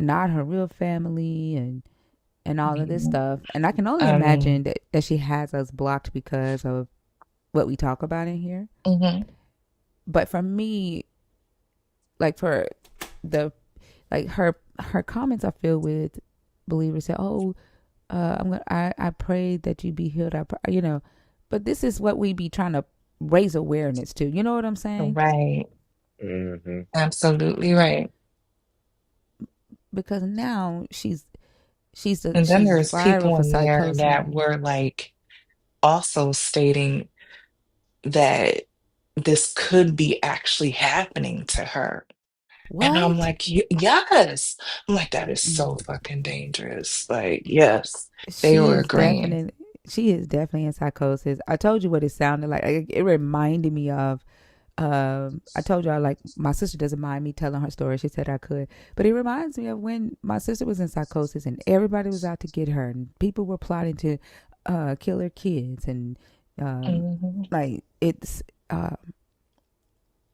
not her real family and all of this Mhm. stuff. And I can only I mean, imagine that she has us blocked because of what we talk about in here. mhm. But for me, like for the like her comments are filled with believers say, "Oh, I pray that you be healed." But this is what we be trying to raise awareness to. You know what I'm saying? Right. Hmm. Absolutely right. Because now And then she's there's viral people for in there psychosis. that were like also stating that this could be actually happening to her. And I'm What? like, Yes. I'm like, that is Mm. so fucking dangerous. Like, yes, they She were is agreeing. definitely she is definitely in psychosis. I told you what it sounded like. It reminded me of I told you I like my sister doesn't mind me telling her story. She said I could. But it reminds me of when my sister was in psychosis and everybody was out to get her and people were plotting to kill her kids and um Hmm. like uh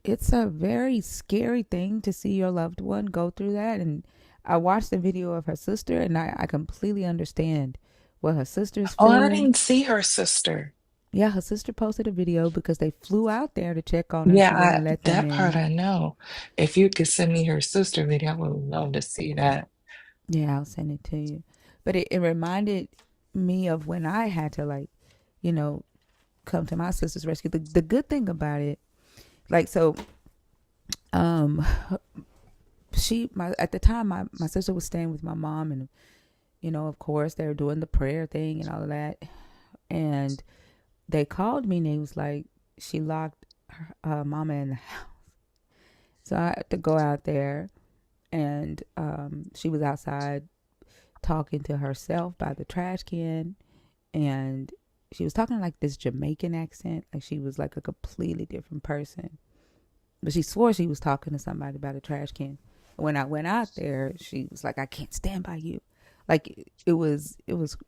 it's a very scary thing to see your loved one go through that. And I watched the video of her sister and I completely understand what her sister's Oh, I feeling. didn't see her sister. Yeah, her sister posted a video because they flew out there to check on her. Yeah, She wouldn't let them that part in. I know. If you could send me her sister video, I would love to see that. Yeah, I'll send it to you. But it reminded me of when I had to, like, you know, come to my sister's rescue. The good thing about it, like, so, um, at the time, my sister was staying with my mom, and, of course, they were doing the prayer thing and all of that. And they called me and they was like, she locked her mama in the house. So I had to go out there, and she was outside talking to herself by the trash can, and she was talking like this Jamaican accent, like she was like a completely different person. But she swore she was talking to somebody about a trash can. When I went out there, she was like, "I can't stand by you." Like it was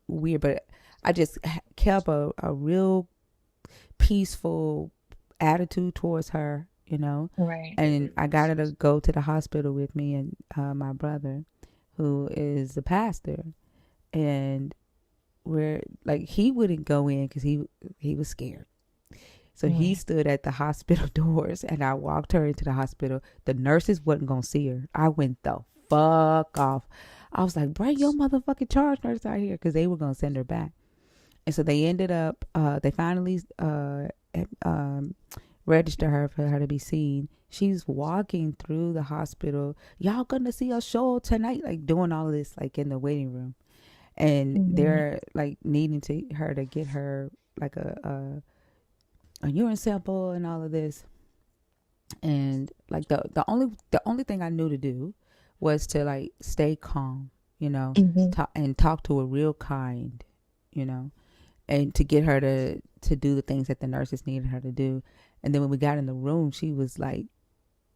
weird, but I just kept a real peaceful attitude towards her, Right. and I got her to go to the hospital with me and my brother, who is the pastor, and where like he wouldn't go in because he was scared. So he Right. stood at the hospital doors, and I walked her into the hospital. The nurses wasn't gonna see her. I went the fuck off. I was like, bring your motherfucking charge nurse out here, because they were gonna send her back. And so they ended up. They finally register her for her to be seen. She's walking through the hospital. Y'all gonna see a show tonight, like doing all of this, like in the waiting room, and Hmm. they're like needing to her to get her like a urine sample and all of this. And like the only thing I knew to do was to like stay calm, Hmm. talk to a real kind, you know, and to get her to do the things that the nurses needed her to do. And then when we got in the room, she was like,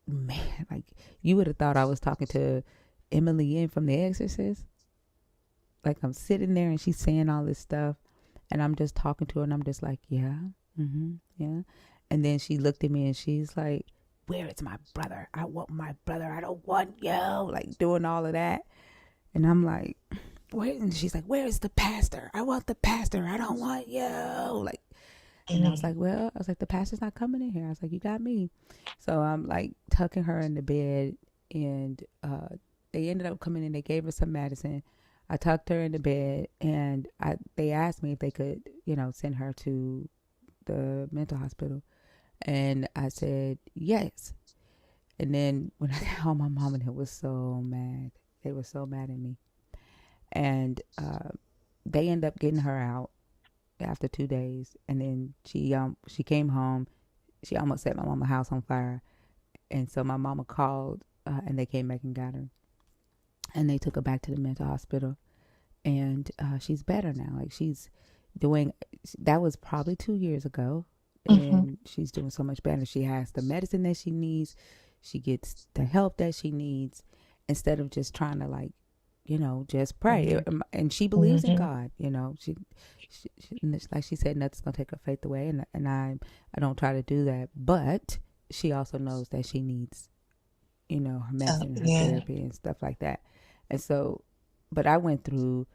man, like you would have thought I was talking to Emily in from The Exorcist. Like I'm sitting there and she's saying all this stuff, and I'm just talking to her, and I'm just like, yeah, yeah. And then she looked at me and she's like, where is my brother? I want my brother. I don't want you. Like doing all of that. And I'm like, where? And she's like, where is the pastor? I want the pastor. I don't want you. Like, and I was Hmm. like, well, I was like, the pastor's not coming in here. I was like, you got me. So I'm like tucking her in the bed, and they ended up coming in. They gave her some medicine. I tucked her in the bed, and they asked me if they could, send her to the mental hospital, and I said yes. And then when I got home, my mom and them was so mad. They were so mad at me, and they ended up getting her out after 2 days. And then she came home. She almost set my mama's house on fire, and so my mama called, and they came back and got her, and they took her back to the mental hospital, and she's better now. Like she's doing. That was probably 2 years ago, Hmm. and she's doing so much better. She has the medicine that she needs. She gets the help that she needs, instead of just trying to like, just pray. And she believes in Hmm. God. Like she said, nothing's gonna take her faith away, and I don't try to do that. But she also knows that she needs, her medicine, her Yeah. therapy, and stuff like that. And so, but I went through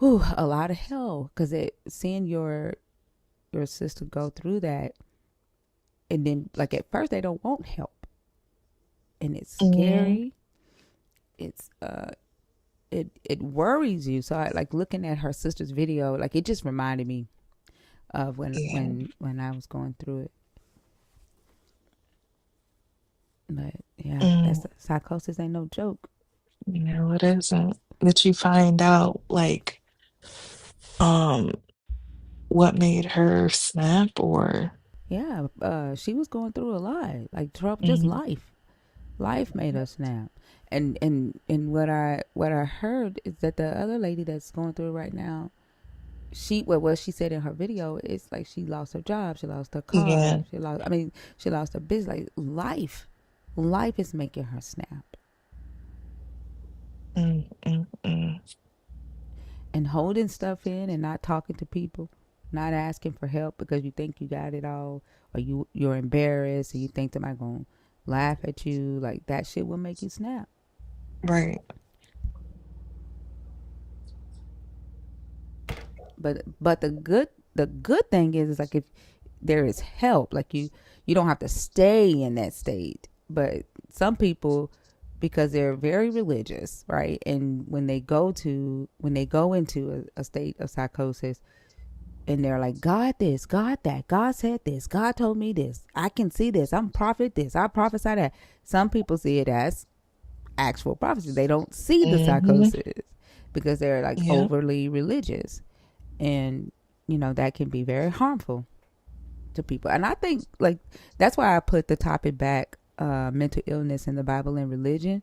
a lot of hell because seeing your sister go through that, and then like at first they don't want help, and it's Mm, scary. It's it worries you. So I like looking at her sister's video, like it just reminded me of yeah. when I was going through it. But yeah, Mm, that's psychosis ain't no joke. no, it isn't. Did you find out like um what made her snap or Yeah, she was going through a lot, like trouble, just mm, life. Life made her snap. And what I heard is that the other lady that's going through it right now, she what she said in her video is like she lost her job, she lost her car, yeah. she lost her business. Like life is making her snap. Mm, mm, mm. And holding stuff in and not talking to people, not asking for help because you think you got it all, or you're embarrassed and you think somebody's gonna laugh at you, like that shit will make you snap. Right. But the good thing is like if there is help, like you don't have to stay in that state. But some people, because they're very religious, right, and when they go into a state of psychosis, and they're like, God this, God that, God said this, God told me this, I can see this, I'm prophet this, I prophesy that. Some people see it as actual prophecy. They don't see the Mm-hmm. psychosis because they're like Yep. overly religious, and that can be very harmful to people. And I think like that's why I put the topic back, mental illness in the Bible and religion,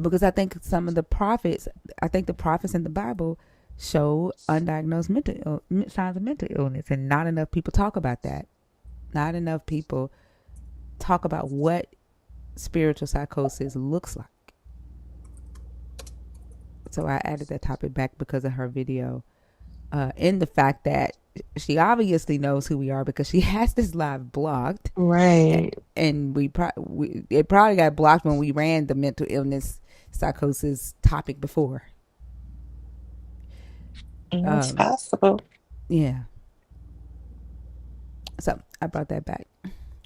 because I think some of the prophets, I think the prophets in the Bible show undiagnosed signs of mental illness, and not enough people talk about that. Not enough people talk about what spiritual psychosis looks like. So I added that topic back because of her video, in the fact that she obviously knows who we are because she has this live blocked, Right. and it probably got blocked when we ran the mental illness psychosis topic before. It's Um, possible. yeah, so I brought that back.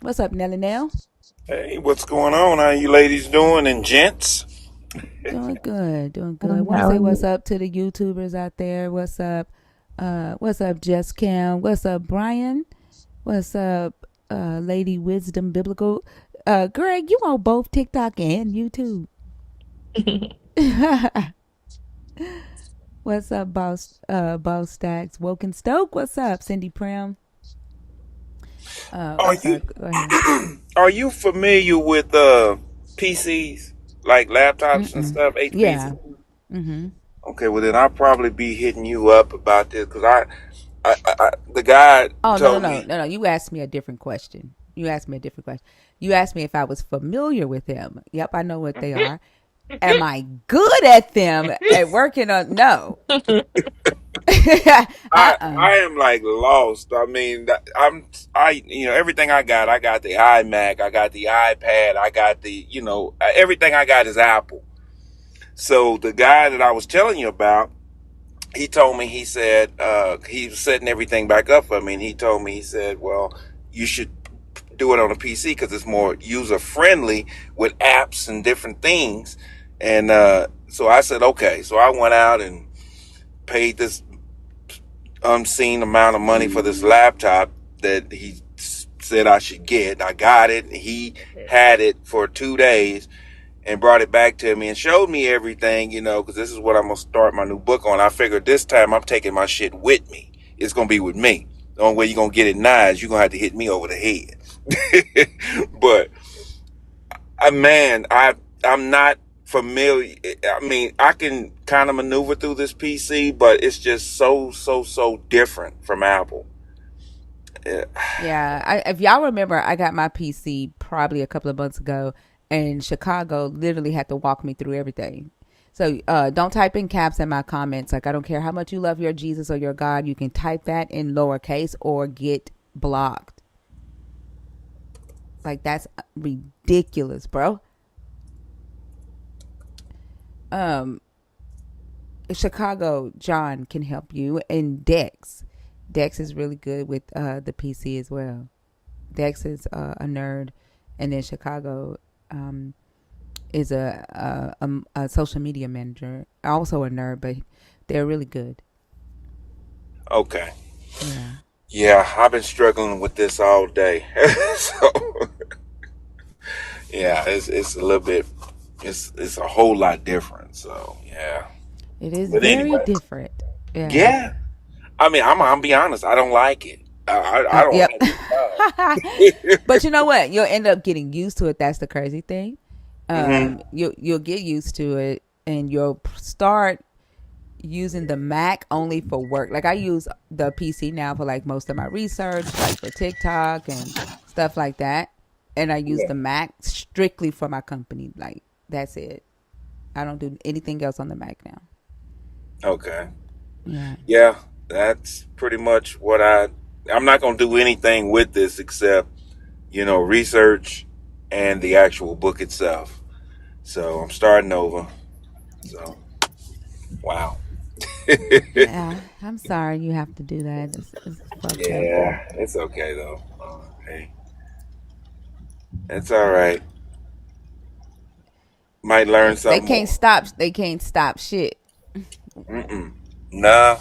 What's up, Nelly Nell? Hey, what's going on? How you ladies doing and gents? Doing good, doing good. Want to How are say what's you? up to the YouTubers out there? What's up, Jess Cam? What's up, Brian? What's up, Lady Wisdom Biblical? Greg, you on both TikTok and YouTube. What's up, Boss Stacks? Woken Stoke. What's up, Cindy Prim? Are I'm you sorry. Go ahead. are you familiar with PCs like laptops and Mm-mm. stuff, HPs? Yeah. Mm-hmm. Okay, well then I'll probably be hitting you up about this because the guy Oh, no, no, told no, me. no, no. You asked me a different question. You asked me a different question. You asked me if I was familiar with them. Yep, I know what they are. Am I good at them at working on? No. I am like lost. I mean, everything I got the iMac, I got the iPad, I got the everything I got is Apple. So the guy that I was telling you about, he told me, he said, he was setting everything back up for me, and he told me, he said, well, you should do it on a PC because it's more user friendly with apps and different things. And so I said, okay. So I went out and paid this unseen amount of money for this laptop that he said I should get. I got it. He had it for 2 days and brought it back to me and showed me everything, because this is what I'm going to start my new book on. I figured this time I'm taking my shit with me. It's going to be with me. The only way you're going to get it now is you're going to have to hit me over the head. But, man, I'm not familiar. I mean, I can kind of maneuver through this PC, but it's just so different from Apple. Yeah. Yeah, if y'all remember, I got my PC probably a couple of months ago, and Chicago literally had to walk me through everything. So don't type in caps in my comments. Like, I don't care how much you love your Jesus or your God, you can type that in lowercase or get blocked. Like, that's ridiculous, bro. Um, Chicago, John can help you, and Dex. Dex is really good with the PC as well. Dex is a nerd, and then Chicago is a social media manager, also a nerd, but they're really good. Okay. Yeah, Yeah, I've been struggling with this all day. So yeah, it's a little bit, it's a whole lot different. So yeah, it is but very anyway, different. Yeah. yeah. I mean, I'm gonna be honest. I don't like it. I don't Yep. like it. But you know what? You'll end up getting used to it. That's the crazy thing. Hmm. You'll get used to it, and you'll start using the Mac only for work. Like I use the PC now for like most of my research, like for TikTok and stuff like that. And I use Yeah. the Mac strictly for my company. Like that's it. I don't do anything else on the Mac now. Okay. Yeah. Yeah, that's pretty much what I'm not gonna do anything with this except research and the actual book itself. So I'm starting over. So wow. Yeah. I'm sorry you have to do that. It's fucked up. Yeah, it's okay though. Hey, it's all right. Might learn They something can't more. stop. They can't stop shit. Mm-mm. Nah,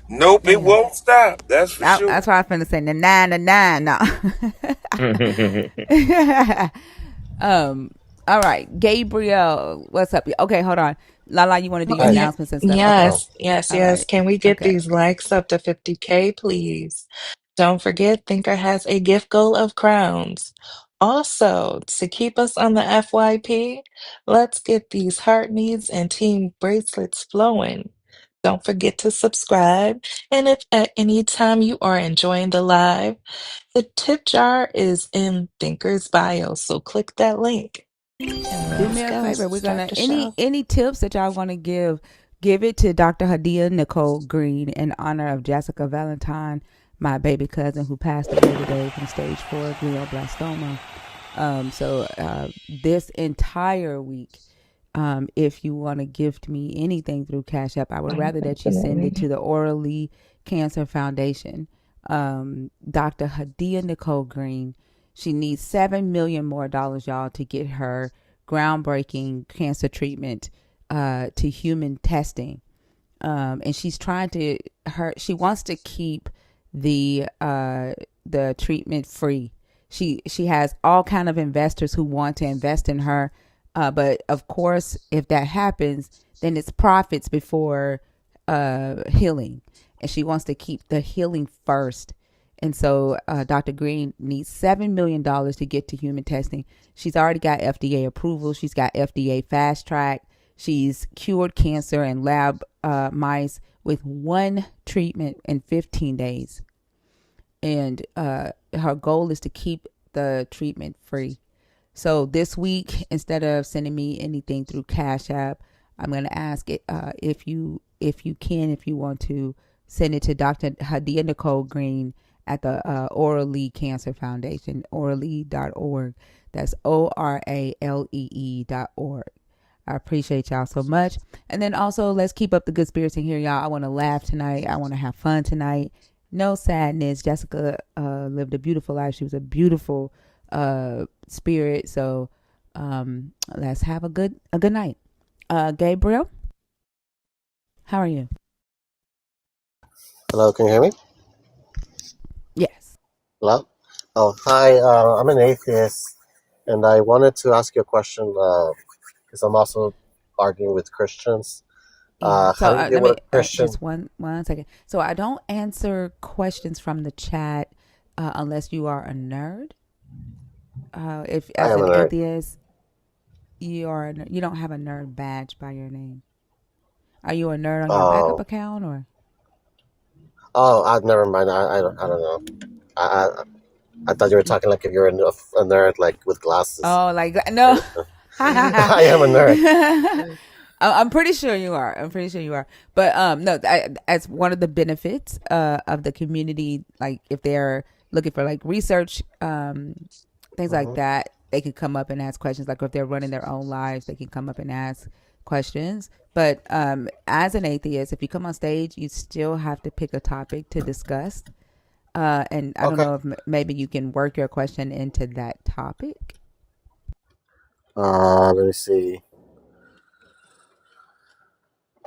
nope, it Yeah. won't stop. That's for sure. That's why I'm finna say the nine, the nine. No. All right, Gabriel, what's up? Okay, hold on. Lala, you want to do your Yeah, announcements and stuff? Okay. yes, yes, All yes. right. Can we get Okay. these likes up to 50K, please? Don't forget, Thinker has a gift goal of crowns. Also, to keep us on the FYP, let's get these heart needs and team bracelets flowing. Don't forget to subscribe. And if at any time you are enjoying the live, the tip jar is in Thinker's bio. So click that link and Do let's me a go. favor. We're Start gonna the any show. any tips that y'all want to give it to Dr. Hadia Nicole Green in honor of Jessica Valentine, my baby cousin who passed away today from stage 4 glioblastoma. So this entire week, if you want to gift me anything through Cash App, I would rather that you send it Definitely. to the Orally Cancer Foundation. Dr. Hadia Nicole Green, she needs $7 million more, y'all, to get her groundbreaking cancer treatment to human testing. And she's trying to she wants to keep the treatment free. She has all kind of investors who want to invest in her, but of course, if that happens, then it's profits before healing, and she wants to keep the healing first. And so Dr. Green needs $7 million to get to human testing. She's already got FDA approval. She's got FDA fast track. She's cured cancer in lab mice with one treatment in 15 days. And her goal is to keep the treatment free. So this week, instead of sending me anything through Cash App, I'm going to ask it if you want to send it to Dr. Hadia Nicole Green at the Orally Cancer Foundation, orally.org. That's ORALEE.org. I appreciate y'all so much. And then also, let's keep up the good spirits in here, y'all. I want to laugh tonight. I want to have fun tonight. No sadness. Jessica lived a beautiful life. She was a beautiful spirit. So let's have a good night. Gabriel, how are you? Hello, can you hear me? Yes. Hello? Oh, hi. I'm an atheist, and I wanted to ask you a question because I'm also arguing with Christians. Yeah. So How do you deal let with me a Christian? just one second. So I don't answer questions from the chat unless you are a nerd. If I as am an a nerd. atheist, you don't have a nerd badge by your name. Are you a nerd on your backup Oh, account or? never mind. I don't know. I, I, I thought you were talking like if you're a nerd, like with glasses. Oh, like no. I am a nerd. I'm pretty sure you are. I'm pretty sure you are. But no, as one of the benefits of the community, like if they're looking for like research, things like Hmm. that, they can come up and ask questions. Like if they're running their own lives, they can come up and ask questions. But as an atheist, if you come on stage, you still have to pick a topic to discuss. And I don't Okay. know if maybe you can work your question into that topic. Let me see.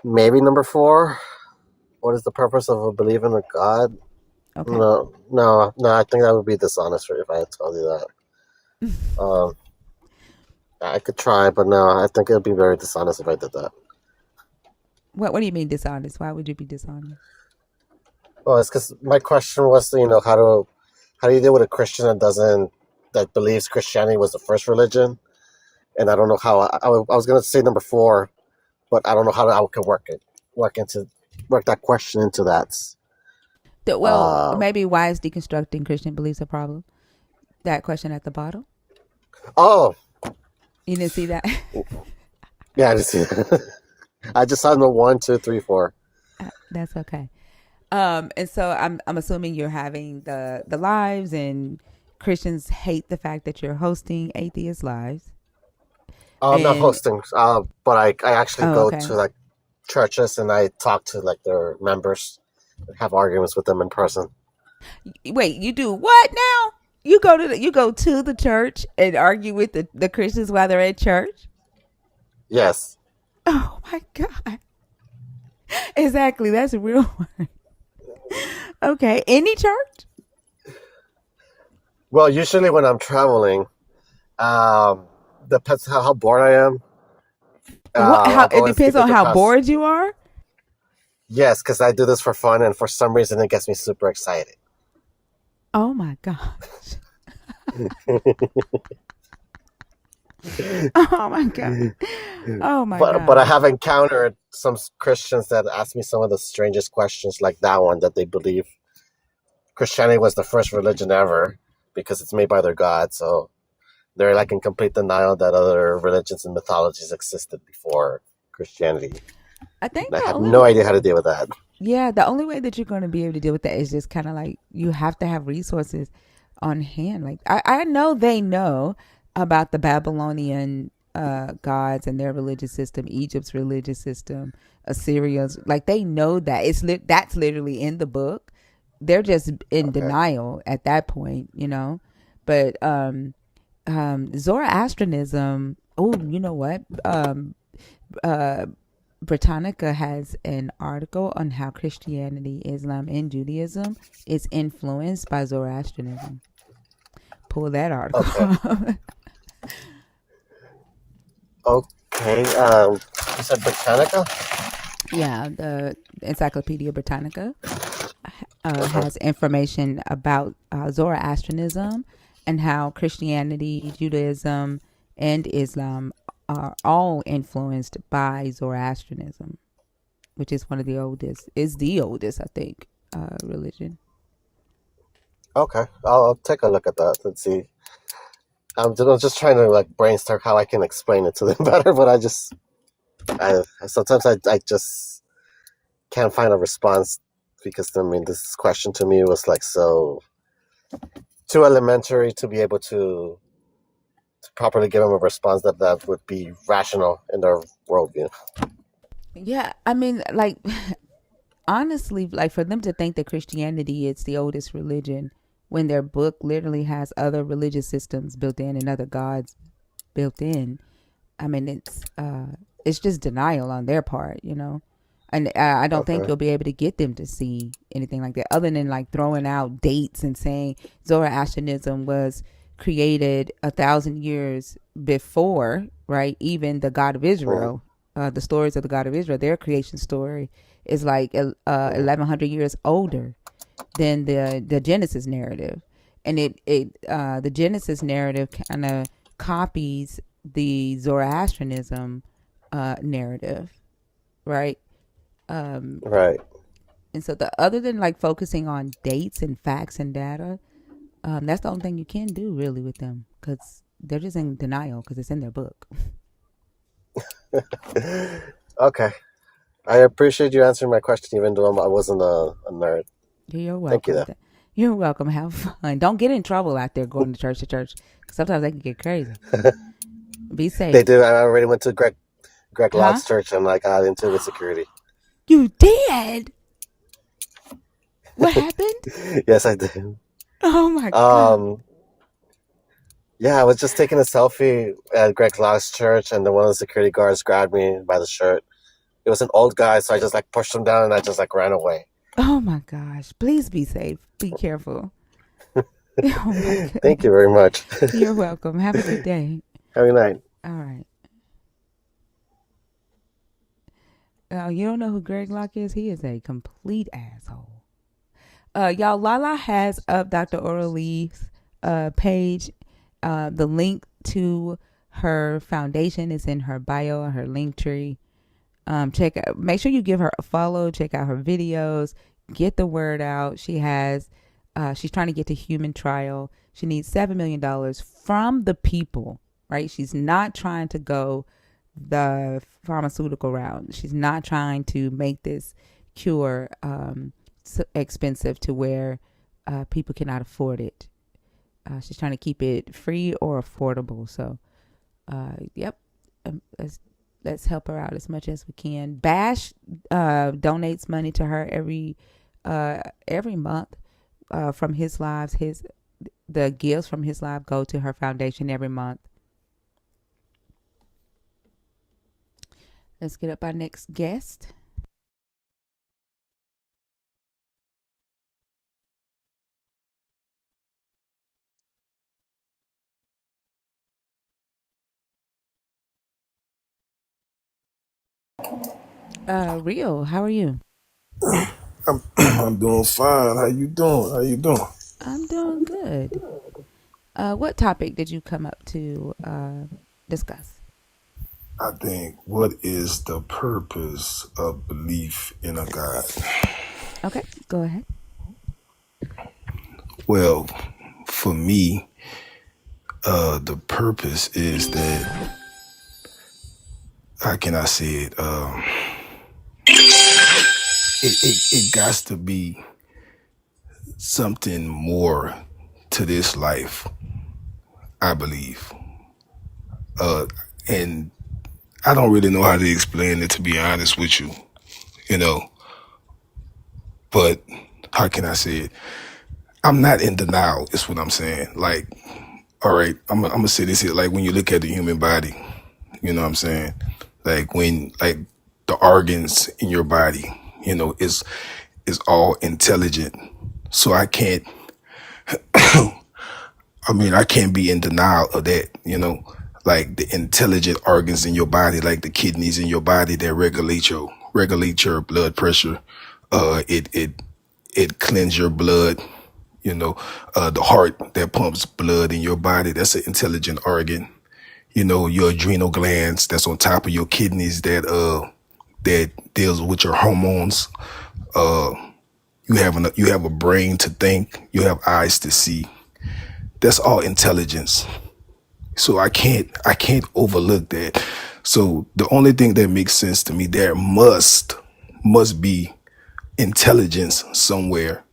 Maybe number four. What is the purpose of a belief in a God? Okay. No, no, no. I think that would be dishonest if I told you that. Um, I could try, but no, I think it would be very dishonest if I did that. What do you mean dishonest? Why would you be dishonest? Well, it's because my question was, how do you deal with a Christian that believes Christianity was the first religion? And I don't know how. I was gonna say number four, but I don't know how I could work that question into that. Well, Uh, maybe why is deconstructing Christian beliefs a problem? That question at the bottom. oh, You didn't see that? yeah, I just see it. I just saw the one, two, three, four. That's okay. And so I'm assuming you're having the lives, and Christians hate the fact that you're hosting atheist lives. I'm not And hosting, but I actually oh, go okay. to like churches and I talk to like their members, have arguments with them in person. Wait, you do what now? You go to the church and argue with the Christians while they're at church? Yes. Oh my god! Exactly, that's a real word. Okay, any church? Well, usually when I'm traveling, um, depends how bored I am. What? How? I'll It go and depends speak with on the how past. bored you are. Yes, because I do this for fun, and for some reason, it gets me super excited. Oh my gosh! Oh my god! Oh my But I god! have encountered some Christians that ask me some of the strangest questions, like that one, that they believe Christianity was the first religion ever because it's made by their God. So they're like in complete denial that other religions and mythologies existed before Christianity. I think And I the have only no way, idea how to deal with that. yeah, the only way that you're going to be able to deal with that is just kind of like you have to have resources on hand. Like I know they know about the Babylonian gods and their religious system, Egypt's religious system, Assyria's. Like they know that that's literally in the book. They're just in Okay. denial at that point, But Zoroastrianism. Oh, you know what? Uh, Britannica has an article on how Christianity, Islam, and Judaism is influenced by Zoroastrianism. Pull that article Okay. up. Okay. You said Britannica? Yeah, the Encyclopedia Britannica Okay. has information about Zoroastrianism and how Christianity, Judaism, and Islam are all influenced by Zoroastrianism, which is one of the oldest, is the oldest, I think, religion. Okay. I'll take a look at that and see. I'm just trying to like brainstorm how I can explain it to them better, but I sometimes I just can't find a response because I mean this question to me was like so too elementary to be able to properly give them a response that would be rational in their worldview. Yeah, I mean, like, honestly, like for them to think that Christianity is the oldest religion when their book literally has other religious systems built in and other gods built in. I mean, it's just denial on their part. And I don't think Okay. you'll be able to get them to see anything like that, other than like throwing out dates and saying Zoroastrianism was created 1,000 years before, right? Even the God of Mm, Israel, the stories of the God of Israel, their creation story is like mm, 1,100 years older than the Genesis narrative, and the Genesis narrative kind of copies the Zoroastrianism narrative, right? Um, right. and so the other than like focusing on dates and facts and data, that's the only thing you can do really with them because they're just in denial because it's in their book. Okay. I appreciate you answering my question, even though I wasn't a nerd. You're Thank you, welcome. though. You're welcome. Have fun. Don't get in trouble out there going to church. 'Cause sometimes they can get crazy. Be They safe. do. I already went to Greg. Greg Huh? Locke's church, and I got into with security. You did? What happened? Yes, I did. Oh my God. Um, yeah, I was just taking a selfie at Greg Locke's church, and then one of the security guards grabbed me by the shirt. It was an old guy, so I just like pushed him down, and I just like ran away. Oh my gosh. Please be safe. Be careful. Oh my Thank you goodness. very much. You're welcome. Have a good day. Have a good night. All right. You don't know who Greg Locke is? He is a complete asshole. Y'all, Lala has up Dr. Oralee's page. The link to her foundation is in her bio, her link tree. Make sure you give her a follow, check out her videos, get the word out. She's trying to get to human trial. She needs $7 million from the people, right? She's not trying to go the pharmaceutical route. She's not trying to make this cure so expensive to where people cannot afford it. She's trying to keep it free or affordable. So, yep. Let's help her out as much as we can. Bash donates money to her every month from his lives. The gifts from his life go to her foundation every month. Let's get up our next guest. Rio, how are you? I'm doing fine. How you doing? How you doing? I'm doing good. What topic did you come up to discuss? I think, what is the purpose of belief in a God? Okay, go ahead. Well, for me, the purpose is that, how can I say it? It got to be something more to this life, I believe. And I don't really know how to explain it, to be honest with you, you know. But how can I say it? I'm not in denial, is what I'm saying. Like, all right, I'm gonna say this here. Like, when you look at the human body, you know what I'm saying? Like the organs in your body, is all intelligent. So I can't, I can't be in denial of that, like the intelligent organs in your body, like the kidneys in your body that regulate your blood pressure. It cleans your blood. The heart that pumps blood in your body, that's an intelligent organ. Your adrenal glands that's on top of your kidneys that deals with your hormones. You have a brain to think. You have eyes to see. That's all intelligence. So I can't overlook that. So the only thing that makes sense to me, there must be intelligence somewhere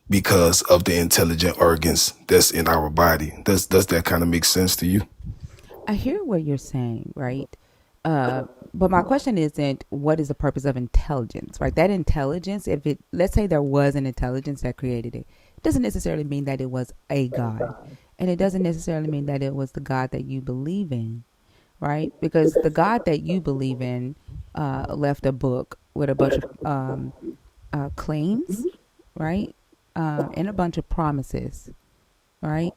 because of the intelligent organs that's in our body. Does that kind of make sense to you? I hear what you're saying, right? But my question isn't what is the purpose of intelligence, right? That intelligence, let's say there was an intelligence that created it, doesn't necessarily mean that it was a God. And it doesn't necessarily mean that it was the God that you believe in, right? Because the God that you believe in left a book with a bunch of claims, right? And a bunch of promises, right?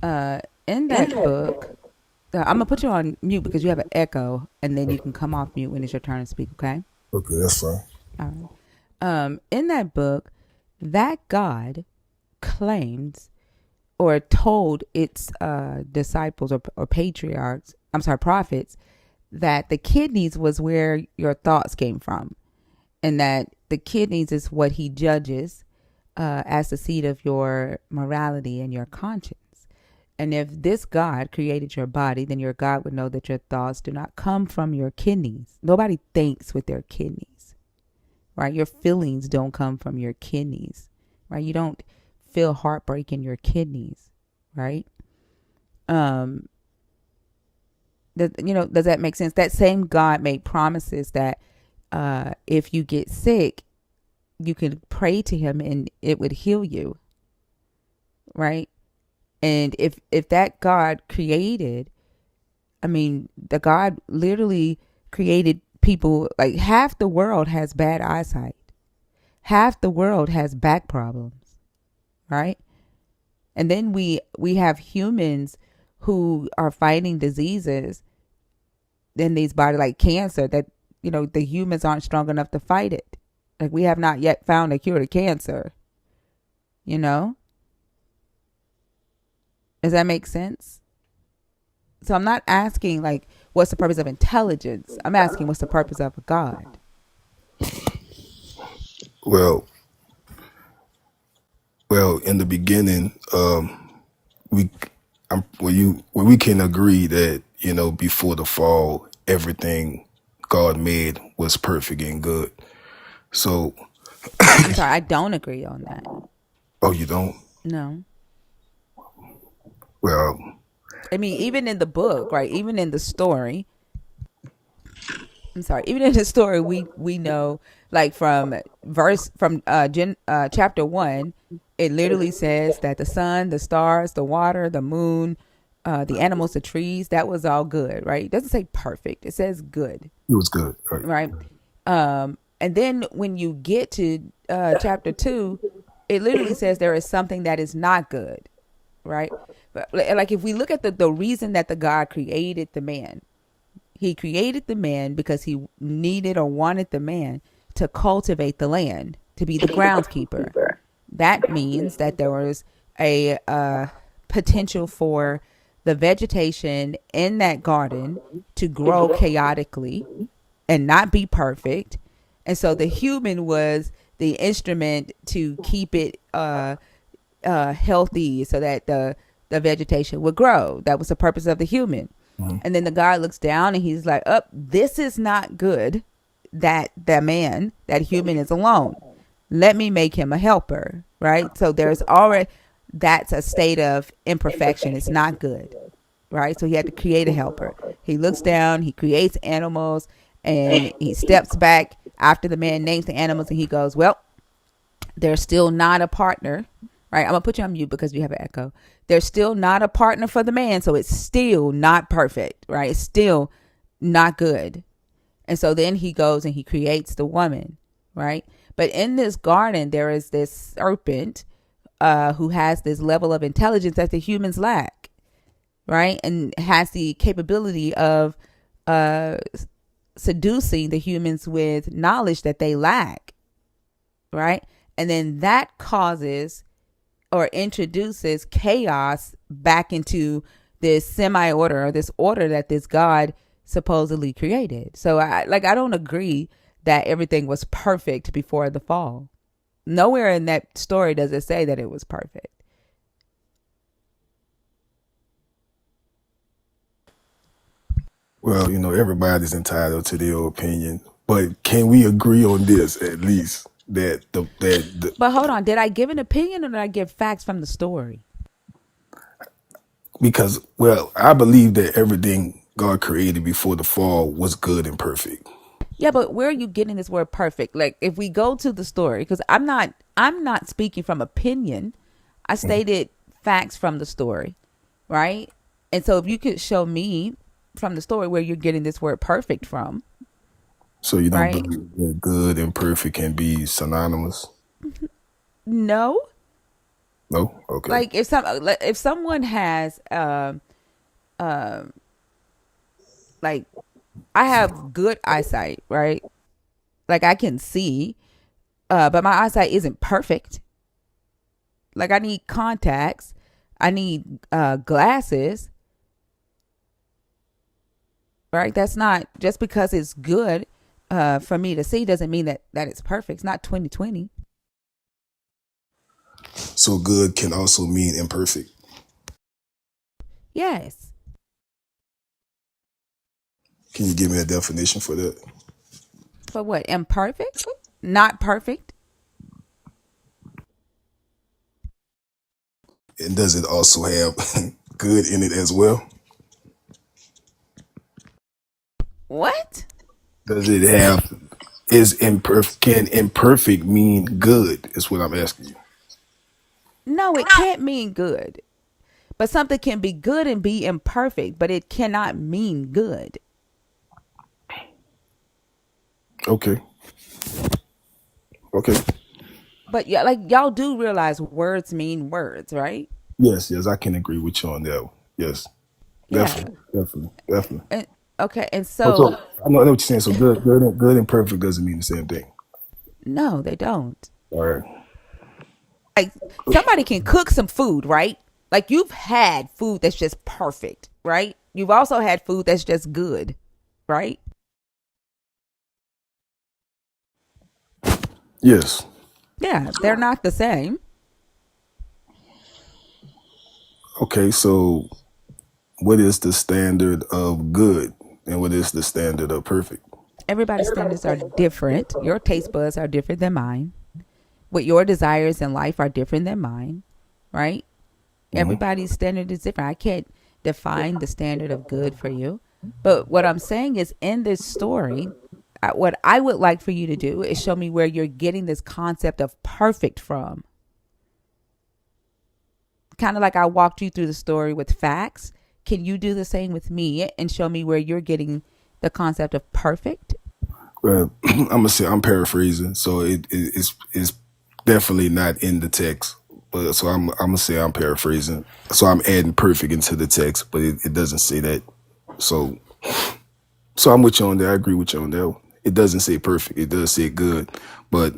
In that book, I'm gonna put you on mute because you have an echo, and then you can come off mute when it's your turn to speak. Okay? Okay, that's fine. All right. In that book, that God claims or told its disciples or patriarchs, prophets, that the kidneys was where your thoughts came from, and that the kidneys is what he judges as the seat of your morality and your conscience. And if this God created your body, then your God would know that your thoughts do not come from your kidneys. Nobody thinks with their kidneys, right? Your feelings don't come from your kidneys, right? You don't feel heartbreak in your kidneys, right? Does that make sense? That same God made promises that if you get sick, you could pray to him and it would heal you, right? And if that God created, I mean, the God literally created people, like half the world has bad eyesight. Half the world has back problems, right? And then we have humans who are fighting diseases in these bodies, like cancer, that the humans aren't strong enough to fight it. Like, we have not yet found a cure to cancer. You know, does that make sense? So I'm not asking like what's the purpose of intelligence. I'm asking what's the purpose of a God. Well, in the beginning, we, we can agree that before the fall, everything God made was perfect and good. So, I'm sorry, I don't agree on that. oh, you don't? No. Well, I mean, even in the book, right? Even in the story, I'm sorry. Even in the story, we know, like chapter 1, it literally says that the sun, the stars, the water, the moon, the animals, the trees, that was all good, right? It doesn't say perfect. It says good, it was good, right? right? And then when you get to chapter 2, it literally says there is something that is not good, right? But like, if we look at the reason that the God created the man, he created the man because he needed or wanted the man to cultivate the land, to be the groundskeeper. That means that there was a potential for the vegetation in that garden to grow chaotically and not be perfect. And so the human was the instrument to keep it healthy so that the vegetation would grow. That was the purpose of the human. Mm-hmm. And then the God looks down and he's like, this is not good that man, that human is alone. Let me make him a helper, right? So that's a state of imperfection. It's not good, right? So he had to create a helper. He looks down, he creates animals, and he steps back after the man names the animals and he goes, well, they're still not a partner, right? I'm going to put you on mute because you have an echo. They're still not a partner for the man, so it's still not perfect, right? It's still not good. And so then he goes and he creates the woman, right? But in this garden, there is this serpent who has this level of intelligence that the humans lack, right? And has the capability of seducing the humans with knowledge that they lack, right? And then that causes or introduces chaos back into this semi-order, or this order that this God supposedly created. So I don't agree that everything was perfect before the fall. Nowhere in that story does it say that it was perfect. Well, everybody's entitled to their opinion, but can we agree on this at least that the But hold on, did I give an opinion or did I give facts from the story? because I believe that everything God created before the fall was good and perfect. Yeah, but where are you getting this word perfect? Like, if we go to the story, because I'm not speaking from opinion. I stated facts from the story, right? And so if you could show me from the story where you're getting this word perfect from, So you don't right? believe that good and perfect can be synonymous? No. No? Okay. Like, if someone has like, I have good eyesight, right? Like, I can see, but my eyesight isn't perfect. Like, I need contacts, I need glasses, right? That's not just because it's good for me to see doesn't mean that it's perfect. It's not 2020. So good can also mean imperfect. Yes. Can you give me a definition for that? For what? Imperfect? Not perfect? And does it also have good in it as well? What? Does it have is imperfect? Can imperfect mean good? Is what I'm asking you. No, it can't mean good. But something can be good and be imperfect, but it cannot mean good. Okay. Okay. But yeah, like y'all do realize words mean words, right? Yes. Yes. I can agree with you on that. Yes. Yeah. Definitely. Definitely. Definitely. And okay, and Oh, so so I know what you're saying. So good and perfect doesn't mean the same thing. no, they don't. All right. Like somebody can cook some food, right? Like you've had food that's just perfect, right? You've also had food that's just good, right? Yes. Yeah, they're not the same. Okay. So what is the standard of good and what is the standard of perfect? Everybody's standards are different. Your taste buds are different than mine. What your desires in life are different than mine, right? Hmm. Everybody's standard is different. I can't define the standard of good for you. But what I'm saying is in this story, what I would like for you to do is show me where you're getting this concept of perfect from. Kind of like I walked you through the story with facts. Can you do the same with me and show me where you're getting the concept of perfect? Well, I'm gonna say I'm paraphrasing, so it's definitely not in the text. But so I'm gonna say I'm paraphrasing. So I'm adding perfect into the text, but it doesn't say that. So so I'm with you on that. I agree with you on that. It doesn't say perfect. It does say good. But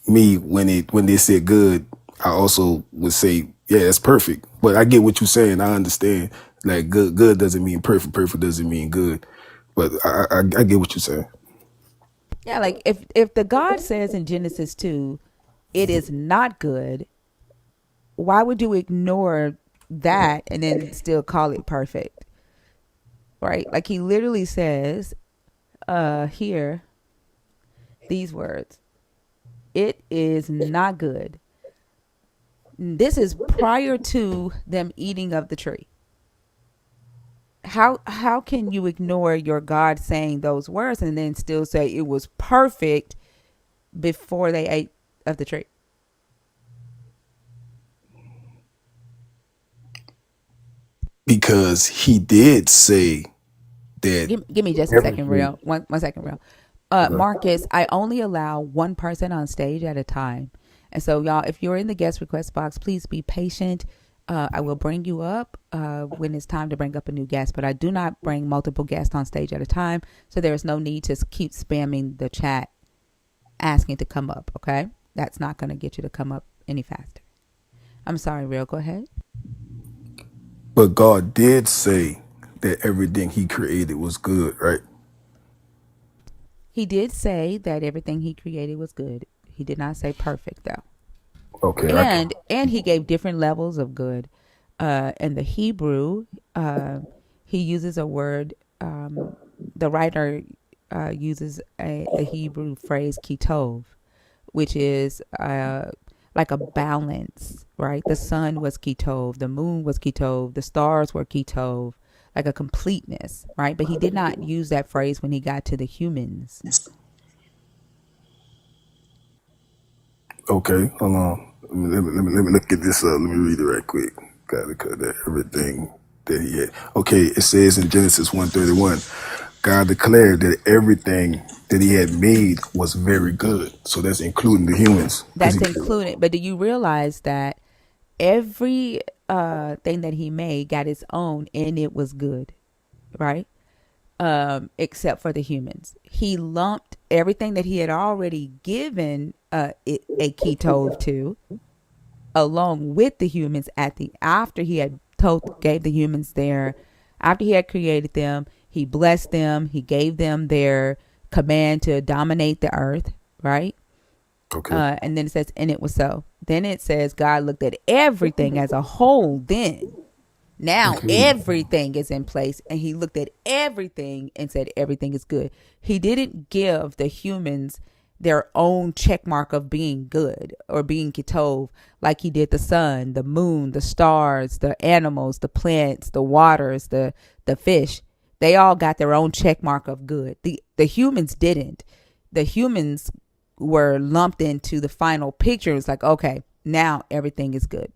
me when they say good, I also would say yeah, it's perfect. But I get what you're saying. I understand. Like good doesn't mean perfect. Perfect doesn't mean good. But I get what you're saying. Yeah, like if the God says in Genesis 2, it is not good, why would you ignore that and then still call it perfect? Right? Like he literally says here these words. It is not good. This is prior to them eating of the tree. How can you ignore your God saying those words and then still say it was perfect before they ate of the tree? Because he did say that Give me just a second, everything. real. One second, real. Okay. Marcus, I only allow one person on stage at a time. And so, y'all, if you're in the guest request box, please be patient. I will bring you up when it's time to bring up a new guest, but I do not bring multiple guests on stage at a time. So there is no need to keep spamming the chat asking to come up, okay? That's not going to get you to come up any faster. I'm sorry, real. Go ahead. But God did say that everything he created was good, right? He did say that everything he created was good. He did not say perfect, though. Okay, I can. And he gave different levels of good. In the Hebrew, he uses a word. The writer uses the Hebrew phrase kitov, which is like a balance, right? The sun was kitov, the moon was kitov, the stars were kitov, like a completeness, right? But he did not use that phrase when he got to the humans. Okay, hold on. Let me look at this up. Let me read it right quick. Gotta cut that everything that he had. Okay, it says in Genesis 1:31, God declared that everything that he had made was very good. So that's including the humans. Because That's included. But do you realize that every thing that he made got its own and it was good, right? Except for the humans. He lumped everything that he had already given a ketov to, along with the humans at the after he had gave the humans their after he had created them, he blessed them, he gave them their command to dominate the earth, right? okay, And then it says, and it was so. Then it says God looked at everything as a whole. Then now okay, everything is in place, and he looked at everything and said everything is good. He didn't give the humans their own check mark of being good or being kitov like he did the sun, the moon, the stars, the animals, the plants, the waters, the fish. They all got their own check mark of good. The humans didn't. The humans were lumped into the final picture. It's like, okay, now everything is good.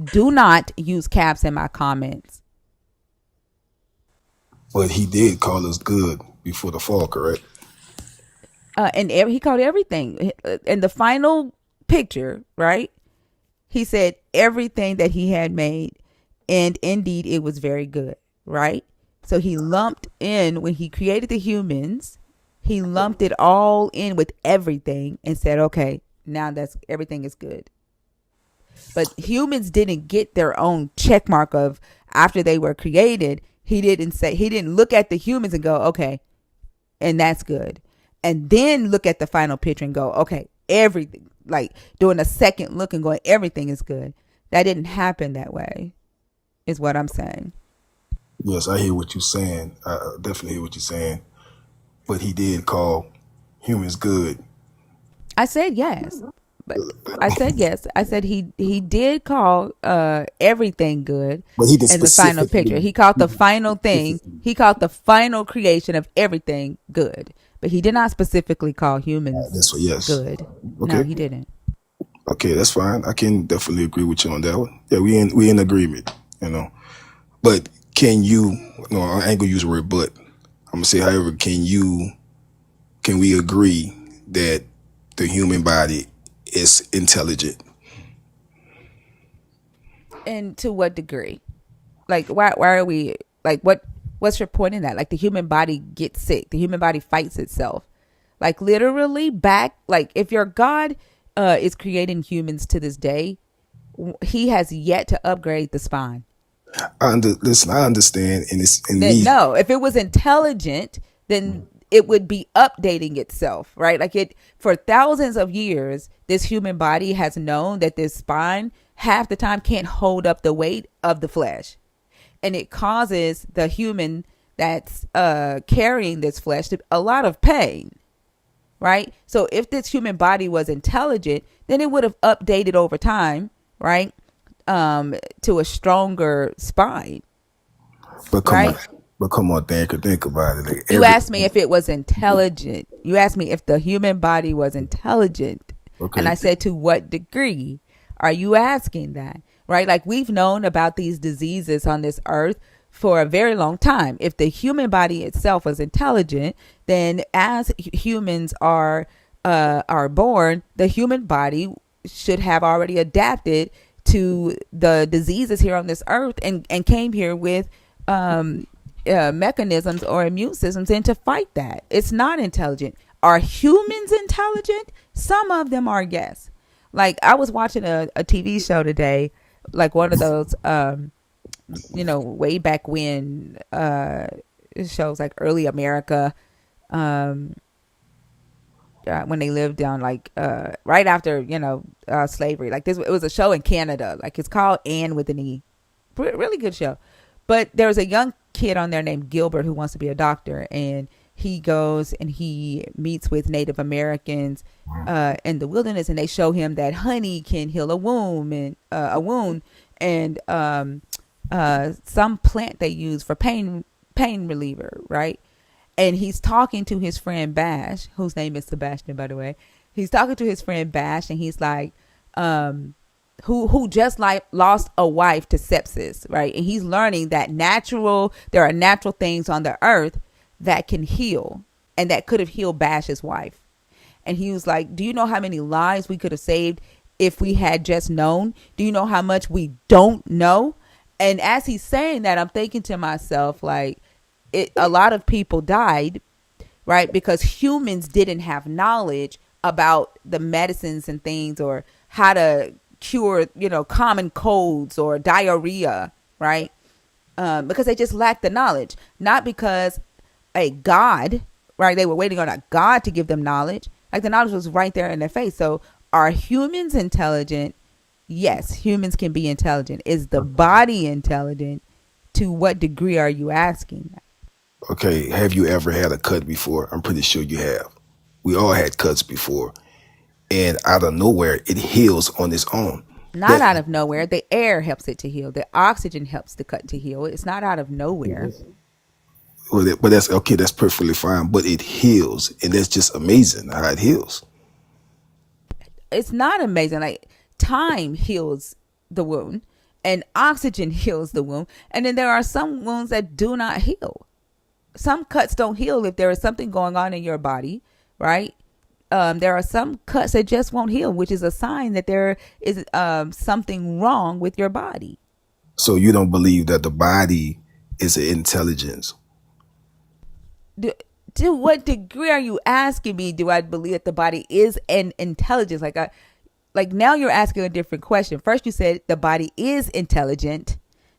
Do not use caps in my comments. But he did call us good before the fall, correct? He called everything in the final picture, right? He said everything that he had made, and indeed it was very good, right? So he lumped in, when he created the humans, he lumped it all in with everything and said, okay, now that's everything is good. But humans didn't get their own check mark of, after they were created, he didn't look at the humans and go, okay, and that's good. And then look at the final picture and go, okay, everything, like doing a second look and going, everything is good. That didn't happen that way, is what I'm saying. Yes, I hear what you're saying. I definitely hear what you're saying. But he did call humans good. I said yes. But I said yes. I said he did call everything good. But he didn't in the final picture. He called the final thing. He called the final creation of everything good. But he did not specifically call humans that's what, yes. good. Okay. No, he didn't. Okay, that's fine. I can definitely agree with you on that one. Yeah, we in agreement, you know. But can you? No, I ain't gonna use the word but. I'm gonna say, however, can we agree that the human body is intelligent? And to what degree? Like, why are we, like, what's your point in that? Like, the human body gets sick. The human body fights itself. Like, literally back, like, if your God is creating humans to this day, he has yet to upgrade the spine. Listen, I understand, and it's in Then, me. no, if it was intelligent, then it would be updating itself, right? Like, it, for thousands of years, this human body has known that this spine half the time can't hold up the weight of the flesh, and it causes the human that's carrying this flesh to a lot of pain, right? So if this human body was intelligent, then it would have updated over time, right, to a stronger spine. But come right? on, think about it. Like, You asked me if it was intelligent. You asked me if the human body was intelligent. Okay. And I said, to what degree are you asking that? Right? Like, we've known about these diseases on this earth for a very long time. If the human body itself was intelligent, then as humans are born, the human body should have already adapted to the diseases here on this earth and came here with mechanisms or immune systems in to fight that. It's not intelligent. Are humans intelligent? Some of them are, yes. Like, I was watching a TV show today, like one of those way back when shows like Early America, when they lived down like right after slavery. Like, this, it was a show in Canada. Like, it's called Anne with an E. Really good show. But there's a young kid on there named Gilbert who wants to be a doctor, and he goes and he meets with Native Americans in the wilderness, and they show him that honey can heal a wound and some plant they use for pain reliever, right? And he's talking to his friend Bash, whose name is Sebastian, by the way. He's talking to his friend Bash, and he's like, who just like lost a wife to sepsis, right? And he's learning that there are natural things on the earth that can heal, and that could have healed Bash's wife. And he was like, do you know how many lives we could have saved if we had just known? Do you know how much we don't know? And as he's saying that, I'm thinking to myself, like, a lot of people died, right? Because humans didn't have knowledge about the medicines and things, or how to cure, common colds or diarrhea, right? Because they just lacked the knowledge, not because a God, right? They were waiting on a God to give them knowledge. Like, the knowledge was right there in their face. So are humans intelligent? Yes, humans can be intelligent. Is the body intelligent? To what degree are you asking that? Okay, have you ever had a cut before? I'm pretty sure you have. We all had cuts before. And out of nowhere, it heals on its own. Not That out of nowhere. The air helps it to heal. The oxygen helps the cut to heal. It's not out of nowhere. but that's okay. That's perfectly fine. But it heals, and that's just amazing how it heals. It's not amazing. Like time heals the wound and oxygen heals the wound. And then there are some wounds that do not heal. Some cuts don't heal if there is something going on in your body, right? There are some cuts that just won't heal, which is a sign that there is something wrong with your body. So you don't believe that the body is an intelligence? To what degree are you asking me? Do I believe that the body is an intelligence? Like now you're asking a different question. First you said the body is intelligent.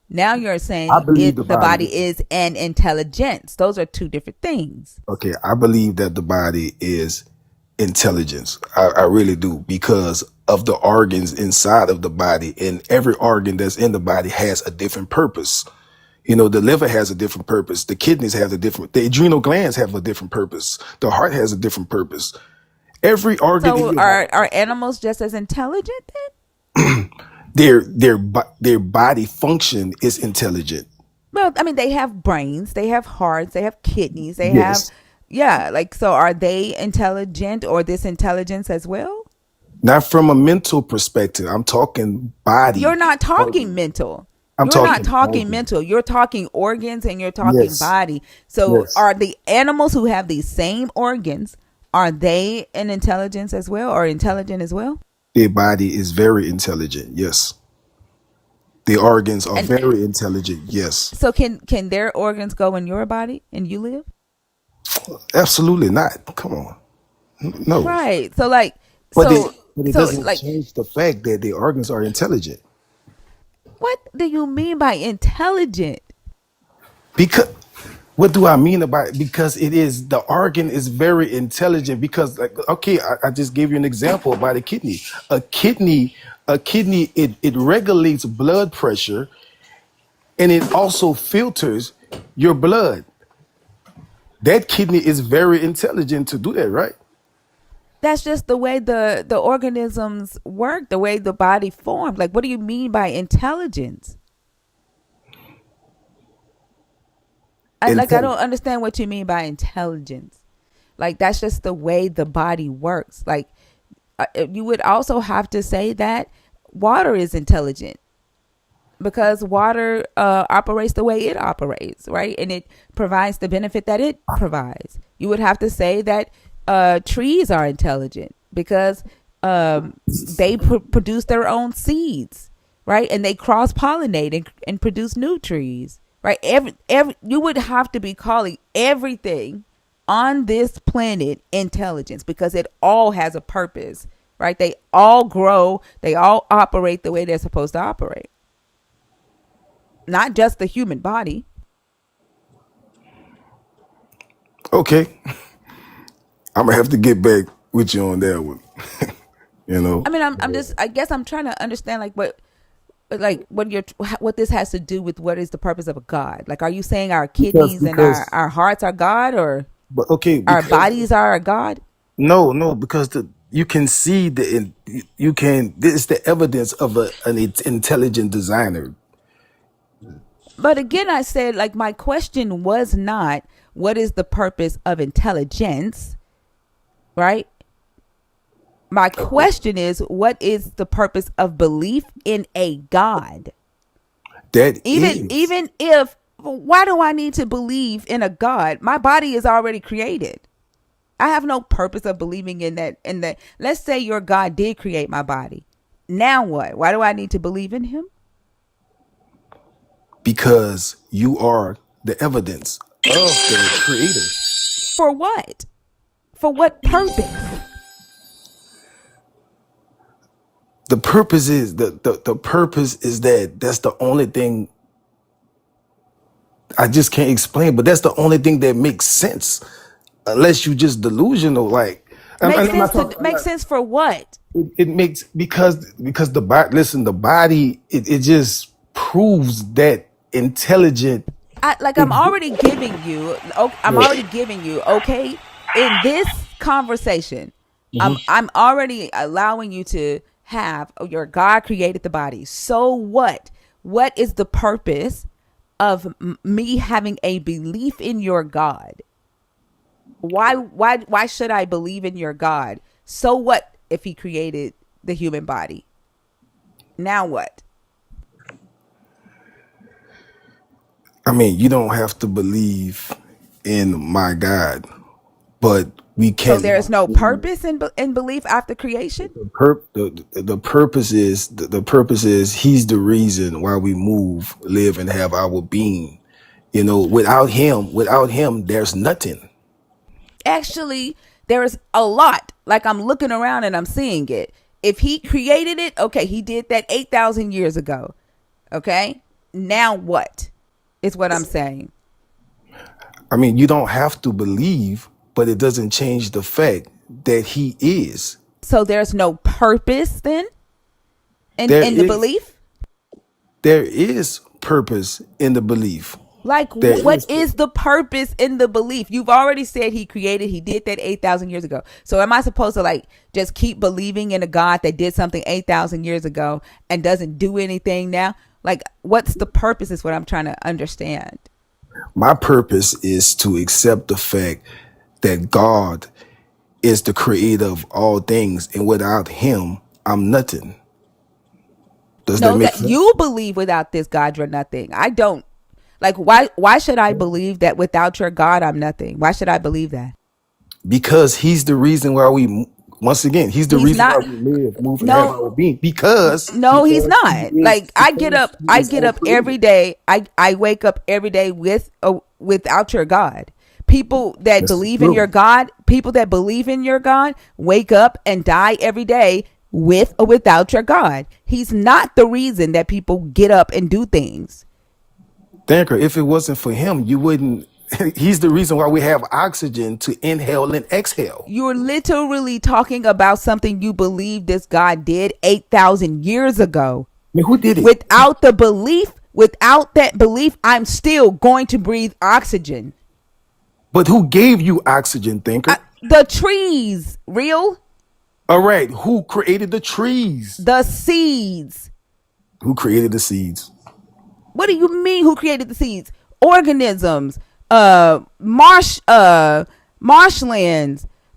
Now you're I saying believe the body is an intelligence. Those are two different things. Okay, I believe that the body is intelligence. I really do, because of the organs inside of the body, and every organ that's in the body has a different purpose. You know, the liver has a different purpose. The kidneys have the adrenal glands have a different purpose. The heart has a different purpose. Every organ in So your body, are animals just as intelligent then? their body function is intelligent. Well, I mean, they have brains, they have hearts, they have kidneys, they have, Yes. yeah. Like, so are they intelligent or this intelligence as well? Not from a mental perspective. I'm talking You're body. not talking mental. I'm You're not talking talking organ. mental. You're talking organs and you're talking Yes. body. So Yes. are the animals who have these same organs, are they an intelligence as well or intelligent as well? Their body is very intelligent. Yes. The organs are And very intelligent. Yes. so can their organs go in your body and you live? Absolutely not. Come on. No. Right. So like But so it so doesn't like change the fact that the organs are intelligent. what do you mean by intelligent? Because what do I mean about it? Because it is, the organ is very intelligent, because like, okay, I just gave you an example about a kidney. A kidney, it regulates blood pressure, and it also filters your blood. That kidney is very intelligent to do that, right? That's just the way the organisms work, the way the body forms. Like what do you mean by intelligence? I Intelligent. don't understand what you mean by intelligence. Like that's just the way the body works. Like you would also have to say that water is intelligent because water operates the way it operates, right? And it provides the benefit that it provides. You would have to say that trees are intelligent because they produce their own seeds, right? And they cross pollinate and produce new trees, right? Every you would have to be calling everything on this planet intelligence because it all has a purpose, right? They all grow, they all operate the way they're supposed to operate. Not just the human body. Okay, I'm gonna have to get back with you on that one. you know, I mean, I'm just I guess I'm trying to understand what this has to do with what is the purpose of a God. Like are you saying our because kidneys and because our hearts are God or but okay, our because bodies are a God? no, because you can see you can. This is the evidence of an intelligent designer. But again, I said like my question was not what is the purpose of intelligence, right? My question is what is the purpose of belief in a God? That Even is even if why do I need to believe in a God? My body is already created. I have no purpose of believing in that. Let's say your God did create my body. Now what? Why do I need to believe in him? because you are the evidence of the creator. For what? For what purpose? The purpose is the purpose is that's the only thing I just can't explain, but that's the only thing that makes sense. Unless you just delusional, like Makes I'm sense not to talking. make sense for what? It makes because the body. Listen, the body. It just proves that intelligent. I'm already giving you. I'm already giving you. Okay, in this conversation, I'm already allowing you to have, your God created the body. So what? What is the purpose of me having a belief in your God? Why should I believe in your God? So what if he created the human body? Now what? I mean, you don't have to believe in my God, but we So can. there's no purpose in belief after creation? The purpose is the purpose is he's the reason why we move, live, and have our being. You know, without him, there's nothing. Actually, there's a lot. Like, I'm looking around and I'm seeing it. If he created it, okay, he did that 8,000 years ago. Okay? Now what? Is what I'm saying. I mean, you don't have to believe, but it doesn't change the fact that he is. So there's no purpose then There in the is belief? there is purpose in the belief. Like, There what is. is the purpose in the belief? You've already said he did that 8,000 years ago. So am I supposed to, like, just keep believing in a God that did something 8,000 years ago and doesn't do anything now? Like, what's the purpose is what I'm trying to understand. My purpose is to accept the fact that God is the creator of all things, and without him, I'm nothing. Does that No, make that sense? you believe without this God, you're nothing. I don't. Like, why should I believe that without your God, I'm nothing? Why should I believe that? Because he's the reason why once again, he's the He's reason why not. we live, move, and have No, our being. Because no, he's not. Like, I get up, he is our creator. every day. I wake up every day without your God. People that That's believe in true. your God, wake up and die every day with or without your God. He's not the reason that people get up and do things. Thinker, if it wasn't for him, you wouldn't. He's the reason why we have oxygen to inhale and exhale. You're literally talking about something you believe this God did 8,000 years ago. I mean, who did it? Without that belief, I'm still going to breathe oxygen. But who gave you oxygen, Thinker? The trees, real? All right, who created the trees? The seeds. Who created the seeds? What do you mean who created the seeds? Organisms, marshlands,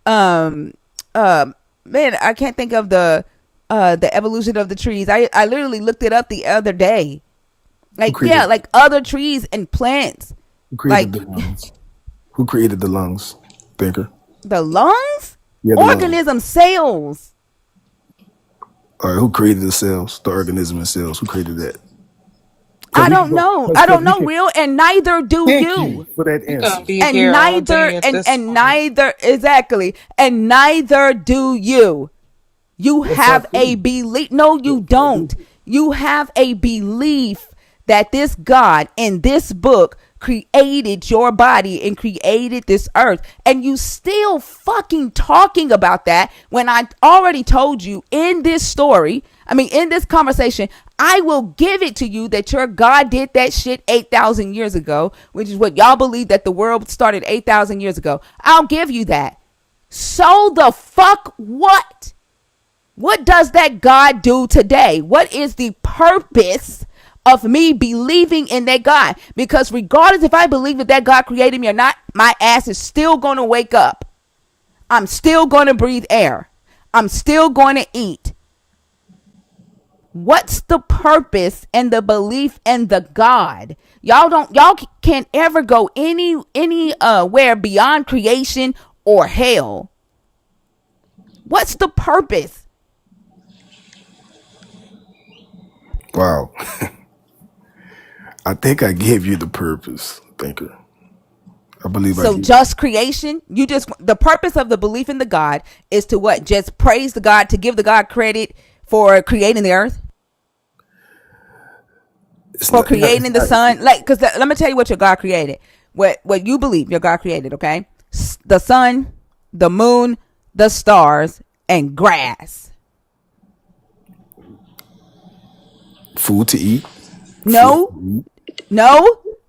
man, I can't think of the evolution of the trees. I literally looked it up the other day. Like, yeah, like other trees and plants. Who created Like the lungs? Who created the lungs, Thinker? the lungs? Yeah, the Organism cells. All right, who created the cells, the organism and cells? Who created that? I don't know. I don't know, real, and neither do Thank you. you for that You're gonna answer. be And here all neither day at and this and point. neither exactly, and neither do you. You have a belief. No, you don't. You have a belief that this God in this book created your body and created this earth, and you still fucking talking about that when I already told you in this story, in this conversation, I will give it to you that your God did that shit 8,000 years ago, which is what y'all believe, that the world started 8,000 years ago. I'll give you that. So the fuck what? What does that God do today? What is the purpose of me believing in that God? Because regardless if I believe that God created me or not, my ass is still going to wake up. I'm still going to breathe air. I'm still going to eat. What's the purpose and the belief in the God? Y'all can't ever go anywhere beyond creation or hell. What's the purpose? Wow. I think I gave you the purpose, Thinker. I believe I So did. just creation? The purpose of the belief in the God is to what? Just praise the God, to give the God credit for creating the earth? For creating the sun? Like, because let me tell you what your God created. What you believe your God created, okay? The sun, the moon, the stars, and grass. Food to eat. No.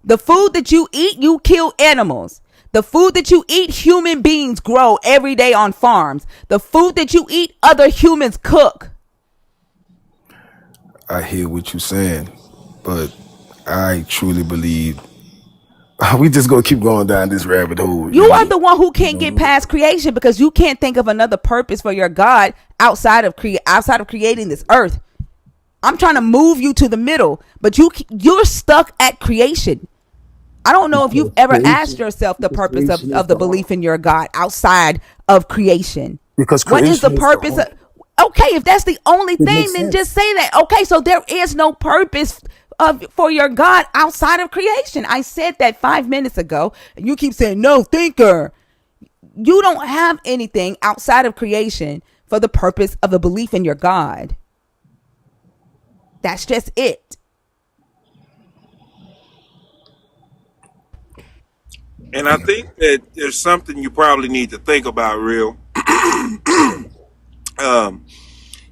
The food that you eat, you kill animals. The food that you eat, human beings grow every day on farms. The food that you eat, other humans cook. I hear what you're saying, but I truly believe we just gonna keep going down this rabbit hole. You are the one who can't get past creation because you can't think of another purpose for your God outside of creating this earth. I'm trying to move you to the middle, but you're stuck at creation. I don't know if you've ever asked yourself the purpose of the belief in your God outside of creation. Because What is the creation is the purpose of? Okay, if that's the only it thing, makes then sense. just say that. Okay, so there is no purpose for your God outside of creation. I said that 5 minutes ago, and you keep saying no, thinker. You don't have anything outside of creation for the purpose of the belief in your God. That's just it. And I think that there's something you probably need to think about, real.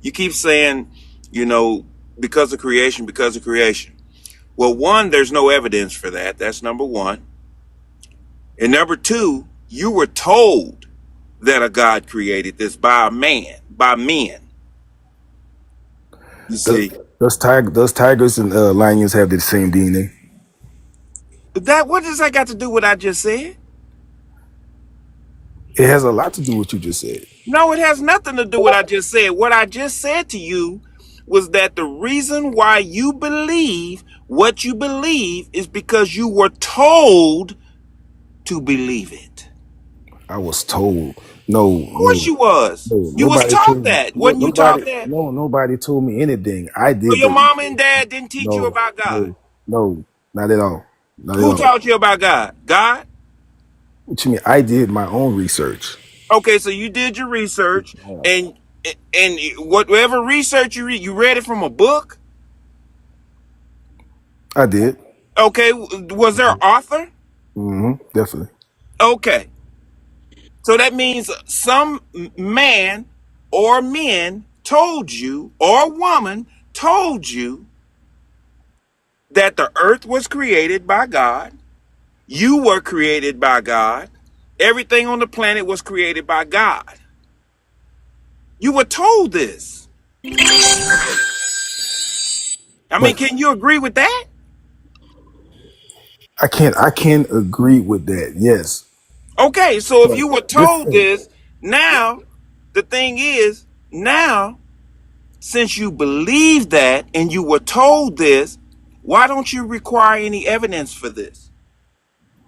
You keep saying, you know, because of creation, because of creation. Well, one, there's no evidence for that. That's number one. And number two, you were told that a God created this by a man, by men. You see, Does tigers and lions have the same DNA? that what does that got to do with what I just said? It has a lot to do with what you just said. No, it has nothing to do with what I just said. What I just said to you was that the reason why you believe what you believe is because you were told to believe it. I was told. No, Of course you was. no. You was Nobody taught told me. that. Wasn't you taught that? Nobody told me anything. I So did your the mama and research. dad didn't teach you No, about God. no, not at all. Not at Who all. taught you about God? God? What you mean? I did my own research. Okay, so you did your research and whatever research you read it from a book? I did. Okay, was there an author? Definitely. Okay. So that means some man or men told you, or woman told you, that the earth was created by God. You were created by God. Everything on the planet was created by God. You were told this. I mean, But can you agree with that? I can't agree with that. Yes. Okay, so if But you were this told thing, this, now the thing is, now since you believe that and you were told this, why don't you require any evidence for this?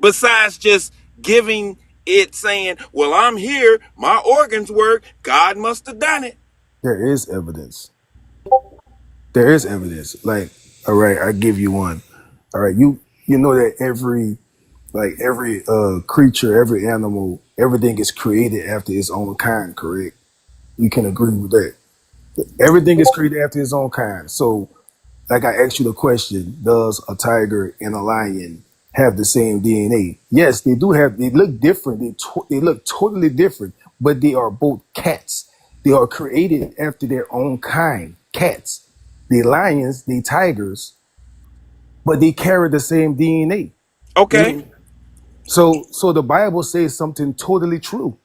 Besides just giving it saying, well, I'm here, my organs work, God must have done it. there is evidence. There is evidence. Like, all right, I give you one. All right, you know that every creature, every animal, everything is created after its own kind, correct? You can agree with that. Everything is created after its own kind. So, like I asked you the question, does a tiger and a lion have the same DNA? Yes, they do have. They look different. They look totally different, but they are both cats. They are created after their own kind. Cats, the lions, the tigers, but they carry the same DNA. You Okay. know, so the Bible says something totally true.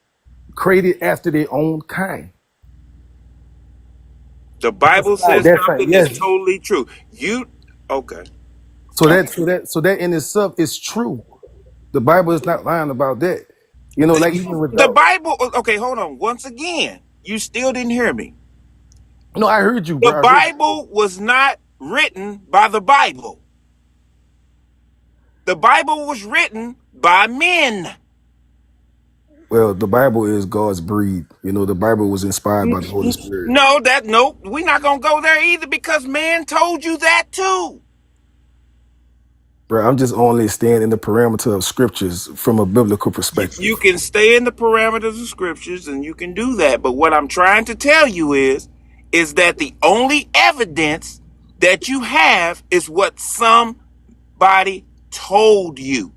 Created after their own kind. The Bible says That's right. something that's Yes. totally true. You, okay. Okay. So that in itself is true. The Bible is not lying about that. You know, like even The without. Bible, okay, hold on. Once again, you still didn't hear me. No, I heard you, The bro. I heard you. Bible was not written by the Bible. The Bible was written by men. Well, the Bible is God's breed. You know, the Bible was inspired by the Holy Spirit. No, nope, we're not gonna go there either because man told you that too. Bro, I'm just only staying in the parameter of scriptures from a biblical You perspective. can stay in the parameters of scriptures and you can do that. But what I'm trying to tell you is that the only evidence that you have is what somebody told you.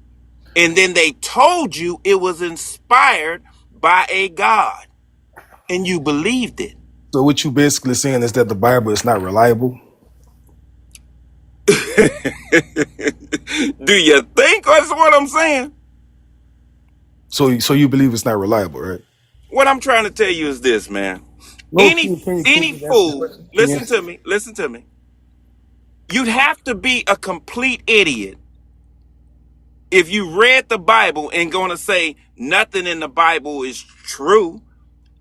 And then they told you it was inspired by a God. And you believed it. So what you basically saying is that the Bible is not reliable. Do you think that's what I'm saying? So you believe it's not reliable, right? What I'm trying to tell you is this, man. No, Any can you any answer the fool, question? Can you listen answer? to me, listen to me. You'd have to be a complete idiot if you read the Bible and going to say nothing in the Bible is true.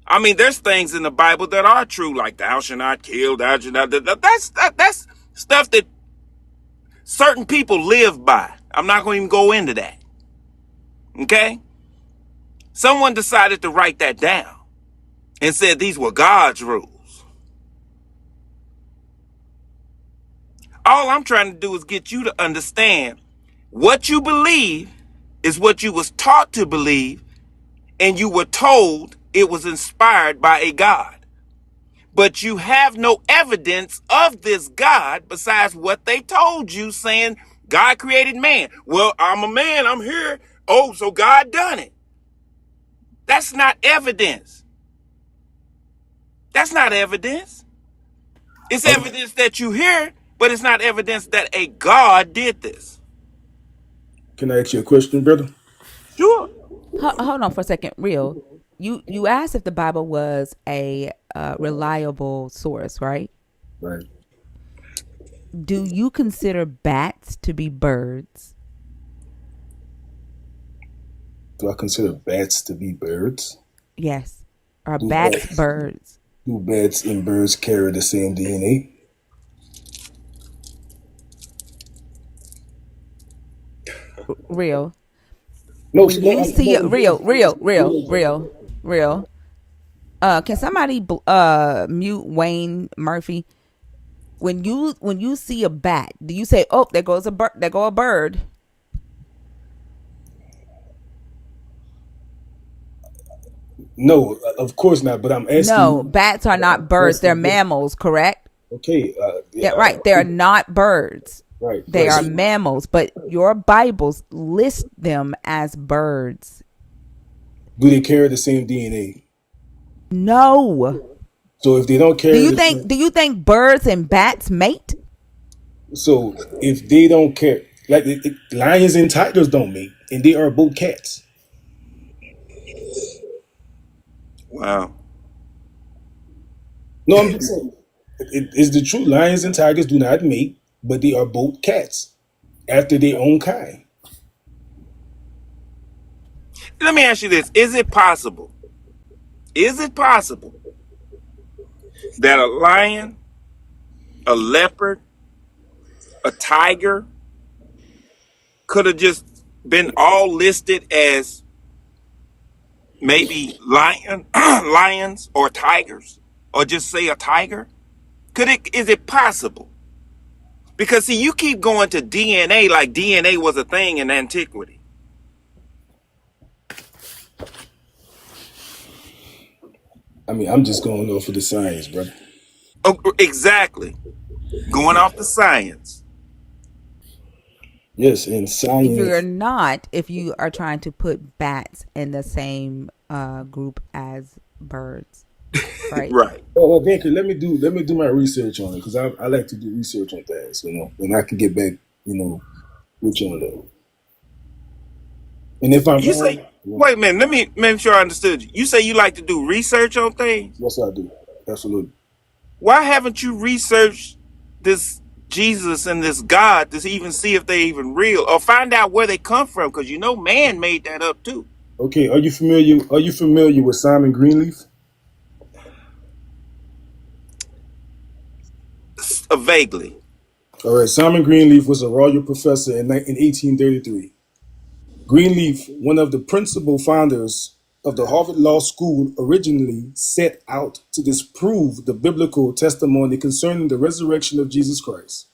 I mean, there's things in the Bible that are true, like thou shalt not kill, thou shalt not. That's stuff that certain people live by. I'm not going to even go into that. Okay? Someone decided to write that down and said these were God's rules. All I'm trying to do is get you to understand what you believe is what you was taught to believe, and you were told it was inspired by a God. But you have no evidence of this God besides what they told you, saying God created man. Well, I'm a man, I'm here. Oh, so God done it. That's not evidence. That's not evidence. It's Okay. evidence that you hear, but it's not evidence that a God did this. Can I ask you a question, brother? Sure. Hold on for a second, real. You asked if the Bible was a reliable source, right? Right. Do you consider bats to be birds? Do I consider bats to be birds? Yes. Are Do bats bats birds? do bats and birds carry the same DNA? Real. No, When no, you see a real. Can somebody mute Wayne Murphy? When you see a bat, do you say, "Oh, there goes a bird. There go a bird"? no, of course not. But I'm asking No, you. bats are not birds. They're mammals, correct? Okay, yeah, Yeah, right. They're not birds. right, They right. are So, mammals, but your Bibles list them as birds. do they carry the same DNA? No. So if they don't Do carry you the think same, do you think birds and bats mate? so if they don't care, like lions and tigers don't mate, and they are both cats. Wow. No, I'm just saying, it is the truth. Lions and tigers do not mate, but they are both cats after their own kind. Let me ask you this. Is it possible that a lion, a leopard, a tiger could have just been all listed as maybe lions or tigers, or just say a tiger? Is it possible? Because see, you keep going to DNA like DNA was a thing in antiquity. I mean, I'm just going off of the science, brother. Oh, exactly. Going off the science. Yes, and You're science. not if you are trying to put bats in the same group as birds, right? Right. Oh, well, thank you. Let me do my research on it because I like to do research on things, and I can get back, with you on that. And if I'm You say, wrong, wait a minute, let me make sure I understood you. You say you like to do research on things? yes, I do. Absolutely. Why haven't you researched this Jesus and this God to even see if they even real or find out where they come from? Because you know man made that up too. Okay, are you familiar with Simon Greenleaf? Vaguely. All right, Simon Greenleaf was a royal professor in 1833. Greenleaf, one of the principal founders of the Harvard Law School, originally set out to disprove the biblical testimony concerning the resurrection of Jesus Christ.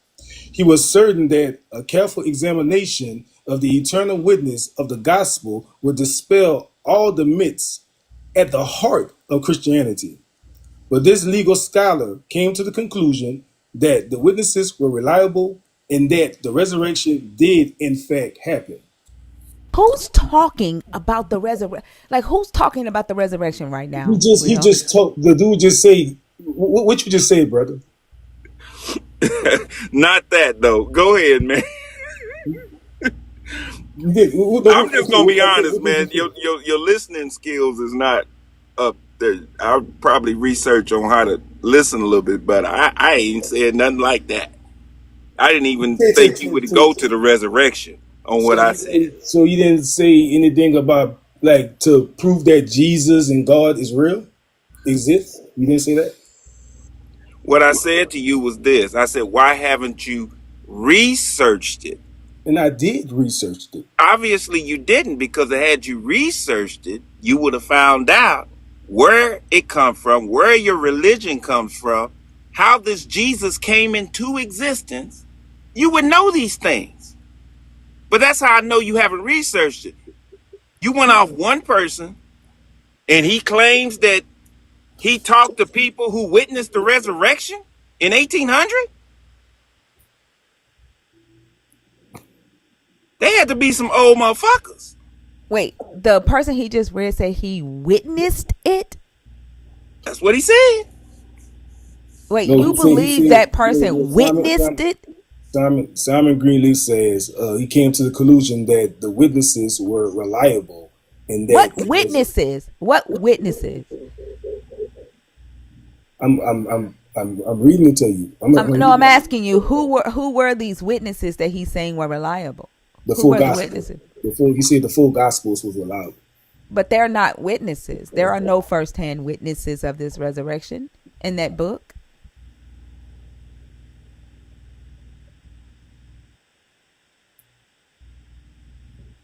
He was certain that a careful examination of the eternal witness of the gospel would dispel all the myths at the heart of Christianity. But this legal scholar came to the conclusion that the witnesses were reliable and that the resurrection did in fact happen. Who's talking about the resurrection? Like, who's talking about the resurrection right He now? just he Real? just told the dude just say what you just said, brother. Not that though. Go ahead, man. You did. I'm just gonna be Okay, honest, what did you man. say? Your listening skills is not up there. I'll probably research on how to listen a little bit, but I ain't said nothing like that. I didn't even So, think you would go to the resurrection on what I said. so you didn't say anything about like to prove that Jesus and God is real, exists. You didn't say that. What I said to you was this. I said, why haven't you researched it? And I did research it. Obviously, you didn't, because had you researched it, you would have found out where it comes from, where your religion comes from, how this Jesus came into existence. You would know these things. But that's how I know you haven't researched it. You went off one person, and he claims that he talked to people who witnessed the resurrection in 1800. They had to be some old motherfuckers. Wait, the person he just read said he witnessed it? That's what he said. Wait, No, you he believe said that person witnessed it? Simon Greenleaf says he came to the conclusion that the witnesses were reliable and that What witnesses? What witnesses? I'm reading it to you. I'm asking you who were these witnesses that he's saying were reliable? The Who full were the gospel. witnesses? He said the full gospels was reliable. But they're not witnesses. There are no firsthand witnesses of this resurrection in that book.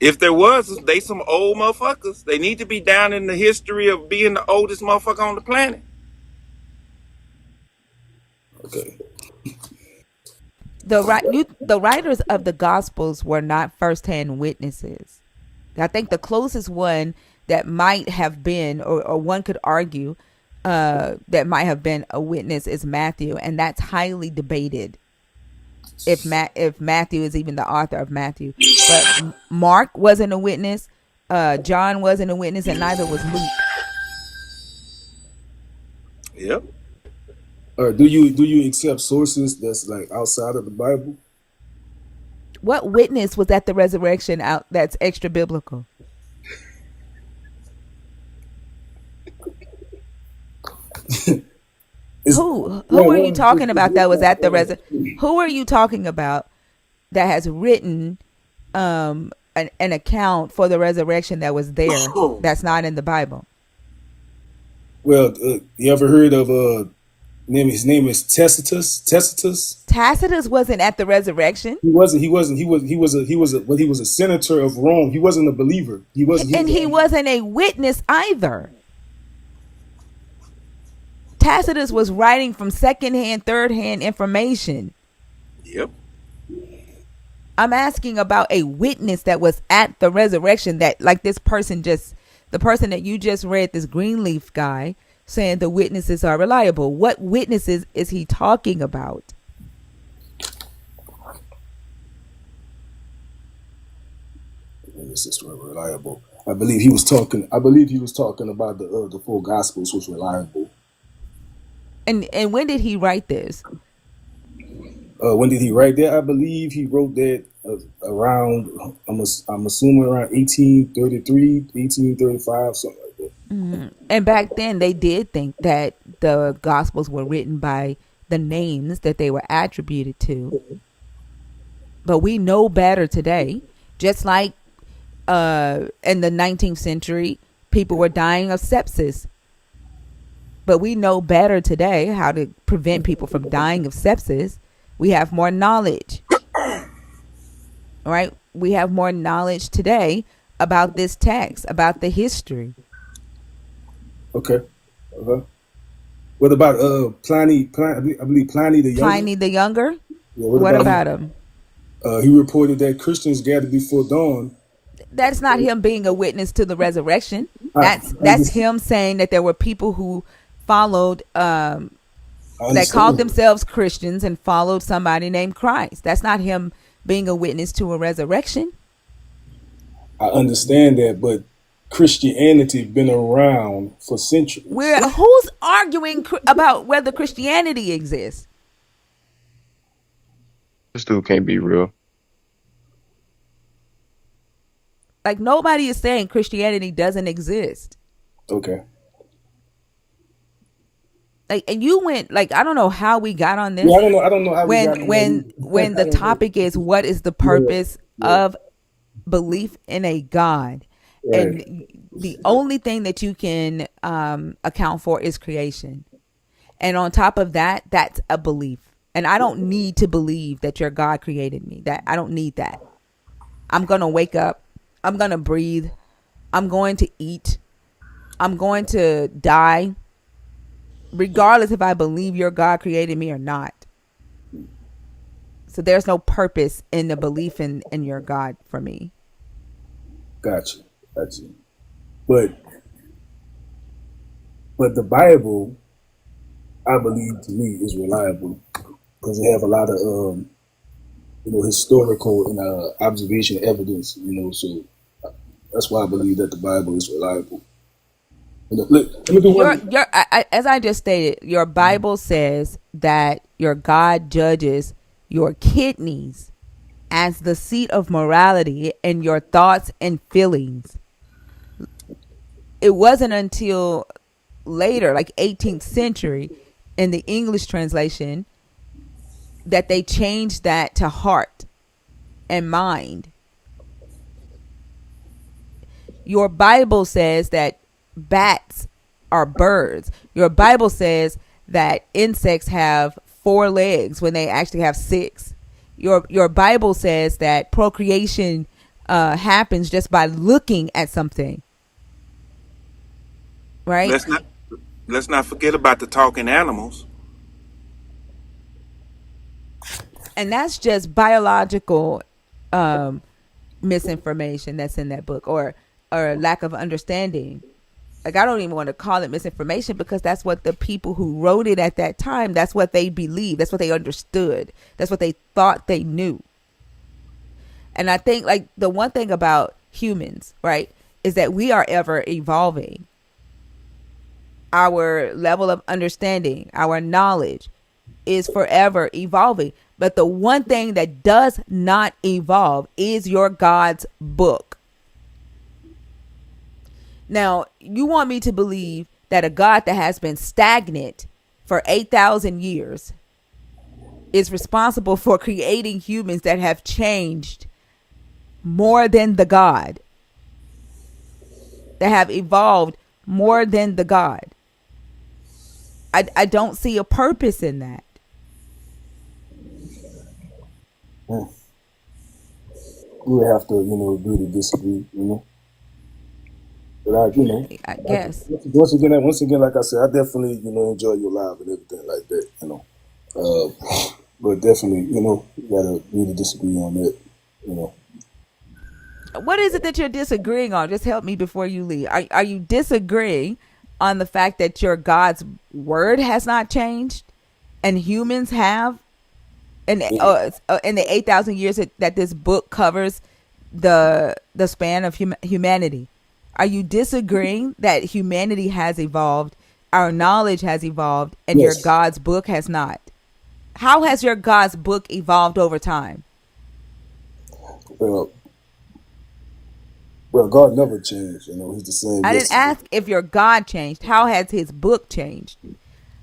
If there was, they some old motherfuckers. They need to be down in the history of being the oldest motherfucker on the planet. Okay. The writers of the Gospels were not firsthand witnesses. I think the closest one that might have been, or one could argue, that might have been a witness is Matthew, and that's highly debated. If Matthew is even the author of Matthew, but Mark wasn't a witness, John wasn't a witness, and neither was Luke. Yep. Do you accept sources that's like outside of the Bible? What witness was at the resurrection out that's extra biblical? Who are you talking about that was at the Who are you talking about that has written an account for the resurrection that was there that's not in the Bible? Well, you ever heard of his name is Tacitus? Tacitus wasn't at the resurrection. He wasn't. He was a senator of Rome. He wasn't a believer. He wasn't a witness either. Tacitus was writing from secondhand, thirdhand information. Yep. I'm asking about a witness that was at the resurrection, that like this person the person that you just read, this Greenleaf guy, saying the witnesses are reliable. What witnesses is he talking about? Witnesses were reliable. I believe he was talking about the full gospels was reliable. And when did he write this? When did he write that? I believe he wrote that around, I'm assuming around 1833, 1835, something like that. Mm-hmm. And back then they did think that the Gospels were written by the names that they were attributed to. But we know better today. Just like in the 19th century, people were dying of sepsis. But we know better today how to prevent people from dying of sepsis. We have more knowledge. Right? We have more knowledge today about this text, about the history. Okay. What about Pliny? I believe Pliny the Younger. Pliny the Younger? Yeah, what about him? He reported that Christians gathered before dawn. That's not him being a witness to the resurrection. That's him saying that there were people who followed, that called themselves Christians and followed somebody named Christ. That's not him being a witness to a resurrection. I understand that, but Christianity been around for centuries. Who's arguing about whether Christianity exists? This dude can't be real. Like, nobody is saying Christianity doesn't exist. Okay. Like, and you went like, I don't know how we got on Yeah, I this don't know. I don't know how we when got in when there. when I the don't know. topic is what is the Yeah, purpose yeah, of belief in a God, right. and the only thing that you can account for is creation, and on top of that, that's a belief. And I don't need to believe that your God created me. That I don't need that. I'm gonna wake up. I'm gonna breathe. I'm going to eat. I'm going to die, regardless if I believe your God created me or not. So there's no purpose in the belief in your God for me. Gotcha, gotcha. But the Bible, I believe, to me, is reliable because they have a lot of historical and observation evidence. So that's why I believe that the Bible is reliable. Let me do Your one. as I just stated, your Bible says that your God judges your kidneys as the seat of morality and your thoughts and feelings. It wasn't until later, like 18th century, in the English translation, that they changed that to heart and mind. Your Bible says that bats are birds. Your Bible says that insects have 4 legs when they actually have 6. Your Bible says that procreation happens just by looking at something, right? Let's not let's not forget about the talking animals. And that's just biological um, misinformation that's in that book, or lack of understanding. Like, I don't even want to call it misinformation, because that's what the people who wrote it at that time, that's what they believed, that's what they understood, that's what they thought they knew. And I think, like, the one thing about humans, right, is that we are ever evolving. Our level of understanding, our knowledge is forever evolving. But the one thing that does not evolve is your God's book. Now, you want me to believe that a God that has been stagnant for 8,000 years is responsible for creating humans that have changed more than the God, that have evolved more than the God. I don't see a purpose in that. We would have to, agree to disagree. But I guess. once again, like I said, I definitely, enjoy your live and everything like that. But definitely, you gotta agree to disagree on that. You know, What is it that you're disagreeing on? Just help me before you leave. Are you disagreeing on the fact that your God's word has not changed and humans have? And in the 8,000 years that this book covers the span of humanity, are you disagreeing that humanity has evolved, our knowledge has evolved, and your yes. God's book has not? How has your God's book evolved over time? Well, God never changed. He's the same I didn't yesterday. ask if your God changed. How has his book changed?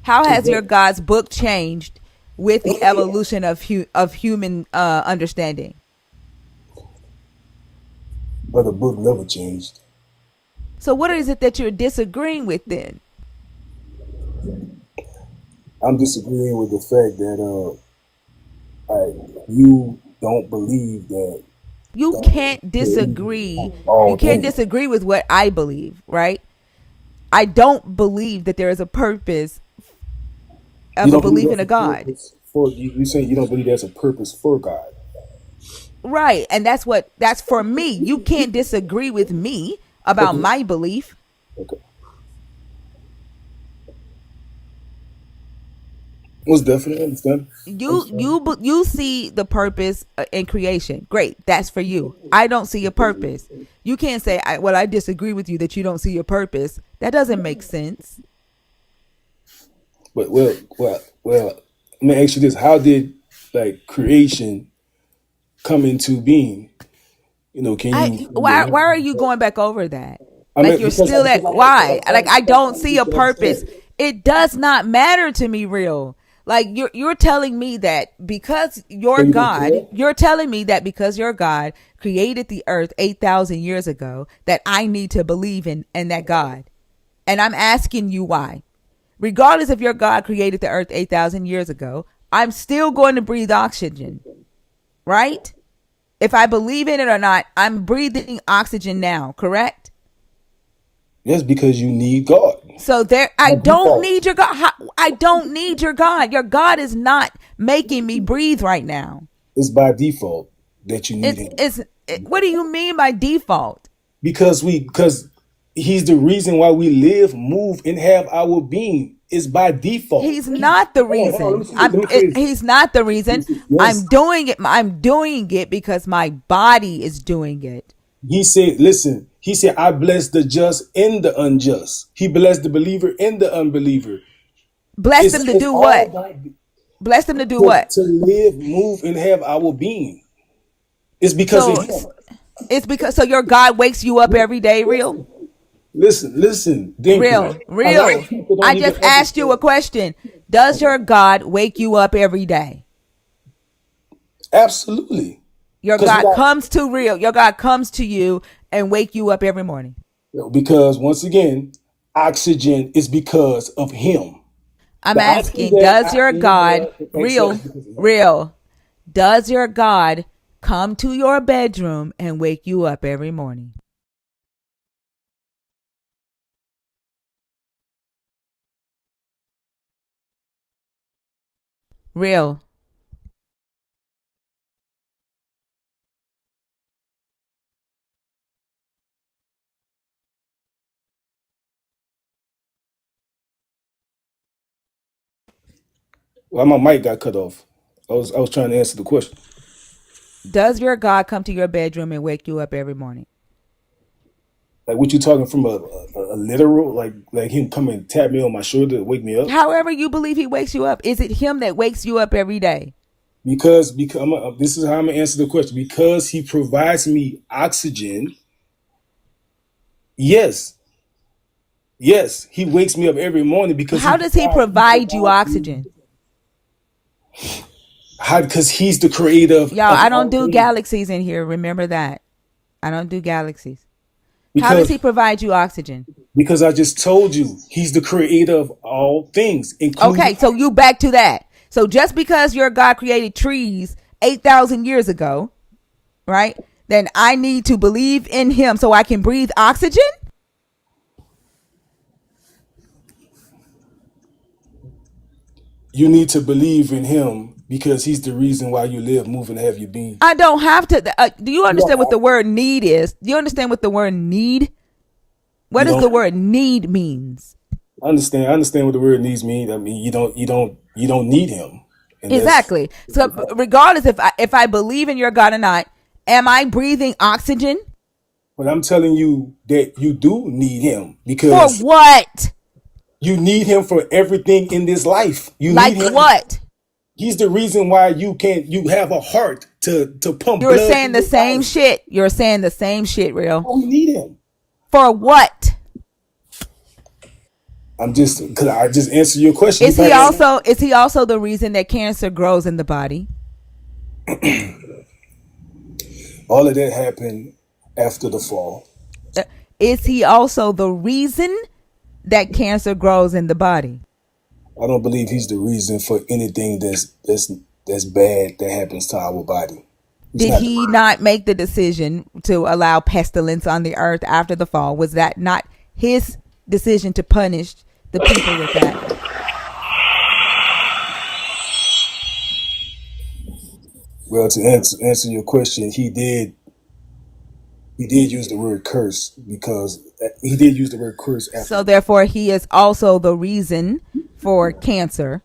How has your God's book changed with the evolution of human understanding? But the book never changed. So what is it that you're disagreeing with then? I'm disagreeing with the fact that you don't believe that. You can't disagree. You All can't things. disagree with what I believe, right? I don't believe that there is a purpose You of a don't believe belief in there's a a God. purpose for you. You saying you don't believe there's a purpose for God. Right. And that's for me. You can't disagree with me about Okay. my belief. Okay. Most definitely understand. You see the purpose in creation. Great. That's for you. I don't see a purpose. You can't say, well, I disagree with you that you don't see a purpose. That doesn't make sense. But well. Let me ask you this: how did creation come into being? Can you? Why are you going back over that? I Like, mean, you're because still at why? Like, I don't see a purpose It does not matter to me, real. Like you're telling me that because So your you don't God, care? you're telling me that because your God created the earth 8,000 years ago, that I need to believe in that God. And I'm asking you why. Regardless if your God created the earth 8,000 years ago, I'm still going to breathe oxygen, right? If I believe in it or not, I'm breathing oxygen now, correct? Yes, because you need God. So there, I By don't default. need your God. I don't need your God. Your God is not making me breathe right now. It's by default that you need him. What do you mean by default? Because he's the reason why we live, move, and have our being. It's by default. He's not the Hold on, let me reason. see this. Let me say this. He's not the reason. Yes. I'm doing it. I'm doing it because my body is doing it. He said, listen, he said, I bless the just and the unjust. He blessed the believer and the unbeliever. Bless them to It's do all what? by Bless them to do what? to live, move, and have our being. It's because of So him. it's because so your God wakes you up every day, real? Listen, Dinky. A lot Real. of people I don't even just asked you a understand. question. Does your God wake you up every day? Absolutely. Your Because God comes to real. Your God comes to you and wake you up every morning. because once again, oxygen is because of him. I'm The oxygen asking, that does I your God inhale and exhale is real, because of him. real, does your God come to your bedroom and wake you up every morning? Real. Well, my mic got cut off. I was trying to answer the question. Does your God come to your bedroom and wake you up every morning? Like what you talking from a literal like him come and tap me on my shoulder to wake me up? However you believe he wakes you up, is it him that wakes you up every day? Because this is how I'm gonna answer the question. Because he provides me oxygen. Yes, yes, he wakes me up every morning because How does he provide you provides me. oxygen? How? Because he's the creator Y'all, of I don't all do things. galaxies in here. Remember that. I don't do galaxies. How does Because he provide you oxygen? because I just told you he's the creator of all things, Okay, including. so you back to that. So just because your God created trees 8,000 years ago, right? Then I need to believe in him so I can breathe oxygen? You need to believe in him because he's the reason why you live, move, and have your being. I don't have to. Do you You don't understand what the have to. word need is? Do you understand what the word need? What You does the don't word need means? understand. I understand what the word needs mean. I mean, you don't need him, and that's Exactly. So regardless if I believe in your God or not, am I breathing oxygen? but I'm telling you that you do need him For because what? you need him for everything in this life. You need Like him. what? He's the reason why you have a heart to pump You're blood saying through the your same body. shit. You're saying the same shit, real. Oh, we need him. For what? I'm just because I just answered your question. You Is he probably don't. also is he also the reason that cancer grows in the body? All of that happened after the fall. Uh, Is he also the reason that cancer grows in the body? I don't believe he's the reason for anything that's bad that happens to our body. He's Did not the he reason. not make the decision to allow pestilence on the earth after the fall? Was that not his decision to punish the people with that? Well, to answer your question, he did use the word curse because he did use the word curse after So the fall. therefore he is also the reason for cancer.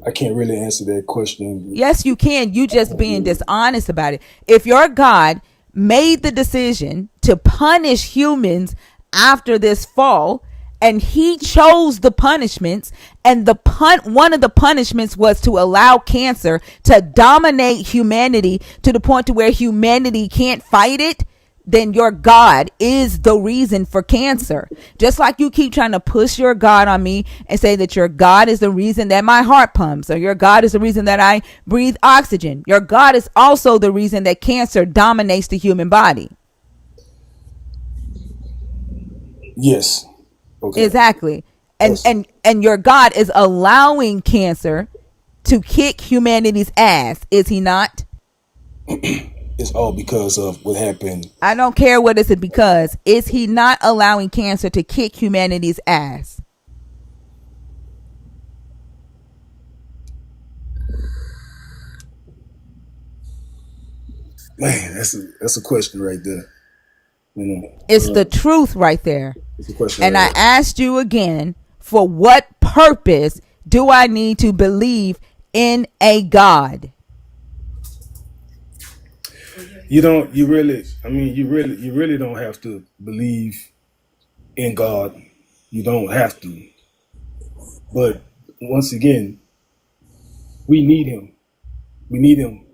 I can't really answer that question. Yes, you can. You just being dishonest about it. If your God made the decision to punish humans after this fall, and he chose the punishments, and one of the punishments was to allow cancer to dominate humanity to the point to where humanity can't fight it, then your God is the reason for cancer. Just like you keep trying to push your God on me and say that your God is the reason that my heart pumps, or your God is the reason that I breathe oxygen. Your God is also the reason that cancer dominates the human body. Yes. Okay. Exactly. And That's and and your God is allowing cancer to kick humanity's ass, is he not? it's all because of what happened. I don't care what it's because. Is he not allowing cancer to kick humanity's ass? Man, that's a question right there. It's the truth right there. It's a question And right I there. asked you again, for what purpose do I need to believe in a God? You don't. You really. I mean, you really don't have to believe in God. You don't have to. But once again, we need Him. We need Him.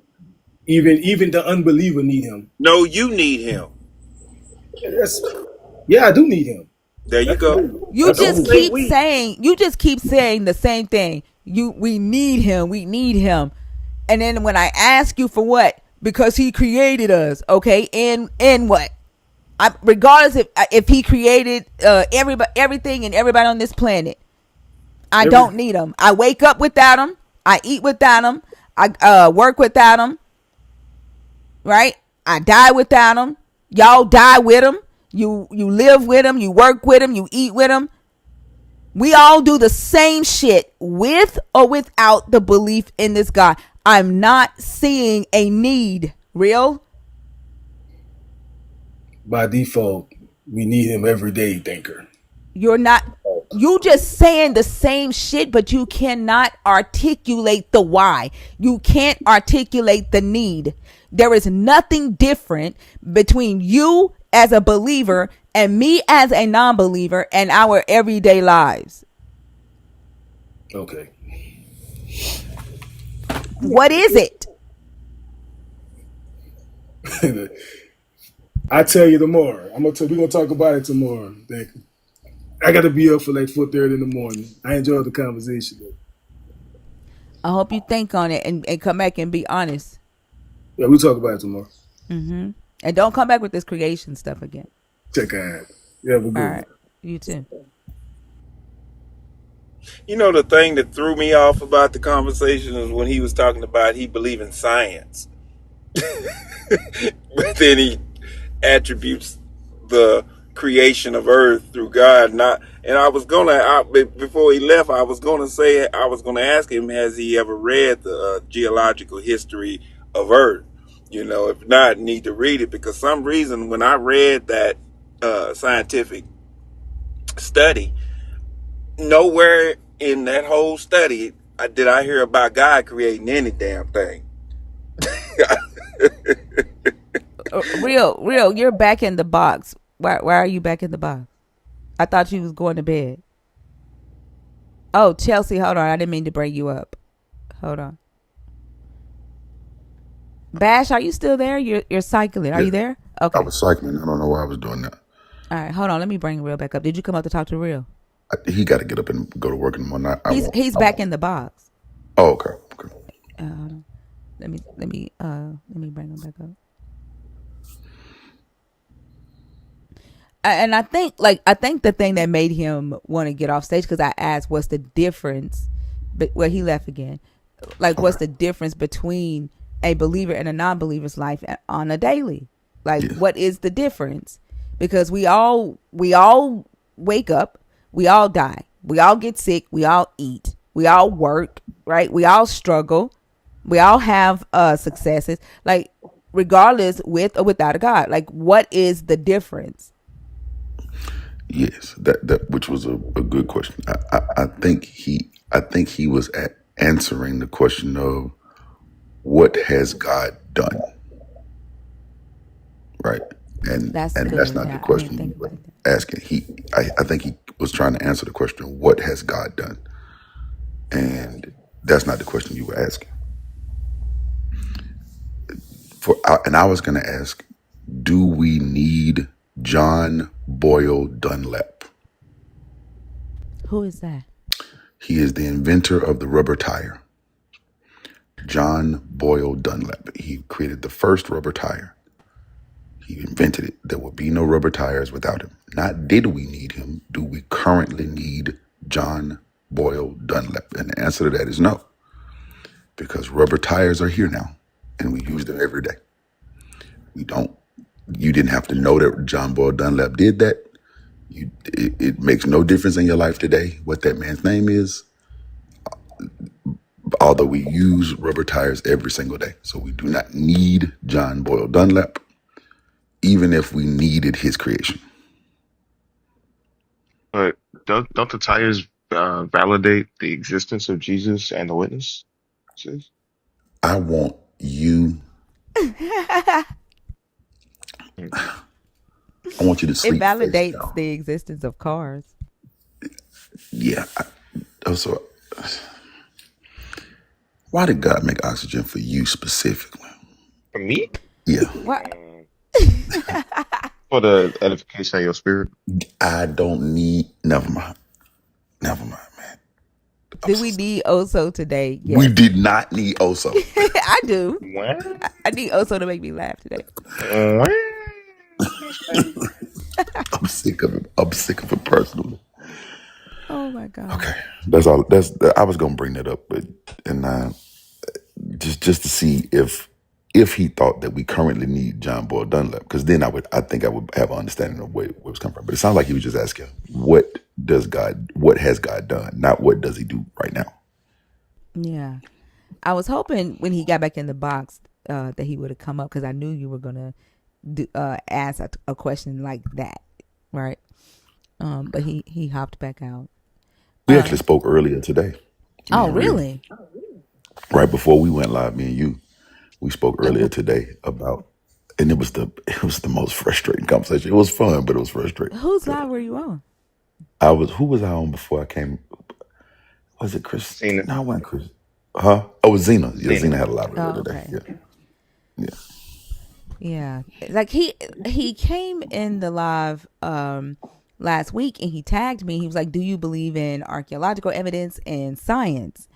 Even the unbeliever need Him. No, you need him. That's, yeah, I do need Him. There you go. Absolutely. You Don't just Absolutely. say keep we. saying the same thing. We need him. We need him. And then when I ask you for what? Because he created us. Okay? And what? Regardless if he created everything and everybody on this planet, I don't need him. I wake up without him. I eat without him. I work without him. Right? I die without him. Y'all die with him. You live with him. You work with him. You eat with him. We all do the same shit with or without the belief in this God. I'm not seeing a need. Real? By default, we need Him every day, thinker. You're not. You just saying the same shit, but you cannot articulate the why. You can't articulate the need. There is nothing different between you as a believer and me as a non-believer and our everyday lives. Okay. What is it? I tell you tomorrow. We're gonna talk about it tomorrow. Thank you. I gotta be up for like 4:30 in the morning. I enjoyed the conversation though. I hope you think on it and come back and be honest. Yeah, we'll talk about it tomorrow. Mm-hmm. And don't come back with this creation stuff again. Check out. Yeah, we're All good. right. You too. You know the thing that threw me off about the conversation is when he was talking about he believed in science, but then he attributes the creation of Earth through God. Not, and before he left, I was gonna ask him, has he ever read the geological history of Earth? You know, if not, need to read it because some reason when I read that scientific study, nowhere in that whole study did I hear about God creating any damn thing. Real. You're back in the box. Why are you back in the box? I thought you was going to bed. Oh, Chelsea, hold on. I didn't mean to bring you up. Hold on. Bash, are you still there? You're cycling. Are Yeah, you there? I Okay. was cycling. I don't know why I was doing that. All right. Hold on. Let me bring Real back up. Did you come up to talk to Real? He got to get up and go to work in the morning. I won't. He's I back won't. in the box. Oh, okay. Okay. Hold on. Let me bring him back up. And I think the thing that made him want to get off stage, because I asked what's the difference, but well, he left again. Like, what's Okay. the difference between a believer and a non-believer's life on a daily? Like, Yeah. what is the difference? Because we all wake up, we all die, we all get sick, we all eat, we all work, right? We all struggle, we all have successes. Like, regardless, with or without a God, like, what is the difference? Yes. That which was a good question. I think he was answering the question of what has God done, right? That's And that's good. not the I didn't question think you were about that. asking. I think he was trying to answer the question, what has God done? And that's not the question you were asking. And I was going to ask, Do we need John Boyle Dunlap? Who is that? He is the inventor of the rubber tire. John Boyle Dunlap. He created the first rubber tire. He invented it. There would be no rubber tires without him. Not did we need him, do we currently need John Boyle Dunlap? And the answer to that is no. Because rubber tires are here now, and we use them every day. We don't. You didn't have to know that John Boyle Dunlap did that. It makes no difference in your life today what that man's name is, although we use rubber tires every single day. So we do not need John Boyle Dunlap, even if we needed his creation. But don't the tires validate the existence of Jesus and the witness? Sis? I want you. Hmm. I want you to It sleep face validates down. the existence of cars. Yeah. So, why did God make oxygen for you specifically? For me? Yeah. What? For the edification of your spirit. I don't need. Never mind, man. Do we need Oso today? Yes. We did not need Oso. I do. What? I need Oso to make me laugh today. I'm sick of it. I'm sick of it personally. Oh my God. Okay, that's all. I was gonna bring that up, but just to see if he thought that we currently need John Boyle Dunlap, because then I think I would have an understanding of where it was coming from. But it sounds like he was just asking, what has God done, not what does he do right now. Yeah. I was hoping when he got back in the box that he would have come up, because I knew you were gonna ask a question like that, right? But he hopped back out. We actually spoke earlier today. Oh, really? Right before we went live, me and you, we spoke earlier today about, and it was the most frustrating conversation. It was fun, but it was frustrating. Whose live were you on? Who was I on before I came? Was it Chris? Zena. No, it wasn't Chris. Huh? Oh, it was Zena. Yeah, Zena had a live earlier okay. today. Yeah. Yeah. Like he came in the live last week and he tagged me. He was like, "Do you believe in archaeological evidence and science?"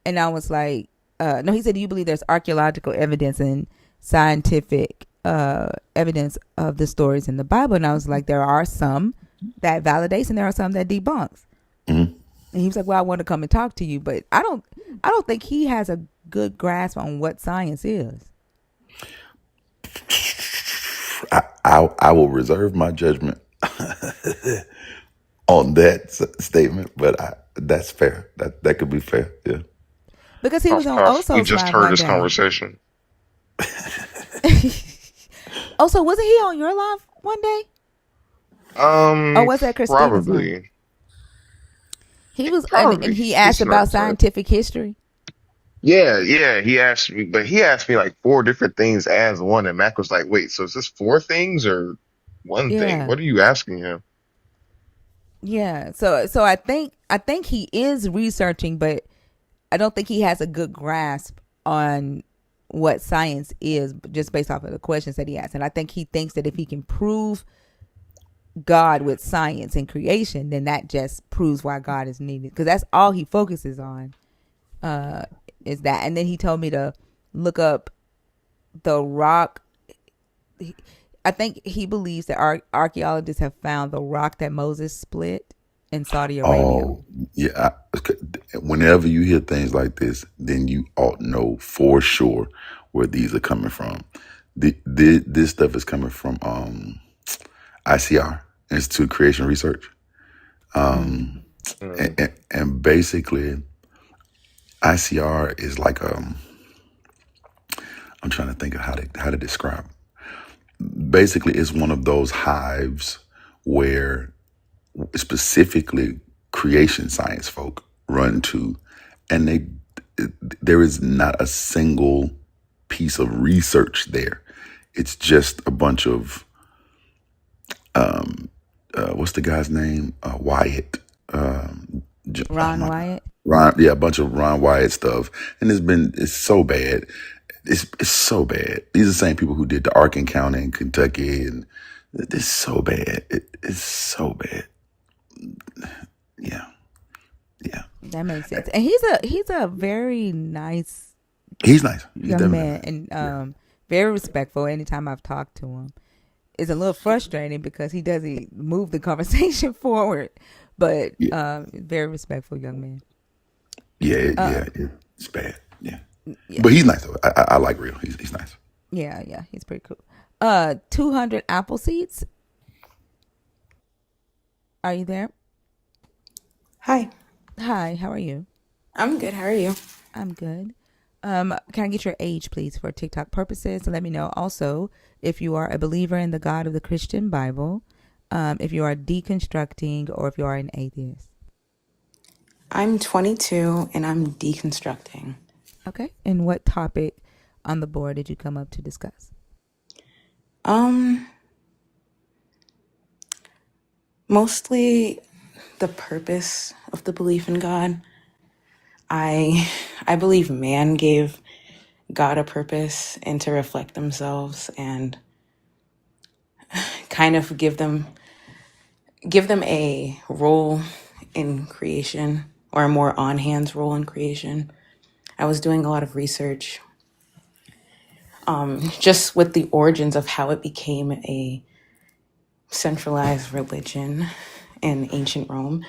And I was like, no, he said, "Do you believe there's archaeological evidence and scientific evidence of the stories in the Bible?" And I was like, there are some that validates and there are some that debunks. Mm-hmm. And he was like, "Well, I want to come and talk to you," but I don't think he has a good grasp on what science is. I will reserve my judgment on that statement, but that's fair. That could be fair. Yeah. Because he was on Off. We Oso's just live heard one this day. conversation. Also, wasn't he on your live one day? Or was that Christina's probably. live? He was, Probably. and he asked about scientific history. Yeah, he asked me, but he asked me like 4 different things as one, and Mac was like, "Wait, so is this 4 things or one thing? What are you asking him?" Yeah, so I think he is researching, but I don't think he has a good grasp on what science is, just based off of the questions that he asked. And I think he thinks that if he can prove God with science and creation, then that just proves why God is needed, because that's all he focuses on. Is that, and then he told me to look up the rock. I think he believes that archaeologists have found the rock that Moses split in Saudi Arabia. Oh, yeah. Whenever you hear things like this, then you ought to know for sure where these are coming from. This stuff is coming from ICR, Institute of Creation Research, and basically ICR is like I'm trying to think of how to describe. Basically, it's one of those hives where specifically creation science folk run to, and there is not a single piece of research there. It's just a bunch of what's the guy's name? Wyatt. Ron Wyatt. Ron, yeah, a bunch of Ron Wyatt stuff, and it's so bad. It's so bad. These are the same people who did the Ark Encounter in Kentucky, and it's so bad. It's so bad. Yeah, yeah. That makes sense. And he's a very nice He's nice. He's young definitely man nice. and Yeah, very respectful anytime I've talked to him. It's a little frustrating because he doesn't move the conversation forward, but yeah, very respectful young man. yeah. It's bad. Yeah, Yeah, but he's nice though. I like real. He's nice. yeah, he's pretty cool. 200 apple seeds. Are you there? Hi, Hi, how are you? I'm good. How are you? I'm good. Can I get your age, please, for TikTok purposes? And let me know also if you are a believer in the God of the Christian Bible, if you are deconstructing, or if you are an atheist. I'm 22 and I'm deconstructing. Okay. And what topic on the board did you come up to discuss? Mostly the purpose of the belief in God. I believe man gave God a purpose and to reflect themselves and kind of give them a role in creation, or a more on hands role in creation. I was doing a lot of research just with the origins of how it became a centralized religion in ancient Rome.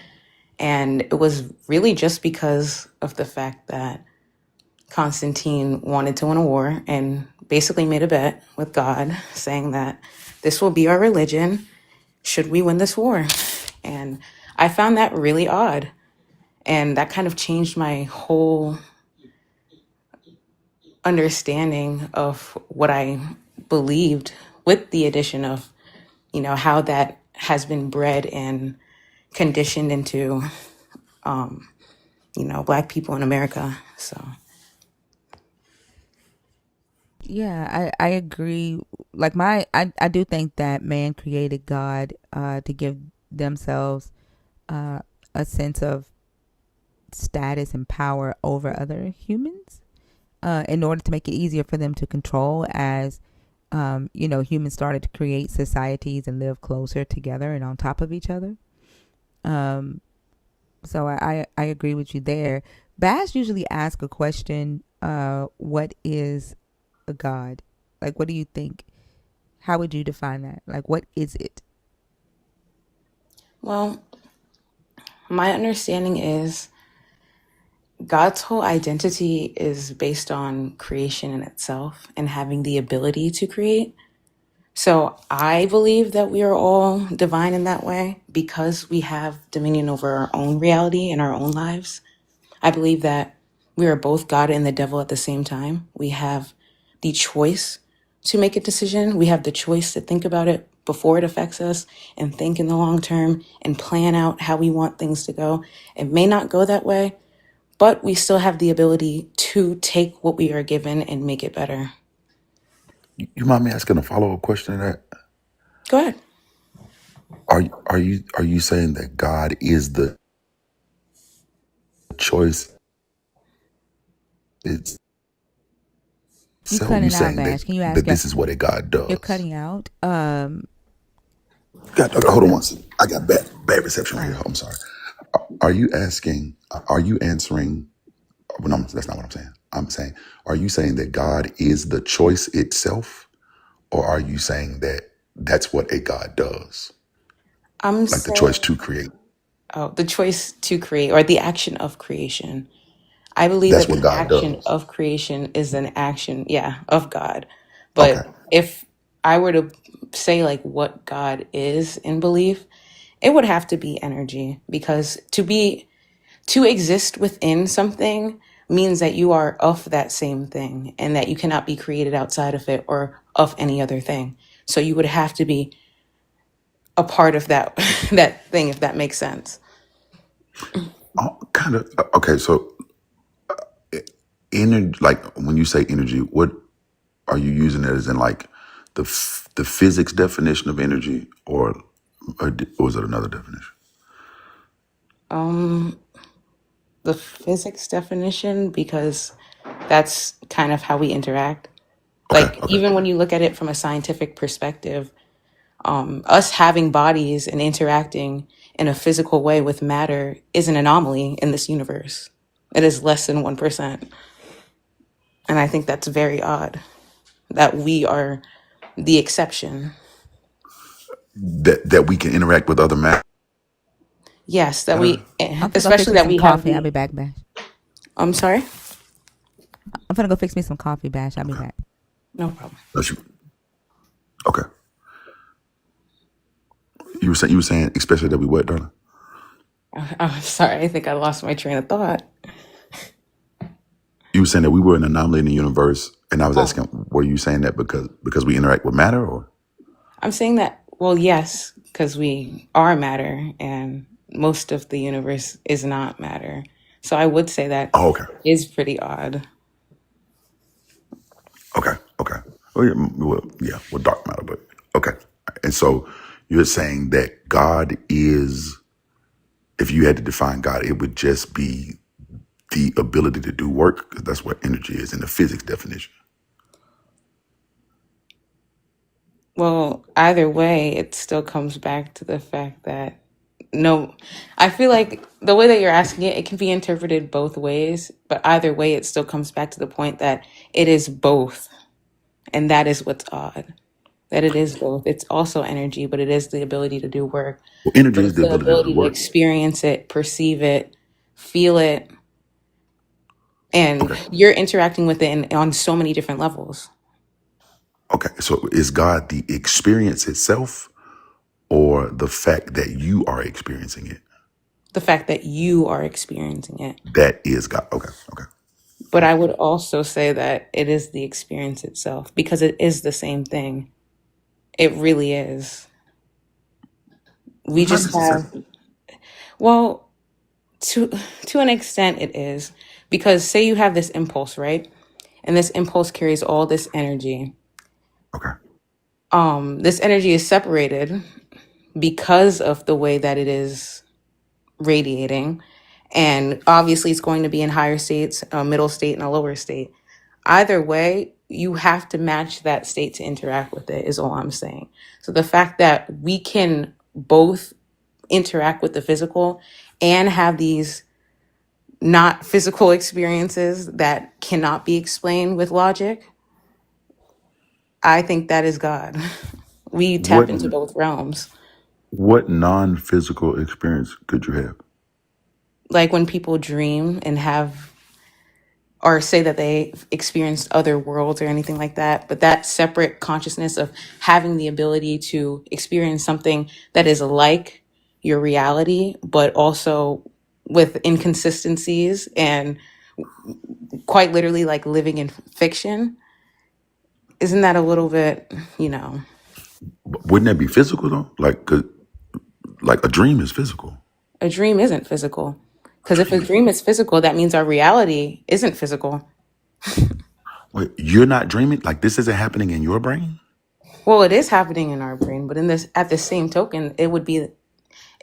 And it was really just because of the fact that Constantine wanted to win a war and basically made a bet with God saying that this will be our religion should we win this war. And I found that really odd. And that kind of changed my whole understanding of what I believed, with the addition of, how that has been bred and conditioned into, Black people in America. So, Yeah, I agree. Like I do think that man created God to give themselves uh, a sense of status and power over other humans in order to make it easier for them to control as humans started to create societies and live closer together and on top of each other. Um, so I agree with you there. Bass usually ask a question, what is a God? Like, what do you think? How would you define that? Like, what is it? well, my understanding is God's whole identity is based on creation in itself and having the ability to create. So I believe that we are all divine in that way because we have dominion over our own reality and our own lives. I believe that we are both God and the devil at the same time. We have the choice to make a decision. We have the choice to think about it before it affects us and think in the long term and plan out how we want things to go. It may not go that way, but we still have the ability to take what we are given and make it better. You mind me asking a follow up question to that? Go ahead. Are you saying that God is the choice You itself? You cutting out, saying Bash? Can you ask that your? this is what a God You're does? cutting out. Okay, hold on one second. I got bad reception right All here. right. I'm sorry. Are you asking? Are you answering? Well, no, that's not what I'm saying. I'm saying, are you saying that God is the choice itself, or are you saying that that's what a God does, I'm like the choice saying, to create? the choice to create, or the action of creation. I believe That's that what the God action does. of creation is an action, yeah, of God. Okay. But if I were to say like what God is in belief, it would have to be energy, because to exist within something means that you are of that same thing and that you cannot be created outside of it or of any other thing. So you would have to be a part of that that thing, if that makes sense. Kind of. Okay. So, energy. Like when you say energy, what are you using it as in like the physics definition of energy, or is it another definition? The physics definition, because That's kind of how we interact. Okay, Like, okay. even when you look at it from a scientific perspective, us having bodies and interacting in a physical way with matter is an anomaly in this universe. It is less than 1%. And I think that's very odd that we are the exception. That we can interact with other matter. Yes, that we, I'm finna go fix especially me that some we have coffee. I'll the, be back, Bash. I'm sorry? I'm finna go fix me some coffee, Bash. I'll be Okay. back. No problem. Okay. You were saying especially that we what, darling? I'm sorry. I think I lost my train of thought. You were saying that we were an anomaly in the universe, and I was Oh, asking, were you saying that because we interact with matter, or? I'm saying that, well, yes, because we are matter and most of the universe is not matter. So I would say that Oh, okay, is pretty odd. okay. Well, dark matter, but okay. And so you're saying that God is, if you had to define God, it would just be the ability to do work, because that's what energy is in the physics definition. Well, either way, it still comes back to the fact that no, I feel like the way that you're asking it, it can be interpreted both ways, but either way, it still comes back to the point that it is both. And that is what's odd, that it is both. It's also energy, but it is the ability to do work, Well, energy but is it's the the ability to do ability to work. experience it, perceive it, feel it, and Okay, you're interacting with it on so many different levels. okay. So is God the experience itself, or the fact that you are experiencing it? The fact that you are experiencing it. That is God. Okay, okay. But I would also say that it is the experience itself because it is the same thing. It really is. We Not just necessarily. have, well, to to an extent it is, because say you have this impulse, right? And this impulse carries all this energy. Okay, This energy is separated because of the way that it is radiating. And obviously, it's going to be in higher states, a middle state, and a lower state. Either way, you have to match that state to interact with it, is all I'm saying. So the fact that we can both interact with the physical and have these not physical experiences that cannot be explained with logic, I think that is God. We tap what into both realms. what non-physical experience could you have? Like when people dream and have, or say that they experienced other worlds or anything like that, but that separate consciousness of having the ability to experience something that is like your reality, but also with inconsistencies and quite literally like living in fiction. Isn't that a little bit, you know? Wouldn't that be physical though? Like a dream is physical. A dream isn't physical. A Because if a dream is. dream is physical, that means our reality isn't physical. Wait, you're not dreaming? Like this isn't happening in your brain? Well, it is happening in our brain, but in this, at the same token,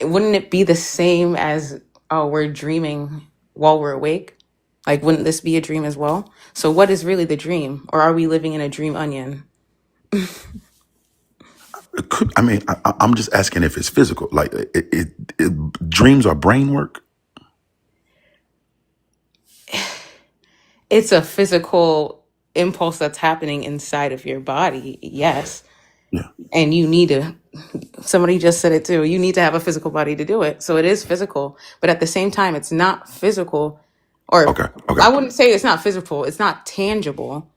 wouldn't it be the same as, oh, we're dreaming while we're awake? Like, wouldn't this be a dream as well? So, what is really the dream? Or are we living in a dream onion? It could. I mean, I'm just asking if it's physical. Like dreams are brain work. It's a physical impulse that's happening inside of your body, yes. Yeah. And somebody just said it too, you need to have a physical body to do it. So it is physical, but at the same time, it's not physical, or Okay. Okay. I wouldn't say it's not physical, it's not tangible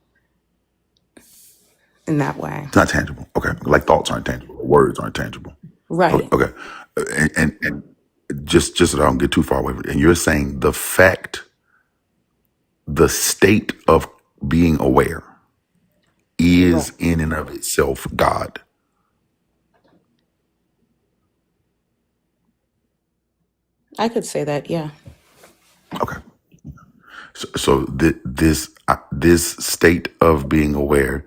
in that way. It's not tangible. Okay. Like thoughts aren't tangible. Words aren't tangible. Okay. Right. Okay. And just so that I don't get too far away from it. And you're saying the state of being aware Right. is in and of itself God. I could say that, yeah. Okay. So this state of being aware,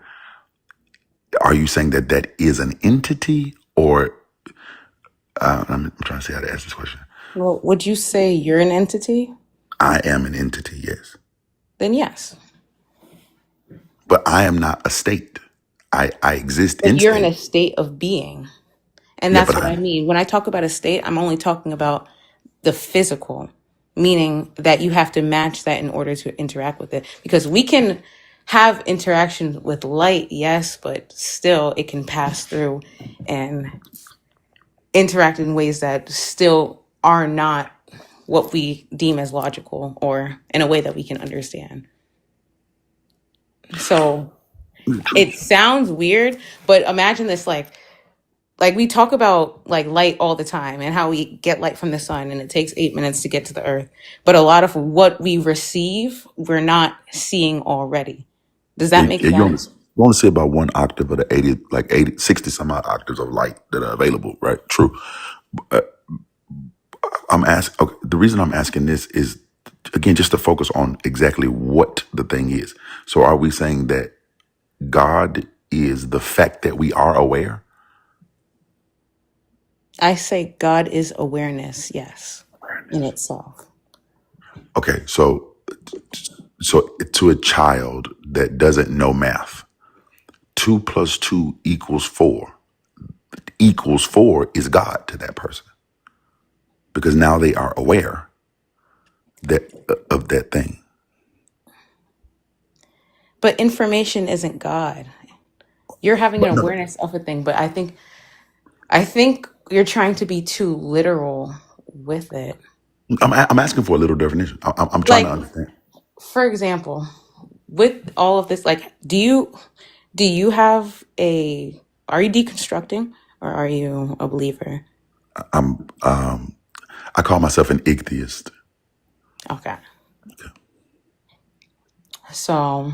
are you saying that that is an entity, or I'm trying to see how to ask this question. Well, would you say you're an entity? I am an entity, yes. Then yes. But I am not a state. I exist But in you're in state. a state of being. And Yeah, that's but what I mean. When I talk about a state, I'm only talking about the physical, meaning that you have to match that in order to interact with it. Because we can have interaction with light, yes, but still it can pass through and interact in ways that still are not what we deem as logical or in a way that we can understand. So it sounds weird, but imagine this like we talk about like light all the time and how we get light from the sun and it takes 8 minutes to get to the earth. But a lot of what we receive, we're not seeing already. Does that yeah, make yeah, sense? you only see about one octave of the 80, like 80, 60 some odd octaves of light that are available, right? True. I'm asking, okay, the reason I'm asking this is, again, just to focus on exactly what the thing is. So are we saying that God is the fact that we are aware? I say God is awareness, yes, in itself. Okay, so to a child that doesn't know math, 2 + 2 = 4 equals 4 is God to that person, because now they are aware that of that thing. But information isn't God. You're having an But no, awareness of a thing, but I think you're trying to be too literal with it. I'm asking for a little definition. I'm trying to Like, understand. for example, with all of this, like, do you have a are you deconstructing or are you a believer? I'm I call myself an ichthyist. Okay. So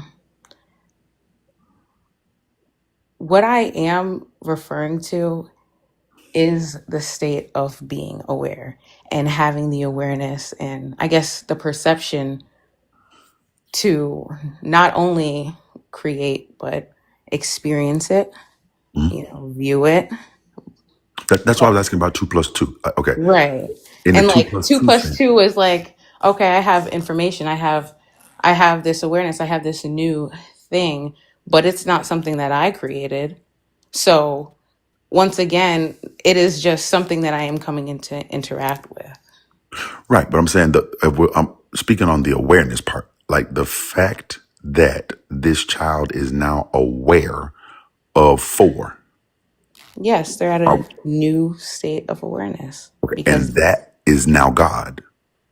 what I am referring to is the state of being aware and having the awareness and I guess the perception to not only create but experience it, Mhm. view it. That's why I was asking about 2 + 2. Okay, Right. in the And two like plus two two plus sense. two is like, okay, I have information. I have this awareness. I have this new thing, but it's not something that I created. So once again, it is just something that I am coming in to interact with. Right, but I'm saying I'm speaking on the awareness part, like the fact that this child is now aware of 4. Yes, they're at a Oh, new state of awareness okay, and because that is now God,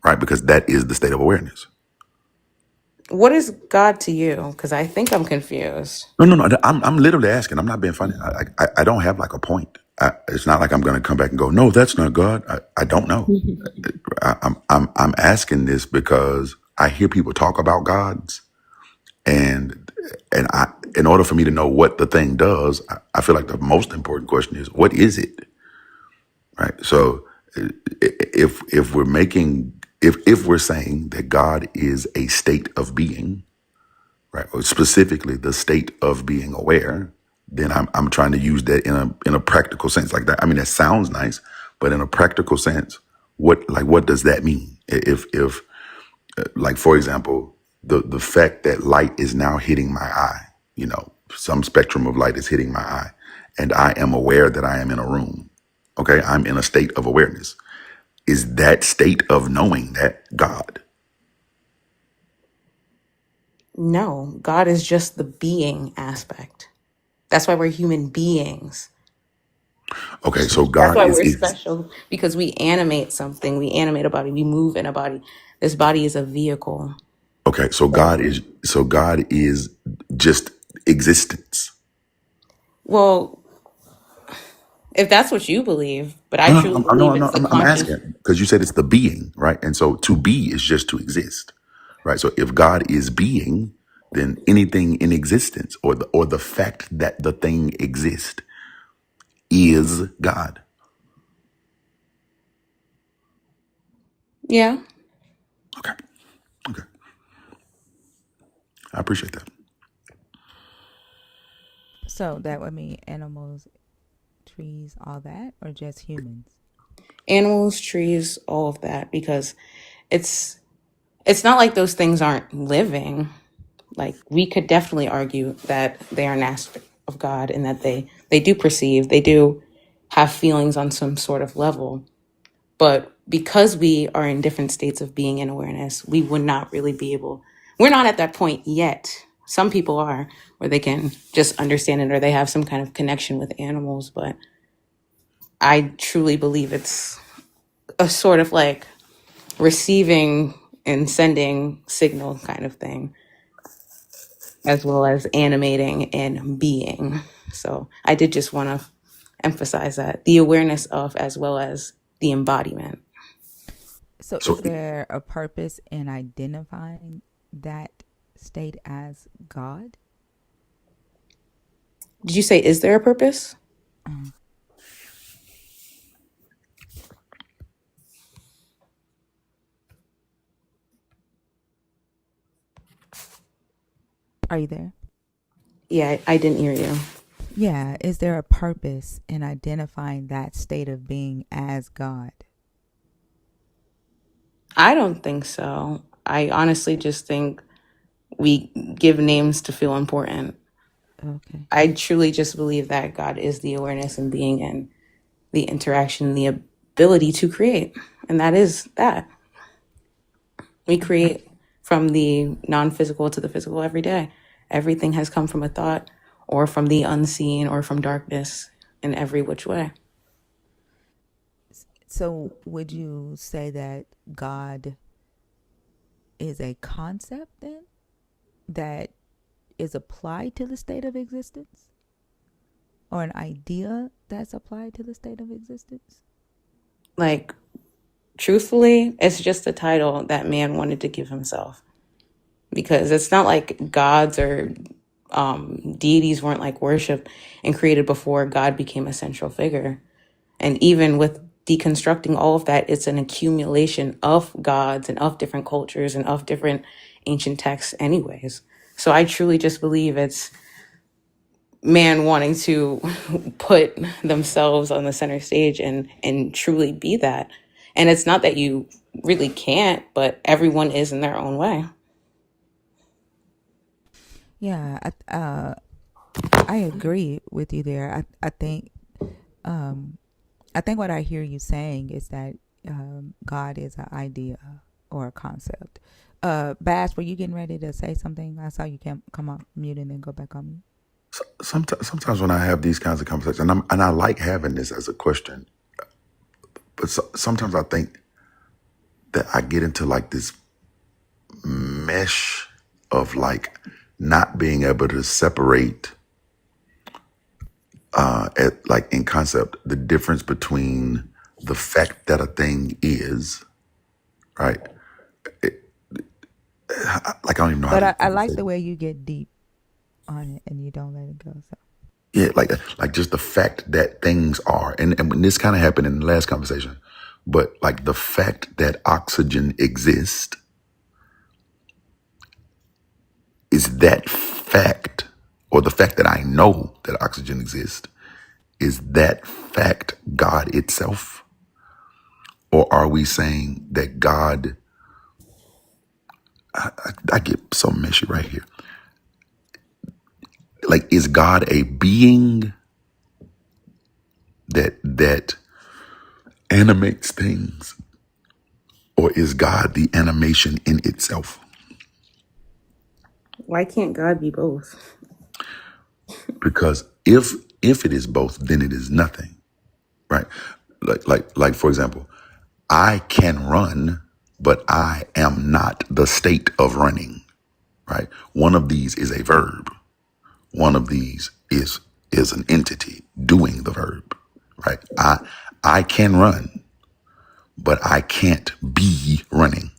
right? Because that is the state of awareness. what is God to you? Because I think I'm confused. No, no, no. I'm literally asking. I'm not being funny. I don't have like a point. It's not like I'm going to come back and go, no, that's not God. I don't know. I'm asking this because I hear people talk about gods, and in order for me to know what the thing does, I feel like the most important question is, what is it, right? So if we're making if we're saying that God is a state of being, right, or specifically the state of being aware, then I'm trying to use that in a practical sense, like that. I mean, that sounds nice, but in a practical sense, what does that mean? If like, for example, the fact that light is now hitting my eye, some spectrum of light is hitting my eye, and I am aware that I am in a room. Okay, I'm in a state of awareness. Is that state of knowing that God? No, God is just the being aspect. That's why we're human beings. Okay, so That's God why is we're is special because we animate something. We animate a body. We move in a body. This body is a vehicle. okay. So God is just existence. Well, if that's what you believe, but I No, no, truly no, believe no, it's the I'm conscious. asking because you said it's the being, right? And so to be is just to exist, right? So if God is being, then anything in existence, or the fact that the thing exists, is God. Yeah. Okay, okay, I appreciate that. So that would mean animals, trees, all that, or just humans? Animals, trees, all of that, because it's it's not like those things aren't living. Like, we could definitely argue that they are an aspect of God and that they do perceive, they do have feelings on some sort of level. But because we are in different states of being in awareness, we would not really be able, we're not at that point yet. Some people are, where they can just understand it or they have some kind of connection with animals. But I truly believe it's a sort of like receiving and sending signal kind of thing, as well as animating and being. So I did just want to emphasize that the awareness of, as well as the embodiment. So, So is there a purpose in identifying that state as God? Did you say, is there a purpose? Uh, are you there? Yeah, I didn't hear you. Yeah. Is there a purpose in identifying that state of being as God? I don't think so. I honestly just think we give names to feel important. Okay. I truly just believe that God is the awareness and being and the interaction, the ability to create. And that is that. We Okay. create from the non physical to the physical every day. Everything has come from a thought or from the unseen or from darkness in every which way. So, would you say that God is a concept then that is applied to the state of existence? Or an idea that's applied to the state of existence? Like, truthfully, it's just a title that man wanted to give himself, because it's not like gods or deities weren't like worship and created before God became a central figure. And even with deconstructing all of that, it's an accumulation of gods and of different cultures and of different ancient texts anyways. So I truly just believe it's man wanting to put themselves on the center stage and truly be that. And it's not that you really can't, but everyone is in their own way. Yeah, I agree with you there. Um, I think what I hear you saying is that God is an idea or a concept. Bass, were you getting ready to say something? I saw you come off mute and then go back on mute. sometimes when I have these kinds of conversations, and I like having this as a question, but sometimes I think that I get into like this mesh of like not being able to separate like in concept the difference between the fact that a thing is right. Like I don't even know how But to I even say like the it. way you get deep on it and you don't let it go. So Yeah, like just the fact that things are, and when this kind of happened in the last conversation, but like the fact that oxygen exists, is that fact, or the fact that I know that oxygen exists, is that fact God itself? Or are we saying that God, I get so meshy right here. Like, is God a being that animates things? Or is God the animation in itself? Why can't God be both? Because if it is both, then it is nothing, right? Like for example, I can run, but I am not the state of running, right? One of these is a verb. One of these is an entity doing the verb, right? I can run, but I can't be running.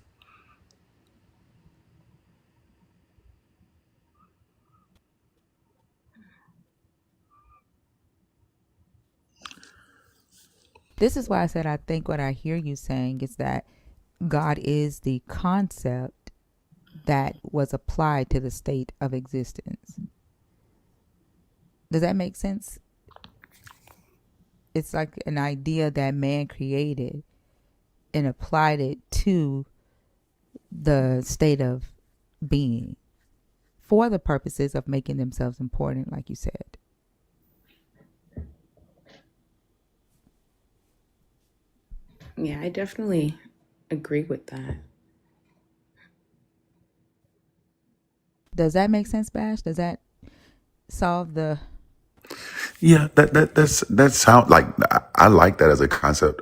this is why I said I think what I hear you saying is that God is the concept that was applied to the state of existence. Does that make sense? It's like an idea that man created and applied it to the state of being. for the purposes of making themselves important, like you said. Yeah, I definitely agree with that. Does that make sense, Bash? Does that solve the... Yeah, that sound like I like that as a concept.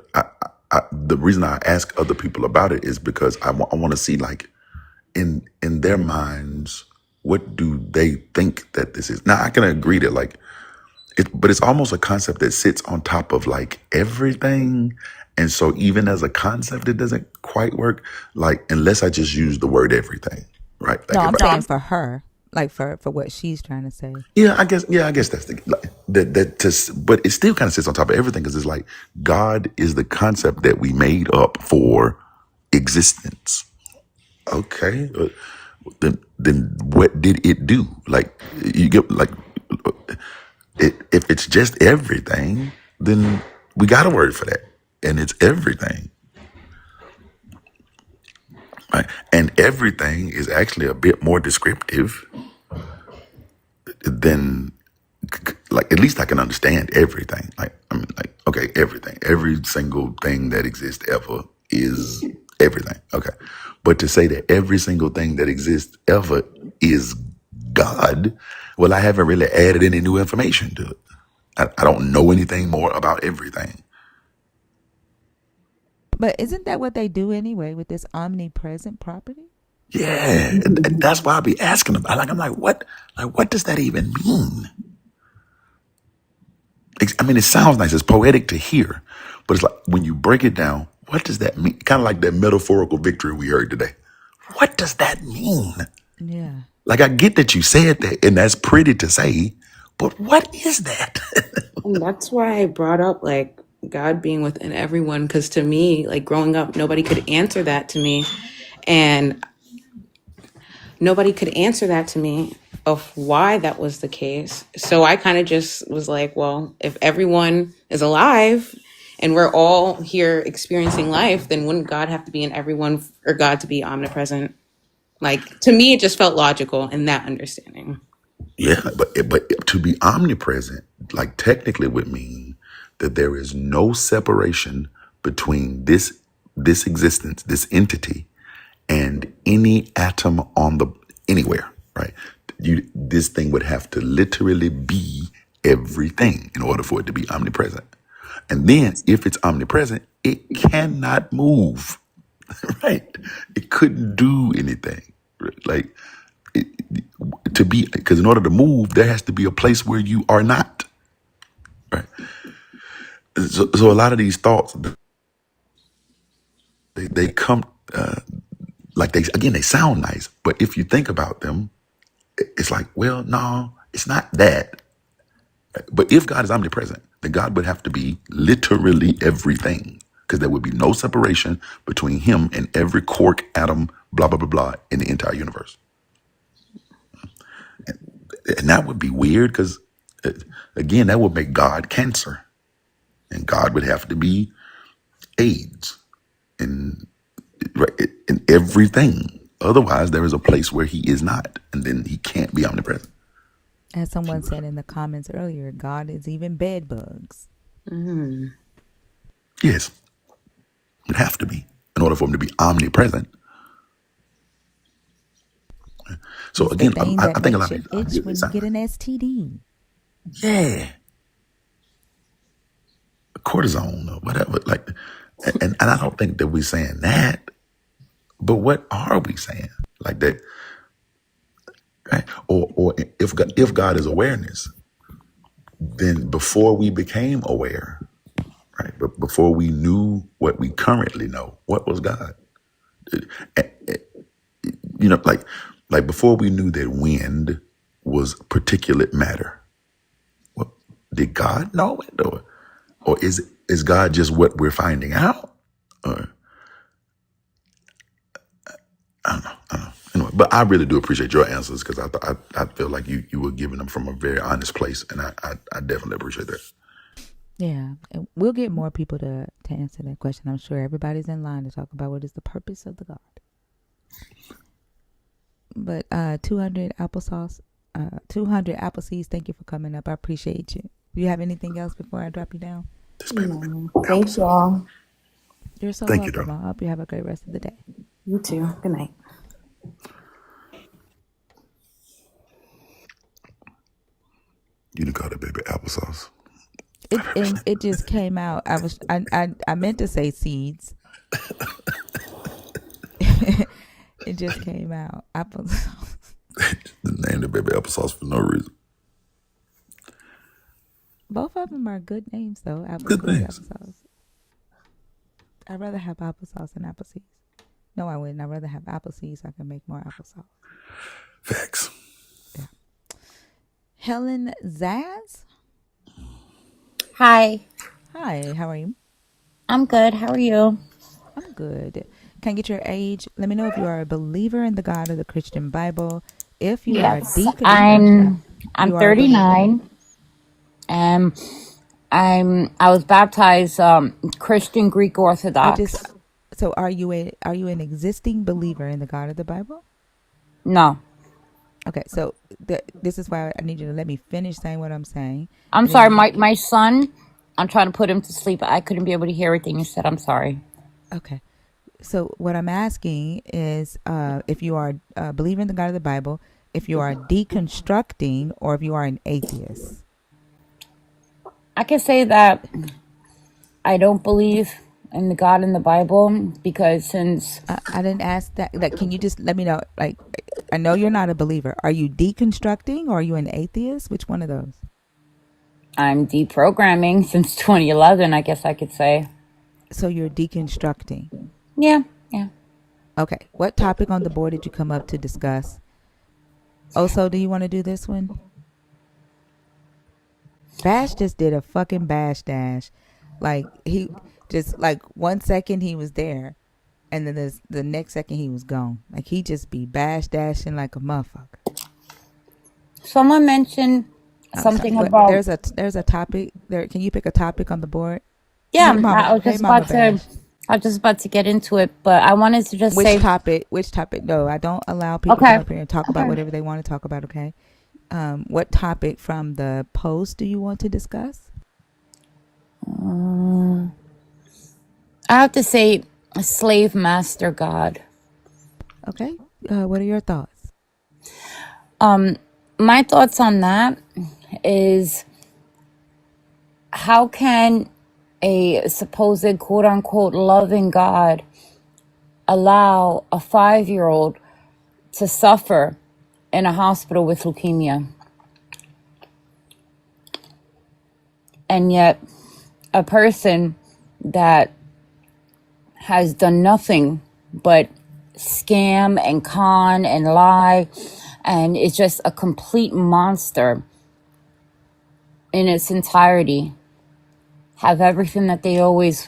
The reason I ask other people about it is because I want to see, like, in their minds, what do they think that this is. Now I can agree that, like, but it's almost a concept that sits on top of, like, everything, and so even as a concept it doesn't quite work, like, unless I just use the word everything, right? No, Like, I'm if saying for her, like for what she's trying to say. I guess that's the, like, that just, but it still kind of sits on top of everything, because it's like God is the concept that we made up for existence. Okay, then what did it do? Like, you get, like, if it's just everything, then we got a word for that, and it's everything, right? And everything is actually a bit more descriptive than, like, at least I can understand everything. Like, I mean, like, okay, everything, every single thing that exists ever is everything. Okay. But to say that every single thing that exists ever is God, well, I haven't really added any new information to it. I don't know anything more about everything. But isn't that what they do anyway with this omnipresent property? Yeah. And that's why I be asking about, like, I'm like, what does that even mean? I mean, it sounds nice. It's poetic to hear, but it's like, when you break it down, what does that mean? Kind of like that metaphorical victory we heard today. What does that mean? Yeah. Like, I get that you said that, and that's pretty to say, but what is that? And that's why I brought up, like, God being within everyone, because to me, like, growing up, nobody could answer that to me. And nobody could answer that to me of why that was the case. So I kind of just was like, well, if everyone is alive and we're all here experiencing life, then wouldn't God have to be in everyone for God to be omnipresent? Like, to me, it just felt logical in that understanding. Yeah, but to be omnipresent, like, technically would mean that there is no separation between this existence, this entity, and any atom on the anywhere, right? This thing would have to literally be everything in order for it to be omnipresent. And then, if it's omnipresent, it cannot move, right? It couldn't do anything, right? Like, it, to be, because in order to move, there has to be a place where you are not, right? So a lot of these thoughts, they come, like, they sound nice, but if you think about them, it's like, well, no, it's not that. But if God is omnipresent, then God would have to be literally everything, because there would be no separation between him and every quark, atom, blah, blah, blah, blah, in the entire universe. And that would be weird, because, again, that would make God cancer. And God would have to be AIDS in, right, in everything. Otherwise, there is a place where he is not, and then he can't be omnipresent. As someone said in the comments earlier, God is even bed bugs. Mm-hmm. Yes, it would have to be in order for him to be omnipresent. So It's the again, thing I that think a makes lot you of these itch ideas, they when you sound get like, an STD. yeah, cortisone or whatever. Like, and I don't think that we're saying that, but what are we saying? Like that, right? Or if God is awareness, then before we became aware, right? But before we knew what we currently know, what was God? Eh, eh, You know, like before we knew that wind was particulate matter. Well, did God know it, or is God just what we're finding out? Or I don't know. Anyway, but I really do appreciate your answers, because I feel like you were giving them from a very honest place, and I definitely appreciate that. Yeah, and we'll get more people to answer that question. I'm sure everybody's in line to talk about what is the purpose of the God. But 200 applesauce, 200 apple seeds. Thank you for coming up. I appreciate you. Do you have anything else before I drop you down? This baby No. Thank applesauce. y'all. You're so Thank you, welcome. though. I hope you have a great rest of the day. You too. Good night. You done called that baby applesauce. It just came out. I meant to say seeds. It just came out. Apple. The name the baby applesauce for no reason. Both of them are good names though. Good Baby names. applesauce. I'd rather have applesauce than apple seeds. No, I wouldn't. I'd rather have apple seeds so I can make more applesauce. Facts. Yeah. Helen Zaz. Hi, Hi, how are you? I'm good. How are you? I'm good. Can I get your age? Let me know if you are a believer in the God of the Christian Bible. If you are a Yes, deconstructor, I'm you are a believer. 39 and I was baptized Christian Greek Orthodox. So are you an existing believer in the God of the Bible? No. Okay, so this is why I need you to let me finish saying what I'm saying. I'm And then sorry, you can, my son, I'm trying to put him to sleep. I couldn't be able to hear everything you said. I'm sorry. okay. So what I'm asking is if you are a believer in the God of the Bible, if you are deconstructing, or if you are an atheist. I can say that I don't believe in the God in the Bible because since I didn't ask that. Like, can you just let me know? Like, I know you're not a believer. Are you deconstructing or are you an atheist? Which one of those? I'm deprogramming since 2011, I guess I could say. So you're deconstructing. Yeah. Okay. What topic on the board did you come up to discuss? Also, do you want to do this one? Bash just did a fucking bash dash. Like, he just, like, 1 second he was there, and then the next second he was gone. Like, he just be bash dashing like a motherfucker. Someone mentioned something Sorry, about... there's a topic there. Can you pick a topic on the board? Yeah, Hey, Mama. I was Hey, just Mama about to... Bash. I was just about to get into it, but I wanted to just Which say... topic? No, I don't allow people to Okay. come up here and talk about whatever they want to talk about, okay? What topic from the post do you want to discuss? I have to say slave master God. Okay. What are your thoughts? My thoughts on that is how can a supposed quote-unquote loving God allow a 5-year-old to suffer in a hospital with leukemia? And yet a person that has done nothing but scam and con and lie and is just a complete monster in its entirety have everything that they always,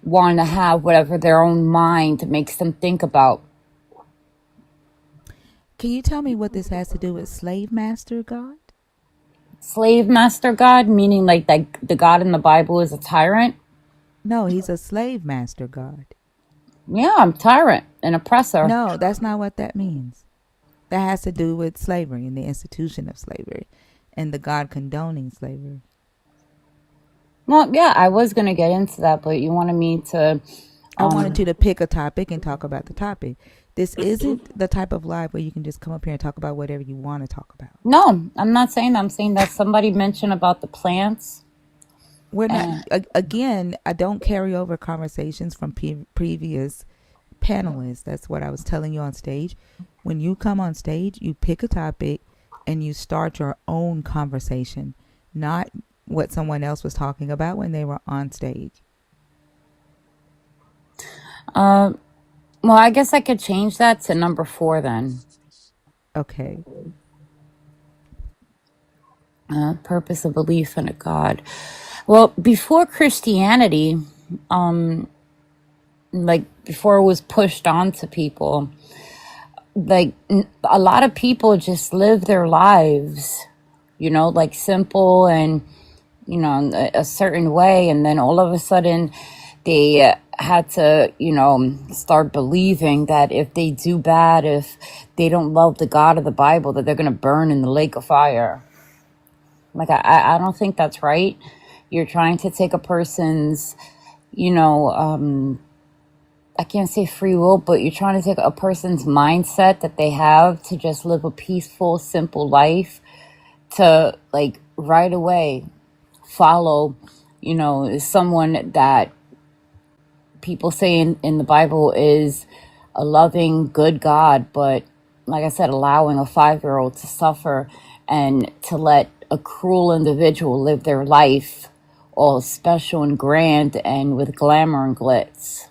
want to have, whatever their own mind makes them think about. Can you tell me what this has to do with slave master God? Slave master God, meaning like that the God in the Bible is a tyrant? No, he's a slave master God. Yeah, I'm tyrant, an oppressor. No, that's not what that means. That has to do with slavery and the institution of slavery and the God condoning slavery. Well, yeah, I was going to get into that, but you wanted me to... I wanted you to pick a topic and talk about the topic. This isn't the type of live where you can just come up here and talk about whatever you want to talk about. No, I'm not saying that. I'm saying that somebody mentioned about the plants. We're not, again, I don't carry over conversations from previous panelists. That's what I was telling you on stage. When you come on stage, you pick a topic and you start your own conversation, not what someone else was talking about when they were on stage. Well, I guess I could change that to number 4 then. Okay. Purpose of belief in a God. Well, before Christianity, like before it was pushed onto people, like a lot of people just live their lives, like simple and, a certain way. And then all of a sudden they had to, start believing that if they do bad, if they don't love the God of the Bible, that they're going to burn in the lake of fire. Like, I don't think that's right. You're trying to take a person's, I can't say free will, but you're trying to take a person's mindset that they have to just live a peaceful, simple life, to like right away follow, someone that people say in the Bible is a loving, good God, but like I said, allowing a 5-year-old to suffer and to let a cruel individual live their life all special and grand and with glamour and glitz.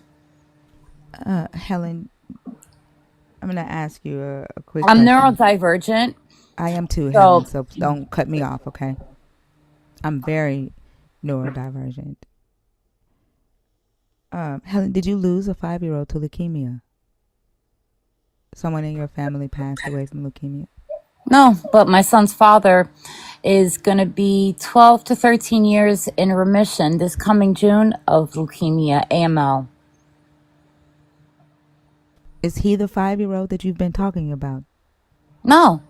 Helen, I'm going to ask you a quick I'm question. neurodivergent. I am too, Helen, so don't cut me off, okay? I'm very neurodivergent. Helen, did you lose a 5-year-old to leukemia? Someone in your family passed away from leukemia? No, but my son's father is going to be 12 to 13 years in remission this coming June of leukemia, AML. Is he the 5-year-old that you've been talking about? No.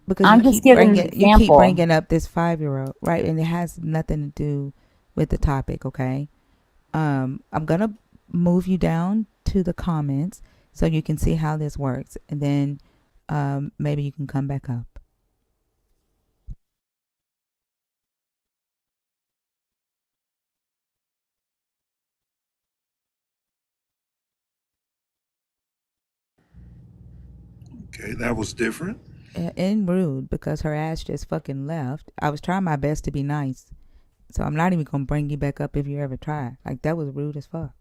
Because I'm just giving an example. You keep bringing up this 5-year-old, right? And it has nothing to do with the topic, okay? I'm going to move you down to the comments so you can see how this works. And then maybe you can come back up. Okay, that was different. And rude, because her ass just fucking left. I was trying my best to be nice. So I'm not even going to bring you back up if you ever try. Like, that was rude as fuck.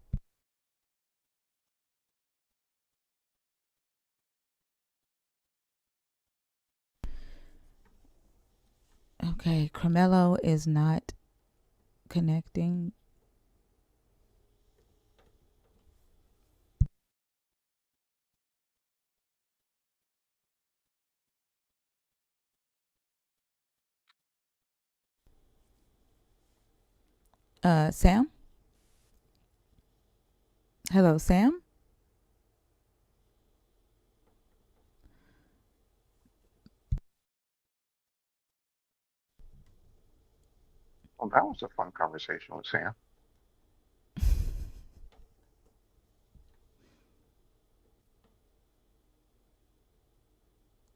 Okay, Carmelo is not connecting. Sam? Hello, Sam? Well, that was a fun conversation with Sam.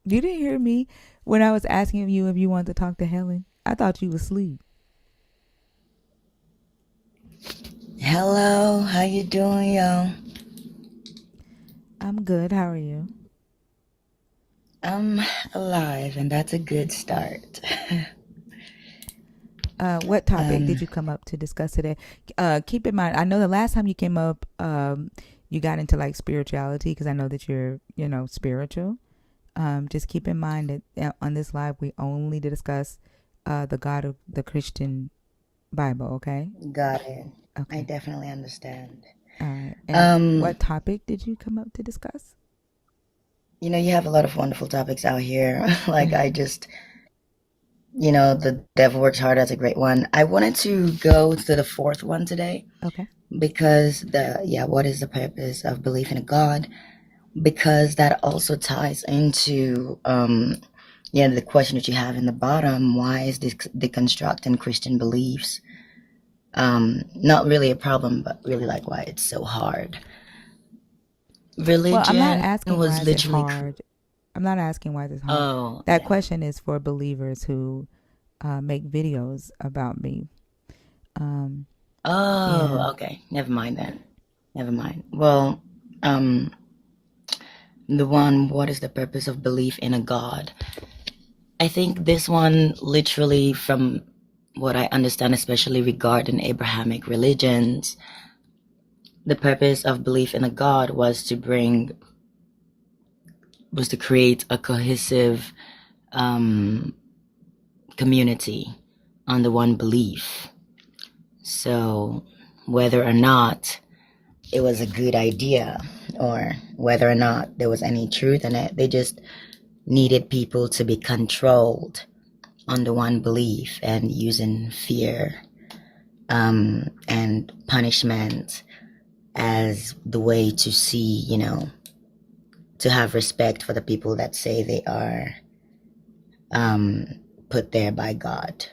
You didn't hear me when I was asking you if you wanted to talk to Helen? I thought you was asleep. Hello, how you doing, yo? I'm good. How are you? I'm alive, and that's a good start. What topic did you come up to discuss today? Keep in mind, I know the last time you came up, you got into like spirituality, because I know that you're, spiritual. Just keep in mind that on this live, we only discuss the God of the Christian Bible, okay? Got it. Okay. I definitely understand. All right. And what topic did you come up to discuss? You have a lot of wonderful topics out here. Like, I just, The Devil Works Hard, that's a great one. I wanted to go to the fourth one today. Okay. Because what is the purpose of belief in a God? Because that also ties into, the question that you have in the bottom. Why is this deconstructing Christian beliefs not really a problem, but really like why it's so hard? Religion well, I'm not asking was why literally it's hard. I'm not asking why it's hard. Oh, that yeah. question is for believers who make videos about me. Okay. Never mind then. Never mind. Well, the one, what is the purpose of belief in a God? I think this one literally, from what I understand, especially regarding Abrahamic religions, the purpose of belief in a God was to create a cohesive community under one belief. So whether or not it was a good idea or whether or not there was any truth in it, they just needed people to be controlled under one belief and using fear and punishment as the way to see, to have respect for the people that say they are put there by God.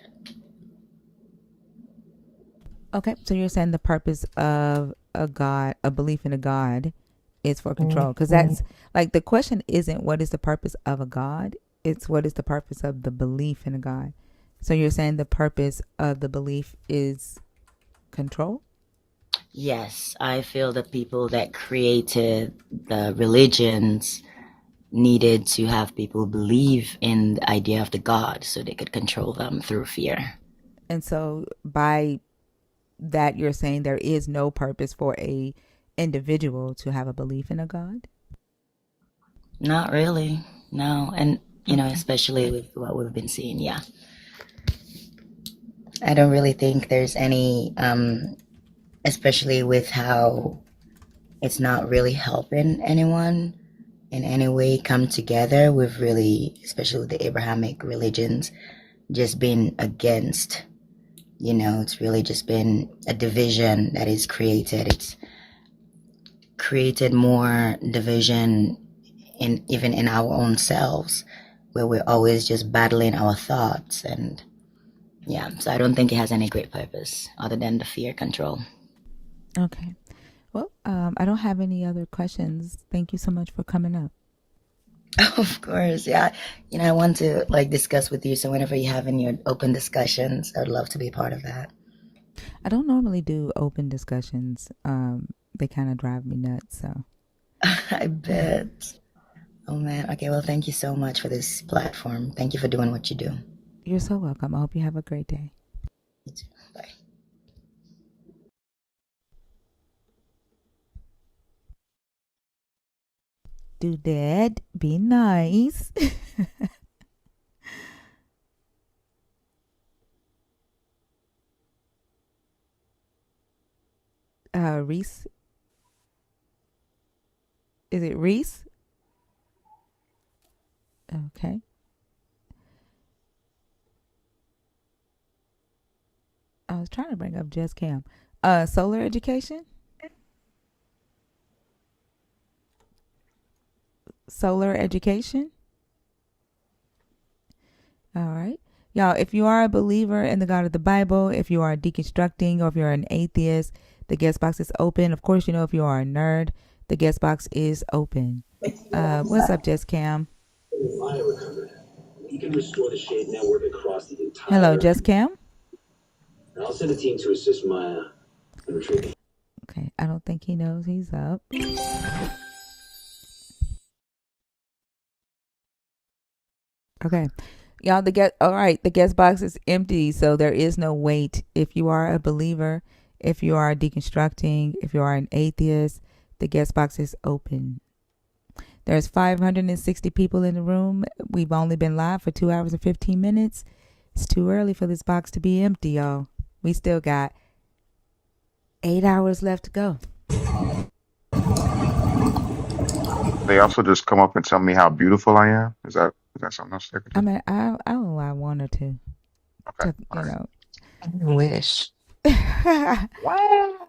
Okay, so you're saying the purpose of a God, a belief in a God, is for control. Because that's like the question isn't what is the purpose of a God, it's what is the purpose of the belief in a God. So you're saying the purpose of the belief is control? Yes, I feel the people that created the religions needed to have people believe in the idea of the God so they could control them through fear. And so by that you're saying there is no purpose for a individual to have a belief in a God? Not really, no. And, Okay. especially with what we've been seeing, yeah. I don't really think there's any, especially with how it's not really helping anyone in any way come together. We've really, especially with the Abrahamic religions, just been against, it's really just been a division that is created. It's created more division even in our own selves, where we're always just battling our thoughts. And yeah, so I don't think it has any great purpose other than the fear control. Okay. Well, I don't have any other questions. Thank you so much for coming up. Of course, yeah. I want to discuss with you. So whenever you have any open discussions, I'd love to be part of that. I don't normally do open discussions. They kind of drive me nuts. So I bet. Oh man. Okay. Well, thank you so much for this platform. Thank you for doing what you do. You're so welcome. I hope you have a great day. You too. Bye. Do that. Be nice. Reese. Is it Reese? Okay. I was trying to bring up Jess Cam. Solar education? Solar education? All right. Y'all, if you are a believer in the God of the Bible, if you are deconstructing, or if you're an atheist, the guest box is open. Of course, if you are a nerd, the guest box is open. What's up, Jess Cam? You can restore the shade network across the entire. Hello, Jess Cam? I'll send a team to assist Maya in retrieving. Okay, I don't think he knows he's up. Okay. Y'all, the guest box is empty, so there is no wait. If you are a believer, if you are deconstructing, if you are an atheist, the guest box is open. There's 560 people in the room. We've only been live for 2 hours and 15 minutes. It's too early for this box to be empty, y'all. We still got 8 hours left to go. They also just come up and tell me how beautiful I am. Is that something else they could do? I mean, I'll allow one or two. Okay. I wish. Wow.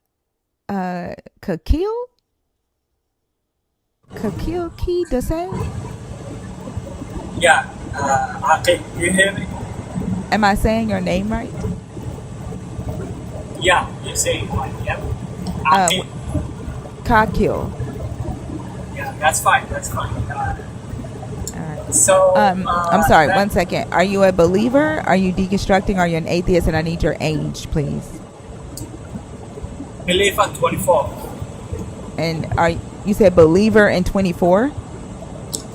Kakil Key the same? Yeah. Okay. You hear me? Am I saying your name right? Yeah, you're saying right. Yep. Kakil. Yeah, that's fine. That's fine. All right. So I'm sorry. 1 second. Are you a believer? Are you deconstructing? Are you an atheist? And I need your age, please. Believe at 24. And you said believer in 24?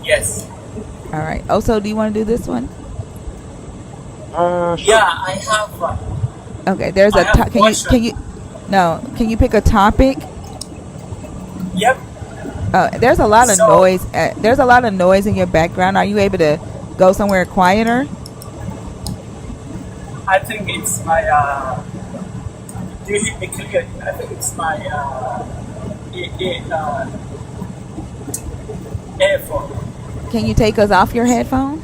Yes. All right. Also, do you want to do this one? Sure. Yeah, I have. Okay. There's a. Can you pick a topic? Yep. There's a lot of noise. There's a lot of noise in your background. Are you able to go somewhere quieter? I think it's my. Do you hear me clearly? I think it's my earphone. Can you take us off your headphone?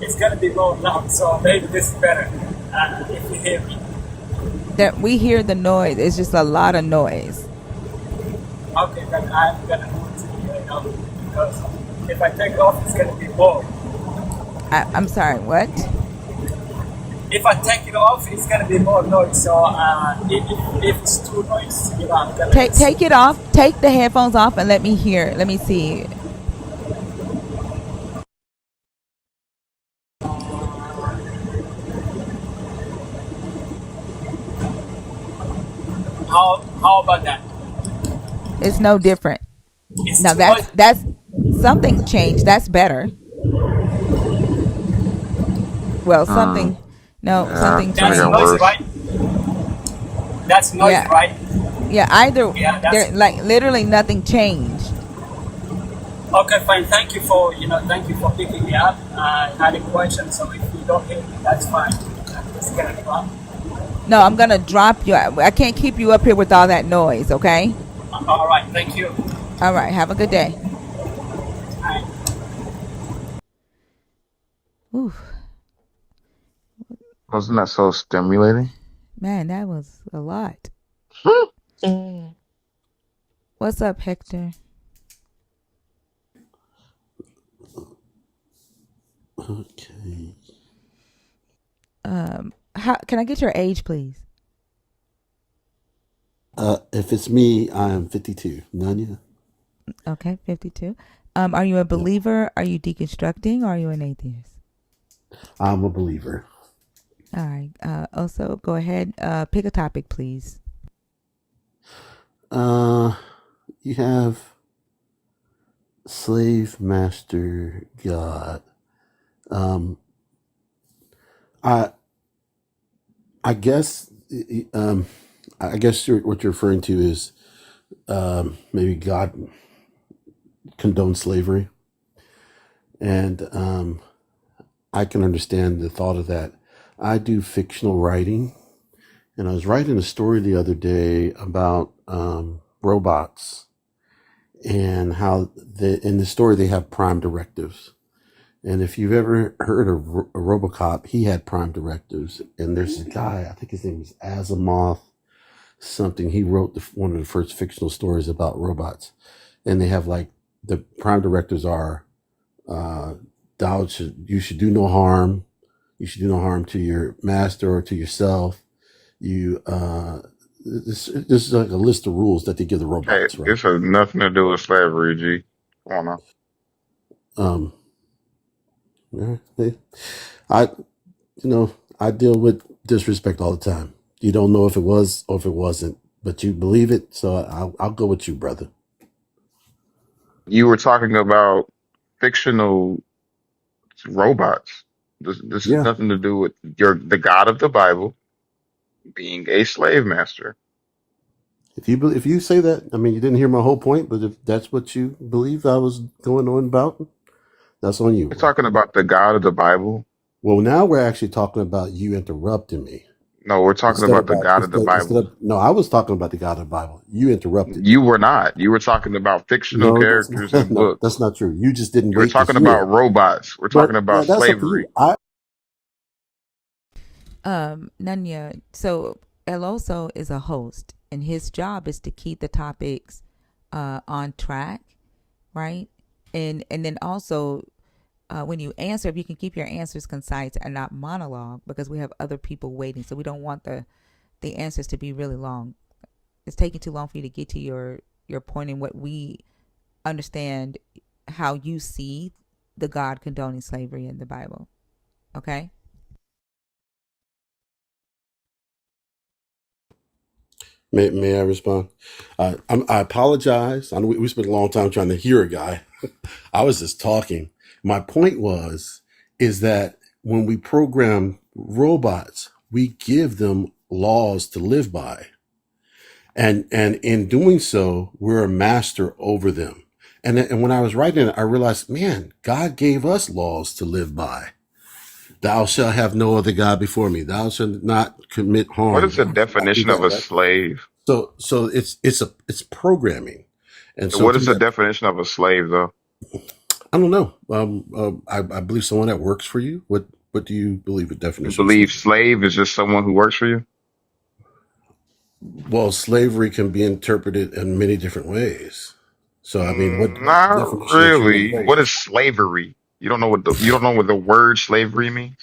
It's gonna be more loud, so maybe this is better if you hear me. That we hear the noise. It's just a lot of noise. Okay, then I'm gonna move to here, because if I take off, it's gonna be more. I'm sorry. What? If I take it off, it's gonna be more noise. So if it's too noisy, I'm gonna just. Take it off. Take the headphones off and let me hear. Let me see. How about that? It's no different. It's Now too noisy. that's something changed. That's better. Well, something. No, Yeah, something I That's got noisy, changed. worse. right? That's noisy, Yeah, right? yeah. Either Yeah, there, that's like literally nothing changed. okay. Fine. Thank you for picking me up. I had a question, so if you don't hear me, that's fine. I'm just gonna drop. No, I'm gonna drop you. I can't keep you up here with all that noise. Okay. All right. Thank you. All right. Have a good day. Bye. Ooh, Wasn't that so stimulating? man, that was a lot. Mm. What's up, Hector? Okay. How can I get your age, please? If it's me, I am 52. Nanya? Okay, 52. Are you a Yeah. believer? Are you deconstructing? Or are you an atheist? I'm a believer. All right. Also, go ahead. Pick a topic, please. You have slave master God. I I guess I guess what you're referring to is maybe God condoned slavery, and I can understand the thought of that. I do fictional writing, and I was writing a story the other day about robots and how in the story they have prime directives. And if you've ever heard of a RoboCop, he had prime directives. And there's a guy, I think his name is Asimov something. He wrote one of the first fictional stories about robots. And they have like the prime directives are you should do no harm. You should do no harm to your master or to yourself. This is like a list of rules that they give the Hey, robots, right? this has nothing to do with slavery, G. Come on now. Um, yeah, I I deal with disrespect all the time. You don't know if it was or if it wasn't, but you believe it, so I'll go with you, brother. You were talking about fictional robots. This has Yeah, nothing to do with the God of the Bible being a slave master. if you say that, I mean, you didn't hear my whole point, but if that's what you believe I was going on about, that's on you, We're bro. talking about the God of the Bible. Well, now we're actually talking about you interrupting me No, we're talking about the God of the instead Bible. of no, I was talking about the God of the Bible. You interrupted. You were not. You were talking about fictional No, that's characters not, in no, that's books. not true. You just didn't You were wait to talking hear about it. robots. We're talking But about that's up to you. slavery. Nanya. So Eloso is a host, and his job is to keep the topics on track, right? And then also when you answer, if you can keep your answers concise and not monologue, because we have other people waiting, so we don't want the answers to be really long. It's taking too long for you to get to your point and what we understand how you see the God condoning slavery in the Bible. Okay. May I respond? I apologize. I know we spent a long time trying to hear a guy. I was just talking. My point is that when we program robots, we give them laws to live by. And in doing so, we're a master over them. And when I was writing it, I realized, man, God gave us laws to live by. Thou shalt have no other God before me. Thou shalt not commit What harm. is the Thou shalt not do definition of that, a right? slave? So it's programming. And so What is through the that, definition of a slave, though? I don't know. I believe someone that works for you. What do you believe the You definition of believe slave is? slave is just someone who works for you? Well, slavery can be interpreted in many different ways. So, I mean, what's the Not definition that you want to really. bring? What is slavery? You don't know what the word slavery means?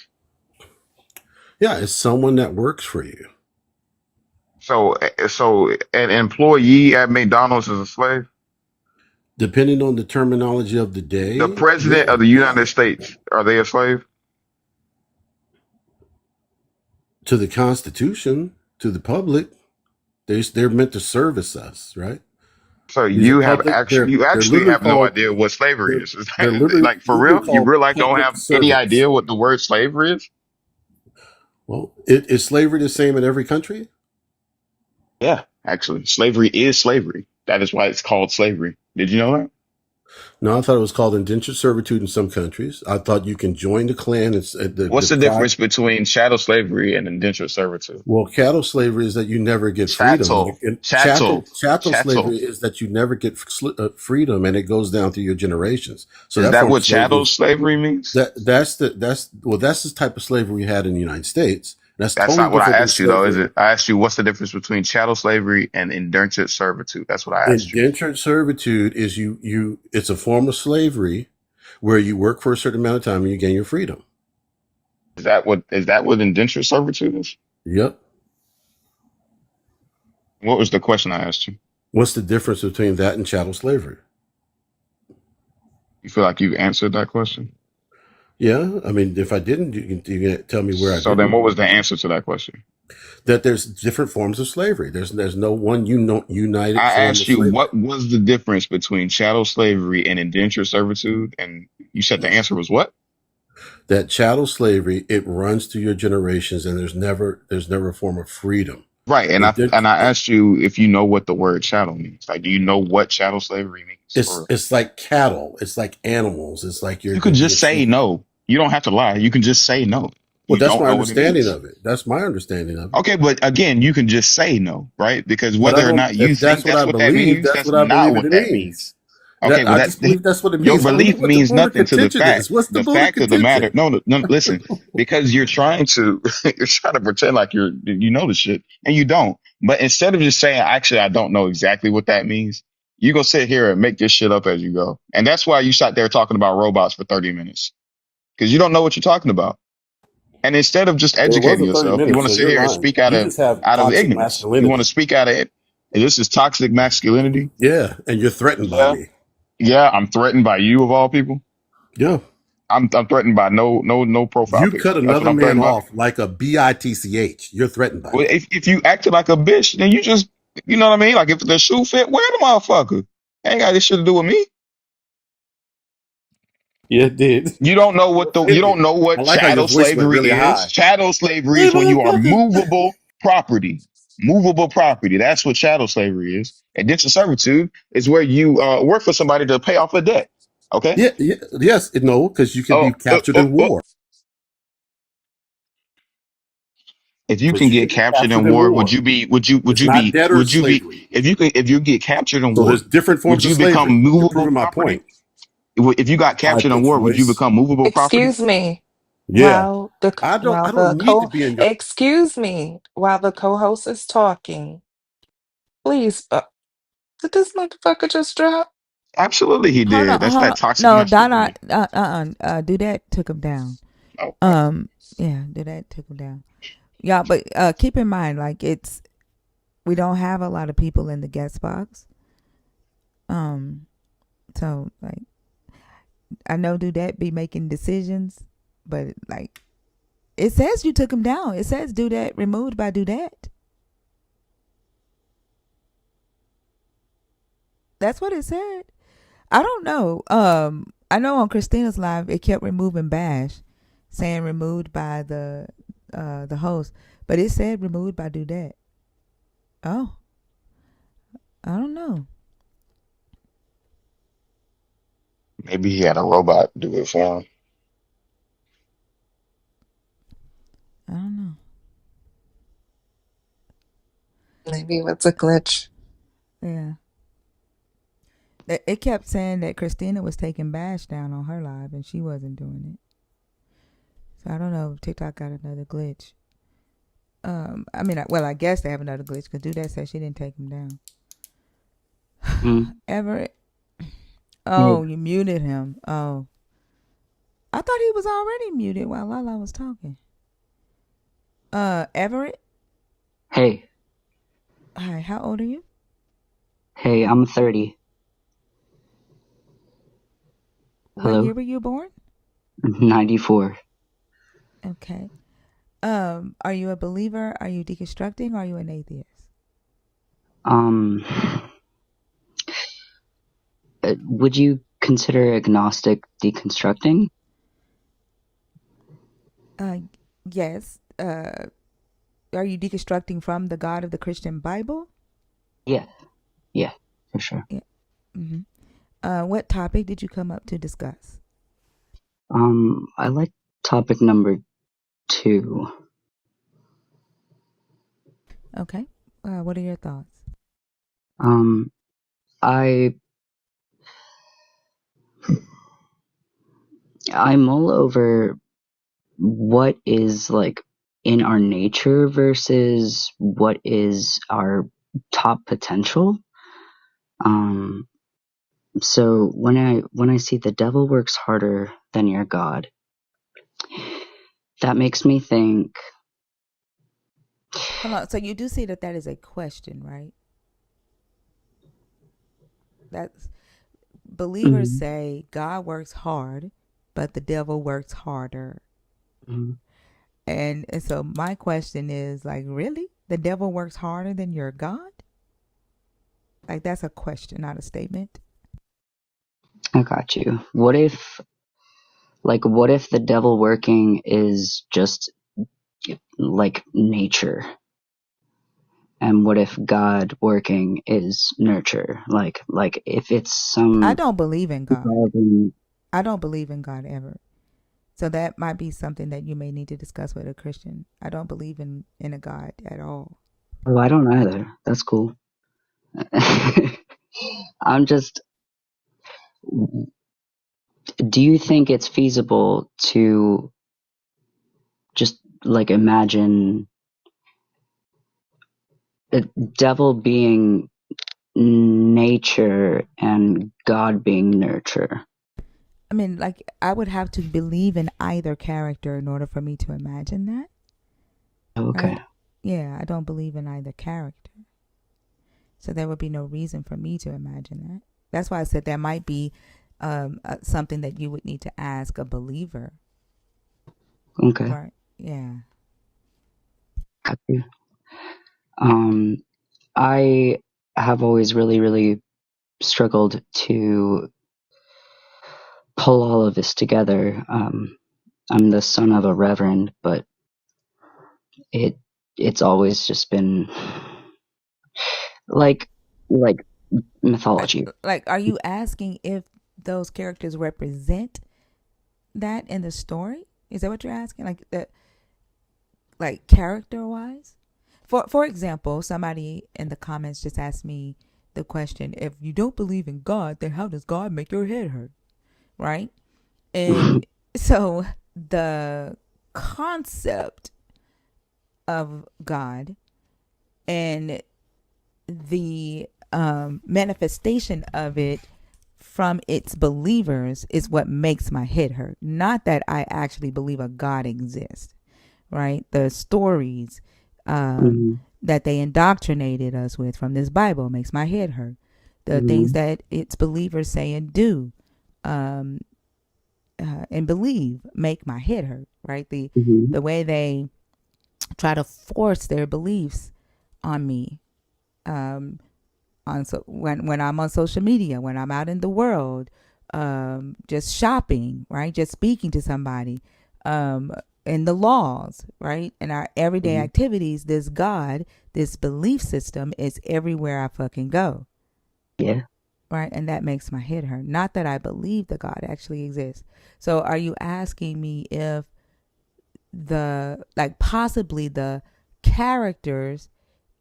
Yeah, it's someone that works for you. So an employee at McDonald's is a slave? Depending on the terminology of the The day, president yeah. of the United States, are they a slave? To the Constitution, to the public, they're meant to service us, right? So These are you have public. you They're actually literally have no called idea what slavery they're is. Is they're that, like for literally real? You called really like don't public have any servants. idea what the word slavery is? Well, is slavery the same in every country? Yeah, actually, slavery is slavery. That is why it's called slavery. Did you know that? No, I thought it was called indentured servitude in some countries. I thought you can join the clan. It's What's the the tribe. difference between chattel slavery and indentured servitude? Well, cattle slavery is that you never get freedom. Chattel, Chattel chattel, chattel slavery chattel. is that you never get freedom, and it goes down through your generations. So Is that that form what of slavery chattel slavery means? that's the type of slavery we had in the United States. That's That's totally not what I different than asked you though, is slavery. it? I asked you what's the difference between chattel slavery and indentured servitude. That's what I asked you. Indentured servitude is it's a form of slavery where you work for a certain amount of time and you gain your freedom. Is that what indentured servitude is? Yep. What was the question I asked you? What's the difference between that and chattel slavery? You feel like you answered that question? Yeah, I mean, if I didn't, you can tell me where I So then didn't. what was the answer to that question? That there's different forms of slavery. There's no one united I form asked of you slavery. what was the difference between chattel slavery and indentured servitude, and you said the answer was what? That chattel slavery, it runs through your generations, and there's never a form of freedom. Right, and I It, and I asked you if you know what the word chattel means. Like, do you know what chattel slavery means? it's Or it's like cattle. It's like animals. It's like you they're could being just say treated. no. You don't have to lie. You can just say no. Well, You that's don't my know what it understanding means. of it. That's my understanding of it. Okay, but again, you can just say no, right? Because But I whether or don't. not you If think that's what that's I what that believe, means, that's that's what I not believe it what that means. means. Okay, That well I that just believe that's what it your means. I don't know belief what the means point of nothing to contention is. What's the the point of fact of the matter. contention? No, no, no, listen, because you're trying to you're trying to pretend like you know the shit and you don't. But instead of just saying, actually, I don't know exactly what that means, you go sit here and make this shit up as you go. And that's why you sat there talking about robots for 30 minutes because you don't know what you're talking about. And instead of just Well, it educating wasn't 30 yourself, you minutes, want so to sit you're here and lying. speak You just have out of toxic ignorance. You want to masculinity. speak out of it. And this is toxic masculinity. Yeah, and you're threatened by Yeah. me. Yeah. I'm threatened by you of all people. Yeah. I'm threatened by no profile You cut picture. That's what another I'm man threatened by. off like a bitch. You're threatened by Well, me. if you acted like a bitch, then you just, you know what I mean? Like if the shoe fit, wear the motherfucker. Ain't got this shit to do with me. Yeah, it did. It You offended. don't know I what like how your chattel voice went slavery really is. high. Chattel slavery Hey, is when you are motherfucker. movable property. Movable property. That's what chattel slavery is. Indentured servitude is where you work for somebody to pay off a debt. Okay. Yeah, yeah, yes, no, because you can Oh, be captured in war. if you Because can you get can be captured captured in in war, war. It's not debtor's slavery. if you get captured in So there's war, different would forms of you become slavery. You're movable proving my property? point. If you got High captured in pitched war, would you voice. become movable property? Excuse me. Yeah. I While don't the need to co be in your excuse me while the co-host is talking, please. Did this motherfucker just drop? Absolutely, he Hold on, did. That's hold that on. toxic No, Donna, masculinity. do that took him down. Okay. Yeah, do that took him down. Yeah, but keep in mind, like we don't have a lot of people in the guest box. Um, so like I know do that be making decisions, but like it says you took him down. It says do that removed by do that. That's what it said. I don't know. I know on Christina's live it kept removing Bash, saying removed by the host, but it said removed by Dudette. Oh, I don't know. Maybe he had a robot do it for him. I don't know. Maybe it's a glitch. Yeah. It kept saying that Christina was taking Bash down on her live and she wasn't doing it. So I don't know if TikTok got another glitch. I guess they have another glitch because Dudette said she didn't take him down. Mm. Everett. Hey, Oh, you muted him. Oh, I thought he was already muted while Lala was talking. Everett. hey, Hi. How old are you? hey, I'm 30. What Hello? year were you born? 94. Okay. Are you a believer? Are you deconstructing? Or are you an atheist? Um, would you consider agnostic deconstructing? Yes. Are you deconstructing from the God of the Christian Bible? Yeah, yeah, for sure. Yeah. Mm-hmm. What topic did you come up to discuss? I like topic number 2. Okay. What are your thoughts? Um, I I mull over what is like in our nature versus what is our top potential. So when I see the devil works harder than your God, that makes me think. Hold on. So you do see that is a question, right? That's believers Mhm, say God works hard, but the devil works harder. mhm. And so my question is like, really? The devil works harder than your God? Like that's a question, not a statement. I got you. What if the devil working is just like nature? And what if God working is nurture? Like if it's I some don't believe in God. evolving. I don't believe in God ever. So that might be something that you may need to discuss with a Christian. I don't believe in a God at all. Oh, I don't either. That's cool. I'm just. Do you think it's feasible to just like imagine a devil being nature and God being nurture? I mean, like I would have to believe in either character in order for me to imagine that, Okay. right? Yeah, I don't believe in either character. So there would be no reason for me to imagine that. That's why I said that might be something that you would need to ask a believer. Okay. Right. Yeah. Got you. Um, I have always really, really struggled to pull all of this together. I'm the son of a reverend, but it it's always just been like like mythology. Like, are you asking if those characters represent that in the story? Is that what you're asking? Like that, like character wise? For example, somebody in the comments just asked me the question: if you don't believe in God, then how does God make your head hurt? Right? And so the concept of God and the manifestation of it from its believers is what makes my head hurt. Not that I actually believe a God exists, right? The stories Mhm, that they indoctrinated us with from this Bible makes my head hurt. The things mhm, that its believers say and do um, and believe make my head hurt, right? mhm, The way they try to force their beliefs on me um, when I'm on social media, when I'm out in the world, just shopping, right? Just speaking to somebody, um, in the laws, right? In our everyday mhm. activities, this God, this belief system is everywhere I fucking go, Yeah. right? And that makes my head hurt. Not that I believe the God actually exists. So are you asking me if possibly the characters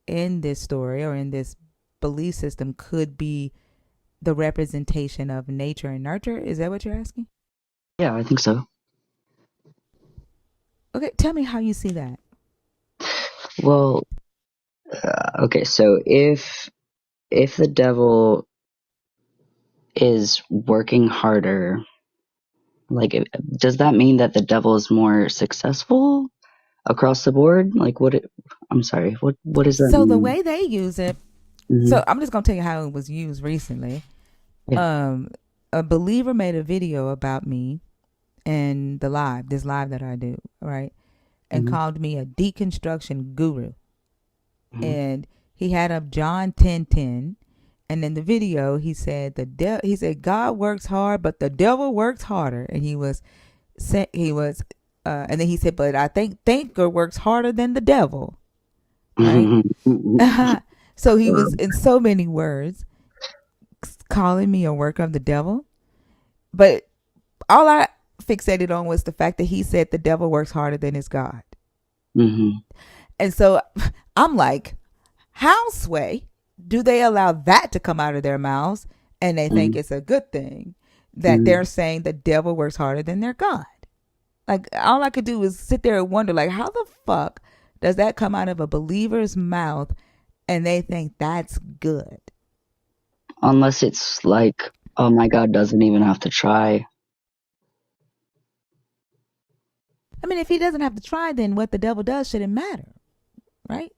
in this story or in this belief system could be the representation of nature and nurture? Is that what you're asking? Yeah, I think so. Okay, tell me how you see that. Well, okay, so if the devil is working harder, like, does that mean that the devil is more successful across the board? Like, I'm sorry, what does that So the mean? way they use it, Hmm. so I'm just gonna tell you how it was used recently. Yeah. Um, a believer made a video about me and this live that I do, right? And Hmm. called me a deconstruction guru. Hmm. And he had up John 10:10, and in the video he said he said God works hard, but the devil works harder. And and then he said, but I think thinker works harder than the devil, right? So he was in so many words calling me a worker of the devil, but all I fixated on was the fact that he said the devil works harder than his God. Hmm. And so I'm like, how, Sway, do they allow that to come out of their mouths and they think it's a good thing that Hmm. they're saying the devil works harder than their God? Like, all I could do is sit there and wonder, like, how the fuck does that come out of a believer's mouth and they think that's good? Unless it's like, oh my God, doesn't even have to try. I mean, if he doesn't have to try, then what the devil does shouldn't matter, right?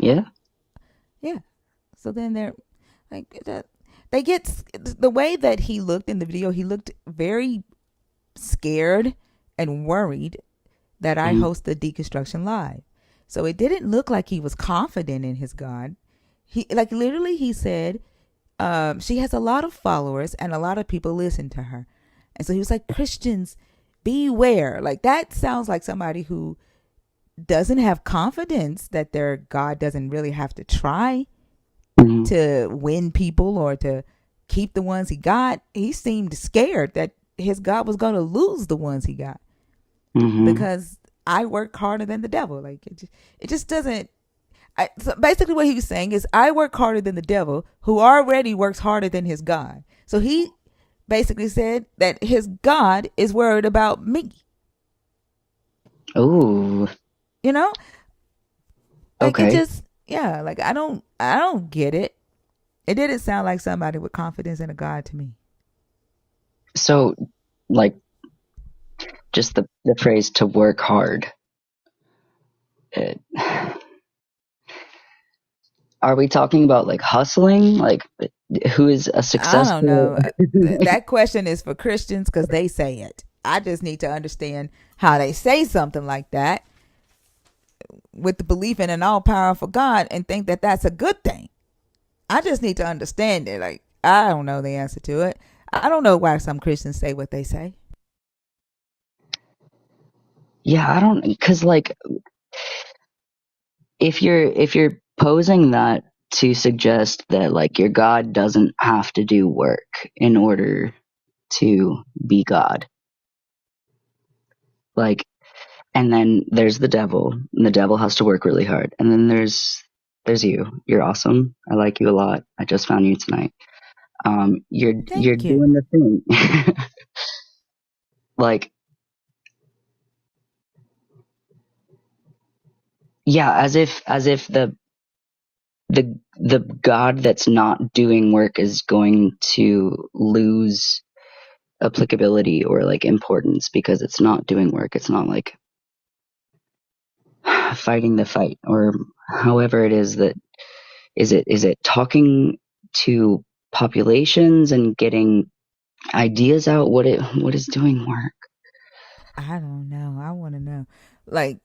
Yeah. Yeah. So then they're like, they get the way that he looked in the video, he looked very scared and worried that I Hmm. host the Deconstruction Live. So it didn't look like he was confident in his God. He, like, literally he said, she has a lot of followers and a lot of people listen to her. And so he was like, Christians, beware. Like, that sounds like somebody who doesn't have confidence that their God doesn't really have to try Hmm. to win people or to keep the ones he got. He seemed scared that his God was going to lose the ones he got Hmm. because I work harder than the devil. Like, it just doesn't. So basically, what he was saying is, I work harder than the devil, who already works harder than his God. So he basically said that his God is worried about me. Oh, You know, like, it okay. just, yeah, like, I don't get it. It didn't sound like somebody with confidence in a God to me. So, like, just the phrase to work hard. It, are we talking about like hustling? Like, who is a I don't successful? know. That question is for Christians because they say it. I just need to understand how they say something like that with the belief in an all powerful God and think that that's a good thing. I just need to understand it. Like, I don't know the answer to it. I don't know why some Christians say what they say. Yeah, I don't, because like, if you're posing that to suggest that like your God doesn't have to do work in order to be God, like, and then there's the devil, and the devil has to work really hard, and then there's you. You're awesome. I like you a lot. I just found you tonight. You're Thank you. doing the thing. Like, yeah, as if the God that's not doing work is going to lose applicability or like importance because it's not doing work. It's not like fighting the fight, or however it is that, is it talking to populations and getting ideas out? What is doing I don't know. I want to know. Like,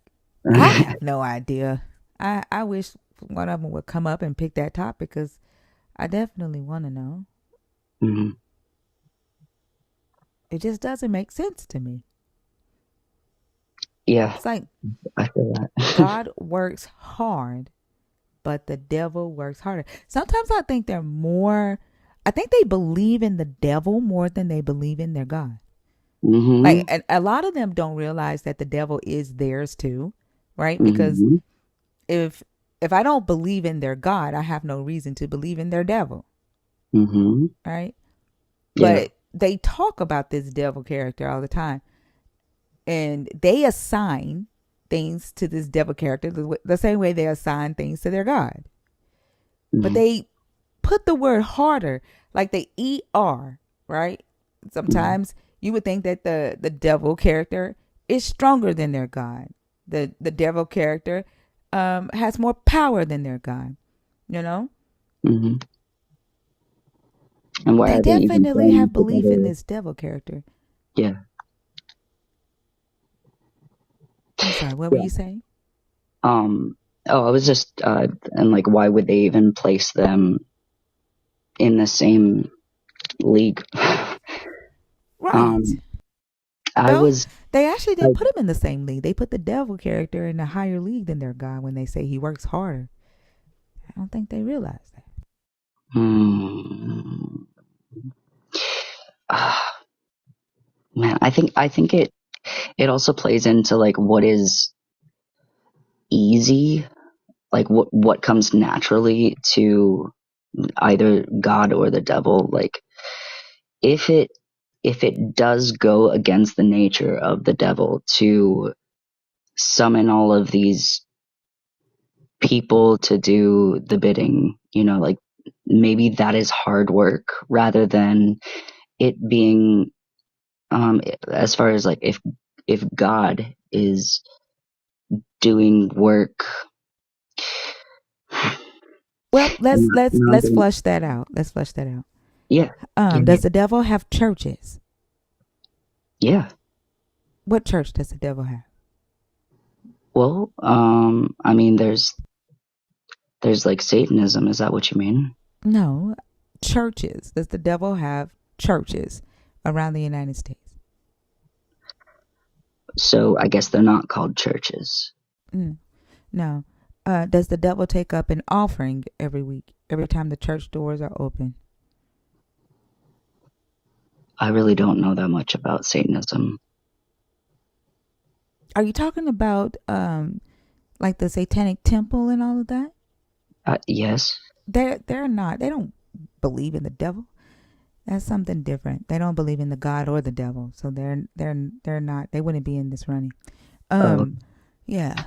I work? have no idea. I wish one of them would come up and pick that topic because I definitely want to know. Mhm. It just doesn't make sense to me. Yeah, It's like I feel that. God works hard, but the devil works harder. Sometimes I think they believe in the devil more than they believe in their God. Like, Mhm. and a lot of them don't realize that the devil is theirs too, right? Because Mhm. if if I don't believe in their God, I have no reason to believe in their devil, Mhm. right? Yeah. But they talk about this devil character all the time, and they assign things to this devil character the same way they assign things to their God. But Mm-hmm. they put the word harder, like the ER, right? Sometimes you would think that the devil character is stronger than their God. The devil character has more power than their God, you know? Mm-hmm. And why They are they even definitely thrown have belief in together? this devil character. Yeah. I'm sorry, what were Yeah. you saying? Oh, I was just and like, why would they even place them in the same league? Right. um, I Well, was they actually I, didn't put him in the same league. They put the devil character in a higher league than their God when they say he works harder. I don't think they realize that. mm, ah, man, I think it also plays into like what is easy, like what comes naturally to either God or the devil. Like if it does go against the nature of the devil to summon all of these people to do the bidding, like maybe that is hard work rather than it being as far as like if God is doing work. Well, let's No, let's no, let's flush that out. Let's flush that out. yeah, yeah, Does the devil have churches? yeah. What church does the devil have? Well, I mean, there's like Satanism. Is that what you mean? No, churches. Does the devil have churches around the United States? So I guess they're not called churches. Mm, no. Does the devil take up an offering every week, every time the church doors are open? I really don't know that much about Satanism. Are you talking about like the Satanic Temple and all of that? Yes. They're not. They don't believe in the devil. That's something different. They don't believe in the God or the devil, so they're not. They wouldn't be in this running. Oh, Yeah.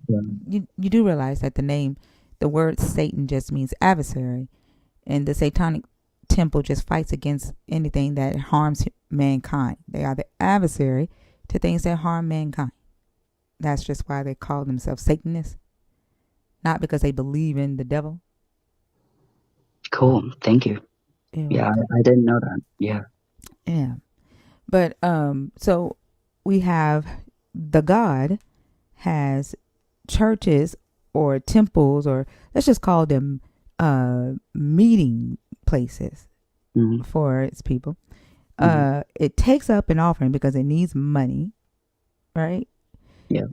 yeah. You do realize that the word Satan just means adversary, and the Satanic Temple just fights against anything that harms mankind. They are the adversary to things that harm mankind. That's just why they call themselves Satanists, not because they believe in the devil. Cool. Thank you. You're Yeah, welcome. I didn't know that. Yeah. Yeah. But so we have the God has churches or temples, or let's just call them meeting places Mm-hmm. for its people. Mm-hmm. It takes up an offering because it needs money, right? Yeah.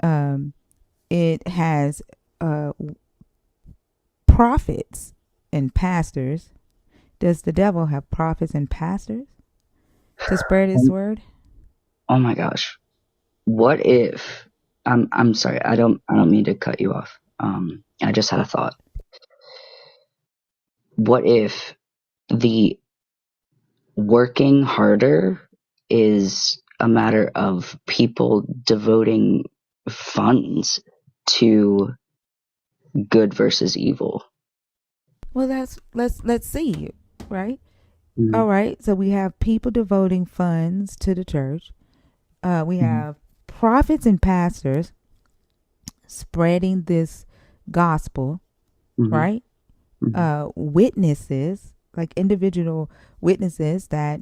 It has prophets and pastors. Does the devil have prophets and pastors to spread his Um, word? oh my gosh. What if I'm sorry, I don't mean to cut you off. I just had a thought. What if the working harder is a matter of people devoting funds to good versus evil? Well, let's see, right? Mm-hmm. All right. So we have people devoting funds to the church. We have prophets and pastors spreading this gospel, Mm-hmm. right? Mm-hmm. Witnesses, like individual witnesses that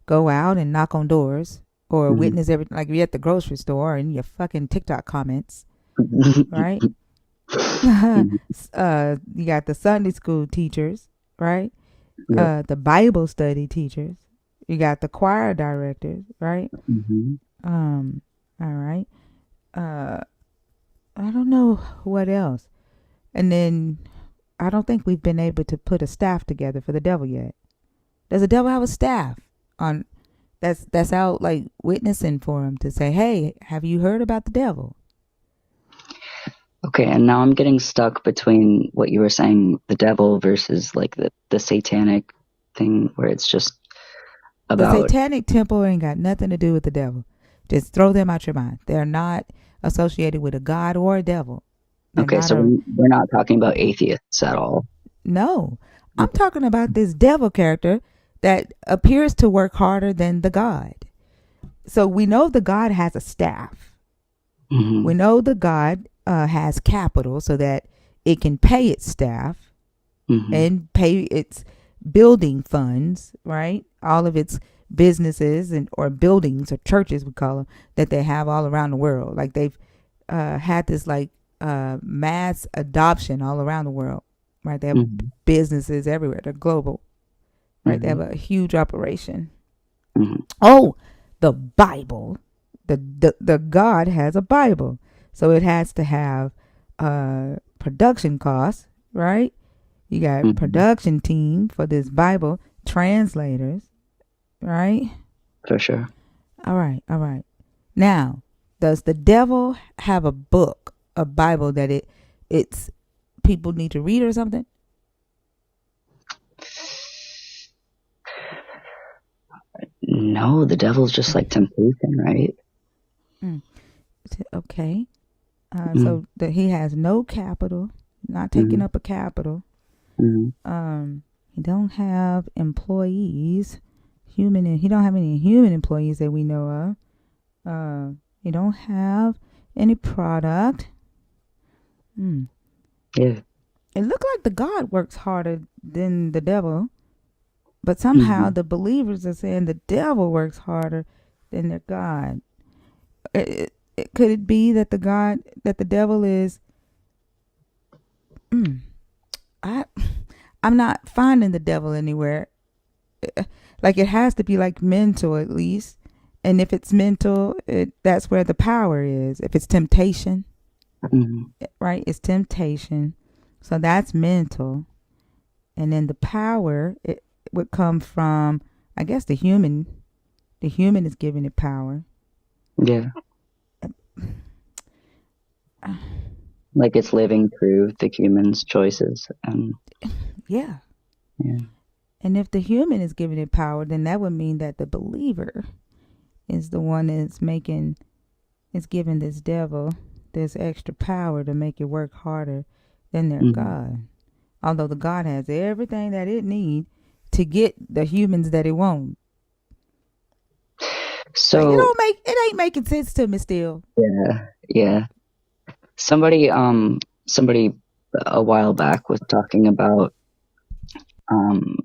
go out and knock on doors, or Mm-hmm. witness every, like you're at the grocery store and your fucking TikTok comments, right? Mm-hmm. You got the Sunday school teachers, right? Yep. The Bible study teachers. You got the choir directors, right? Mm-hmm. All right. I don't know what else. And then I don't think we've been able to put a staff together for the devil yet. Does the devil have a staff on that's out like witnessing for him to say, "Hey, have you heard about the devil?" Okay, and now I'm getting stuck between what you were saying, the devil versus like the satanic thing where it's just The about Satanic Temple ain't got nothing to do with the devil. Just throw them out your mind. They're not associated with a god or a devil. They're Okay, not so a we're not talking about atheists at all. no. I'm talking about this devil character that appears to work harder than the god. So we know the god has a staff. Mm-hmm. We know the god has capital so that it can pay its staff Mm-hmm. and pay its building funds, right? All of its businesses and or buildings or churches we call them that they have all around the world. Like they've had this like mass adoption all around the world, right? They have Mm-hmm. businesses everywhere. They're global, right? They Mm-hmm. have a huge operation. Mm-hmm. Oh, the Bible. The God has a Bible. So it has to have production costs, right? You got Mm-hmm. production team for this Bible, translators, right? For sure. All right, all right. Now, does the devil have a book, a Bible that it's people need to read or something? No, the devil's just like temptation, right? Mm. Okay. Mm-hmm. So that he has no capital, not taking Mm-hmm. up a capital. Mm-hmm. He don't have employees, he don't have any human employees that we know of. He don't have any product. Yeah. It looked like the God works harder than the devil, but somehow Mm-hmm. the believers are saying the devil works harder than their God. Could it be that the devil is? I'm not finding the devil anywhere. Like it has to be like mental at least, and if it's mental, that's where the power is. If it's temptation, Mm-hmm. right? It's temptation, so that's mental, and then the power it would come from, I guess, the human. The human is giving it power. Yeah. Like it's living through the human's choices, and Yeah. yeah. And if the human is giving it power, then that would mean that the believer is the one is giving this devil this extra power to make it work harder than their Mm-hmm. God. Although the God has everything that it needs to get the humans that it wants. Like So it ain't making sense to me still. yeah. Somebody a while back was talking about um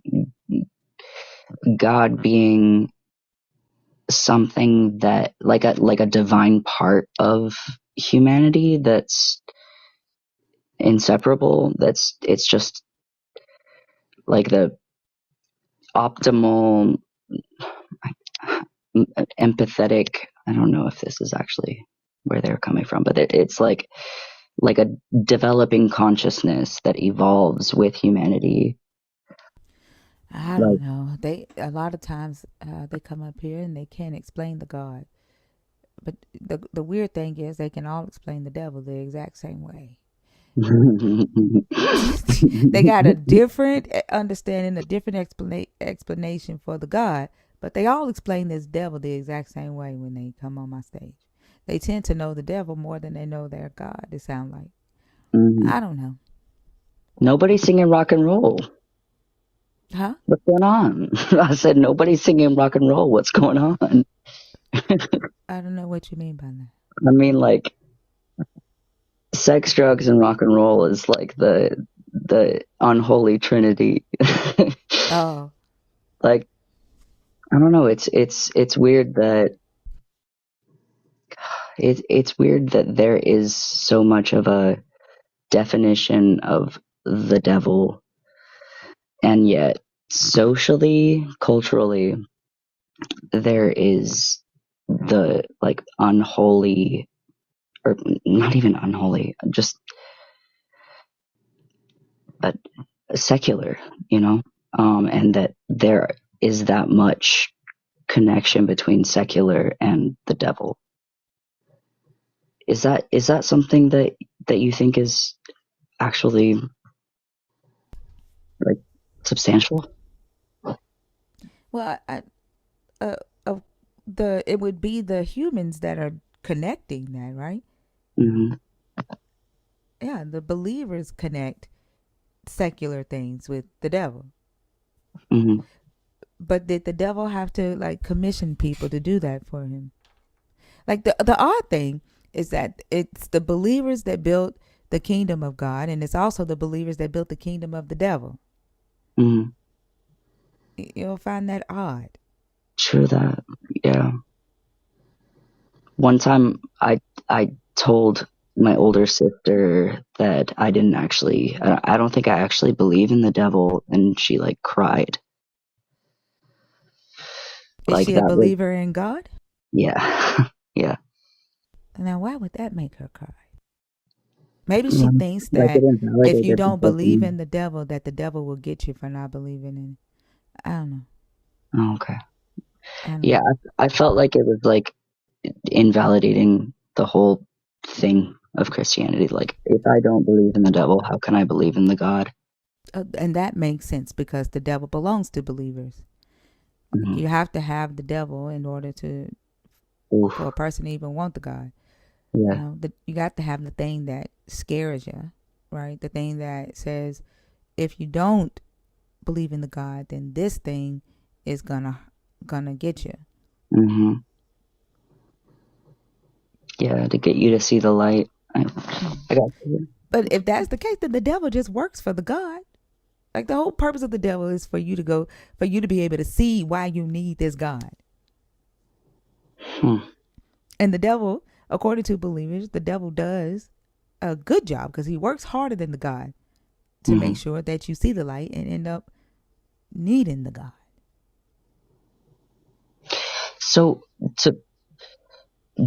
God being something that like a divine part of humanity that's inseparable. It's just like the optimal empathetic. I don't know if this is actually where they're coming from, but it's like a developing consciousness that evolves with humanity. I Like don't know. They a lot of times they come up here and they can't explain the God. But the weird thing is they can all explain the devil the exact same way. They got a different understanding, a different explanation for the God, but they all explain this devil the exact same way when they come on my stage. They tend to know the devil more than they know their God. It sounds like. I don't know. Nobody's singing rock and roll. Huh? What's going on? I said nobody's singing rock and roll. What's going on? I don't know what you mean by that. I mean, like, sex, drugs, and rock and roll is like the unholy trinity. Oh. Like, I don't know. It's weird that it's weird that there is so much of a definition of the devil, and yet socially, culturally, there is the like unholy, or not even unholy, just a secular, and that there is that much connection between secular and the devil. Is that something that you think is actually like substantial? Well, uh, it would be the humans that are connecting that, right? Mm-hmm. Yeah, the believers connect secular things with the devil. Mm-hmm. But did the devil have to like commission people to do that for him? Like the odd thing is that it's the believers that built the kingdom of God, and it's also the believers that built the kingdom of the devil. Mm-hmm. You'll find that odd. True that. Yeah. One time I told my older sister that I didn't actually, I don't think I actually believe in the devil, and she like cried. Is Like she a that was, believer in God? yeah. Yeah. Now, why would that make her cry? Maybe she Yeah. thinks Like it that if you invalidated the don't whole believe thing. in the devil, that the devil will get you for not believing in it. I don't know. Oh, okay. I don't Yeah, know. I felt like it was like invalidating the whole thing of Christianity. Like, if I don't believe in the devil, how can I believe in the God? And that makes sense because the devil belongs to believers. Like Mm-hmm. you have to have the devil in order Oof. for a person to even want the God. You Yeah. know, you got to have the thing that scares you, right? The thing that says, if you don't believe in the God, then this thing is gonna get you. Mm-hmm. Yeah, to get you to see the light. Mm. I got you. But if that's the case, then the devil just works for the God. Like the whole purpose of the devil is for you to be able to see why you need this God. Hmm. And the devil, according to believers, the devil does a good job because he works harder than the God to Mm-hmm. make sure that you see the light and end up needing the God. So, to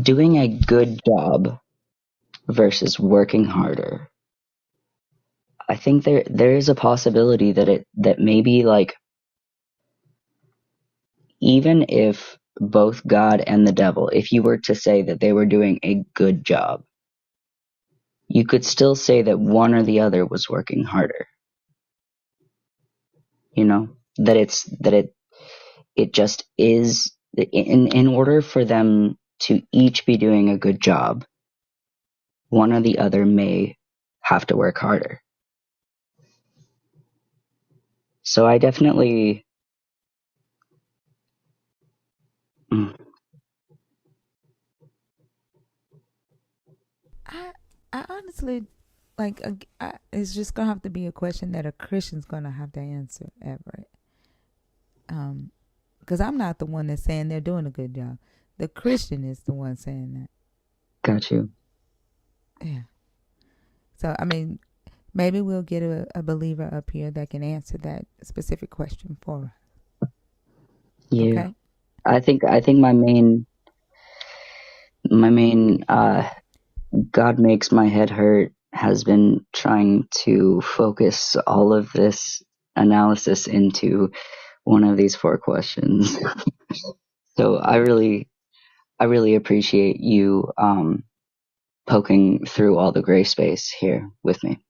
doing a good job versus working harder, I think there is a possibility that maybe like, even if both God and the devil, if you were to say that they were doing a good job, you could still say that one or the other was working harder. You know, it just is, in order for them to each be doing a good job, one or the other may have to work harder. So I definitely, mm, I I honestly like it's just gonna have to be a question that a Christian's gonna have to answer, Everett. Because I'm not the one that's saying they're doing a good job. The Christian is the one saying got you. that. Yeah. So I mean, maybe we'll get a believer up here that can answer that specific question for us. Yeah. Okay. I think my main God makes my head hurt has been trying to focus all of this analysis into one of these four questions. So I really appreciate you poking through all the gray space here with me.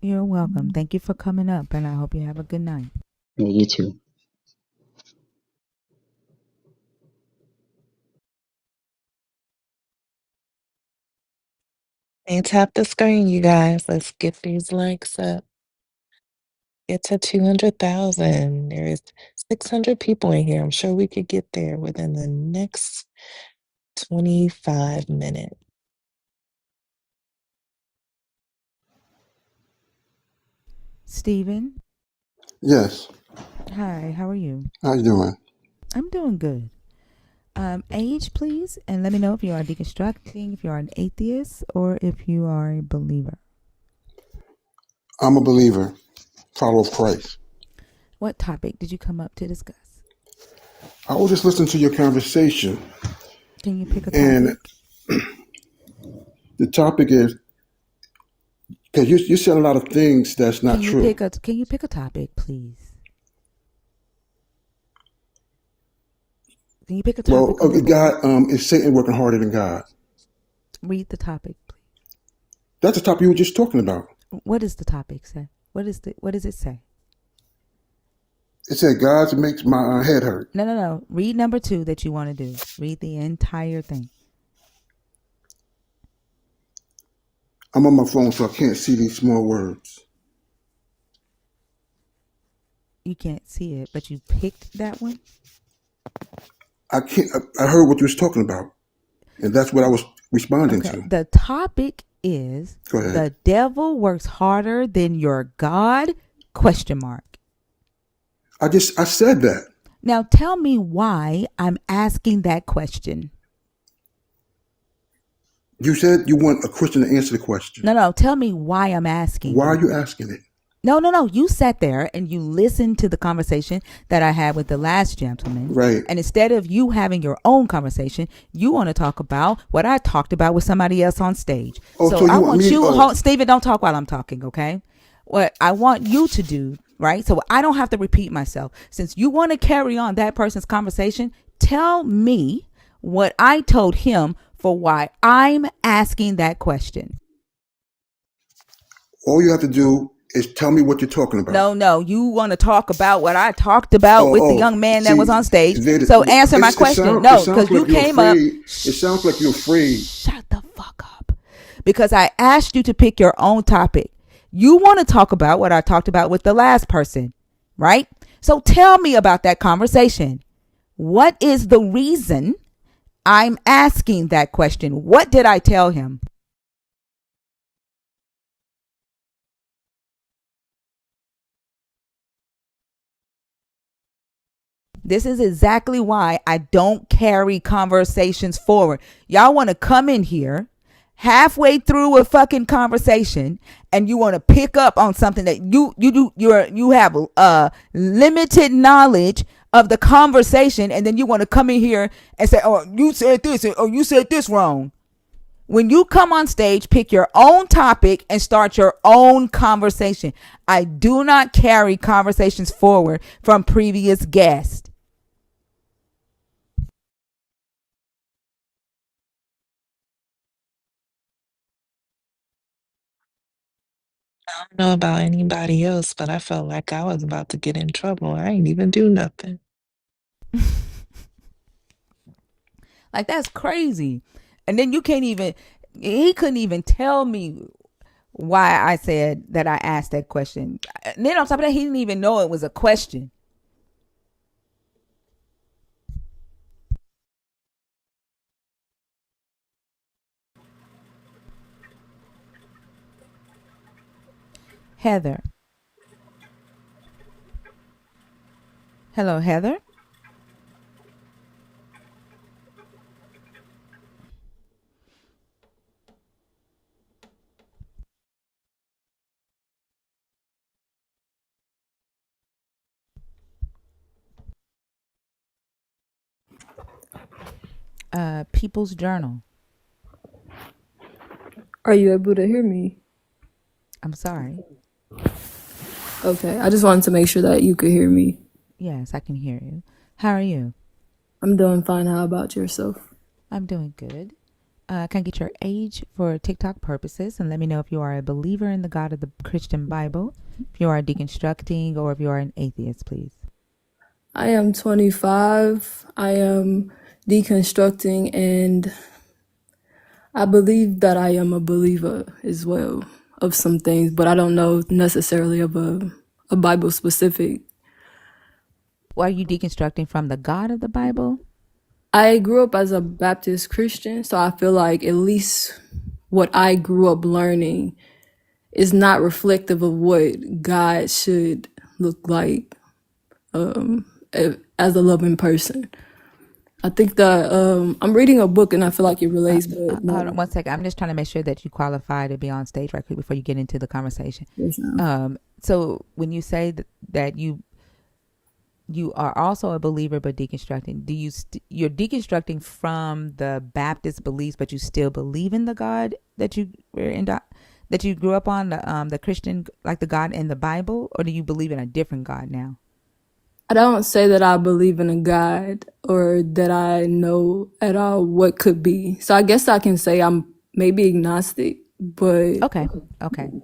You're welcome. Thank you for coming up, and I hope you have a good night. Yeah, you too. And tap the screen, you guys. Let's get these likes up. Get to 200,000. There is 600 people in here. I'm sure we could get there within the next 25 minutes. Stephen, Yes. hi. How are you? How you doing? I'm doing good. Age, please, and let me know if you are deconstructing, if you are an atheist, or if you are a believer. I'm a believer, follower of Christ. What topic did you come up to discuss? I was just listening to your conversation, Can you pick a and topic? the topic is because you said a lot of things that's not true. Can you pick a topic, please? Can you pick a Well, topic on the board? God is Satan working harder than God. Read the topic, please. That's the topic you were just talking about. What does the topic say? What does it say? It said God makes my head hurt. No. Read number 2 that you want to do. Read the entire thing. I'm on my phone, so I can't see these small words. You can't see it, but you picked that one. I can't. I heard what you was talking about, and that's what I was responding Okay. to. The topic is Go ahead. the devil works harder than your God? Question mark. I said that. Now tell me why I'm asking that question. You said you want a Christian to answer the question. No. Tell me why I'm asking. Why are you asking it? No. You sat there and you listened to the conversation that I had with the last gentleman. Right. And instead of you having your own conversation, you want to talk about what I talked about with somebody else on stage. Oh, so so you I want want me- you, oh. Stephen, don't talk while I'm talking, okay? What I want you to do, right? So I don't have to repeat myself. Since you want to carry on that person's conversation, tell me what I told him for why I'm asking that question. All you have to do is tell me what you're talking about. No. You want to talk about what I talked about with the young man that was on stage. So answer my question. No, because you came up. It sounds like you're afraid. Shut the fuck up. Because I asked you to pick your own topic. You want to talk about what I talked about with the last person, right? So tell me about that conversation. What is the reason I'm asking that question? What did I tell him? This is exactly why I don't carry conversations forward. Y'all want to come in here halfway through a fucking conversation and you want to pick up on something that you have limited knowledge of the conversation, and then you want to come in here and say, oh, you said this, or you said this wrong. When you come on stage, pick your own topic and start your own conversation. I do not carry conversations forward from previous guests. I don't know about anybody else, but I felt like I was about to get in trouble. I ain't even do nothing. Like, that's crazy. And then he couldn't even tell me why I said that I asked that question. And then on top of that, he didn't even know it was a question. Heather. Hello, Heather. People's Journal. Are you able to hear me? I'm sorry. Okay, I just wanted to make sure that you could hear me. Yes, I can hear you. How are you? I'm doing fine. How about yourself? I'm doing good. Can I get your age for TikTok purposes, and let me know if you are a believer in the God of the Christian Bible, if you are deconstructing, or if you are an atheist, please. I am 25. I am deconstructing, and I believe that I am a believer as well of some things, but I don't know necessarily of a Bible specific. Why are you deconstructing from the God of the Bible? I grew up as a Baptist Christian, so I feel like at least what I grew up learning is not reflective of what God should look like as a loving person. I think that I'm reading a book and I feel like it relates. But no. Hold on 1 second. I'm just trying to make sure that you qualify to be on stage right quick before you get into the conversation. Yes, so when you say that you are also a believer but deconstructing, you're deconstructing from the Baptist beliefs, but you still believe in the God that you were in, that you grew up on, the Christian, like the God in the Bible, or do you believe in a different God now? I don't say that I believe in a God or that I know at all what could be. So I guess I can say I'm maybe agnostic, but Okay,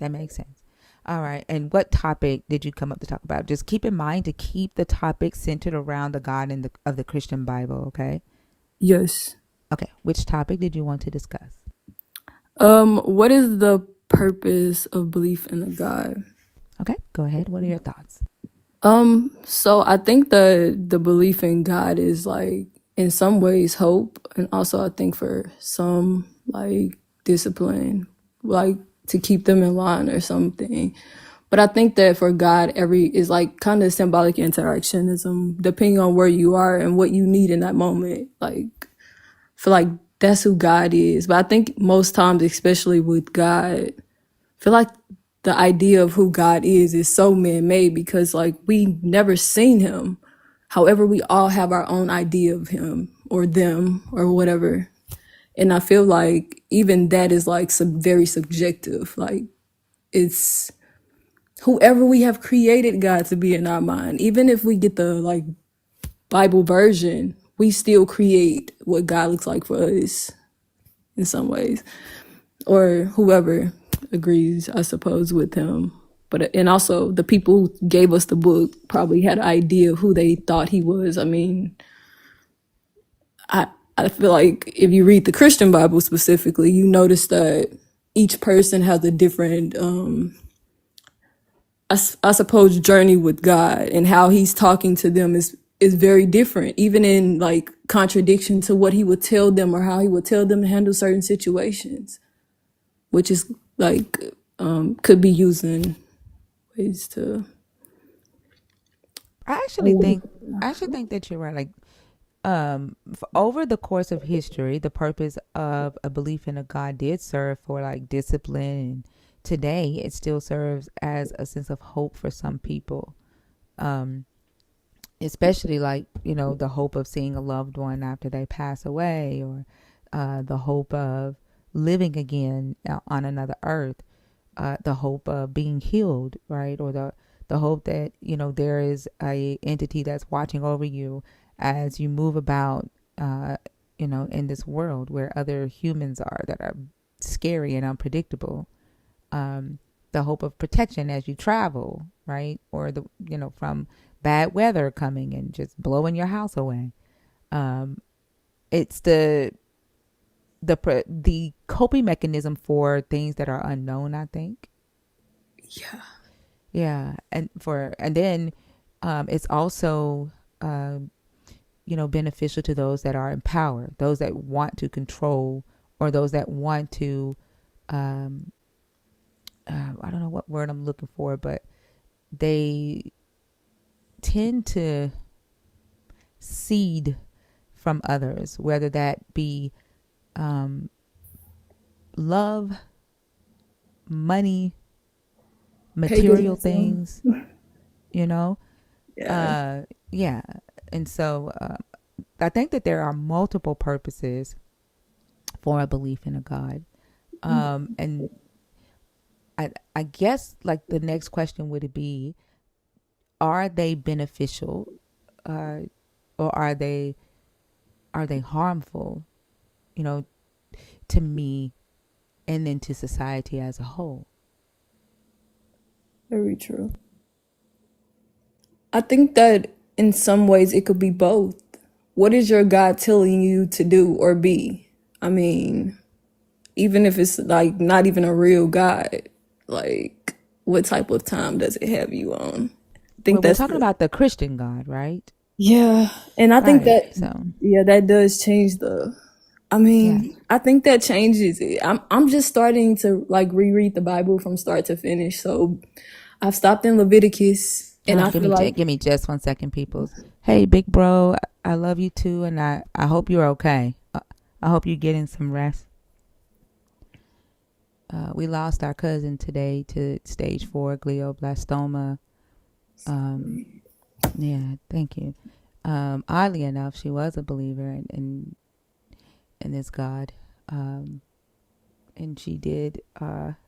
that makes sense. All right, and what topic did you come up to talk about? Just keep in mind to keep the topic centered around the God of the Christian Bible, okay? yes. Okay, which topic did you want to discuss? What is the purpose of belief in a God? Okay, go ahead. What are your thoughts? So I think the belief in God is like in some ways hope, and also I think for some like discipline, like to keep them in line or something. But I think that for God, every is like kind of symbolic interactionism, depending on where you are and what you need in that moment. Like, I feel like that's who God is. But I think most times, especially with God, I feel like the idea of who God is so man-made because like we never seen him. However, we all have our own idea of him or them or whatever. And I feel like even that is like very subjective. Like it's whoever we have created God to be in our mind. Even if we get the like Bible version, we still create what God looks like for us in some ways, or whoever agrees, I suppose, with him. But and also the people who gave us the book probably had an idea of who they thought he was. I mean, I I feel like if you read the Christian Bible specifically, you notice that each person has a different I suppose journey with God, and how he's talking to them is very different, even in like contradiction to what he would tell them or how he would tell them to handle certain situations, which is like could be used in ways to. I actually think that you're right. Like, over the course of history, the purpose of a belief in a God did serve for like discipline, and today it still serves as a sense of hope for some people. Um, Especially like, the hope of seeing a loved one after they pass away, or the hope of living again on another earth, the hope of being healed, right? Or the hope that, there is a entity that's watching over you as you move about, in this world where other humans are that are scary and unpredictable. The hope of protection as you travel, right? Or from bad weather coming and just blowing your house away. It's the coping mechanism for things that are unknown, I think. Yeah. Yeah, and then it's also beneficial to those that are in power, those that want to control, or those that want to I don't know what word I'm looking for, but they tend to seed from others, whether that be love, money, material Paganism. things, you know? Yeah. Yeah. And so I think that there are multiple purposes for a belief in a God. And I guess like the next question would be, are they beneficial, or are they harmful, to me and then to society as a whole? Very true. I think that in some ways it could be both. What is your God telling you to do or be? I mean, even if it's like not even a real God, like what type of time does it have you on? I Well, think we're that's talking about the Christian God, right? yeah. And I think Right. that So, yeah, that does change the I yeah. mean, I think that changes it. I'm just starting to like reread the Bible from start to finish. So I've stopped in Leviticus and I feel like Give me just 1 second, peoples. Hey, big bro, I love you too, and I hope you're okay. I hope you're getting some rest. We lost our cousin today to stage 4 glioblastoma. Yeah, thank you. Oddly enough, she was a believer in this God, and she did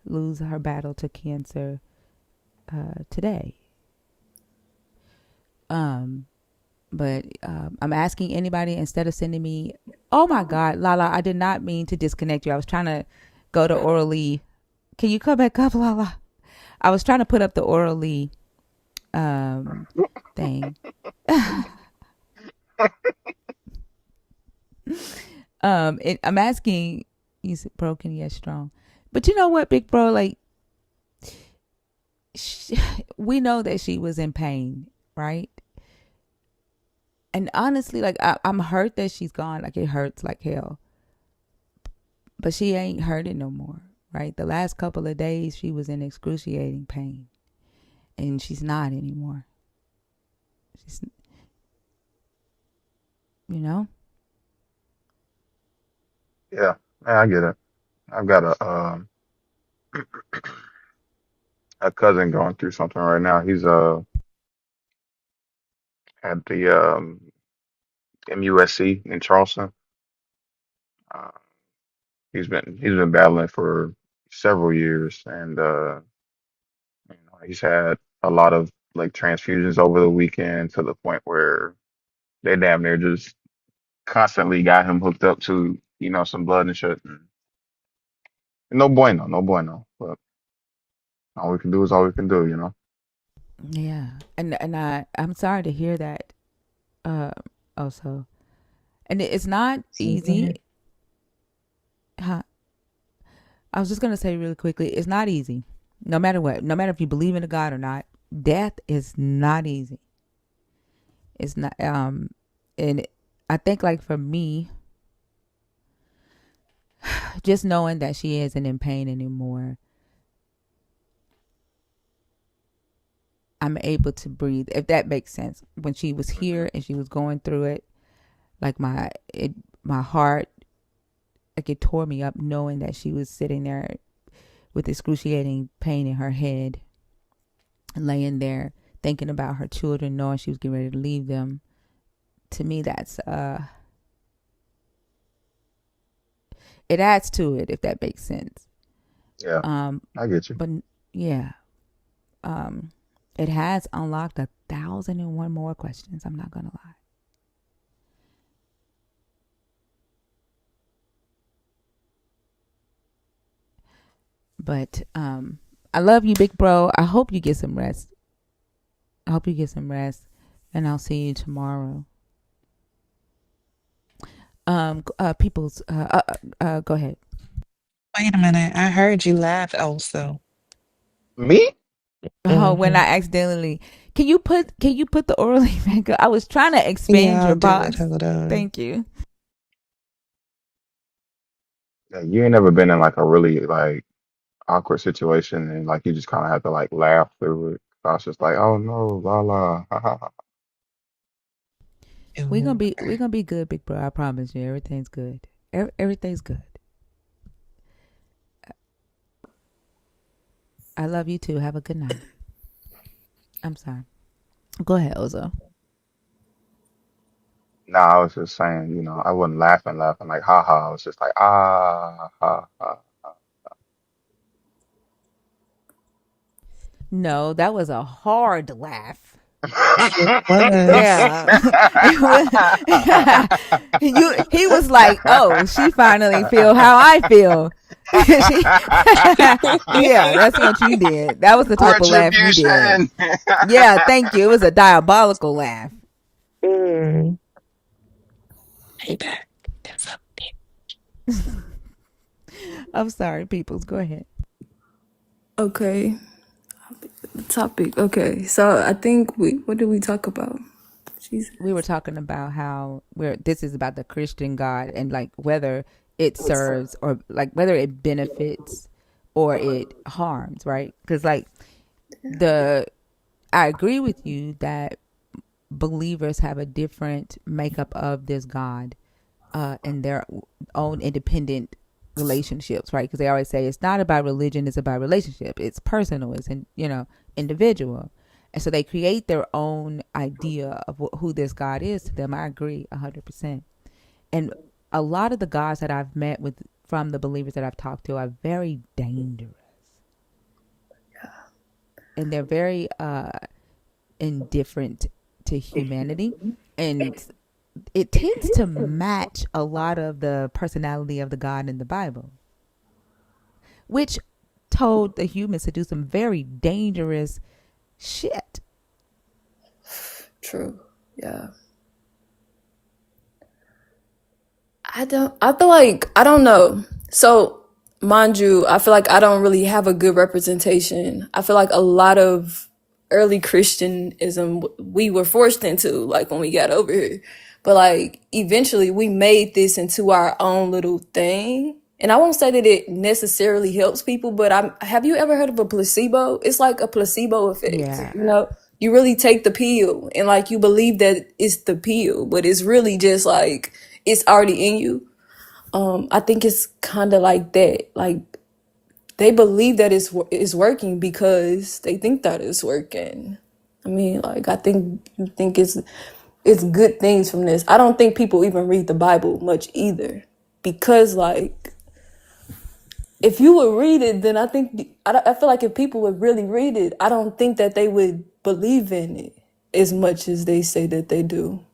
lose her battle to cancer today. But I'm asking anybody, instead of sending me, oh my God, Lala, I did not mean to disconnect you. I was trying to go to orally. Can you come back up, Lala? I was trying to put up the orally thing. I'm asking, He's broken yet strong. But you know what, big bro? Like, we know that she was in pain, right? And honestly, like, I'm hurt that she's gone. Like, it hurts like hell. But she ain't hurting no more, right? The last couple of days, she was in excruciating pain. And she's not anymore. She's, you know? Yeah, I get it. I've got a cousin going through something right now. He's at the MUSC in Charleston. Uh, he's been battling for several years, and he's had a lot of like transfusions over the weekend to the point where they damn near just constantly got him hooked up to some blood and shit. And no bueno, no bueno. But all we can do is all we can do. Yeah. And I'm sorry to hear that, uh, also. And it's not Same here. easy. Huh? I was just going to say really quickly, it's not easy. No matter what, no matter if you believe in a God or not, death is not easy. It's not, and I think, like, for me, just knowing that she isn't in pain anymore, I'm able to breathe, if that makes sense. When she was here and she was going through it, like, my heart, like, it tore me up knowing that she was sitting there with excruciating pain in her head, laying there thinking about her children, knowing she was getting ready to leave them. To me, that's it adds to it, if that makes sense. Yeah, I get you. But yeah, it has unlocked 1,001 more questions. I'm not gonna lie. But I love you, big bro. I hope you get some rest. And I'll see you tomorrow. People's go ahead. Wait a minute. I heard you laugh also. Me? Oh, when Hmm. I accidentally, can you put the orally back up? I was trying to expand Yeah, your I'll do it. box. Hold on. Thank you. Yeah, you ain't never been in like a really like awkward situation and like you just kind of have to like laugh through it. I was just like, oh no, la la, ha ha ha. We're gonna Ooh. be we're gonna be good, big bro. I promise you, everything's good. Everything's good. I love you too. Have a good night. I'm sorry. Go ahead, Ozo. Nah, I was just saying, I wasn't laughing like ha ha. I was just like ah ha ha. No, that was a hard laugh. It was. Yeah. It was he was like, "Oh, she finally feel how I feel." she, yeah, that's what you did. That was the type of laugh you did. Retribution. Yeah, thank you. It was a diabolical laugh. Mm. Payback. That's up. I'm sorry, peoples. Go ahead. Okay, the topic. Okay, so I think what did we talk about? Jesus. We were talking about how this is about the Christian God and, like, whether it serves or, like, whether it benefits or it harms, right? Because, like, I agree with you that believers have a different makeup of this God, and their own independent relationships, right? Because they always say it's not about religion, it's about relationship. It's personal, it's individual. And so they create their own idea of who this God is to them. I agree 100%. And a lot of the gods that I've met with from the believers that I've talked to are very dangerous. And they're very indifferent to humanity. And it tends to match a lot of the personality of the God in the Bible, which told the humans to do some very dangerous shit. True. Yeah. I feel like, I don't know. So, mind you, I feel like I don't really have a good representation. I feel like a lot of early Christianism we were forced into, like when we got over here. But like eventually we made this into our own little thing. And I won't say that it necessarily helps people, but have you ever heard of a placebo? It's like a placebo effect. Yeah. You know, you really take the pill and like you believe that it's the pill, but it's really just like it's already in you. I think it's kind of like that. Like they believe that it's working because they think that it's working. I mean, like I think it's good things from this. I don't think people even read the Bible much either, because like if you would read it, then I feel like if people would really read it, I don't think that they would believe in it as much as they say that they do.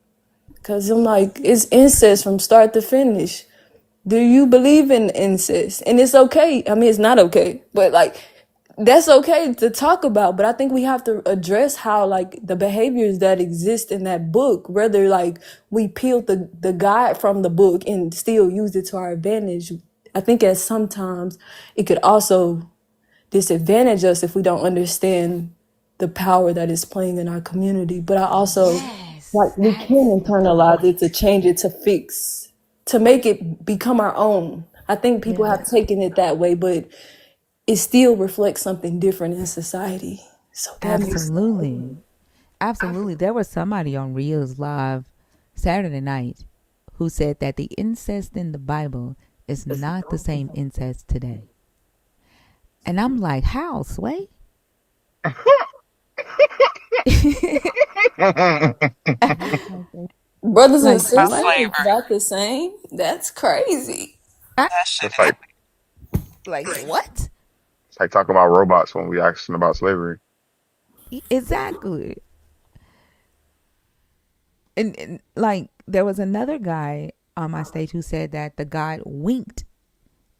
Cause I'm like, it's incest from start to finish. Do you believe in incest? And it's okay. I mean, it's not okay, but like, that's okay to talk about. But I think we have to address how like the behaviors that exist in that book, whether like we peeled the guide from the book and still used it to our advantage. I think at sometimes it could also disadvantage us if we don't understand the power that is playing in our community. But I also like we can internalize it to change it, to fix, to make it become our own. I think people have taken it that way, but it still reflects something different in society. So that makes Absolutely. Absolutely. There was somebody on Reels Live Saturday night who said that the incest in the Bible is not the same incest today. And I'm like, how, Sway? brothers and Like, About sisters what? is slavery. not the same. That's crazy. I, It's just like like, what? it's like talking about robots when we asking about slavery. Exactly. And like, there was another guy on my stage who said that the God winked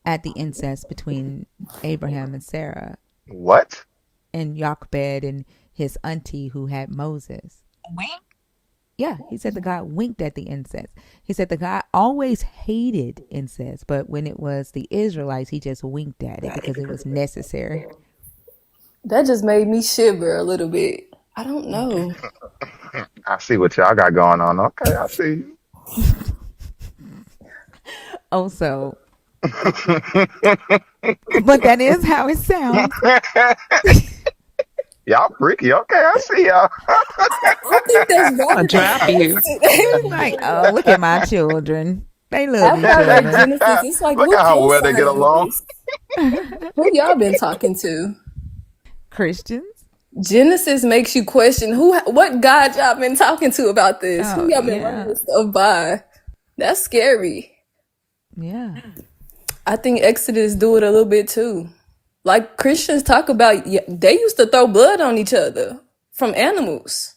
at the incest between Abraham and Sarah What? and Jochebed and his auntie who had Moses. Wink? Yeah, he said the God winked at the incest. He said the God always hated incest, but when it was the Israelites, he just winked at it because it was necessary. That just made me shiver a little bit. I don't know. I see what y'all got going on. Okay, I see Also, you. but that is how it sounds. Y'all freaky. Okay, I see y'all. I think that's I'll drop you. Like, oh, look at my children. They love After each I read other. Genesis, it's like, Look who at how well they co-signed get along. this? Who y'all been talking to? Christians. Genesis makes you question what God y'all been talking to about this? Who Oh, y'all been running yeah. this stuff by? That's scary. Yeah. I think Exodus do it a little bit too. Like Christians talk about, yeah, they used to throw blood on each other from animals.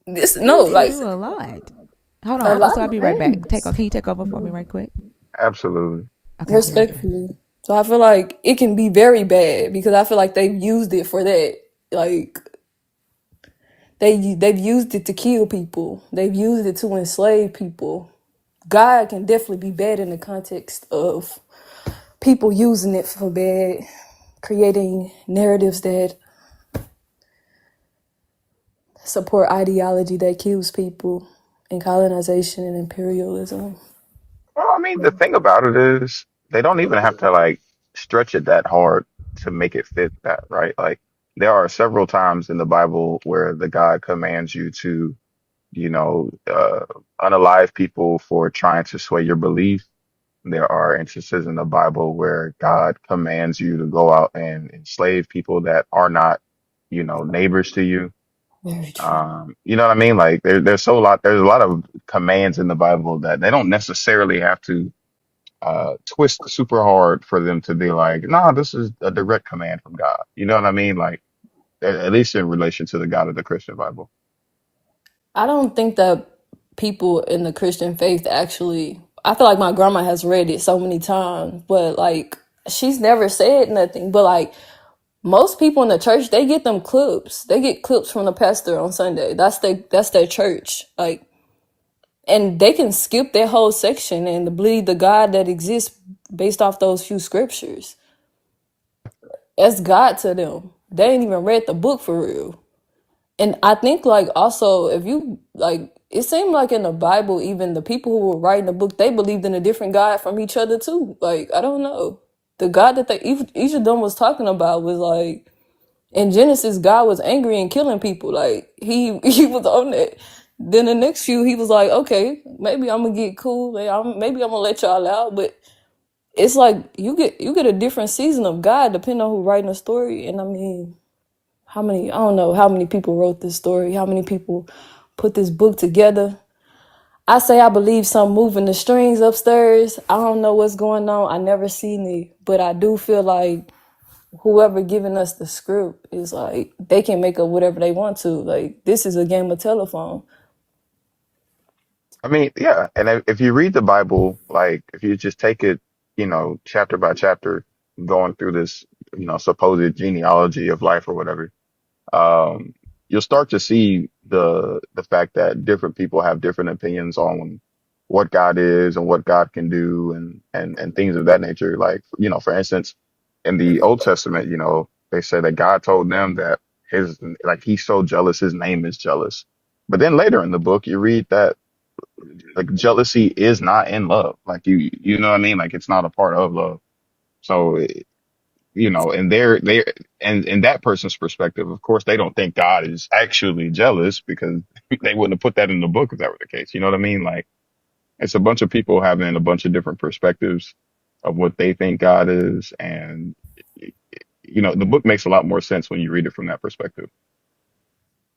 This They no, used to like do a lot. Hold a on, lot Apostle, I'll of be right back. things. Can you take over for me right quick? Absolutely. Okay, I'll be right back. Respectfully. So I feel like it can be very bad because I feel like they've used it for that. Like they've used it to kill people. They've used it to enslave people. God can definitely be bad in the context of people using it for bad, creating narratives that support ideology that kills people, and colonization and imperialism. Well, I mean, the thing about it is they don't even have to like stretch it that hard to make it fit that, right? Like there are several times in the Bible where the God commands you to, unalive people for trying to sway your belief. There are instances in the Bible where God commands you to go out and enslave people that are not, neighbors to you. Very true. You know what I mean? Like there's a lot of commands in the Bible that they don't necessarily have to twist super hard for them to be like, nah, this is a direct command from God. You know what I mean? Like at least in relation to the God of the Christian Bible. I don't think that people in the Christian faith actually. I feel like my grandma has read it so many times, but like she's never said nothing. But like most people in the church, they get them clips. They get clips from the pastor on Sunday. That's their church. Like, and they can skip that whole section and believe the God that exists based off those few scriptures. That's God to them. They ain't even read the book for real. And I think like also if you like it seemed like in the Bible, even the people who were writing the book, they believed in a different God from each other too. Like, I don't know. The God that each of them was talking about was like in Genesis, God was angry and killing people. Like he was on that. Then the next few, he was like, okay, maybe I'm gonna get cool. Maybe I'm gonna let y'all out. But it's like you get a different season of God depending on who writing the story. And I mean, I don't know how many people wrote this story, how many people put this book together. I say I believe some moving the strings upstairs. I don't know what's going on. I never seen it, but I do feel like whoever giving us the script is like they can make up whatever they want to. Like, this is a game of telephone. I mean, yeah. And if you read the Bible, like if you just take it, chapter by chapter, going through this, supposed genealogy of life or whatever, you'll start to see the fact that different people have different opinions on what God is and what God can do and things of that nature. Like, for instance, in the Old Testament, they say that God told them that he's so jealous, his name is jealous. But then later in the book, you read that like jealousy is not in love. Like you know what I mean? Like it's not a part of love. So, and and in that person's perspective, of course, they don't think God is actually jealous because they wouldn't have put that in the book if that were the case. You know what I mean? Like it's a bunch of people having a bunch of different perspectives of what they think God is. And, the book makes a lot more sense when you read it from that perspective.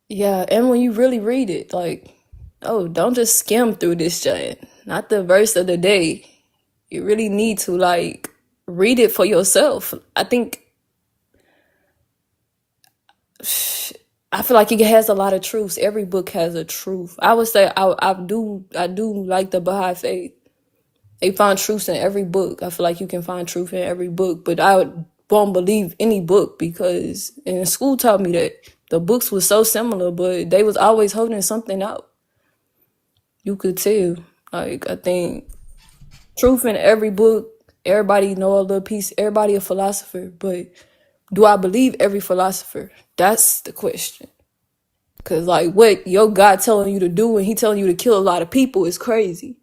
Yeah, and when you really read it, like, oh, don't just skim through this giant. Not the verse of the day. You really need to like read it for yourself. I feel like it has a lot of truths. Every book has a truth. I would say I do like the Baha'i faith. They find truths in every book. I feel like you can find truth in every book, but won't believe any book because in school taught me that the books were so similar, but they was always holding something out. You could tell. Like, I think truth in every book. Everybody know a little piece. Everybody a philosopher, but do I believe every philosopher? That's the question. Cause like what your God telling you to do and he telling you to kill a lot of people is crazy.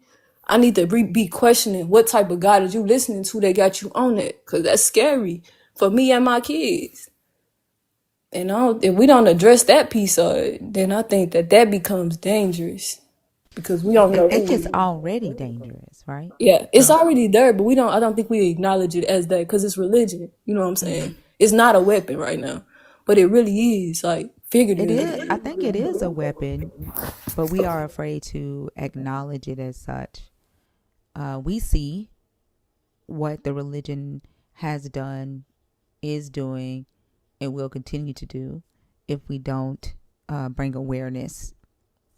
I need to be questioning what type of God is you listening to that got you on it. Cause that's scary for me and my kids. And if we don't address that piece of it, then I think that becomes dangerous because we don't I know think it's who. already dangerous, right? Yeah, it's So, already there, but I don't think we acknowledge it as that because it's religion. You know what I'm saying? It's not a weapon right now, but it really is, like, it is. figuratively. I think it is a weapon, but we are afraid to acknowledge it as such. We see what the religion has done, is doing, and will continue to do if we don't bring awareness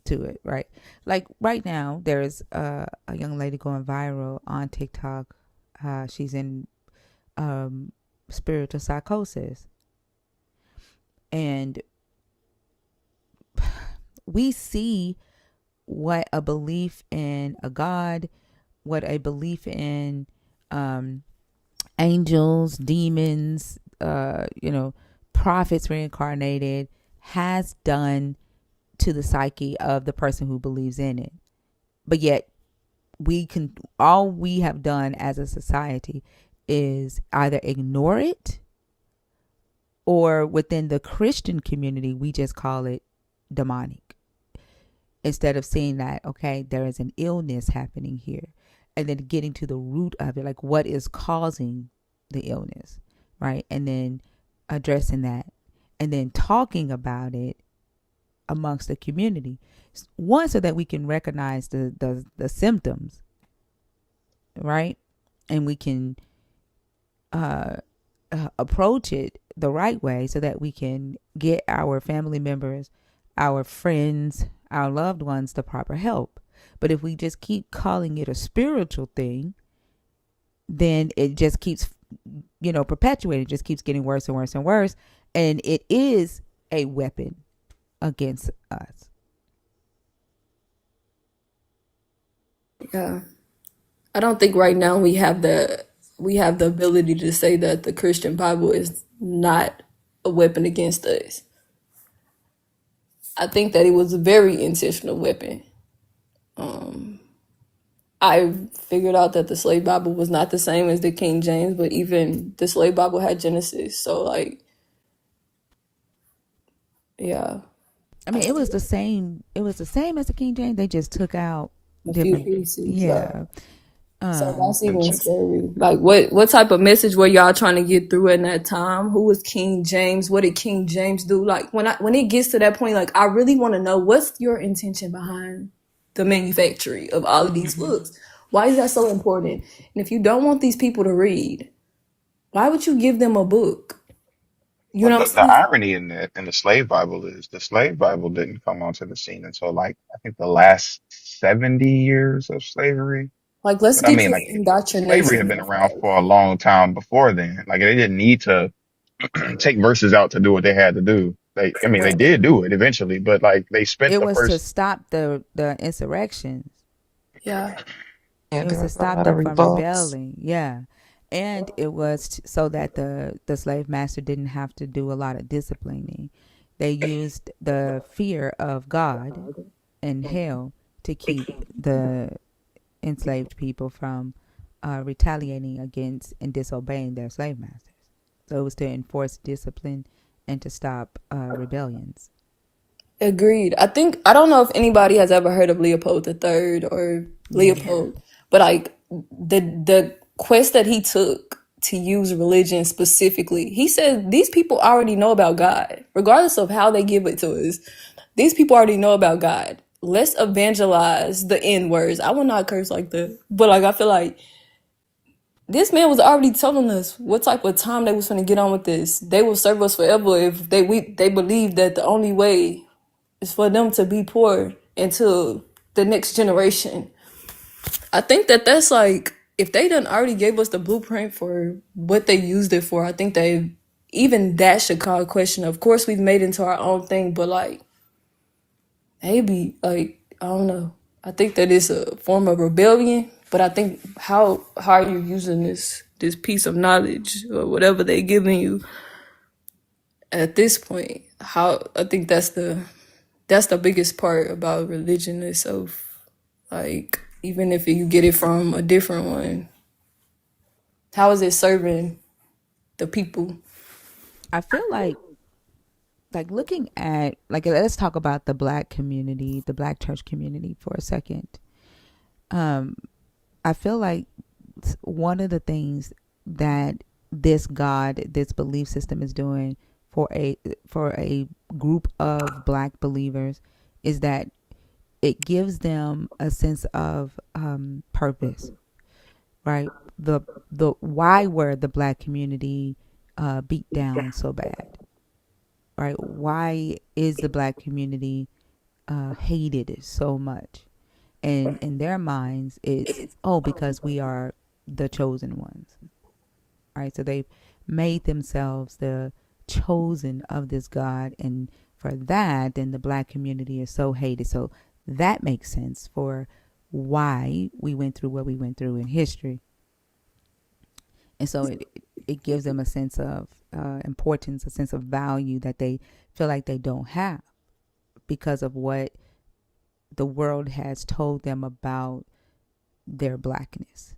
to it, right? Like right now, there's a young lady going viral on TikTok. She's in spiritual psychosis. And we see what a belief in a God, what a belief in angels, demons, prophets reincarnated has done to the psyche of the person who believes in it. But yet all we have done as a society is either ignore it, or within the Christian community, we just call it demonic. Instead of seeing that, okay, there is an illness happening here, and then getting to the root of it, like what is causing the illness, right? And then addressing that, and then talking about it amongst the community. One, so that we can recognize the symptoms, right? And we can approach it the right way so that we can get our family members, our friends, our loved ones the proper help. But if we just keep calling it a spiritual thing, then it just keeps, perpetuating. It just keeps getting worse and worse and worse. And it is a weapon against us. Yeah. I don't think right now we have the we have the ability to say that the Christian Bible is not a weapon against us. I think that it was a very intentional weapon. I figured out that the slave Bible was not the same as the King James, but even the slave Bible had Genesis. So like, yeah, I mean, it was the same. It was the same as the King James. They just took out a few different. pieces. Yeah. So Um. that's even scary. Like, what type of message were y'all trying to get through in that time? Who was King James? What did King James do? Like, when it gets to that point, like, I really want to know what's your intention behind the manufacturing of all of these books. Why is that so important? And if you don't want these people to read, why would you give them a book? You Well, know the, what the I'm saying? irony in the slave Bible is the slave Bible didn't come onto the scene until like I think the last 70 years of slavery. Like, let's But I get mean, this like slavery had indoctrination. been around for a long time before then. Like they didn't need to take verses out to do what they had to do. I mean, they Right. did do it eventually, but like they spent It the was to first. stop the insurrections. Yeah. Yeah, It was there to was a stop lot of them from revolts. rebelling. Yeah. And it was so that the slave master didn't have to do a lot of disciplining. They used the fear of God and hell to keep the enslaved people from retaliating against and disobeying their slave masters. So it was to enforce discipline and to stop rebellions. Agreed. I don't know if anybody has ever heard of Leopold the Third or Yeah. Leopold, but like the quest that he took to use religion specifically, he said these people already know about God, regardless of how they give it to us. These people already know about God. Let's evangelize the N words. I will not curse like that, but like I feel like this man was already telling us what type of time they was going to get on with this. They will serve us forever if they believe that the only way is for them to be poor into the next generation. I think that that's like, if they done already gave us the blueprint for what they used it for, I think they, even that should call a question. Of course, we've made it into our own thing, but like, maybe, like, I don't know. I think that it's a form of rebellion, but I think how you're using this piece of knowledge or whatever they giving you at this point, how I think that's the biggest part about religion itself. Like, even if you get it from a different one, how is it serving the people? I feel like looking at, like, let's talk about the black community, the black church community for a second. I feel like one of the things that this belief system is doing for a group of black believers is that it gives them a sense of purpose, right? The why were the black community beat down so bad, right? Why is the black community hated so much? And in their minds, it's, oh, because we are the chosen ones, right? So they've made themselves the chosen of this God, and for that, then the black community is so hated. So that makes sense for why we went through what we went through in history, and so it gives them a sense of importance, a sense of value that they feel like they don't have because of what the world has told them about their blackness,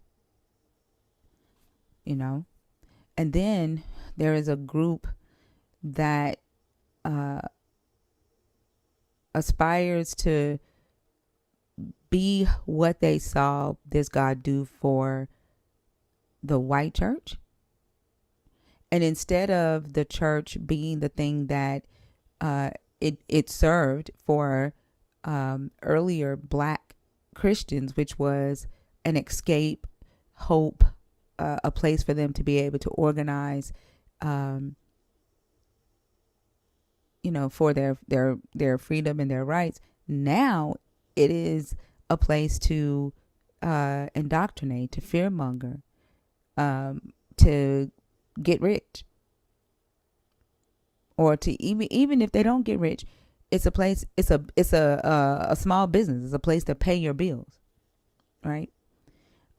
you know? And then there is a group that aspires to be what they saw this God do for the white church. And instead of the church being the thing that it served for earlier black Christians, which was an escape, hope, a place for them to be able to organize, for their freedom and their rights. Now it is a place to indoctrinate, to fearmonger, to get rich, or to even if they don't get rich, it's a place. It's a small business. It's a place to pay your bills, right?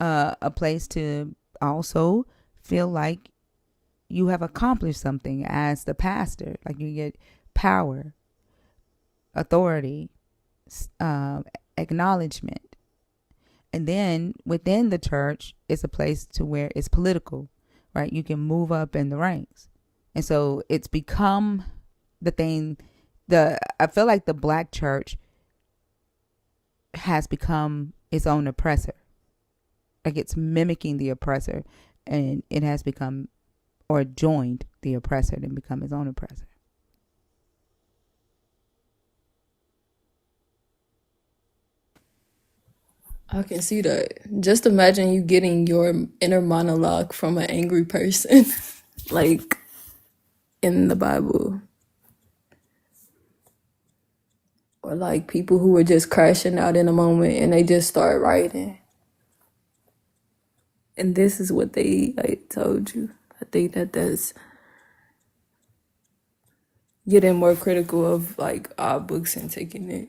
A place to also feel like you have accomplished something as the pastor. Like you get power, authority, acknowledgement. And then within the church, it's a place to where it's political, right? You can move up in the ranks. And so it's become the thing. I feel like the black church has become its own oppressor. Like it's mimicking the oppressor, and it has become or joined the oppressor and become its own oppressor. I can see that. Just imagine you getting your inner monologue from an angry person, like in the Bible. Or like people who were just crashing out in a moment and they just start writing. And this is what they like told you. I think that's getting more critical of like our books and taking it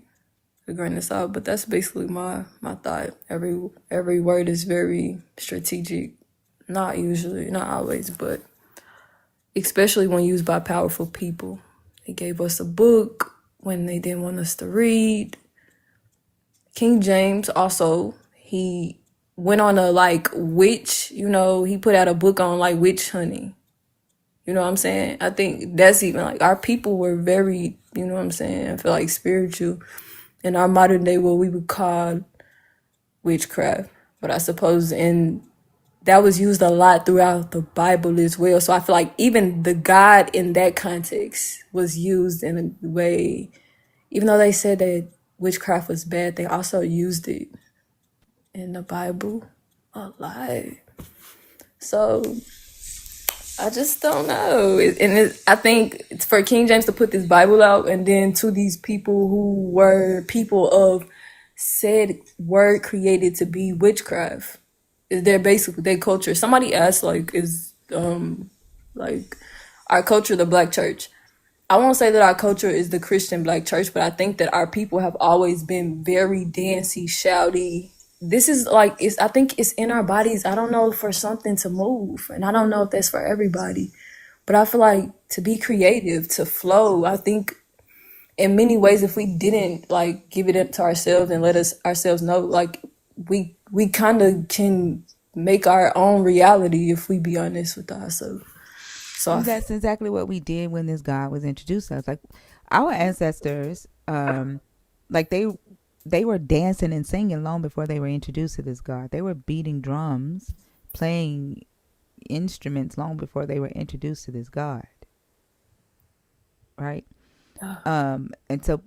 a grain of salt. But that's basically my thought. Every word is very strategic. Not usually, not always, but especially when used by powerful people. They gave us a book when they didn't want us to read. King James also, he went on a like witch, he put out a book on like witch hunting. You know what I'm saying? I think that's even like our people were very, you know what I'm saying? I feel like spiritual. In our modern day, what we would call witchcraft. But I suppose that was used a lot throughout the Bible as well. So I feel like even the God in that context was used in a way, even though they said that witchcraft was bad, they also used it in the Bible a lot. So I just don't know. I think it's for King James to put this Bible out, and then to these people who were people of said word created to be witchcraft. They're basically their culture. Somebody asked, like, is like our culture the black church? I won't say that our culture is the Christian black church, but I think that our people have always been very dancey, shouty. This is like, I think it's in our bodies. I don't know, for something to move. And I don't know if that's for everybody. But I feel like to be creative, to flow, I think in many ways, if we didn't like give it up to ourselves and let ourselves know, like we kind of can make our own reality if we be honest with ourselves. So that's exactly what we did when this God was introduced to us. Like our ancestors, like they were dancing and singing long before they were introduced to this God. They were beating drums, playing instruments long before they were introduced to this God. Right? And so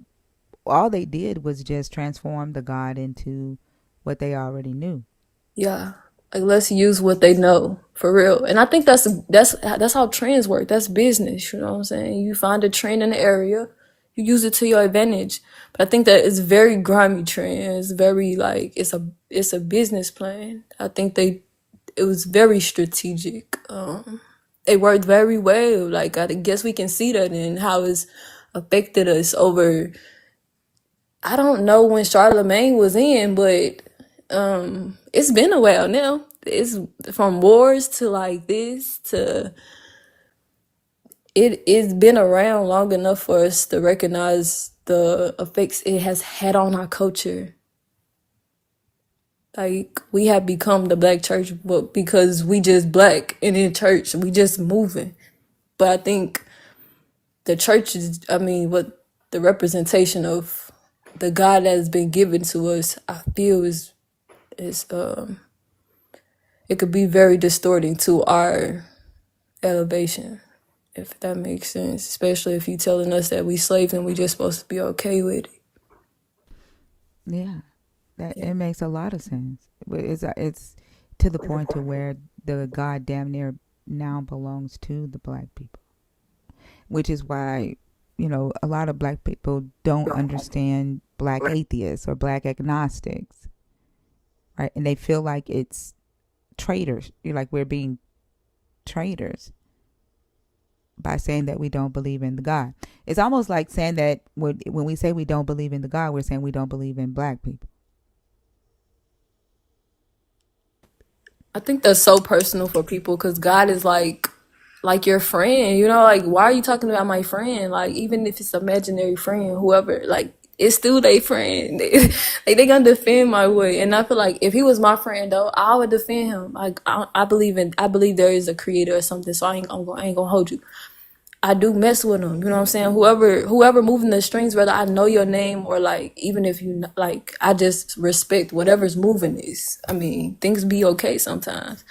all they did was just transform the God into what they already knew. Yeah. Like, let's use what they know, for real. And I think that's how trends work. That's business, you know what I'm saying? You find a trend in the area, you use it to your advantage. But I think that it's very grimy trend. It's very like it's a business plan. I think it was very strategic. It worked very well. Like I guess we can see that in how it's affected us over. I don't know when Charlemagne was in, but it's been a while now. It's from wars to like this to it's been around long enough for us to recognize the effects it has had on our culture. Like we have become the black church, but because we just black and in church, we just moving. But I think the church is, what the representation of the God that has been given to us, I feel is it could be very distorting to our elevation, if that makes sense. Especially if you're telling us that we slaves and we just supposed to be okay with it. Yeah, it makes a lot of sense. It's to the point to where the God damn near now belongs to the black people, which is why a lot of black people don't understand black atheists or black agnostics, right? And they feel like it's traitors. You're like we're being traitors by saying that we don't believe in the God. It's almost like saying that when we say we don't believe in the God, we're saying we don't believe in black people. I think that's so personal for people because God is like your friend, you know, like why are you talking about my friend? Like even if it's imaginary friend, whoever, like it's still their friend. Like they gonna defend my way. And I feel like if he was my friend though, I would defend him. Like I believe there is a creator or something, so I ain't gonna hold you. I do mess with them, you know what I'm saying? Whoever moving the strings, whether I know your name or like even if you like, I just respect whatever's moving this. I mean, things be okay sometimes,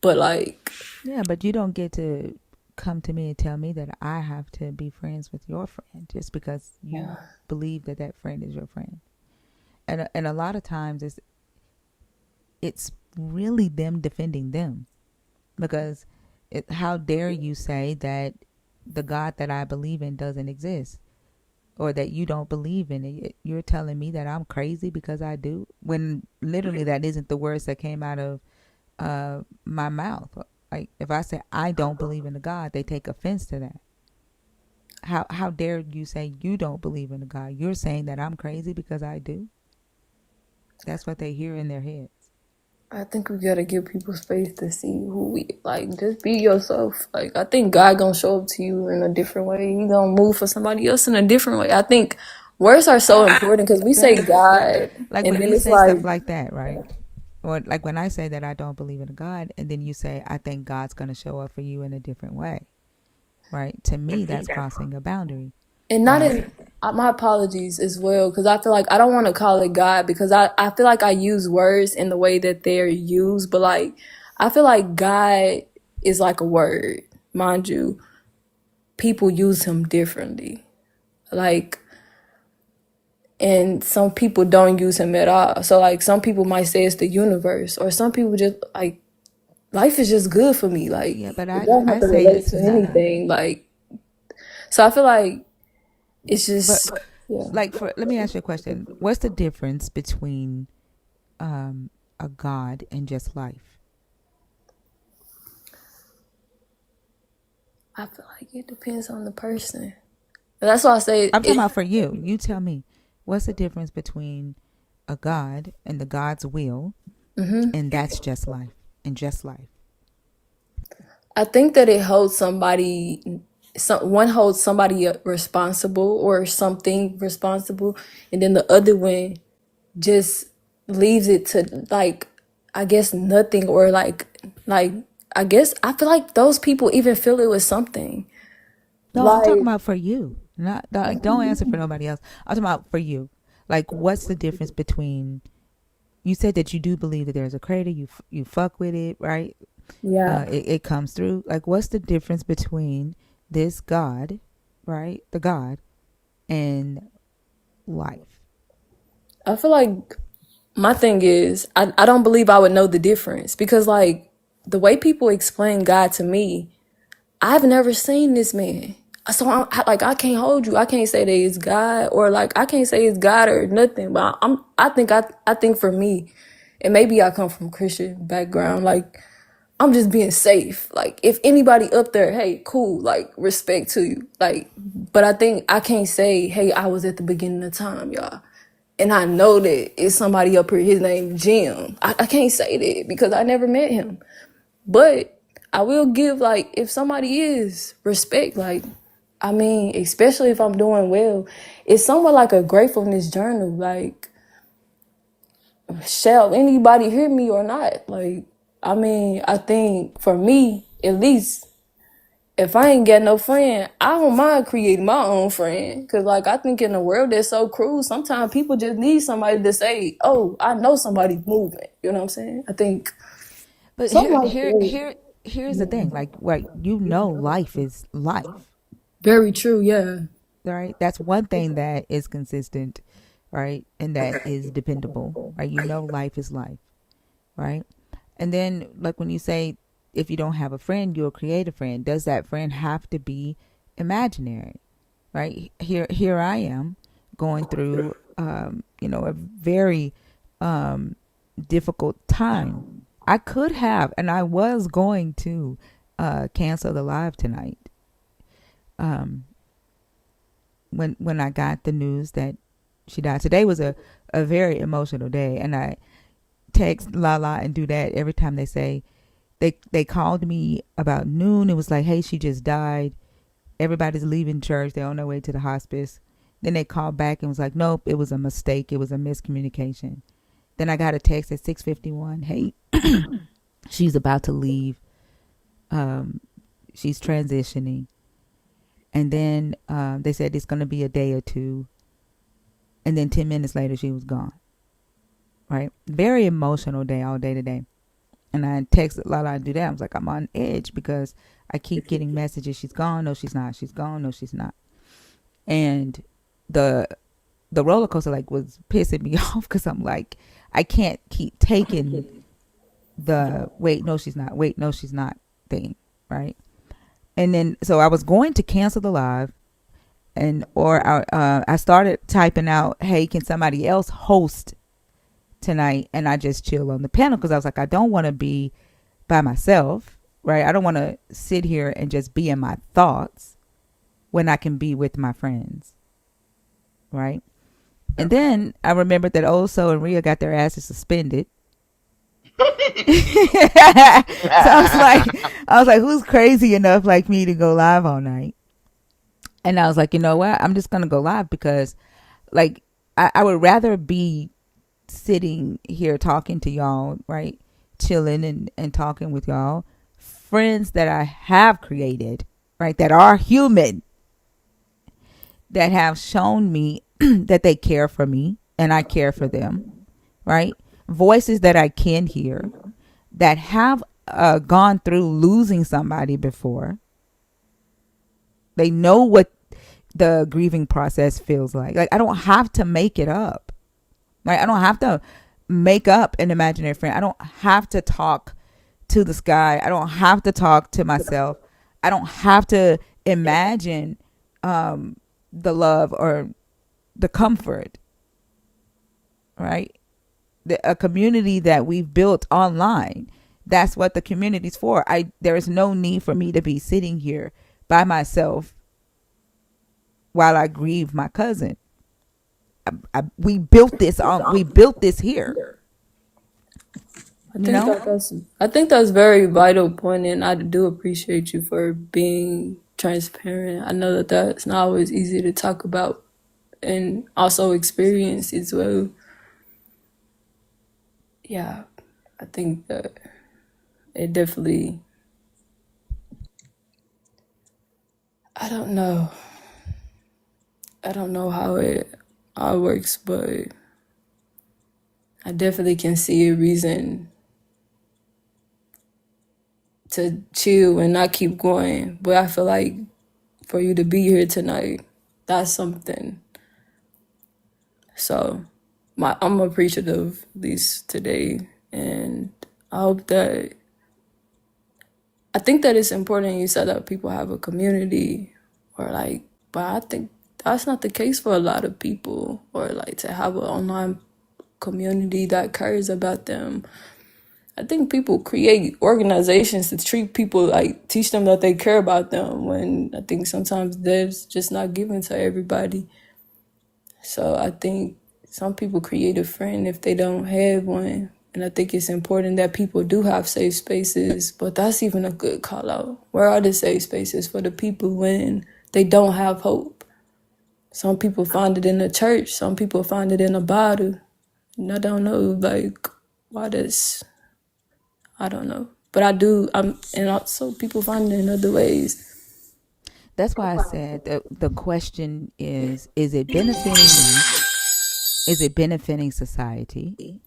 but like, Yeah, but you don't get to come to me and tell me that I have to be friends with your friend just because you yeah, believe that that friend is your friend. And a lot of times it's really them defending them because how dare you say that the God that I believe in doesn't exist or that you don't believe in it. You're telling me that I'm crazy because I do, when literally that isn't the words that came out of my mouth. Like if I say I don't believe in a God, they take offense to that. How dare you say you don't believe in a God? You're saying that I'm crazy because I do. That's what they hear in their heads. I think we gotta give people space to see who we like. Just be yourself. Like I think God gonna show up to you in a different way. He gonna move for somebody else in a different way. I think words are so important because we say God, Like and when then you it's say like stuff like that, right? Or like when I say that I don't believe in a God, and then you say I think God's going to show up for you in a different way, right? To me, that's crossing a boundary. and not Uh, in my apologies as well because I feel like I don't want to call it God because I feel like I use words in the way that they're used, but like I feel like God is like a word, mind you. People use him differently. Like and some people don't use him at all. So like some people might say it's the universe, or some people just like life is just good for me. Like yeah, but it don't have I to say, relate to anything. Like so, I feel like it's but just yeah. like for let me ask you a question. What's the difference between a God and just life? I feel like it depends on the person. That's why I say I'm talking it. about for you. You tell me, what's the difference between a God and the God's will, and that's just life and just life? I think that it holds somebody. One holds somebody responsible or something responsible, and then the other one just leaves it to like I guess nothing or like I guess I feel like those people even feel it was something. No, I'm talking Like about for you. Not like don't answer for nobody else. I'm talking about for you. Like, what's the difference between? You said that you do believe that there's a creator. You fuck with it, right? yeah. It comes through. Like, what's the difference between this God, right? The God and life. I feel like my thing is I don't believe I would know the difference because like the way people explain God to me, I've never seen this man. So like I can't hold you. I can't say that it's God or like I can't say it's God or nothing. But I think for me, and maybe I come from Christian background. Like I'm just being safe. Like if anybody up there, hey, cool. Like respect to you. Like, but I think I can't say, hey, I was at the beginning of time, y'all. And I know that it's somebody up here. His name Jim. I can't say that because I never met him. But I will give like if somebody is respect, like I mean, especially if I'm doing well, it's somewhat like a gratefulness journal. Like, shall anybody hear me or not? Like, I mean, I think for me, at least, if I ain't got no friend, I don't mind creating my own friend. Cause like I think in a world that's so cruel, sometimes people just need somebody to say, "Oh, I know somebody's moving." You know what I'm saying? I think But something like that. here's the thing. Like, right, life is life, Very true. Yeah. right? That's one thing that is consistent, right, and that is dependable, right? Life is life, right? And then, like when you say, if you don't have a friend, you'll create a friend. Does that friend have to be imaginary, right? Here I am going through, a very difficult time. I could have, and I was going to cancel the live tonight. When I got the news that she died. Today was a very emotional day, and text Lala and do that every time they say they called me about noon. It was like, hey, she just died. Everybody's leaving church. They're on their way to the hospice. Then they called back and was like, nope, it was a mistake. It was a miscommunication. Then I got a text at 6:51. Hey, she's about to leave. She's transitioning. And then they said it's going to be a day or two. And then 10 minutes later, she was gone. Right? Very emotional day, all day today. And I texted Lala and do that. I was like, I'm on edge because I keep getting messages. She's gone. No, she's not. She's gone. No, she's not. And the roller coaster like was pissing me off because I'm like, I can't keep taking the wait, no, she's not. Wait, no, she's not thing. Right? And then, so I was going to cancel the live, I started typing out, hey, can somebody else host tonight? And I just chill on the panel because I was like, I don't want to be by myself, right? I don't want to sit here and just be in my thoughts when I can be with my friends, right? And then I remembered that Oso and Rhea got their asses suspended. So I was like, who's crazy enough like me to go live all night? And I was like, you know what? I'm just gonna go live because, like, I would rather be sitting here talking to y'all, right, chilling and talking with y'all, friends that I have created, right, that are human, that have shown me that they care for me and I care for them, right? Voices that I can hear, that have gone through losing somebody before. They know what the grieving process feels like. Like, I don't have to make it up. Right? I don't have to make up an imaginary friend. I don't have to talk to the sky. I don't have to talk to myself. I don't have to imagine the love or the comfort. Right? A community that we've built online. That's what the community's for. There is no need for me to be sitting here by myself while I grieve my cousin. We built this here. I think that's very vital point, and I do appreciate you for being transparent. I know that that's not always easy to talk about and also experience as well. Yeah, I think that it definitely, I don't know how it works, but I definitely can see a reason to chill and not keep going. But I feel like for you to be here tonight, that's something. So I'm appreciative, at least today, and I hope that, I think that it's important you said that people have a community, or like, but I think that's not the case for a lot of people, or like to have an online community that cares about them. I think people create organizations to treat people, like teach them that they care about them, when I think sometimes that's just not given to everybody. So I think some people create a friend if they don't have one. And I think it's important that people do have safe spaces, but that's even a good call out. Where are the safe spaces for the people when they don't have hope? Some people find it in the church. Some people find it in a bottle. And I don't know, like, why this, I don't know. But I do, and also people find it in other ways. That's why I said the question is it benefiting me? Is it benefiting society?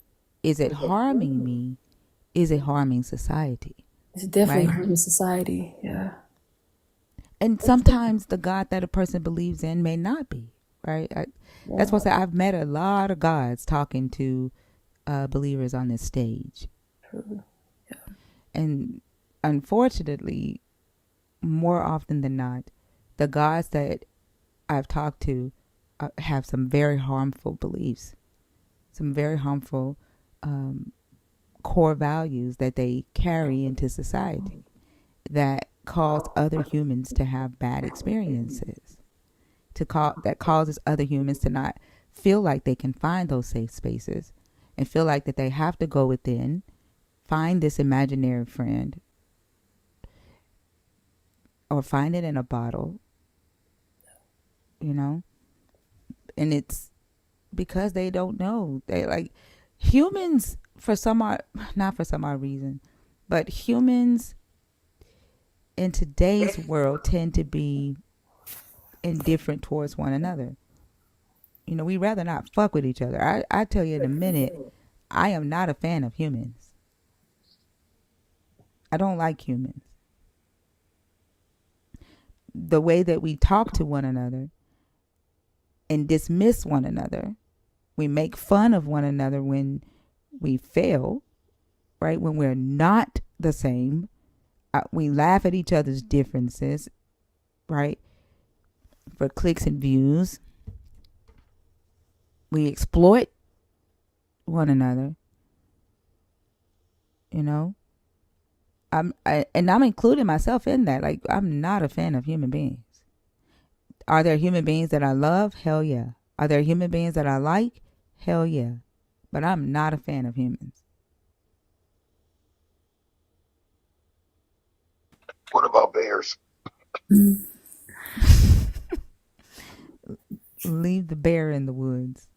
Is it harming me? Is it harming society? It's definitely harming society, yeah. And sometimes the God that a person believes in may not be, right? That's why I say I've met a lot of gods talking to believers on this stage. Yeah. And unfortunately, more often than not, the gods that I've talked to have some very harmful beliefs, some very harmful core values that they carry into society that cause other humans to have bad experiences, that causes other humans to not feel like they can find those safe spaces and feel like that they have to go within, find this imaginary friend, or find it in a bottle, you know? And it's because they don't know. They like humans for some odd, not for some odd reason, but humans in today's world tend to be indifferent towards one another. You know, we rather not fuck with each other. I tell you in a minute, I am not a fan of humans. I don't like humans. The way that we talk to one another and dismiss one another, we make fun of one another when we fail, right? When we're not the same, we laugh at each other's differences, right? For clicks and views. We exploit one another, you know? I'm including myself in that. Like, I'm not a fan of human beings. Are there human beings that I love? Hell yeah. Are there human beings that I like? Hell yeah. But I'm not a fan of humans. What about bears? Leave the bear in the woods.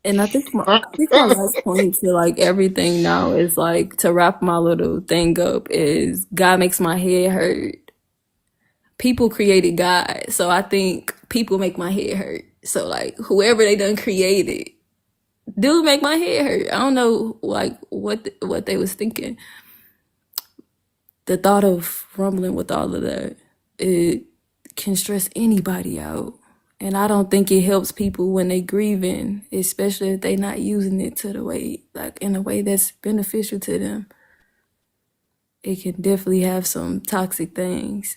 And I think my last point to like everything now is like to wrap my little thing up is God makes my head hurt. People created God, so I think people make my head hurt. So like whoever they done created, do make my head hurt. I don't know like what they was thinking. The thought of rumbling with all of that, it can stress anybody out. And I don't think it helps people when they grieving, especially if they not using it to the way, like in a way that's beneficial to them. It can definitely have some toxic things.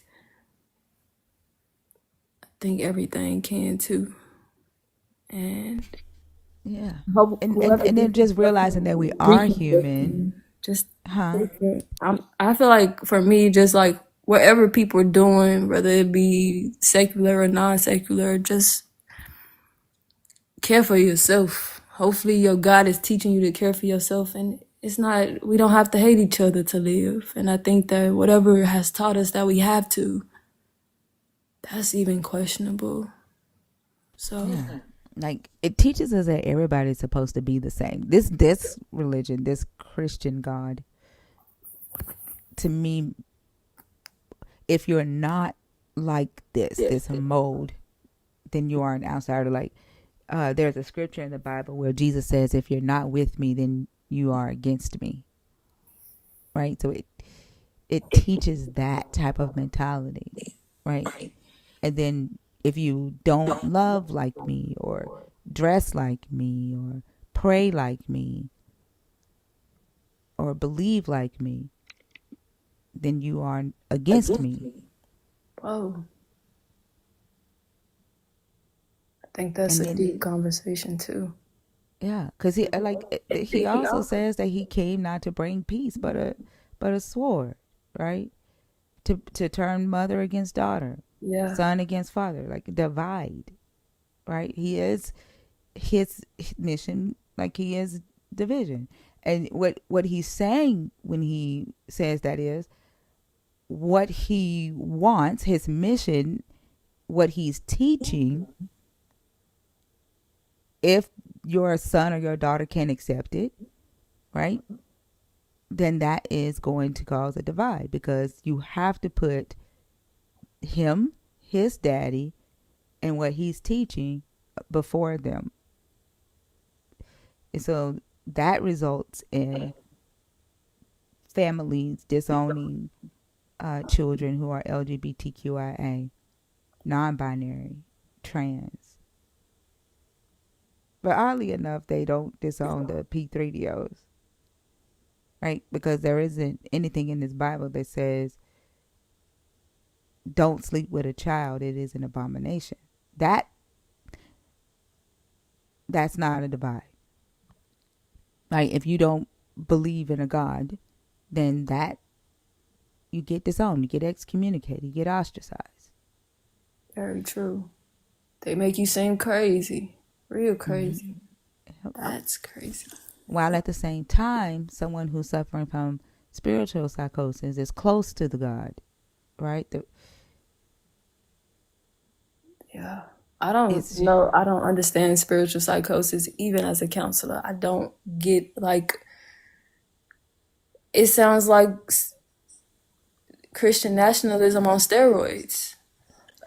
I think everything can too. And yeah. hope And then just realizing that we are human. Just Huh? I feel like for me, just like whatever people are doing, whether it be secular or non-secular, just care for yourself. Hopefully your God is teaching you to care for yourself, and it's not, we don't have to hate each other to live. And I think that whatever has taught us that we have to, that's even questionable. So Yeah. Like, it teaches us that everybody's supposed to be the same. This religion, this Christian God, to me, if you're not like this mode, then you are an outsider. Like, there's a scripture in the Bible where Jesus says, if you're not with me, then you are against me. Right? So it teaches that type of mentality, right? And then if you don't love like me, or dress like me, or pray like me, or believe like me, then you are against me. whoa. I think that's And a then, deep conversation too. yeah, because he also says that he came not to bring peace, but a sword, right? To turn mother against daughter, Yeah. son against father, like divide, right? He is his mission, like he is division. And what he's saying when he says that is what he wants, his mission, what he's teaching. If your son or your daughter can accept it, right, then that is going to cause a divide, because you have to put him, his daddy, and what he's teaching before them. And so that results in families disowning children who are LGBTQIA, non-binary, trans. But oddly enough, they don't disown the P3DOs, right? Because there isn't anything in this Bible that says don't sleep with a child. It is an abomination. That's not a divide. Like, if you don't believe in a God, then that you get disowned, you get excommunicated, you get ostracized. Very true. They make you seem crazy. Real crazy. That's crazy. While at the same time, someone who's suffering from spiritual psychosis is close to the God, right? Yeah. I don't It's know. I don't understand spiritual psychosis even as a counselor. I don't get, like, it sounds like Christian nationalism on steroids.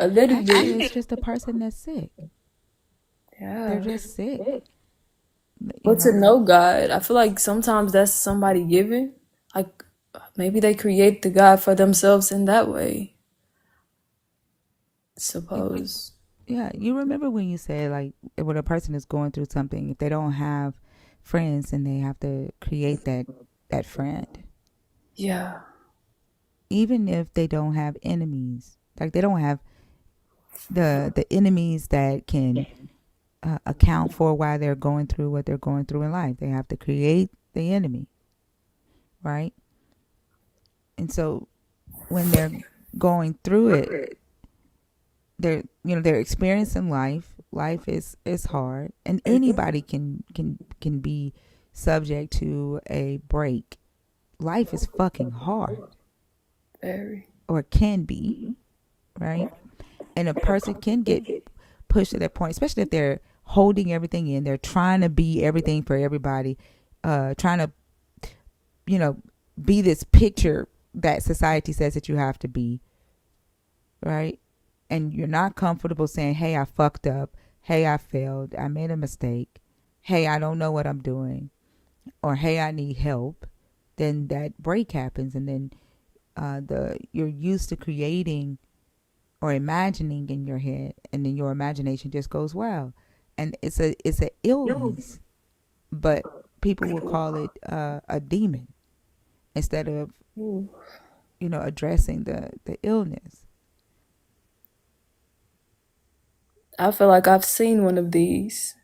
A little actually bit. it's just a person that's sick. They're Yeah. just sick, you But to know. know God, I feel like sometimes that's somebody given. Like maybe they create the God for themselves in that way. Suppose. Yeah, you remember when you said like when a person is going through something, if they don't have friends, and they have to create that friend. Yeah. Even if they don't have enemies, like they don't have the enemies that can account for why they're going through what they're going through in life. They have to create the enemy, right? And so when they're going through it, they're experiencing life. Life is hard, and anybody can be subject to a break. Life is fucking hard, Very. or can be, right? And a person can get pushed to that point, especially if they're holding everything in. They're trying to be everything for everybody, trying to, be this picture that society says that you have to be, right? And you're not comfortable saying, hey, I fucked up. Hey, I failed. I made a mistake. Hey, I don't know what I'm doing. Or, hey, I need help. Then that break happens. And then you're used to creating or imagining in your head. And then your imagination just goes wild. And it's a illness. But people will call it a demon instead of, Ooh. addressing the illness. I feel like I've seen one of these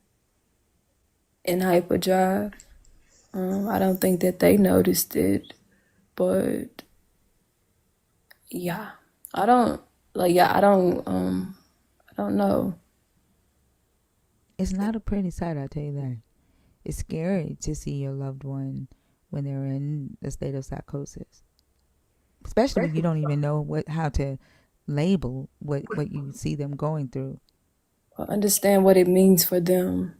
in hyperdrive. I don't think that they noticed it, but yeah, I don't I don't know. It's not a pretty sight, I'll tell you that. It's scary to see your loved one when they're in a state of psychosis, especially when you don't even know how to label what you see them going through. I understand what it means for them.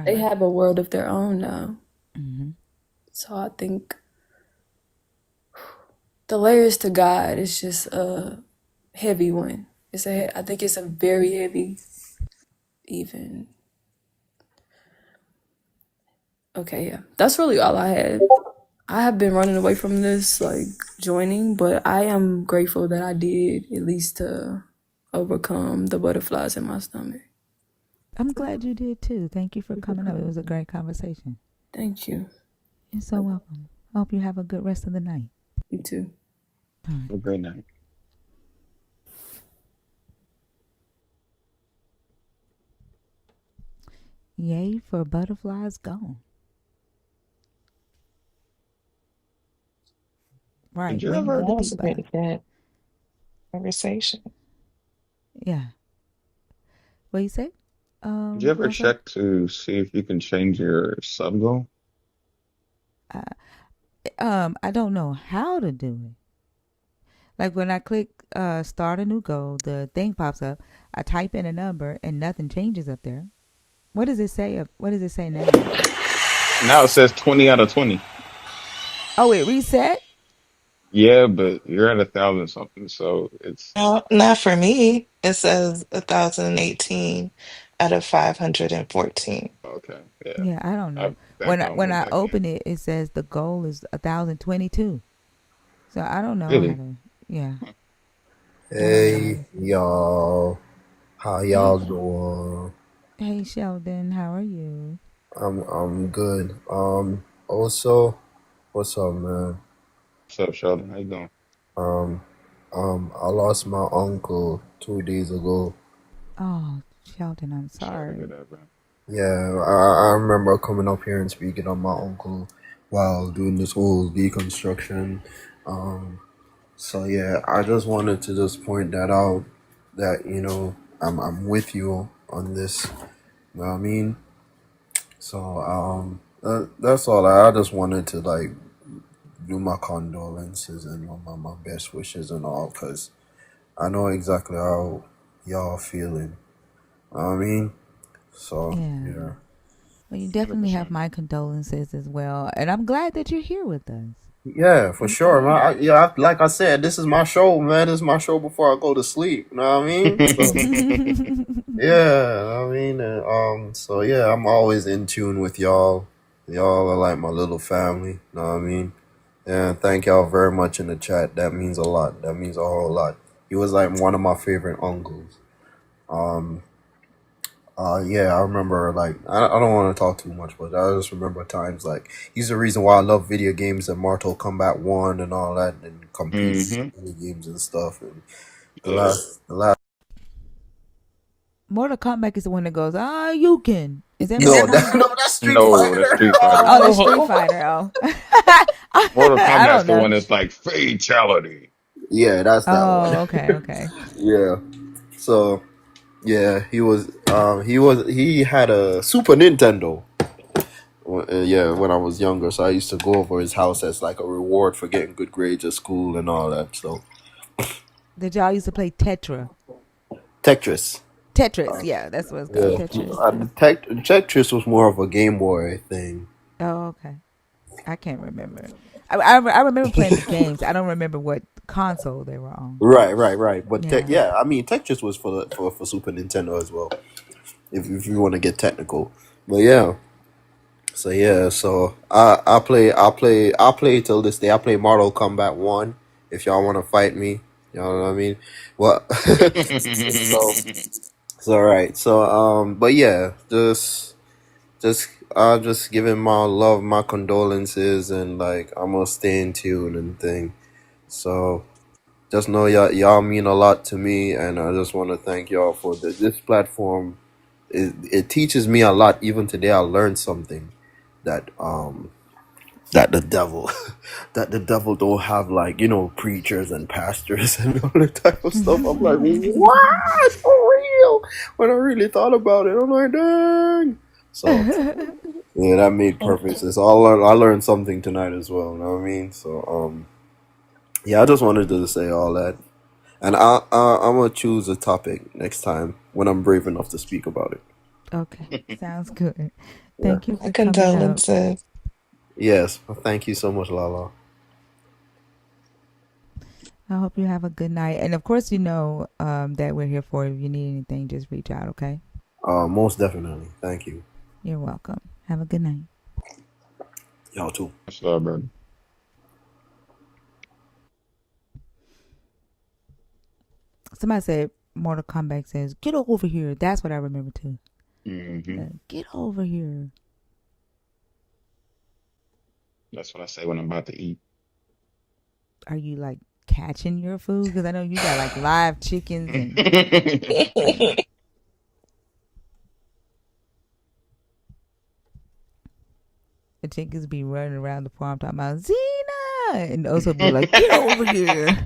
They Right. have a world of their own now. Mm-hmm. So I think the layers to God is just a heavy one. I think it's a very heavy, even. Okay, yeah. That's really all I had. I have been running away from this, like joining, but I am grateful that I did, at least to overcome the butterflies in my stomach. I'm glad you did too. Thank you for coming up. It was a great conversation. Thank you. You're so welcome. I hope you have a good rest of the night. You too. All right. Have a great night. Yay for butterflies gone. Did Right. you Waiting ever for the have beat by. that conversation? Yeah. What you say? Did you ever I'm sorry. check to see if you can change your sub goal? I don't know how to do it. Like when I click start a new goal, the thing pops up. I type in a number and nothing changes up there. What does it say? What does it say now? Now it says 20 out of 20. Oh, it reset? Yeah, but you're at 1,000 something, so it's No, not for me. It says 1,018 out of 514. okay. Yeah, Yeah, I don't I know. backed out and When went I back in. open it, it says the goal is 1,022. So I don't know how Really? to. Yeah, Huh. I don't know how Hey to. y'all, how Hey, y'all doing? hey, Sheldon, how are you? I'm good. Also, what's up, man? What's up, Sheldon? How you doing? Um, I lost my uncle 2 days ago. Oh, Sheldon, I'm Sorry to hear sorry. that, bro. Yeah, I remember coming up here and speaking on my uncle while doing this whole deconstruction. So yeah, I just wanted to just point that out that I'm with you on this. You know what I mean? So that's all. I just wanted to like do my condolences and my best wishes and all, because I know exactly how y'all feeling. I mean, so Yeah. yeah. Well, you definitely have 100%. my condolences as well, and I'm glad that you're here with us. Yeah, for Thank sure, you. man. Like I said, this is my show, man. This is my show before I go to sleep. You know what I mean? So yeah, I mean, so yeah, I'm always in tune with y'all. Y'all are like my little family. You know what I mean? And thank y'all very much in the chat. That means a lot. That means a whole lot. He was like one of my favorite uncles. Um, yeah, I remember like I don't want to talk too much, but I just remember times like he's the reason why I love video games and Mortal Kombat 1 and all that, and competes Hmm. video games and stuff. And Yeah. the last Mortal Kombat is the one that goes, you can. Is that no, Mortal Kombat? no, that's Street No, that's Fighter. Street Fighter. Oh, that's Street Fighter. Oh, Mortal I Kombat's don't the know. one that's like fatality. Yeah, that's that one. Oh, okay, okay. Yeah. So yeah, he had a Super Nintendo. Yeah, when I was younger, so I used to go over his house as like a reward for getting good grades at school and all that. So Did y'all used to play Tetris. Tetris, yeah, that's what it's called. Yeah, Tetris. Tetris was more of a Game Boy thing. Oh, okay. I can't remember. I remember playing the games. I don't remember what console they were on. Right. But Yeah. yeah, I mean Tetris was for Super Nintendo as well. If you want to get technical, but yeah. So yeah, so I play till this day. I play Mortal Kombat 1. If y'all want to fight me, you know what I mean. Well, so it's all right. So but yeah, just just giving my love, my condolences, and like I'm gonna stay in tune and thing. So just know y'all mean a lot to me, and I just want to thank y'all for this platform. It teaches me a lot. Even today, I learned something that that the devil that the devil don't have, like, preachers and pastors and all that type of stuff. I'm like, what, for real? When I really thought about it, I'm like, dang. So yeah, that made perfect sense. I learned something tonight as well, you know what I mean? So yeah, I just wanted to say all that. And I'm gonna choose a topic next time when I'm brave enough to speak about it. Okay. Sounds good. Yeah. Thank you My for coming up. condolences. Yes. Well, thank you so much, Lala. I hope you have a good night. And of course, that we're here for. If you need anything, just reach out, okay? Most definitely. Thank you. You're welcome. Have a good night. Y'all too. What's up, bro? Somebody said Mortal Kombat says, "Get over here." That's what I remember too. Hmm. Get over here. That's what I say when I'm about to eat. Are you like catching your food? Because I know you got like live chickens and the chickens be running around the farm talking about Xena, and also be like, "Get over here."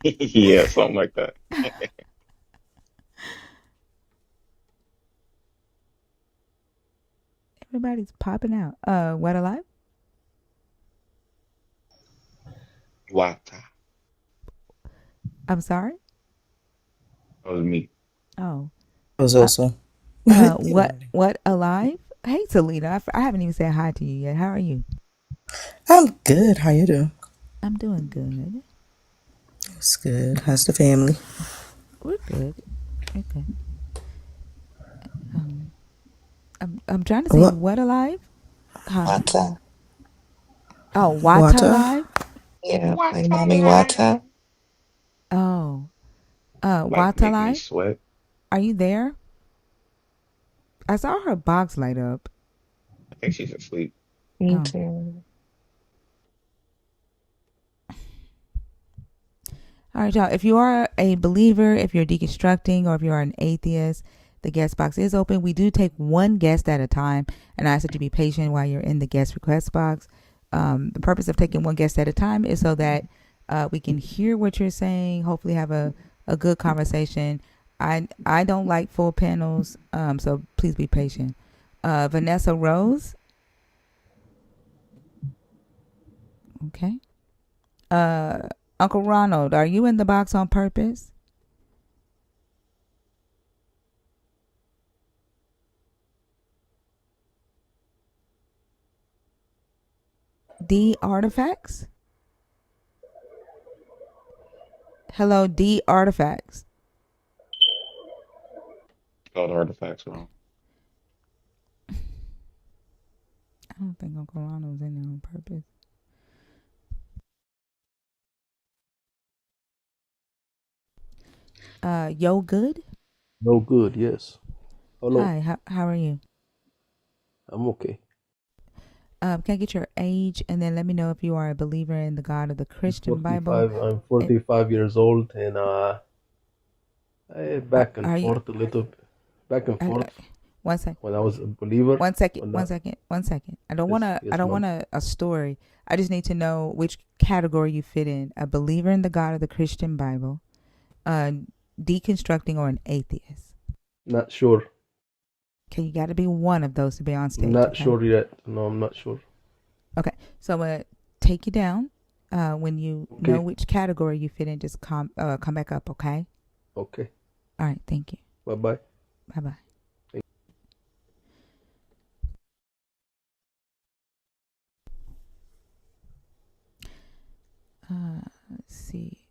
Yeah, something like that. Everybody's popping out. What alive? Wata. I'm sorry. That was me. Oh. I was Uh, also. what alive? Hey, Selena. I haven't even said hi to you yet. How are you? I'm good. How you doing? I'm doing good. It's good. How's the family? We're good. Okay. Um, I'm trying to say What? what alive? Huh? Wata. Oh, Wata Water? alive? Yeah, like Wata mommy line. Wata. Oh, Like Wata make me alive? sweat. Are you there? I saw her box light up. I think she's asleep. Me Oh. too. All right, y'all. If you are a believer, if you're deconstructing, or if you are an atheist, the guest box is open. We do take one guest at a time, and I ask that you be patient while you're in the guest request box. The purpose of taking one guest at a time is so that we can hear what you're saying, hopefully have a good conversation. I don't like full panels, so please be patient. Vanessa Rose. Okay. Uncle Ronald, are you in the box on purpose? D Artifacts? Hello, D Artifacts. Spelled artifacts wrong. I don't think Uncle Ronald's in there on purpose. Yo good? No good, yes. Hello, Hi, how are you? I'm okay. Can I get your age and then let me know if you are a believer in the God of the I'm Christian Bible? 45. I'm And 45 years old, and back and are you? forth a little, back and I, forth. one sec. When I was a believer, One second. when One not. second. One second. I don't want Yes, to. I yes, don't ma'am. want a story. I just need to know which category you fit in: a believer in the God of the Christian Bible, deconstructing, or an atheist. Not sure. Okay, you got to be one of those to be on stage. Not Okay. sure yet. No, I'm not sure. Okay. So I'm gonna take you down. When you know Okay, which category you fit in, just come back up. Okay. okay. All right. Thank you. Bye bye. Bye bye. Let's see.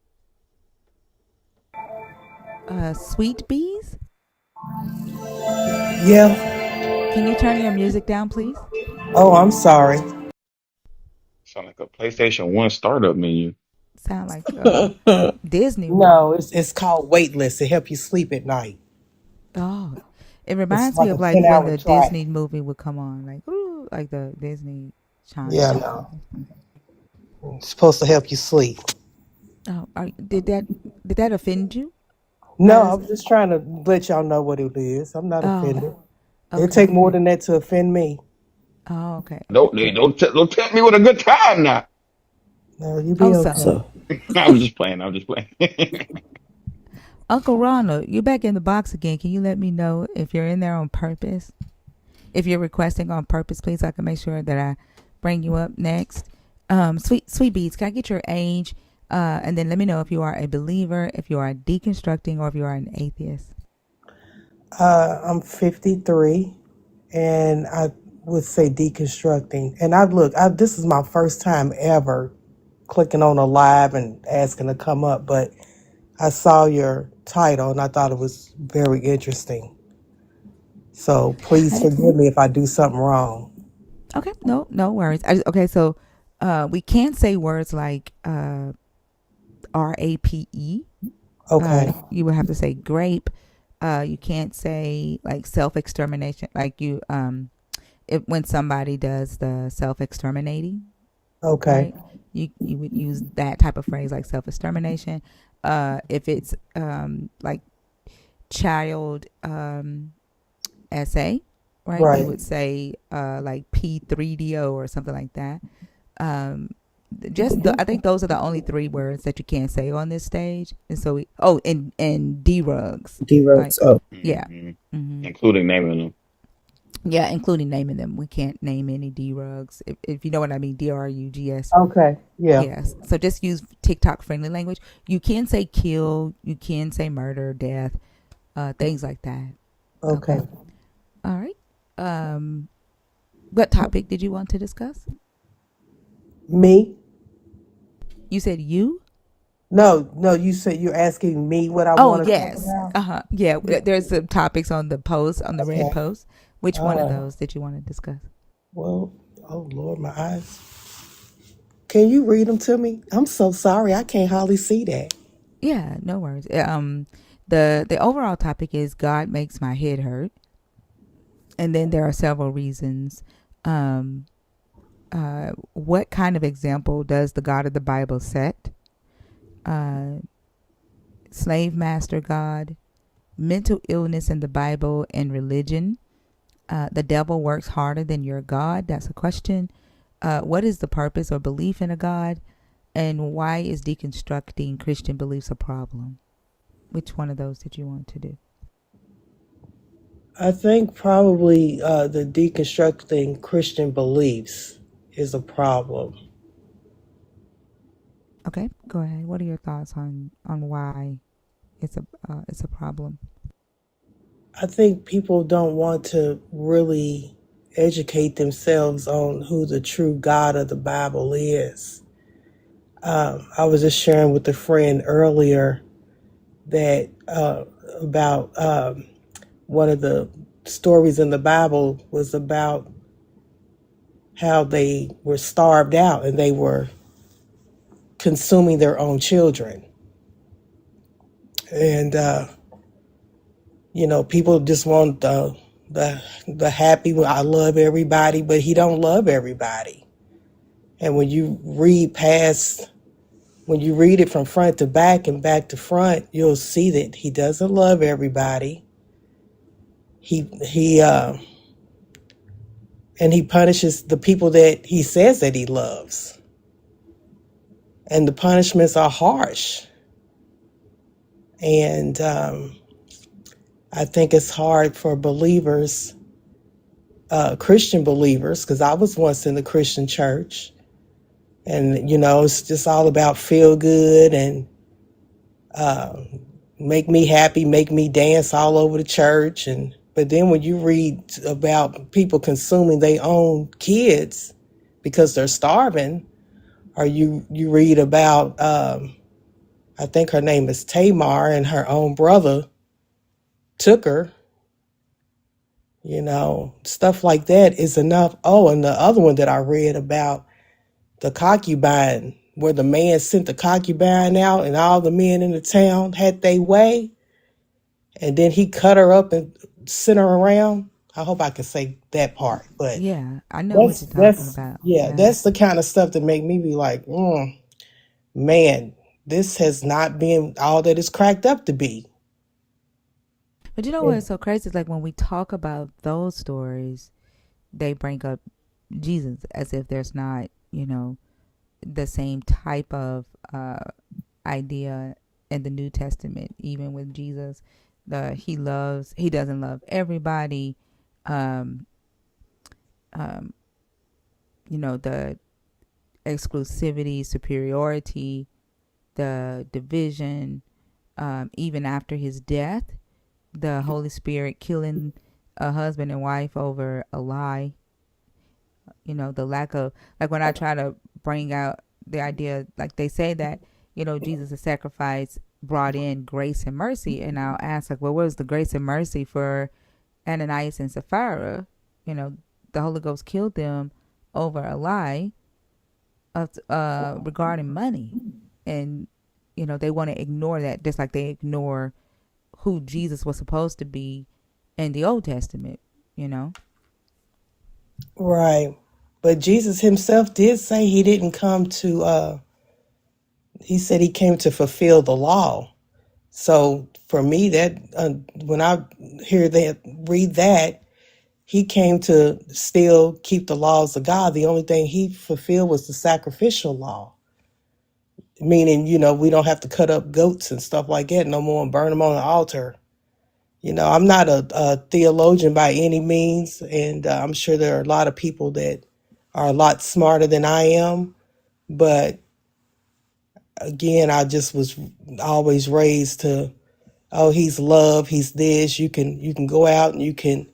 Sweet bees. Yeah. Can you turn your music down, please? Oh, I'm sorry. Sound like a PlayStation 1 startup menu. Sound like No, Disney World. it's called Weightless to help you sleep at night. Oh, it It's reminds me like of a like when 10-hour the track. Disney movie would come on, like ooh, like the Disney Yeah, chimes or no. something. It's supposed to help you sleep. Oh, did that offend you? No, As I'm just trying to let y'all know what it is. I'm not oh, offended. It okay, take more okay. than that to offend me. Oh, okay, okay, Don't cool. don't tempt me with a good time now. No, you be Oh, okay. so I'm just playing. I'm just playing. Uncle Ronald, you're back in the box again. Can you let me know if you're in there on purpose? If you're requesting on purpose, please, so I can make sure that I bring you up next. Sweet beats, can I get your age? And then let me know if you are a believer, if you are deconstructing, or if you are an atheist. I'm 53, and I would say deconstructing. And this is my first time ever clicking on a live and asking to come up, but I saw your title and I thought it was very interesting. So please Hey, forgive me if I do something wrong. okay, no worries. Okay, so we can't say words like RAPE. Okay, You would have to say grape. You can't say like self-extermination, like if when somebody does the self-exterminating, okay, right? You would use that type of phrase like self-extermination. If it's like child essay, right? You right. would say like P3DO or something like that. Um, I think those are the only three words that you can't say on this stage. And so and D-rugs, like D-Rose. Oh, yeah, Mhm. hmm Including naming them. yeah, including naming them. We can't name any D-rugs if you know what I mean. DRUGS. okay. Yeah. Yes. So just use TikTok friendly language. You can say kill. You can say murder, death, things like that. Okay. Okay. All right. Um, what topic did you want to discuss? Me? You said you? No, you said you're asking me what I Oh, want to talk yes. about? Uh-huh. Yeah, Yeah. there's some topics on the post, on the red Okay. post. Which All one of right. those did you want to discuss? Well, oh Lord, my eyes. Can you read them to me? I'm so sorry. I can't hardly see that. Yeah, no worries. The overall topic is God makes my head hurt. And then there are several reasons. Um, what kind of example does the God of the Bible set? Uh, slave master God, mental illness in the Bible and religion. The devil works harder than your God. That's a question. What is the purpose or belief in a God? And why is deconstructing Christian beliefs a problem? Which one of those did you want to do? I think probably the deconstructing Christian beliefs is a problem. Okay, go ahead. What are your thoughts on why it's a problem? I think people don't want to really educate themselves on who the true God of the Bible is. I was just sharing with a friend earlier that about one of the stories in the Bible was about how they were starved out and they were consuming their own children. And people just want the happy. Well, I love everybody, but he don't love everybody. And when you read it from front to back and back to front, you'll see that he doesn't love everybody. He and he punishes the people that he says that he loves. And the punishments are harsh. And I think it's hard for believers, Christian believers, because I was once in the Christian church. And, it's just all about feel good and make me happy, make me dance all over the church. But then when you read about people consuming their own kids because they're starving, or you read about, I think her name is Tamar, and her own brother took her, stuff like that is enough. Oh, and the other one that I read about, the concubine, where the man sent the concubine out and all the men in the town had their way, and then he cut her up and sent her around. I hope I can say that part, but Yeah, I know what that's you're talking that's about. yeah, Yeah. that's the kind of stuff that make me be like, man, this has not been all that it's cracked up to be. But you know And what's so crazy is like when we talk about those stories, they bring up Jesus as if there's not, the same type of idea in the New Testament. Even with Jesus, he doesn't love everybody. Um, the exclusivity, superiority, the division. Even after his death, the Holy Spirit killing a husband and wife over a lie. The lack of, like, when I try to bring out the idea, like they say that, Jesus' sacrifice brought in grace and mercy. And I'll ask, like, well, where's the grace and mercy for Ananias and Sapphira? The Holy Ghost killed them over a lie of regarding money. And, they want to ignore that, just like they ignore who Jesus was supposed to be in the Old Testament, right, but Jesus himself did say he didn't come to. He said he came to fulfill the law. So for me, that when I read that, he came to still keep the laws of God. The only thing he fulfilled was the sacrificial law, meaning, we don't have to cut up goats and stuff like that no more and burn them on the altar. I'm not a theologian by any means, and I'm sure there are a lot of people that are a lot smarter than I am. But again, I just was always raised to, oh, he's love, he's this. You can go out and you can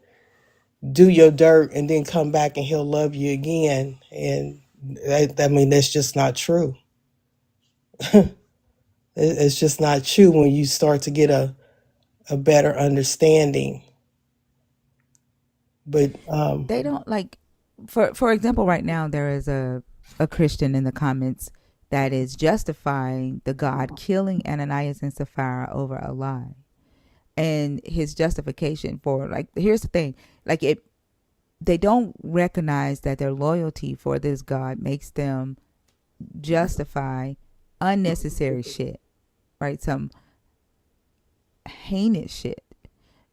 do your dirt and then come back and he'll love you again. And that's just not true. It's just not true when you start to get a better understanding. But they don't, like, for example, right now there is a Christian in the comments that is justifying the God killing Ananias and Sapphira over a lie. And his justification for, like, here's the thing, like, they don't recognize that their loyalty for this God makes them justify unnecessary shit, right? Some heinous shit.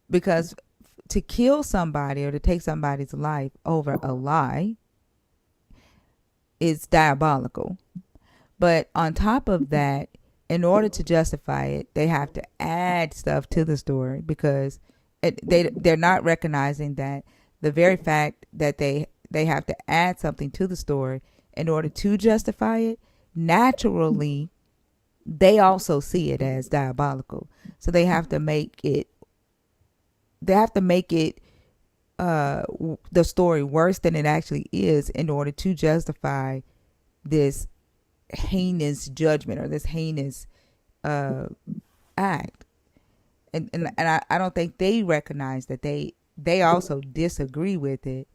Because to kill somebody or to take somebody's life over a lie is diabolical. But on top of that, in order to justify it, they have to add stuff to the story because they're not recognizing that the very fact that they have to add something to the story in order to justify it, naturally they also see it as diabolical. So they have to make it the story worse than it actually is in order to justify this heinous judgment or this heinous act. And I don't think they recognize that they also disagree with it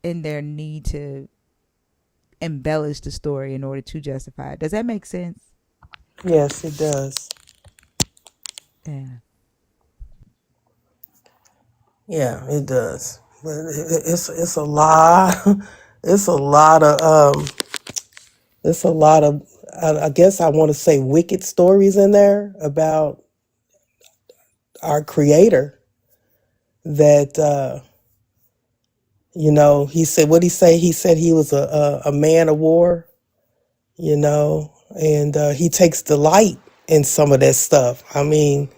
in their need to embellish the story in order to justify it. Does that make sense? Yes, it does. Yeah. Yeah, it does. But it's a lot. It's a lot of it's a lot of I guess I want to say wicked stories in there about our Creator. That he said what he say. He said he was a man of war. And he takes delight in some of that stuff. I mean,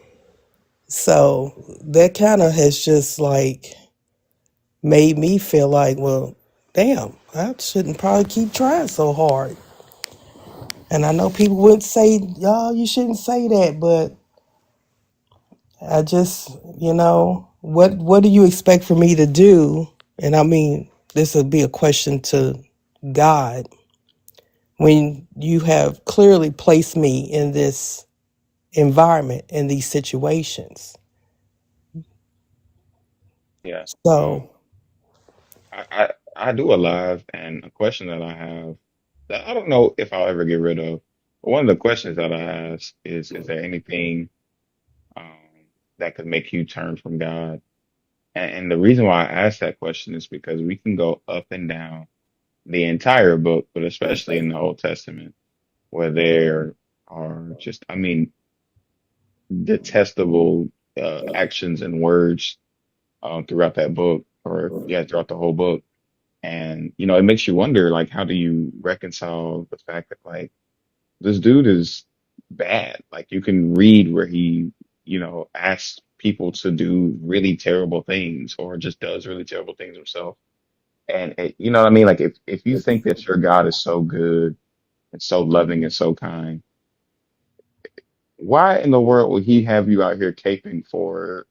so that kind of has just like made me feel like, well, damn, I shouldn't probably keep trying so hard. And I know people wouldn't say, y'all, you shouldn't say that, but I just, what do you expect for me to do? And I mean, this would be a question to God when you have clearly placed me in this environment, in these situations. Yeah. So, I do a live, and a question that I have that I don't know if I'll ever get rid of. But one of the questions that I ask is there anything um, that could make you turn from God? And the reason why I ask that question is because we can go up and down the entire book, but especially in the Old Testament, where there are just, I mean, detestable actions and words throughout that book, or yeah, throughout the whole book. And, it makes you wonder, like, how do you reconcile the fact that, like, this dude is bad? Like, you can read where he, asks people to do really terrible things or just does really terrible things himself. And, you know what I mean? Like, if you think that your God is so good and so loving and so kind, why in the world would he have you out here caping for,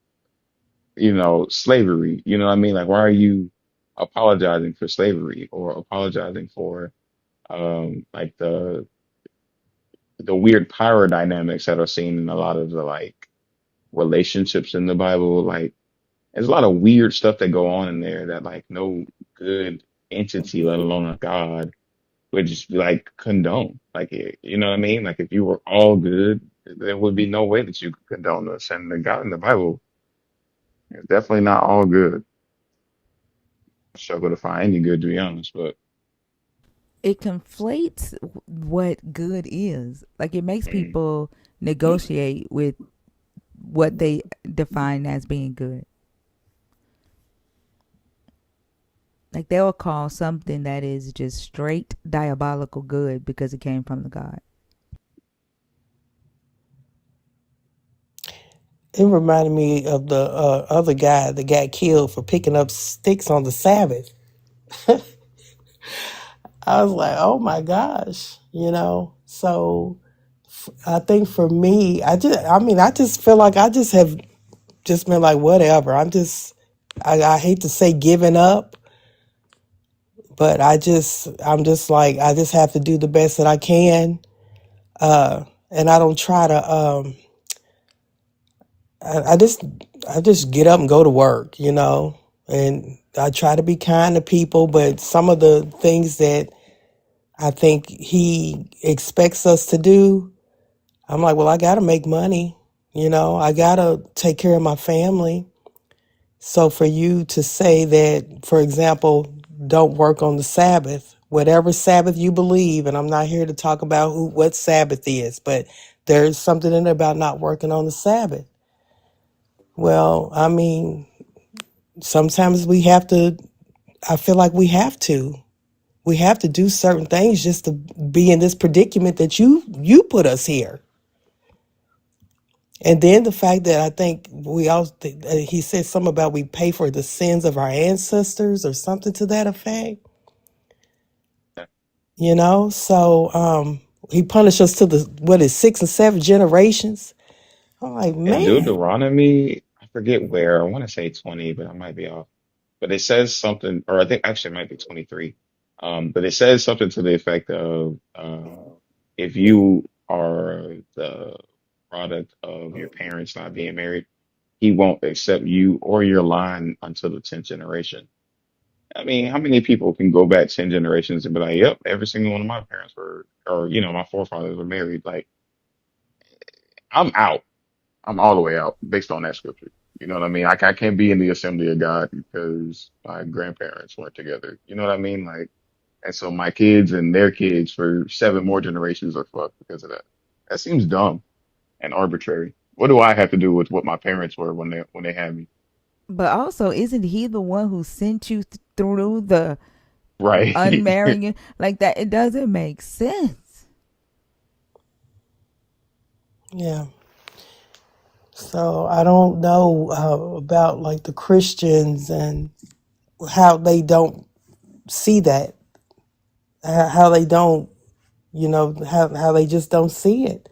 slavery? You know what I mean? Like, why are you apologizing for slavery or apologizing for like the weird power dynamics that are seen in a lot of the like relationships in the Bible? Like, there's a lot of weird stuff that go on in there that like no good entity, let alone a God, would just be like condone. Like, you know what I mean? Like, if you were all good, there would be no way that you could condone this. And the God in the Bible is definitely not all good. I struggle to find any good, to be honest. But It conflates what good is. Like it makes mm, people negotiate with what they define as being good. Like they'll call something that is just straight diabolical good because it came from the God. it reminded me of the other guy that got killed for picking up sticks on the Sabbath. I was like, oh my gosh, So I think for me, I just feel like I just have just been like, whatever. I hate to say giving up, but I'm just like, I just have to do the best that I can. And I don't try to, I, I just, I just get up and go to work, and I try to be kind to people, but some of the things that I think he expects us to do, I'm like, well, I got to make money, I got to take care of my family. So for you to say that, for example, don't work on the Sabbath, whatever Sabbath you believe, and I'm not here to talk about what Sabbath is, but there's something in there about not working on the Sabbath. Well, I mean, sometimes I feel like we have to. We have to do certain things just to be in this predicament that you put us here. And then the fact that I think we all, he said something about we pay for the sins of our ancestors or something to that effect. You know, so he punished us to the, what is 6 and 7 generations. I'm like, In man. Deuteronomy, I forget where, I want to say 20, but I might be off. But it says something, or I think actually it might be 23. But it says something to the effect of if you are the product of your parents not being married, he won't accept you or your line until the 10th generation. I mean, how many people can go back 10 generations and be like, yep, every single one of my parents were, or, my forefathers were married? Like, I'm out. I'm all the way out based on that scripture. You know what I mean? I can't be in the assembly of God because my grandparents weren't together. You know what I mean? Like, and so my kids and their kids for 7 more generations are fucked because of that. That seems dumb and arbitrary. What do I have to do with what my parents were when they had me? But also, isn't he the one who sent you through the Right. unmarrying like that? It doesn't make sense. Yeah. So I don't know about like the Christians and how they don't see that, how they don't, how they just don't see it.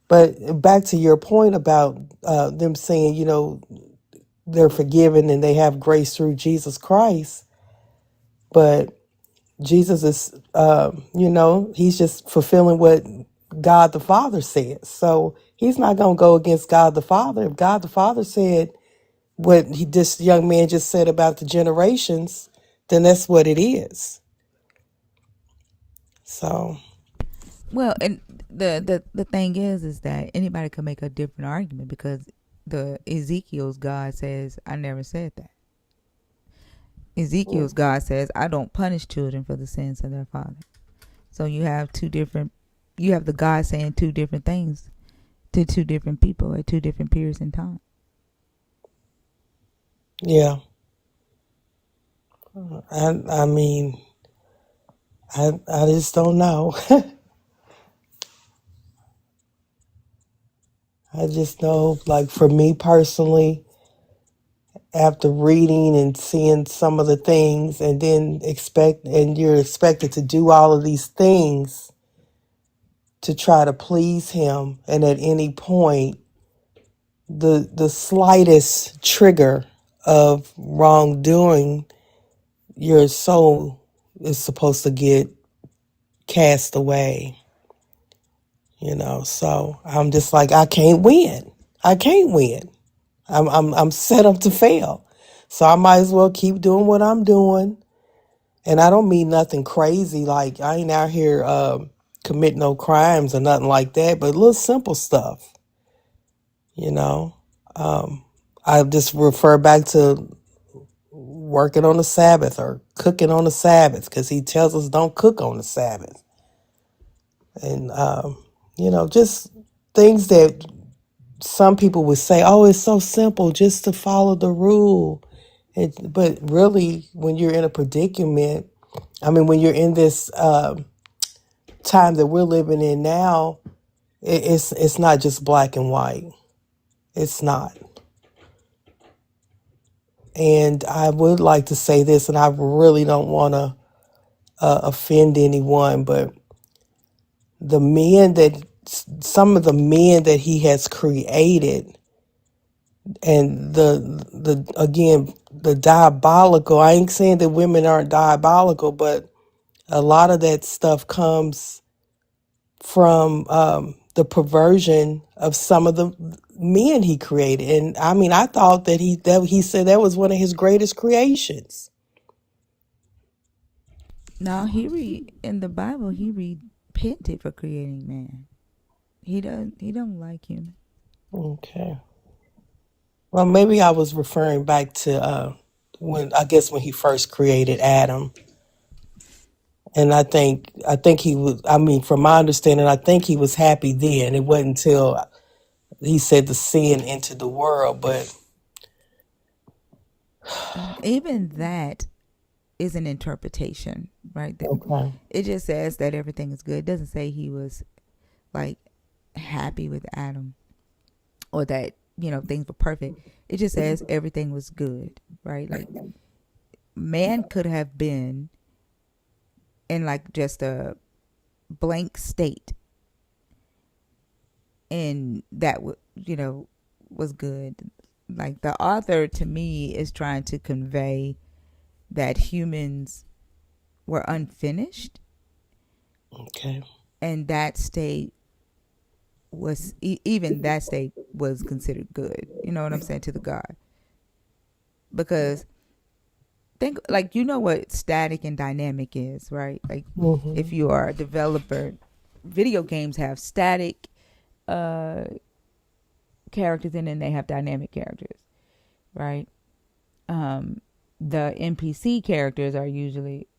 But back to your point about them saying, they're forgiven and they have grace through Jesus Christ. But Jesus is, he's just fulfilling what God the Father said. So he's not going to go against God the Father. If God the Father said what this young man just said about the generations, then that's what it is. So, Well, and the thing is that anybody can make a different argument because the Ezekiel's God says, I never said that. Ezekiel's God says, I don't punish children for the sins of their father. So you have the God saying two different things to two different people at two different periods in time. yeah, I mean, I just don't know. I just know, like, for me personally, after reading and seeing some of the things and then you're expected to do all of these things to try to please him, and at any point the slightest trigger of wrongdoing, your soul is supposed to get cast away, so I'm just like, I can't win. I'm set up to fail, so I might as well keep doing what I'm doing. And I don't mean nothing crazy, like I ain't out here commit no crimes or nothing like that, but little simple stuff, you know. I just refer back to working on the Sabbath or cooking on the Sabbath, because he tells us don't cook on the Sabbath. And, just things that some people would say, oh, it's so simple just to follow the rule. But really, when you're in a predicament, when you're in this time that we're living in now, it's not just black and white. It's not. And I would like to say this, and I really don't want to offend anyone, but some of the men that he has created, and the diabolical, I ain't saying that women aren't diabolical, but a lot of that stuff comes from the perversion of some of the men he created. And I thought that he said that was one of his greatest creations. Now in the Bible he repented for creating man. He don't like human. Okay. Well, maybe I was referring back to when he first created Adam. And I think he was, from my understanding, I think he was happy then. It wasn't until he said the sin entered the world, but Even that, is an interpretation, right? Okay. It just says that everything is good. It doesn't say he was like happy with Adam or that, things were perfect. It just says everything was good, right? Like man could have been in like just a blank state, and that was good. Like the author to me is trying to convey that humans were unfinished, Okay. and that state was even that state was considered good. You know what I'm saying, to the God? Because think like what static and dynamic is, right? Like if you are a developer, video games have static characters and then they have dynamic characters, right? The NPC characters are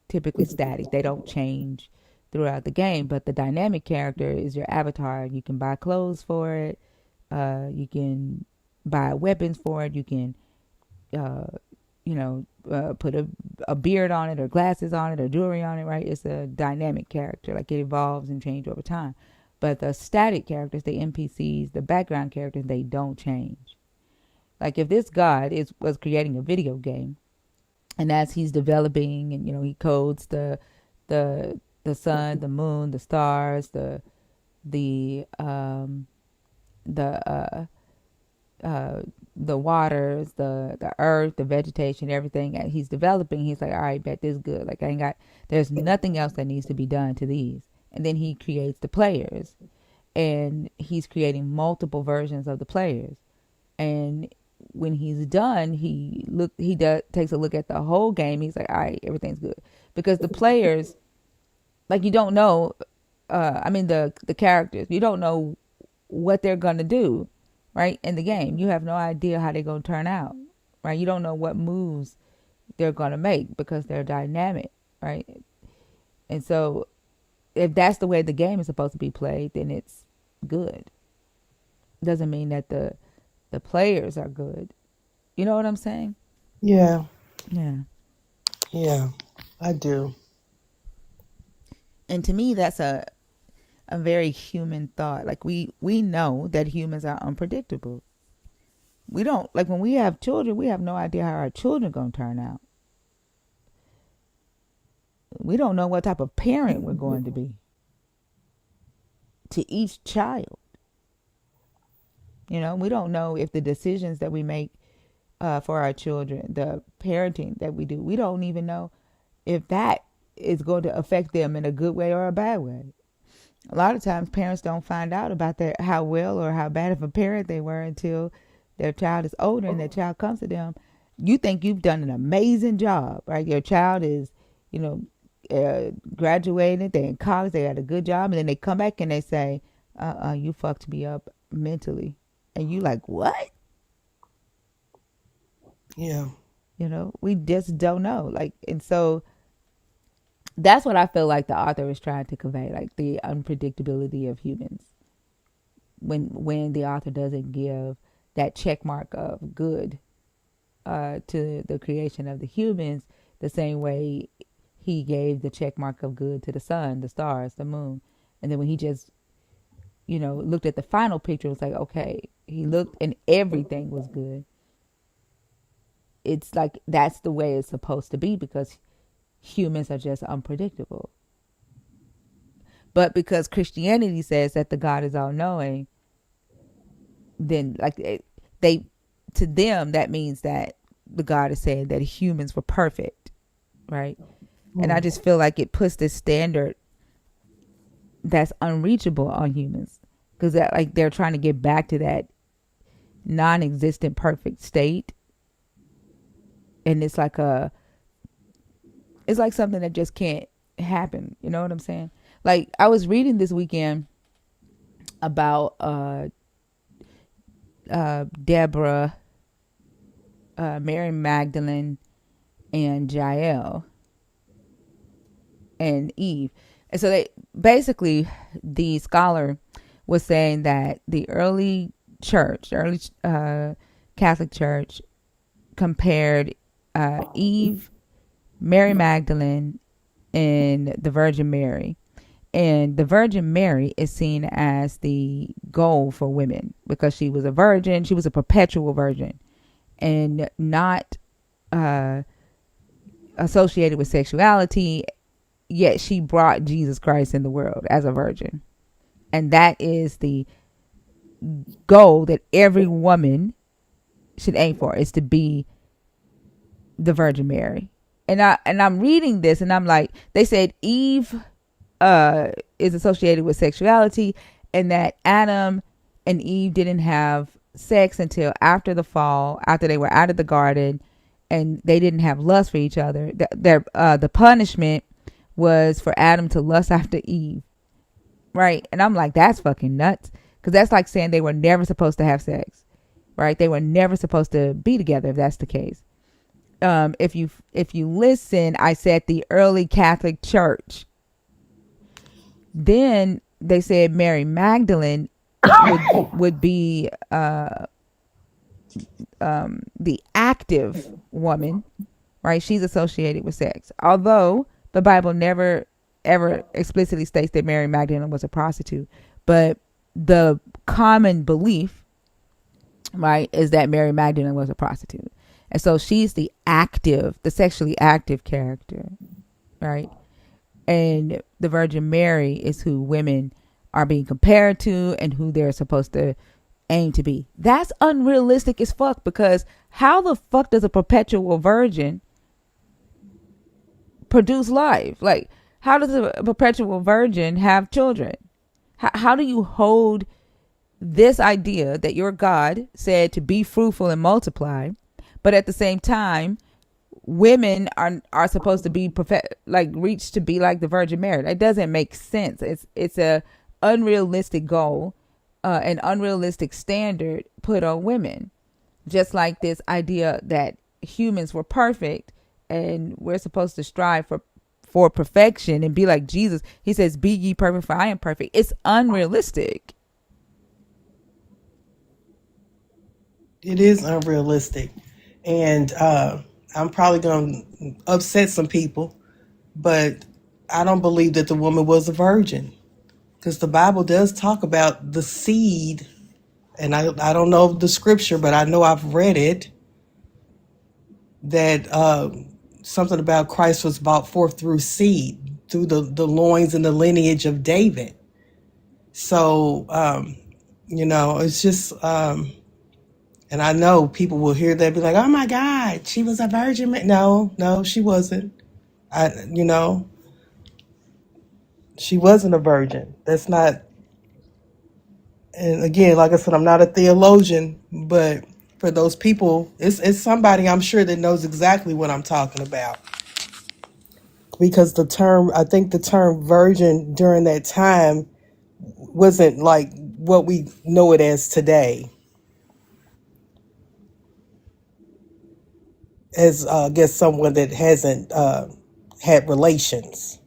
typically static. They don't change throughout the game, but the dynamic character is your avatar. You can buy clothes for it. You can buy weapons for it. You can, put a beard on it or glasses on it or jewelry on it, right? It's a dynamic character. Like it evolves and changes over time. But the static characters, the NPCs, the background characters, they don't change. Like if this God was creating a video game, and as he's developing, and he codes the sun, the moon, the stars, the waters, the earth, the vegetation, everything that he's developing, he's like, all right, bet this is good. Like there's nothing else that needs to be done to these. And then he creates the players, and he's creating multiple versions of the players. And when he's done, takes a look at the whole game. He's like, all right, everything's good. Because the players, like you don't know, the characters, you don't know what they're going to do, right? In the game, you have no idea how they're going to turn out, right? You don't know what moves they're going to make because they're dynamic, right? And so if that's the way the game is supposed to be played, then it's good. Doesn't mean that the players are good. You know what I'm saying? Yeah. Yeah. Yeah, I do. And to me, that's a very human thought. Like we know that humans are unpredictable. We don't, like when we have children, we have no idea how our children are going to turn out. We don't know what type of parent we're going to be to each child. We don't know if the decisions that we make for our children, the parenting that we do, we don't even know if that is going to affect them in a good way or a bad way. A lot of times parents don't find out about how well or how bad of a parent they were until their child is older and their child comes to them. You think you've done an amazing job, right? Your child is, graduated, they're in college, they got a good job, and then they come back and they say, you fucked me up mentally. And you like, what? Yeah. We just don't know. Like, and so that's what I feel like the author is trying to convey, like the unpredictability of humans. When the author doesn't give that check mark of good to the creation of the humans, the same way he gave the check mark of good to the sun, the stars, the moon. And then when he just, looked at the final picture, it was like, okay, he looked and everything was good. It's like that's the way it's supposed to be because humans are just unpredictable. But because Christianity says that the God is all knowing, then to them that means that the God is saying that humans were perfect, right? And I just feel like it puts this standard that's unreachable on humans because they're trying to get back to that non-existent perfect state, and it's like something that just can't happen. You know what I'm saying? Like I was reading this weekend about Deborah, Mary Magdalene, and Jael and Eve. And so the scholar was saying that the early Catholic Church compared Eve Mary Magdalene, and the Virgin Mary. And the Virgin Mary is seen as the goal for women because she was a virgin. She was a perpetual virgin and not associated with sexuality, yet she brought Jesus Christ in the world as a virgin. And that is the goal that every woman should aim for, is to be the Virgin Mary. And I'm reading this and I'm like, they said Eve is associated with sexuality, and that Adam and Eve didn't have sex until after the fall, after they were out of the garden, and they didn't have lust for each other. The punishment was for Adam to lust after Eve, right? And I'm like, that's fucking nuts, because that's like saying they were never supposed to have sex, right? They were never supposed to be together if that's the case. If you listen, I said the early Catholic Church. Then they said Mary Magdalene would be the active woman, right? She's associated with sex. Although the Bible never ever explicitly states that Mary Magdalene was a prostitute, but the common belief, right, is that Mary Magdalene was a prostitute. And so she's the sexually active character, right? And the Virgin Mary is who women are being compared to and who they're supposed to aim to be. That's unrealistic as fuck, because how the fuck does a perpetual virgin produce life? Like, how does a perpetual virgin have children? How do you hold this idea that your God said to be fruitful and multiply, but at the same time women are supposed to be reach to be like the Virgin Mary? That doesn't make sense. It's a unrealistic goal, an unrealistic standard put on women. Just like this idea that humans were perfect and we're supposed to strive for perfection and be like Jesus. He says, "Be ye perfect, for I am perfect." It's unrealistic. It is unrealistic, and I'm probably going to upset some people, but I don't believe that the woman was a virgin, because the Bible does talk about the seed, and I don't know the scripture, but I know I've read it, that something about Christ was brought forth through seed, through the loins and the lineage of David. So, it's just, and I know people will hear that, be like, "Oh my God, she was a virgin." No, she wasn't. She wasn't a virgin. That's not. And again, like I said, I'm not a theologian, but for those people, it's somebody I'm sure that knows exactly what I'm talking about. Because I think the term virgin during that time wasn't like what we know it as today. As I guess someone that hasn't had relations.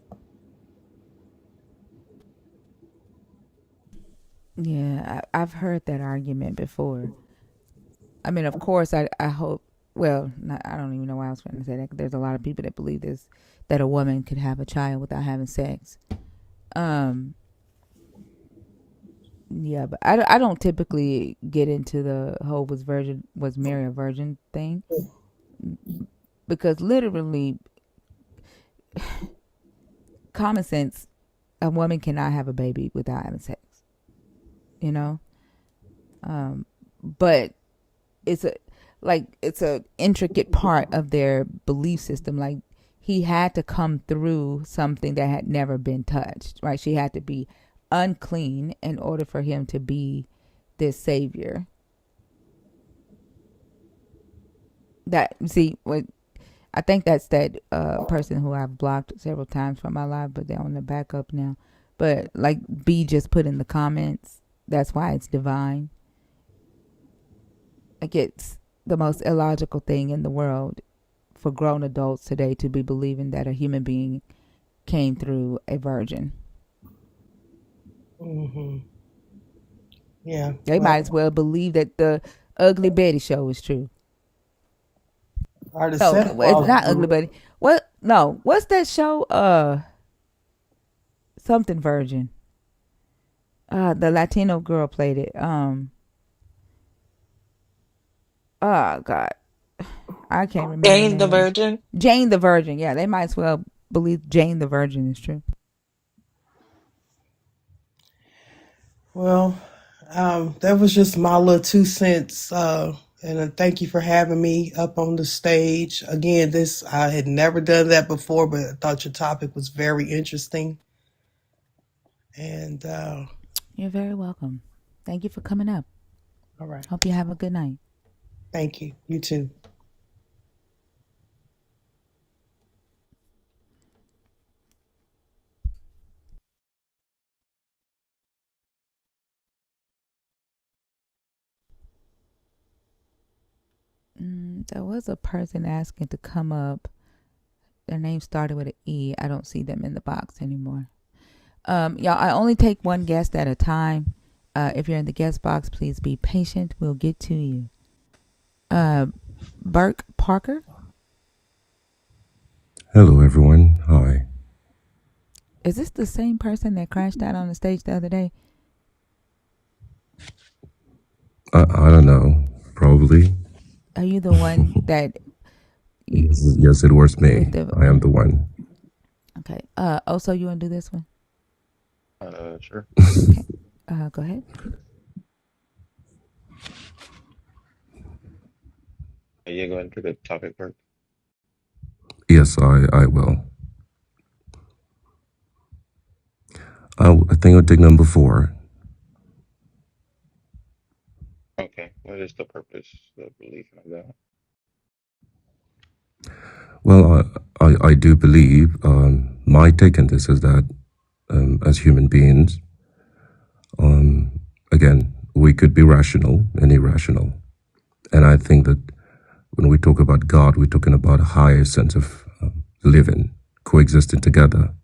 Yeah, I've heard that argument before. I mean, of course, I hope. Well, I don't even know why I was trying to say that. There's a lot of people that believe this, that a woman could have a child without having sex. Yeah, but I don't typically get into the whole was Mary a virgin thing, because literally, common sense, a woman cannot have a baby without having sex. But it's a intricate part of their belief system. Like, he had to come through something that had never been touched, right? She had to be unclean in order for him to be this savior. I think that's that person who I've blocked several times from my life, but they're on the backup now. But like B just put in the comments, that's why it's divine. Like, it's the most illogical thing in the world for grown adults today to be believing that a human being came through a virgin. Mm-hmm. Yeah. They might as well believe that the Ugly Betty show is true. Or the No, Santa well, it's Claus not group. Ugly Betty. What No, what's that show? Something Virgin. The Latino girl played it. Oh God, I can't remember the Jane the name. Virgin. Jane the Virgin. Yeah, they might as well believe Jane the Virgin is true. Well, that was just my little 2 cents. And thank you for having me up on the stage. Again, I had never done that before, but I thought your topic was very interesting. And You're very welcome. Thank you for coming up. all right. Hope you have a good night. Thank you. You too. There was a person asking to come up. Their name started with an E. I don't see them in the box anymore. Y'all, I only take one guest at a time. If you're in the guest box, please be patient. We'll get to you. Burke Parker. Hello, everyone. Hi. Is this the same person that crashed out on the stage the other day? I don't know. Probably. Are you the one that... Yes, it was me. I am the one. Okay. Also, you want to do this one? Sure. Okay. Go ahead. Yeah, go ahead and pick a topic, Bert. Yes, I will. I think I'll take number 4. Okay. What is the purpose of belief in God? Well, I do believe, my take on this is that as human beings, again, we could be rational and irrational. And I think that when we talk about God, we're talking about a higher sense of living, coexisting together.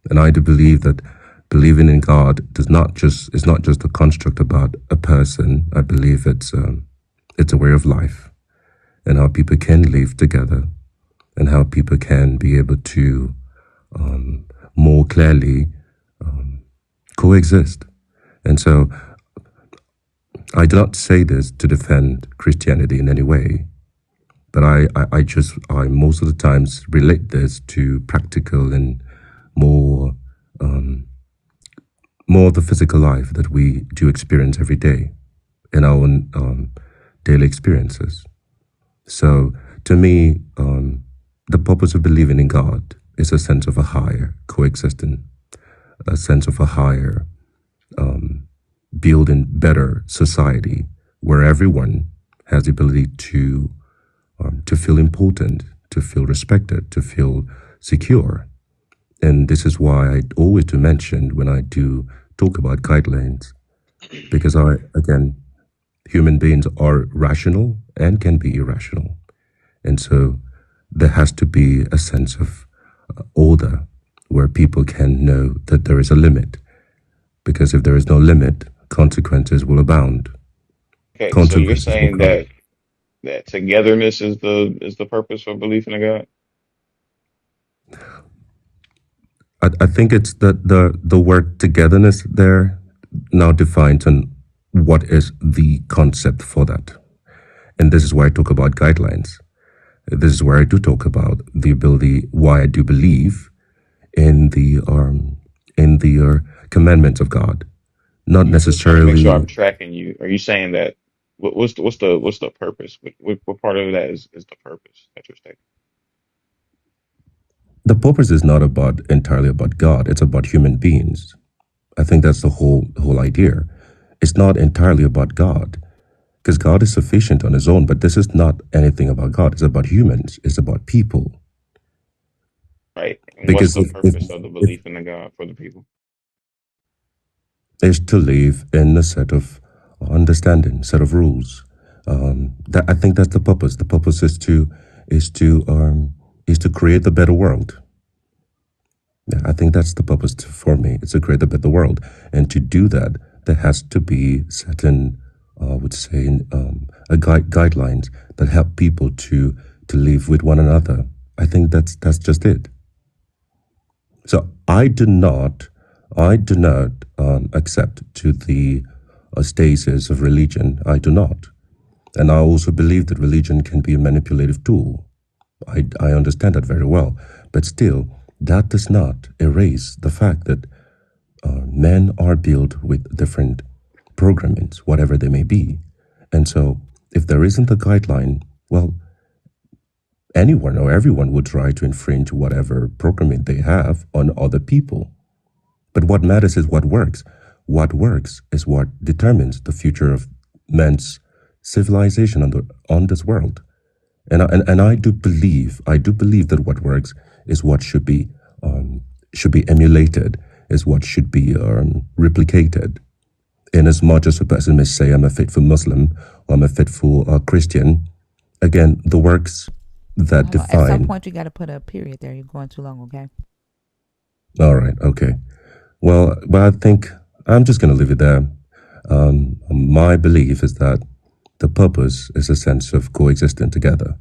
And I do believe that believing in God is not just a construct about a person. I believe it's a way of life, and how people can live together, and how people can be able to more clearly coexist. And so I do not say this to defend Christianity in any way, but I most of the times relate this to practical and more of the physical life that we do experience every day in our own daily experiences. So to me, the purpose of believing in God is a sense of a higher coexisting, a sense of a higher building better society where everyone has the ability to feel important, to feel respected, to feel secure. And this is why I always do mention when I do talk about guidelines, because human beings are rational and can be irrational. And so there has to be a sense of order where people can know that there is a limit. Because if there is no limit, consequences will abound. Okay, so you're saying that togetherness is the purpose for belief in a God? I think it's the word togetherness there now defines on what is the concept for that. And this is why I talk about guidelines. This is where I do talk about the ability, why I do believe in the commandments of God, not necessarily. Make sure I'm tracking you. Are you saying that what's the purpose? What part of that is the purpose that you're stating? The purpose is not entirely about God. It's about human beings. I think that's the whole idea. It's not entirely about God, because God is sufficient on his own, but this is not anything about God. It's about humans. It's about people. Right. And what's the purpose of the belief in the God for the people? Is to live in a set of understanding, set of rules. I think that's the purpose. The purpose is to create a better world. Yeah, I think that's the purpose for me. It's to create a better world, and to do that, there has to be certain, I would say, guidelines that help people to live with one another I think that's just it. So I do not accept to the stasis of religion. I do not. And I also believe that religion can be a manipulative tool. I understand that very well. But still, that does not erase the fact that men are built with different programmings, whatever they may be. And so if there isn't a guideline, well, anyone or everyone would try to infringe whatever programming they have on other people. But what matters is what works. What works is what determines the future of man's civilization on this world. And I do believe that what works is what should be emulated, is what should be replicated. In as much as a person may say, I'm a faithful Muslim, or I'm a faithful Christian, again, the works that Hold on. At some define. point, you got to put a period there. You're going too long, okay? All right, okay. Well, I think I'm just going to leave it there. My belief is that the purpose is a sense of coexisting together.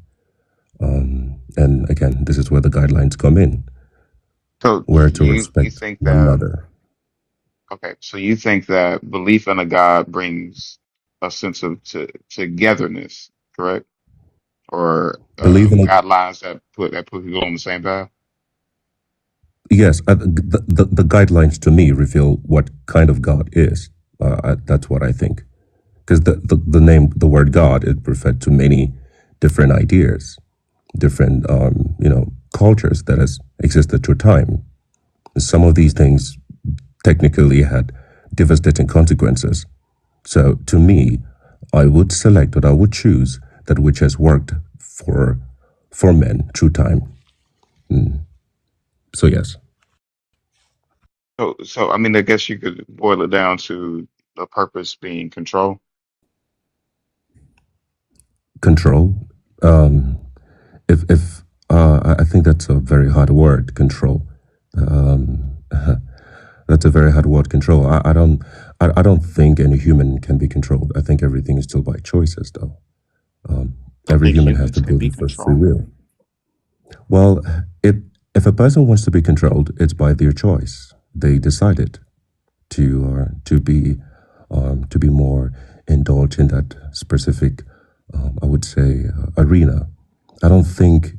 And again, this is where the guidelines come in, So where to you respect think one that another. okay? So you think that belief in a God brings a sense of togetherness, correct? Or Believe in it. guidelines that put people on the same path? Yes, the guidelines to me reveal what kind of God is. That's what I think. Because the name, the word God, it referred to many different ideas, different cultures that has existed through time. Some of these things technically had devastating consequences. So to me, I would select, or I would choose that which has worked for men through time. So yes, So I mean, I guess you could boil it down to the purpose being control. control. Um, if I think that's a very hard word, control. Um, that's a very hard word, control. I don't think any human can be controlled. I think everything is still by choices, though. I Every think human has humans the can ability be for free controlled. will. Well, if a person wants to be controlled, it's by their choice. They decided to be more indulged in that specific, I would say, arena. I don't think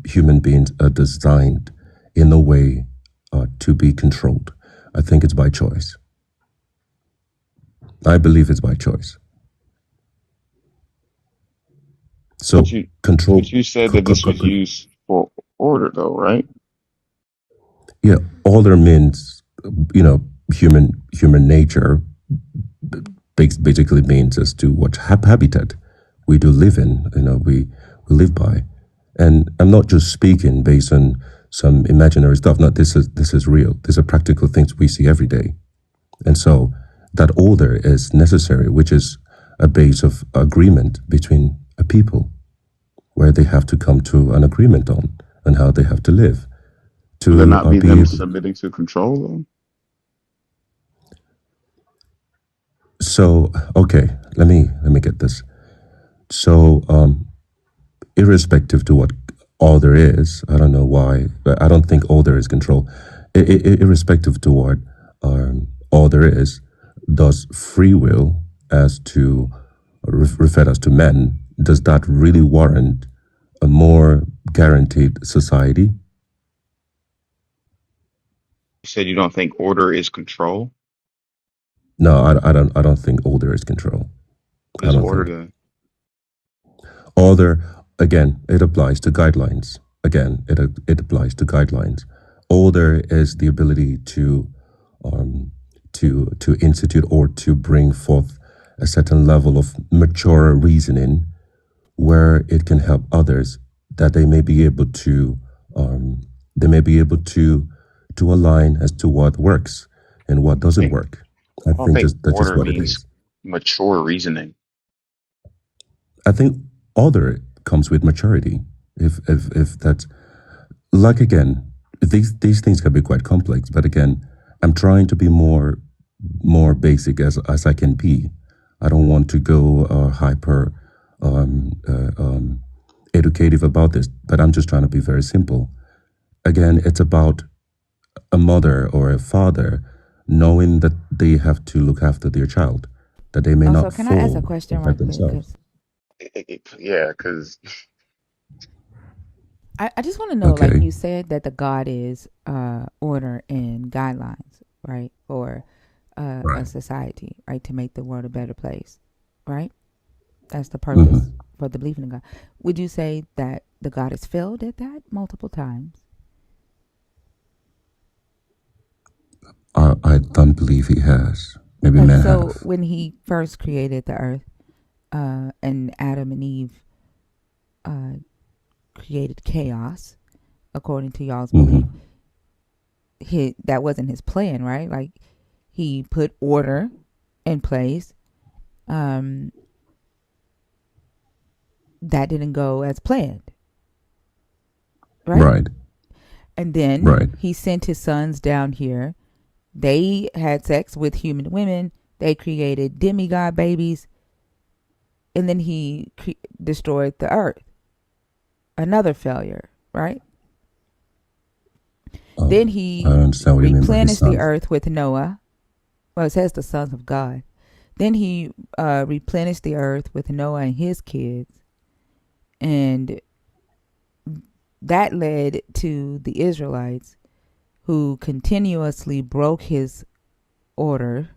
human beings are designed in a way to be controlled. I think it's by choice. I believe it's by choice. But So you control, but you said that this was used for order, though, right? yeah, order means, human nature basically means as to what habitat we do live in, we live by. And I'm not just speaking based on some imaginary stuff. No, this is real. These are practical things we see every day. And so that order is necessary, which is a base of agreement between a people, where they have to come to an agreement on how they have to live Would that to not be be them able. submitting to control, though? So okay, let me get this. So irrespective to what all there is, I don't know why, but I don't think all there is control. Irrespective to what all there is, does free will, as to refer us to men, does that really warrant a more guaranteed society? You said you don't think order is control. No, I don't think all there is control. What I is don't order think. then? Order, again, it applies to guidelines. Again, it applies to guidelines. Order is the ability to institute or to bring forth a certain level of mature reasoning, where it can help others, that they may be able to align as to what works and what I doesn't think work. I I don't think think that's just order what it means is. mature reasoning. I think order comes with maturity. If that's, like, again, these things can be quite complex, but again, I'm trying to be more basic as I can be. I don't want to go hyper educative about this, but I'm just trying to be very simple. Again, it's about a mother or a father knowing that they have to look after their child, that they may Also, not can I ask a fall question and right hurt quick? themselves. Because Yeah, because I just want to know, like Okay, you said, that the God is order and guidelines, right? For a right. society, right? To make the world a better place, right? That's the hmm purpose for the belief in God. Would you say that the God has failed at that multiple times? I don't believe he has. Maybe Like, men so have. when he first created the earth, and Adam and Eve uh, created chaos, according to y'all's hmm belief, that wasn't his plan, right? Like, he put order in place. Um, that didn't go as planned, right? Right, And then right. he sent his sons down here. They had sex with human women. They created demigod babies. And then he destroyed the earth. Another failure, right? Then I he understand what you mean by his replenished the sons. earth with Noah. Well, it says the sons of God. Then he replenished the earth with Noah and his kids. And that led to the Israelites, who continuously broke his order,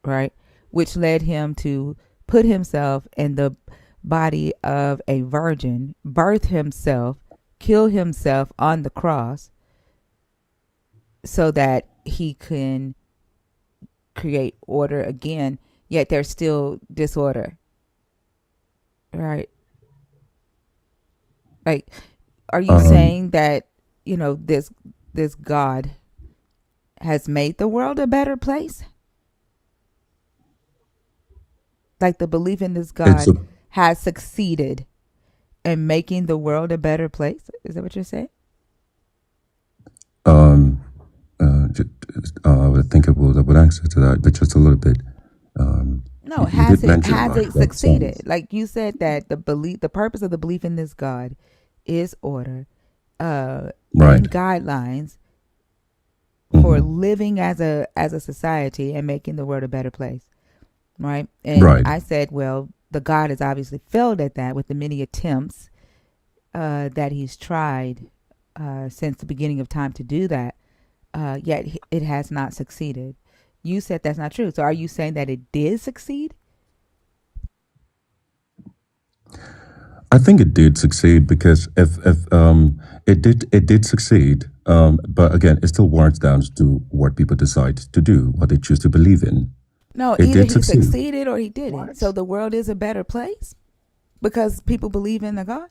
right? Which led him to put himself in the body of a virgin, birth himself, kill himself on the cross so that he can create order again, yet there's still disorder, right? Like, are you Um, saying that, this God has made the world a better place? Like, the belief in this it's a God has succeeded in making the world a better place? Is that what you're saying? um, j- I would think I would answer to that, but just a little bit. No, You has did it mention has right it that succeeded? sons. Like you said, that the purpose of the belief in this God is order, uh, Right. and guidelines for hmm living as a society and making the world a better place, right? And Right. I said, well, the God has obviously failed at that with the many attempts that he's tried since the beginning of time to do that. Yet it has not succeeded. You said that's not true. So are you saying that it did succeed? I think it did succeed because if it did succeed, but again, it still warrants down to what people decide to do, what they choose to believe in. No, It either did he succeed. succeeded or he didn't. So what? the world is a better place because people believe in the God.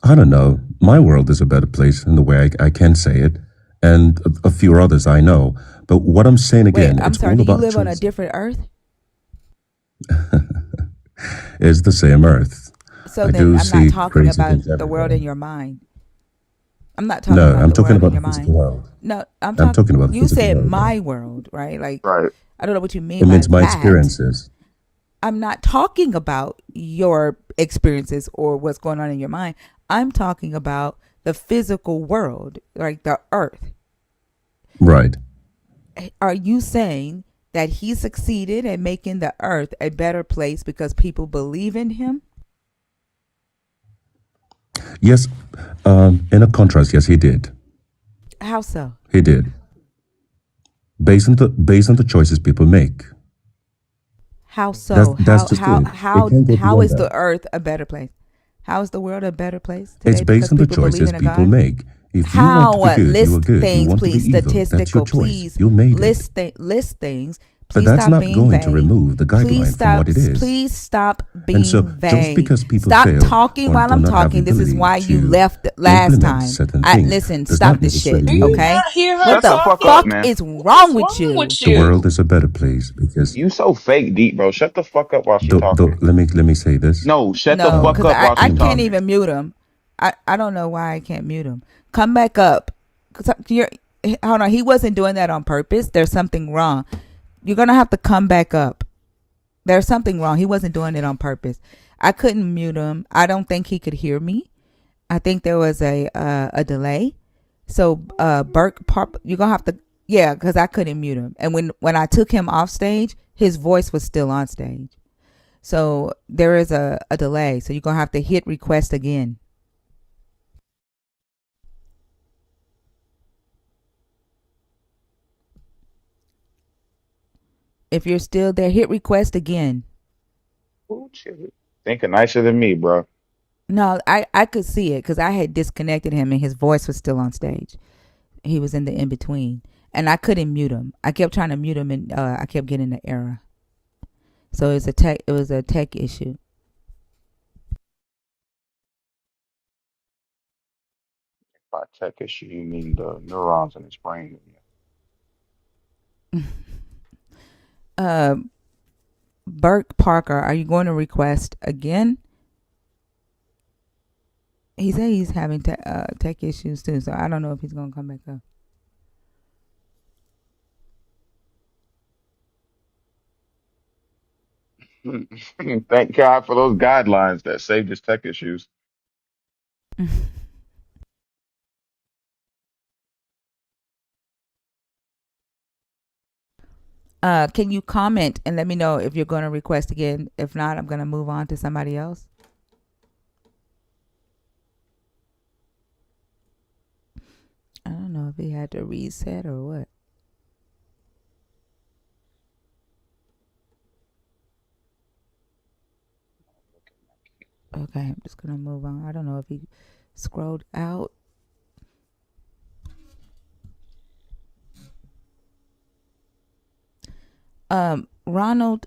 I don't know. My world is a better place in the way I can say it, and a few others I know. But what I'm saying Wait, again, I'm it's sorry. all Do you about live on a choice. different earth? It's the same earth. So I then do I'm not see talking crazy about things the every world in day. your mind. I'm not talking No, about I'm the talking world in about the your mind. physical world. No, I'm talking about the you physical said world. my world, right? Like, Right. I don't know what you mean It by means my that. experiences. I'm not talking about your experiences or what's going on in your mind. I'm talking about the physical world, like the earth. Right. Are you saying that he succeeded at making the earth a better place because people believe in him? Yes. In a contrast, yes, he did. How so? He did. Based on the choices people make. How That's so? that's How just how it. It how can't go how beyond is that. the earth a better place? How is the world a better place It's today based because on the people believe choices in a people God? make. If you want to How? be good, you are List good. You things, want to be please. evil, that's your Statistical, choice. please. You made it. List things. But Please that's stop not being going to vain. remove the Please guideline from stop. what it is. Please stop And so being just vain. because people Stop fail talking or while do I'm not have the talking. This is ability why you to left last implement time. certain things Listen. does Stop not this shit. Do necessarily you mean Okay. not hear her What Shut the the fuck up, talking? fuck man. is What's wrong with wrong you? with the world you? is a better place because You so fake deep, bro. Shut the fuck up while she talking. let me say this. No, shut the No, fuck because up while I she can't Mhm. talking. even mute him. I don't know why I can't mute him. Come back up. Cause you're, hold on. He wasn't doing that on purpose. There's something wrong. You're gonna have to come back up. There's something wrong. He wasn't doing it on purpose. I couldn't mute him. I don't think he could hear me. I think there was a delay. So Burke, you're gonna have to, yeah, because I couldn't mute him. And when I took him off stage, his voice was still on stage. So there is a delay. So you're gonna have to hit request again. If you're still there, hit request again. Ooh, shit. Thinking nicer than me, bro. No, I could see it because I had disconnected him and his voice was still on stage. He was in the in between, and I couldn't mute him. I kept trying to mute him, and I kept getting the error. So it was a tech issue. By tech issue, you mean the neurons in his brain. Burke Parker, are you going to request again? He said he's having tech issues too, so I don't know if he's going to come back up. Thank God for those guidelines that saved his tech issues. Can you comment and let me know if you're going to request again? If not, I'm going to move on to somebody else. I don't know if he had to reset or what. Okay, I'm just going to move on. I don't know if he scrolled out. Ronald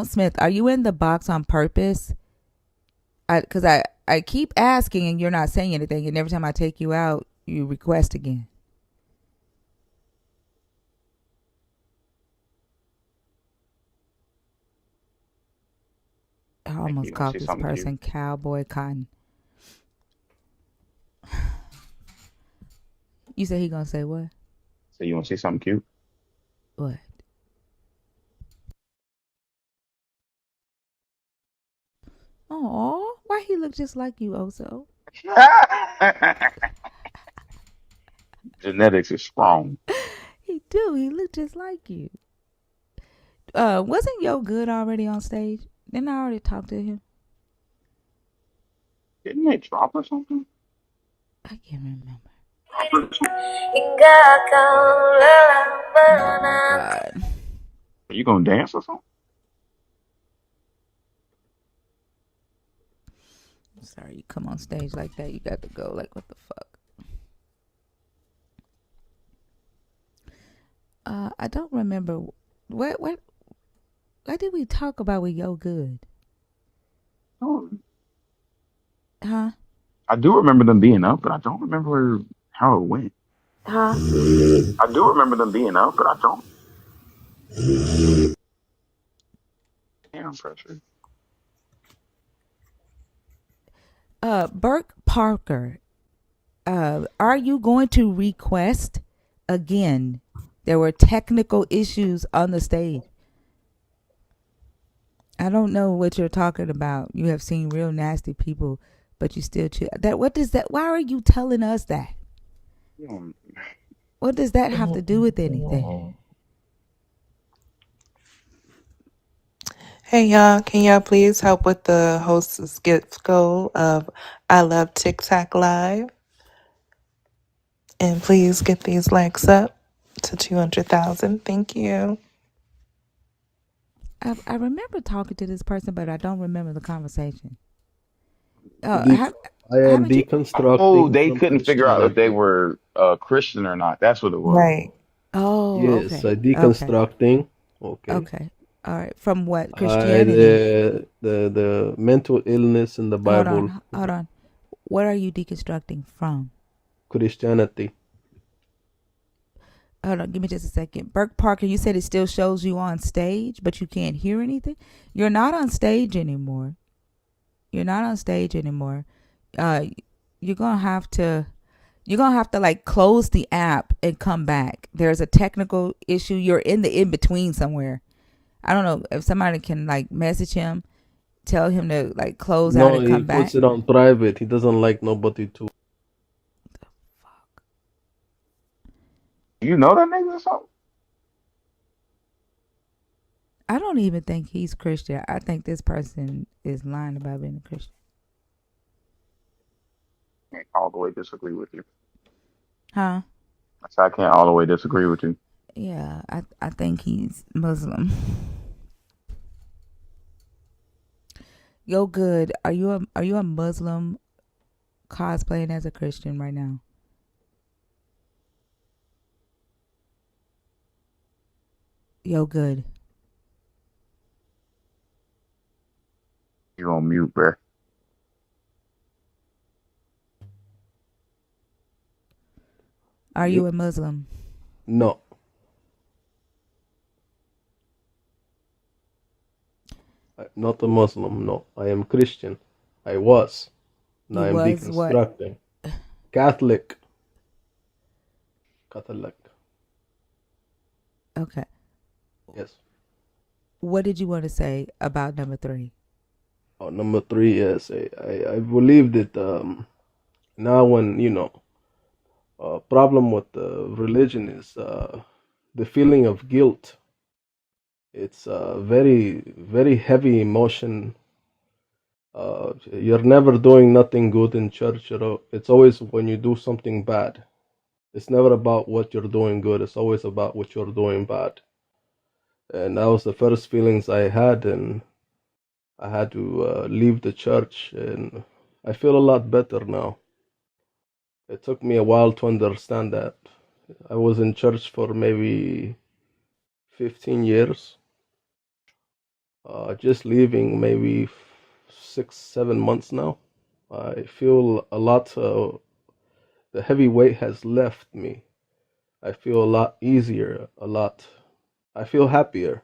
Smith, are you in the box on purpose? Because I keep asking and you're not saying anything, and every time I take you out, you request again. I almost called this person Cowboy Cotton. You said he gonna say what? So you want to see something cute? What? Oh, why he look just like you, Oso? Genetics is strong. He do. He look just like you. Wasn't Yo Good already on stage? Didn't I already talk to him? Didn't they drop or something? I can't remember. God. Are you gonna dance or something? I'm sorry, you come on stage like that, you got to go. Like, what the fuck? I don't remember what did we talk about with Yo Good? Oh. Huh? I do remember them being up, but I don't remember how it went. Huh? I do remember them being up, but I don't. Damn pressure. Burke Parker, are you going to request again? There were technical issues on the stage. I don't know what you're talking about. You have seen real nasty people, but you still chill. What does that? Why are you telling us that? What does that have to do with anything? Hey y'all, can y'all please help with the host's gift goal of I Love TikTok Live? And please get these likes up to 200,000. Thank you. I remember talking to this person, but I don't remember the conversation. I am deconstructing. Oh, they from couldn't figure out if they Christianity. were Christian or not. That's what it was. Right. Oh, Yes, okay. deconstructing. Okay. Okay. All right. From what? I Christianity? the mental illness in the Bible. Hold on. What are you deconstructing from? Christianity. Hold on, give me just a second. Burke Parker, you said it still shows you on stage, but you can't hear anything? You're not on stage anymore. You're gonna have to like close the app and come back. There's a technical issue. You're in the in between somewhere. I don't know if somebody can like message him tell him to like close out No, and he come puts back? it on private. He doesn't like nobody to. You know that nigga or something? I don't even think he's Christian. I think this person is lying about being a Christian. I can't all the way disagree with you. Huh? I can't all the way disagree with you. Yeah, I think he's Muslim. Yo, good. Are you a Muslim cosplaying as a Christian right now? Yo, good. You on mute, bruh. Are you a Muslim? No. Not a Muslim, no. I am Christian. I was. Now You I'm was what? deconstructing. Catholic. Catholic. Okay. Yes. What did you want to say about number 3? Oh, number 3, yes. I believe that now when, problem with religion is the feeling of guilt. It's a very, very heavy emotion. You're never doing nothing good in church. It's always when you do something bad. It's never about what you're doing good. It's always about what you're doing bad. And that was the first feelings I had, and I had to leave the church, and I feel a lot better now. It took me a while to understand that. I was in church for maybe 15 years. Just leaving maybe 6-7 months now. I feel a lot, the heavy weight has left me. I feel a lot easier, I feel happier.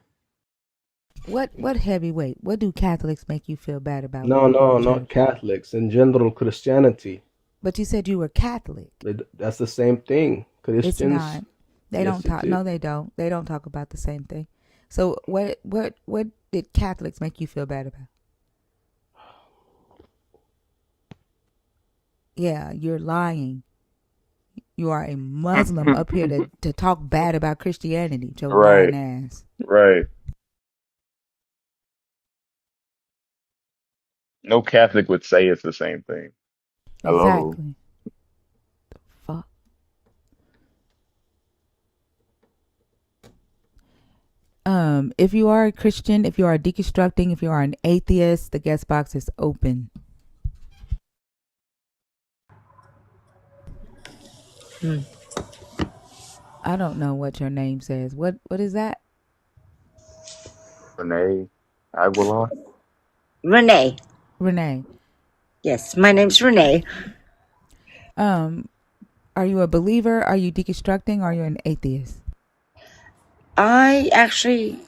What heavyweight? What do Catholics make you feel bad about when No, you go to no, not church? Catholics. In general, Christianity. But you said you were Catholic. That's the same thing. It's Christians, not. They don't yes, it talk. is. No, they don't. They don't talk about the same thing. So what did Catholics make you feel bad about? Yeah, you're lying. You are a Muslim up here to talk bad about Christianity, your Right, lying ass. right. No Catholic would say it's the same thing. Hello. Exactly. Fuck. If you are a Christian, if you are deconstructing, if you are an atheist, the guest box is open. I don't know what your name says. What is that? Renee Aguilar. Renee. Renee. Yes, my name's Renee. Are you a believer? Are you deconstructing? Are you an atheist? I actually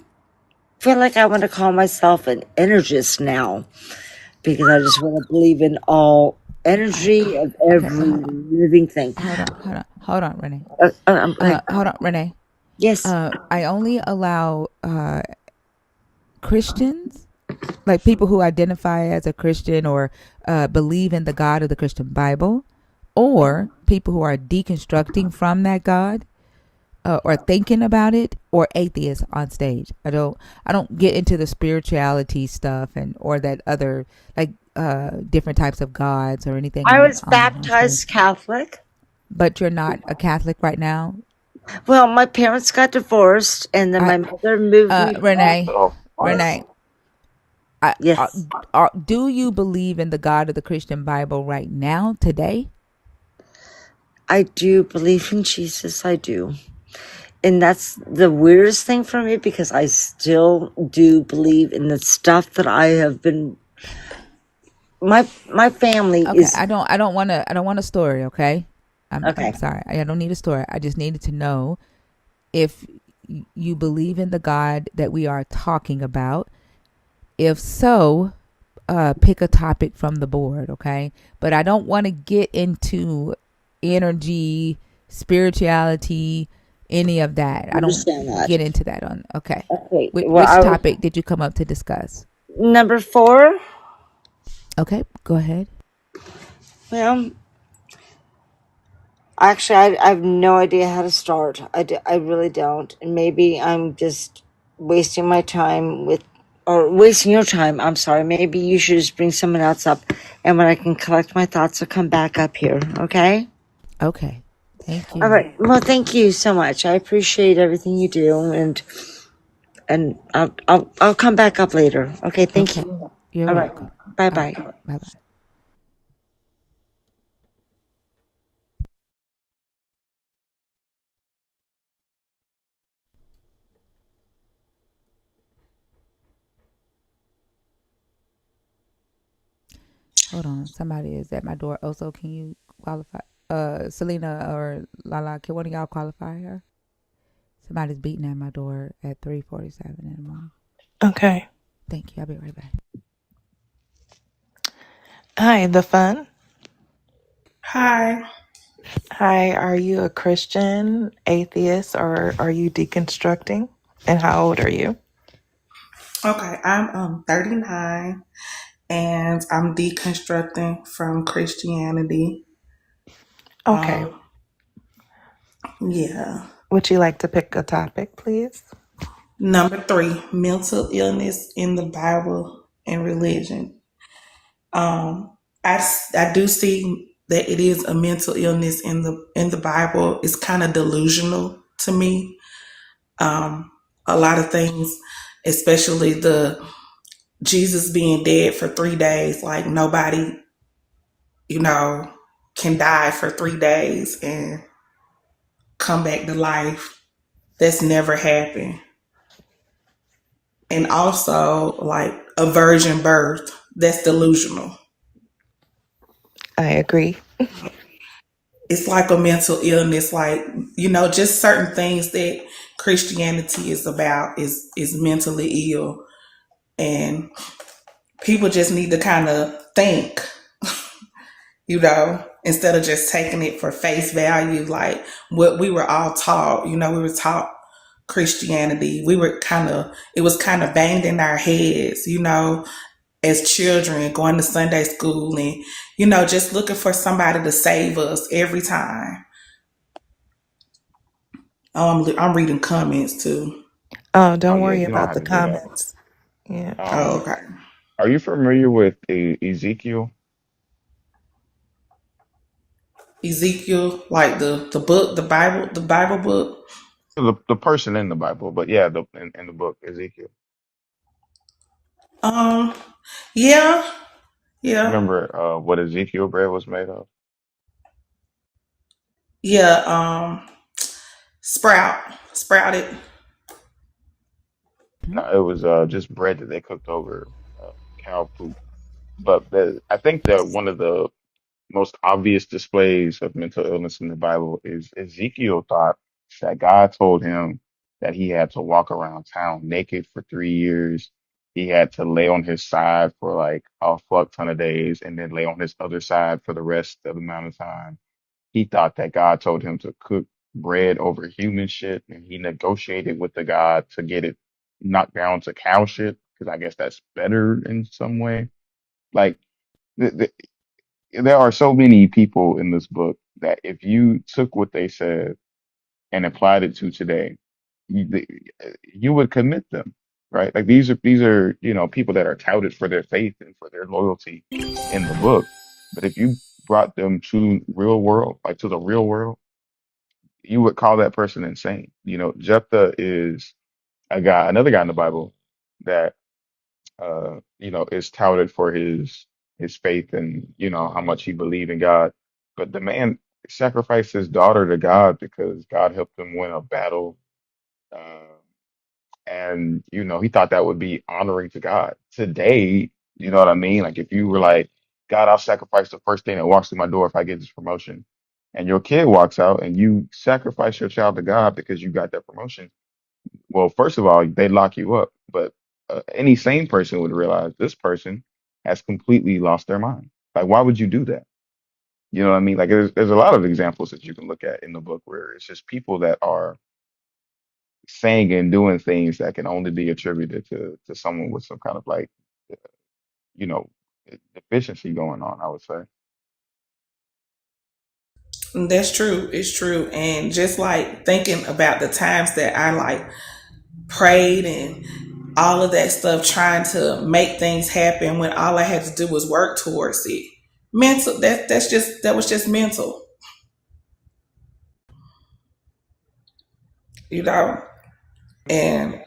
feel like I want to call myself an energist now because I just want to believe in all energy of every living thing. Hold on, Renee. Hold on, Renee. Yes. I only allow Christians, like people who identify as a Christian or believe in the God of the Christian Bible, or people who are deconstructing from that God or thinking about it, or atheists on stage. I don't get into the spirituality stuff or that other like different types of gods or anything. I was baptized Catholic. But you're not a Catholic right now? Well, my parents got divorced, and then my mother moved me. Renee, yes. Do you believe in the God of the Christian Bible right now, today? I do believe in Jesus. I do. And that's the weirdest thing for me because I still do believe in the stuff that I have been. My family is. I don't want a story. Okay. Okay. I'm sorry. I don't need a story. I just needed to know if you believe in the God that we are talking about. If so, pick a topic from the board. Okay. But I don't want to get into energy, spirituality, any of that. I don't get into that on. Okay. Which topic did you come up to discuss? Number four. Okay, go ahead. Well, actually, I have no idea how to start. I really don't. And maybe I'm just wasting my time with, or wasting your time. I'm sorry. Maybe you should just bring someone else up. And when I can collect my thoughts, I'll come back up here. Okay? Okay, thank All you. right. Well, thank you so much. I appreciate everything you do. And I'll come back up later. Okay? Thank Okay, you. you're All right. welcome. Bye All right, bye. bye bye. Hold on, somebody is at my door. Also, can you qualify? Selena or Lala, can one of y'all qualify her? Somebody's beating at my door at 3:47 in the morning. Okay. Thank you. I'll be right back. Hi, the fun. Hi. Hi, are you a Christian, atheist, or are you deconstructing? And how old are you? Okay, I'm 39 and I'm deconstructing from Christianity. Okay. Um yeah. Would you like to pick a topic, please? Number 3, mental illness in the Bible and religion. I do see that it is a mental illness in the Bible. It's kind of delusional to me. A lot of things, especially the Jesus being dead for 3 days, like nobody, you know, can die for 3 days and come back to life. That's never happened. And also, like a virgin birth, that's delusional. I agree. It's like a mental illness, like, just certain things that Christianity is about is mentally ill. And people just need to kind of think, instead of just taking it for face value, like what we were all taught. We were taught Christianity. It was kind of banged in our heads, as children going to Sunday school and, just looking for somebody to save us every time. Oh, I'm reading comments too. Oh, Oh don't yeah, worry you don't about have the to do that. comments. Yeah. Oh, Um, okay. are you familiar with Ezekiel? Ezekiel, like the book, the Bible book. The person in the Bible, but yeah, in the book Ezekiel. Um, yeah, yeah, Remember what Ezekiel bread was made of? yeah. Sprouted. Hmm? No, it was just bread that they cooked over cow poop. But I think that one of the most obvious displays of mental illness in the Bible is Ezekiel thought that God told him that he had to walk around town naked for 3 years. He had to lay on his side for like a fuck ton of days and then lay on his other side for the rest of the amount of time. He thought that God told him to cook bread over human shit, and he negotiated with the God to get it knocked down to cow shit because I guess that's better in some way. Like, there are so many people in this book that if you took what they said and applied it to today, you would commit them, right? Like these are people that are touted for their faith and for their loyalty in the book, but if you brought them to real world, like to the real world, you would call that person insane. Jephthah is another guy in the Bible that is touted for his faith and how much he believed in God. But the man sacrificed his daughter to God because God helped him win a battle. Uh, and he thought that would be honoring to God. Today, you know what I mean? Like if you were like, God, I'll sacrifice the first thing that walks through my door if I get this promotion. And your kid walks out and you sacrifice your child to God because you got that promotion. Well, first of all, they lock you up, but any sane person would realize this person has completely lost their mind. Like, why would you do that? You know what I mean? Like, there's a lot of examples that you can look at in the book where it's just people that are saying and doing things that can only be attributed to someone with some kind of like you know, deficiency going on, I would say. That's true. It's true. And just like thinking about the times that I like prayed and all of that stuff, trying to make things happen when all I had to do was work towards it. Mental. That was just mental. You know, and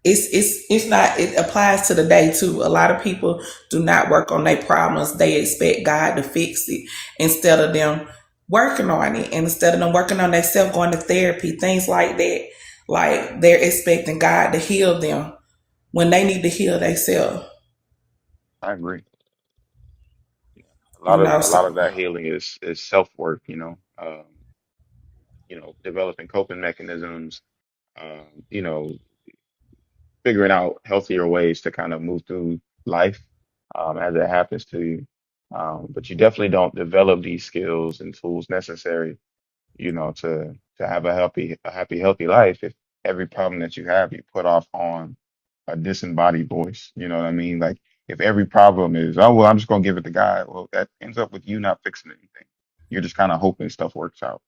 it's not. It applies to the day too. A lot of people do not work on their problems. They expect God to fix it instead of them working on it, and instead of them working on themselves, going to therapy, things like that. Like they're expecting God to heal them when they need to heal themselves. I agree. You know, A lot so of that healing is self work, developing coping mechanisms, you know, figuring out healthier ways to kind of move through life as it happens to you. But you definitely don't develop these skills and tools necessary, to have a happy, healthy life if every problem that you have you put off on a disembodied voice. You know what I mean? Like if every problem is, oh well, I'm just gonna give it to God. Well, that ends up with you not fixing anything. You're just kind of hoping stuff works out.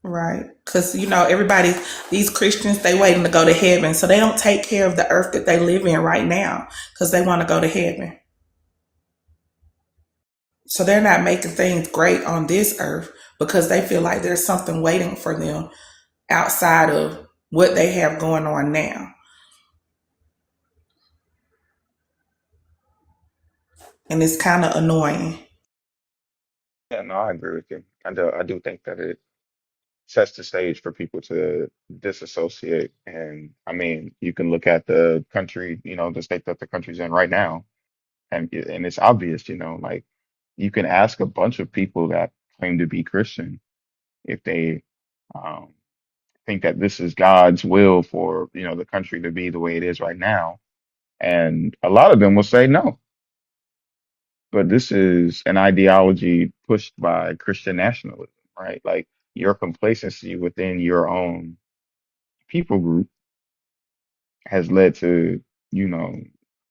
right, because everybody, these Christians, they waiting to go to heaven, so they don't take care of the earth that they live in right now because they want to go to heaven. So they're not making things great on this earth because they feel like there's something waiting for them outside of what they have going on now. And it's kind of annoying. Yeah, no, I agree with you. I do think that it sets the stage for people to disassociate. And I mean, you can look at the country, the state that the country's in right now, and it's obvious, like you can ask a bunch of people that claim to be Christian if they um, think that this is God's will for, the country to be the way it is right now. And a lot of them will say no. But this is an ideology pushed by Christian nationalism, right? Like your complacency within your own people group has led to, you know,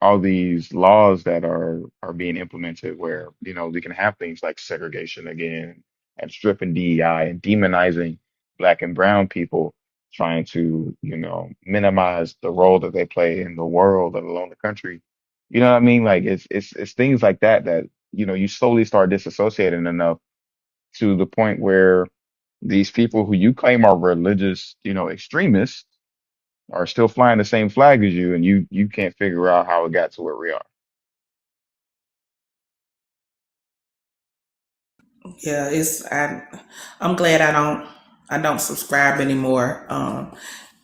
all these laws that are being implemented where, we can have things like segregation again and stripping DEI and demonizing black and brown people, trying to, minimize the role that they play in the world, let alone the country. You know what I mean? Like it's things like that, you slowly start disassociating enough to the point where these people who you claim are religious, extremists are still flying the same flag as you, and you can't figure out how it got to where we are. Yeah, I'm glad I don't subscribe anymore.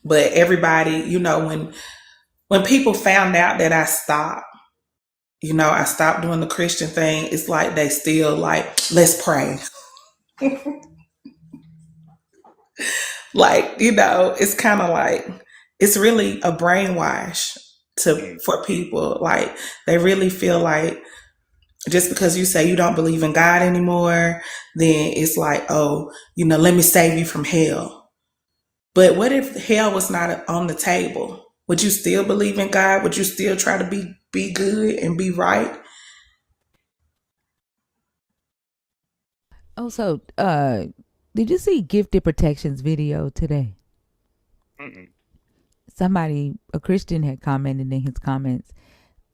But everybody, when people found out that I stopped doing the Christian thing, it's like they still like, let's pray. Like, it's kind of like it's really a brainwash to Mm. for people. Like they really feel like just because you say you don't believe in God anymore, then it's like, oh, let me save you from hell. But what if hell was not on the table? Would you still believe in God? Would you still try to be good and be right? Also, did you see Gifted Protection's video today? Mm-mm. Somebody, a Christian, had commented in his comments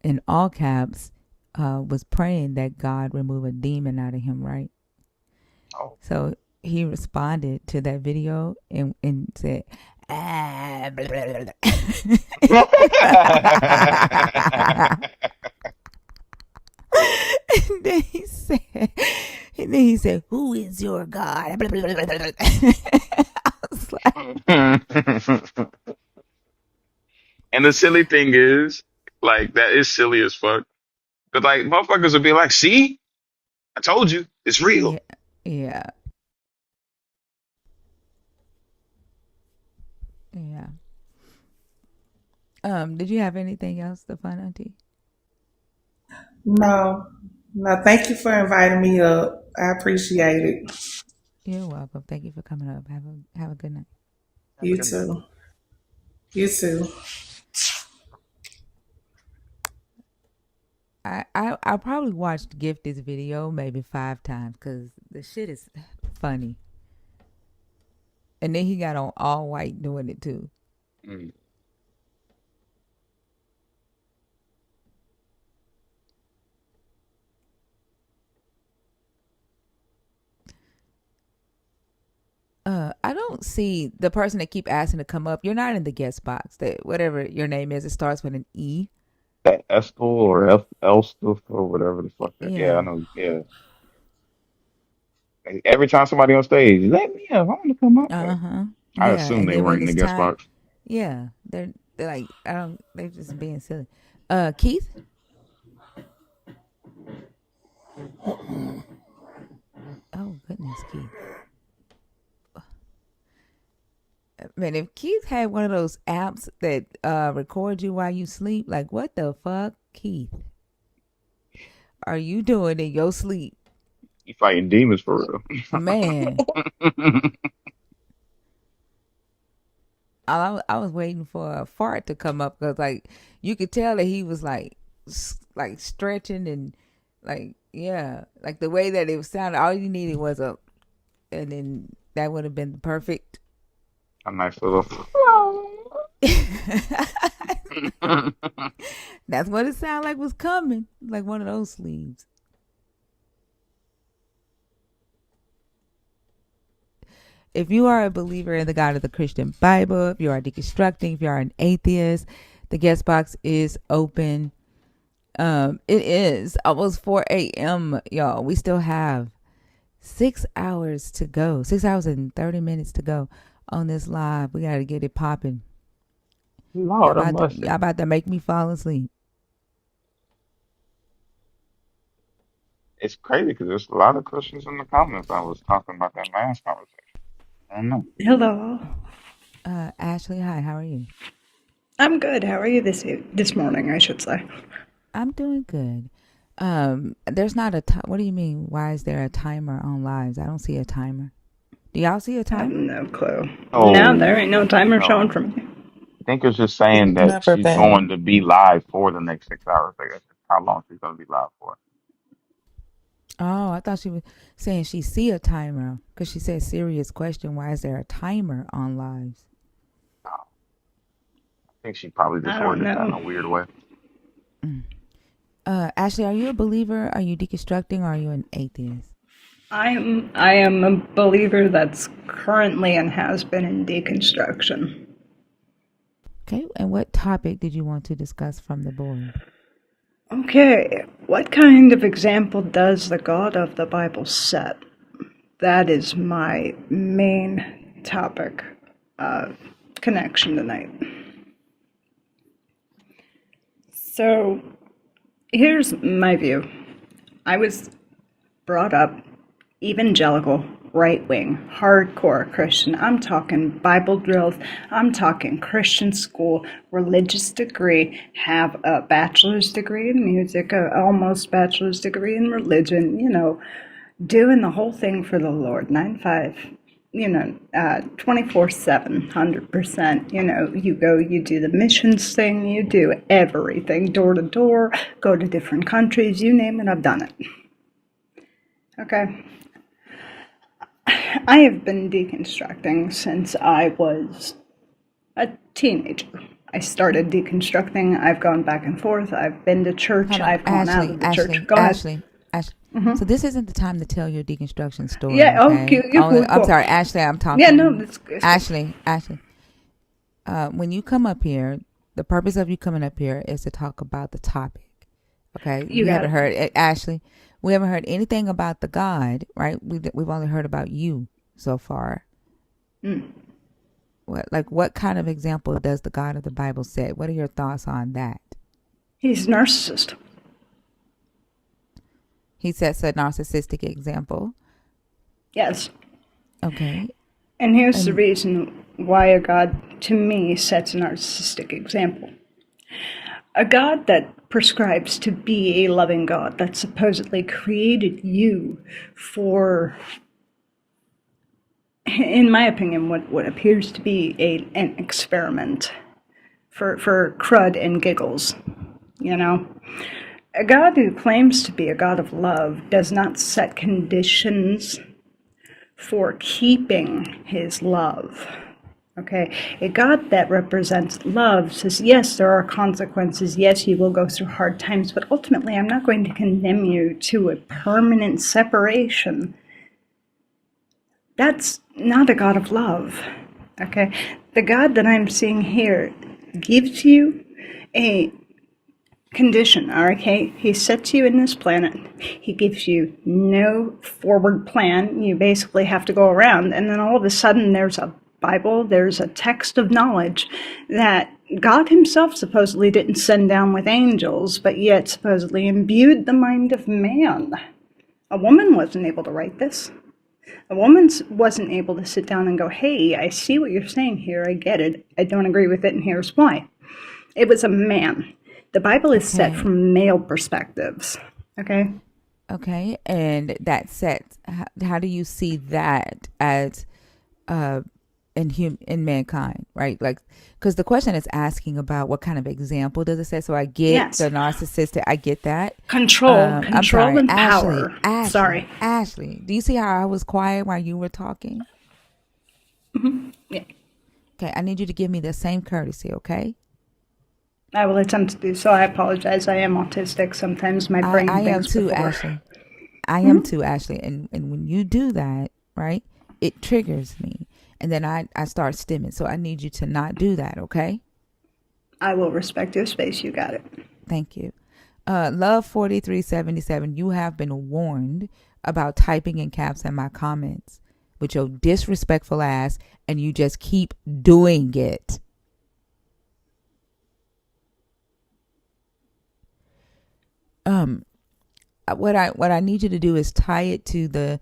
in all caps, was praying that God remove a demon out of him, right? Oh. So he responded to that video and said, ah, blah, blah, blah. and then he said, who is your God? I was like, And the silly thing is, like, that is silly as fuck. But like, motherfuckers would be like, "See, I told you, it's real." yeah, yeah, yeah. Did you have anything else to fun, Auntie? No, no. Thank you for inviting me up. I appreciate it. You're welcome. Thank you for coming up. Have a good night. Have a You good night. too. You too. I probably watched Gifted's video maybe 5 times because the shit is funny. And then he got on all white doing it too. Mm. I don't see the person that keep asking to come up. You're not in the guest box. That whatever your name is, it starts with an E. Estel or Elstuff or whatever the fuck that. Yeah, I Yeah. know. Yeah. Like, every time somebody on stage, let me up. I want to come up. Uh But huh. I Yeah. assume And they then weren't when in the it's guest time, box. yeah, they're like I don't. They're just being silly. Keith. Oh goodness, Keith. Man, if Keith had one of those apps that record you while you sleep, like what the fuck, Keith, are you doing in your sleep, You fighting demons for man? real. I was waiting for a fart to come up because like you could tell that he was like stretching and like yeah, like the way that it was sounding. All you needed was a, and then that would have been perfect. A nice little. That's what it sounded like was coming, like one of those sleeves. If you are a believer in the God of the Christian Bible, if you are deconstructing, if you are an atheist, the guest box is open. It is almost 4 a.m., y'all. We still have 6 hours to go. 6 hours and 30 minutes to go on this live. We got to get it popping. Lord, I must say. Y'all about to make me fall asleep. It's crazy because there's a lot of Christians in the comments. I was talking about that last conversation. I don't know. Hello. Ashley, hi. How are you? I'm good. How are you this morning, I should say? I'm doing good. There's not a what do you mean? Why is there a timer on lives? I don't see a timer. Do y'all see a I have timer? no clue. No, Oh, there ain't no timer showing no. for me. I think it's just saying It's that never she's going been. to be live for the next 6 hours. I guess how long she's going to be live for. Oh, I thought she was saying she see a timer because she said serious question. Why is there a timer on lives? I think she probably I just don't worded that in know. a weird way. Ashley, are you a believer? Are you deconstructing? Or are you an atheist? I am a believer that's currently and has been in deconstruction. Okay, and what topic did you want to discuss from the board? Okay, what kind of example does the God of the Bible set? That is my main topic connection tonight. So here's my view. I was brought up evangelical, right wing, hardcore Christian. I'm talking Bible drills. I'm talking Christian school, religious degree, have a bachelor's degree in music, a almost bachelor's degree in religion, doing the whole thing for the Lord, 9-5. 24/7, 100%. You go, you do the missions thing, you do everything, door to door, go to different countries, you name it, I've done it. Okay. I have been deconstructing since I was a teenager. I started deconstructing. I've gone back and forth. I've been to church. Hold on, I've gone out of the church. Go ahead. Ashley. So this isn't the time to tell your deconstruction story, Yeah, oh, okay? I'm sorry, Ashley, I'm talking. Yeah, no, it's Ashley. When you come up here, the purpose of you coming up here is to talk about the topic, okay? You we got haven't it. heard, Ashley, we haven't heard anything about the God, right? We've only heard about you so far. What kind of example does the God of the Bible set? What are your thoughts on that? He's a narcissist. He sets a narcissistic example. Yes. Okay. And here's the reason why a God, to me, sets a narcissistic example. A God that prescribes to be a loving God, that supposedly created you for, in my opinion, what appears to be an experiment for crud and giggles, A God who claims to be a God of love does not set conditions for keeping his love. Okay, a God that represents love says, yes, there are consequences. Yes, you will go through hard times, but ultimately I'm not going to condemn you to a permanent separation. That's not a God of love. Okay, the God that I'm seeing here gives you a condition, okay? He sets you in this planet. He gives you no forward plan. You basically have to go around, and then all of a sudden there's a Bible, there's a text of knowledge that God himself supposedly didn't send down with angels, but yet supposedly imbued the mind of man. A woman wasn't able to write this. A woman wasn't able to sit down and go, hey, I see what you're saying here, I get it, I don't agree with it, and here's why. It was a man. The Bible is set from male perspectives, okay? Okay, and that sets, how do you see that as in mankind, right? Like, because the question is asking about what kind of example does it say? So I get the narcissistic, I get that. Control and Ashley, power. Ashley, do you see how I was quiet while you were talking? Mm-hmm. Yeah. Okay, I need you to give me the same courtesy, okay? I will attempt to do so. I apologize. I am autistic. Sometimes my brain I am thinks too, before. Ashley. I am too, Ashley. And when you do that, right, it triggers me. And then I start stimming. So I need you to not do that, okay? I will respect your space. You got it. Thank you. Love 4377, you have been warned about typing in caps in my comments with your disrespectful ass, and you just keep doing it. What I need you to do is tie it to the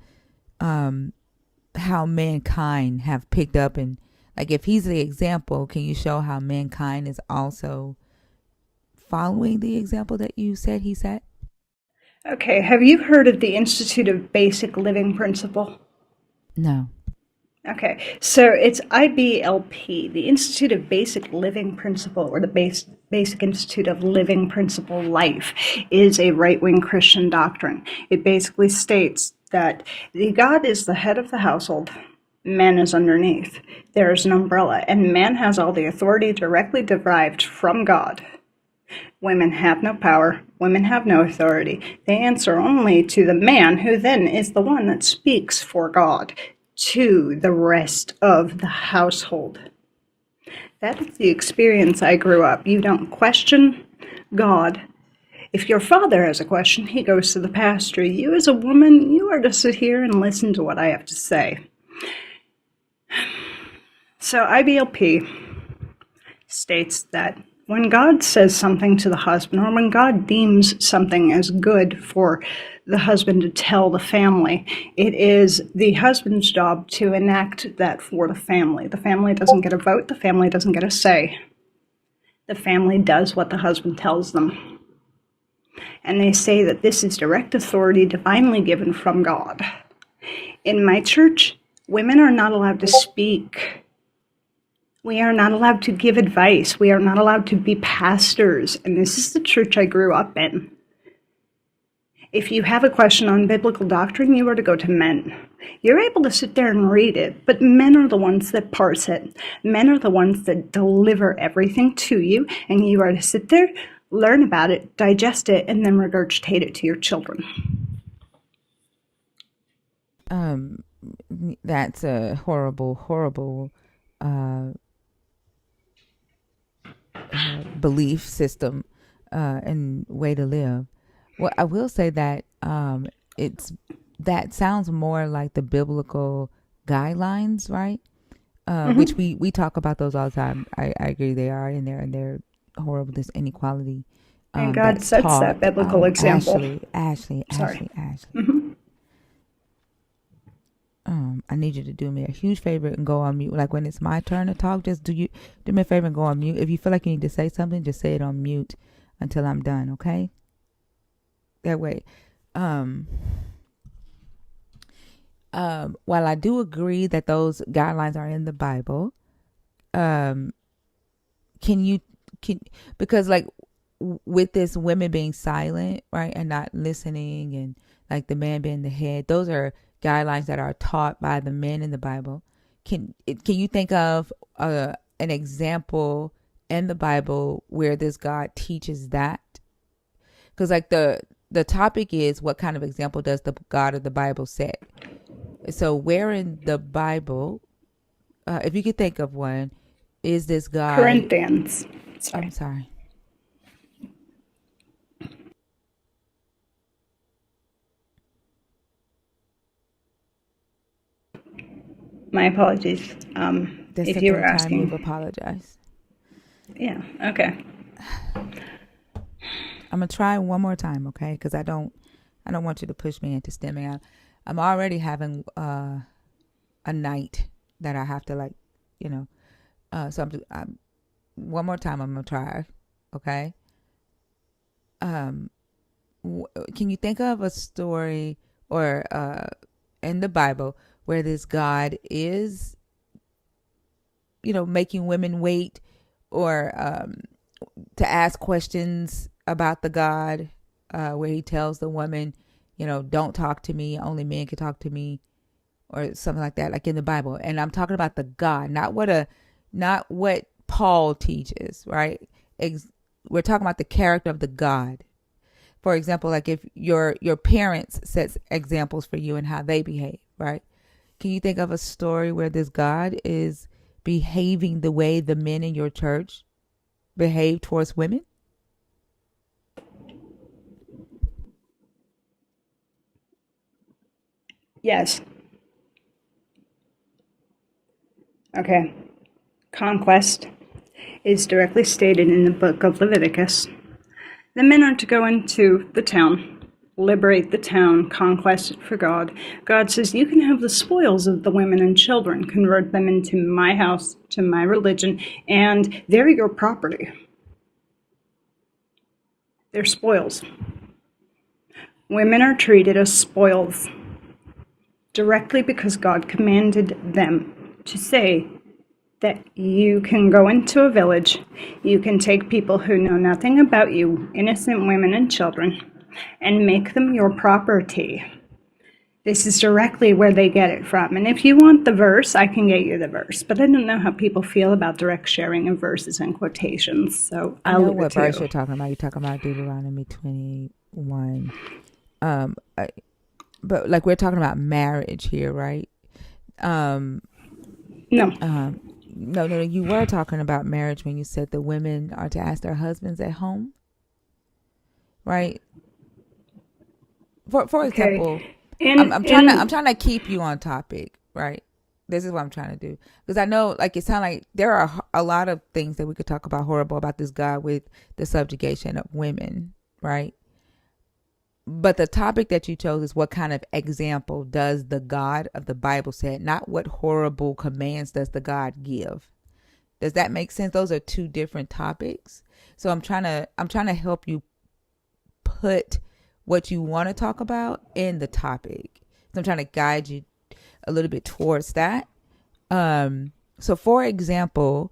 how mankind have picked up, and like if he's the example, can you show how mankind is also following the example that you said he set? Okay, have you heard of the Institute of Basic Living Principle? No. Okay, so it's IBLP, the Institute of Basic Living Principle, or the Basic Institute of Living Principle Life, is a right-wing Christian doctrine. It basically states that God is the head of the household, man is underneath. There is an umbrella, and man has all the authority directly derived from God. Women have no power. Women have no authority. They answer only to the man, who then is the one that speaks for God to the rest of the household. That is the experience I grew up. You don't question God. If your father has a question, he goes to the pastor. You as a woman, you are to sit here and listen to what I have to say. So IBLP states that when God says something to the husband, or when God deems something as good for the husband to tell the family, it is the husband's job to enact that for the family. The family doesn't get a vote. The family doesn't get a say. The family does what the husband tells them. And they say that this is direct authority divinely given from God. In my church, women are not allowed to speak. We are not allowed to give advice. We are not allowed to be pastors. And this is the church I grew up in. If you have a question on biblical doctrine, you are to go to men. You're able to sit there and read it, but men are the ones that parse it. Men are the ones that deliver everything to you, and you are to sit there, learn about it, digest it, and then regurgitate it to your children. That's a horrible belief system and way to live. Well, I will say that that sounds more like the biblical guidelines, right? Which we talk about those all the time. I agree, they are in there, and they're horrible. This inequality. And God sets taught, that biblical example. Ashley. Mm-hmm. I need you to do me a huge favor and go on mute. Like when it's my turn to talk, just do me a favor and go on mute. If you feel like you need to say something, just say it on mute until I'm done, okay? That way. While I do agree that those guidelines are in the Bible, because like with this women being silent, right, and not listening, and like the man being the head, those are guidelines that are taught by the men in the Bible. Can you think of an example in the Bible where this God teaches that? Because like the topic is, what kind of example does the God of the Bible set? So where in the Bible, if you could think of one, is this God? Corinthians. I'm sorry. My apologies. The If you were second time you've asking. apologized. Yeah, okay. I'm gonna try one more time, okay? Because I don't want you to push me into stemming. I'm already having a night that I have to, like, you know. So I'm one more time. I'm gonna try, okay? Can you think of a story or in the Bible where this God is, making women wait, or to ask questions about the God, where he tells the woman, don't talk to me, only men can talk to me, or something like that, like in the Bible. And I'm talking about the God, not what Paul teaches, right? We're talking about the character of the God. For example, like if your parents sets examples for you and how they behave, right? Can you think of a story where this God is behaving the way the men in your church behave towards women? Yes. Okay. Conquest is directly stated in the book of Leviticus. The men are to go into the town, liberate the town, conquest it for God. God says, you can have the spoils of the women and children, convert them into my house, to my religion, and they're your property. They're spoils. Women are treated as spoils directly because God commanded them to say that you can go into a village, you can take people who know nothing about you, innocent women and children, and make them your property. This is directly where they get it from. And if you want the verse, I can get you the verse. But I don't know how people feel about direct sharing of verses and quotations, so I I'll know leave it what to verse you. you're talking about. You're talking about Deuteronomy 21. But like we're talking about marriage here, right? No. No, you were talking about marriage when you said the women are to ask their husbands at home, right? For Okay. example, In I'm trying to keep you on topic, right? This is what I'm trying to do, because I know, like, it sounds like there are a lot of things that we could talk about horrible about this God with the subjugation of women, right? But the topic that you chose is, what kind of example does the God of the Bible set, not what horrible commands does the God give. Does that make sense? Those are two different topics. So I'm trying to help you put what you want to talk about in the topic. So I'm trying to guide you a little bit towards that. So for example,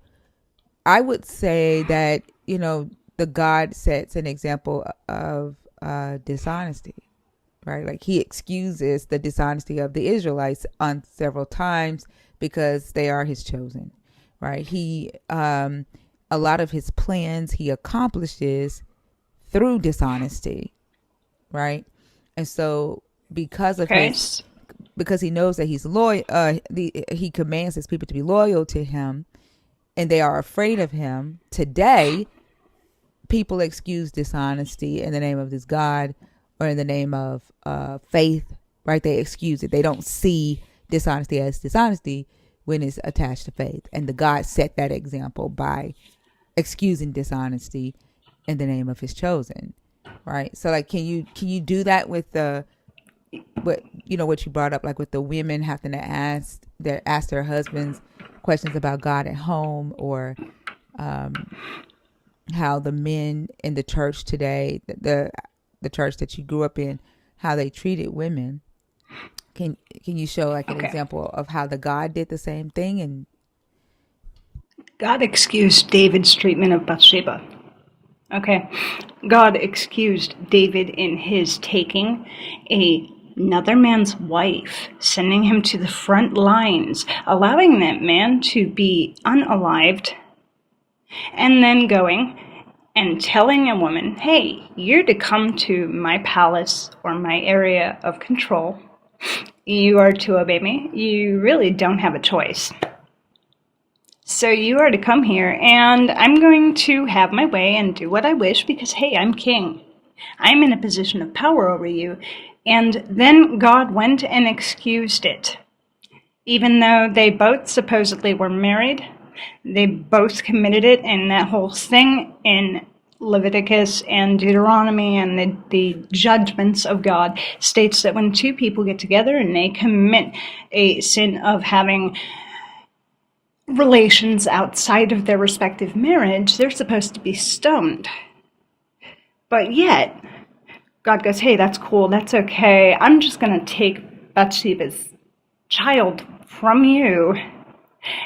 I would say that, the God sets an example of dishonesty, right? Like, he excuses the dishonesty of the Israelites on several times because they are his chosen, right? He, a lot of his plans he accomplishes through dishonesty, right? And so because of okay. because he knows that he's loyal, he commands his people to be loyal to him, and they are afraid of him. Today, people excuse dishonesty in the name of this God, or in the name of faith, right? They excuse it. They don't see dishonesty as dishonesty when it's attached to faith. And the God set that example by excusing dishonesty in the name of his chosen, right? So, like, can you do that with what you brought up, like with the women having to ask their husbands questions about God at home, or how the men in the church today, the church that you grew up in, how they treated women? Can you show like an example of how the God did the same thing? And God excused David's treatment of Bathsheba. Okay. God excused David in his taking another man's wife, sending him to the front lines, allowing that man to be unalived, and then going and telling a woman, hey, you're to come to my palace or my area of control. You are to obey me. You really don't have a choice. So you are to come here, and I'm going to have my way and do what I wish because, hey, I'm king. I'm in a position of power over you. And then God went and excused it. Even though they both supposedly were married, they both committed it, and that whole thing in Leviticus and Deuteronomy and the judgments of God states that when two people get together and they commit a sin of having relations outside of their respective marriage, they're supposed to be stoned. But yet, God goes, hey, that's cool, that's okay. I'm just going to take Bathsheba's child from you,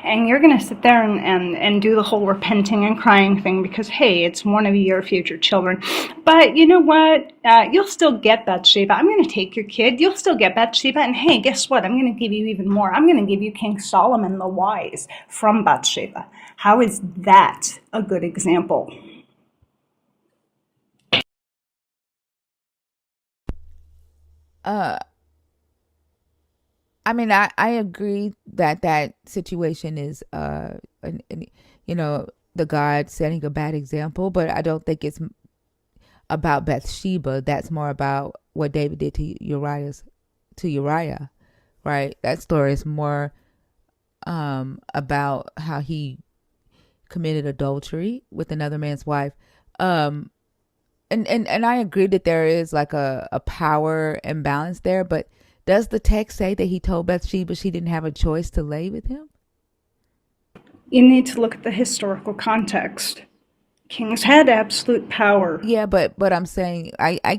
and you're going to sit there and do the whole repenting and crying thing because, hey, it's one of your future children. But you know what? You'll still get Bathsheba. I'm going to take your kid. You'll still get Bathsheba. And hey, guess what? I'm going to give you even more. I'm going to give you King Solomon the Wise from Bathsheba. How is that a good example? I mean, I agree that that situation is, you know, the God setting a bad example, but I don't think it's about Bathsheba. That's more about what David did to Uriah, right? That story is more about how he committed adultery with another man's wife. And I agree that there is like a power imbalance there, but does the text say that he told Bathsheba she didn't have a choice to lay with him? You need to look at the historical context. Kings had absolute power. Yeah, but I'm saying I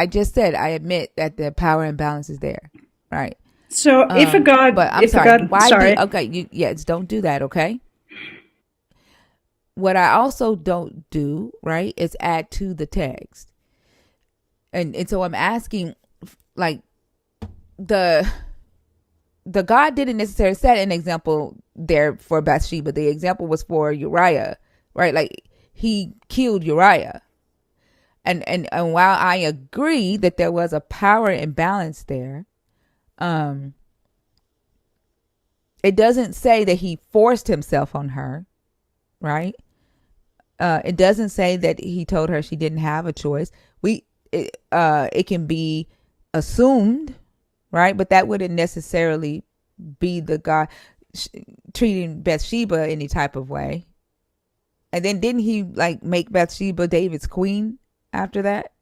just said I admit that the power imbalance is there, right? So if a god, but I'm if sorry. a god, Why sorry. yes, don't do that, okay? What I also don't do, right, is add to the text. And so I'm asking, like, the God didn't necessarily set an example there for Bathsheba. The example was for Uriah, right? Like, he killed Uriah. And while I agree that there was a power imbalance there, it doesn't say that he forced himself on her, right? It doesn't say that he told her she didn't have a choice. It can be assumed, right? But that wouldn't necessarily be the God treating Bathsheba any type of way. And then didn't he like make Bathsheba David's queen after that?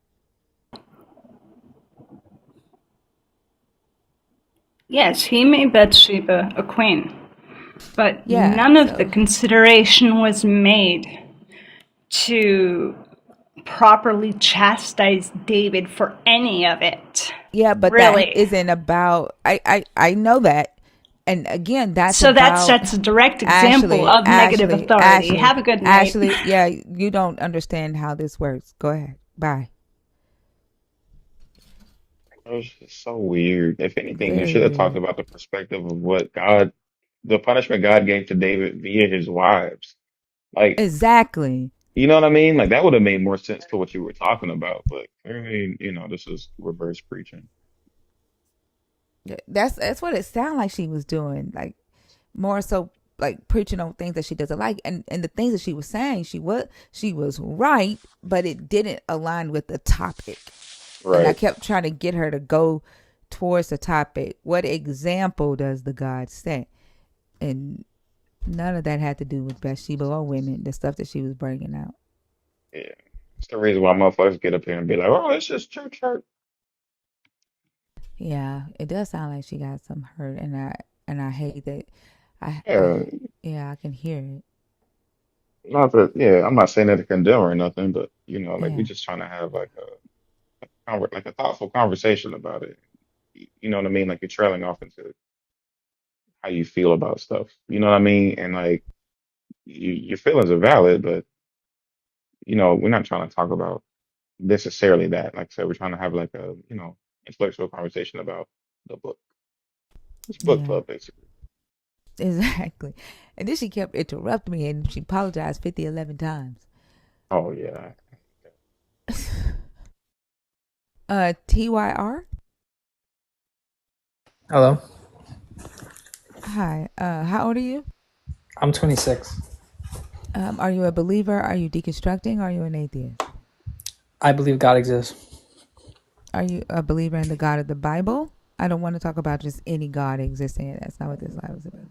Yes, he made Bathsheba a queen, but Yeah. none of the consideration was made to properly chastise David for any of it. Yeah, but really, that isn't about. I know that, and again, that's so about, that sets a direct example of negative authority. Have a good night. Ashley, yeah, you don't understand how this works. Go ahead. Bye. It was just so weird. If anything, they Very should have talked weird. about the perspective of what God, the punishment God gave to David via his wives. Like, Exactly. you know what I mean? Like that would have made more sense to what you were talking about. But clearly, this is reverse preaching. That's what it sounded like she was doing. Like, more so like preaching on things that she doesn't like, and the things that she was saying, she was right, but it didn't align with the topic. And I Right. kept trying to get her to go towards the topic. What example does the God set? And none of that had to do with Bathsheba or women, the stuff that she was bringing out. Yeah. It's the reason why motherfuckers get up here and be like, "Oh, it's just church hurt." Yeah, it does sound like she got some hurt, and I hate that. I Yeah. yeah, I can hear it. Not that. Yeah. I'm not saying that to condemn or nothing, but like we Yeah, just trying to have like like a thoughtful conversation about it. You know what I mean? Like you're trailing off into how you feel about stuff. You know what I mean? And like your feelings are valid, but we're not trying to talk about necessarily that. Like I said, we're trying to have like a, intellectual conversation about the book. It's book Yeah, club, basically. exactly. And then she kept interrupting me, and she apologized 11 times. Oh yeah. TYR. Hello. Hi. How old are you? I'm 26. Are you a believer? Are you deconstructing? Are you an atheist? I believe God exists. Are you a believer in the God of the Bible? I don't want to talk about just any God existing. That's not what this live is about.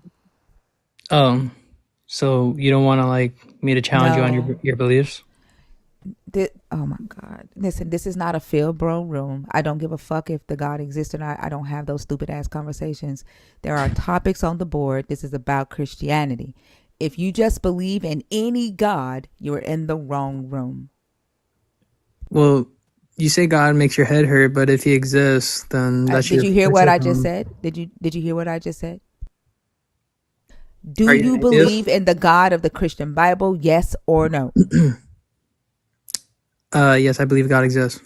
So you don't want to like me to challenge you on No. your beliefs? Oh my God. Listen, this is not a field bro room. I don't give a fuck if the God exists or not. I don't have those stupid ass conversations. There are topics on the board. This is about Christianity. If you just believe in any God, you're in the wrong room. Well, you say God makes your head hurt, but if he exists, then Did you hear what I just said? Did you hear what I just said? Do Are you you an atheist? believe in the God of the Christian Bible? Yes or no? Yes, I believe God exists.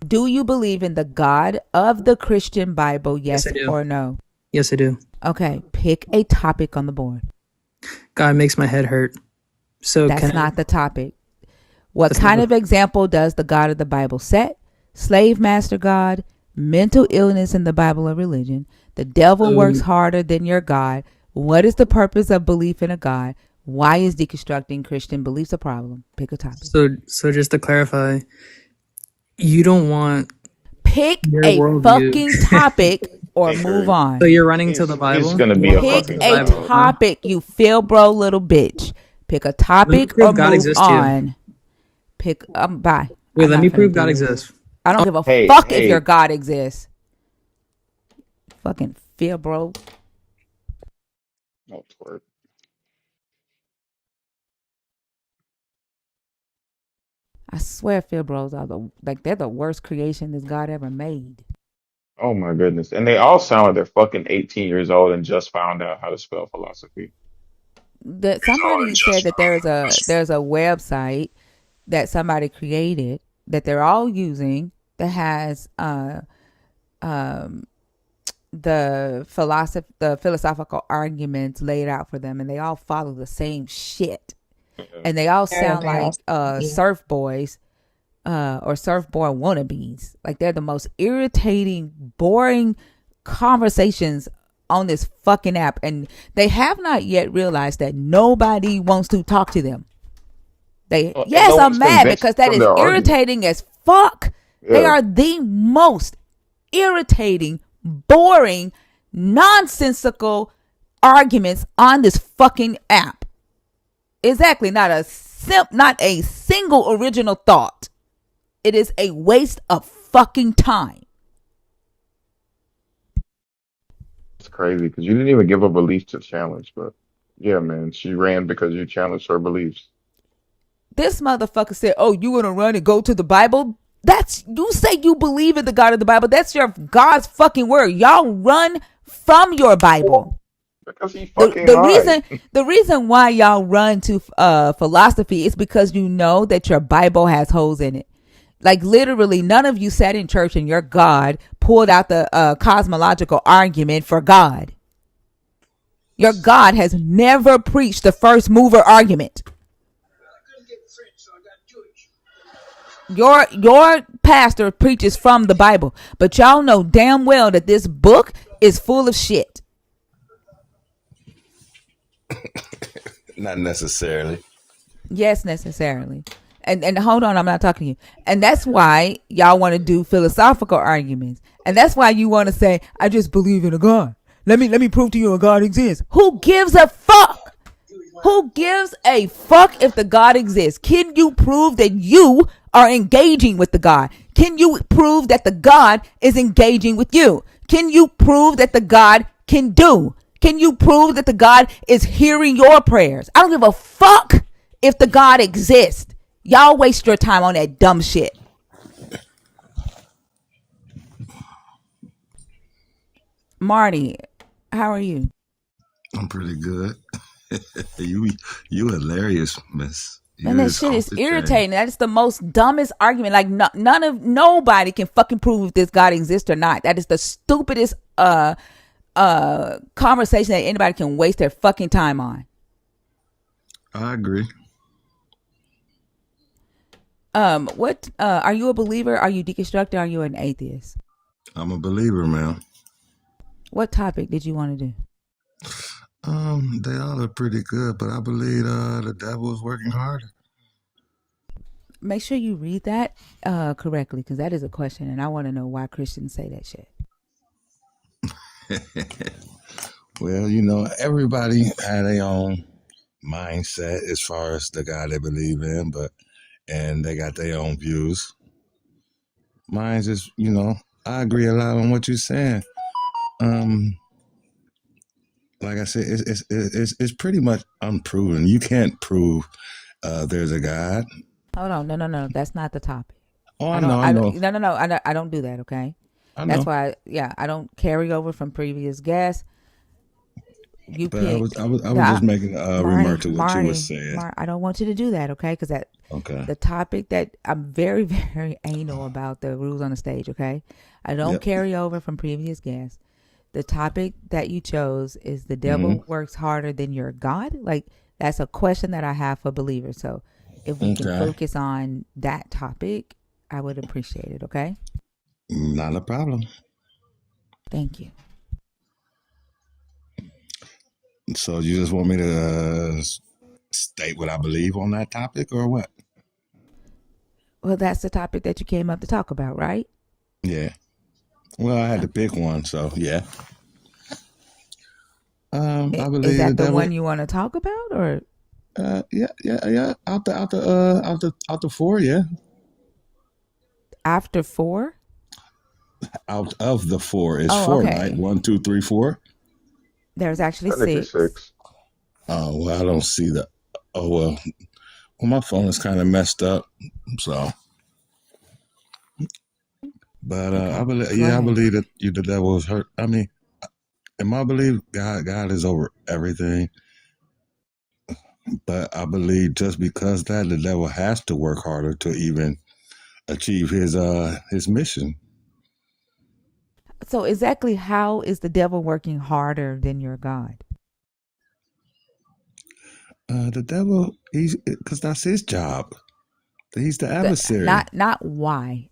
Do you believe in the God of the Christian Bible? Yes, Yes I do. or no? Yes, I do. Okay, pick a topic on the board. God makes my head hurt. So That's not the topic. What That's kind not of example does the God of the Bible set? Slave master God, mental illness in the Bible or religion, the devil works harder than your God. What is the purpose of belief in a God? Why is deconstructing Christian beliefs a problem? Pick a topic. So just to clarify, you don't want Pick your a worldview. fucking topic or Hey, move Kurt. on. So you're running to the He's Bible? gonna You be want a to run Pick to fucking the a Bible, troll. huh? topic, you feel bro little bitch. Pick a Let me topic or prove God move exists to you. on. Pick bye. Wait, I'm let not me gonna prove God do this. exists. I don't give a Hey, fuck if your hey. God exists. Fucking feel bro. Oh, twerk. I swear feel bros are they're the worst creation this God ever made. Oh my goodness. And they all sound like they're fucking 18 years old and just found out how to spell philosophy. That It's all somebody said just that there's a website that somebody created that they're all using that has um the philosophical arguments laid out for them, and they all follow the same shit, Yeah. and they all Yeah, sound they like also, yeah. surf boys or surfboard wannabes. Like they're the most irritating, boring conversations on this fucking app, and they have not yet realized that nobody wants to talk to them. And no Yes, I'm one's mad convinced because that from is their argument. irritating as fuck. They Yeah. are the most irritating, boring, nonsensical arguments on this fucking app. Exactly, not a single original thought. It is a waste of fucking time. It's crazy because you didn't even give a belief to challenge, but yeah, man, she ran because you challenged her beliefs. This motherfucker said, "Oh, you want to run and go to the Bible?" That's you say you believe in the God of the Bible. That's your God's fucking word. Y'all run from your Bible. Because he the fucking the lied. reason the reason why y'all run to philosophy is because you know that your Bible has holes in it. Like literally, none of you sat in church and your God pulled out the cosmological argument for God. Your God has never preached the first mover argument. Your pastor preaches from the Bible, but y'all know damn well that this book is full of shit. Not necessarily. Yes, necessarily. And hold on, I'm not talking to you. And that's why y'all want to do philosophical arguments. And that's why you want to say, I just believe in a God. Let me prove to you a God exists. Who gives a fuck? Who gives a fuck if the God exists? Can you prove that you are engaging with the God? Can you prove that the God is engaging with you? Can you prove that the God can do? Can you prove that the God is hearing your prayers? I don't give a fuck if the God exists. Y'all waste your time on that dumb shit. Marty, how are you? I'm pretty good. you you hilarious, miss. And You that is shit off is the chain. irritating. That is the most dumbest argument. Like nobody can fucking prove if this God exists or not. That is the stupidest conversation that anybody can waste their fucking time on. I agree. What are you a believer? Are you deconstructed? Are you an atheist? I'm a believer, man. What topic did you want to do? They all are pretty good, but I believe the devil is working harder. Make sure you read that correctly, because that is a question, and I want to know why Christians say that shit. Well, you know, everybody had their own mindset as far as the God they believe in, and they got their own views. Mine's just, you know, I agree a lot on what you're saying. Like I said, it's pretty much unproven. You can't prove there's a God. Hold on, no, that's not the topic. Oh, I know. No, I don't do that. Okay, I that's know. why. I don't carry over from previous guests. You But I was picked. just making a remark to what you were Marty, saying. I don't want you to do that. Okay, because Okay. the topic that I'm very, very anal about the rules on the stage. Okay, I don't carry over from previous guests. The topic that you chose is the devil works harder than your God. Like, that's a question that I have for believers. So if we can focus on that topic, I would appreciate it. Okay. Not a problem. Thank you. So you just want me to state what I believe on that topic or what? Well, that's the topic that you came up to talk about, right? Yeah. Well, I had to pick one, so yeah. I believe is that the devil, one you want to talk about, or? Yeah. Out the four, yeah. After 4? Out of the 4 is 4, okay. right? 1, 2, 3, 4. There's actually 6. Oh well, I don't see the. Oh well, my phone is kind of messed up, so. But I believe, I believe that the devil is hurt. I mean, in my belief, God is over everything. But I believe just because that, the devil has to work harder to even achieve his mission. So exactly how is the devil working harder than your God? The devil, because that's his job. He's the adversary. Not why.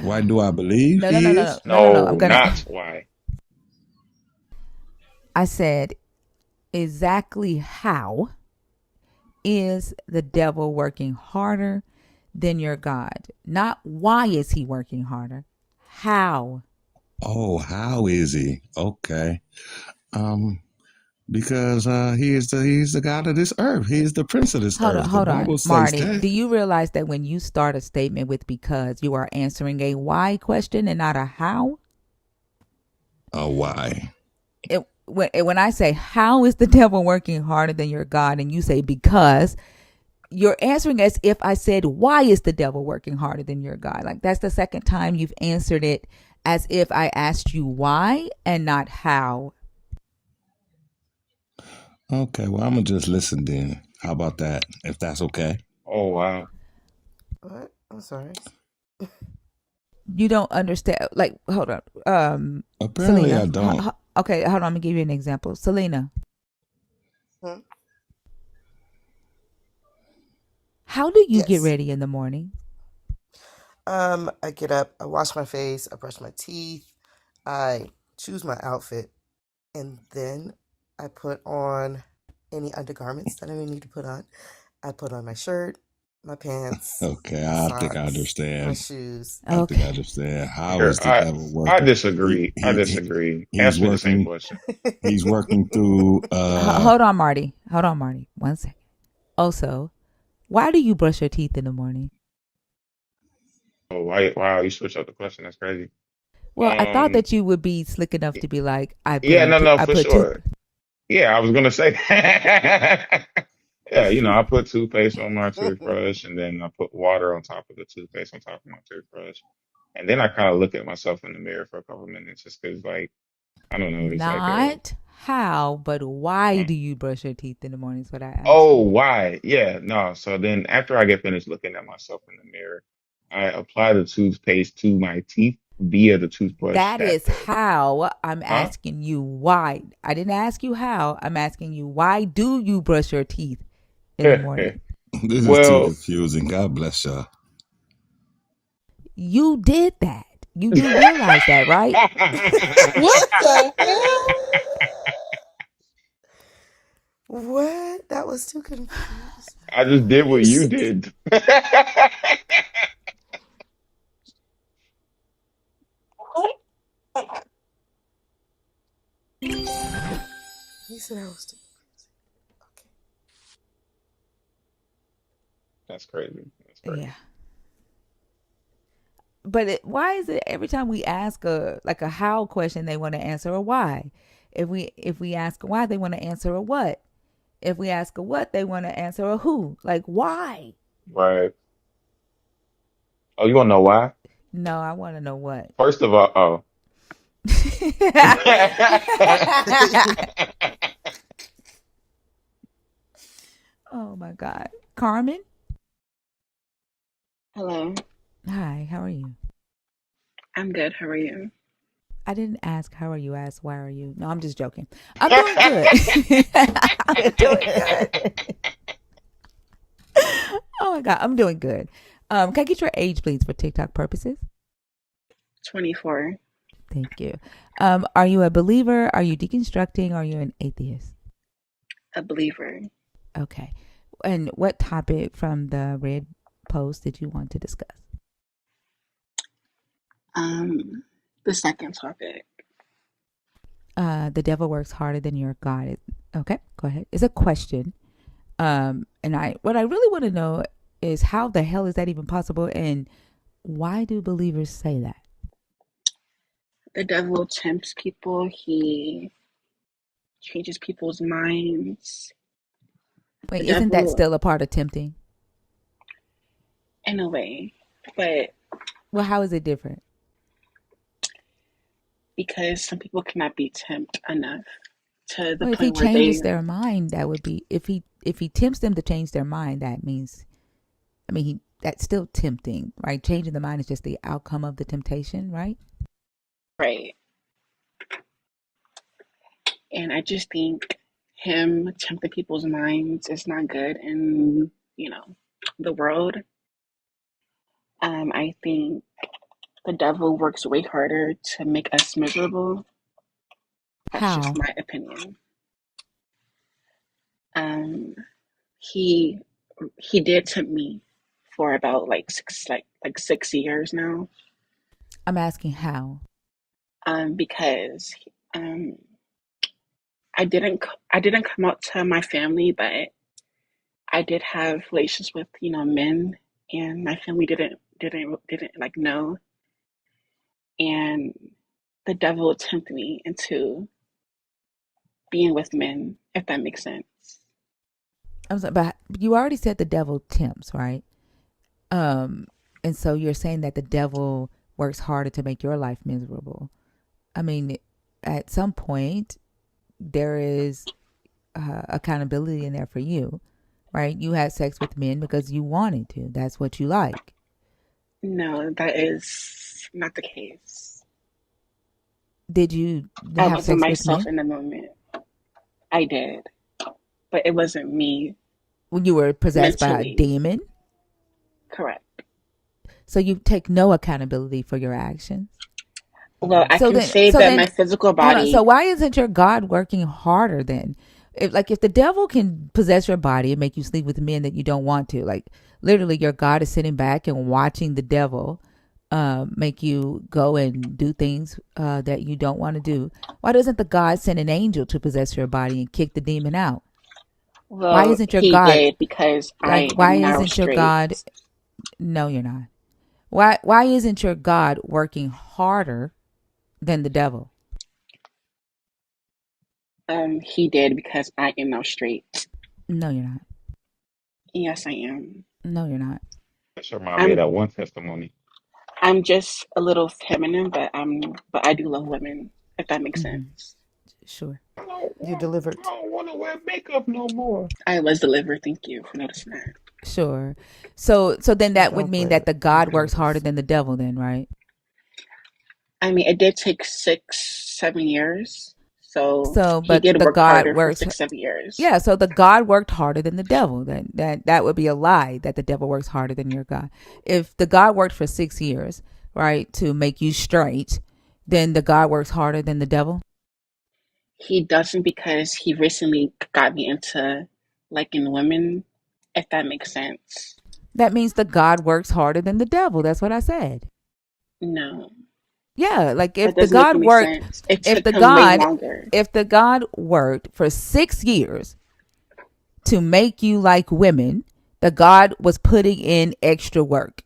Why do I believe No. I'm gonna. Not why. I said, exactly how is the devil working harder than your God? Not why is he working harder? How? Oh, how is he? Okay. Because he's the God of this earth. He is the prince of this earth. Hold the on, Bible says Marty. that. Do you realize that when you start a statement with because, you are answering a why question and not a how? A why? When I say how is the devil working harder than your God, and you say because, you're answering as if I said why is the devil working harder than your God. Like, that's the second time you've answered it as if I asked you why and not how. Okay, well, I'm going to just listen then. How about that, if that's okay? Oh, wow. What? I'm sorry. You don't understand. Like, hold on. Apparently Selena, I don't. Okay, hold on. I'm going to give you an example. Selena. How do you get ready in the morning? I get up, I wash my face, I brush my teeth, I choose my outfit, and then I put on any undergarments that I need to put on. I put on my shirt, my pants. Okay, my socks, think I understand. My shoes. I think I understand. How Here, is the devil working? I disagree. I disagree. Ask me the same question. He's working through. Hold on, Marty. 1 second. Also, why do you brush your teeth in the morning? Oh, wow, you switch up the question. That's crazy. Well, I thought that you would be slick enough to be like, for sure. Yeah, I was gonna say that. Yeah, I put toothpaste on my toothbrush, and then I put water on top of the toothpaste on top of my toothbrush, and then I kind of look at myself in the mirror for a couple of minutes, just because, like, I don't know, it's not how, but why Mm. do you brush your teeth in the morning is what I asked Oh, you. why? Yeah, no. So then after I get finished looking at myself in the mirror, I apply the toothpaste to my teeth via the toothbrush That that is the, how. I'm huh? asking you why. I didn't ask you how. I'm asking you why do you brush your teeth in the morning? This is too Well, confusing. God bless y'all. You did that. You do realize that, right? What the hell? What? That was too confused. I just did what you did. He said I was too confused. That's crazy. That's Yeah. crazy. But why is it every time we ask a how question they want to answer a why? If we ask a why they want to answer a what? If we ask a what they want to answer a who? Like why? Right. Oh, you want to know why? No, I want to know what. First of all, oh. Oh my God. Carmen? Hello. Hi, how are you? I'm good. How are you? I didn't ask how are you, I asked why are you. No, I'm just joking. I'm doing good. I'm doing good. Oh my God, I'm doing good. Can I get your age, please, for TikTok purposes? 24. Thank you. Are you a believer? Are you deconstructing? Are you an atheist? A believer. Okay. And what topic from the red post did you want to discuss? The second topic. The devil works harder than your God. Okay, go ahead. It's a question. And what I really want to know is how the hell is that even possible, and why do believers say that? The devil tempts people. He changes people's minds. The Wait, isn't that devil, still a part of tempting? in a way, but Well, how is it different? because some people cannot be tempted enough to the Well, if he point where they, changes their mind, that would be if he tempts them to change their mind. That means, I mean, that's still tempting, right? Changing the mind is just the outcome of the temptation, right? right. And I just think him tempting people's minds is not good in, the world. I think the devil works way harder to make us miserable. That's just How? my opinion. Um, he he did tempt me for about like 6 years now. I'm asking how. Because um, I didn't come out to my family, but I did have relations with men, and my family didn't like know, and the devil tempted me into being with men, if that makes sense. I'm sorry, but you already said the devil tempts, right? Um, and so you're saying that the devil works harder to make your life miserable. I mean, at some point, there is accountability in there for you, right? You had sex with men because you wanted to. That's what you like. No, that is not the case. Did you I have wasn't sex with myself men in the moment. I did, but it wasn't me when you were possessed by a mentally. demon? Correct. So you take no accountability for your actions. Well, I So can then, say so that then, my physical hold on. So body, why isn't your God working harder then? If the devil can possess your body and make you sleep with men that you don't want to, like literally your God is sitting back and watching the devil make you go and do things that you don't want to do. Why doesn't the God send an angel to possess your body and kick the demon out? Why well, isn't your he God did because like? I Why am now isn't your straight. God? No, you're not. Why isn't your God working harder than the devil? He did because I am now straight. No, you're not. Yes, I am. No, you're not. That remind me of I'm that one testimony. I'm just a little feminine, but I do love women, if that makes Mm-hmm. sense. Sure. You delivered. I don't want to wear makeup no more. I was delivered. Thank you for noticing that. Sure. So then that would Don't mean play that with the God works harder this. than the devil then, right? I mean, it did take 6, 7 years. So So he but did the work God harder for works 6, 7 years. yeah, so the God worked harder than the devil. That would be a lie that the devil works harder than your God. If the God worked for 6 years, right, to make you straight, then the God works harder than the devil. He doesn't because he recently got me into liking women, if that makes sense. That means the God works harder than the devil. That's what I said. No, Yeah, like that doesn't make any sense. It if took the him way God longer. if the God worked for 6 years to make you like women, the God was putting in extra work,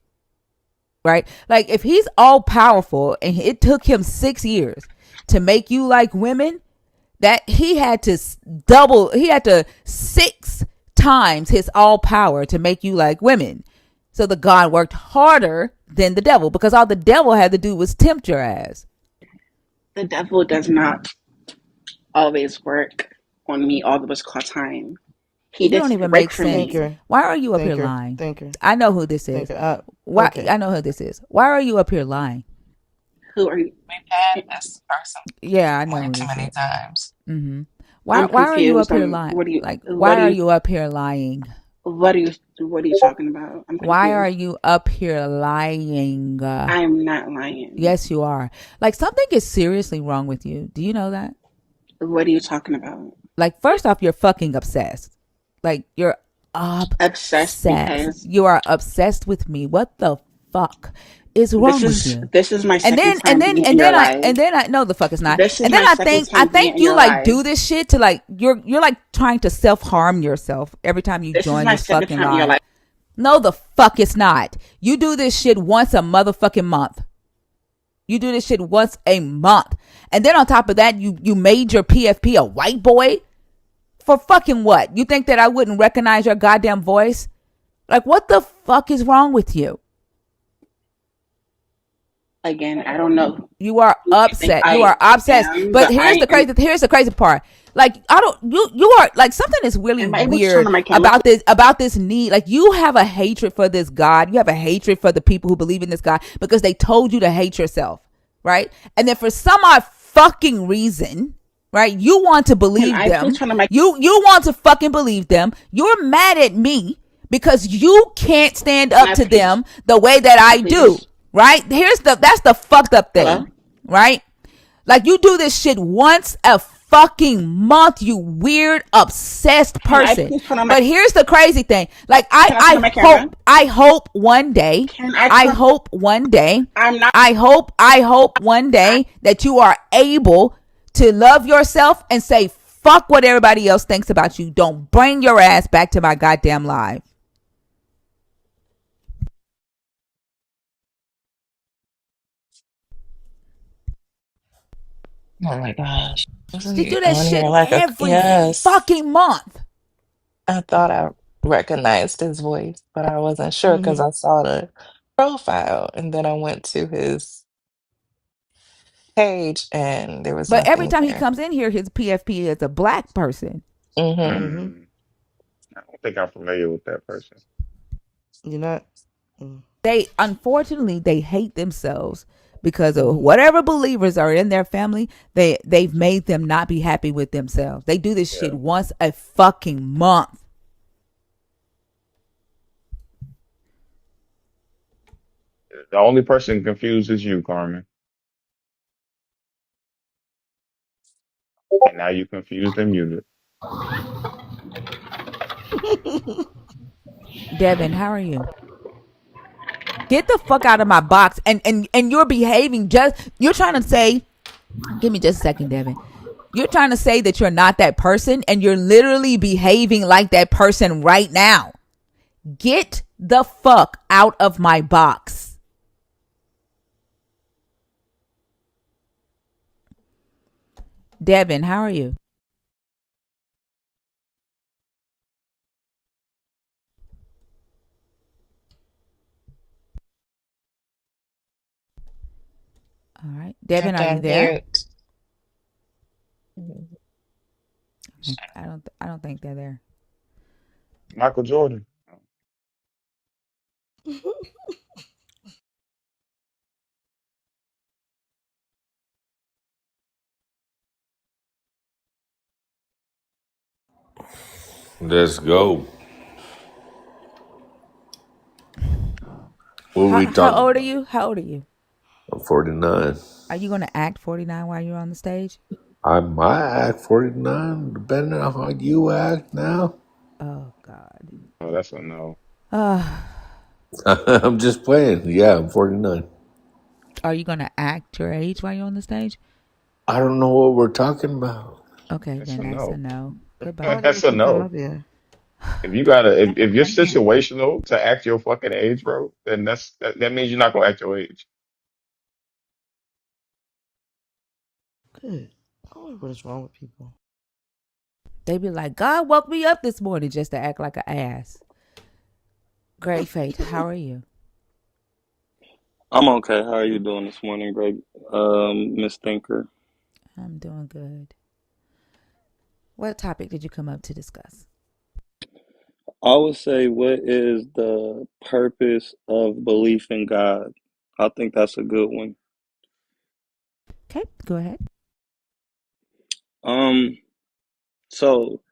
right? Like if he's all powerful and it took him 6 years to make you like women, that he had to he had to 6 times his all power to make you like women. So the God worked harder than the devil because all the devil had to do was tempt your ass. The devil does not always work on me all the time. He You did don't take a even break make from sense. me. Thinker. Why are you up here Thinker. lying? Thinker. I know who this is. Thinker. Why Okay. I know who this is. Why are you up here lying? Who are you? We've had this person Yeah, I know way who too this many is. times. Mm-hmm. I'm Why are you up confused. here lying? What do you? Like What why do are you? you up here lying? What are you? What are you talking about? I'm Why are confused. you up here lying? I'm not lying. Yes, you are. Like something is seriously wrong with you. Do you know that? What are you talking about? Like first off, you're fucking obsessed. Like you're Obsessed obsessed. because You are obsessed with me. What the fuck is this wrong with is you? this is my And second then and time then being in and your then life. I no the fuck it's not. This is And then my second I time being think in you your like life. do this shit to like you're like trying to self harm yourself every time you This is join my this second fucking time in your live. life. No, the fuck it's not. You do this shit once a motherfucking month. You do this shit once a month. And then on top of that, you made your PFP a white boy? For fucking what? You think that I wouldn't recognize your goddamn voice? Like, what the fuck is wrong with you? Again, I don't know You are who you think upset. You I are obsessed. am, But but I am. here's the crazy part. Like I don't you are like something is really Am I able to turn weird on my camera? about this need. Like you have a hatred for this God. You have a hatred for the people who believe in this God because they told you to hate yourself, right? And then for some odd fucking reason, right? You want to Can believe I please them. turn on my? You want to fucking believe them. You're mad at me because you can't stand Can up I to please? them the way that I do, Please. right? That's the fucked up Hello. thing, right? Like you do this shit once a fucking month, you weird obsessed Can I person. please turn on my? But here's the crazy thing. Like Can I turn on my camera? I hope one day, Can I I turn? hope one day, I'm not. I hope one I, day that you are able to love yourself and say fuck what everybody else thinks about you. Don't bring your ass back to my goddamn life. Oh my gosh. Wasn't She he do that on here shit like a every yes. fucking month. I thought I recognized his voice, but I wasn't sure because Mm-hmm. I saw the profile and then I went to his page and there was But every nothing time he there. comes in here, his PFP is a black person. Mm-hmm. Mm-hmm. I don't think I'm familiar with that person. You're not. Mm-hmm. They unfortunately they hate themselves because of Mm-hmm. whatever believers are in their family. They've made them not be happy with themselves. They do this Yeah. shit once a fucking month. The only person confused is you, Carmen. And now you confused and muted. Devin, how are you? Get the fuck out of my box. And you're behaving just. You're trying to say. Give me just a second, Devin. You're trying to say that you're not that person, and you're literally behaving like that person right now. Get the fuck out of my box. Devin, how are you? All right. Devin, Kept are you on there? mute. Okay. I don't think they're there. Michael Jordan. Let's go. What we How talking old are about? you? How old are you? I'm 49. Are you gonna act 49 while you're on the stage? I might act 49, depending on how you act now. Oh God. Oh, that's a no. Uh, I'm just playing. Yeah, I'm 49. are you gonna act your age while you're on the stage? I don't know what we're talking about. Okay, That's then a that's a no. no. Why Goodbye. didn't That's a you come no. up here? If you're situational to act your fucking age, bro, then that means you're not gonna act your age. Good. I don't know what is wrong with people. They be like, God woke me up this morning just to act like an ass. Great Faith, how are you? I'm okay. How are you doing this morning, Greg? Miss Thinker? I'm doing good. What topic did you come up to discuss? I would say, what is the purpose of belief in God? I think that's a good one. Okay, go ahead. Um, so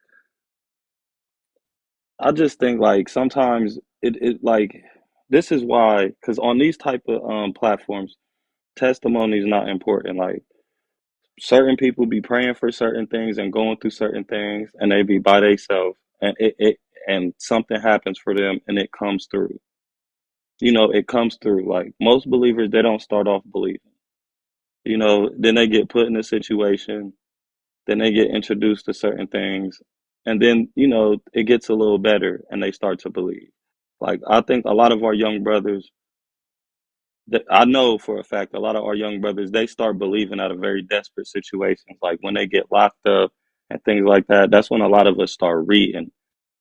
I just think like sometimes it like this is why, because on these type of platforms, testimony is not important. Like certain people be praying for certain things and going through certain things, and they be by themselves, and it and something happens for them, and it comes through. It comes through. Like most believers, they don't start off believing. Then they get put in a situation, then they get introduced to certain things, and then, it gets a little better and they start to believe. Like I think a lot of our young brothers, that I know for a fact, a lot of our young brothers, they start believing out of very desperate situations. Like when they get locked up and things like that, that's when a lot of us start reading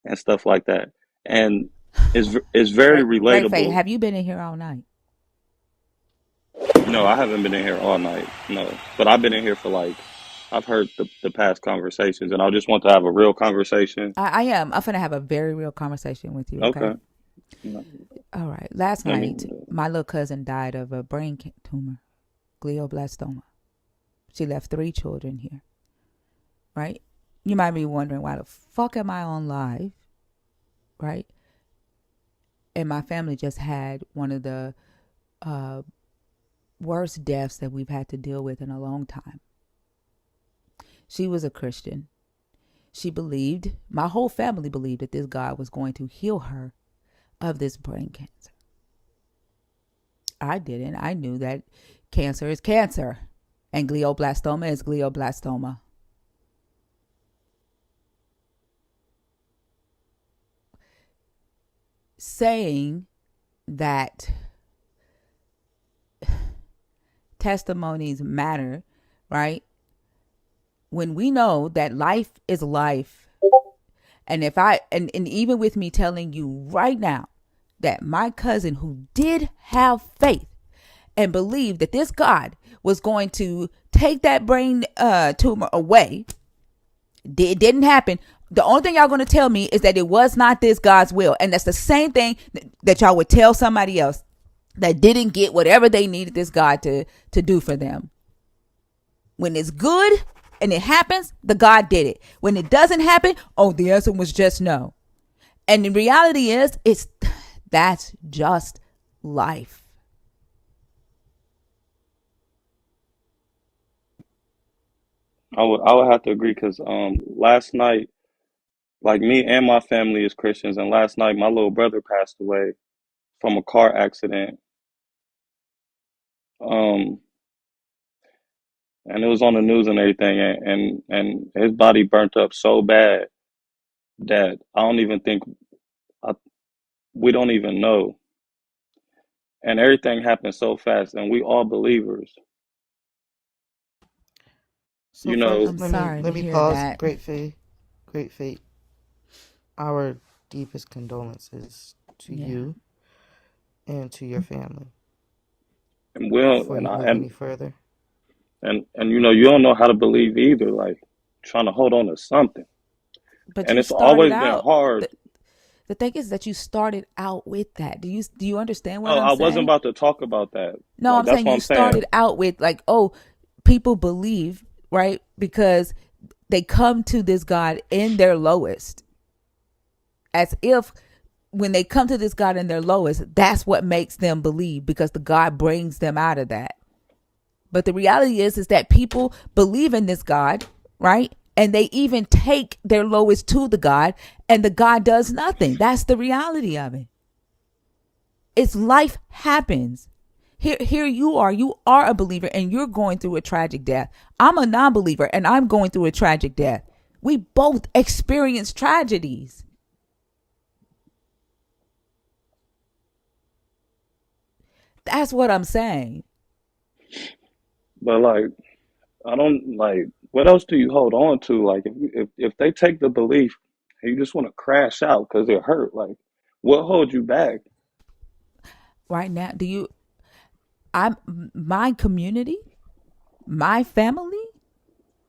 and stuff like that. And it's very Great Faith, relatable. have you been in here all night? No, I haven't been in here all night. No, but I've been in here for I've heard the past conversations, and I just want to have a real conversation. I am. I'm gonna have a very real conversation with you, okay? Okay. No, All right. Last let me. night, my little cousin died of a brain tumor, glioblastoma. She left 3 children here, right? You might be wondering, why the fuck am I on live, right? And my family just had one of the uh, worst deaths that we've had to deal with in a long time. She was a Christian. She believed, my whole family believed, that this God was going to heal her of this brain cancer. I didn't. I knew that cancer is cancer and glioblastoma is glioblastoma. Saying that testimonies matter, right? When we know that life is life, and and even with me telling you right now that my cousin, who did have faith and believed that this God was going to take that brain tumor away, it didn't happen. The only thing y'all going to tell me is that it was not this God's will. And that's the same thing that y'all would tell somebody else that didn't get whatever they needed this God to do for them. When it's good and it happens, the God did it. When it doesn't happen, oh, the answer was just no. And the reality is, that's just life. I would have to agree because last night, like me and my family is Christians, and last night my little brother passed away from a car accident. Um, and it was on the news and everything, and his body burnt up so bad that I don't even think I, we don't even know. And everything happened so fast, and we all believers. So You know, first, I'm let me sorry to let me hear pause. that. Great fate. Our deepest condolences to Yeah. you and to your family. and we don't, Before and you I move any further, and you know, you don't know how to believe either. Like trying to hold on to something. But And you it's started always been out. hard. The thing is that you started out with that. Do you understand what Oh, I'm I wasn't saying? about to talk about that. No, Like, I'm that's saying what you I'm saying. started out with like, oh, people believe, right? Because they come to this God in their lowest. As if when they come to this God in their lowest, that's what makes them believe, because the God brings them out of that. But the reality is that people believe in this God, right? And they even take their lowest to the God, and the God does nothing. That's the reality of it. It's life happens. Here you are a believer, and you're going through a tragic death. I'm a non-believer, and I'm going through a tragic death. We both experience tragedies. That's what I'm saying. But like, I don't like. What else do you hold on to? Like, if they take the belief and you just want to crash out because it hurt, like, what holds you back? Right now, I'm my community, my family,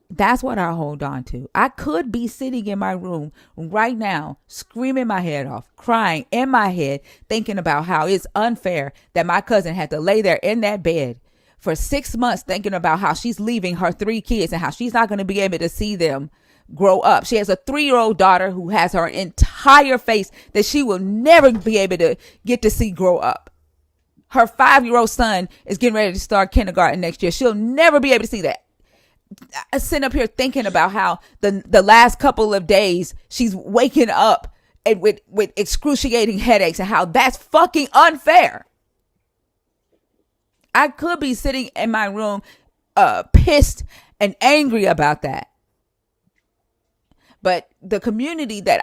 that's what I hold on to. I could be sitting in my room right now, screaming my head off, crying in my head, thinking about how it's unfair that my cousin had to lay there in that bed for 6 months, thinking about how she's leaving her 3 kids and how she's not going to be able to see them grow up. She has a 3-year-old daughter who has her entire face that she will never be able to get to see grow up. Her 5-year-old son is getting ready to start kindergarten next year. She'll never be able to see that. I sit up here thinking about how the last couple of days she's waking up and with excruciating headaches, and how that's fucking unfair. I could be sitting in my room pissed and angry about that. But the community that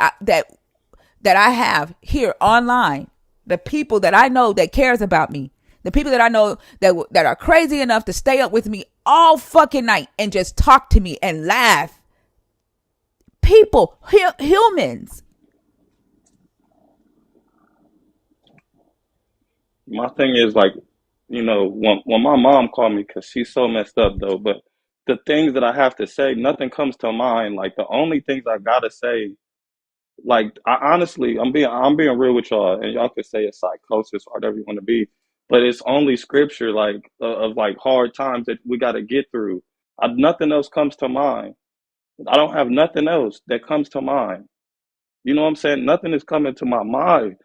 I have here online, the people that I know that cares about me, the people that I know that are crazy enough to stay up with me all fucking night and just talk to me and laugh. People, humans. My thing is like, when my mom called me, because she's so messed up though, but the things that I have to say, nothing comes to mind. Like, the only things I gotta say, like, I honestly, I'm being real with y'all, and y'all could say it's psychosis or whatever you want to be, but it's only scripture, like, of like hard times that we got to get through. Nothing else comes to mind. I don't have nothing else that comes to mind. You know what I'm saying? Nothing is coming to my mind,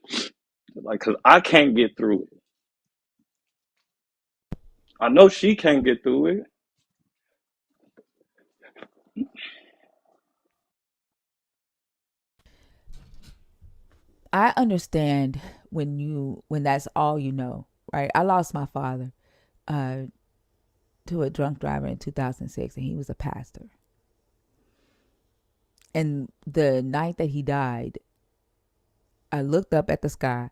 like, because I can't get through it. I know she can't get through it. I understand when that's all you know, right? I lost my father to a drunk driver in 2006, and he was a pastor. And the night that he died, I looked up at the sky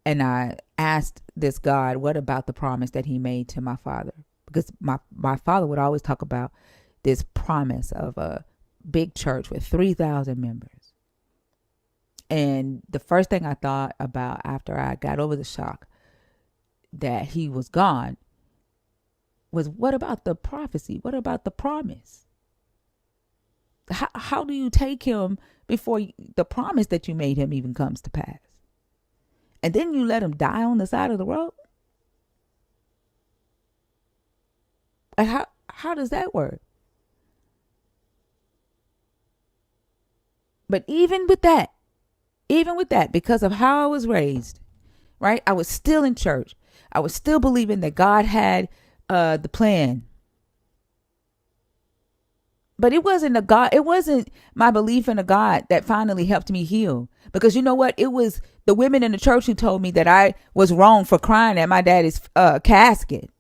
and I asked this God, what about the promise that he made to my father? Because my father would always talk about this promise of a big church with 3,000 members. And the first thing I thought about after I got over the shock that he was gone was, what about the prophecy? What about the promise? How do you take him before the promise that you made him even comes to pass? And then you let him die on the side of the road? Like, how does that work? But even with that, because of how I was raised, right? I was still in church. I was still believing that God had the plan. But it wasn't my belief in a God that finally helped me heal. Because you know what? It was the women in the church who told me that I was wrong for crying at my daddy's casket.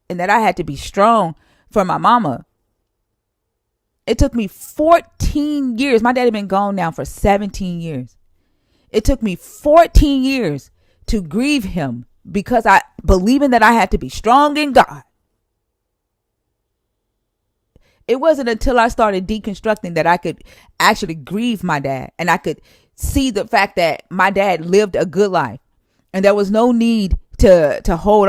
And that I had to be strong for my mama. It took me 14 years. My daddy been gone now for 17 years. It took me 14 years to grieve him because I believing that I had to be strong in God. It wasn't until I started deconstructing that I could actually grieve my dad, and I could see the fact that my dad lived a good life, and there was no need to hold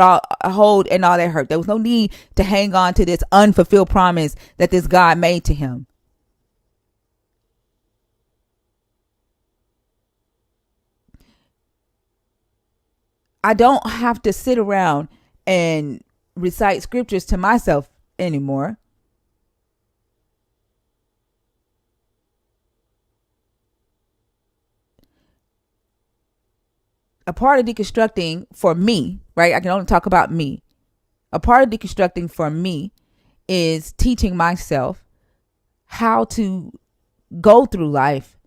in all that hurt. There was no need to hang on to this unfulfilled promise that this God made to him. I don't have to sit around and recite scriptures to myself anymore. A part of deconstructing for me, right? I can only talk about me. A part of deconstructing for me is teaching myself how to go through life,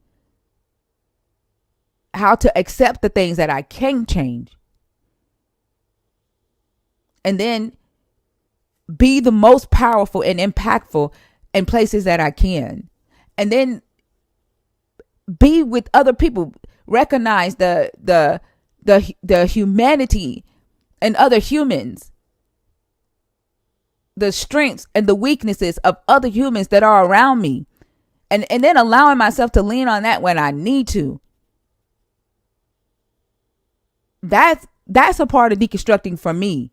how to accept the things that I can change, and then be the most powerful and impactful in places that I can, and then be with other people, recognize the humanity in other humans, the strengths and the weaknesses of other humans that are around me, and then allowing myself to lean on that when I need to. That's a part of deconstructing for me.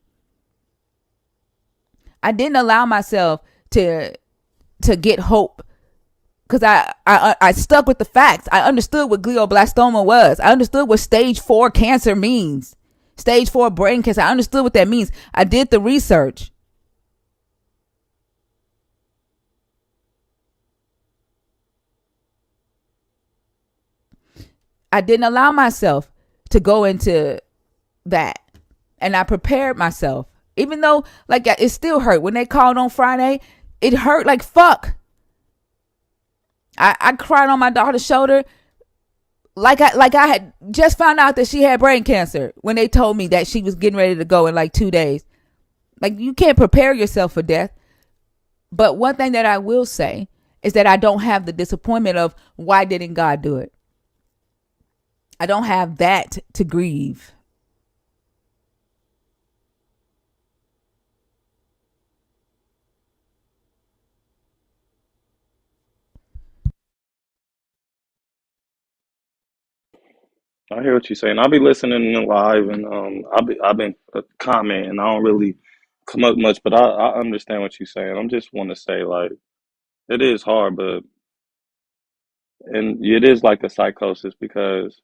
I didn't allow myself to get hope because I stuck with the facts. I understood what glioblastoma was. I understood what stage 4 cancer means. Stage 4 brain cancer. I understood what that means. I did the research. I didn't allow myself to go into that. And I prepared myself. Even though, like, it still hurt. When they called on Friday, it hurt like fuck. I cried on my daughter's shoulder like I had just found out that she had brain cancer when they told me that she was getting ready to go in like 2 days. Like, you can't prepare yourself for death. But one thing that I will say is that I don't have the disappointment of why didn't God do it? I don't have that to grieve. I hear what you're saying. I'll be listening in live, and I've been commenting. I don't really come up much, but I understand what you're saying. I'm just want to say, like, it is hard, but and it is like a psychosis because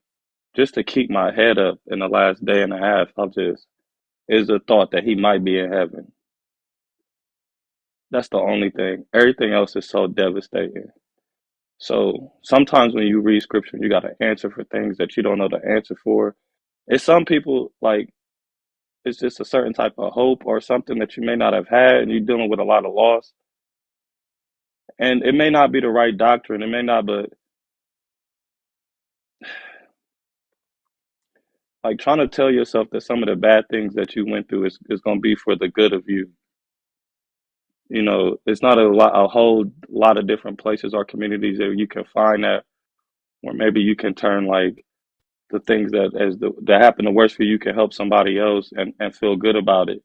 just to keep my head up in the last day and a half, I've just is the thought that he might be in heaven. That's the only thing. Everything else is so devastating. So sometimes when you read scripture, you got to answer for things that you don't know the answer for. It's some people like it's just a certain type of hope or something that you may not have had, and you're dealing with a lot of loss. And it may not be the right doctrine. It may not, but like trying to tell yourself that some of the bad things that you went through is going to be for the good of you. You know, it's not a whole lot of different places or communities that you can find that, or maybe you can turn like the things that happen the worst for you can help somebody else and feel good about it.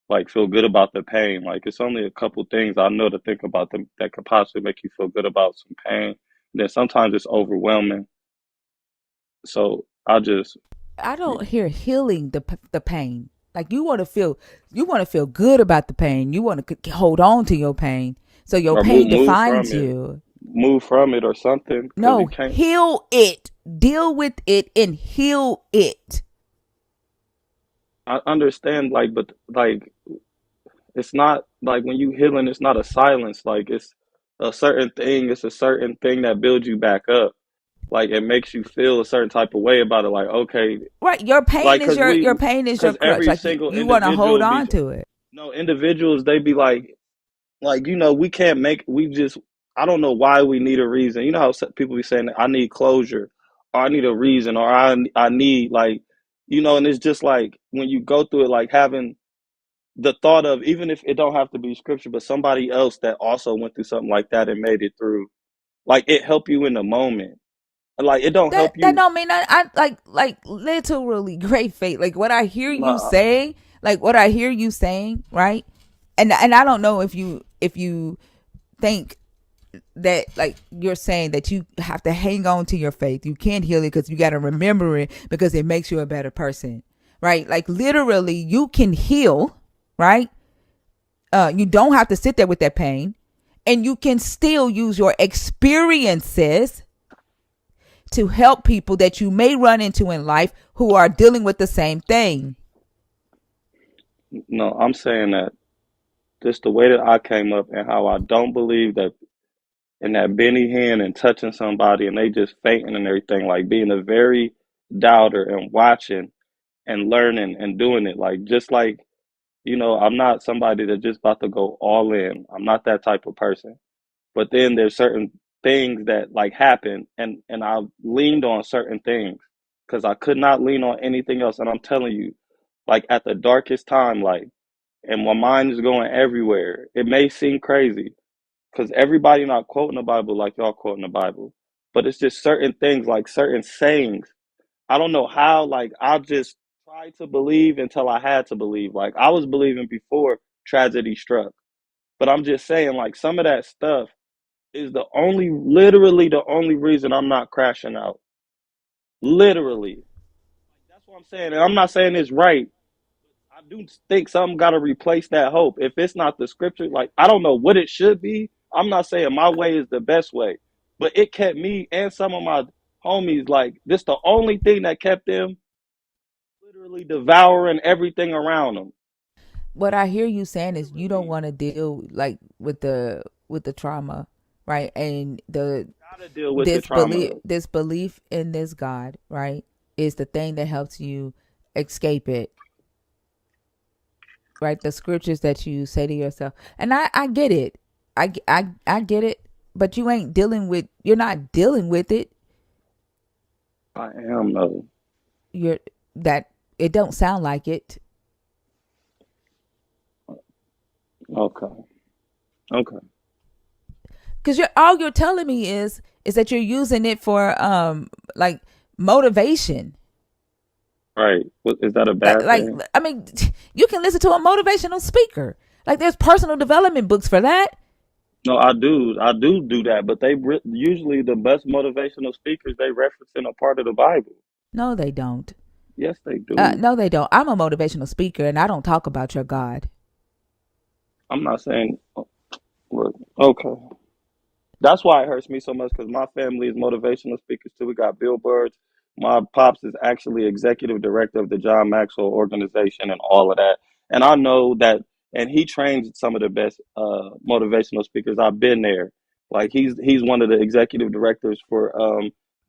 Like feel good about the pain. Like it's only a couple things I know to think about them that could possibly make you feel good about some pain. And then sometimes it's overwhelming. So I don't hear healing the pain. Like you want to feel good about the pain. You want to hold on to your pain. So your or pain move defines from it, you. move from it or something because No, you can't. heal it. Deal with it and heal it. I understand, like, but like it's not like when you healing, it's not a silence. Like it's a certain thing. It's a certain thing that builds you back up. Like it makes you feel a certain type of way about it. Like okay, Right. Your pain like is your pain is your because crutch. every Like single you want to hold individual be on to it. no individuals. They be like you know we can't make we just. I don't know why we need a reason. You know how people be saying I need closure, or I need a reason, or I need like you know, and it's just like when you go through it, like having the thought of even if it don't have to be scripture, but somebody else that also went through something like that and made it through, like it help you in the moment. Like it don't help That you. don't mean I like literally great faith. Like what I hear you Nah, saying, right? And I don't know if you think that like you're saying that you have to hang on to your faith. You can't heal it because you got to remember it because it makes you a better person, right? Like literally, you can heal, right? You don't have to sit there with that pain, and you can still use your experiences to help people that you may run into in life who are dealing with the same thing. No, I'm saying that just the way that I came up and how I don't believe that in that Benny Hinn and touching somebody and they just fainting and everything, like being a very doubter and watching and learning and doing it. Like, just like, I'm not somebody that just about to go all in. I'm not that type of person. But then there's certain things that like happen and I leaned on certain things because I could not lean on anything else. And I'm telling you, like at the darkest time, like, and my mind is going everywhere. It may seem crazy because everybody not quoting the Bible like y'all quoting the Bible, but it's just certain things, like certain sayings. I don't know how, like, I just tried to believe until I had to believe. Like, I was believing before tragedy struck. But I'm just saying, like, some of that stuff is literally the only reason I'm not crashing out. Literally. That's what I'm saying. And I'm not saying it's right. I do think something got to replace that hope. If it's not the scripture, like, I don't know what it should be. I'm not saying my way is the best way, but it kept me and some of my homies, like, this the only thing that kept them literally devouring everything around them. What I hear you saying is you don't want to deal like with the trauma, right? And Gotta deal with the trauma. This belief in this God, right, is the thing that helps you escape it. Right? The scriptures that you say to yourself. And I get it. I get it, but you're not dealing with it. I am though. It don't sound like it. Okay. Because all you're telling me is that you're using it for like motivation. Right. Is that a bad thing? I mean, you can listen to a motivational speaker. Like, there's personal development books for that. No, I do that, but they usually the best motivational speakers, they reference in a part of the Bible. No, they don't. Yes, they do. No, they don't. I'm a motivational speaker, and I don't talk about your God. I'm not saying. Look, okay. That's why it hurts me so much because my family is motivational speakers too. We got billboards. My pops is actually executive director of the John Maxwell organization and all of that. And I know that, and he trains some of the best motivational speakers. I've been there. Like he's one of the executive directors for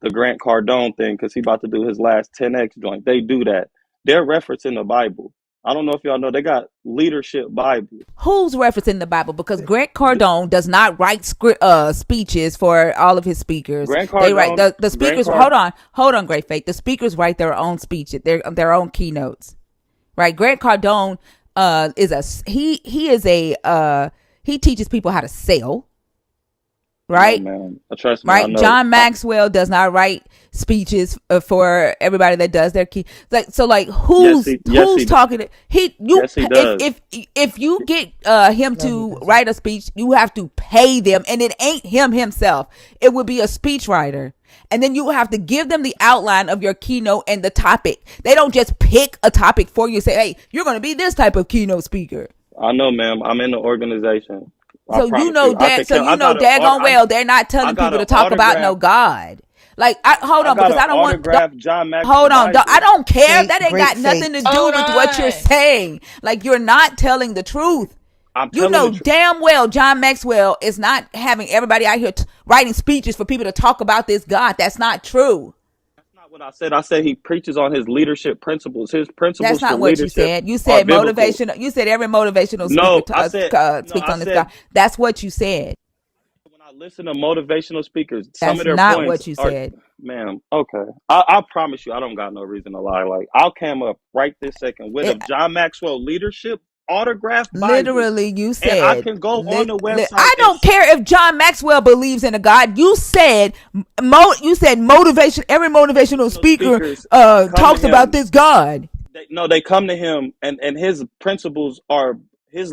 the Grant Cardone thing because he's about to do his last 10X joint. They do that. They're referencing the Bible. I don't know if y'all know they got leadership Bibles. Who's referencing the Bible? Because Grant Cardone does not write speeches for all of his speakers. Grant Cardone, they write the speakers. Hold on, Great Faith. The speakers write their own speech, their own keynotes. Right? Grant Cardone he teaches people how to sell. Right? Oh, man. Trust me, right? John Maxwell does not write speeches for everybody that does their key. Who's talking to Yes, he does. If you get him to write a speech, you have to pay them, and it ain't him himself. It would be a speech writer. And then you have to give them the outline of your keynote and the topic. They don't just pick a topic for you and say, hey, you're going to be this type of keynote speaker. I know, ma'am. I'm in the organization. So you know daggone well they're not telling people to talk about no God. Like, hold on, because I don't want. John Maxwell. Hold on, I don't care. That ain't got nothing to do with what you're saying. Like, you're not telling the truth. You know damn well John Maxwell is not having everybody out here writing speeches for people to talk about this God. That's not true. That's not what I said. I said he preaches on his leadership principles. His principles. That's not what you said. You said motivation. You said every motivational speaker speaks on this God. That's what you said. When I listen to motivational speakers, some of their points not what you said, ma'am. Okay, I promise you, I don't got no reason to lie. Like, I'll come up right this second with a John Maxwell leadership autographed Bible. Literally, you said. And I can go on the website. I don't care if John Maxwell believes in a God. You said motivation. Every motivational speaker talks about this God. They come to him, and his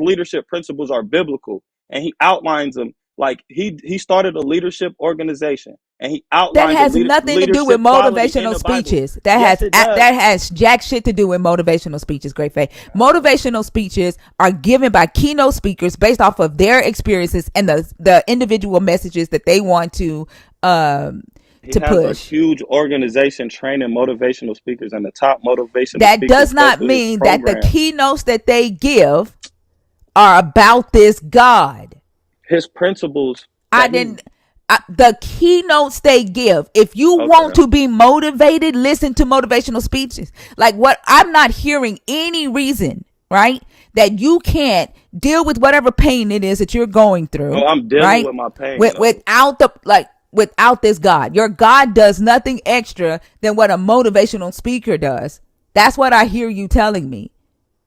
leadership principles are biblical, and he outlines them. Like, he started a leadership organization, and he outlined that has nothing to do with motivational speeches. That has jack shit to do with motivational speeches. Great Faith. Motivational speeches are given by keynote speakers based off of their experiences and the individual messages that they want to He to has a push. huge organization training motivational speakers, and the top motivational That speakers does go not through his mean that the program. keynotes that they give are about this God. His principles I that he didn't. The keynotes they give. If you want okay. to be motivated, listen to motivational speeches. Like what I'm not hearing any reason, right, that you can't deal with whatever pain it is that you're going through. Oh, I'm dealing right? with my pain Without this God. Your God does nothing extra than what a motivational speaker does. That's what I hear you telling me.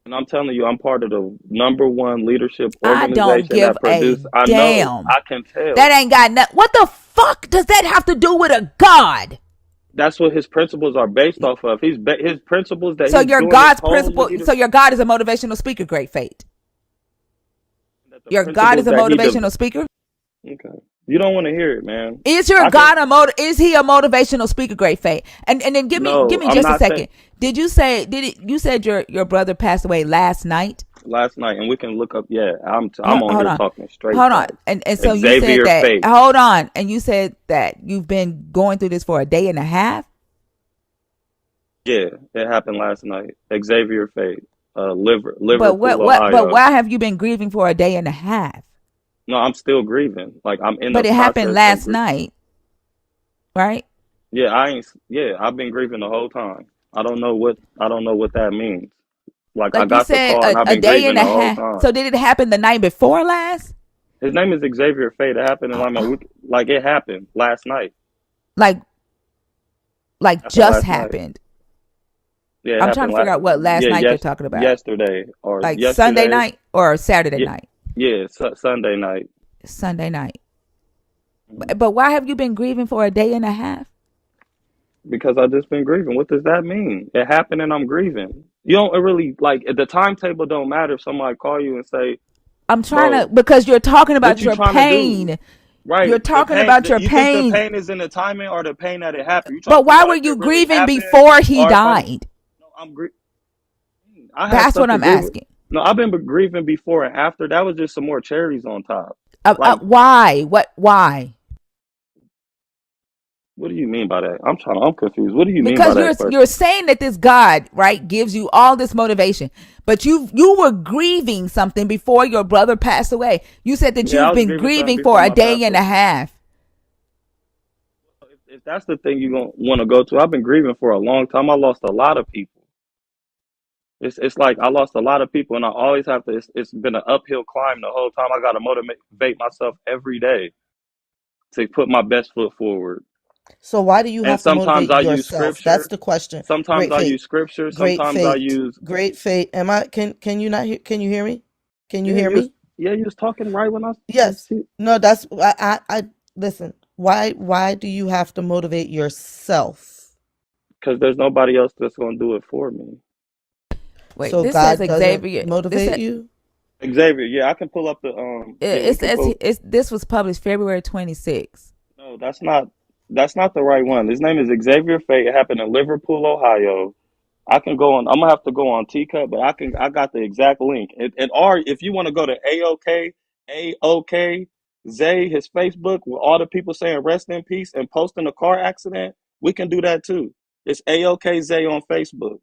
And I'm telling you, I'm part of the #1 leadership I don't organization give that a produced. I know, damn. I can tell. That ain't got nothing. What the fuck does that have to do with a God? That's what his principles are based off of. His principles that So he's your doing God's his whole principle. So your God is a motivational speaker. Great fate. Your God is a motivational speaker. Okay, you don't want to hear it, man. Is your God Is he a motivational speaker? Great fate. And then give me just a second. Did you say you said your brother passed away last night? Last night, and we can look up. Yeah, I'm on here talking straight. Hold on, and so Xavier you said that. Faith. Hold on, and you said that you've been going through this for a day and a half. Yeah, it happened last night. Xavier Faith, Liverpool, Ohio. But why have you been grieving for a day and a half? No, I'm still grieving. Like I'm in. But it happened last night, right? Yeah, I've been grieving the whole time. I don't know what that means. Like I got the call and I've been grieving the whole time. So did it happen the night before last? His name is Xavier Faith. It happened in like a week. Like it happened last night. Like just happened. Yeah, I'm trying to figure out what last night you're talking about. Yesterday or like Sunday night or Saturday night. Yeah, Sunday night. Sunday night. But why have you been grieving for a day and a half? Because I just been grieving. What does that mean? It happened and I'm grieving. You don't really like the timetable. Don't matter if somebody call you and say, "I'm trying to," because you're talking about your pain. Right, you're talking about your you pain. Think the pain is in the timing or the pain that it happened? But why were you grieving before he died? No, I'm That's what I'm asking. No, I've been grieving before and after. That was just some more cherries on top. Why? Why? What do you mean by that? I'm confused. What do you mean by that? Because you're saying that this God, right, gives you all this motivation, but you were grieving something before your brother passed away. You said that you've been grieving for a day and a half. If that's the thing you're gonna want to go to, I've been grieving for a long time. I lost a lot of people. It's like I lost a lot of people, and I always have to. It's been an uphill climb the whole time. I got to motivate myself every day to put my best foot forward. So why do you have to motivate yourself? Use scripture. That's the question. Sometimes I use scripture. Sometimes I use great faith. Am I? Can you not hear? Can you hear me? Can you hear me? Yeah, you was talking right when I. Yes. No, that's I listen. Why do you have to motivate yourself? Because there's nobody else that's going to do it for me. Wait, so God doesn't motivate you? Xavier, yeah, I can pull up the this was published February 26th. No, that's not the right one. His name is Xavier Faye. It happened in Liverpool, Ohio. I can go on. I'm gonna have to go on Teacup, but I got the exact link. If you want to go to AOK Zay, his Facebook with all the people saying rest in peace and posting a car accident, we can do that too. It's AOK Zay on Facebook.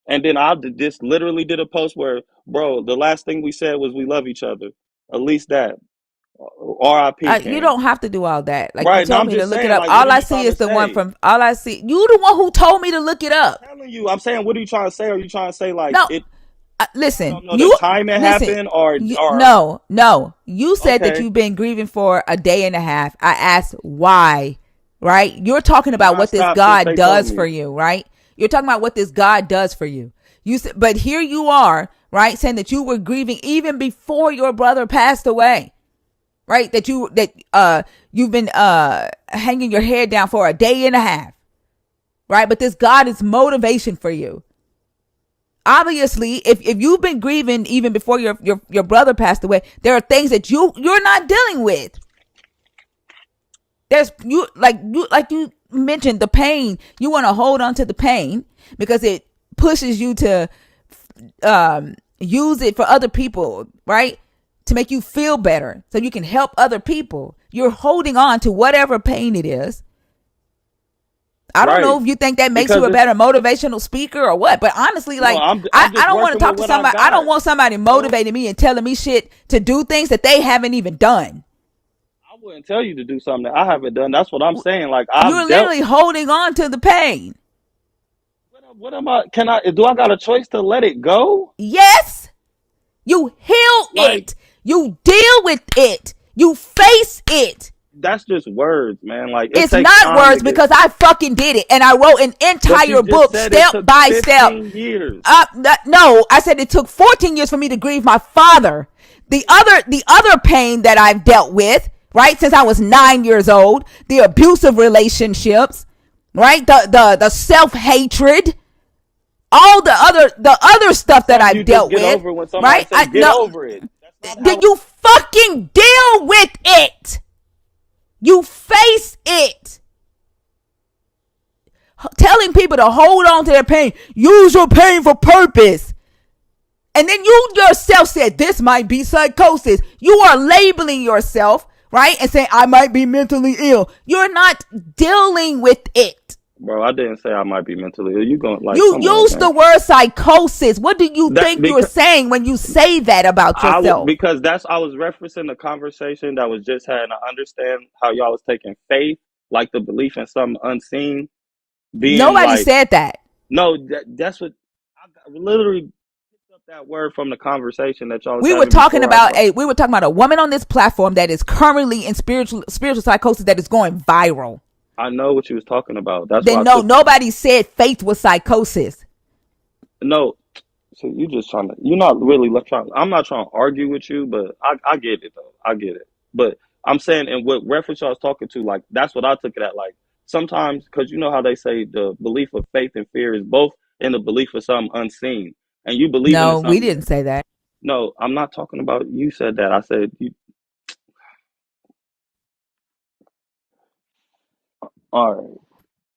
And then I just literally did a post where, bro, the last thing we said was we love each other. At least that. R.I.P. You don't have to do all that. Like right, you told me to look it up. Like, all I see is the one from. All I see. You the one who told me to look it up. I'm telling you. I'm saying, what are you trying to say? Are you trying to say like no? It? Listen, the time it happened, or no. You said that you've been grieving for a day and a half. I asked why. Right? You're talking about what this God does for you. Right? You're talking about what this God does for you. You said, but here you are, right, saying that you were grieving even before your brother passed away, right? That you've been hanging your head down for a day and a half, right? But this God is motivation for you. Obviously, if you've been grieving even before your brother passed away, there are things that you're not dealing with. There's you mentioned the pain. You want to hold on to the pain because it pushes you to use it for other people, right? To make you feel better so you can help other people. You're holding on to whatever pain it is I don't know Right. if you think that makes you Because a it's better motivational speaker or what, but honestly, no, like I'm I just don't want to working talk with to what I somebody. I don't got. want somebody No, motivating me and telling me shit to do things that they haven't even done. I wouldn't tell you to do something that I haven't done. That's what I'm saying. Like I've You're dealt. literally holding on to the pain. What am I? Can I? Do I got a choice to let it go? Yes, you heal Like it. You deal with it. You face it. that's just words, man. Like it It's takes not time to words get. because I fucking did it and I wrote an But you entire just book said it step took by step. 15 years. No, I said it took 14 years for me to grieve my father. The other pain that I've dealt with, right, since I was 9 years old, the abusive relationships, right, the self-hatred, all the other stuff that Something I've you just dealt get with, over when somebody right? say get No, over it. That's not how. you fucking deal with it. You face it. Telling people to hold on to their pain. Use your pain for purpose. And then you yourself said this might be psychosis. You are labeling yourself, right? And saying I might be mentally ill. You're not dealing with it. Bro, I didn't say I might be mentally ill. You going like, You come on, use man. the word psychosis. What do you That think you're because saying when you say that about yourself? because that's I was referencing the conversation that was just had, and I understand how y'all was taking faith, like the belief in something unseen, being Nobody like, said that. no, that's what literally picked up that word from the conversation that y'all was We were having talking before I about brought. a woman on this platform that is currently in spiritual psychosis that is going viral. I know what you was talking about. That's why Then I no, took nobody said faith was psychosis. no. So you just trying to, you're not really trying. I'm not trying to argue with you, but I get it though. I get it. But I'm saying, and what reference I was talking to, like that's what I took it at. Like sometimes, because you know how they say the belief of faith and fear is both in the belief of something unseen, and you believing in No, we something. didn't say that. No, I'm not talking about you said that. I said you. All right.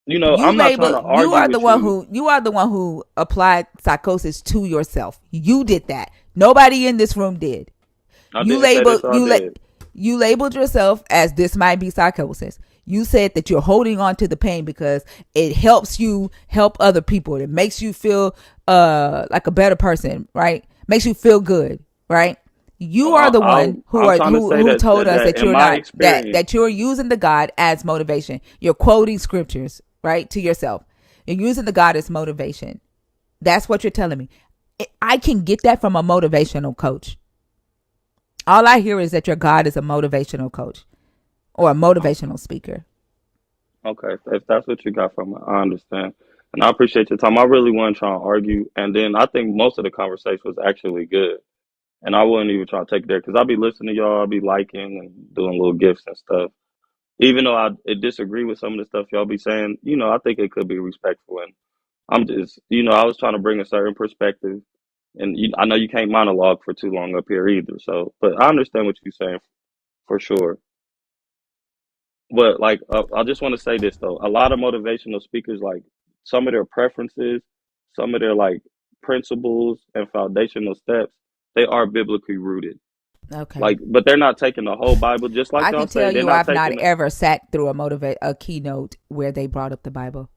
You know, You I'm not trying label to argue with you. you are the one who applied psychosis to yourself. You did that. Nobody in this room did. I You didn't say labeled this. I did. you labeled yourself as this might be psychosis. You said that you're holding on to the pain because it helps you help other people. It makes you feel like a better person, right? Makes you feel good, right? You So are the one I'm trying to say who that, told us that in you're my not experience. that you're using the God as motivation. You're quoting scriptures, right, to yourself. You're using the God as motivation. That's what you're telling me. I can get that from a motivational coach. All I hear is that your God is a motivational coach or a motivational speaker. Okay, if that's what you got from it, I understand. And I appreciate your time. I really wasn't trying to argue. And then I think most of the conversation was actually good. And I wasn't even trying to take it there because I'll be listening to y'all, I'll be liking and doing little gifts and stuff. Even though I disagree with some of the stuff y'all be saying, I think it could be respectful. And I'm just, I was trying to bring a certain perspective. And I know you can't monologue for too long up here either. So, but I understand what you're saying for sure. But like, I just want to say this though: a lot of motivational speakers, like some of their preferences, some of their like principles and foundational steps, they are biblically rooted. Okay. Like, but they're not taking the whole Bible, just like I y'all can say. tell They're you not I've not taking. ever sat through a keynote where they brought up the Bible.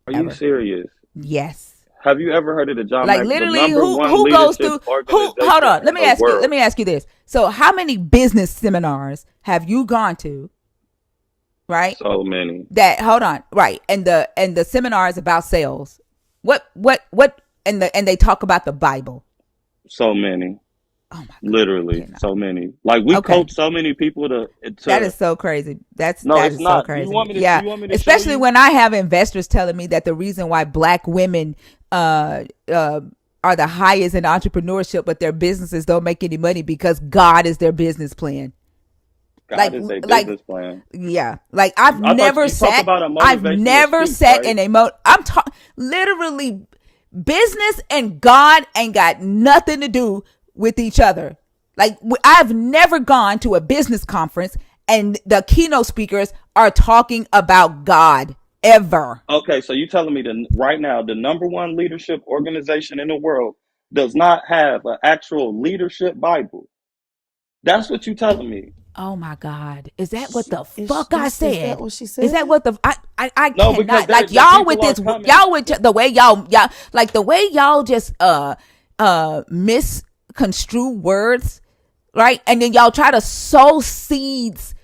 Are you Ever. serious? Yes. Have you ever heard of the John Like the literally number one who goes leadership through who hold organization on, in the let world? me ask you this. So how many business seminars have you gone to, right? So many. That hold on, right. And the seminars about sales. What and they talk about the Bible. So many. Oh my God. Literally, so many. Like we Okay. coach so many people That to. is so crazy. No, That it's is so not. You crazy. want me to? Yeah, You want me to show especially you? when I have investors telling me that the reason why Black women are the highest in entrepreneurship, but their businesses don't make any money because God is their business plan. God is a business plan. Yeah, like I've I thought never you talk sat. about a I've motivational never speech, sat right? in I'm talking literally. Business and God ain't got nothing to do with each other. Like I've never gone to a business conference and the keynote speakers are talking about God ever. Okay, so you telling me that right now the number one leadership organization in the world does not have an actual leadership Bible? That's what you telling me. Oh my God. Is that what the Is fuck I is that said? what she Is that said? what the I No, because cannot, like, the y'all with people are this, coming. y'all with the way y'all like the way y'all just misconstrue words, right? And then y'all try to sow seeds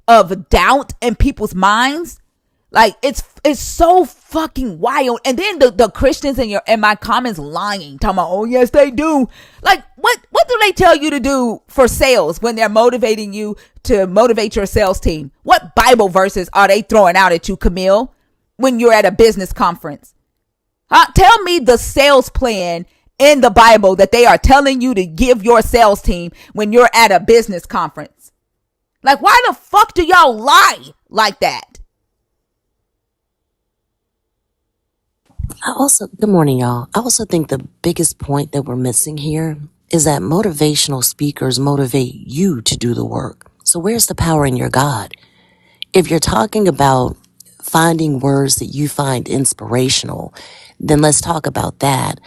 of doubt in people's minds. Like it's so fucking wild. And then the Christians in my comments lying, talking about, oh yes they do. Like what do they tell you to do for sales when they're motivating you to motivate your sales team? What Bible verses are they throwing out at you, Camille, when you're at a business conference? Huh? Tell me the sales plan in the Bible that they are telling you to give your sales team when you're at a business conference. Like, why the fuck do y'all lie like that? Good morning, y'all. I also think the biggest point that we're missing here is that motivational speakers motivate you to do the work. So where's the power in your God? If you're talking about finding words that you find inspirational, then let's talk about that.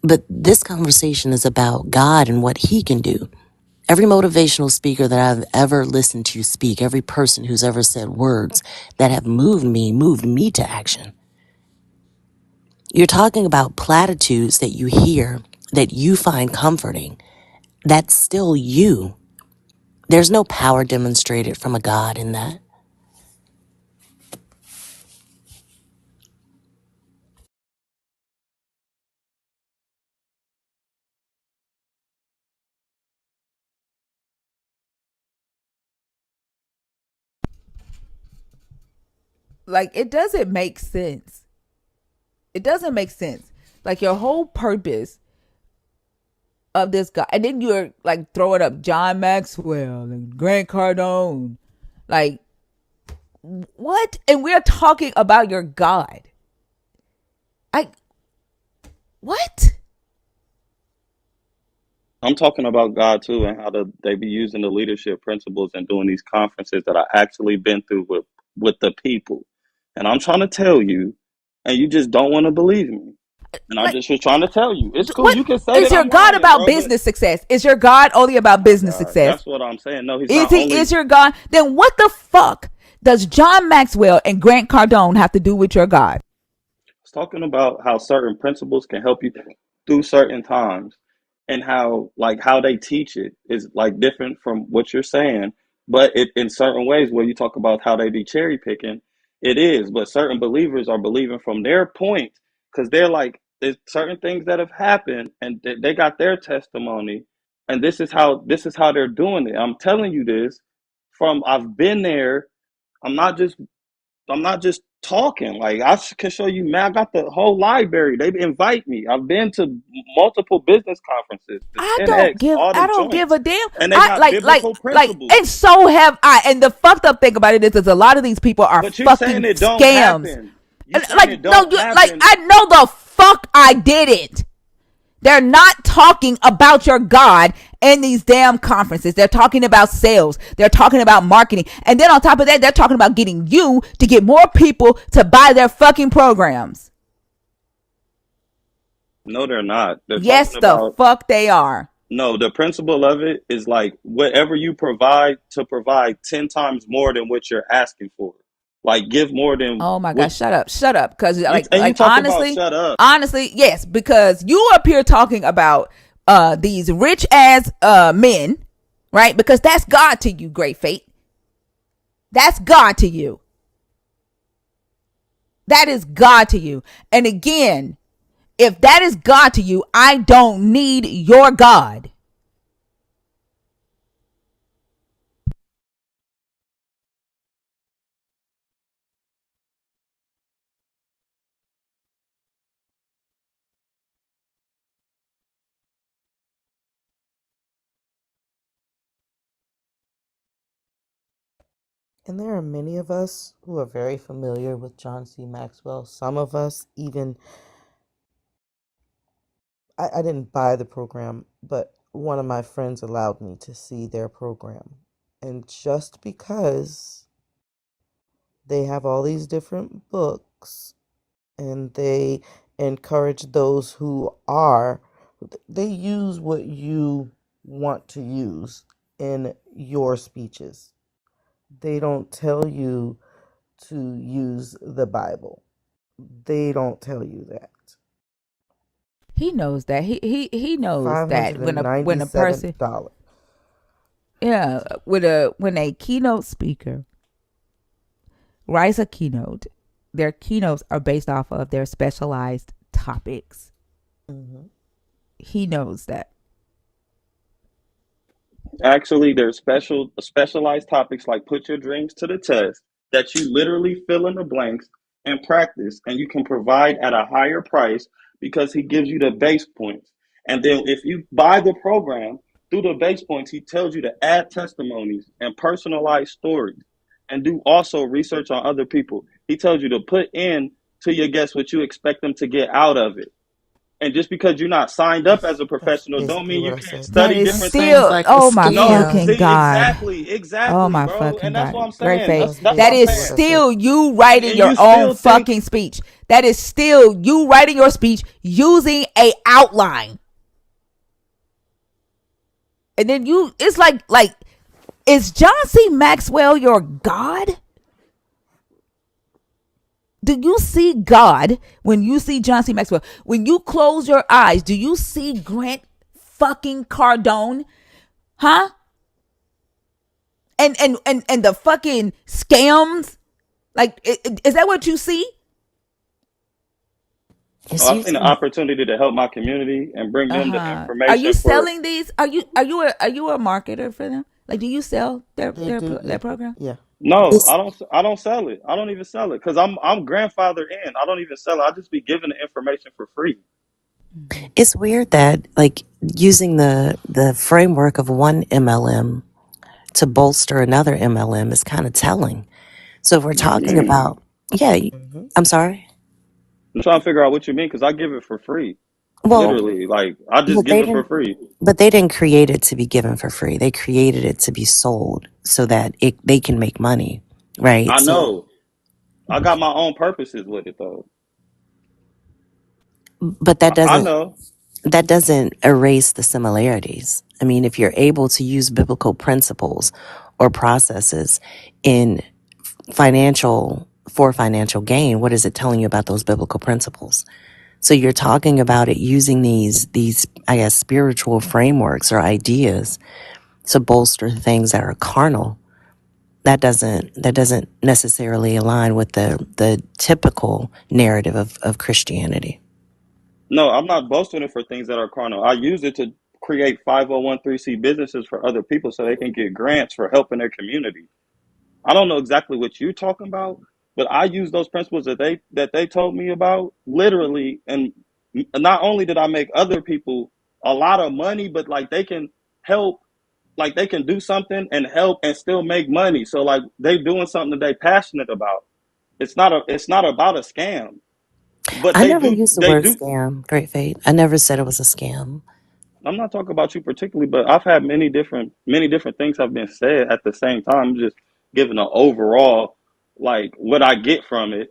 But this conversation is about God and what he can do. Every motivational speaker that I've ever listened to speak, every person who's ever said words that have moved me to action. You're talking about platitudes that you hear, that you find comforting. That's still you. There's no power demonstrated from a God in that. Like, it doesn't make sense. It doesn't make sense. Like, your whole purpose of this guy, and then you're like throwing up John Maxwell and Grant Cardone. Like, what? And we're talking about your God. I what? I'm talking about God too, and how they be using the leadership principles and doing these conferences that I actually been through with the people. And I'm trying to tell you, and you just don't want to believe me. And I Like, just was trying to tell you. It's cool. what You can say is that your I'm God lying, about bro, but business success? Is your God only oh about my business God, success? that's what I'm saying. No, he's Is not he only. is your God? Then what the fuck does John Maxwell and Grant Cardone have to do with your God? It's talking about how certain principles can help you through certain times, and how how they teach it is like different from what you're saying. But it in certain ways where you talk about how they be cherry picking, it is. But certain believers are believing from their point because they're like there's certain things that have happened and they got their testimony, and this is how they're doing it. I'm telling you this from I've been there. I'm not just I'm not just talking. Like can show you, man. I got the whole library. They invite me. I've been to multiple business conferences, the 10X, all the I don't give joints, a damn. and they I got biblical and principles. so have I. And the fucked up thing about it is a lot of these people are But you fucking saying it don't scams. happen. You saying Like, it no, don't you like, happen. I know the fuck I did it. They're not talking about your God in these damn conferences. They're talking about sales. They're talking about marketing. And then on top of that, they're talking about getting you to get more people to buy their fucking programs. No, they're not. They're Yes, talking the about fuck they are. no. The principle of it is like whatever you provide to provide 10 times more than what you're asking for. Like give more than Oh my what gosh, shut up. Cause you and you talk about shut up. honestly, yes, because you up here talking about these rich ass men, right? Because that's God to you, Great Fate. That's God to you. That is God to you. And again, if that is God to you, I don't need your God. And there are many of us who are very familiar with John C. Maxwell. Some of us even, I didn't buy the program, but one of my friends allowed me to see their program. And just because they have all these different books and they encourage those who are, they use what you want to use in your speeches. They don't tell you to use the Bible. They don't tell you that. He knows that. He knows that when a person, $597. yeah, when a keynote speaker writes a keynote, their keynotes are based off of their specialized topics. Mm-hmm. He knows that. Actually, there's specialized topics like put your dreams to the test that you literally fill in the blanks and practice, and you can provide at a higher price because he gives you the base points. And then if you buy the program through the base points, he tells you to add testimonies and personalized stories and do also research on other people. He tells you to put in to your guests what you expect them to get out of it. And just because you're not signed up as a That's professional don't basically mean what you I can't said. That study is That different sounds things. still, like a oh my No, scam. fucking see, God. Oh exactly, my bro. fucking And that's what God. I'm Great saying. faith. That's That's that's what That I'm is basically saying. what I said. still you And writing and your you own still think fucking speech. That is still you writing your speech using a outline. And then it's like, is John C. Maxwell your God? Do you see God when you see John C. Maxwell? When you close your eyes, do you see Grant fucking Cardone? Huh? And the fucking scams? Like, is that what you see? It's I've seen an using opportunity to help my community and bring them the Are you information for. selling these? Are you a marketer for them? Like, do you sell their They their do, their yeah. program? Yeah. No, it's I don't sell it. I don't even sell it because I'm grandfathered in. I don't even sell it. I just be giving the information for free. it's weird that like using the framework of one MLM to bolster another MLM is kind of telling. So if we're What you talking mean? about, yeah, Mm-hmm. I'm sorry. I'm trying to figure out what you mean because I give it for free. Well, Literally, like I just well, give it for free. they didn't create it to be given for free. They created it to be sold so that they can make money, right? I So, know. I got my own purposes with it though. but I know. that doesn't erase the similarities. I mean, if you're able to use biblical principles or processes in financial gain, what is it telling you about those biblical principles? So you're talking about it using these I guess spiritual frameworks or ideas to bolster things that are carnal. That doesn't necessarily align with the typical narrative of Christianity. No, I'm not boasting it for things that are carnal. I use it to create 501c businesses for other people so they can get grants for helping their community. I don't know exactly what you're talking about, but I use those principles that they told me about literally, and not only did I make other people a lot of money, but like they can help, like they can do something and help and still make money. So like they doing something that they passionate about. It's not about a scam, but I they never do used the they word do. scam, Great Fate. I never said it was a scam. I'm not talking about you particularly, but I've had many different things have been said at the same time. I'm just giving an overall like what I get from it.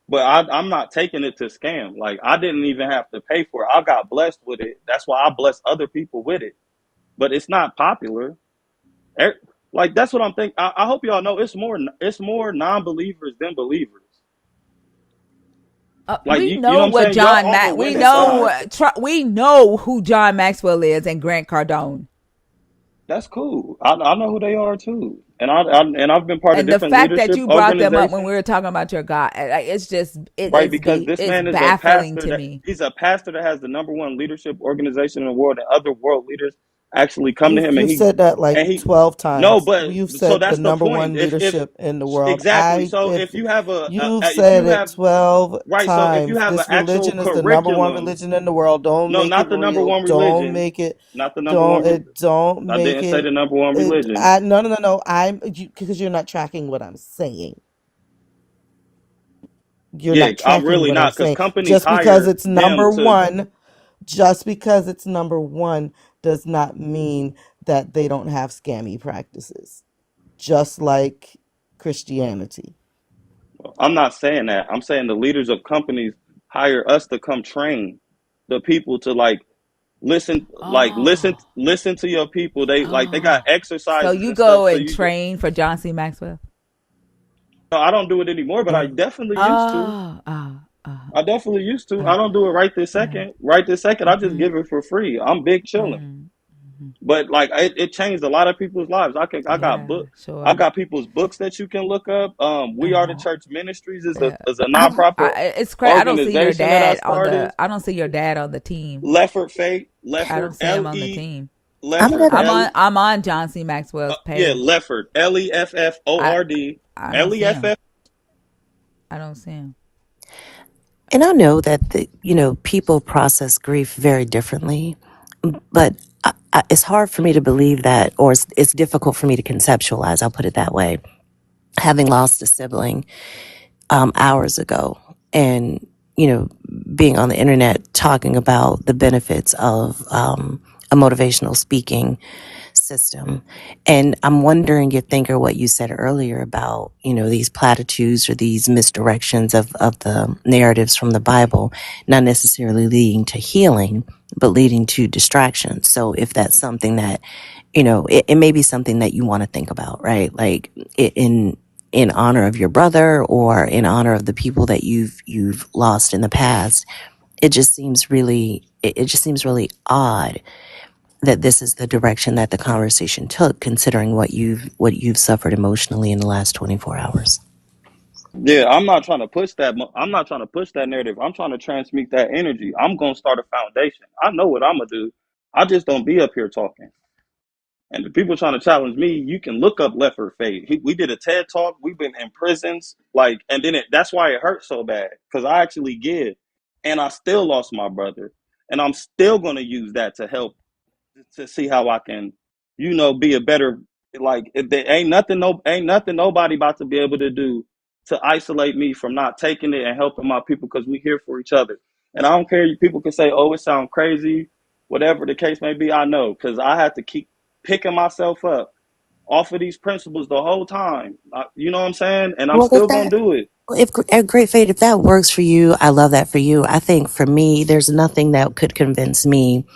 But I'm not taking it to scam. Like I didn't even have to pay for it. I got blessed with it. That's why I bless other people with it. But it's not popular. Er- Like that's what I'm thinking. I hope y'all know it's more non-believers than believers. Like We you know know what I'm what saying? Y'all John on the Max. We winning know. side. We know who John Maxwell is and Grant Cardone. That's cool. I know who they are too, and I've been part of And the different fact that leadership you brought them up when we organizations, were talking about your God, it's just right? Because this it's man is a baffling pastor to that me. he's a pastor that has the number one leadership organization in the world, and other world leaders actually come to him, and You've he said that like and he 12 no, times. but You've so said the that's the number point. one If leadership in the world. exactly, I so if if you have you've if said you it have 12 right, so if you times. have an This actual religion is the number one curriculum, religion in the world. Don't no, make it not the number real. one Don't religion, make it not the number don't one. it don't I make didn't say it the number one it religion. I no no no no. I'm because you're not tracking what I'm saying. You're Yeah, not I'm tracking really what I'm not because saying. companies Just because hire it's them number to. one, just because it's number one does not mean that they don't have scammy practices. Just like Christianity. I'm not saying that. I'm saying the leaders of companies hire us to come train the people to like. listen, like Oh, listen to your people. They like they got oh. So exercises you and stuff. go So and you go. train for John C. Maxwell? No, I don't do it anymore, but I And definitely used to. oh, oh, oh, I definitely used to. I oh, don't do it right this oh. second. Right this second, I just Mm-hmm, give it for free. I'm big chilling. mm-hmm. But like it changed a lot of people's lives. I got Yeah, book. I sure. got people's books that you can look up. We Are the Uh, Church Ministries yeah. is a nonprofit It's crazy. I don't see your organization that I dad on the. started. I don't see your dad on the team. I Lefford don't see him on the team. I'm Lefford gonna I'm on John C. Maxwell's yeah, page. Lefford, I Lefford, I don't see him. Leff. I don't see him. And I know that people process grief very differently, but it's hard for me to believe that, or it's difficult for me to conceptualize. I'll put it that way. Having lost a sibling hours ago, and being on the internet talking about the benefits of a motivational speaking system. And I'm wondering, your thinker, what you said earlier about, these platitudes or these misdirections of the narratives from the Bible, not necessarily leading to healing, but leading to distraction. So if that's something that, it may be something that you want to think about, right? Like in honor of your brother or in honor of the people that you've lost in the past, it just seems really odd that this is the direction that the conversation took, considering what you've suffered emotionally in the last 24 hours. Yeah, I'm not trying to push that. I'm not trying to push that narrative. I'm trying to transmute that energy. I'm gonna start a foundation. I know what I'm gonna do. I just don't be up here talking. And the people trying to challenge me, you can look up Lefford Fade. We did a TED talk. We've been in prisons, like, and then that's why it hurt so bad because I actually give, and I still lost my brother, and I'm still gonna use that to help to see how I can, be a better, like if there ain't nothing nobody about to be able to do to isolate me from not taking it and helping my people because we here for each other. And I don't care. People can say, "Oh, it sounds crazy," whatever the case may be. I know because I had to keep picking myself up off of these principles the whole time. You know what I'm saying? And I'm Well, still gonna do it. if at Great Fate, if that works for you, I love that for you. I think for me, there's nothing that could convince me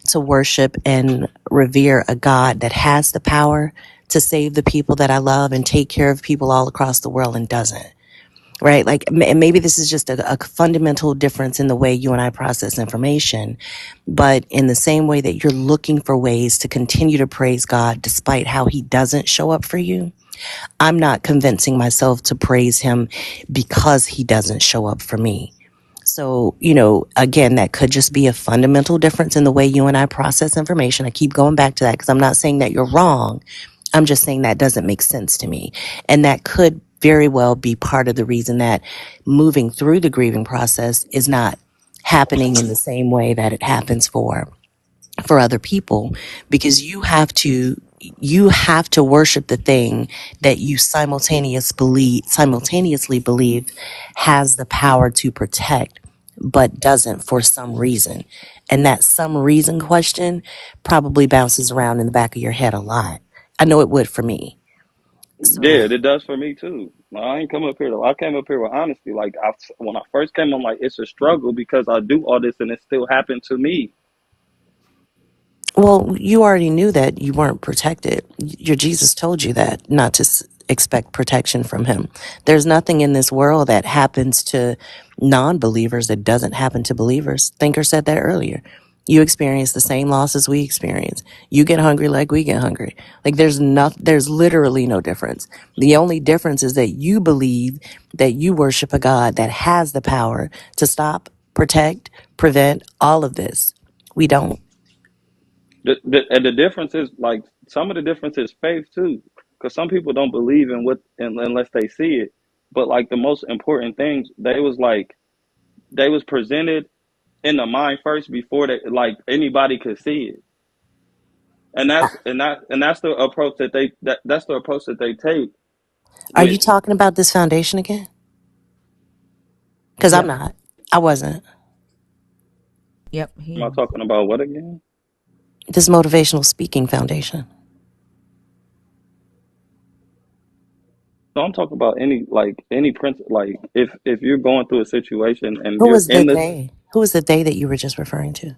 to worship and revere a God that has the power to save the people that I love and take care of people all across the world and doesn't. Right? Like, and maybe this is just a fundamental difference in the way you and I process information. But in the same way that you're looking for ways to continue to praise God despite how he doesn't show up for you, I'm not convincing myself to praise him because he doesn't show up for me. So, again, that could just be a fundamental difference in the way you and I process information. I keep going back to that because I'm not saying that you're wrong. I'm just saying that doesn't make sense to me. And that could very well be part of the reason that moving through the grieving process is not happening in the same way that it happens for other people, because you have to worship the thing that you simultaneously believe has the power to protect but doesn't for some reason. And that some reason question probably bounces around in the back of your head a lot. I know it would for me. So Yeah, it does for me too. I ain't come up here. I came up here with honesty. Like when I first came, I'm like, it's a struggle because I do all this and it still happened to me. well, you already knew that you weren't protected. Your Jesus told you that, not to expect protection from him. There's nothing in this world that happens to non-believers that doesn't happen to believers. Thinker said that earlier. You experience the same losses we experience. You get hungry like we get hungry. Like there's literally no difference. The only difference is that you believe that you worship a God that has the power to stop, protect, prevent all of this. We don't. And the difference is like some of the difference is faith too, because some people don't believe in unless they see it. But like the most important things, they was presented in the mind first before they like anybody could see it. And that's the approach that's the approach that they take Are you with. talking about this foundation again? Because I'm Yep. not. I wasn't. Yep. Am He I is. talking about what again? This motivational speaking foundation. So I'm talking about any prince, like if you're going through a situation and Who you're was the in this. they? Who was the they that you were just referring to?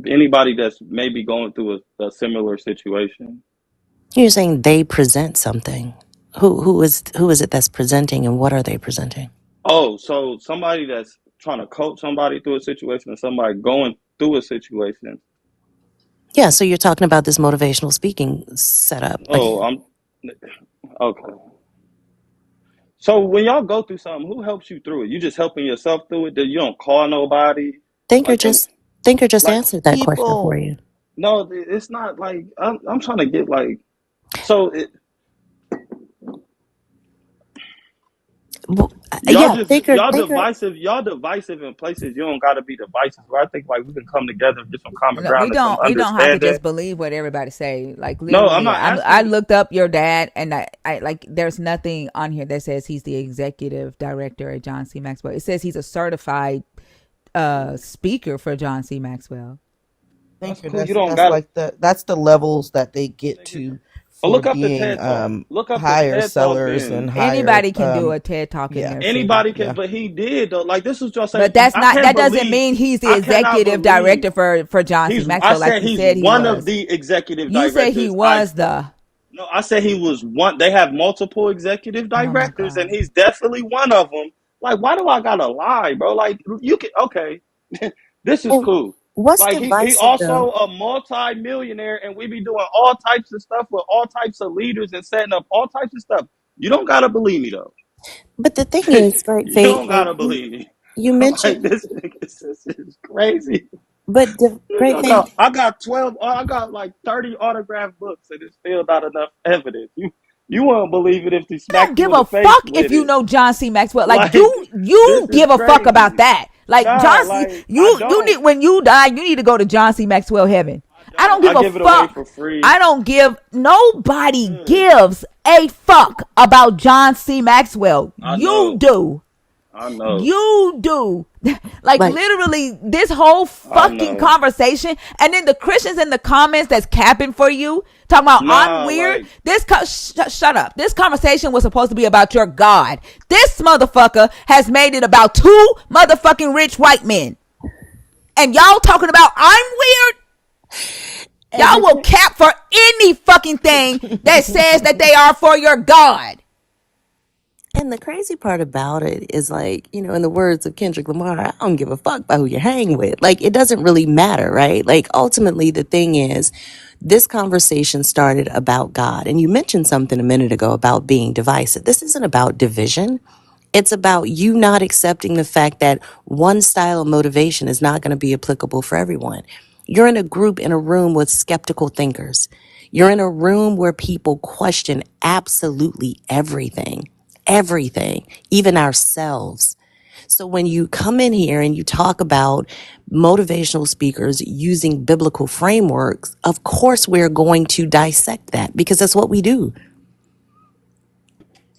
Anybody that's maybe going through a similar situation. You're saying they present something. Who is it that's presenting, and what are they presenting? Oh, so somebody that's trying to coach somebody through a situation, or somebody going through a situation. Yeah, so you're talking about this motivational speaking setup. Like, Oh, I'm okay. So when y'all go through something, who helps you through it? You just helping yourself through it? That you don't call nobody? Thinker Like, just Thinker just like answered that question for People. you. no, it's not like I'm trying to get like. So Well, y'all yeah, just Thinker. y'all divisive in places you don't got to be divisive. Where I think like we can come together and get some common No, we ground and some don't. We don't have to understanding. just believe what everybody say. Like No, I'm literally, not I asking. looked up your dad, and I like. There's nothing on here that says he's the executive director at John C. Maxwell. It says he's a certified speaker for John C. Maxwell. That's Thinker, cool. You that's don't that's got it. like that's the levels that they get to But for look up the being TED Talk. Look up the higher TED Talk sellers then. and higher Anybody can do a TED talk in yeah. their city. Anybody can, Yeah. but he did though. Like this is what I'm saying. But that's I not. can't That doesn't believe. mean he's the I cannot executive believe director for John C. I Maxwell, like said you he's said he one of was. the executive You said he directors. was the. No, I said he was one. They have multiple executive Oh my directors, and god. he's definitely one of them. Like, why do I gotta lie, bro? Like, you can okay. This is And cool. what's Like he divisive also though? a multi-millionaire, and we be doing all types of stuff with all types of leaders and setting up all types of stuff. You don't gotta believe me though. But the thing is, right, You Faith, don't like gotta believe me. you Like mentioned, this is crazy. but Great Faith. I got 12. I got like 30 autographed books, and it's still not enough evidence. You won't believe it if they I don't smack you give in the a face fuck if with you it. know John C. Maxwell. Like Like you this is give a fuck about crazy. that. Like Nah, John C. like I You need don't. when you die, you need to go to John C. Maxwell heaven. I I don't don't. give I a give it away fuck. for free. I don't give. Nobody Mm, gives a fuck about John C. Maxwell. I You know. do. I know. You do. Like Like, literally this whole I fucking know. conversation, and then the Christians in the comments that's capping for you, talking about I'm Nah, weird. like Shut up. This conversation was supposed to be about your God. This motherfucker has made it about two motherfucking rich white men, and y'all talking about I'm weird. and Y'all will cap for any fucking thing that says that they are for your God. the crazy part about it is, like, in the words of Kendrick Lamar, I don't give a fuck about who you hang with. Like, it doesn't really matter, right? Like, ultimately, the thing is, this conversation started about God. And you mentioned something a minute ago about being divisive. This isn't about division. It's about you not accepting the fact that one style of motivation is not going to be applicable for everyone. You're in a group, in a room with skeptical thinkers. You're in a room where people question absolutely everything, even ourselves. So when you come in here and you talk about motivational speakers using biblical frameworks, of course we're going to dissect that because that's what we do.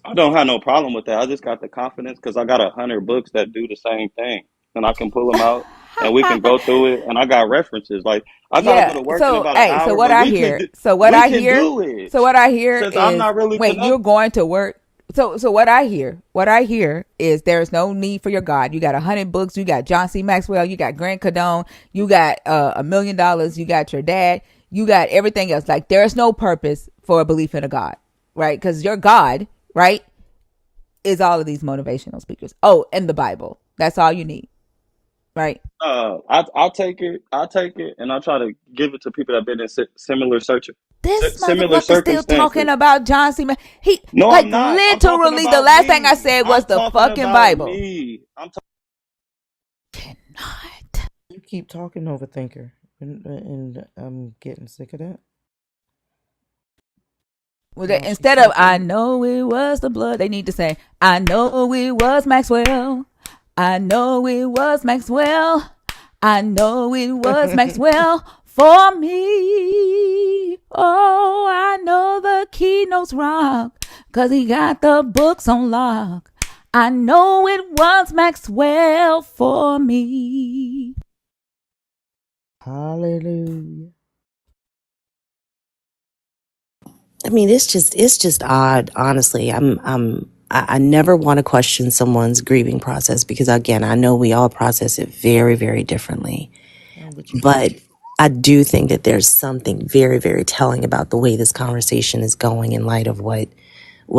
I don't have no problem with that. I just got the confidence because I got 100 books that do the same thing, and I can pull them out and we can go through it. And I got references. Like I gotta go Yeah. to work in So, about an hey, so hour, what but I hear, we can do it so what I hear since I'm is not really when connected. you're going to work. So what I hear is there's no need for your God. You got 100 books. You got John C. Maxwell. You got Grant Cardone. You got $1 million. You got your dad. You got everything else. Like there's no purpose for a belief in a God, right? Because your God, right, is all of these motivational speakers. Oh, and the Bible. That's all you need, right? I'll take it. I'll take it, and I'll try to give it to people that have been in This similar motherfucker still talking circumstances. about John C. He No, I'm like not. I'm talking literally the about last thing I me. said was I'm the talking fucking about Bible. me. Cannot. You keep talking, overthinker, and I'm getting sick of that. Well, Now she's instead of I talking. know it was the blood, they need to say I know it was Maxwell. I know it was Maxwell. I know it was Maxwell for me. Oh, I know the keynotes rock, 'cause he got the books on lock. I know it was Maxwell for me. Hallelujah. I mean, it's just odd, honestly. I never want to question someone's grieving process because, again, I know we all process it very, very differently. What you But mean? I do think that there's something very, very telling about the way this conversation is going in light of what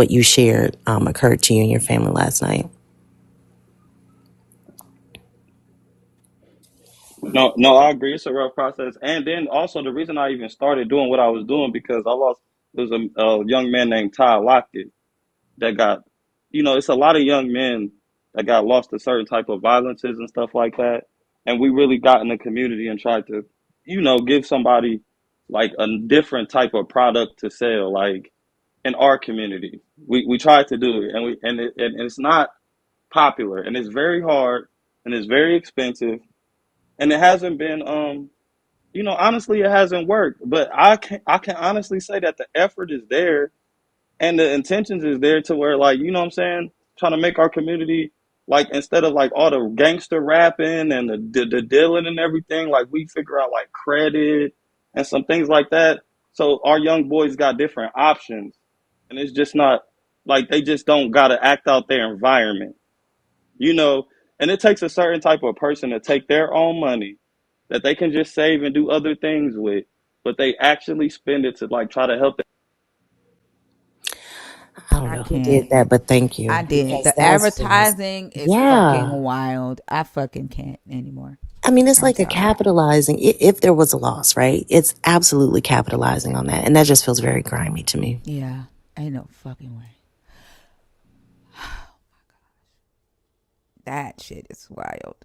you shared occurred to you and your family last night. No, I agree. It's a rough process. And then also the reason I even started doing what I was doing because I lost, there was a young man named Ty Lockett that got, it's a lot of young men that got lost to certain type of violences and stuff like that. And we really got in the community and tried to, give somebody like a different type of product to sell, like in our community. We tried to do it and it's not popular and it's very hard and it's very expensive and it hasn't been honestly it hasn't worked. But I can honestly say that the effort is there and the intentions is there to where like what I'm saying, trying to make our community like instead of like all the gangster rapping and the dealing and everything, like we figure out like credit and some things like that. So our young boys got different options, and it's just not like they just don't gotta act out their environment, you know. And it takes a certain type of person to take their own money that they can just save and do other things with, but they actually spend it to like try to help. I don't I know who can't. did that, but thank I you didn't. because The that's just, advertising is fucking yeah. wild. I fucking can't anymore. I mean, it's I'm like a sorry. capitalizing. If there was a loss, right? It's absolutely capitalizing on that, and that just feels very grimy to me. Yeah, ain't no fucking way. That shit is wild.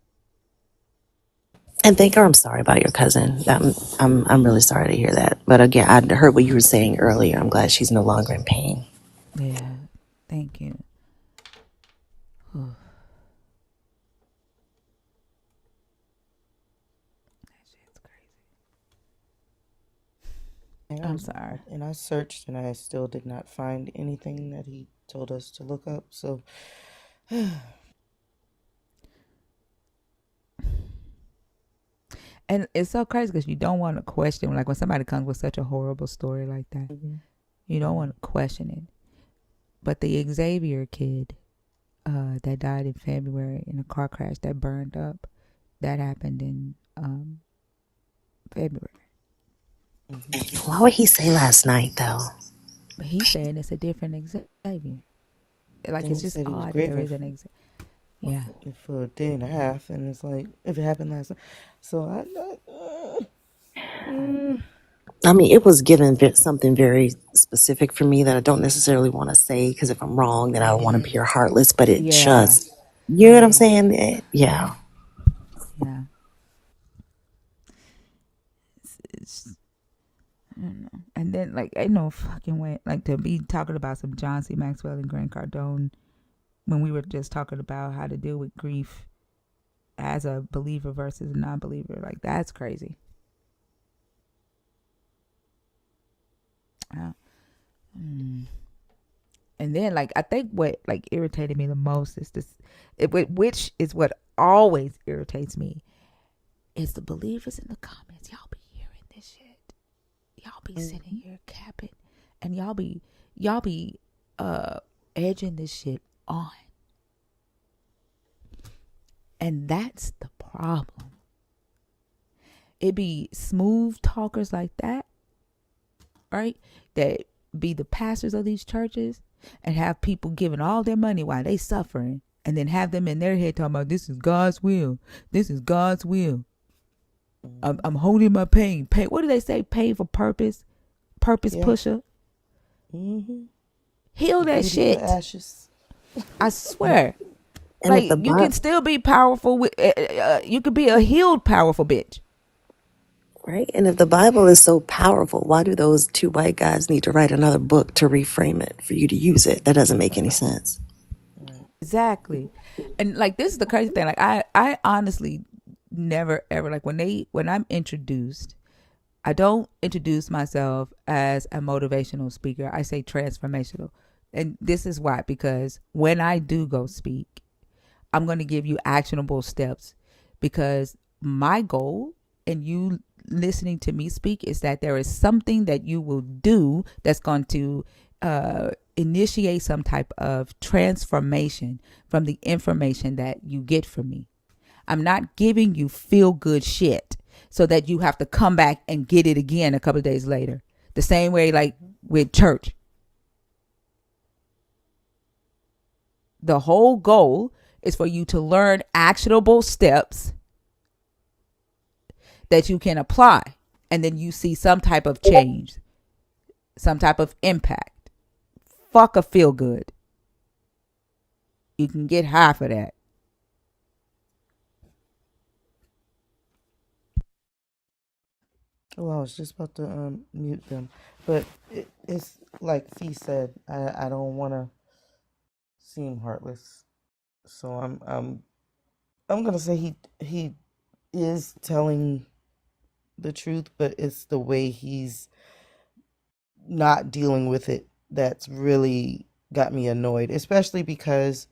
And thank her. I'm sorry about your cousin. I'm really sorry to hear that. But again, I heard what you were saying earlier. I'm glad she's no longer in pain. Yeah, thank you. That shit's crazy. I'm sorry. And I searched and I still did not find anything that he told us to look up. So And it's so crazy because you don't want to question, like when somebody comes with such a horrible story like that, you don't want to question it. But the Xavier kid that died in February in a car crash that burned up, that happened in February. What would he say last night, though? But he's saying it's a different Xavier. Like, it's he just said he was odd that there grieving is an Xavier. Yeah. for a day and a half, and it's like if it happened last night. So I mean, it was given something very specific for me that I don't necessarily want to say because if I'm wrong, then I want to appear heartless. But it Yeah. just, you know what I'm saying? Yeah. Yeah. It's, I don't know. And then, like, ain't no fucking way, like, to be talking about some John C. Maxwell and Grant Cardone when we were just talking about how to deal with grief as a believer versus a non-believer. Like, that's crazy. And then, like, I think what like irritated me the most is this, which is what always irritates me, is the believers in the comments. Y'all be hearing this shit. Y'all be sitting here capping, and y'all be edging this shit on. And that's the problem. It be smooth talkers like that, right? That be the pastors of these churches and have people giving all their money while they suffering, and then have them in their head talking about this is God's will. This is God's will. I'm holding my pain. Pain. What do they say? Pain for purpose. Purpose pusher. Heal that shit. Ashes. I swear. And like you can still be powerful. With you could be a healed, powerful bitch. Right? And if the Bible is so powerful, why do those two white guys need to write another book to reframe it for you to use it? That doesn't make any sense. Exactly. And like, this is the crazy thing. Like, I honestly never ever, like, when I'm introduced, I don't introduce myself as a motivational speaker. I say transformational. And this is why, because when I do go speak, I'm going to give you actionable steps, because my goal in you listening to me speak is that there is something that you will do that's going to initiate some type of transformation from the information that you get from me. I'm not giving you feel good shit. so that you have to come back and get it again a couple of days later. The same way like with church. The whole goal is for you to learn actionable steps that you can apply, and then you see some type of change, some type of impact. Fuck a feel good. You can get half of that. Well, I was just about to mute them, but it's like Fee said. I don't want to seem heartless, so I'm gonna say he is telling the truth, but it's the way he's not dealing with it that's really got me annoyed, especially because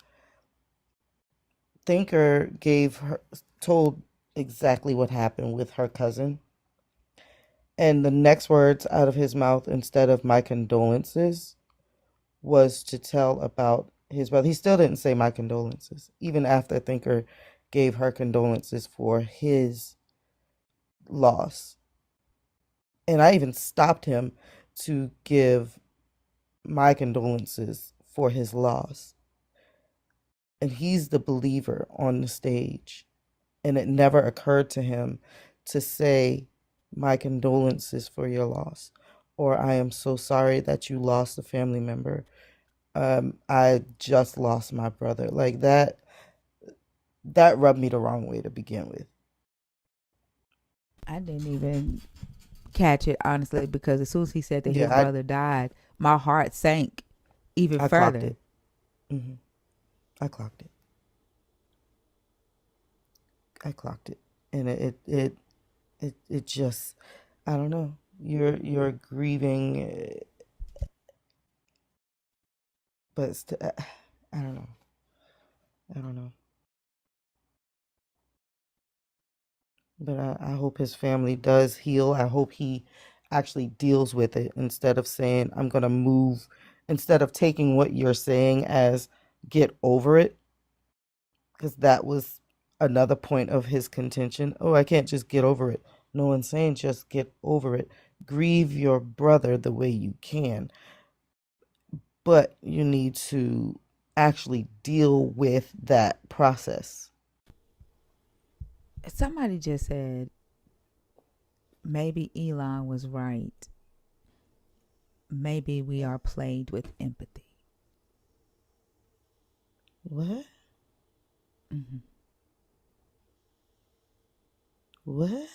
Thinker told exactly what happened with her cousin. And the next words out of his mouth, instead of my condolences, was to tell about his brother. He still didn't say my condolences, even after Thinker gave her condolences for his loss. And I even stopped him to give my condolences for his loss. And he's the believer on the stage. And it never occurred to him to say, my condolences for your loss, or I am so sorry that you lost a family member. I just lost my brother. Like that rubbed me the wrong way to begin with. I didn't even catch it, honestly, because as soon as he said that his Yeah, brother died, my heart sank even I clocked further. it. Mm-hmm. I clocked it. And it just, I don't know. You're grieving, but I don't know. I don't know. But I hope his family does heal. I hope he actually deals with it instead of saying, I'm going to move, instead of taking what you're saying as get over it. Because that was another point of his contention. Oh, I can't just get over it. No one's saying just get over it. Grieve your brother the way you can. But you need to actually deal with that process. Somebody just said maybe Elon was right. Maybe we are plagued with empathy. What? Mm-hmm. What?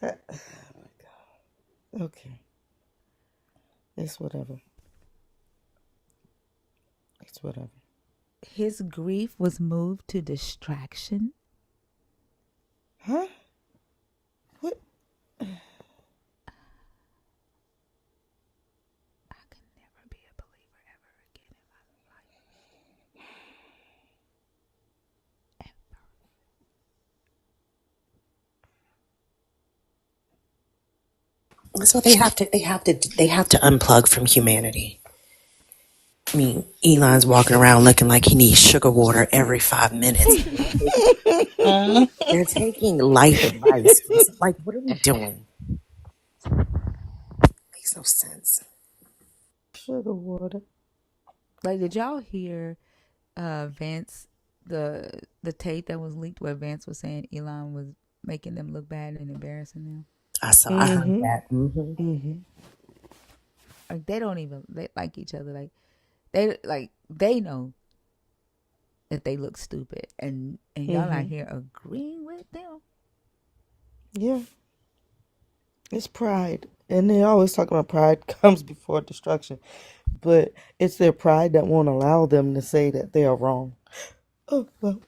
That, oh my God. Okay. It's whatever. It's whatever. His grief was moved to distraction. Huh? What? I can never be a believer ever again in my life. Ever. So they have to unplug from humanity. I mean, Elon's walking around looking like he needs sugar water every 5 minutes. They're taking life advice. It's like, what are we doing? Makes no sense. Sugar water. Like, did y'all hear Vance, the tape that was leaked where Vance was saying Elon was making them look bad and embarrassing them? I heard Mm-hmm. that. Mm-hmm. Mm-hmm. Like, they don't even like each other. Like they know that they look stupid, and y'all out here agreeing with them. Yeah. It's pride. And they always talk about pride comes before destruction. But it's their pride that won't allow them to say that they are wrong. Oh, well.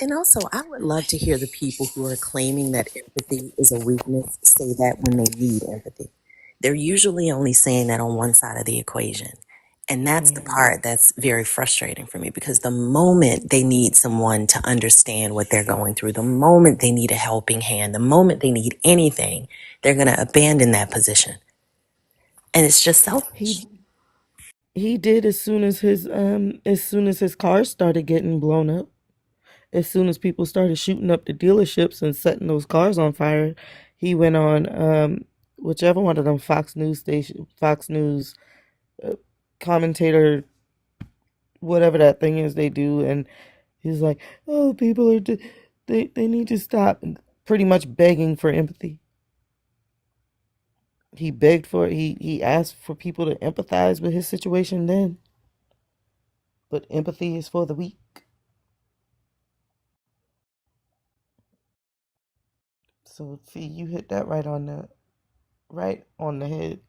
And also, I would love to hear the people who are claiming that empathy is a weakness say that when they need empathy. They're usually only saying that on one side of the equation. And that's the part that's very frustrating for me, because the moment they need someone to understand what they're going through, the moment they need a helping hand, the moment they need anything, they're going to abandon that position. And it's just selfish. He did as soon as his car started getting blown up. As soon as people started shooting up the dealerships and setting those cars on fire, he went on whichever one of them Fox News commentator, whatever that thing is they do, and he's like, "Oh, people are they need to stop," pretty much begging for empathy. He begged for he asked for people to empathize with his situation then, but empathy is for the weak. So see, you hit that right on the head.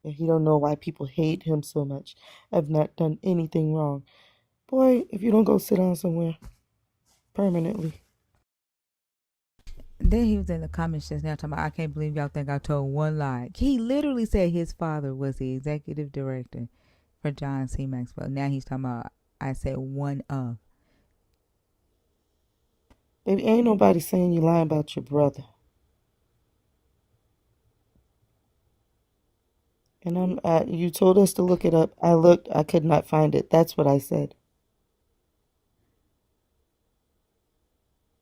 And he don't know why people hate him so much. I've not done anything wrong. Boy, if you don't go sit down somewhere permanently. Then he was in the comments just now talking about, I can't believe y'all think I told one lie. He literally said his father was the executive director for John C. Maxwell. Now he's talking about, I said one of. Baby, ain't nobody saying you lying about your brother. And you told us to look it up. I looked, I could not find it. That's what I said.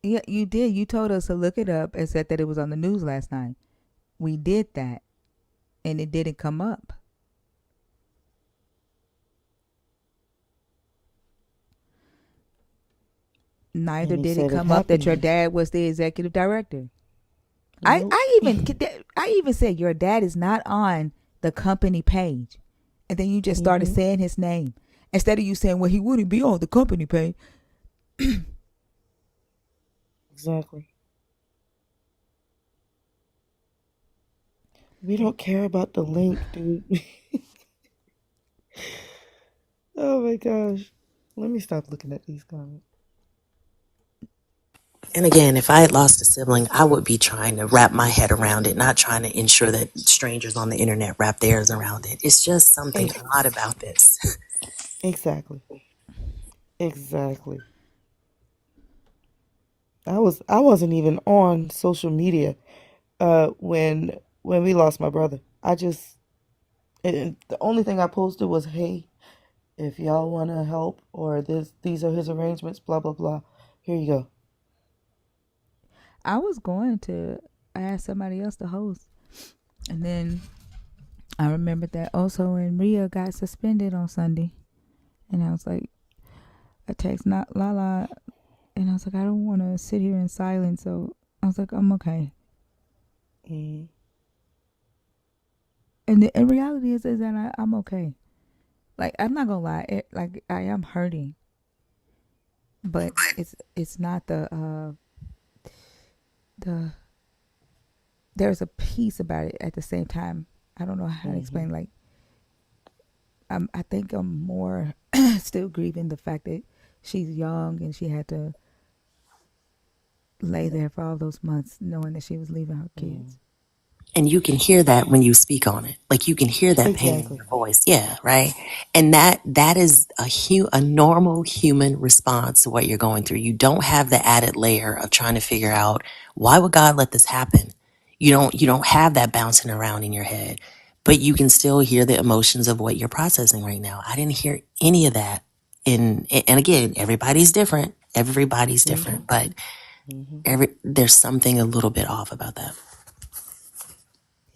Yeah, you did. You told us to look it up and said that it was on the news last night. We did that, and it didn't come up. Neither And he did it said it come up that happened. your dad was the executive director. Nope. I even said your dad is not on the company page, and then you just started saying his name instead of you saying, well, he wouldn't be on the company page. Exactly. We don't care about the link, dude. Oh my gosh. Let me stop looking at these comments. And again, if I had lost a sibling, I would be trying to wrap my head around it, not trying to ensure that strangers on the internet wrap theirs around it. It's just something odd about this. Exactly. Exactly. I wasn't even on social media when we lost my brother. The only thing I posted was, "Hey, if y'all want to help or these are his arrangements, blah blah blah. Here you go." I was going to ask somebody else to host, and then I remembered that Oso and Ria got suspended on Sunday, and I was like, I text not Lala, and I was like, I don't want to sit here in silence, so I was like, I'm okay. Mm-hmm. And the reality is that I'm okay. Like, I'm not gonna lie, like I am hurting, but it's not the there's a peace about it at the same time. I don't know how to explain. Like, I think I'm more still grieving the fact that she's young and she had to lay there for all those months knowing that she was leaving her kids. And you can hear that when you speak on it. Like you can hear that pain in Exactly. your voice. Yeah, right. And that is a normal human response to what you're going through. You don't have the added layer of trying to figure out why would God let this happen. You don't have that bouncing around in your head, but you can still hear the emotions of what you're processing right now. I didn't hear any of that. And again, everybody's different. Everybody's different, but there's something a little bit off about that.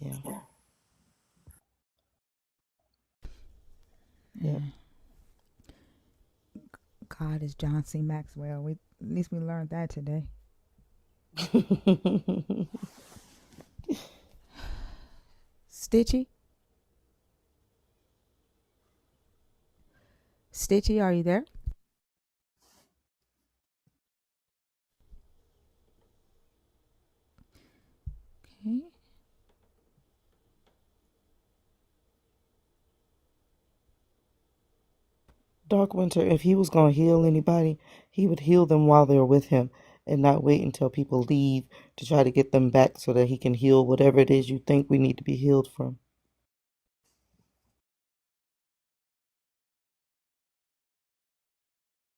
Yeah. Yep. God is John C. Maxwell. At least we learned that today. Stitchy? Stitchy, are you there? Okay. Dark Winter, if he was going to heal anybody, he would heal them while they're with him and not wait until people leave to try to get them back so that he can heal whatever it is you think we need to be healed from.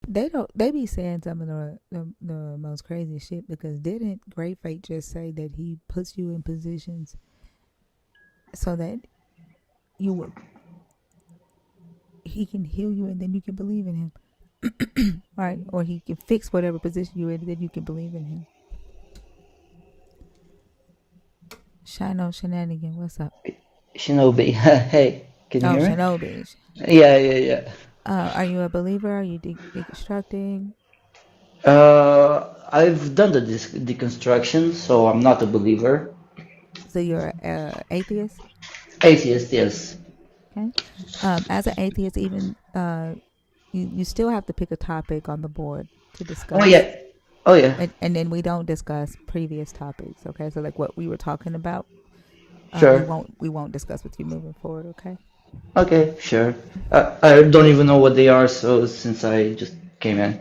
They be saying some of the most crazy shit, because didn't Great Fate just say that he puts you in positions so that you would he can heal you and then you can believe in him, right? Or he can fix whatever position you're in, then you can believe in him. Shino Shenanigan, what's up? Shinobi, hey, can you Oh, hear me? Shinobi. Yeah. Are you a believer? Are you deconstructing? I've done the deconstruction, so I'm not a believer. So you're atheist? Atheist, yes. Okay. As an atheist, even you still have to pick a topic on the board to Oh discuss, yeah, oh yeah, and then we don't discuss previous topics. Okay, so like what we were talking about, we sure. won't discuss with you moving forward. Okay. Okay, sure. I don't even know what they are, so since I just came in.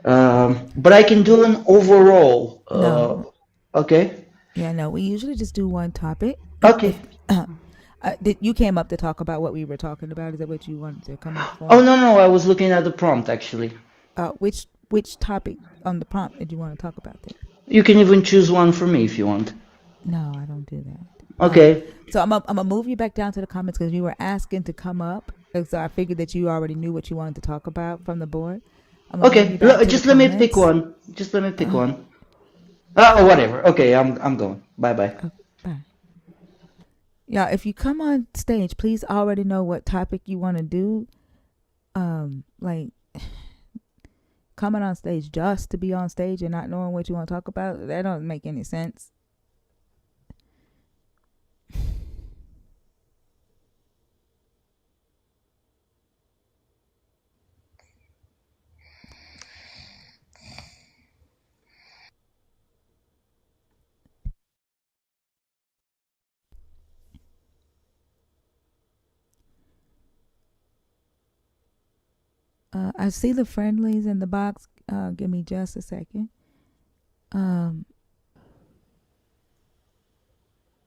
But I can do an overall. No. Okay. Yeah. No. We usually just do one topic. Okay. If did you came up to talk about what we were talking about? Is that what you wanted to come up Oh for? no, I was looking at the prompt actually. Which topic on the prompt did you want to talk about then? You can even choose one for me if you want. No, I don't do that. Okay. So I'm gonna move you back down to the comments because you were asking to come up. So I figured that you already knew what you wanted to talk about from the board. I'm gonna move Okay. you back to the Just let me pick comments. one. Just let me pick one. Oh, whatever. Okay, I'm going. Bye. Bye. Yeah, if you come on stage, please already know what topic you want to do. Like coming on stage just to be on stage and not knowing what you want to talk about, that don't make any sense. I see the friendlies in the box. Give me just a second.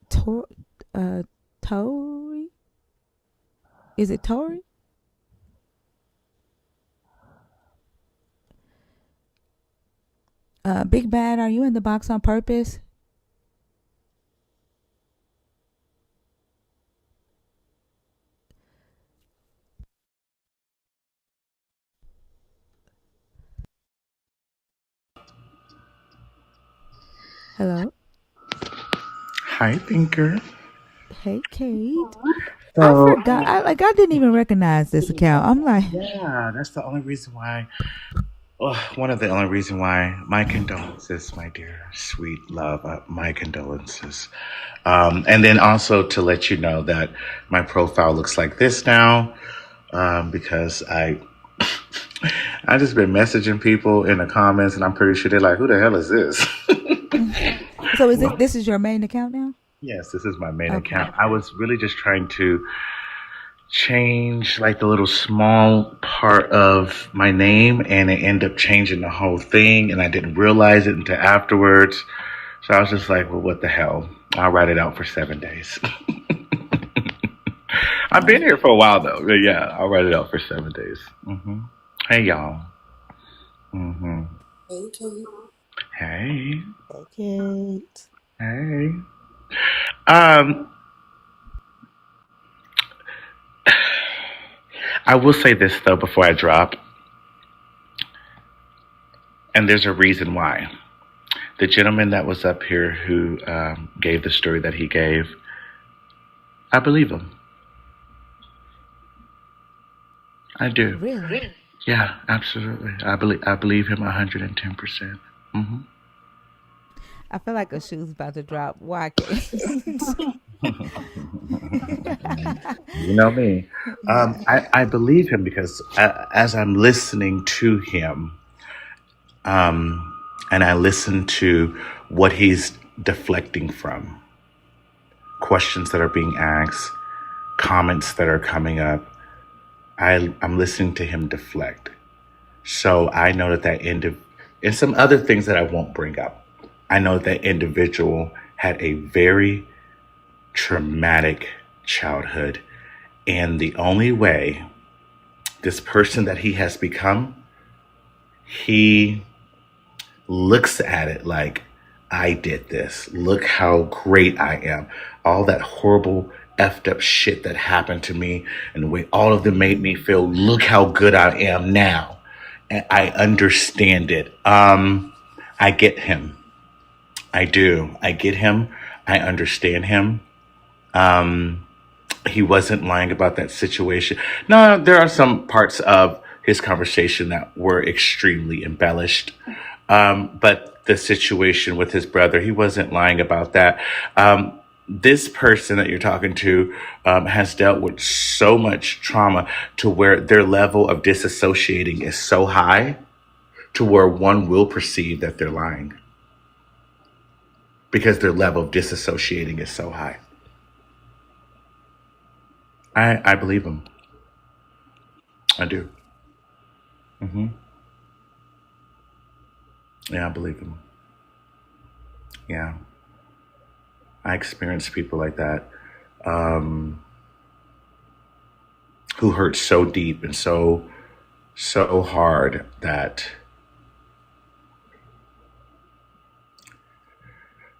Tori? Is it Tori? Big Bad, are you in the box on purpose? Hello? Hi, Thinker. Hey, Kate. I So, forgot. I didn't even recognize this account. I'm like, yeah, that's the only reason why. One of the only reason why. My condolences, my dear, sweet love. My condolences. And then also to let you know that my profile looks like this now, because I just been messaging people in the comments, and I'm pretty sure they're like, "Who the hell is this?" so is this is your main account now? Yes, this is my main Okay. account. I was really just trying to change like the little small part of my name, and it ended up changing the whole thing, and I didn't realize it until afterwards. So I was just like, well, what the hell? I'll write it out for 7 days. I've been here for a while though. But yeah, I'll write it out for 7 days. Hey y'all. Hey, Kate. Hey. Okay. Hey. Um, I will say this though before I drop, and there's a reason why. The gentleman that was up here who gave the story that he gave, I believe him. I do. Really? Yeah, absolutely. I believe him 110%. I feel like a shoe's about to drop. Why, Kate? You know me. Yeah. I believe him because as I'm listening to him, and I listen to what he's deflecting from, questions that are being asked, comments that are coming up, I'm listening to him deflect. So I know that and some other things that I won't bring up. I know that individual had a very traumatic childhood. And the only way this person that he has become he looks at it like, I did this. Look how great I am. All that horrible effed up shit that happened to me and the way all of them made me feel, look how good I am now. And I understand it. I get him. I do. I get him. I understand him. He wasn't lying about that situation. No, there are some parts of his conversation that were extremely embellished. But the situation with his brother, he wasn't lying about that. This person that you're talking to has dealt with so much trauma to where their level of disassociating is so high to where one will perceive that they're lying because their level of disassociating is so high. I believe him. I do. Yeah, I believe him. Yeah. I experience people like that who hurt so deep and so hard that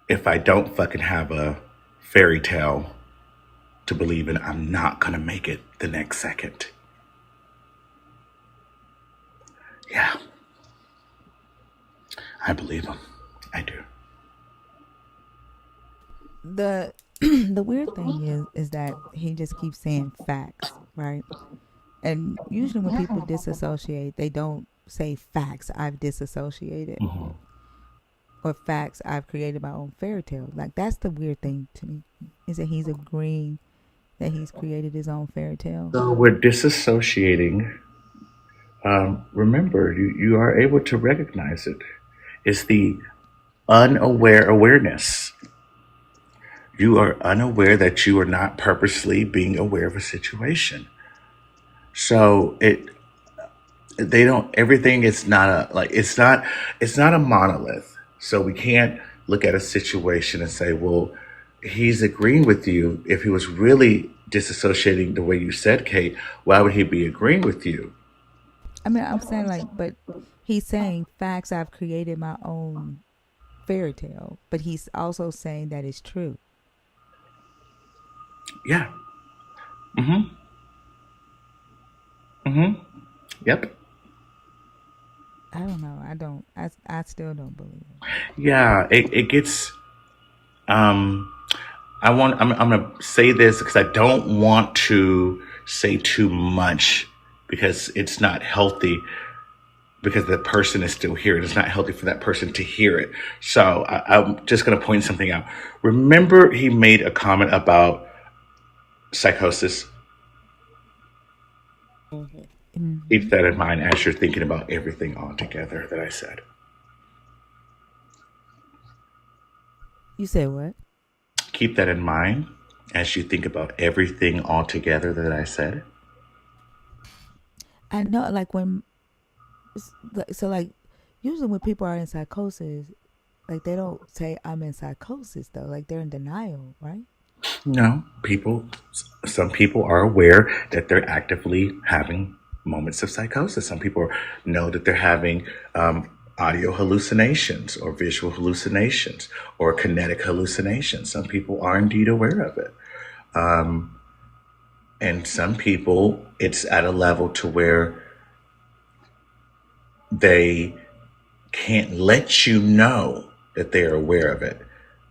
if I don't fucking have a fairy tale to believe in, I'm not gonna make it the next second. Yeah. I believe him. I do. The the weird thing is that he just keeps saying facts, right? And usually when people disassociate, they don't say facts, I've disassociated, or facts, I've created my own fairy tale. Like, that's the weird thing to me, is that he's agreeing that he's created his own fairy tale. So we're disassociating. Remember, you are able to recognize it. It's the unaware awareness. You are unaware that you are not purposely being aware of a situation. So everything is not it's not a monolith. So we can't look at a situation and say, well, he's agreeing with you. If he was really disassociating the way you said, Kate, why would he be agreeing with you? I mean, I'm saying, like, but he's saying facts, I've created my own fairy tale, but he's also saying that it's true. Yeah. Yep. I don't know. I still don't believe it. Yeah, it gets. I'm gonna say this because I don't want to say too much because it's not healthy. Because the person is still here, it's not healthy for that person to hear it. So I'm just gonna point something out. Remember, he made a comment about psychosis. Keep that in mind as you're thinking about everything all together that I said. You said what? Keep that in mind as you think about everything all together that I said. I know, like, when, so, like, usually when people are in psychosis, like, they don't say I'm in psychosis, though. Like, they're in denial, right? No, some people are aware that they're actively having moments of psychosis. Some people know that they're having audio hallucinations or visual hallucinations or kinetic hallucinations. Some people are indeed aware of it. And some people, it's at a level to where they can't let you know that they're aware of it,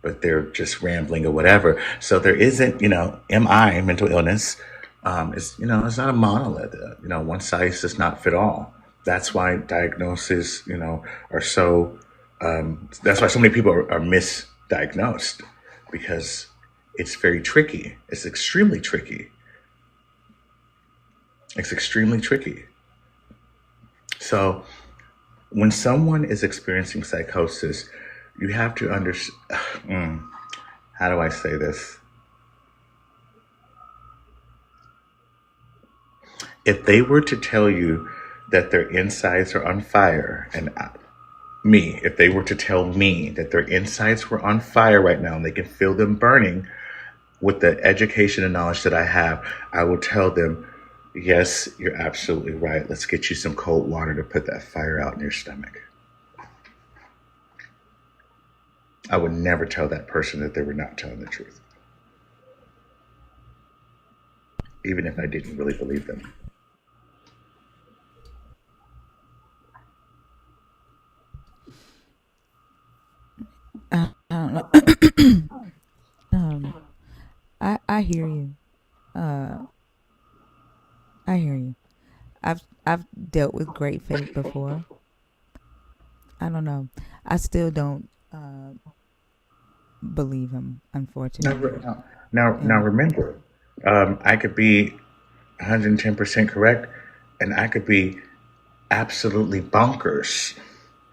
but they're just rambling or whatever. So there isn't, MI, mental illness, it's not a monolith. One size does not fit all. That's why diagnoses, are so, that's why so many people are misdiagnosed, because it's very tricky. It's extremely tricky. It's extremely tricky. So when someone is experiencing psychosis, you have to understand, how do I say this? If they were to tell you that their insides are on fire, and if they were to tell me that their insides were on fire right now and they can feel them burning, with the education and knowledge that I have, I will tell them, Yes, you're absolutely right. Let's get you some cold water to put that fire out in your stomach. I would never tell that person that they were not telling the truth, even if I didn't really believe them. I don't know. I hear you. Uh, I hear you. I've dealt with great faith before. I don't know. I still don't believe him, Now, unfortunately. now And remember, I could be 110% correct, and I could be absolutely bonkers.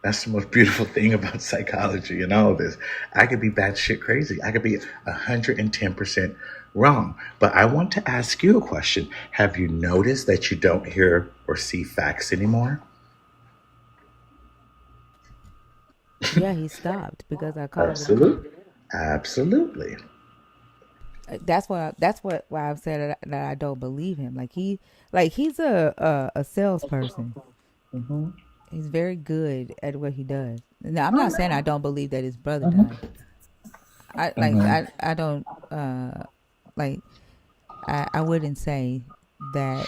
That's the most beautiful thing about psychology and all of this. I could be batshit crazy. I could be 110% wrong. But I want to ask you a question. Have you noticed that you don't hear or see facts anymore? yeah, he stopped because I called it out. Absolutely. Absolutely. Why I've said that I don't believe him. He's a salesperson. Mm-hmm. He's very good at what he does. Now, I'm not saying I don't believe that his brother died. Mm-hmm. I don't like I wouldn't say that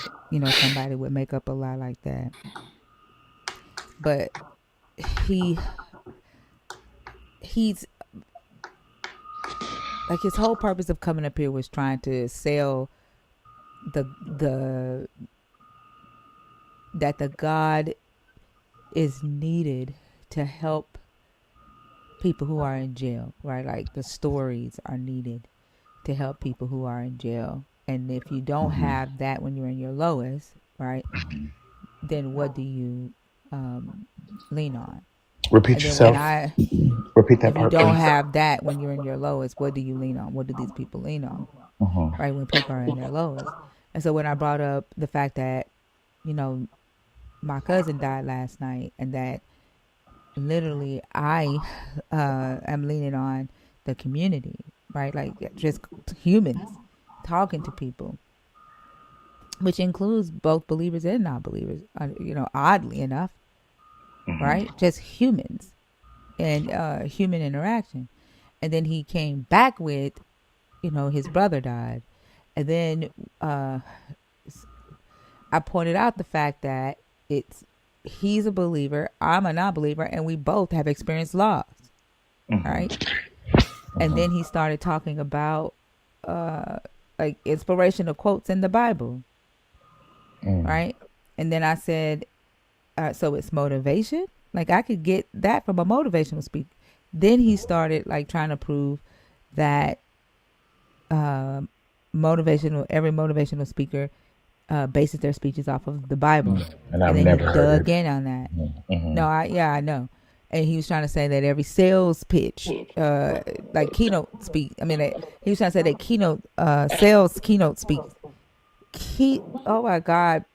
somebody would make up a lie like that. But he he's like his whole purpose of coming up here was trying to sell the that the God is needed to help people who are in jail, right? Like the stories are needed to help people who are in jail. And if you don't have that when you're in your lowest, right, then what do you lean on? Repeat And then when yourself. Repeat that if you part, don't please. have that when you're in your lowest, what do you lean on? What do these people lean on, Mm-hmm. right? When people are in their lowest. And so when I brought up the fact that, you know, my cousin died last night and that literally I am leaning on the community, right? Like just humans talking to people, which includes both believers and non-believers. Oddly enough, right? Mm-hmm. Just humans and human interaction. And then he came back with, his brother died, and then I pointed out the fact that it's he's a believer, I'm a non-believer, and we both have experienced loss, right? Mm-hmm. And Mm-hmm. then he started talking about like inspirational quotes in the Bible, Mm. right? And then I said, so it's motivation. Like I could get that from a motivational speaker. Then he started like trying to prove that every motivational speaker bases their speeches off of the Bible, And and I've then he never heard dug it. in on that. Mm-hmm. No, I know, and he was trying to say that every sales pitch, like keynote speak. I mean, he was trying to say that sales keynote speak. Oh my God,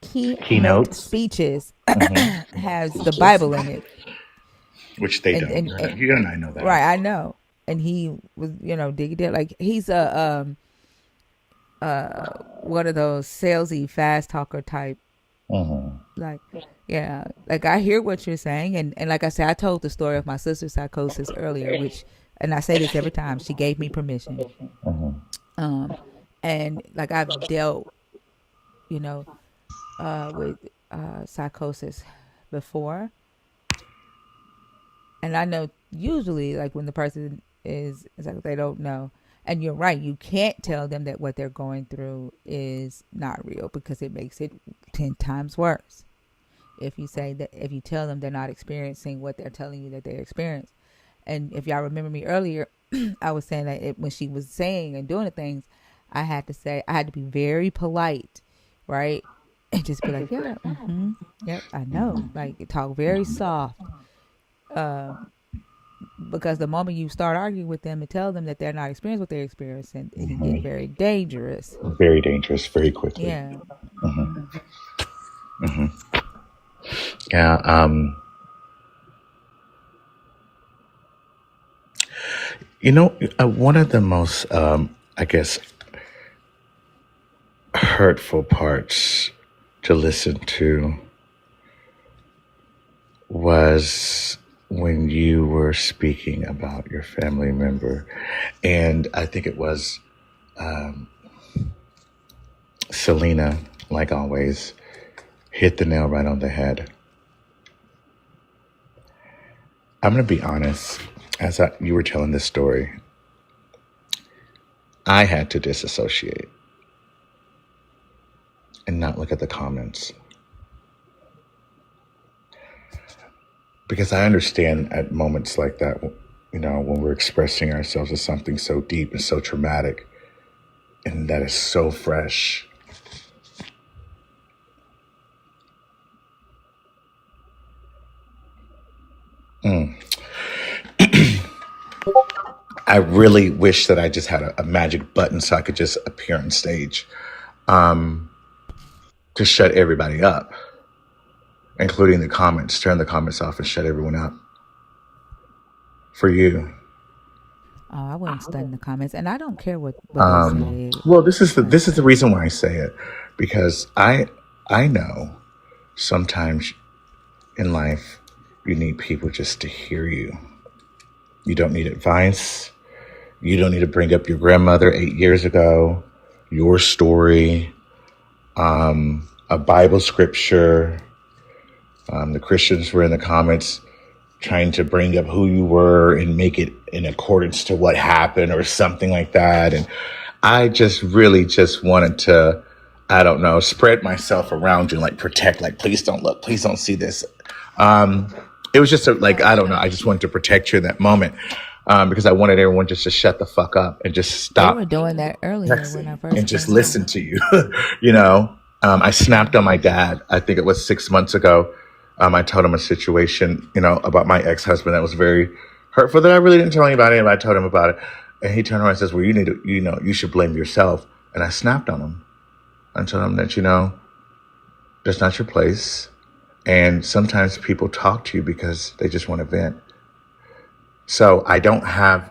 keynote Keynotes. speeches Mm-hmm. has the Bible in it, Which they and don't. and, and You and I know that. right, I know, and he was digging there like he's a one of those salesy fast talker type. Mm-hmm. Like, yeah, like I hear what you're saying, and like I said, I told the story of my sister's psychosis earlier, which, and I say this every time, she gave me permission. Mm-hmm. Um, and like I've dealt, you know, with psychosis before, and I know usually like when the person is like they don't know, and you're right, you can't tell them that what they're going through is not real because it makes it 10 times worse. If you tell them they're not experiencing what they're telling you that they experience. And if y'all remember me earlier, I was saying that when she was saying and doing the things, I had to be very polite, right? And just be like, yeah, yep, I know. Like talk very soft, because the moment you start arguing with them and tell them that they're not experiencing what they're experiencing, it can get Mm-hmm. very dangerous. Very dangerous, very quickly. Yeah. Mm-hmm. Mm-hmm. Yeah. One of the most, I guess, hurtful parts to listen to was when you were speaking about your family member. And I think it was Selena, like always, hit the nail right on the head. I'm going to be honest. You were telling this story, I had to disassociate and not look at the comments. Because I understand at moments like that, when we're expressing ourselves as something so deep and so traumatic, and that is so fresh. I really wish that I just had a magic button so I could just appear on stage to shut everybody up, including the comments, turn the comments off and shut everyone up. For you. Oh, I wouldn't study the comments, and I don't care what they say. Well, this is the reason why I say it, because I know sometimes in life you need people just to hear you. You don't need advice. You don't need to bring up your grandmother 8 years ago, your story, a Bible scripture. The Christians were in the comments trying to bring up who you were and make it in accordance to what happened or something like that. And I just really just wanted to, I don't know, spread myself around you, like protect, like, please don't look, please don't see this. It was just I don't know. I just wanted to protect you in that moment because I wanted everyone just to shut the fuck up and just stop. They were doing that earlier when I first and just listen to you. I snapped on my dad. I think it was 6 months ago. I told him a situation, about my ex-husband that was very hurtful that I really didn't tell anybody. And I told him about it. And he turned around and says, well, you need to, you should blame yourself. And I snapped on him. I told him that, that's not your place. And sometimes people talk to you because they just want to vent. So I don't have,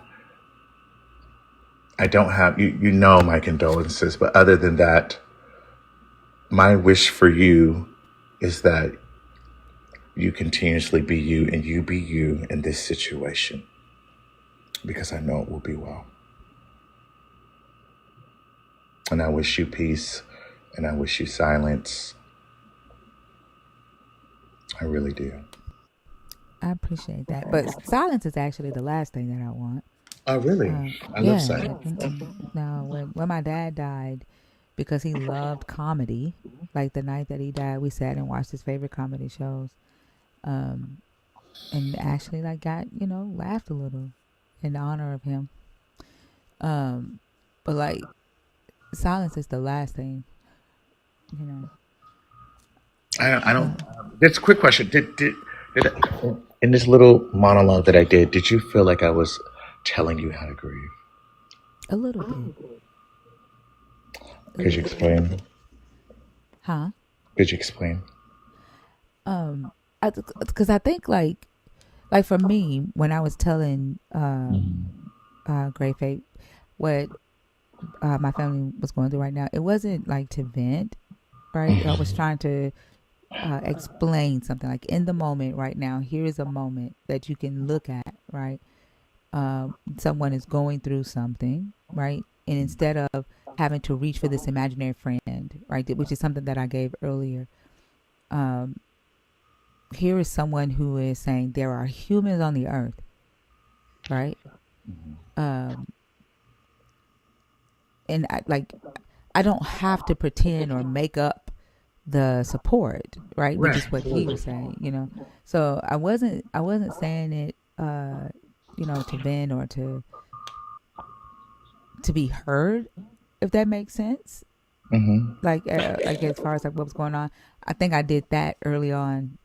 my condolences. But other than that, my wish for you is that you continuously be you and you be you in this situation, because I know it will be well. And I wish you peace and I wish you silence. I really do. I appreciate that. But silence is actually the last thing that I want. Oh, really? I love silence. No, when my dad died, because he loved comedy, like the night that he died, we sat and watched his favorite comedy shows. And actually got, laughed a little in honor of him. But silence is the last thing, I don't. That's a quick question. Did in this little monologue that I did you feel like I was telling you how to grieve? A little bit. Could you explain? Huh? Could you explain? Because I think like for me, when I was telling Great Fate what my family was going through right now, it wasn't like to vent, right? I was trying to explain something, like in the moment right now, here is a moment that you can look at, right? Someone is going through something, right? And instead of having to reach for this imaginary friend, right, which is something that I gave earlier, here is someone who is saying there are humans on the earth, right? And I don't have to pretend or make up the support, right? Which is what he was saying, So I wasn't saying it, to vent or to be heard, if that makes sense. Like as far as what was going on, I think I did that early on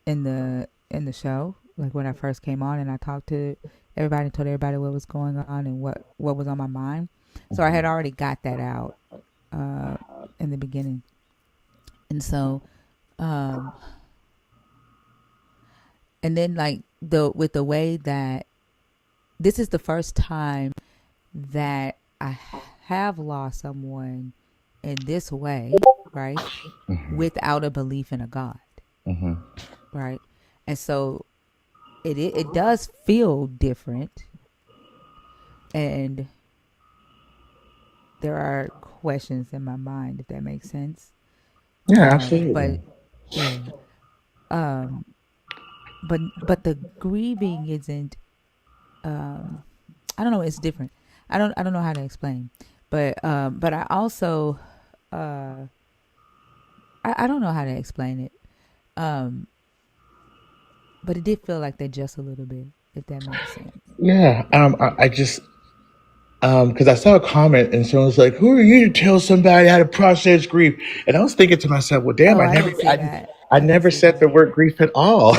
in the show, like when I first came on, and I talked to everybody and told everybody what was going on and what was on my mind. So I had already got that out in the beginning. And so and then with the way that this is the first time that I have lost someone in this way, right? Without a belief in a God, right? And so it does feel different, and there are questions in my mind, if that makes sense. Yeah, But absolutely. yeah, um, but the grieving isn't. I don't know. It's different. I don't know how to explain, but I also I don't know how to explain it. Um, but it did feel like that just a little bit, if that makes sense. Yeah. I just because I saw a comment and someone was like, "Who are you to tell somebody how to process grief?" And I was thinking to myself, "Well, damn, Oh, I didn't see that. I I didn't never see said the that. word grief at all."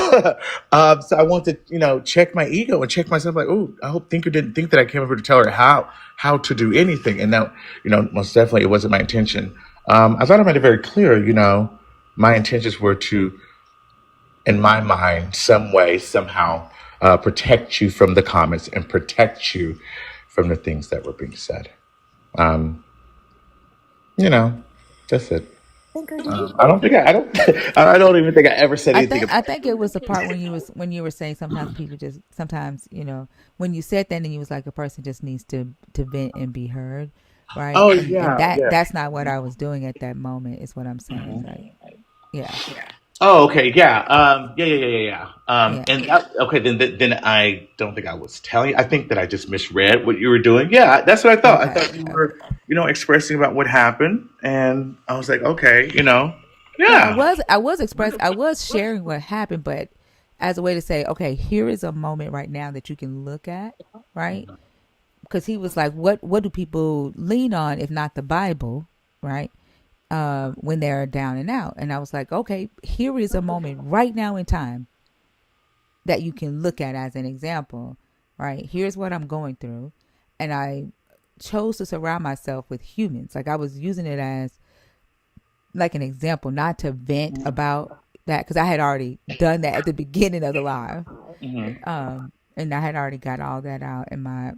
So I wanted to, check my ego and check myself. Like, oh, I hope Thinker didn't think that I came over to tell her how to do anything. And now, most definitely it wasn't my intention. I thought I made it very clear. My intentions were to, in my mind, some way, somehow, protect you from the comments and protect you from the things that were being said. Um, that's it. Thinker, do you I don't think I don't I don't even think I ever said anything I about think it was the part when you were saying sometimes people just sometimes when you said that and you was like a person just needs to vent and be heard, right? Oh And yeah, yeah. that's not what I was doing at that moment. Is what I'm saying. Like, yeah, Oh, okay, yeah, yeah. yeah. And okay, then I don't think I was telling you. I think that I just misread what you were doing. Yeah, that's what I thought. I Okay, thought you okay. were, expressing about what happened, and I was like, okay, No, yeah. I was sharing what happened, but as a way to say, okay, here is a moment right now that you can look at, right? Because he was like, what do people lean on if not the Bible, right? When they're down and out. And I was like, okay, here is a moment right now in time that you can look at as an example, right? Here's what I'm going through. And I chose to surround myself with humans. Like I was using it as like an example, not to vent about that because I had already done that at the beginning of the live. And I had already got all that out in my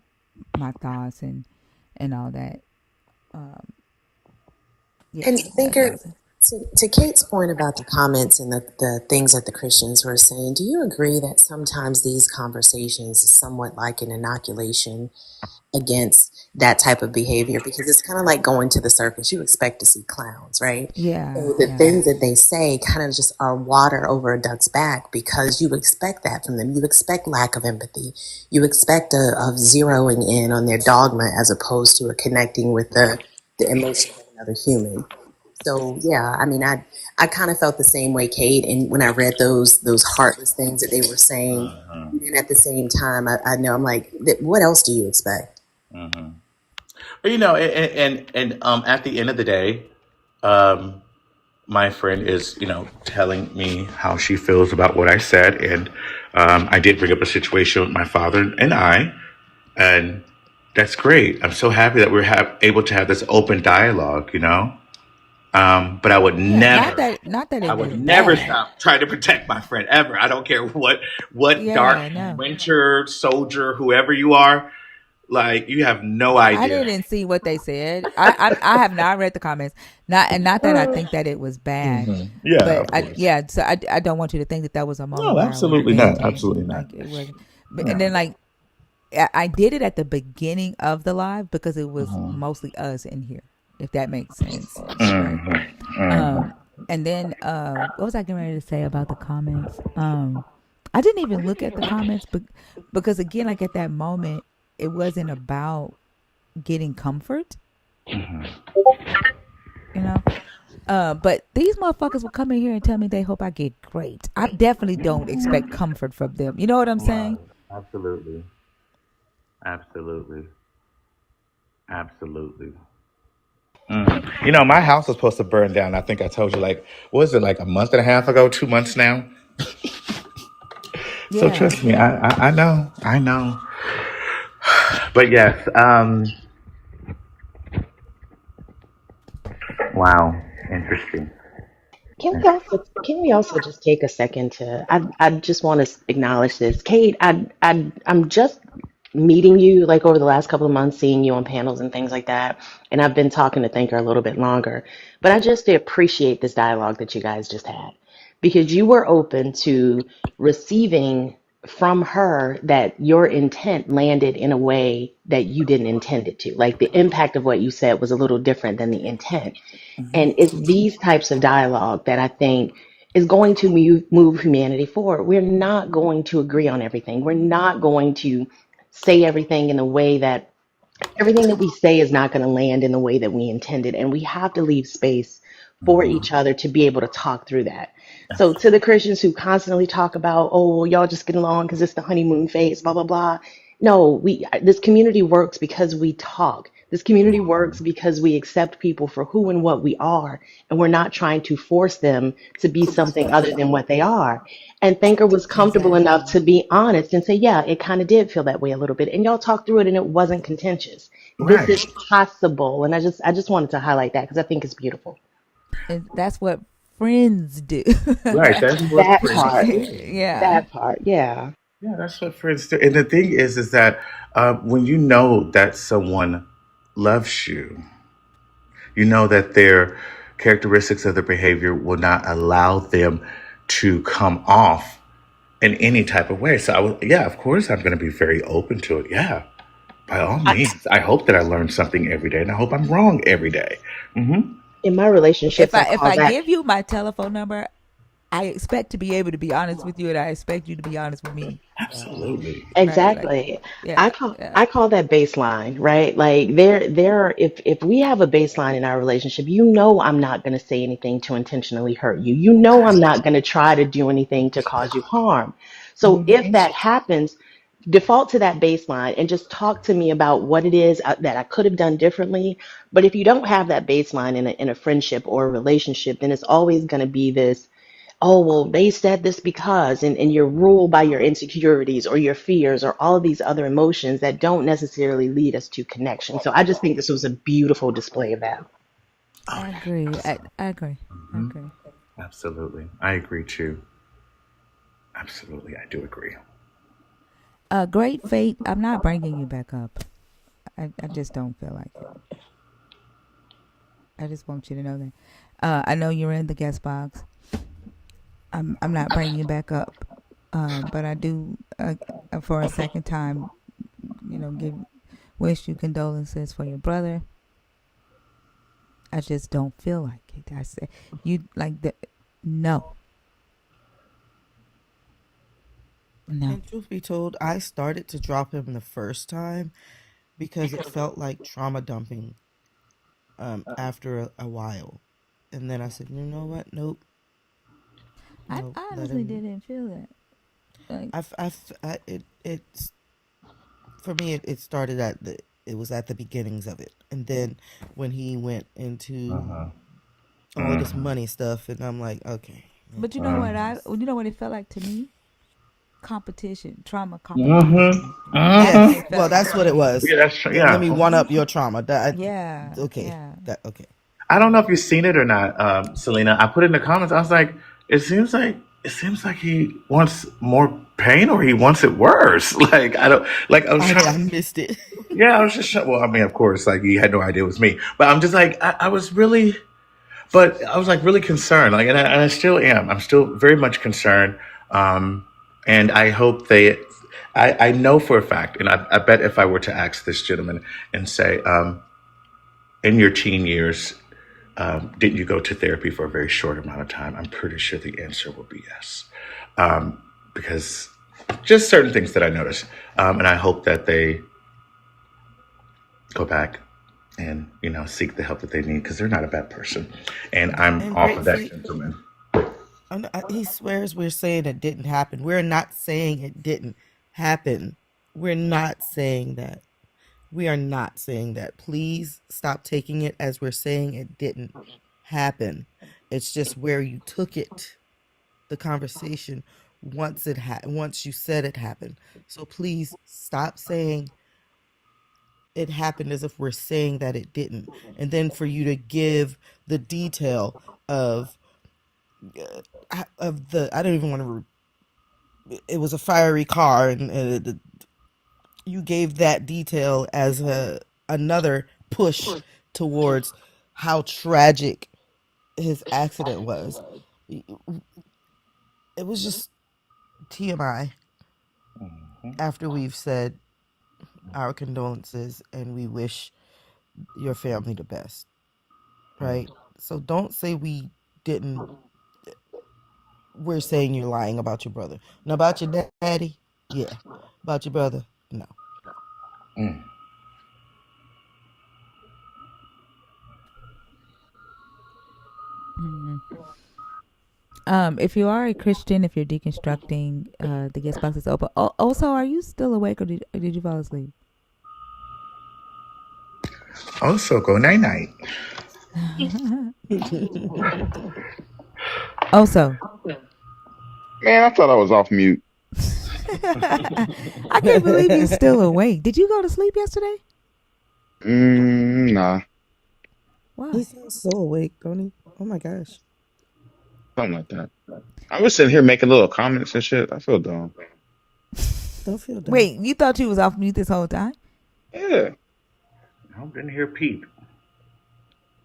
thoughts and all that. Yeah, And that Thinker, was it. to Kate's point about the comments and the things that the Christians were saying, do you agree that sometimes these conversations is somewhat like an inoculation against that type of behavior? Because it's kind of like going to the circus. You expect to see clowns, right? Yeah, So the yeah. things that they say kind of just are water over a duck's back because you expect that from them. You expect lack of empathy. You expect of zeroing in on their dogma as opposed to a connecting with the emotion of another human. So yeah, I mean, I kind of felt the same way, Kate. And when I read those heartless things that they were saying, and at the same time, I know I'm like, what else do you expect? And at the end of the day, um, my friend is, telling me how she feels about what I said, and I did bring up a situation with my father and I, and that's great. I'm so happy that we're able to have this open dialogue, But Yeah, not that I it would was never bad. stop trying to protect my friend ever. I don't care what dark Yeah, no. winter soldier, whoever you are, like you have no I idea. didn't see what they said. I have not read the comments. Not that I think that it was bad, Yeah, but of course. So I don't want you to think that that was a moment No, where I was absolutely not. venting. Absolutely not. Like it wasn't. But, and Yeah. then like I did it at the beginning of the live because it was mostly us in here, if that makes sense, right? Um, and then what was I getting ready to say about the comments? I didn't even look at the comments, but because again, like at that moment, it wasn't about getting comfort, you know. But these motherfuckers will come in here and tell me they hope I get great. I definitely don't expect comfort from them. You know what I'm saying? Absolutely. Absolutely. Absolutely. My house was supposed to burn down. I think I told you, like, what was it, like a month and a half ago, 2 months now? So Yeah, trust me, yeah. I know, I know. But yes, wow, interesting. Can we also just take a second to I just want to acknowledge this. Kate, I'm just meeting you like over the last couple of months, seeing you on panels and things like that. And I've been talking to Thinker a little bit longer. But I just appreciate this dialogue that you guys just had because you were open to receiving from her that your intent landed in a way that you didn't intend it to. Like the impact of what you said was a little different than the intent. And it's these types of dialogue that I think is going to move humanity forward. We're not going to agree on everything. We're not going to say everything in a way that everything that we say is not going to land in the way that we intended. And we have to leave space for Mhm. each other to be able to talk through that. So to Absolutely. the Christians who constantly talk about, oh, well, y'all just get along because it's the honeymoon phase, blah, blah, blah. No, this community works because we talk. This community works because we accept people for who and what we are, and we're not trying to force them to be something other than what they are. And Thinker was comfortable enough Exactly. to be honest and say, yeah, it kind of did feel that way a little bit. And y'all talked through it and it wasn't contentious. This Right. is possible. And I just wanted to highlight that because I think it's beautiful. And that's what friends do. Right. That's what That friends part. do. Yeah. That part. Yeah. Yeah, that's what friends do. And the thing is that when you know that someone loves you, you know that their characteristics of their behavior will not allow them to come off in any type of way. So, yeah, of course, I'm going to be very open to it. Yeah, by all I, means. I hope that I learn something every day, and I hope I'm wrong every day. Mm-hmm. in my If relationships, I if call I that. give you my telephone number, I expect to be able to be honest with you, and I expect you to be honest with me. Absolutely. Right? Like, Exactly. yeah, I call yeah. I call that baseline, right? Like there are if we have a baseline in our relationship, you know I'm not going to say anything to intentionally hurt you. You know I'm not going to try to do anything to cause you harm. So if Mm-hmm. that happens, default to that baseline and just talk to me about what it is that I could have done differently. But if you don't have that baseline in a friendship or a relationship, then it's always going to be this, oh, well, they said this because, and you're ruled by your insecurities or your fears or all of these other emotions that don't necessarily lead us to connection. So I just think this was a beautiful display of that. Oh, I yeah. agree. Absolutely. I agree. I Hmm. agree. Absolutely. I agree too. Absolutely. I do agree. Great fate. I'm not bringing you back up. I just don't feel like it. I just want you to know that. I know you're in the guest box. I'm not bringing you back up. But I do, for a second time, give wish you condolences for your brother. I just don't feel like it. I said you like the no, no. And truth be told, I started to drop him the first time because it felt like trauma dumping after a while. And then I said, you know what? Nope. I Nope. Let honestly him. didn't feel that. Like It's for me. It started at the. It was at the beginnings of it, and then when he went into Uh-huh. all of this Uh-huh. money stuff, and I'm like, okay, but you know Uh-huh. what you know what it felt like to me? Competition, trauma competition. Mm-hmm. That's what yes, it well, felt like that's to what it me. was. Yeah, that's true. Let Yeah. me one up your trauma. Yeah, Okay, yeah. okay. I don't know if you've seen it or not, Selena. I put it in the comments. I was like, it seems like he wants more pain, or he wants it worse. Like I don't like. I was trying I to. missed it. Yeah, I was just. Well, I mean, of course, like you had no idea it was me, but I'm just like I was really, but I was like really concerned. Like, and I still am. I'm still very much concerned. Um, and I hope they. I know for a fact, and I bet if I were to ask this gentleman and say, in your teen years, didn't you go to therapy for a very short amount of time? I'm pretty sure the answer will be yes. Because just certain things that I notice. And I hope that they go back and, seek the help that they need because they're not a bad person. And I'm And off of that gratefully, gentleman. he swears we're saying it didn't happen. We're not saying it didn't happen. We're not saying that. We are not saying that. Please stop taking it as we're saying it didn't happen. It's just where you took it, the conversation, once you said it happened. So please stop saying it happened as if we're saying that it didn't. And then for you to give the detail of the I don't even want to. It was a fiery car, and you gave that detail as another push towards how tragic his accident was. It was just TMI Mhm. after we've said our condolences and we wish your family the best, right? So don't say we didn't. We're saying you're lying about your brother. Now, about your daddy, yeah. About your brother, no. Mm. Mm. If you are a Christian, if you're deconstructing, the guest box is open. Also, are you still awake or did you fall asleep? Also, go night night. Also, Man, I thought I was off mute. I can't believe you're still awake. Did you go to sleep yesterday? Nah, Why? He sounds so awake, don't he? Oh my gosh. something like that. I was sitting here making little comments and shit. I feel dumb. Don't feel dumb. Wait, you thought you was off mute this whole time? Yeah. I didn't hear peep.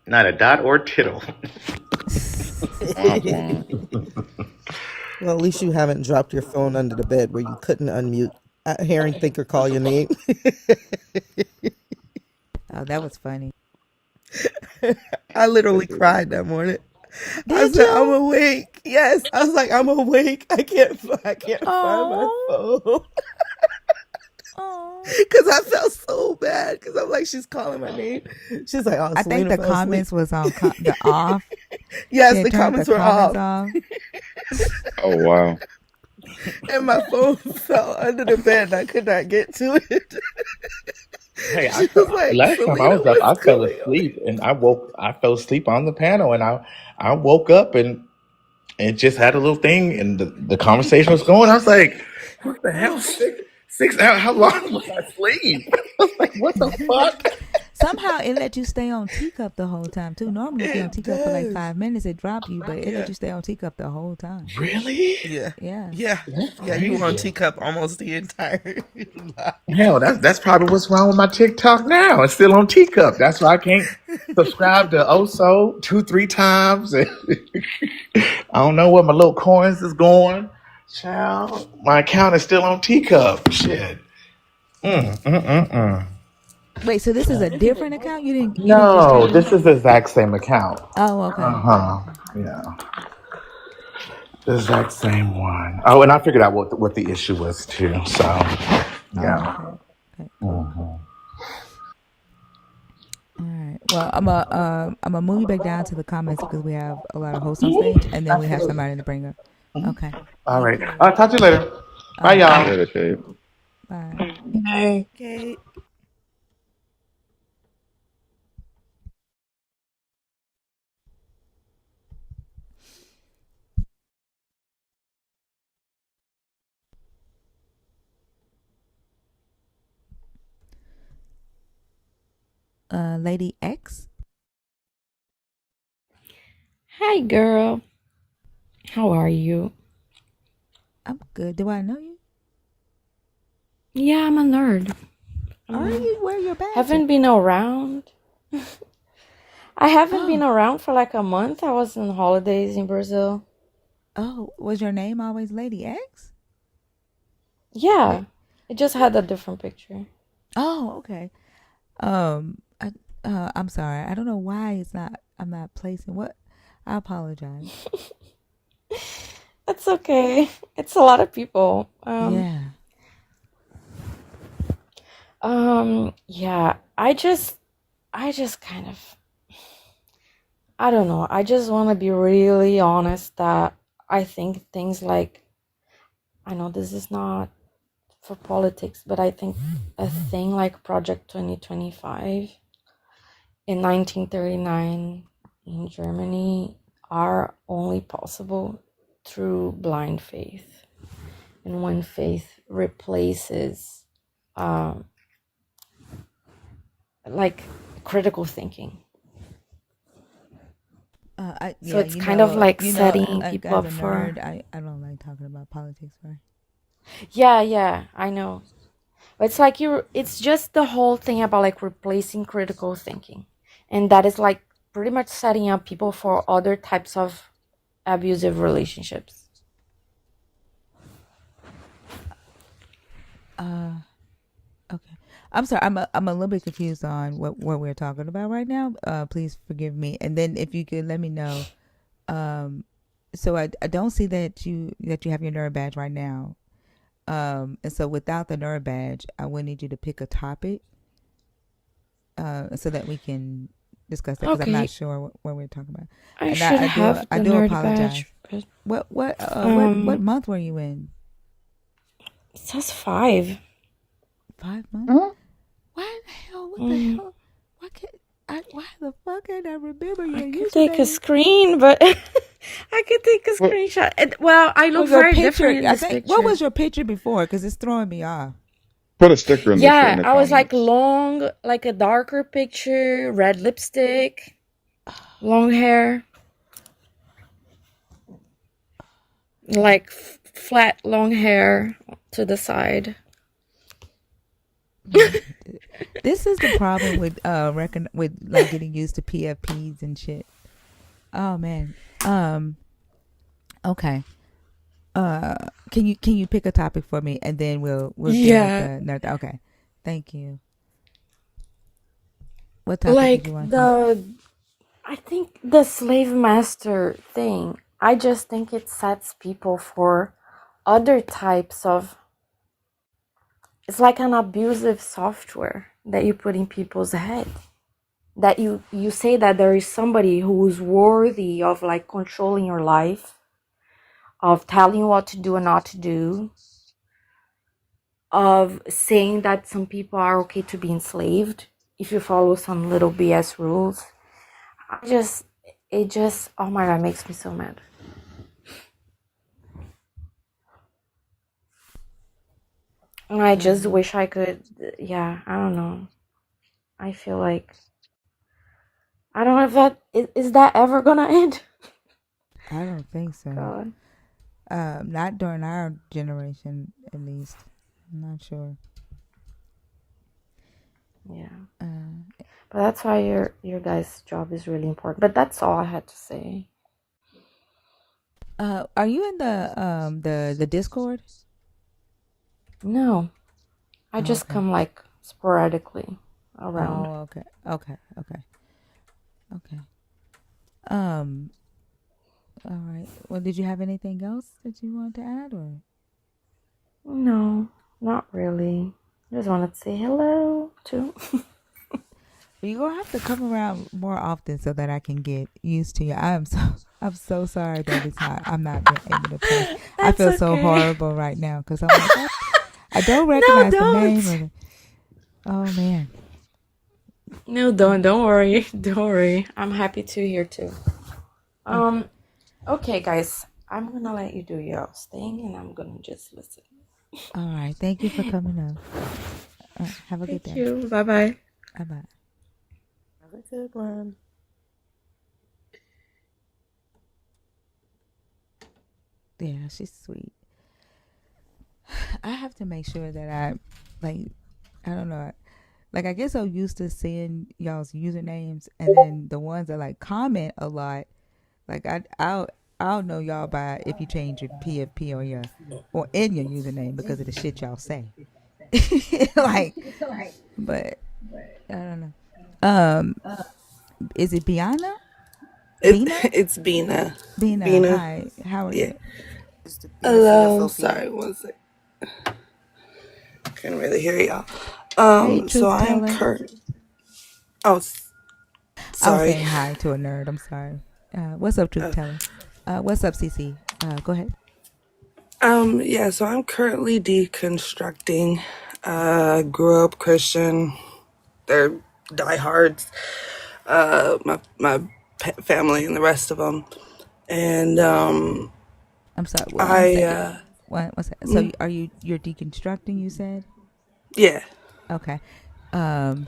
Not a dot or tittle. Womp womp. Well, at least you haven't dropped your phone under the bed where you couldn't unmute. Hearing Thinker call your name. Oh, that was funny. I literally cried that morning. I Did said, "I'm you? awake." Yes, I was like, "I'm awake. I can't find my Oh, phone." oh. Because I felt so bad. Because I'm like, she's calling my name. She's like, "Oh, I think Selena the fell asleep." comments was on the off. She Yes, had the turned the comments were comments off, off. Oh wow. and my phone fell under the bed, and I could not get to it. Hey, She was like, last time I "Selena, was up, what's I fell going on?" asleep and I fell asleep on the panel and I woke up and it just had a little thing and the conversation was going. I was like, what the hell? 6 hours? How long was I asleep? I was like, what the fuck? Somehow it let you stay on teacup the whole time too. Normally, if you're on It teacup for like does. 5 minutes, it drop you, but it let Yeah. you stay on teacup the whole time. Really? Yeah. Yeah. Yeah. That's Yeah. You were on crazy. teacup almost the entire Hell, that's probably what's wrong with my TikTok now. It's still on teacup. That's why I can't subscribe to Oso 2-3 times. I don't know where my little coins is going. Child, my account is still on teacup. Shit. Mm, mm, mm, mm. Wait, so this is a different account? You didn't just No, change your this account? is the exact same account. Oh, Uh okay. huh. Okay. Yeah, the exact same one. Oh, and I figured out what the issue was too. So, Oh, yeah. okay. Okay. Cool. Hmm. All right. Well, I'm gonna move you back down to the comments because we have a lot of hosts on stage, and then we have Absolutely. somebody to bring up. Okay. All Thank right. you. I'll talk to you later. All Bye, right. y'all. Bye. Later, Kate. Bye. Hey. Okay. Lady X. Hi, girl. How are you? I'm good. Do I know you? Yeah, I'm a nerd. Are you? Where your badge Haven't at? been around. I haven't been Oh. around for like a month. I was on holidays in Brazil. Oh. Was your name always Lady X? Yeah, Wait. it just had a different picture. Oh. Okay. I, I'm sorry. I don't know why it's not. I'm not placing what. I apologize. It's okay. It's a lot of people. Yeah. Yeah. I just kind of, I don't know. I just want to be really honest that I think things like, I know this is not for politics, but I think a thing like Project 2025 in 1939 in Germany are only possible through blind faith. And when faith replaces like critical thinking. So Yeah, it's kind of like setting people as up a for. nerd, I don't like talking about politics, right? Yeah, I know. It's like it's just the whole thing about like replacing critical thinking. And that is like pretty much setting up people for other types of abusive relationships. Okay. I'm sorry. I'm a little bit confused on what we're talking about right now. Please forgive me. And then if you could let me know. So I don't see that you have your nerd badge right now. And so without the nerd badge, I would need you to pick a topic, so that we can discuss that, because I'm not sure what we're talking about. I should have the nerd apologize. Badge. What month were you in? It says 5. 5 months? Why the hell? What the hell? Why the fuck can't I remember your username? I could take a screen, but I could take a screenshot. Well, I look very different in this picture. What was your picture before? Because it's throwing me off. Put a sticker in the I was like long, like a darker picture, red lipstick, long hair, like flat long hair to the side. This is the problem with like getting used to PFPs and shit. Oh man. Okay. Can you pick a topic for me, and then we'll okay. Thank you. What topic do you want? I think the slave master thing. I just think it sets people for other types of. It's like an abusive software that you put in people's head. That you say that there is somebody who's worthy of like controlling your life, of telling you what to do and not to do, of saying that some people are okay to be enslaved if you follow some little BS rules. It just, oh my God, makes me so mad. And I just wish I could, I don't know. I feel like, I don't know if is that ever gonna end? I don't think so. God. Not during our generation, at least. I'm not sure. Yeah. But that's why your guys' job is really important. But that's all I had to say. Are you in the Discord? No. I just come like sporadically around. Oh, okay. All right. Well, did you have anything else that you wanted to add, or? No, not really. I just wanted to say hello too. You're gonna have to come around more often so that I can get used to you. I'm so sorry that I'm not able to play. I feel so horrible right now because I'm like, I don't recognize the name. Oh man. No, don't worry. Don't worry. I'm happy to hear too. Okay, guys. I'm gonna let you do your thing, and I'm gonna just listen. All right. Thank you for coming up. Have a good day. Thank you. Bye-bye. Bye-bye. Have a good one. Yeah, she's sweet. I have to make sure that I don't know. Like, I get so used to seeing y'all's usernames, and then the ones that like comment a lot. Like I'll know y'all by if you change your PFP or in your username because of the shit y'all say. But I don't know. Is it Biana? It's Bina. Bina. Hi. How are you? Hello. Sorry, one sec. Couldn't really hear y'all. Hey, so I'm Oh, sorry. I was saying hi to a nerd. I'm sorry. What's up, Truth Teller? What's up, CC? Go ahead. Yeah. So I'm currently deconstructing. Grew up Christian. They're diehards. My family and the rest of them, and I'm sorry. One second. So you're deconstructing? You said. Yeah. Okay. Give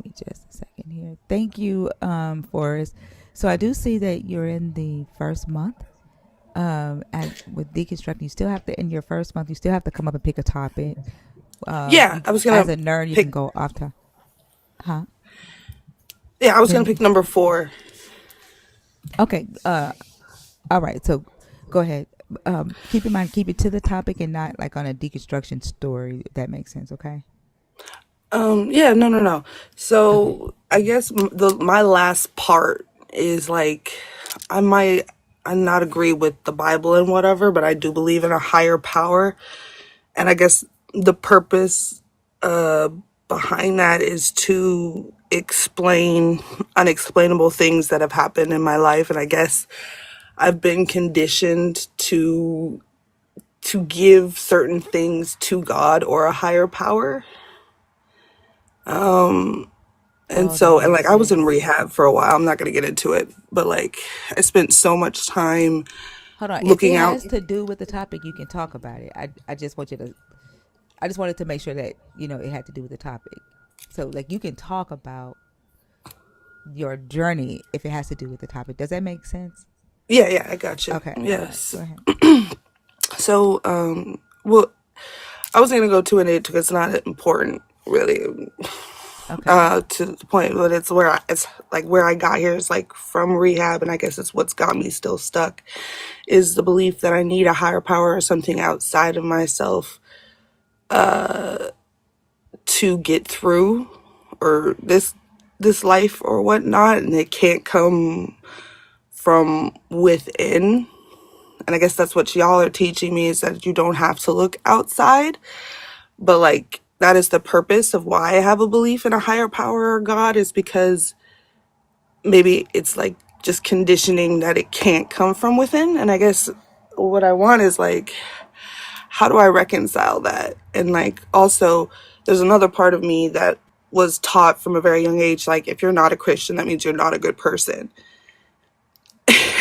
me just a second here. Thank you, Forrest. So I do see that you're in the first month. With deconstructing, you still have to, in your first month, you still have to come up and pick a topic. Yeah, I was As gonna a nerd, you can pick. go off to, huh? Yeah, I was gonna Then pick number 4. okay. All right. So go ahead. Keep in mind, keep it to the topic and not like on a deconstruction story. If that makes sense. Okay. Yeah, no. Okay. So I guess my last part is like I not agree with the Bible and whatever, but I do believe in a higher power, and I guess the purpose behind that is to explain unexplainable things that have happened in my life, and I guess I've been conditioned to give certain things to God or a higher power. And Oh, that so, and makes like I was in sense. rehab for a while. I'm not going to get into it, but like I spent so much time Hold on. If it looking out. has to do with the topic, you can talk about it. I just want you to. I just wanted to make sure that it had to do with the topic. So like you can talk about your journey if it has to do with the topic. Does that make sense? Yeah, I got you. Okay. All right. Yes. Go ahead. So, well, I was going to go to it because it's not important really, Okay. to the point, but it's like where I got here is like from rehab. And I guess it's what's got me still stuck is the belief that I need a higher power or something outside of myself to get through or this life or whatnot, and it can't come from within. And I guess that's what y'all are teaching me, is that you don't have to look outside, but like that is the purpose of why I have a belief in a higher power or God, is because maybe it's like just conditioning that it can't come from within. And I guess what I want is like, how do I reconcile that? And like also there's another part of me that was taught from a very young age, like if you're not a Christian, that means you're not a good person.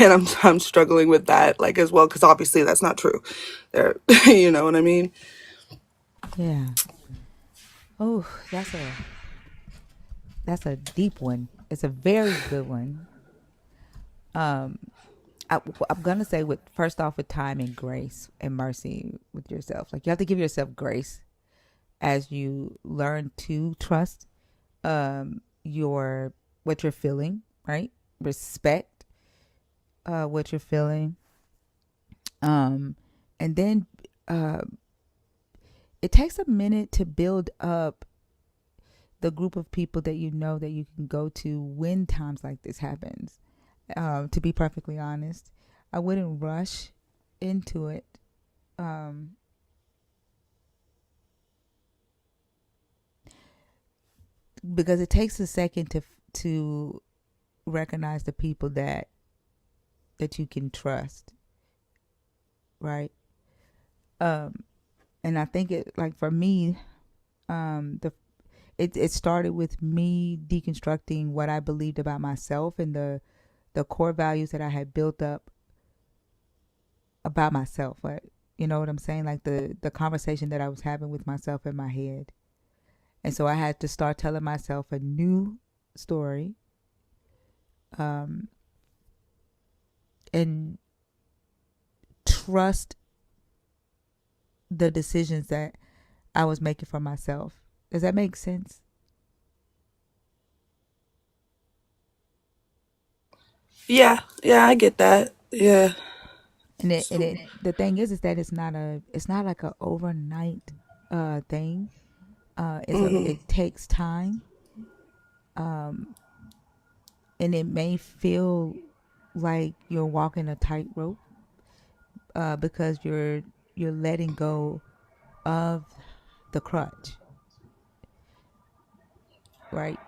And I'm struggling with that like as well, because obviously that's not true. There, you know what I mean? Yeah. Oh, that's a deep one. It's a very good one. Um, I'm gonna say with first off with time and grace and mercy with yourself. Like you have to give yourself grace as you learn to trust your what you're feeling, right? Respect what you're feeling, um, and then uh, it takes a minute to build up the group of people that you know that you can go to when times like this happens. To be perfectly honest, I wouldn't rush into it. Um, because it takes a second to recognize the people that you can trust, right? Um, and I think it like for me, the it started with me deconstructing what I believed about myself and the core values that I had built up about myself. Right? You know what I'm saying? Like the conversation that I was having with myself in my head. And so I had to start telling myself a new story, um, and trust the decisions that I was making for myself. Does that make sense? Yeah, I get that. Yeah. And it the thing is that it's not like a overnight thing. It takes time, um, and it may feel like you're walking a tightrope, because you're letting go of the crutch, right?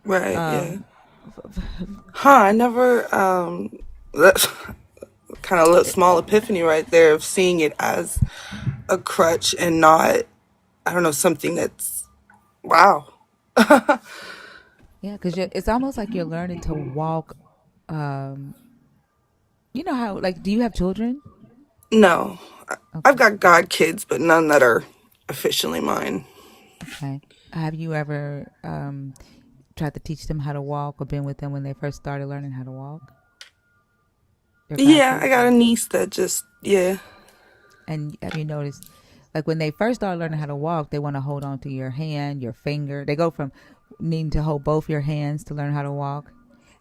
Right, yeah. Um, I never that's kind of a small epiphany right there of seeing it as a crutch and not, I don't know, something that's wow. yeah, because it's almost like you're learning to walk. Um, you know how like do you have children? No. I've Okay, got god kids, but none that are officially mine. okay. Have you ever tried to teach them how to walk or been with them when they first started learning how to walk? Your god Yeah, I kids? got a niece that just, yeah. And have you noticed? Like when they first start learning how to walk, they want to hold on to your hand, your finger. They go from needing to hold both your hands to learn how to walk,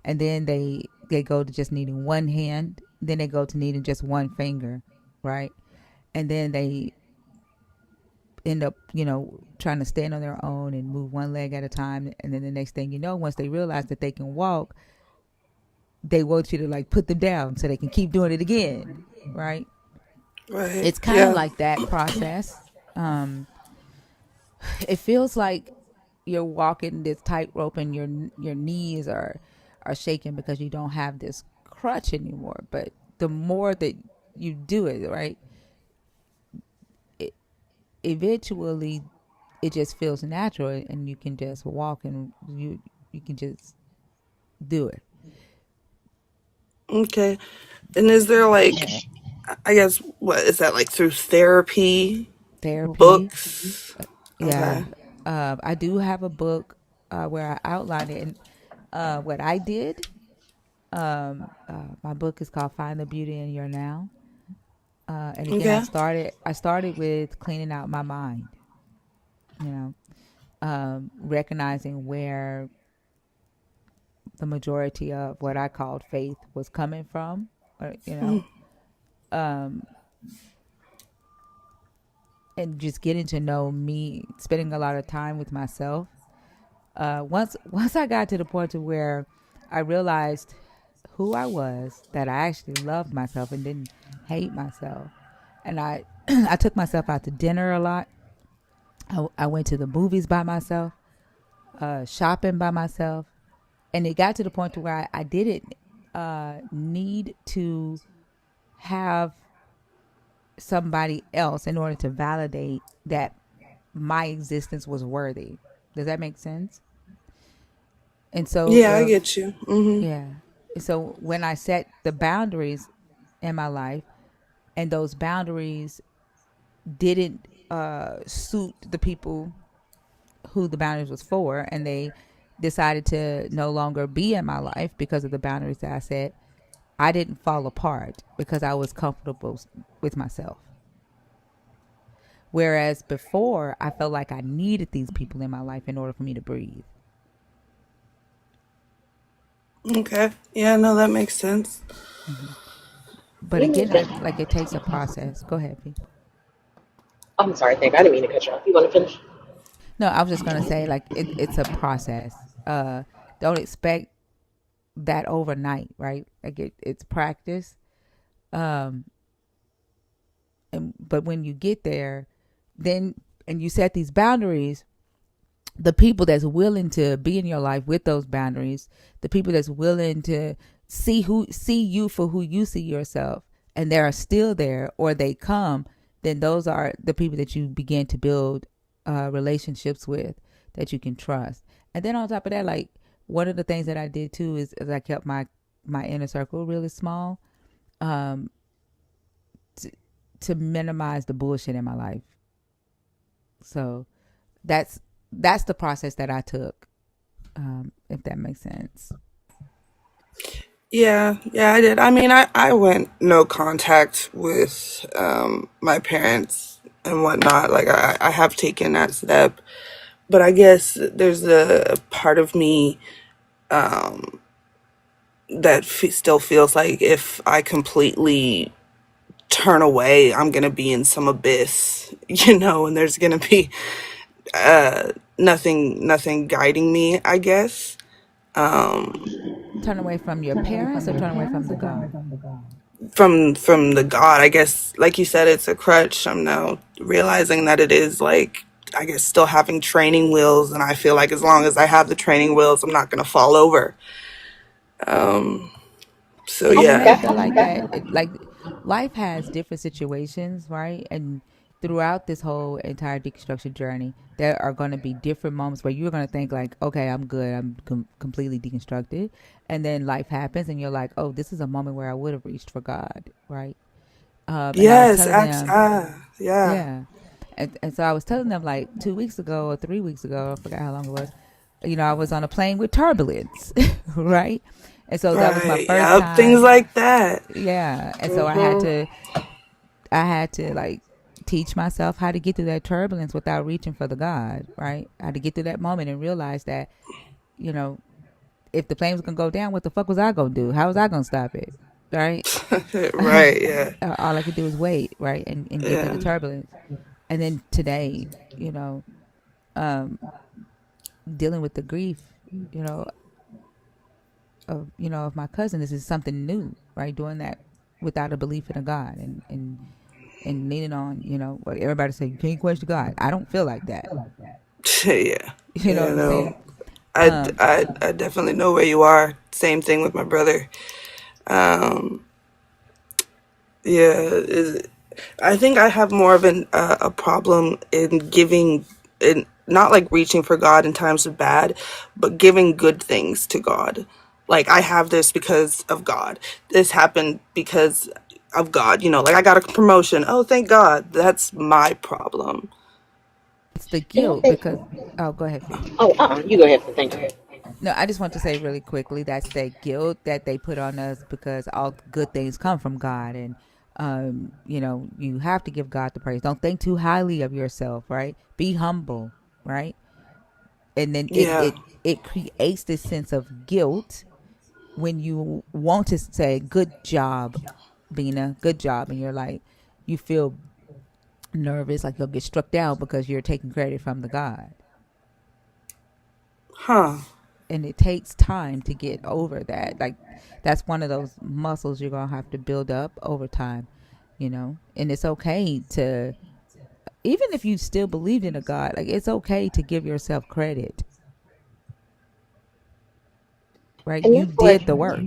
and then they go to just needing one hand. Then they go to needing just one finger, right? And then they end up, trying to stand on their own and move one leg at a time. And then the next thing you know, once they realize that they can walk, they want you to like put them down so they can keep doing it again, right? Right. It's kind of like that process. It feels like you're walking this tightrope and your knees are shaking because you don't have this crutch anymore. But the more that you do it, right, eventually it just feels natural and you can just walk and you can just do it. Okay. And is there like, I guess, what is that, like through therapy, Therapy. books? Yeah. Okay. I do have a book where I outline it and what I did. My book is called Find the Beauty in Your Now. And again, Okay. I started with cleaning out my mind, recognizing where the majority of what I called faith was coming from, and just getting to know me, spending a lot of time with myself. Once I got to the point to where I realized who I was, that I actually loved myself and didn't hate myself, and I I took myself out to dinner a lot. I went to the movies by myself, shopping by myself, and it got to the point to where I didn't need to have somebody else in order to validate that my existence was worthy. Does that make sense? And so, Yeah, I get you. yeah. So when I set the boundaries in my life, and those boundaries didn't suit the people who the boundaries was for, and they decided to no longer be in my life because of the boundaries that I set, I didn't fall apart because I was comfortable with myself. Whereas before, I felt like I needed these people in my life in order for me to breathe. Okay. Yeah, no, that makes sense. But again, it takes a process. Go ahead, P. I'm sorry, thank I didn't mean to cut you off. You want to finish? No, I was just gonna say it's a process. Don't expect that overnight, right? Like it's practice. Um, but when you get there, then and you set these boundaries, the people that's willing to be in your life with those boundaries, the people that's willing to see you for who you see yourself, and they are still there or they come, then those are the people that you begin to build relationships with that you can trust. And then on top of that, like one of the things that I did too is I kept my inner circle really small, to minimize the bullshit in my life. So that's the process that I took, if that makes sense. Yeah, I did. I mean, I went no contact with my parents and whatnot. Like, I have taken that step. But I guess there's a part of me that still feels like if I completely turn away, I'm going to be in some abyss, and there's going to be nothing guiding me, I guess. Turn away from your parents or turn away from the God? From the God, I guess, like you said, it's a crutch. I'm now realizing that it is, like, I guess, still having training wheels, and I feel like as long as I have the training wheels, I'm not going to fall over. So And you may yeah. feel like that. Like life has different situations, right? And throughout this whole entire deconstruction journey, there are going to be different moments where you're going to think like, okay, I'm good, I'm completely deconstructed, and then life happens, and you're like, oh, this is a moment where I would have reached for God, right? And I was Yes, telling them, yeah. yeah, and so I was telling them like 2 weeks ago or 3 weeks ago, I forgot how long it was. I was on a plane with turbulence, right? And so that was my Right. first Things time. like that. Yeah. And so I had to like teach myself how to get through that turbulence without reaching for the God, right? How to get through that moment and realize that, you know, if the flames gonna go down, what the fuck was I gonna do? How was I gonna stop it, right? Right. Yeah. All I could do is wait, right, and get through the Yeah. turbulence. And then today, dealing with the grief, you know, of my cousin, this is something new, right? Doing that without a belief in a God and leaning on, what everybody say, you can't question God. I don't feel like that. Yeah. You know what Yeah. I'm saying? No. I definitely know where you are. Same thing with my brother. Um, yeah, I think I have more of a problem in giving, in not like reaching for God in times of bad, but giving good things to God. Like, I have this because of God. This happened because of God. Like I got a promotion. Oh, thank God. That's my problem. It's the And I guilt think, because, oh, go ahead, Fee. oh, you go ahead. Thank you. No, I just want to say really quickly that's that guilt that they put on us because all good things come from God, and you have to give God the praise. Don't think too highly of yourself, right? Be humble, right? And then it Yeah. it it creates this sense of guilt when you want to say good job, Bina, good job, and you're like you feel nervous, like you'll get struck down because you're taking credit from the God. Huh. And it takes time to get over that. Like that's one of those muscles you're gonna have to build up over time, and it's okay to, even if you still believed in a God, like it's okay to give yourself credit, right? And You that's what, did the work.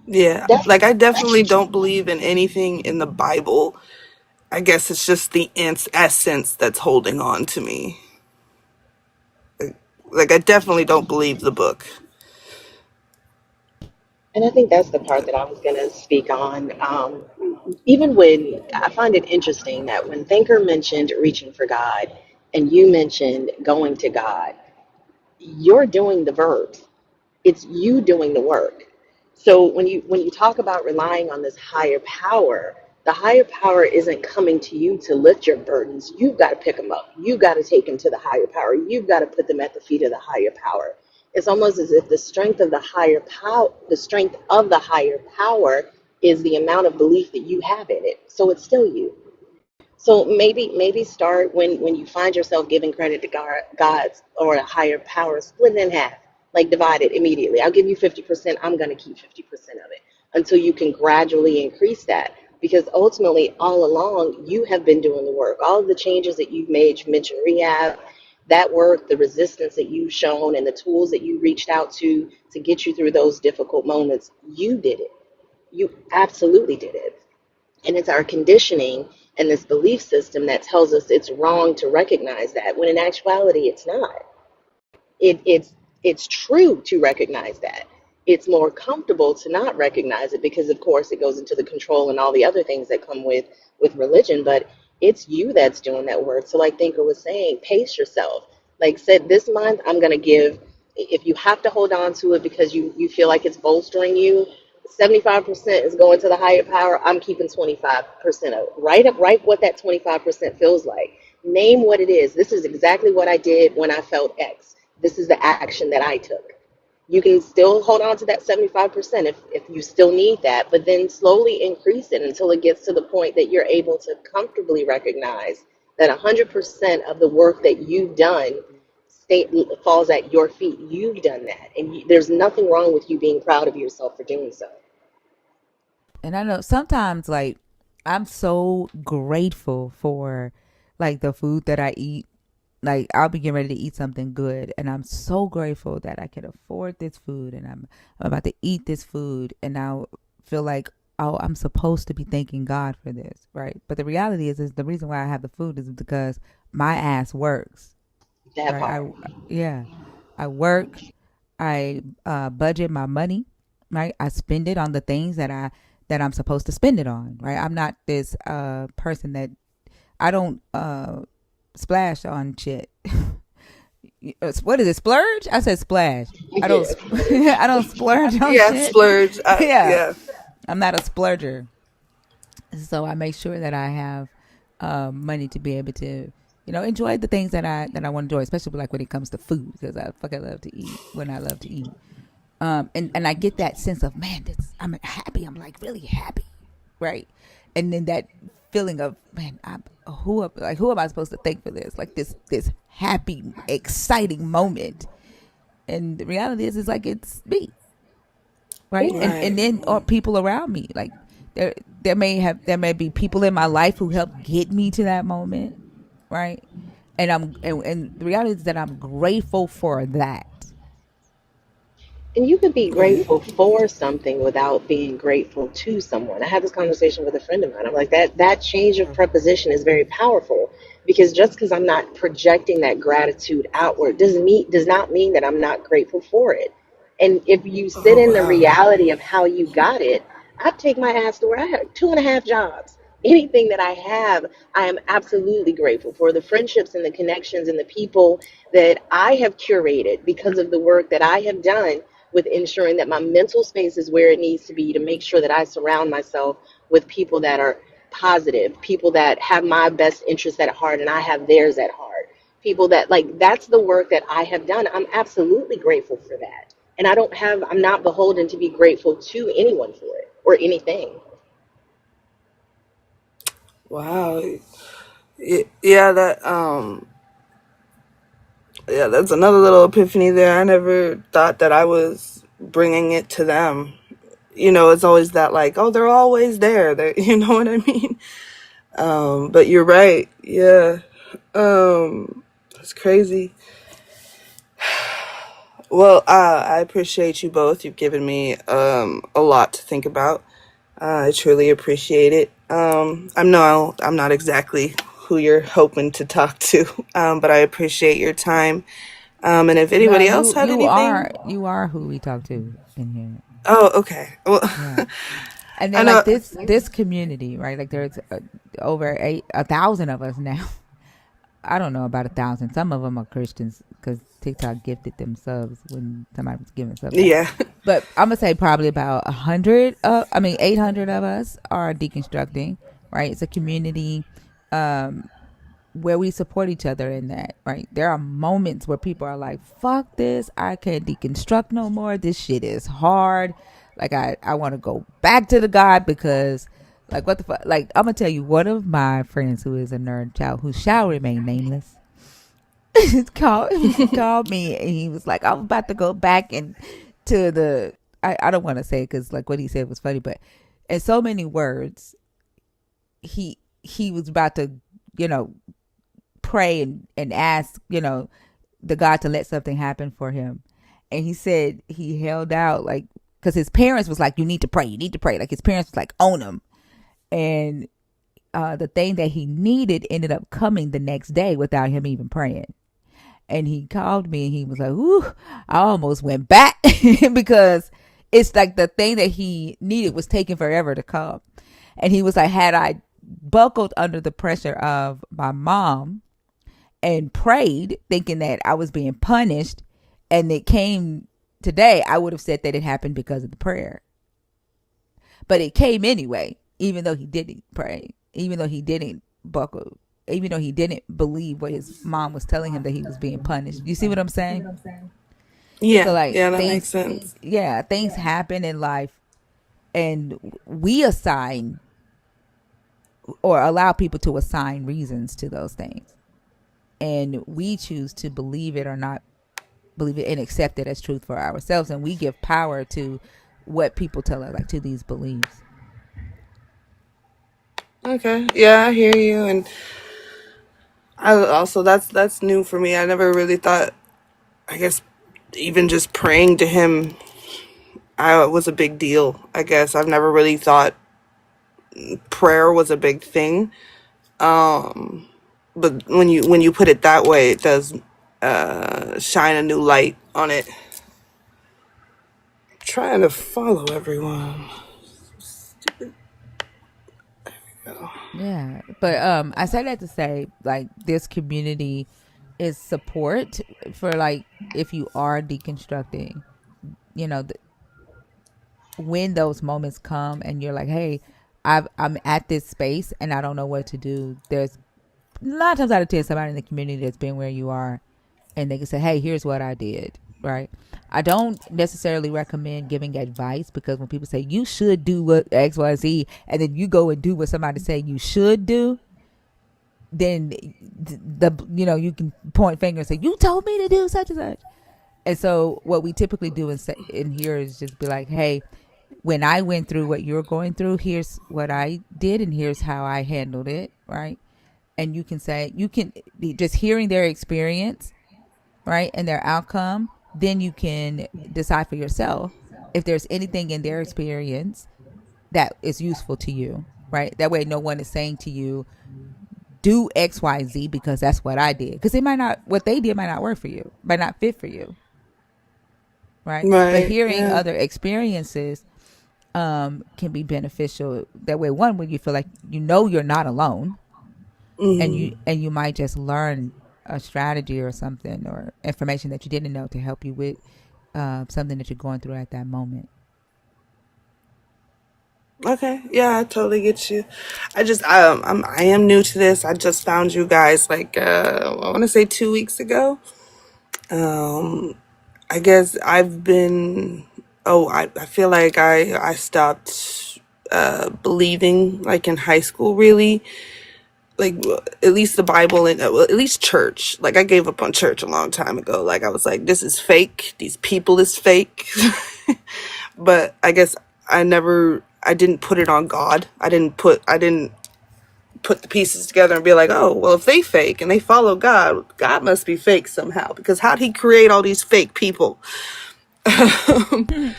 Yeah. that's, Like, I definitely don't believe in anything in the Bible. I guess it's just the essence that's holding on to me. Like, I definitely don't believe the book. and I think that's the part that I was going to speak on. Even when I find it interesting that when Thinker mentioned reaching for God and you mentioned going to God, you're doing the verbs. It's you doing the work. So when you talk about relying on this higher power, the higher power isn't coming to you to lift your burdens. You've got to pick them up. You've got to take them to the higher power. You've got to put them at the feet of the higher power. It's almost as if the strength of the higher power is the amount of belief that you have in it. So it's still you. So maybe start when you find yourself giving credit to God's or a higher power, split it in half, like divide it immediately. I'll give you 50%. I'm going to keep 50% of it until you can gradually increase that. Because ultimately, all along, you have been doing the work. All of the changes that you've made, you mentioned rehab, that work, the resistance that you've shown, and the tools that you reached out to get you through those difficult moments, you did it. You absolutely did it. And it's our conditioning and this belief system that tells us it's wrong to recognize that, when in actuality, it's not. It's true to recognize that. It's more comfortable to not recognize it because, of course, it goes into the control and all the other things that come with religion. But it's you that's doing that work. So, like Thinker was saying, pace yourself. Like said, this month I'm going to give. If you have to hold on to it because you feel like it's bolstering you, 75% is going to the higher power. I'm keeping 25% of it. Write what that 25% feels like. Name what it is. This is exactly what I did when I felt X. This is the action that I took. You can still hold on to that 75% if you still need that, but then slowly increase it until it gets to the point that you're able to comfortably recognize that 100% of the work that you've done falls at your feet. You've done that, and there's nothing wrong with you being proud of yourself for doing so. And I know sometimes, like, I'm so grateful for, like, the food that I eat. Like, I'll be getting ready to eat something good, and I'm so grateful that I can afford this food, and I'm about to eat this food, and I feel like, oh, I'm supposed to be thanking God for this, right? But the reality is the reason why I have the food is because my ass works, That right? part. Yeah, I work, I budget my money, right? I spend it on the things that I'm supposed to spend it on, right? I'm not this person that I don't splash on shit. What is it? Splurge? I said splash. I don't. Yeah, I don't splurge on Yeah, shit. splurge. Yeah, Yeah. I'm not a splurger. So I make sure that I have money to be able to, enjoy the things that I want to enjoy, especially like when it comes to food, because I fucking love to eat when I love to eat. And I get that sense of, man, I'm happy. I'm like really happy, right? And then that feeling of, man, who am I supposed to thank for this? Like this happy, exciting moment. And the reality is like it's me, right? And then or people around me, like there may be people in my life who helped get me to that moment, right? And the reality is that I'm grateful for that. And you could be grateful for something without being grateful to someone. I had this conversation with a friend of mine. I'm like, that change of preposition is very powerful, because just because I'm not projecting that gratitude outward does not mean that I'm not grateful for it. And if you sit in the reality of how you got it, I'd take my ass to where I had 2.5 jobs. Anything that I have, I am absolutely grateful for the friendships and the connections and the people that I have curated because of the work that I have done with ensuring that my mental space is where it needs to be, to make sure that I surround myself with people that are positive, people that have my best interests at heart and I have theirs at heart. People that, like, that's the work that I have done. I'm absolutely grateful for that. And I'm not beholden to be grateful to anyone for it or anything. Wow. Yeah, that's another little epiphany there. I never thought that I was bringing it to them. It's always that like, oh, they're always there. You know what I mean? But you're right. Yeah. That's crazy. Well, I appreciate you both. You've given me a lot to think about. I truly appreciate it. I'm not exactly who you're hoping to talk to, but I appreciate your time. And if No, anybody else had anything, you are who we talk to in here. oh, okay. Well, Yeah. And I then know. like this community, right? Like there's over 1,000 of us now. I don't know about 1,000. Some of them are Christians because TikTok gifted them subs when somebody was giving subs out. Yeah. But I'm gonna say probably about 800 of us are deconstructing. Right? It's a community where we support each other in that. Right? There are moments where people are like, "Fuck this! I can't deconstruct no more. This shit is hard. Like I want to go back to the God because." Like, what the fuck? Like, I'm going to tell you, one of my friends who is a nerd child, who shall remain nameless, called me and he was like, I'm about to go back and to the, I don't want to say it because, like, what he said was funny, but in so many words, he was about to, pray and ask, the God to let something happen for him. And he said he held out, like, because his parents was like, you need to pray. Like, his parents was like, own him. And the thing that he needed ended up coming the next day without him even praying. And he called me and he was like, ooh, I almost went back because it's like the thing that he needed was taking forever to come. And he was like, had I buckled under the pressure of my mom and prayed thinking that I was being punished and it came today, I would have said that it happened because of the prayer. But it came anyway. Even though he didn't pray, even though he didn't buckle, even though he didn't believe what his mom was telling him that he was being punished. You see what I'm saying? Yeah. So like Yeah, that makes sense. Yeah, things happen in life and we assign or allow people to assign reasons to those things. And we choose to believe it or not believe it and accept it as truth for ourselves. And we give power to what people tell us, like to these beliefs. Okay. Yeah, I hear you. And I also, that's new for me. I never really thought, I guess, even just praying to him, was a big deal. I guess I've never really thought prayer was a big thing. But when you put it that way, it does shine a new light on it. I'm trying to follow everyone. Yeah, but I say that to say, like, this community is support for, like, if you are deconstructing, when those moments come and you're like, hey, I'm at this space and I don't know what to do. There's 9 times out of 10 somebody in the community that's been where you are, and they can say, hey, here's what I did, right? I don't necessarily recommend giving advice, because when people say you should do what XYZ and then you go and do what somebody say you should do, then you can point fingers and say you told me to do such and such. And so what we typically do in here is just be like, hey, when I went through what you're going through, here's what I did and here's how I handled it, right? And you can say, you can be just hearing their experience, right, and their outcome, then you can decide for yourself if there's anything in their experience that is useful to you, right? That way no one is saying to you, do XYZ because that's what I did. Because what they did might not work for you, might not fit for you, right? But Right. hearing Yeah. other experiences can be beneficial. That way, one, when you feel like you're not alone, and you might just learn a strategy or something or information that you didn't know to help you with something that you're going through at that moment. Okay. Yeah, I totally get you. I am new to this. I just found you guys like I want to say 2 weeks ago. I guess I've been. Oh, I feel like I stopped believing like in high school, really. Like at least the Bible and well, at least church. Like I gave up on church a long time ago. Like I was like, this is fake. These people is fake. But I guess I didn't put it on God. I didn't put the pieces together and be like, oh, well, if they fake and they follow God, God must be fake somehow, because how'd he create all these fake people? Do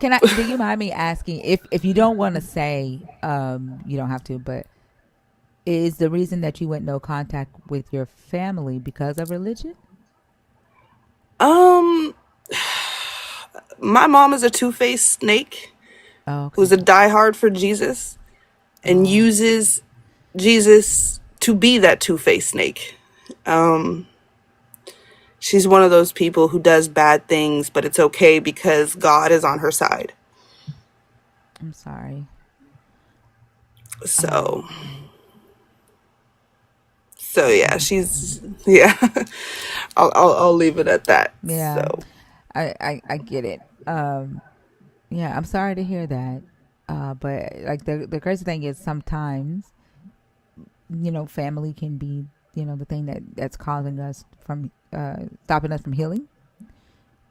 you mind me asking, if you don't want to say, you don't have to, but is the reason that you went no contact with your family because of religion? My mom is a two-faced snake Oh, okay. who's a diehard for Jesus and Oh. uses Jesus to be that two-faced snake. She's one of those people who does bad things, but it's okay because God is on her side. I'm sorry. So yeah, yeah. I'll leave it at that. Yeah, So I get it. Yeah, I'm sorry to hear that. But like the crazy thing is sometimes, family can be, the thing that's causing us from stopping us from healing.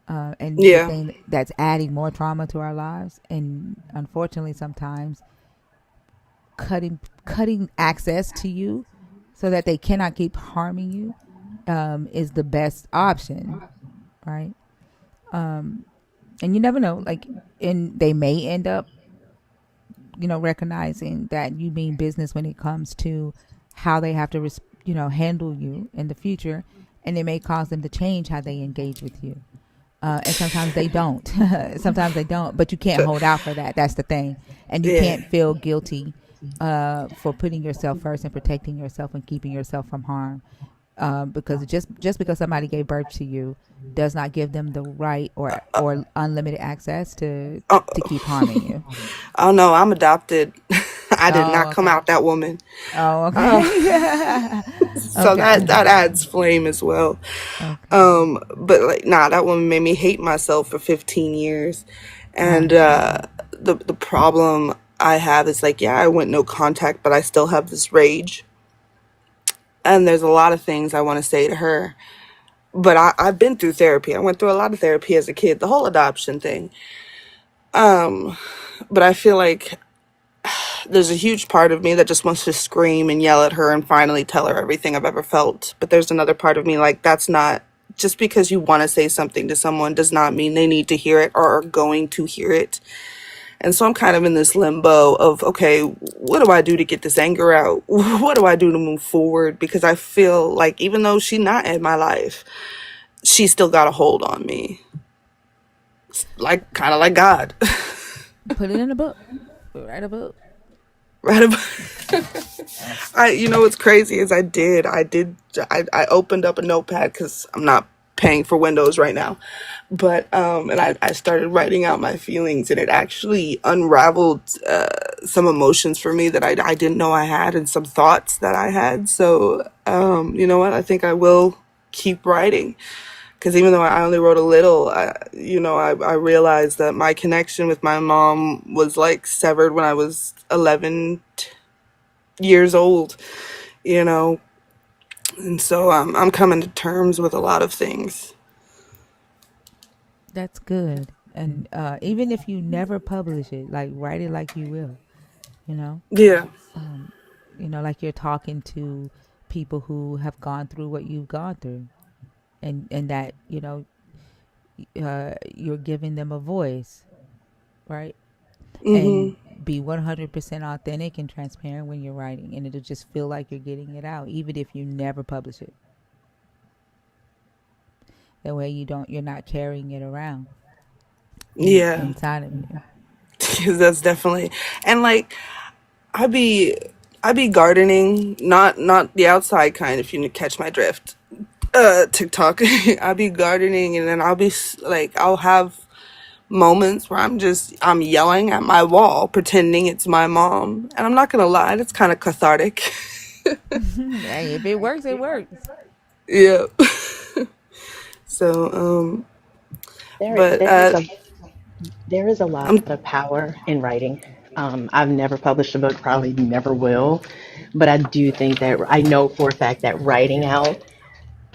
And the yeah. thing that's adding more trauma to our lives. And unfortunately, sometimes cutting access to you so that they cannot keep harming you is the best option, right? And you never know, and they may end up recognizing that you mean business when it comes to how they have to handle you in the future, and it may cause them to change how they engage with you. And sometimes they don't. Sometimes they don't, but you can't hold out for that. That's the thing. And you can't feel guilty for putting yourself first and protecting yourself and keeping yourself from harm. Because just because somebody gave birth to you does not give them the right or unlimited access to keep harming you. Oh no, I'm adopted. I did not Okay. come out that woman. Oh, okay. So Okay. that adds flame as well. Okay. But like, nah, that woman made me hate myself for 15 years. And the problem I have is like, yeah, I went no contact, but I still have this rage. And there's a lot of things I want to say to her. But I've been through therapy. I went through a lot of therapy as a kid, the whole adoption thing. But I feel like there's a huge part of me that just wants to scream and yell at her and finally tell her everything I've ever felt. But there's another part of me like, that's not, just because you want to say something to someone does not mean they need to hear it or are going to hear it. And so I'm kind of in this limbo of, okay, what do I do to get this anger out? What do I do to move forward? Because I feel like even though she's not in my life, she still got a hold on me. Like, kind of like God. Put it in a book. Write a book. Right about you know what's crazy is I opened up a notepad because I'm not paying for windows right now. But and I started writing out my feelings, and it actually unraveled some emotions for me that I didn't know I had, and some thoughts that I had. So you know what, I think I will keep writing, because even though I only wrote a little, I realized that my connection with my mom was like severed when I was 11 years old, you know. And so I'm coming to terms with a lot of things. That's good. And even if you never publish it, like write it like you will, you know? Yeah. Um, like you're talking to people who have gone through what you've gone through. And that, you're giving them a voice, right? And Mhm. be 100% authentic and transparent when you're writing. And it'll just feel like you're getting it out, even if you never publish it. That way you're not carrying it around Yeah. inside of you. That's definitely, and like I be I be gardening, not the outside kind, if you catch my drift. TikTok. I'll be gardening, and then like I'll have moments where I'm yelling at my wall, pretending it's my mom, and I'm not gonna lie, it's kind of cathartic. Hey, if it works, it works. Yeah. So There, but there is a lot I'm of power in writing. I've never published a book, probably never will, but I do think that I know for a fact that writing out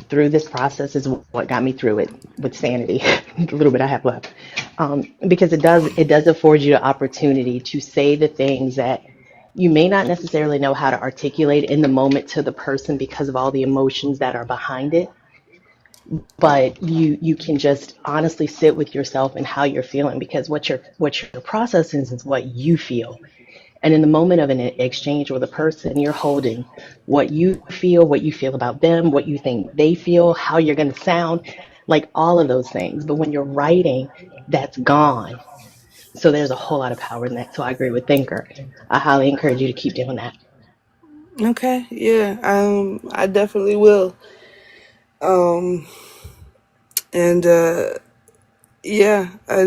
through this process is what got me through it with sanity, the little bit I have left, because it does afford you the opportunity to say the things that you may not necessarily know how to articulate in the moment to the person because of all the emotions that are behind it, but you can just honestly sit with yourself and how you're feeling, because what you're processing is what you feel. And in the moment of an exchange with a person, you're holding what you feel about them, what you think they feel, how you're going to sound, like all of those things. But when you're writing, that's gone. So there's a whole lot of power in that. So I agree with Thinker. I highly encourage you to keep doing that. okay. Yeah. I definitely will. Um, and yeah, I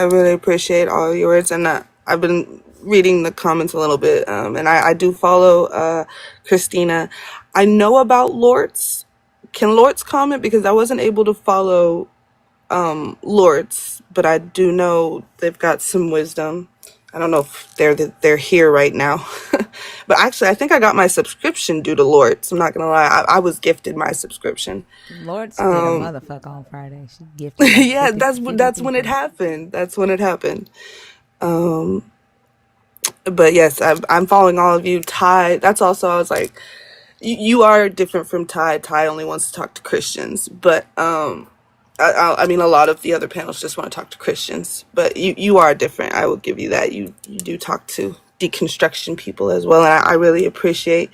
really appreciate all your words, and I've been reading the comments a little bit, and I do follow Christina. I know about Lords. Can Lords comment, because I wasn't able to follow Lords, but I do know they've got some wisdom. I don't know if they're here right now, but actually, I think I got my subscription due to Lords. I'm not gonna lie, I was gifted my subscription. Lord spit a motherfucker on Friday. She gifted like Yeah, 50 that's when it people. happened. That's when it happened. But yes, I'm following all of you. Ty, that's also, I was like, you are different from Ty. Ty only wants to talk to Christians, but I mean, a lot of the other panels just want to talk to Christians, but you are different. I will give you that. You do talk to deconstruction people as well, and I really appreciate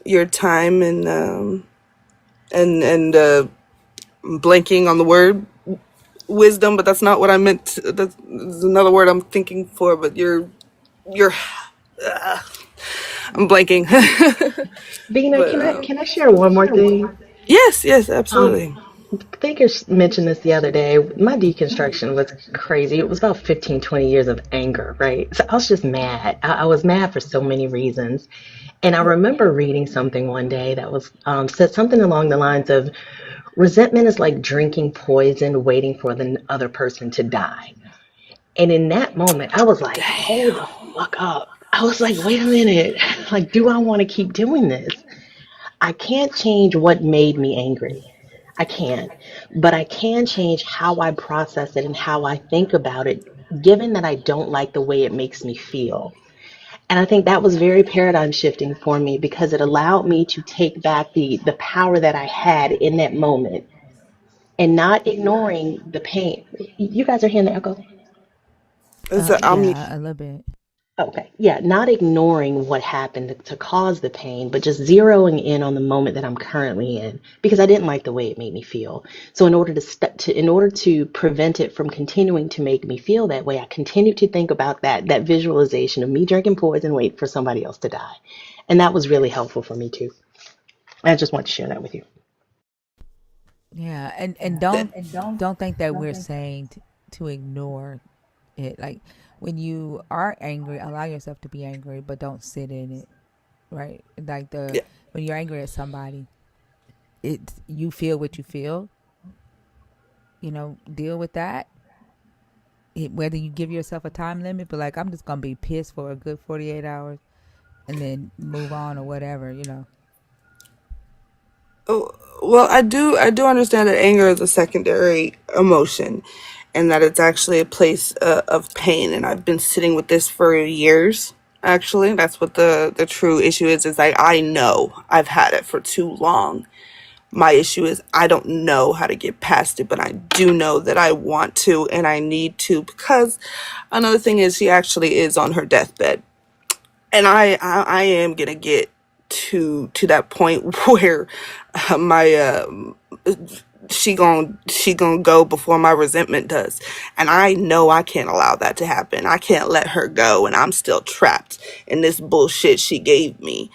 your time, and blanking on the word wisdom, but that's not what I meant. That's another word I'm thinking for, but you're I'm blanking. Bina, But can I share one more thing? yes, Um, absolutely. Thinker mentioned this the other day. My deconstruction was crazy. It was about 15, 20 years of anger, right? So I was just mad. I was mad for so many reasons. And I remember reading something one day that was said something along the lines of resentment is like drinking poison, waiting for the other person to die. And in that moment, I was like, hold the fuck up. I was like, wait a minute. Like, do I want to keep doing this? I can't change what made me angry. I can't. But I can change how I process it and how I think about it, given that I don't like the way it makes me feel. And I think that was very paradigm shifting for me, because it allowed me to take back the power that I had in that moment and not ignoring the pain. You guys are hearing the echo? It's a, I'm Yeah, a little bit. Okay. Yeah, not ignoring what happened to cause the pain, but just zeroing in on the moment that I'm currently in, because I didn't like the way it made me feel. So in order in order to prevent it from continuing to make me feel that way, I continued to think about that visualization of me drinking poison, wait for somebody else to die. And that was really helpful for me too. I just want to share that with you. Yeah, and don't think that we're saying to ignore it. Like when you are angry, allow yourself to be angry, but don't sit in it. Right? Like Yeah. when you're angry at somebody, it's you feel what you feel. Deal with that. Whether you give yourself a time limit, but like I'm just gonna be pissed for a good 48 hours and then move on or whatever. Oh, well, I do understand that anger is a secondary emotion, and that it's actually a place of pain. And I've been sitting with this for years. Actually, that's what the true issue is. Is like I know I've had it for too long. My issue is I don't know how to get past it, but I do know that I want to and I need to, because another thing is she actually is on her deathbed, and I am gonna get to that point where my she gonna go before my resentment does, and I know I can't allow that to happen. I can't let her go, and I'm still trapped in this bullshit she gave me.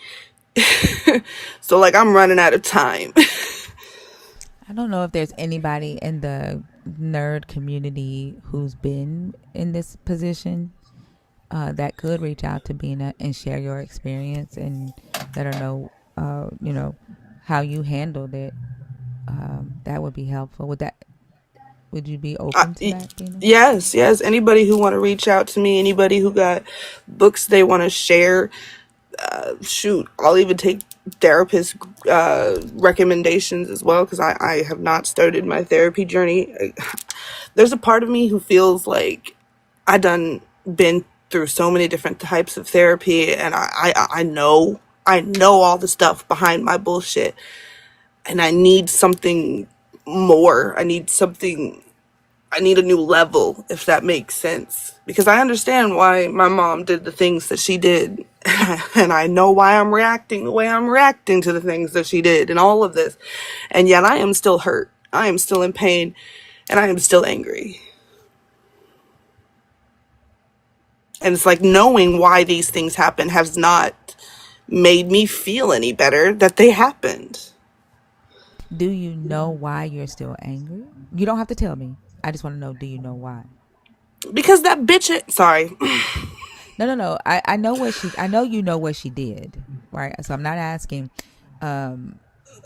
So like I'm running out of time. I don't know if there's anybody in the nerd community who's been in this position that could reach out to Bina and share your experience and let her know, how you handled it. That would be helpful. Would you be open to that, Bina? Yes. Anybody who want to reach out to me, anybody who got books they want to share, shoot, I'll even take therapist recommendations as well, because I have not started my therapy journey. There's a part of me who feels like I done been through so many different types of therapy, and I know all the stuff behind my bullshit, and I need something more. I need a new level, if that makes sense. Because I understand why my mom did the things that she did. And I know why I'm reacting the way I'm reacting to the things that she did and all of this. And yet I am still hurt. I am still in pain. And I am still angry. And it's like knowing why these things happen has not made me feel any better that they happened. Do you know why you're still angry? You don't have to tell me. I just want to know, do you know why? Because that bitch, sorry. No. I know I know you know what she did, right? So I'm not asking what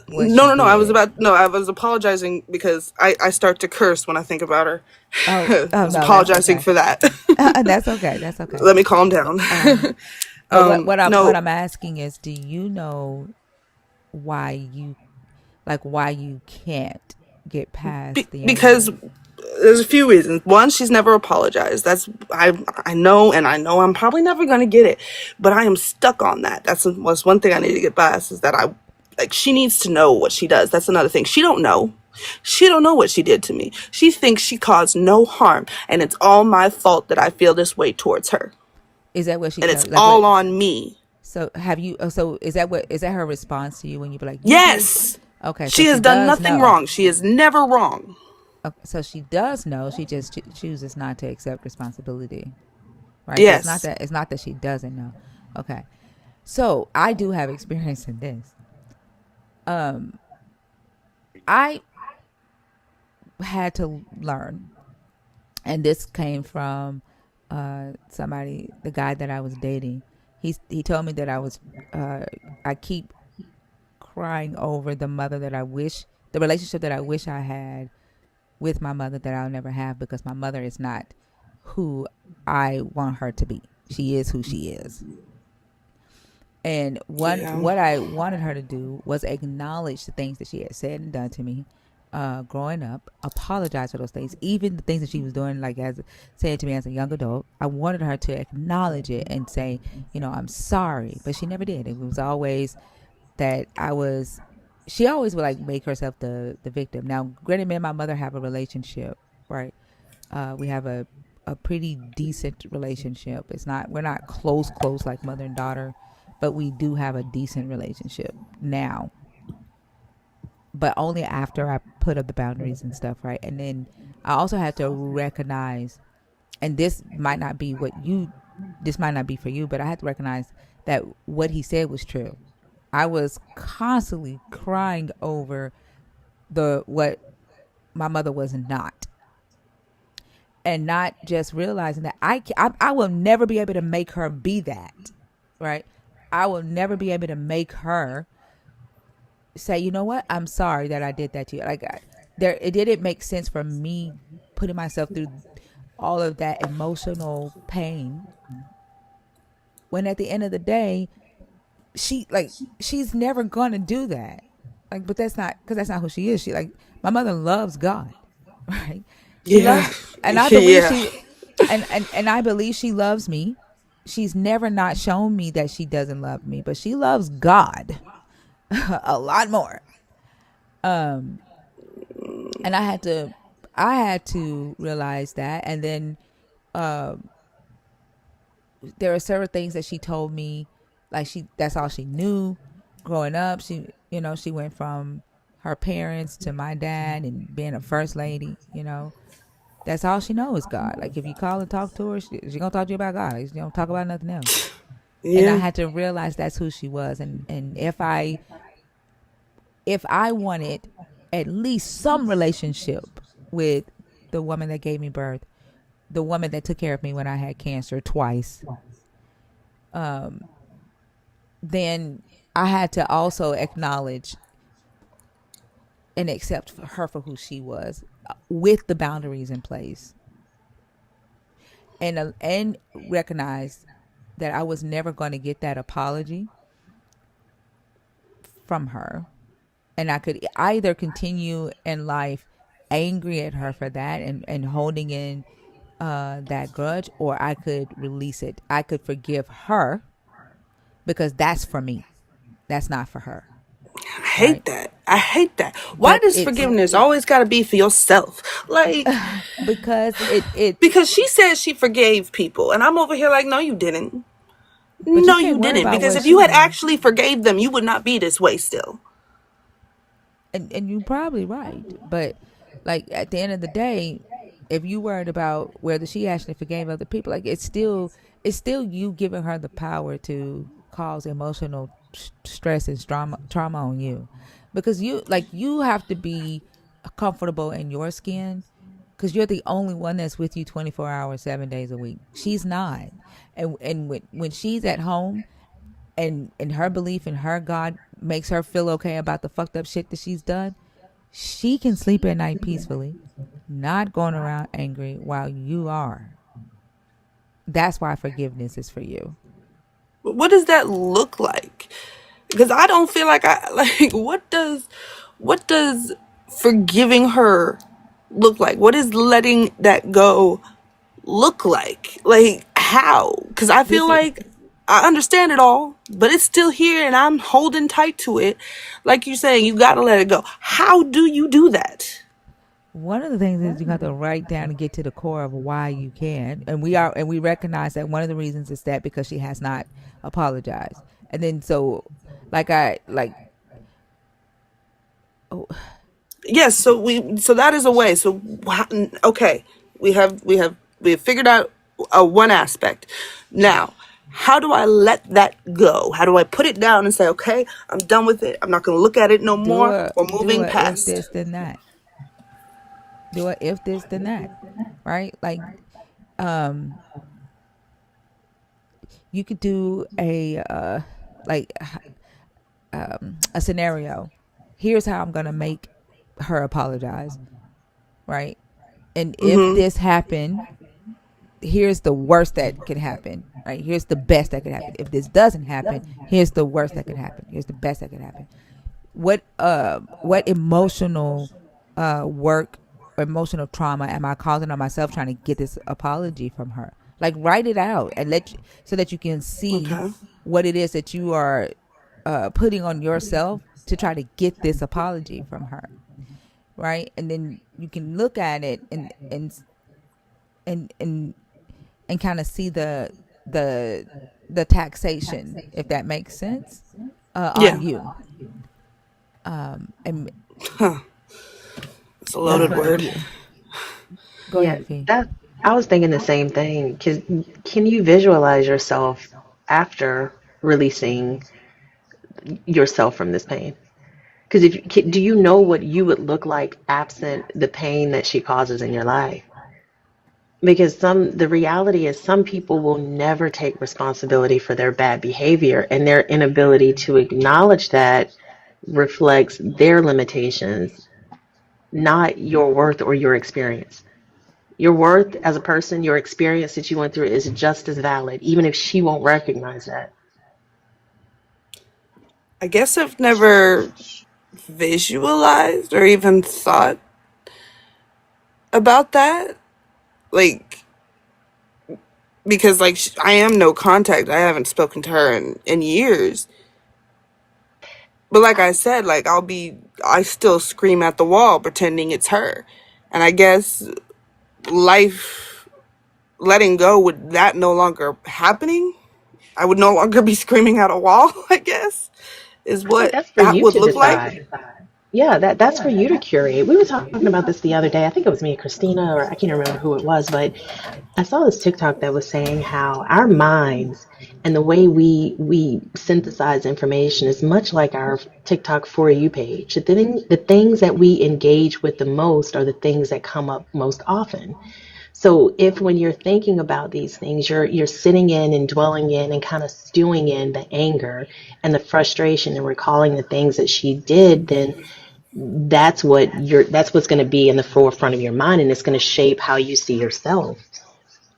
she No. did. I was apologizing because I start to curse when I think about her. I was No, that's apologizing okay. for that. That's okay. That's okay. Let me calm down. But what No, I'm asking is, do you know why you can't get past the because anger? there's a few reasons. One, she's never apologized. I know, and I know I'm probably never gonna get it, but I am stuck on that. Was one thing I need to get past, is that she needs to know what she does. That's another thing. She don't know. She don't know what she did to me. She thinks she caused no harm, and it's all my fault that I feel this way towards her. Is that what she And it's tells? Like all what? on me. So have you? So is that her response to you when you be like, you did? Yes. Okay, so She she has done does nothing know. wrong. She is never wrong. Okay, so she does know. She just chooses not to accept responsibility, right? So Yes. it's not that she doesn't know. Okay, so I do have experience in this. I had to learn, and this came from the guy that I was dating. He told me that I keep crying over the relationship that I wish I had with my mother that I'll never have, because my mother is not who I want her to be. She is who she is. And Yeah. what I wanted her to do was acknowledge the things that she had said and done to me growing up, apologize for those things, even the things that she was doing, like as saying to me as a young adult. I wanted her to acknowledge it and say, I'm sorry, but she never did. It was always that she always would like make herself the victim. Now, granted, me and my mother have a relationship, right? We have a pretty decent relationship. We're not close like mother and daughter, but we do have a decent relationship now. But only after I put up the boundaries and stuff, right? And then I also had to recognize, and this might not be for you, but I had to recognize that what he said was true. I was constantly crying over the what my mother was not, and not just realizing that I will never be able to make her be that, right? I will never be able to make her say, you know what, I'm sorry that I did that to you. Like there, it didn't make sense for me putting myself through all of that emotional pain when at the end of the day she's never gonna do that. Like, but that's not because that's not who she is. She like my mother loves God, right? She Yeah. loves, and I believe Yeah. she, and I believe she loves me. She's never not shown me that she doesn't love me, but she loves God a lot more. And I had to realize that, and then there are several things that she told me, like that's all she knew growing up. She went from her parents to my dad and being a first lady. That's all she knows is God. Like if you call and talk to her, she gonna talk to you about God. She don't talk about nothing else. And I Yeah. had to realize that's who she was. And if I wanted at least some relationship with the woman that gave me birth, the woman that took care of me when I had cancer twice, then I had to also acknowledge and accept her for who she was, with the boundaries in place, and recognize that I was never going to get that apology from her, and I could either continue in life angry at her for that and holding in that grudge, or I could release it. I could forgive her because that's for me. That's not for her, I right? hate that. I hate that. Why But does it's forgiveness always got to be for yourself? Like, because it because she said she forgave people, and I'm over here like, no, you didn't. but you No, you can't worry didn't. about Because what if you she had did. actually forgave them, you would not be this way still. And you're probably right, but like at the end of the day, if you worried about whether she actually forgave other people, like it's still you giving her the power to cause emotional stress and trauma on you, because you have to be comfortable in your skin, because you're the only one that's with you 24 hours 7 days a week. She's not. And when she's at home, and her belief in her God makes her feel okay about the fucked up shit that she's done, she can sleep at night peacefully, not going around angry while you are. That's why forgiveness is for you. But what does that look like? Because I don't feel like I like. What does forgiving her look like? What is letting that go look like? Like how? Because I feel This is like I understand it all, but it's still here and I'm holding tight to it. Like you're saying, you got to let it go. How do you do that? one of the things is you have to write down and get to the core of why you can. And we recognize that one of the reasons is that because she has not apologized. And then so like I like oh, Yes, so that is a way. So okay, we have figured out one aspect. Now, how do I let that go? How do I put it down and say, okay, I'm done with it. I'm not going to look at it no do more. a We're do moving a if past. this then that. Do a if this then that. Right? Like you could do like a scenario. Here's how I'm gonna make her apologize, right? And if Mm-hmm. this happened, here's the worst that could happen, right? Here's the best that could happen. If this doesn't happen, here's the worst that could happen. Here's the best that could happen. What emotional work or emotional trauma am I causing on myself trying to get this apology from her? Like write it out and so that you can see Okay. what it is that you are putting on yourself to try to get this apology from her, right? And then you can look at it and kind of see the the taxation, if that makes sense, on Yeah, you. And it's a loaded word. yeah, go Yeah, ahead, V. that I was thinking the same thing. Can you visualize yourself after releasing yourself from this pain? Because do you know what you would look like absent the pain that she causes in your life? Because the reality is some people will never take responsibility for their bad behavior, and their inability to acknowledge that reflects their limitations, not your worth or your experience. Your worth as a person, your experience that you went through is just as valid, even if she won't recognize that. I guess I've never visualized or even thought about that. Like, because like I am no contact. I haven't spoken to her in years. But like I said, like I still scream at the wall pretending it's her. And I guess life letting go with that no longer happening, I would no longer be screaming at a wall, I guess, is I think what that's for that you would to look like. decide. Yeah, that's for you to curate. We were talking about this the other day. I think it was me and Christina, or I can't remember who it was, but I saw this TikTok that was saying how our minds and the way we synthesize information is much like our TikTok for you page. The things that we engage with the most are the things that come up most often. So if when you're thinking about these things, you're sitting in and dwelling in and kind of stewing in the anger and the frustration and recalling the things that she did, then that's what's going to be in the forefront of your mind, and it's going to shape how you see yourself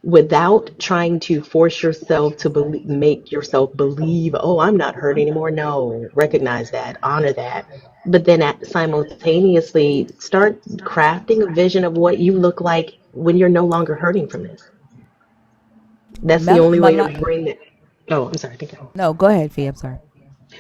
without trying to force yourself to make yourself believe, oh, I'm not hurt anymore. No, recognize that, honor that, but then simultaneously start crafting a vision of what you look like when you're no longer hurting from this. That's the only way to bring it. Oh, I'm sorry. Think No, go ahead, Fee. I'm sorry.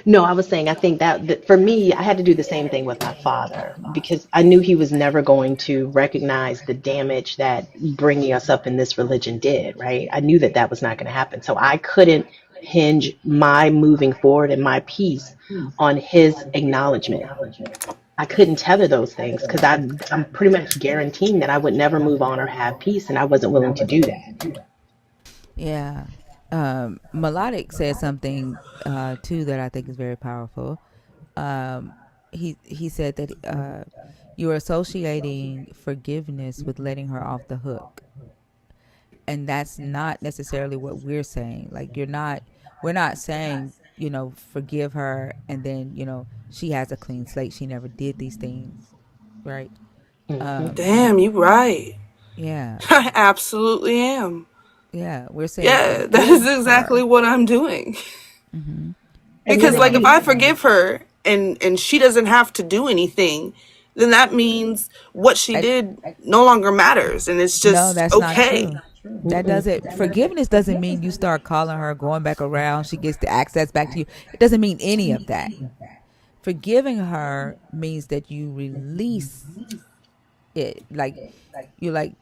No, I was saying, I think that for me, I had to do the same thing with my father because I knew he was never going to recognize the damage that bringing us up in this religion did, right? I knew that that was not going to happen. So I couldn't hinge my moving forward and my peace on his acknowledgement. I couldn't tether those things because I'm pretty much guaranteeing that I would never move on or have peace, and I wasn't willing to do that. Yeah. Melodic said something too that I think is very powerful. He said that you're associating forgiveness with letting her off the hook, and that's not necessarily what we're saying. Like we're not saying forgive her and then she has a clean slate. She never did these things, right? Damn, you right. Yeah. I absolutely am. Yeah, we're saying Yeah, that is forgive exactly her. what I'm doing. Mm-hmm. And Because then like if if you I forgive her and she doesn't have to do anything, then that means what she did no longer matters and it's No, just that's not okay. true. That doesn't Forgiveness doesn't mean you start calling her, going back around, she gets the access back to you. It doesn't mean any of that. Forgiving her means that you release it. Like you like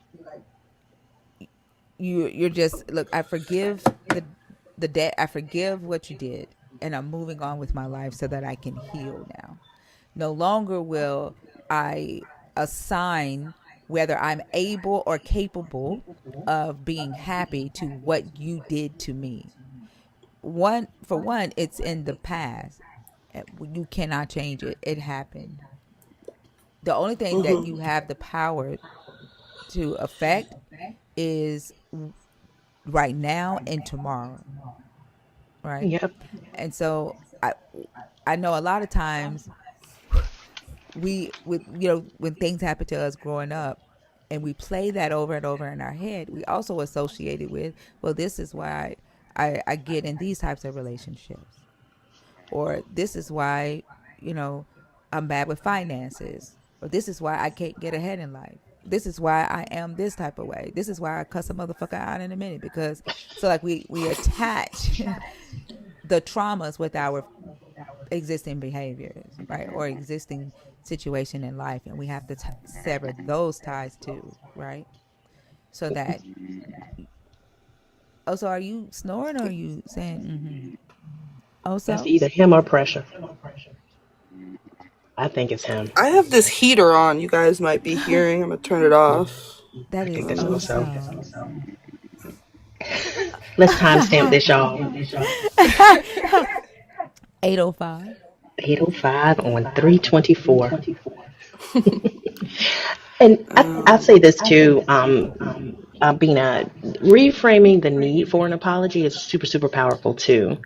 you're just, look, I forgive the debt. I forgive what you did, and I'm moving on with my life so that I can heal now. No longer will I assign whether I'm able or capable of being happy to what you did to me. For one, it's in the past. You cannot change it. It happened. The only thing that you have the power to affect is right now and tomorrow, right? Yep. And so I know a lot of times when things happen to us growing up and we play that over and over in our head, we also associate it with, well, this is why I get in these types of relationships, or this is why I'm bad with finances, or this is why I can't get ahead in life, this is why I am this type of way, this is why I cuss a motherfucker out in a minute. Because so like we attach the traumas with our existing behaviors, right, or existing situation in life, and we have to sever those ties too, right? So that so are you snoring or are you saying mm-hmm? That's Also, either him or pressure. I think it's him. I have this heater on you guys might be hearing. I'm gonna turn it off. that I think is that's also. also. Let's timestamp this, y'all. 8:05. 8:05 on 324. And I'll say this too, Bina, reframing the need for an apology is super, super powerful too.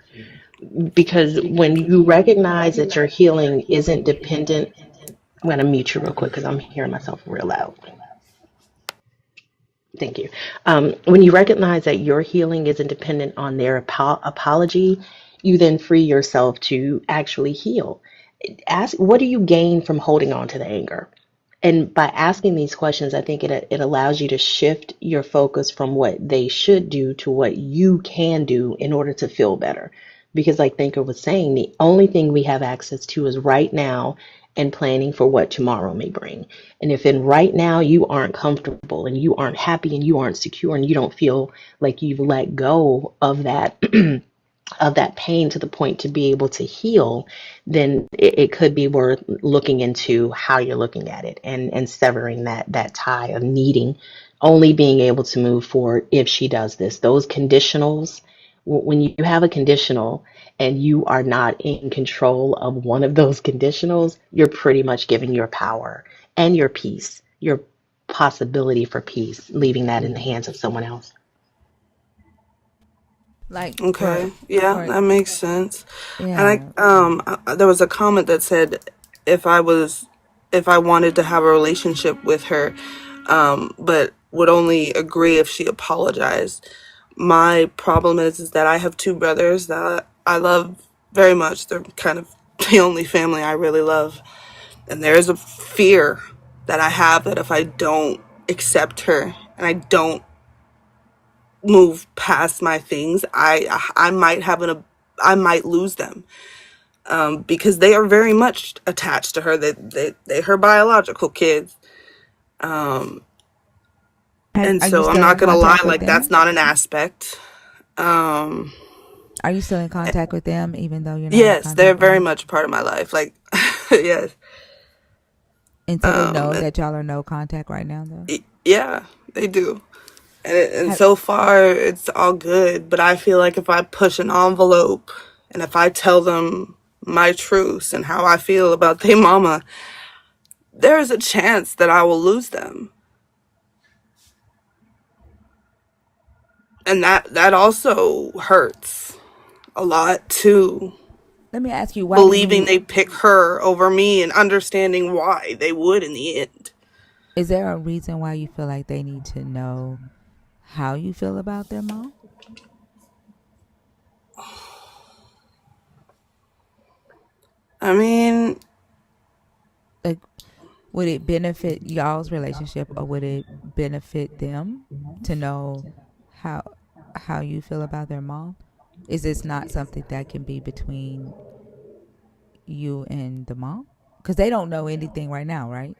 Because when you recognize that your healing isn't dependent, I'm going to mute you real quick because I'm hearing myself real loud. Thank you. When you recognize that your healing isn't dependent on their apology, you then free yourself to actually heal. Ask, what do you gain from holding on to the anger? And by asking these questions, I think it allows you to shift your focus from what they should do to what you can do in order to feel better. Because, like Thinker was saying, the only thing we have access to is right now and planning for what tomorrow may bring. And if in right now you aren't comfortable and you aren't happy and you aren't secure and you don't feel like you've let go of that of that pain to the point to be able to heal, then it could be worth looking into how you're looking at it and severing that tie of needing, only being able to move forward if she does this. Those conditionals, when you have a conditional and you are not in control of one of those conditionals, you're pretty much giving your power and your peace, your possibility for peace, leaving that in the hands of someone else. Like Okay. Yeah, for that makes sense. yeah. And there was a comment that said if I wanted to have a relationship with her, but would only agree if she apologized. My problem is that I have two brothers that I love very much. They're kind of the only family I really love. And there is a fear that I have that if I don't accept her and I don't move past my things, I I might lose them, because they are very much attached to her. They her biological kids, and Are you so I'm still in not gonna lie, contact with like that's them? not an aspect. Um, Are you still in contact with them, even though you're not in yes, they're contact with very her? much part of my life. Like, yes, And so they know and that y'all are no contact right now, though. yeah, they do. And Have, so far it's all good, but I feel like if I push an envelope and if I tell them my truths and how I feel about their mama, there is a chance that I will lose them. And that also hurts a lot too. let me ask you, why do Believing you? they pick her over me and understanding why they would in the end. Is there a reason why you feel like they need to know how you feel about their mom? I mean, Like, would it benefit y'all's relationship, or would it benefit them to know how how you feel about their mom? Is this not something that can be between you and the mom? Because they don't know anything right now, right?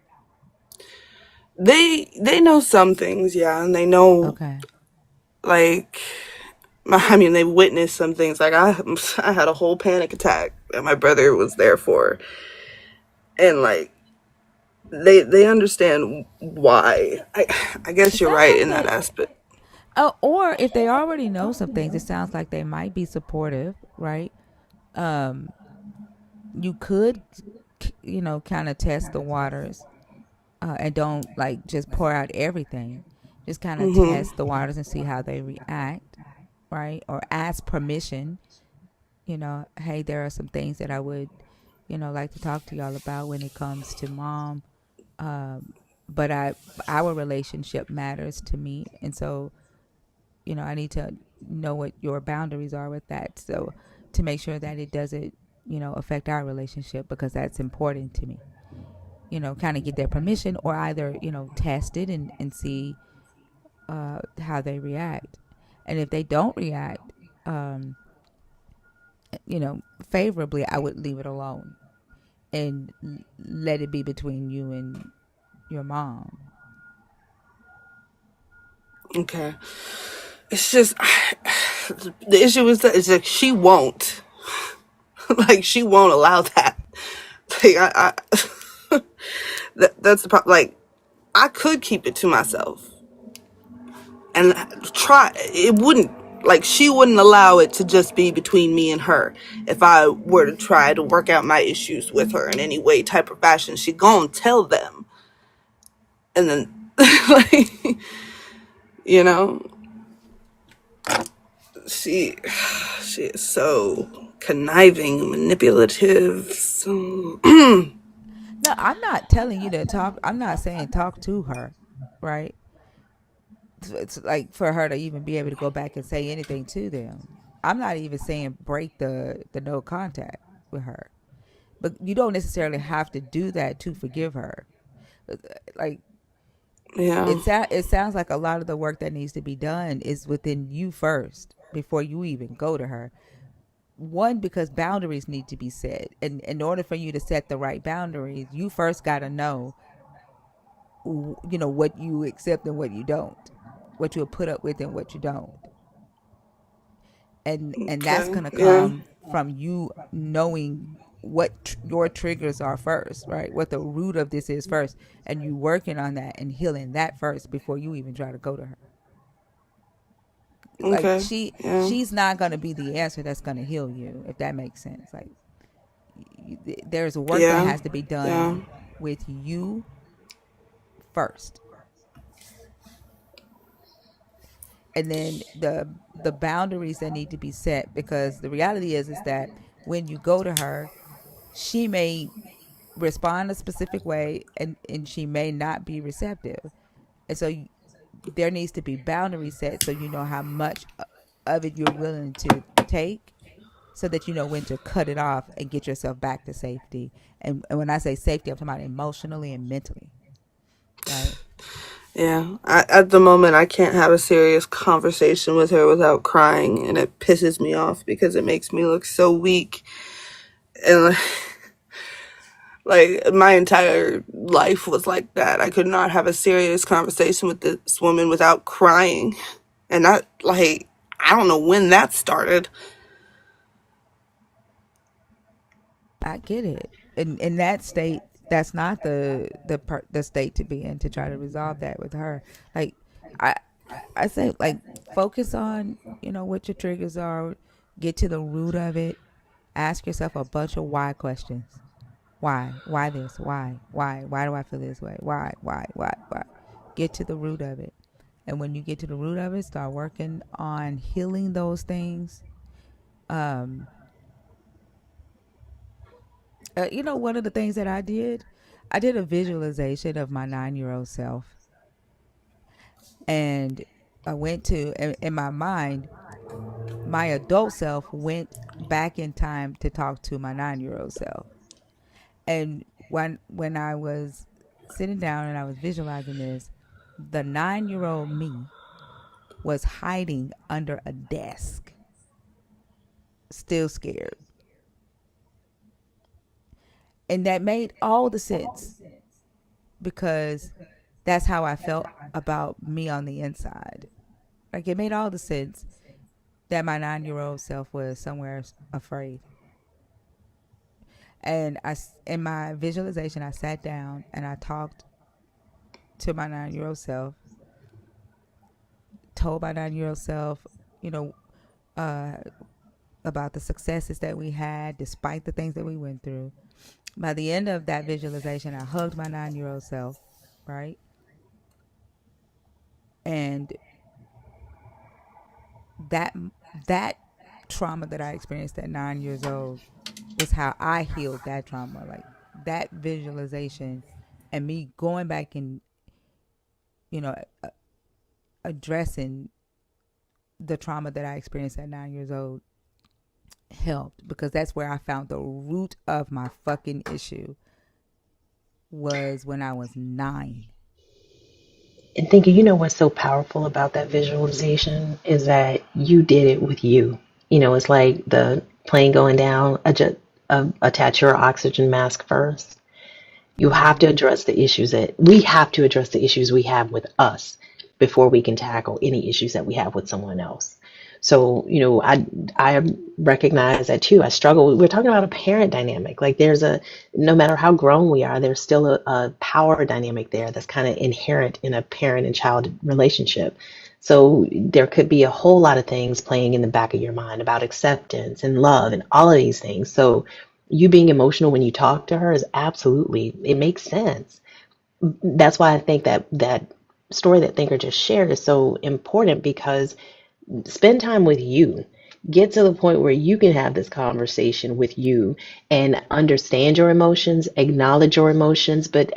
they know some things, yeah, and they know, Okay. like, I mean, they witnessed some things. Like I had a whole panic attack that my brother was there for, and like they understand why. I It guess you're sounds right like in that they. aspect. Oh, or if they already know some things, it sounds like they might be supportive, right? Um, you could, kind of test the waters, and don't like just pour out everything. Just kind of Hmm. test the waters and see how they react, right? Or ask permission. Hey, there are some things that I would, like to talk to y'all about when it comes to mom. Um, but our relationship matters to me, and so I need to know what your boundaries are with that. So to make sure that it doesn't, affect our relationship, because that's important to me. Kind of get their permission, or either, test it and see how they react. And if they don't react, um, favorably, I would leave it alone and let it be between you and your mom. Okay, it's just the issue is that she won't, like she won't allow that. Like that's the problem. Like I could keep it to myself and try. It wouldn't. Like, she wouldn't allow it to just be between me and her. If I were to try to work out my issues with her in any way, type of fashion, she gonna tell them. And then, like, you know, she is so conniving, manipulative. So No, I'm not telling you to talk. I'm not saying talk to her, right? It's like for her to even be able to go back and say anything to them. I'm not even saying break the no contact with her, but you don't necessarily have to do that to forgive her. Like yeah, it sounds like a lot of the work that needs to be done is within you first before you even go to her. One, because boundaries need to be set, and in order for you to set the right boundaries, you first got to know, you know, what you accept and what you don't, what you'll put up with and what you don't. And that's okay, going to yeah, come from you knowing what your triggers are first, right? What the root of this is first, and you working on that and healing that first before you even try to go to her. Like okay, yeah, she's not going to be the answer that's going to heal you, if that makes sense. Like there's work that yeah, has to be yeah, done with you first, and then the boundaries that need to be set, because the reality is that when you go to her, she may respond a specific way, and she may not be receptive, and so there needs to be boundaries set so you know how much of it you're willing to take, so that you know when to cut it off and get yourself back to safety. And when I say safety, I'm talking about emotionally and mentally, right? yeah. At the moment, I can't have a serious conversation with her without crying, and it pisses me off because it makes me look so weak. And like my entire life was like that. I could not have a serious conversation with this woman without crying. And I, like, I don't know when that started. I get it. In that state, that's not the state to be in to try to resolve that with her. Like I I say, like, focus on, you know, what your triggers are, get to the root of it, ask yourself a bunch of why questions. Why this? Why do I feel this way? Why? Get to the root of it. And when you get to the root of it, start working on healing those things. Um, you know, one of the things that I did a visualization of my 9-year-old self. And I went to, in my mind, my adult self went back in time to talk to my 9-year-old self. And when I was sitting down and I was visualizing this, the 9-year-old me was hiding under a desk, still scared. And that made all the sense, because that's how I felt about me on the inside. Like, it made all the sense that my 9-year-old self was somewhere afraid. And in my visualization, I sat down and I talked to my 9-year-old self, told my 9-year-old self, you know, uh, about the successes that we had despite the things that we went through. By the end of that visualization, I hugged my 9-year-old self, right? And that that trauma that I experienced at 9 years old was how I healed that trauma. Like, that visualization and me going back and, you know, addressing the trauma that I experienced at 9 years old helped, because that's where I found the root of my fucking issue, was when I was 9. And thinking, you know what's so powerful about that visualization is that you did it with you. You know, it's like the plane going down, attach your oxygen mask first. You have to Mm-hmm. address the issues that we have to address the issues we have with us before we can tackle any issues that we have with someone else. So, you know, I recognize that too. I struggle. We're talking about a parent dynamic. Like, no matter how grown we are, there's still a power dynamic there that's kind of inherent in a parent and child relationship So there could be a whole lot of things playing in the back of your mind about acceptance and love and all of these things. So you being emotional when you talk to her is absolutely, it makes sense. That's why I think that that story that Thinker just shared is so important, because spend time with you. Get to the point where you can have this conversation with you and understand your emotions, acknowledge your emotions, but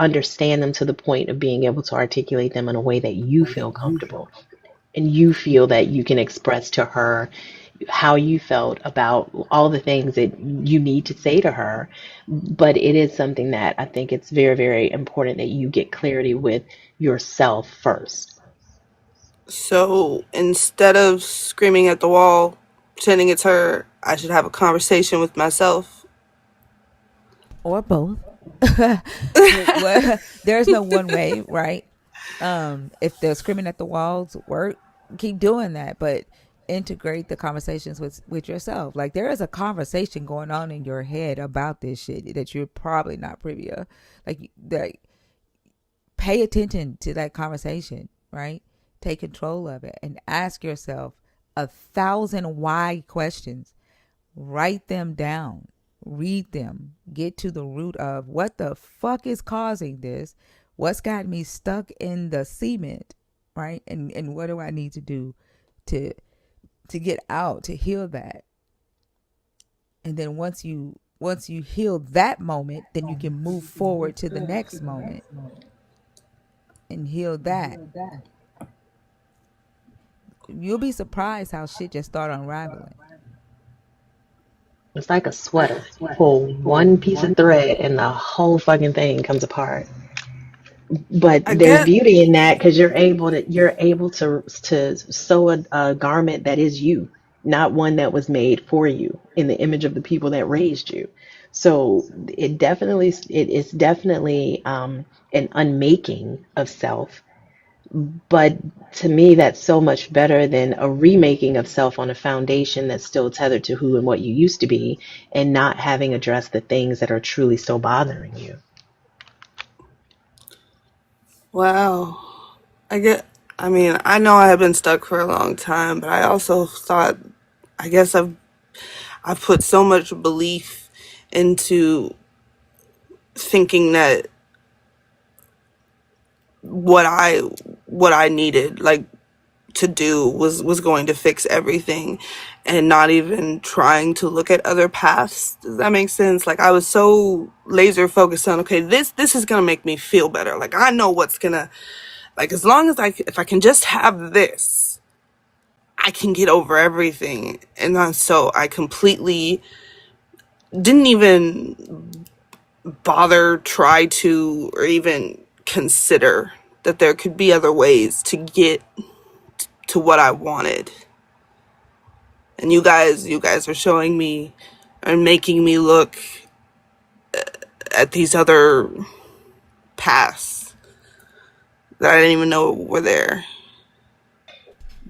understand them to the point of being able to articulate them in a way that you feel comfortable and you feel that you can express to her how you felt about all the things that you need to say to her. But it is something that I think it's very, very important that you get clarity with yourself first. So instead of screaming at the wall, pretending it's her, I should have a conversation with myself. Or both. There's no one way, right? If the screaming at the walls work, keep doing that, but integrate the conversations with yourself. Like, there is a conversation going on in your head about this shit that you're probably not privy of. Like, pay attention to that conversation, right? Take control of it and ask yourself 1,000 why questions. Write them down, read them, get to the root of what the fuck is causing this, what's got me stuck in the cement, right? And what do I need to do to get out, to heal that? And then once you heal that moment, then you can move forward to the next moment and heal that. You'll be surprised how shit just start unraveling. It's like a sweater. Pull one piece of thread and the whole fucking thing comes apart. But I there's get, beauty in that because you're able to sew a garment that is you, not one that was made for you in the image of the people that raised you. So it is definitely an unmaking of self. But to me, that's so much better than a remaking of self on a foundation that's still tethered to who and what you used to be, and not having addressed the things that are truly still bothering you. wow. I mean, I know I have been stuck for a long time, but I also thought, I guess I've put so much belief into thinking that what I needed, like, to do was going to fix everything, and not even trying to look at other paths. Does that make sense? Like, I was so laser focused on, okay, this is gonna make me feel better. Like, I know what's gonna, like, as long as if I can just have this, I can get over everything. And then, so I completely didn't even bother, try to, or even consider that there could be other ways to get to what I wanted. And you guys are showing me and making me look at these other paths that I didn't even know were there.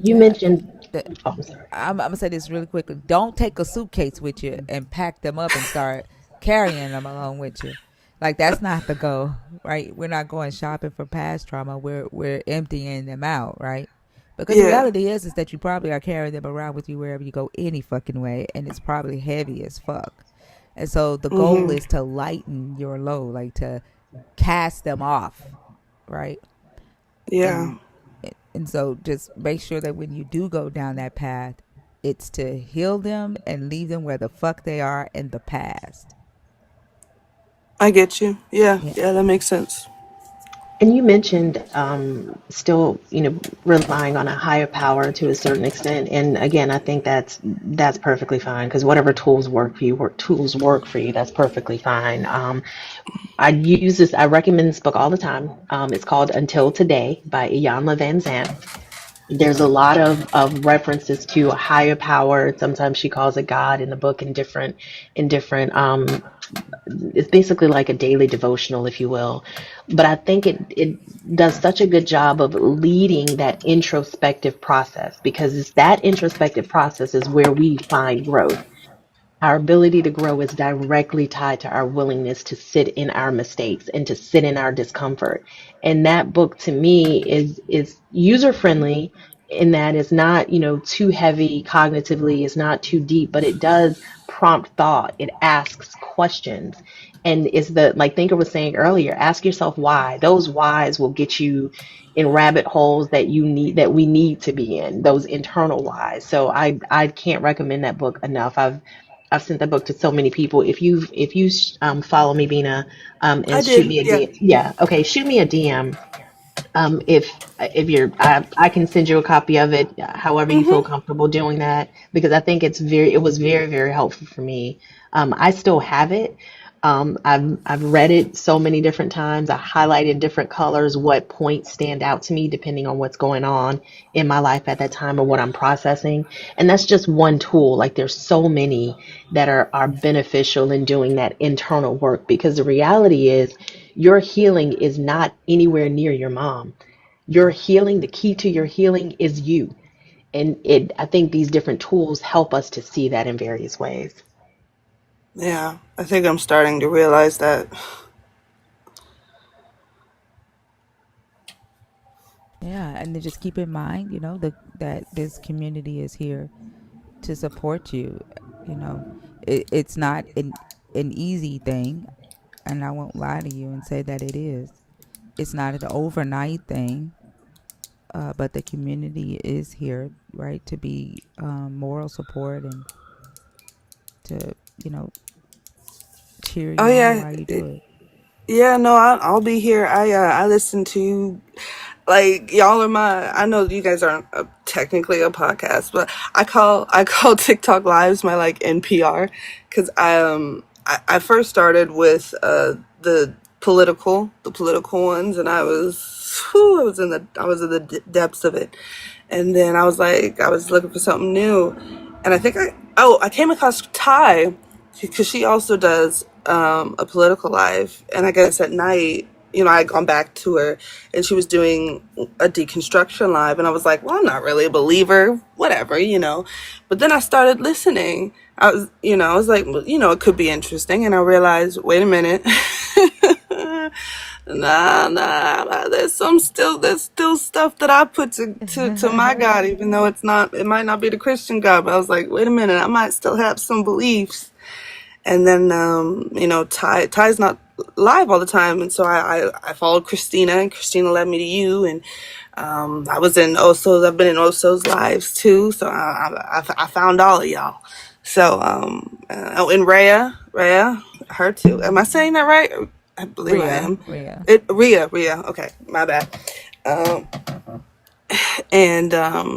You Yeah. mentioned, The, oh, I'm sorry. I'm gonna say this really quickly. Don't take a suitcase with you and pack them up and start carrying them along with you. Like, that's not the goal, right? We're not going shopping for past trauma. We're emptying them out, right? Because the Yeah. reality is that you probably are carrying them around with you wherever you go any fucking way, and it's probably heavy as fuck. And so the goal is to lighten your load, like to cast them off, right? Yeah. And and so just make sure that when you do go down that path, it's to heal them and leave them where the fuck they are in the past. I get you. Yeah. Yeah. Yeah, that makes sense. And you mentioned still, relying on a higher power to a certain extent. And again, I think that's perfectly fine, because whatever tools work for you, that's perfectly fine. I recommend this book all the time. It's called Until Today by Iyanla Van Zandt. There's a lot of references to a higher power. Sometimes she calls it God in the book, in different it's basically like a daily devotional, if you will. But I think it does such a good job of leading that introspective process, because it's that introspective process is where we find growth. Our ability to grow is directly tied to our willingness to sit in our mistakes and to sit in our discomfort. And that book to me is user friendly in that it's not, too heavy cognitively, it's not too deep, but it does prompt thought. It asks questions. And it's the, like Thinker was saying earlier, ask yourself why. Those whys will get you in rabbit holes that we need to be in, those internal whys. So I can't recommend that book enough. I've sent that book to so many people. If you follow me, Bina, I and shoot did, me a yeah. DM, yeah, okay, shoot me a DM. If you're, I can send you a copy of it, however you feel Mm-hmm. comfortable doing that, because I think it was very, very helpful for me. I still have it. I've read it so many different times. I highlighted different colors, what points stand out to me depending on what's going on in my life at that time or what I'm processing. And that's just one tool. Like there's so many that are beneficial in doing that internal work, because the reality is your healing is not anywhere near your mom. Your healing, the key to your healing is you. And I think these different tools help us to see that in various ways. Yeah, I think I'm starting to realize that. Yeah, and then just keep in mind, that this community is here to support you. You know, it's not an easy thing, and I won't lie to you and say that it is. It's not an overnight thing, but the community is here, right, to be moral support and to, cheer Oh you on yeah, while you do it. yeah. No, I'll be here. I listen to, like, y'all are my. I know you guys aren't technically a podcast, but I call TikTok lives my like NPR, because I first started with the political ones, and I was in the depths of it, and then I was looking for something new, and I came across Ty, because she also does a political live, and I guess at night, I had gone back to her, and she was doing a deconstruction live, and I was like, well, I'm not really a believer, whatever. But then I started listening. I was like, well, it could be interesting, and I realized, wait a minute. Nah. There's still stuff that I put to my God, even though it might not be the Christian God. But I was like, wait a minute, I might still have some beliefs. And then, Ty's not live all the time. And so I followed Christina, and Christina led me to you. And, I've been in Oso's lives too. So I found all of y'all. So, and Rhea, her too. Am I saying that right? I believe I Rhea, am. Rhea. Rhea. Okay, my bad. Um,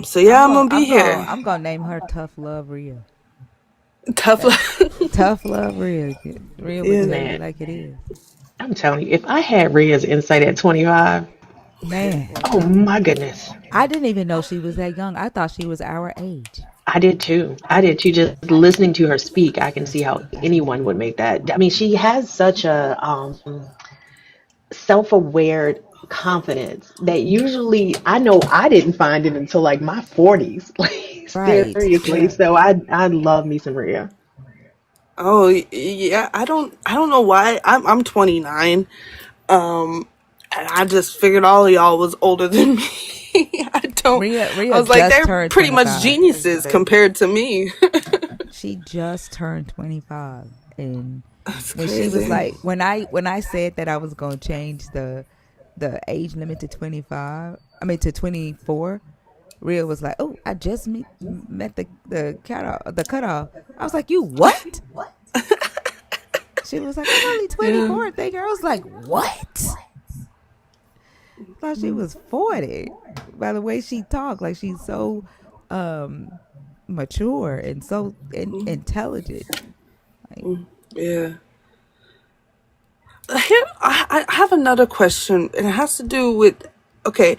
so yeah, I'm I'm going gonna be I'm going here. I'm going to name her Tough Love Rhea. Tough That luck. Tough Love Rhea. Rhea would Yeah. tell you Man, like it is. I'm telling you, if I had Rhea's insight at 25, Man, oh my goodness. I didn't even know she was that young. I thought she was our age. I did too. I did too. Just listening to her speak, I can see how anyone would make that. I mean, she has such a self-aware confidence that usually I know I didn't find it until like my 40s. Like Right. seriously. Yeah. So I love me some Rhea. Oh yeah. I don't know why. I'm 29. And I just figured all of y'all was older than me. I don't. I Rhea was like, just they're turned pretty much 25. geniuses compared to me. She just turned 25, and That's when she was crazy. like, when I said that I was going to change the age limit to 25, I mean to 24, Rhea was like, "Oh, I just met the cutoff." I was like, "You what?" She was like, "I'm only Yeah. 24." Thinking, I was like, "What?" I thought she was 40. By the way she talked, like she's so um mature and so intelligent. Like, Yeah. Here, I have another question, and it has to do with, okay,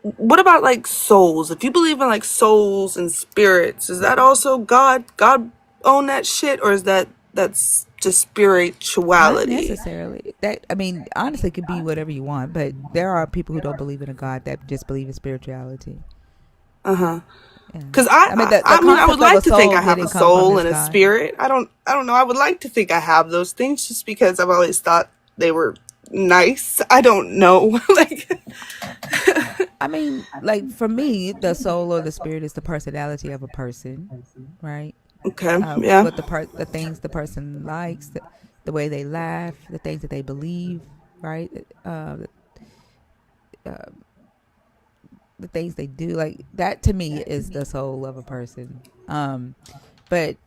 what about like souls? If you believe in like souls and spirits, is that also God? God own that shit, or is that's just not spirituality? necessarily. That, I mean, honestly, it could be whatever you want. But there are people who don't believe in a God that just believe in spirituality. Uh huh. Yeah. Because I mean, the I mean, I would concept of a like to think soul I have a didn't come from soul this and a God. spirit. I don't know. I would like to think I have those things just because I've always thought they were nice. I don't know. Like, I mean, like for me, the soul or the spirit is the personality of a person, right? okay, yeah, What the things the person likes, the way they laugh, the things that they believe, right? Uh, the things they do, like that to me is the soul of a person. But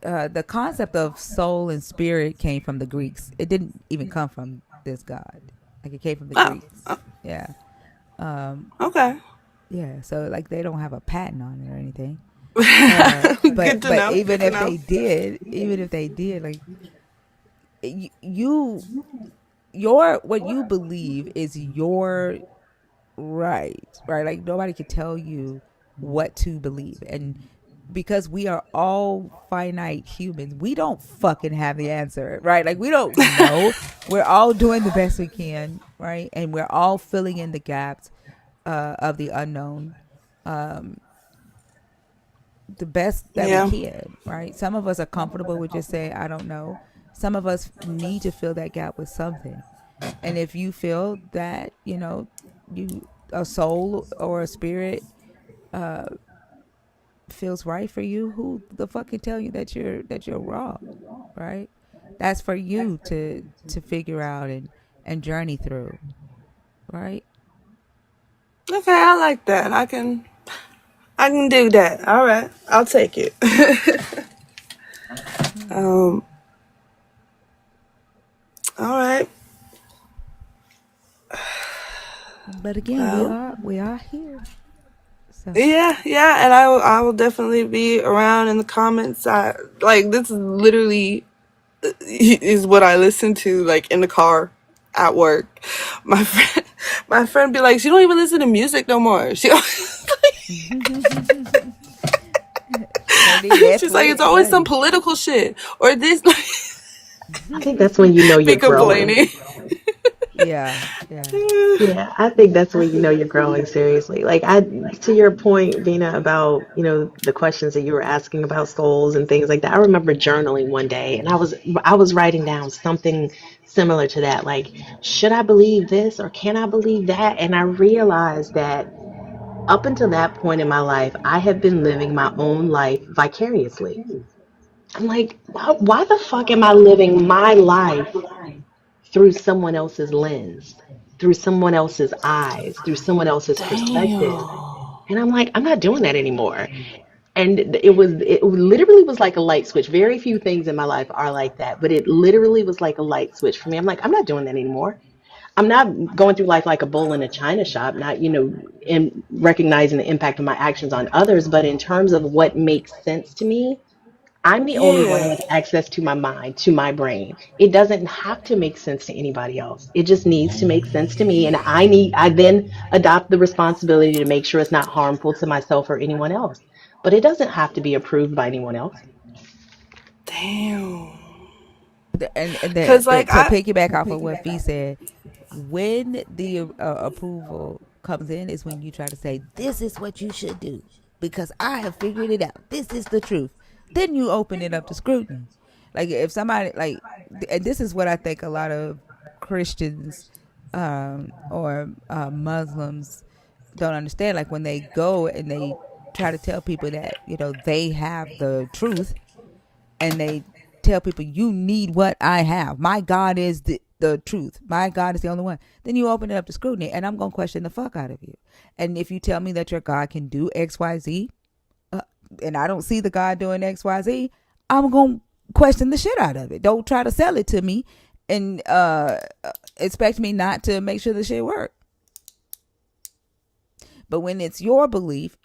the concept of soul and spirit came from the Greeks. It didn't even come from this God. Like it came from the oh, Greeks. Yeah. Um, okay. yeah. So like they don't have a patent on it or anything. Good to But know. Good even to if know. they did, like you, your what you believe is your right. Like nobody can tell you what to believe, and because we are all finite humans, we don't fucking have the answer, right? Like we don't know. We're all doing the best we can, right? And we're all filling in the gaps of the unknown, the best that we Yeah. can, right? Some of us are comfortable with just saying, I don't know. Some of us need to fill that gap with something. And if you feel that, you a soul or a spirit feels right for you, who the fuck can tell you that you're wrong, right? That's for you to figure out and journey through, right? Okay, I like that. I can do that. All right, I'll take it. Yeah. um. All right. But again, we Well. are we are here. So Yeah, yeah, and I will definitely be around in the comments. Like this is literally is what I listen to like in the car at work. My friend, my friend be like, she don't even listen to music no more. don't need She's like, it's Netflix, always some nothing. political shit or this. Like, I think that's when you know be you're growing. complaining. Yeah, yeah. Yeah, I think that's when you know you're growing seriously. Like to your point, Vina, about, the questions that you were asking about souls and things like that. I remember journaling one day and I was writing down something similar to that. Like, should I believe this or can I believe that? And I realized that up until that point in my life, I have been living my own life vicariously. I'm like, why the fuck am I living my life through someone else's lens, through someone else's eyes, through someone else's perspective? Damn. And I'm like, I'm not doing that anymore. And it literally was like a light switch. Very few things in my life are like that, but it literally was like a light switch for me. I'm like, I'm not doing that anymore. I'm not going through life like a bull in a china shop, not, in recognizing the impact of my actions on others, but in terms of what makes sense to me, I'm the only one who Yeah. has access to my mind, to my brain. It doesn't have to make sense to anybody else. It just needs to make sense to me. And I then adopt the responsibility to make sure it's not harmful to myself or anyone else. But it doesn't have to be approved by anyone else. Damn. And Cause like to I. piggyback off of what Fee said, when the approval comes in is when you try to say, this is what you should do because I have figured it out. This is the truth. Then you open it up to scrutiny. Like if somebody and this is what I think a lot of Christians or Muslims don't understand. Like when they go and they try to tell people that, they have the truth, and they tell people, you need what I have. My God is the truth. My God is the only one. Then you open it up to scrutiny, and I'm going to question the fuck out of you. And if you tell me that your God can do X, Y, Z, and I don't see the God doing X, Y, Z, I'm going to question the shit out of it. Don't try to sell it to me and expect me not to make sure the shit work. But when it's your belief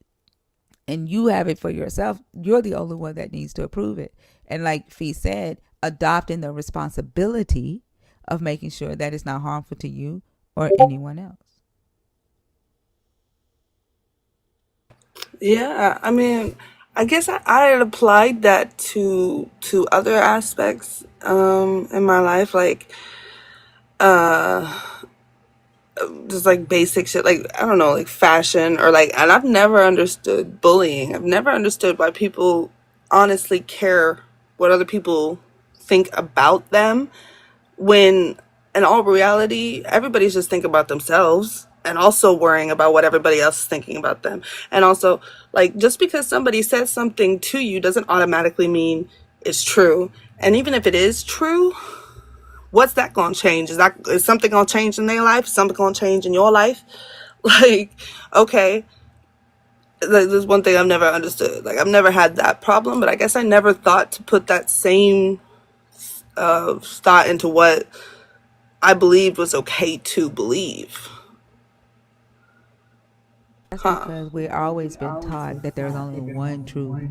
and you have it for yourself, you're the only one that needs to approve it. And like Fee said, adopting the responsibility of making sure that it's not harmful to you or anyone else. Yeah, I mean, I guess I had applied that to other aspects in my life, like just like basic shit, like I don't know, like fashion or like, and I've never understood bullying. I've never understood why people honestly care what other people think about them when in all reality everybody's just thinking about themselves and also worrying about what everybody else is thinking about them. And also, like, just because somebody says something to you doesn't automatically mean it's true. And even if it is true, what's that gonna change? Is something gonna change in their life? Is something gonna change in your life? Like, okay, there's one thing I've never understood. Like, I've never had that problem, but I guess I never thought to put that same thought into what I believed was okay to believe. That's because we've always been taught that there's only one truth,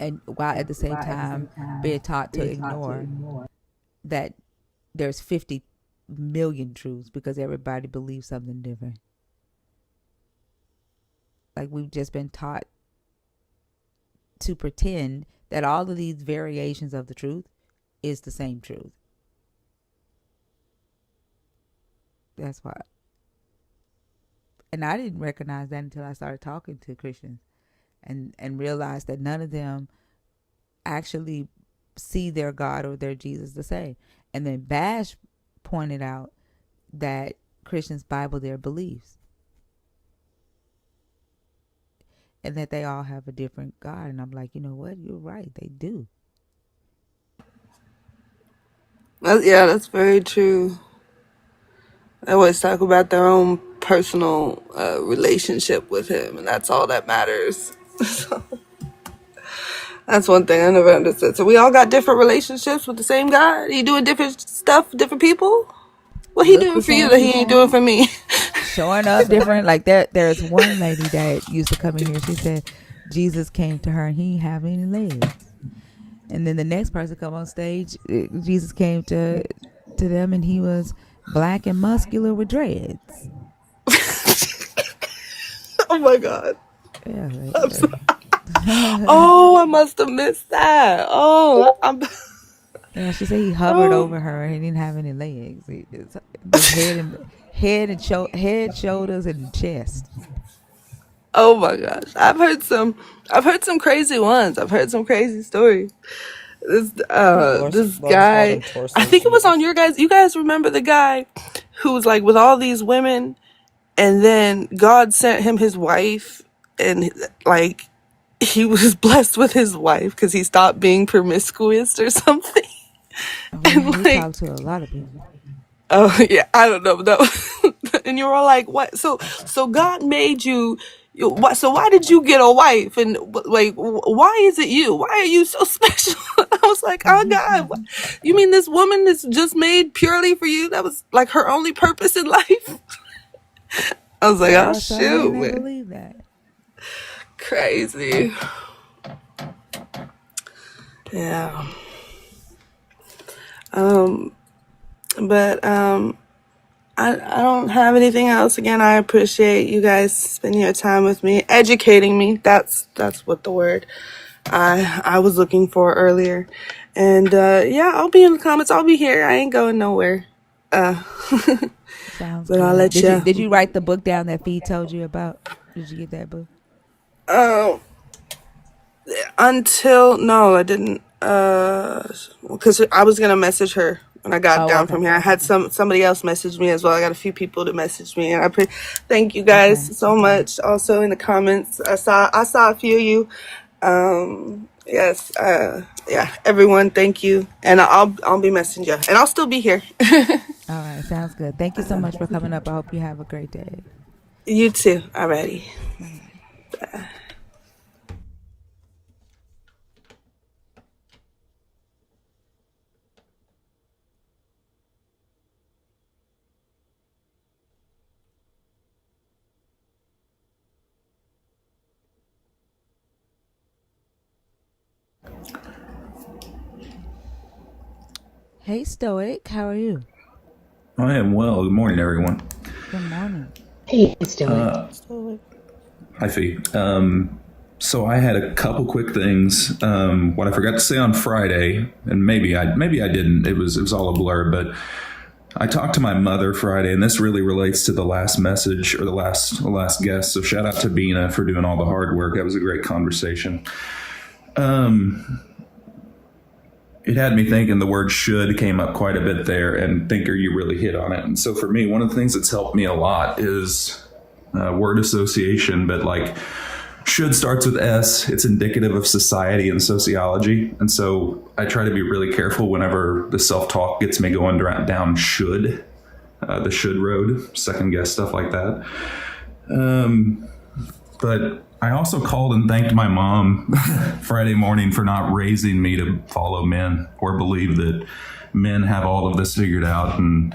and while at the same time being taught to ignore that there's 50 million truths because everybody believes something different. Like, we've just been taught to pretend that all of these variations of the truth is the same truth. That's why. And I didn't recognize that until I started talking to Christians and realized that none of them actually see their God or their Jesus the same. And then Bash pointed out that Christians Bible their beliefs and that they all have a different God. And I'm like, you know what? You're right. They do. Yeah, that's very true. They always talk about their own personal relationship with him, and that's all that matters. So, that's one thing I never understood. So we all got different relationships with the same God? He doing different stuff for different people? What he Look doing the for you same that he ain't doing for me? showing up different. Like, there's one lady that used to come in here. She said Jesus came to her and he didn't have any legs. And then the next person come on stage, Jesus came to them and he was black and muscular with dreads. Oh my God. Yeah. Oh, I must have missed that. Oh, Yeah, she said he hovered over her and he didn't have any legs. Just head, shoulders, and chest. Oh my gosh. I've heard some crazy ones. I've heard some crazy stories. This guy, I think it was on you guys remember the guy who was like with all these women, and then God sent him his wife, and like he was blessed with his wife because he stopped being promiscuous or something. And He like, talked to a lot of people. oh yeah, I don't know, no. And you were all like, what? So God made you. So why did you get a wife? And like, why is it you? Why are you so special? I was like, oh God, what? You mean this woman is just made purely for you? That was like her only purpose in life. I was like, There oh are some men shoot, that man. believe that. Crazy. Yeah. But I don't have anything else. Again, I appreciate you guys spending your time with me, educating me. That's what the word I was looking for earlier. And yeah, I'll be in the comments. I'll be here. I ain't going nowhere. Sounds But I'll good. let you. Did you write the book down that Fee told you about? Did you get that book? No, I didn't. Because I was gonna message her when I got down Okay. from here. I had somebody else message me as well. I got a few people to message me, and thank you guys so much. Also in the comments, I saw a few of you. Yes. Yeah. Everyone, thank you, and I'll be messaging you, and I'll still be here. All right. Sounds good. Thank you so much for coming up. I hope you have a great day. You too. Alrighty. Bye. Hey, Stoic. How are you? I am well. Good morning, everyone. Good morning. Hey, it's doing. Hi, Fee. So I had a couple quick things. What I forgot to say on Friday, and maybe I didn't. It was all a blur. But I talked to my mother Friday, and this really relates to the last message or the last guest. So shout out to Bina for doing all the hard work. That was a great conversation. It had me thinking. The word should came up quite a bit there, and Thinker, you really hit on it. And so for me, one of the things that's helped me a lot is word association, but like should starts with S. It's indicative of society and sociology. And so I try to be really careful whenever the self-talk gets me going down should, the should road, second guess, stuff like that. But I also called and thanked my mom Friday morning for not raising me to follow men or believe that men have all of this figured out. And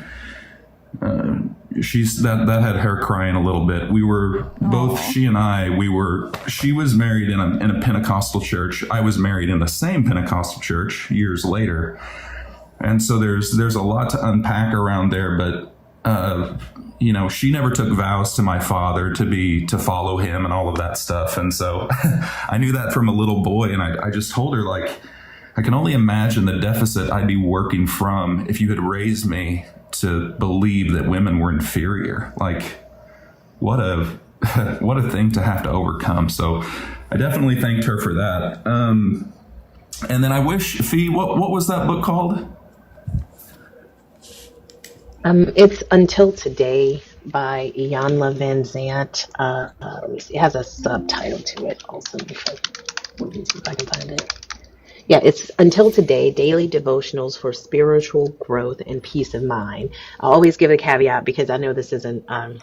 that had her crying a little bit. We were both, she and I, she was married in a Pentecostal church. I was married in the same Pentecostal church years later. And so there's a lot to unpack around there, but she never took vows to my father to follow him and all of that stuff. And so I knew that from a little boy. And I just told her, like, I can only imagine the deficit I'd be working from if you had raised me to believe that women were inferior. Like, what a thing to have to overcome. So I definitely thanked her for that. And then I wish, Fee, what was that book called? It's Until Today by Iyanla Van Zant. Let me see. It has a subtitle to it also. Let me see if I can find it. Yeah, it's Until Today, Daily Devotionals for Spiritual Growth and Peace of Mind. I always give a caveat because I know this isn't a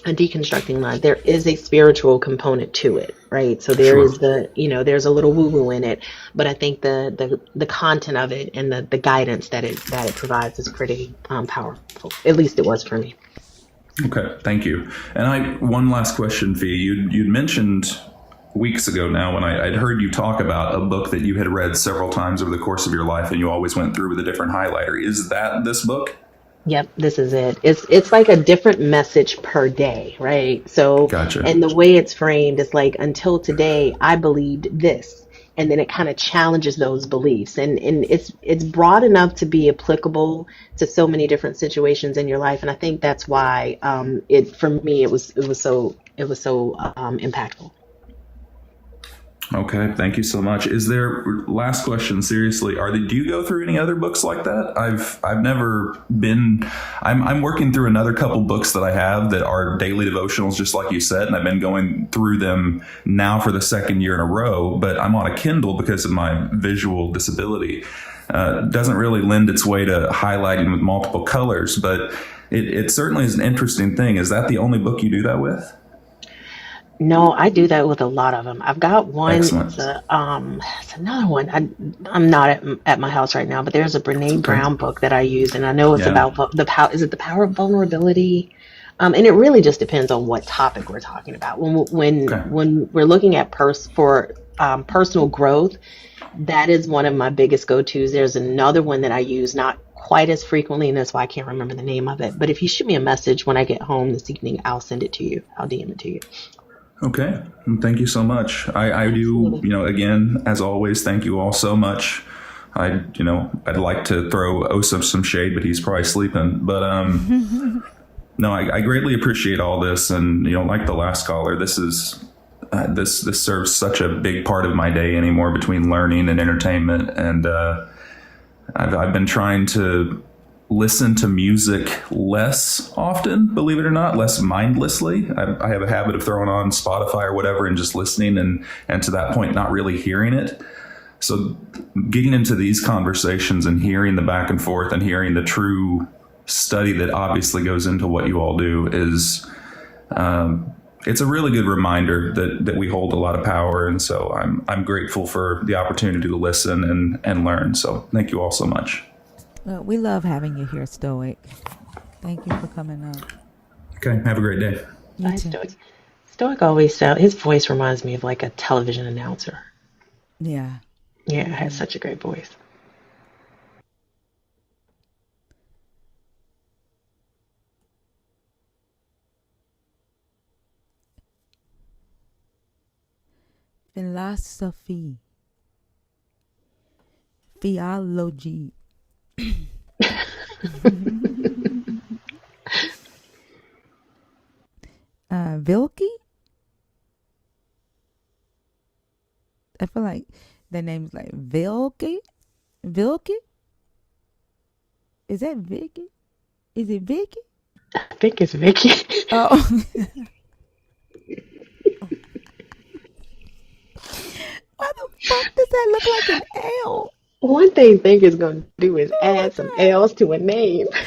deconstructing line. There is a spiritual component to it, right? So there is there's a little woo-woo in it, but I think the content of it and the guidance that it provides is pretty powerful. At least it was for me. Okay, thank you. And one last question, Fee. You'd mentioned weeks ago now when I'd heard you talk about a book that you had read several times over the course of your life, and you always went through with a different highlighter. Is that this book? Yep, this is it. It's like a different message per day, right? So, gotcha. And the way it's framed is like, until today, I believed this. And then it kind of challenges those beliefs. And it's broad enough to be applicable to so many different situations in your life. And I think that's why for me, it was so impactful. Okay, thank you so much. Is there, last question, seriously, do you go through any other books like that? I've never been, I'm working through another couple books that I have that are daily devotionals, just like you said, and I've been going through them now for the second year in a row, but I'm on a Kindle because of my visual disability. Doesn't really lend its way to highlighting with multiple colors, but it certainly is an interesting thing. Is that the only book you do that with? No, I do that with a lot of them. I've got one. Excellent. It's another one. I'm not at my house right now, but there's a Brene Brown book that I use, and I know it's about the power. Is it the power of vulnerability? And it really just depends on what topic we're talking about. When we're looking at personal growth, that is one of my biggest go-tos. There's another one that I use not quite as frequently, and that's why I can't remember the name of it. But if you shoot me a message when I get home this evening, I'll send it to you. I'll DM it to you. Okay. Thank you so much. I do, again, as always, thank you all so much. I'd like to throw Osip some shade, but he's probably sleeping. But no, I greatly appreciate all this. And, like the last caller, this is this serves such a big part of my day anymore between learning and entertainment. And I've been trying to listen to music less often, believe it or not, less mindlessly. I have a habit of throwing on Spotify or whatever and just listening and to that point, not really hearing it. So getting into these conversations and hearing the back and forth and hearing the true study that obviously goes into what you all do is, it's a really good reminder that we hold a lot of power. And so I'm grateful for the opportunity to listen and learn. So thank you all so much. Well, we love having you here, Stoic. Thank you for coming up. Okay, have a great day. Bye, Stoic. Stoic always his voice reminds me of like a television announcer. Yeah. Yeah, it has such a great voice. Philosophy. Theology. Vilky? I feel like the name's like Vilky. Vilky? Is that Vicky? Is it Vicky? I think it's Vicky. Oh, why the fuck does that look like an L? One thing Think is gonna do is Oh add some my L's to a name. god.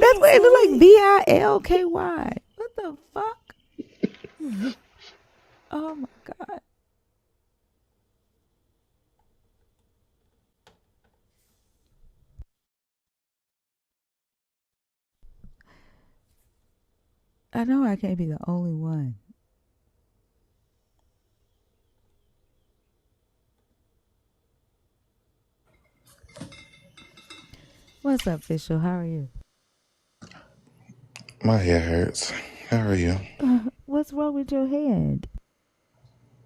That's what it look like. Vilky. What the fuck? Oh my god. I know I can't be the only one. What's up, Bishop? How are you? My head hurts. How are you? What's wrong with your head?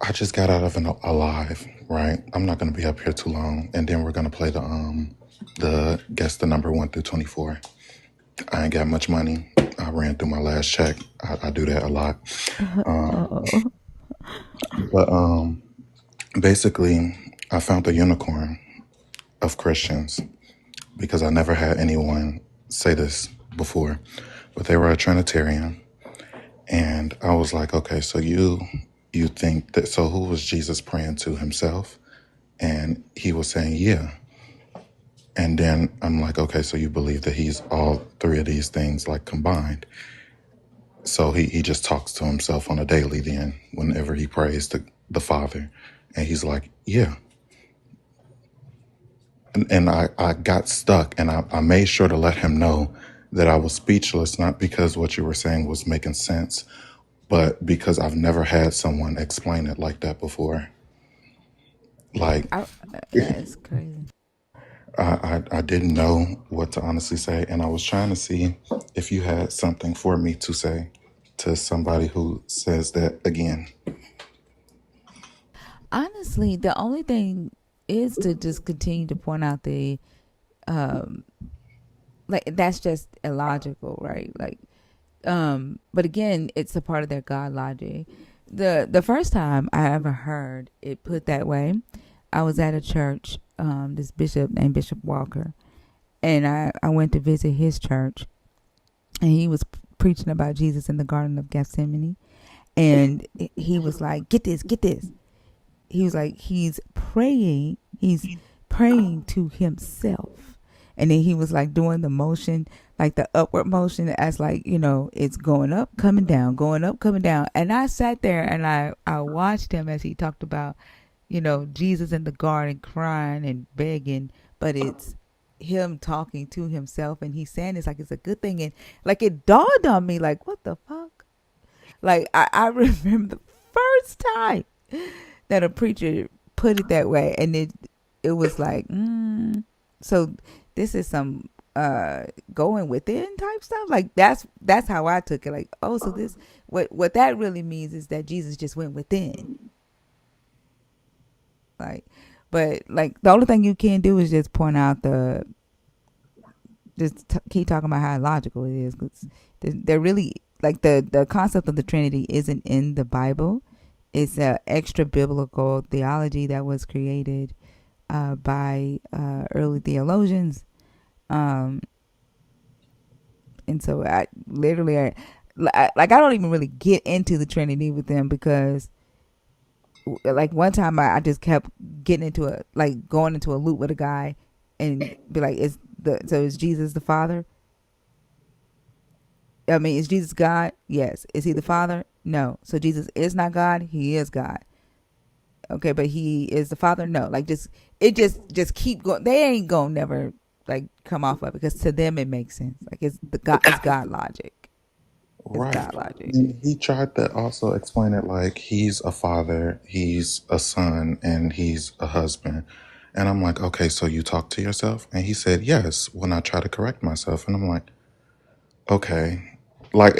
I just got out of a live, right? I'm not gonna be up here too long, and then we're gonna play the guess the number 1 through 24. I ain't got much money. I ran through my last check. I do that a lot. Uh-oh. But basically, I found the unicorn of Christians because I never had anyone say this before, but they were a Trinitarian. And I was like, okay, so you think that, so who was Jesus praying to, himself? And he was saying, yeah. And then I'm like, okay, so you believe that he's all three of these things like combined. So he just talks to himself on a daily then whenever he prays to the Father. And he's like, yeah. And I got stuck, and I made sure to let him know that I was speechless, not because what you were saying was making sense, but because I've never had someone explain it like that before. Like, That's crazy. I didn't know what to honestly say, and I was trying to see if you had something for me to say to somebody who says that again. Honestly, the only thing is to just continue to point out the like that's just illogical, right? Like but again, it's a part of their God logic. The first time I ever heard it put that way, I was at a church, this bishop named Bishop Walker, and I went to visit his church, and he was preaching about Jesus in the Garden of Gethsemane, and he was like, get this. He was like, he's praying to himself. And then he was like doing the motion, like the upward motion, as like, it's going up, coming down, going up, coming down. And I sat there and I watched him as he talked about, Jesus in the garden crying and begging, but it's him talking to himself, and he's saying it's like it's a good thing. And like it dawned on me, like, what the fuck? Like I remember the first time that a preacher put it that way, and it was like, so this is some going within type stuff. Like that's how I took it. Like, oh, so this what that really means is that Jesus just went within. Like, but like the only thing you can do is just point out keep talking about how illogical it is, because they're really like the concept of the Trinity isn't in the Bible. It's an extra biblical theology that was created by early theologians, and so I don't even really get into the Trinity with them, because like one time I just kept getting into going into a loop with a guy and be like, is Jesus the Father? I mean, is Jesus God? Yes. Is he the Father? No. So Jesus is not God? He is God. Okay, but he is the Father? No. Like just keep going. They ain't gonna never like come off of it, because to them it makes sense. Like it's God logic. It's Right. God logic. And he tried to also explain it like he's a father, he's a son, and he's a husband. And I'm like, okay, so you talk to yourself? And he said, yes, when I try to correct myself. And I'm like, okay. Like,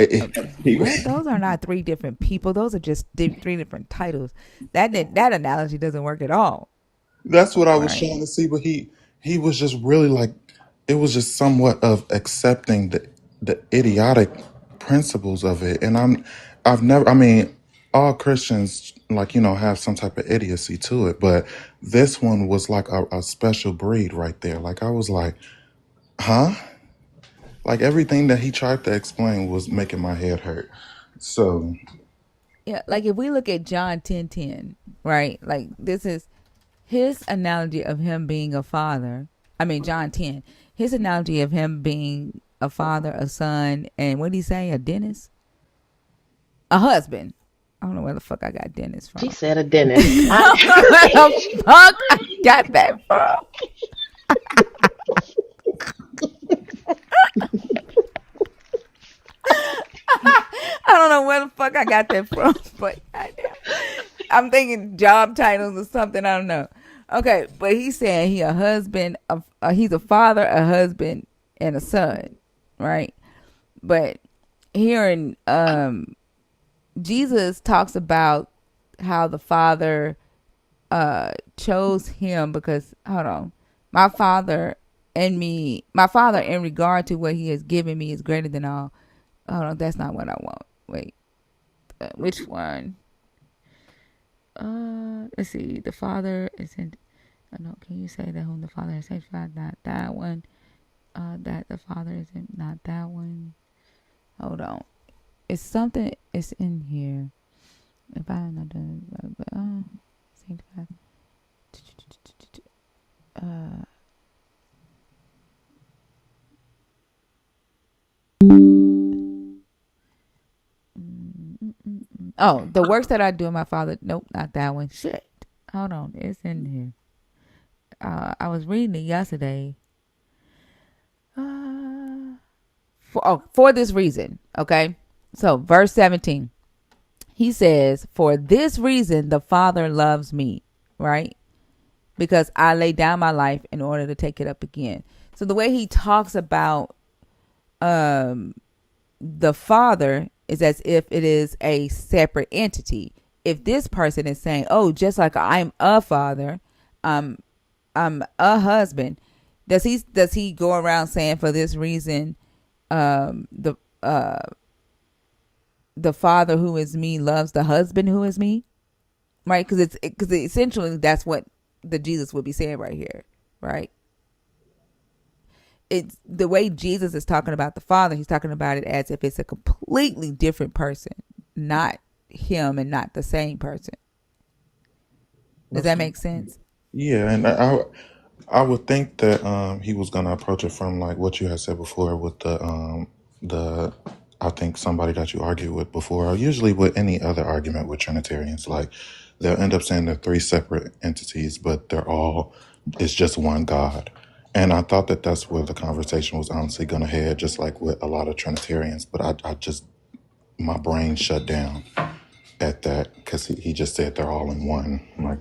What? Those are not three different people. Those are just three different titles. That analogy doesn't work at all. that's what I was Right. trying to see. But he was just really like, it was just somewhat of accepting the idiotic principles of it. And I've never, I mean, all Christians, like, have some type of idiocy to it, but this one was like a special breed right there. Like, I was like, huh? Like, everything that he tried to explain was making my head hurt. So, Yeah, like if we look at John 10:10, right? Like this is his analogy of him being a father. I mean John 10. His analogy of him being a father, a son, and what did he say? A dentist? A husband. I don't know where the fuck I got dentist She from. said a dentist. I don't know where the fuck I got that from. I don't know where the fuck I got that from, but goddamn. I'm thinking job titles or something. I don't know. Okay, but he's saying he a husband. He's a father, a husband, and a son, right? But here in Jesus talks about how the father chose him because hold on, my father my father in regard to what he has given me is greater than all. Hold on, that's not what I want. Wait, which one? Let's see. The Father is in. No, can you say that whom the Father has sanctified? Not that one. That the Father is in. Not that one. Hold on. It's something. It's in here. If I don't know, sanctified. Oh, the works that I do in my Father. Nope, not that one. Shit. Hold on. It's in here. I was reading it yesterday. For this reason, okay? So, verse 17. He says, "For this reason the Father loves me," right? Because I lay down my life in order to take it up again. So the way he talks about the Father is as if it is a separate entity. If this person is saying, "Oh, just like I'm a father, I'm a husband," does he go around saying, "For this reason, the Father who is me loves the husband who is me," right? Because essentially that's what the Jesus would be saying right here, right? It's the way Jesus is talking about the Father. He's talking about it as if it's a completely different person, not him and not the same person. Does that make sense? yeah, and I would think that he was gonna approach it from like what you had said before with the I think somebody that you argued with before, or usually with any other argument with Trinitarians, like they'll end up saying they're three separate entities, but it's just one God. And I thought that that's where the conversation was honestly gonna head, just like with a lot of Trinitarians. But I just my brain shut down at that because he just said they're all in one. I'm like,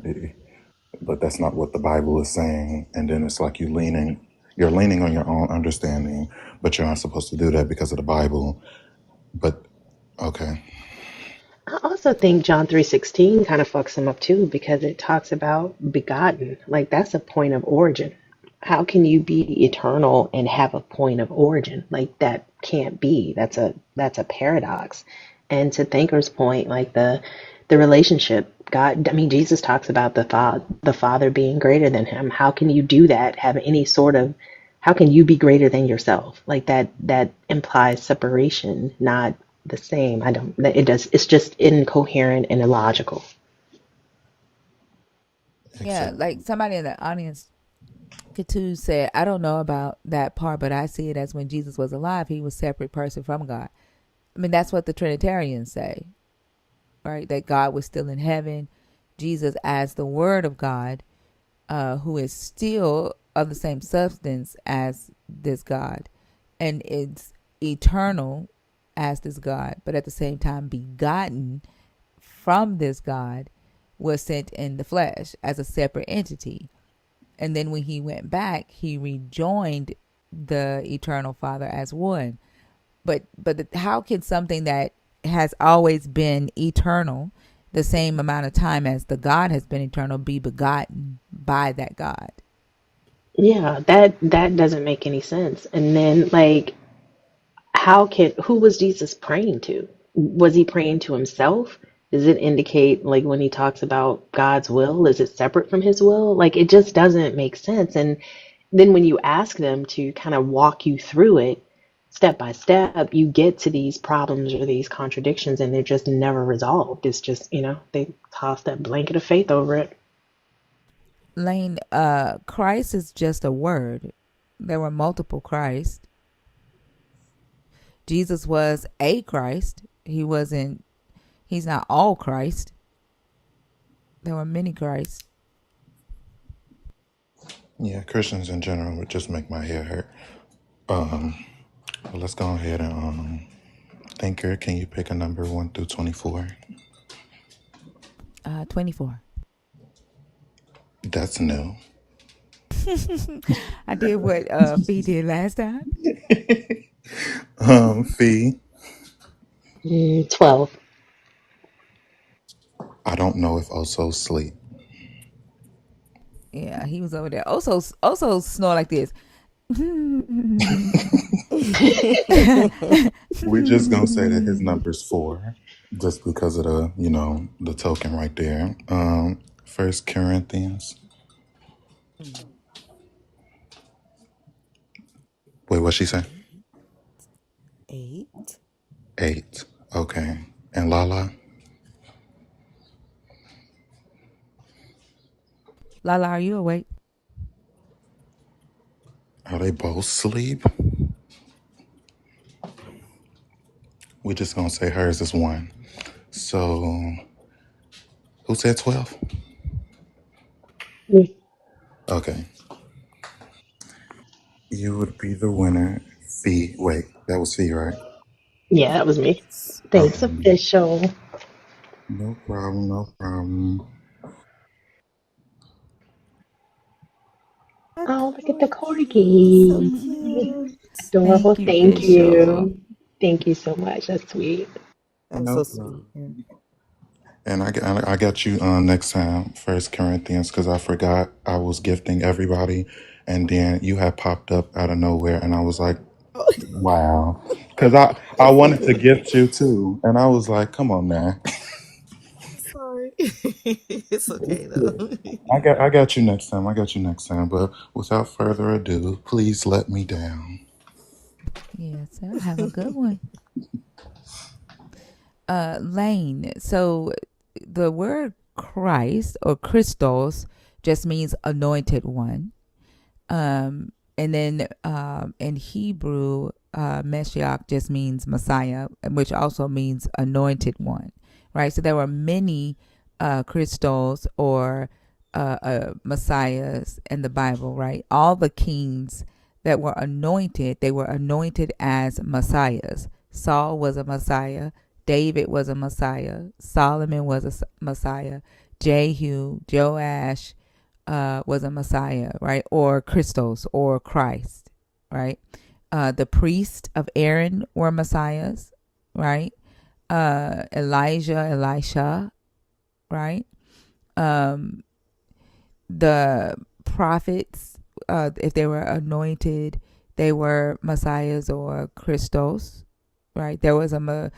but that's not what the Bible is saying. And then it's like you're leaning on your own understanding, but you're not supposed to do that because of the Bible. But okay. I also think John 3:16 kind of fucks him up too because it talks about begotten. Like that's a point of origin. How can you be eternal and have a point of origin? Like that can't be. That's a paradox. And to Thinker's point, like the relationship, God, I mean Jesus talks about the Father being greater than him. How can you do that? Have any sort of how can you be greater than yourself? Like that implies separation, not the same. I don't. It does. It's just incoherent and illogical. Yeah, Exactly. like somebody in the audience, Katu said, "I don't know about that part, but I see it as when Jesus was alive, he was a separate person from God." I mean, that's what the Trinitarians say, right? That God was still in heaven, Jesus as the Word of God, who is still of the same substance as this God, and it's eternal as this God, but at the same time begotten from this God, was sent in the flesh as a separate entity. And then when he went back, he rejoined the eternal Father as one. But how can something that has always been eternal, the same amount of time as the God has been eternal, be begotten by that God? Yeah, that doesn't make any sense. And then like, how can who was Jesus praying to? Was he praying to himself? Does it indicate, like, when he talks about God's will, is it separate from his will? Like, it just doesn't make sense. And then when you ask them to kind of walk you through it step by step, you get to these problems or these contradictions and they're just never resolved. It's just, they toss that blanket of faith over it. Lane, Christ is just a word. There were multiple Christ. Jesus was a Christ. He's not all Christ. There were many Christs. Yeah, Christians in general would just make my head hurt. Well, let's go ahead and Thinker, can you pick a number 1 through 24? 24. That's new. I did what Fee did last time. Fee, 12. I don't know if Oso sleep. Yeah, he was over there. Also snore like this. We're just gonna say that his number's 4, just because of the token right there. First Corinthians. Wait, what she say? 8. 8. Okay. And Lala? Lala, are you awake? Are they both sleep? We're just gonna say hers is 1. So who said 12? Okay. You would be the winner. Fee. Wait, that was Fee, right? Yeah, that was me. Thanks, Okay. official. No problem, no problem. Oh, look at the He's so corgi. cute. Adorable. Thank you, Thank Fisher. you. Thank you so much. That's sweet. That was No so sweet. problem. Yeah. And I got you next time, First Corinthians, because I forgot I was gifting everybody, and then you had popped up out of nowhere, and I was like, Oh, wow, because I wanted to gift you too, and I was like, come on now. I'm sorry. It's okay though. I got you next time. I got you next time. But without further ado, please let me down. Yes, sir. Have a good one. Lane. So the word Christ or Christos just means anointed one. And then in Hebrew, Mashiach just means Messiah, which also means anointed one, right? So there were many Christos or Messiahs in the Bible, right? All the kings that were anointed, they were anointed as Messiahs. Saul was a Messiah. David was a Messiah. Solomon was a Messiah. Jehu, Joash, was a Messiah, right? Or Christos or Christ, right? The priests of Aaron were Messiahs, right? Elijah, Elisha, right? The prophets, if they were anointed, they were Messiahs or Christos, right? There was a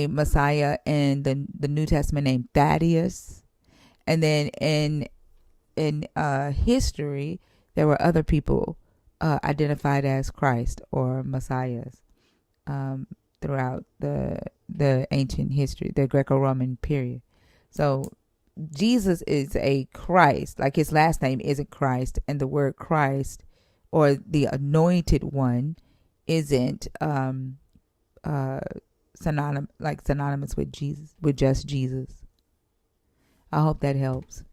Messiah in the New Testament named Thaddeus, and then in history, there were other people identified as Christ or Messiahs throughout the ancient history, the Greco-Roman period. So Jesus is a Christ, like his last name isn't Christ, and the word Christ or the anointed one isn't synonymous with Jesus, with just Jesus. I hope that helps.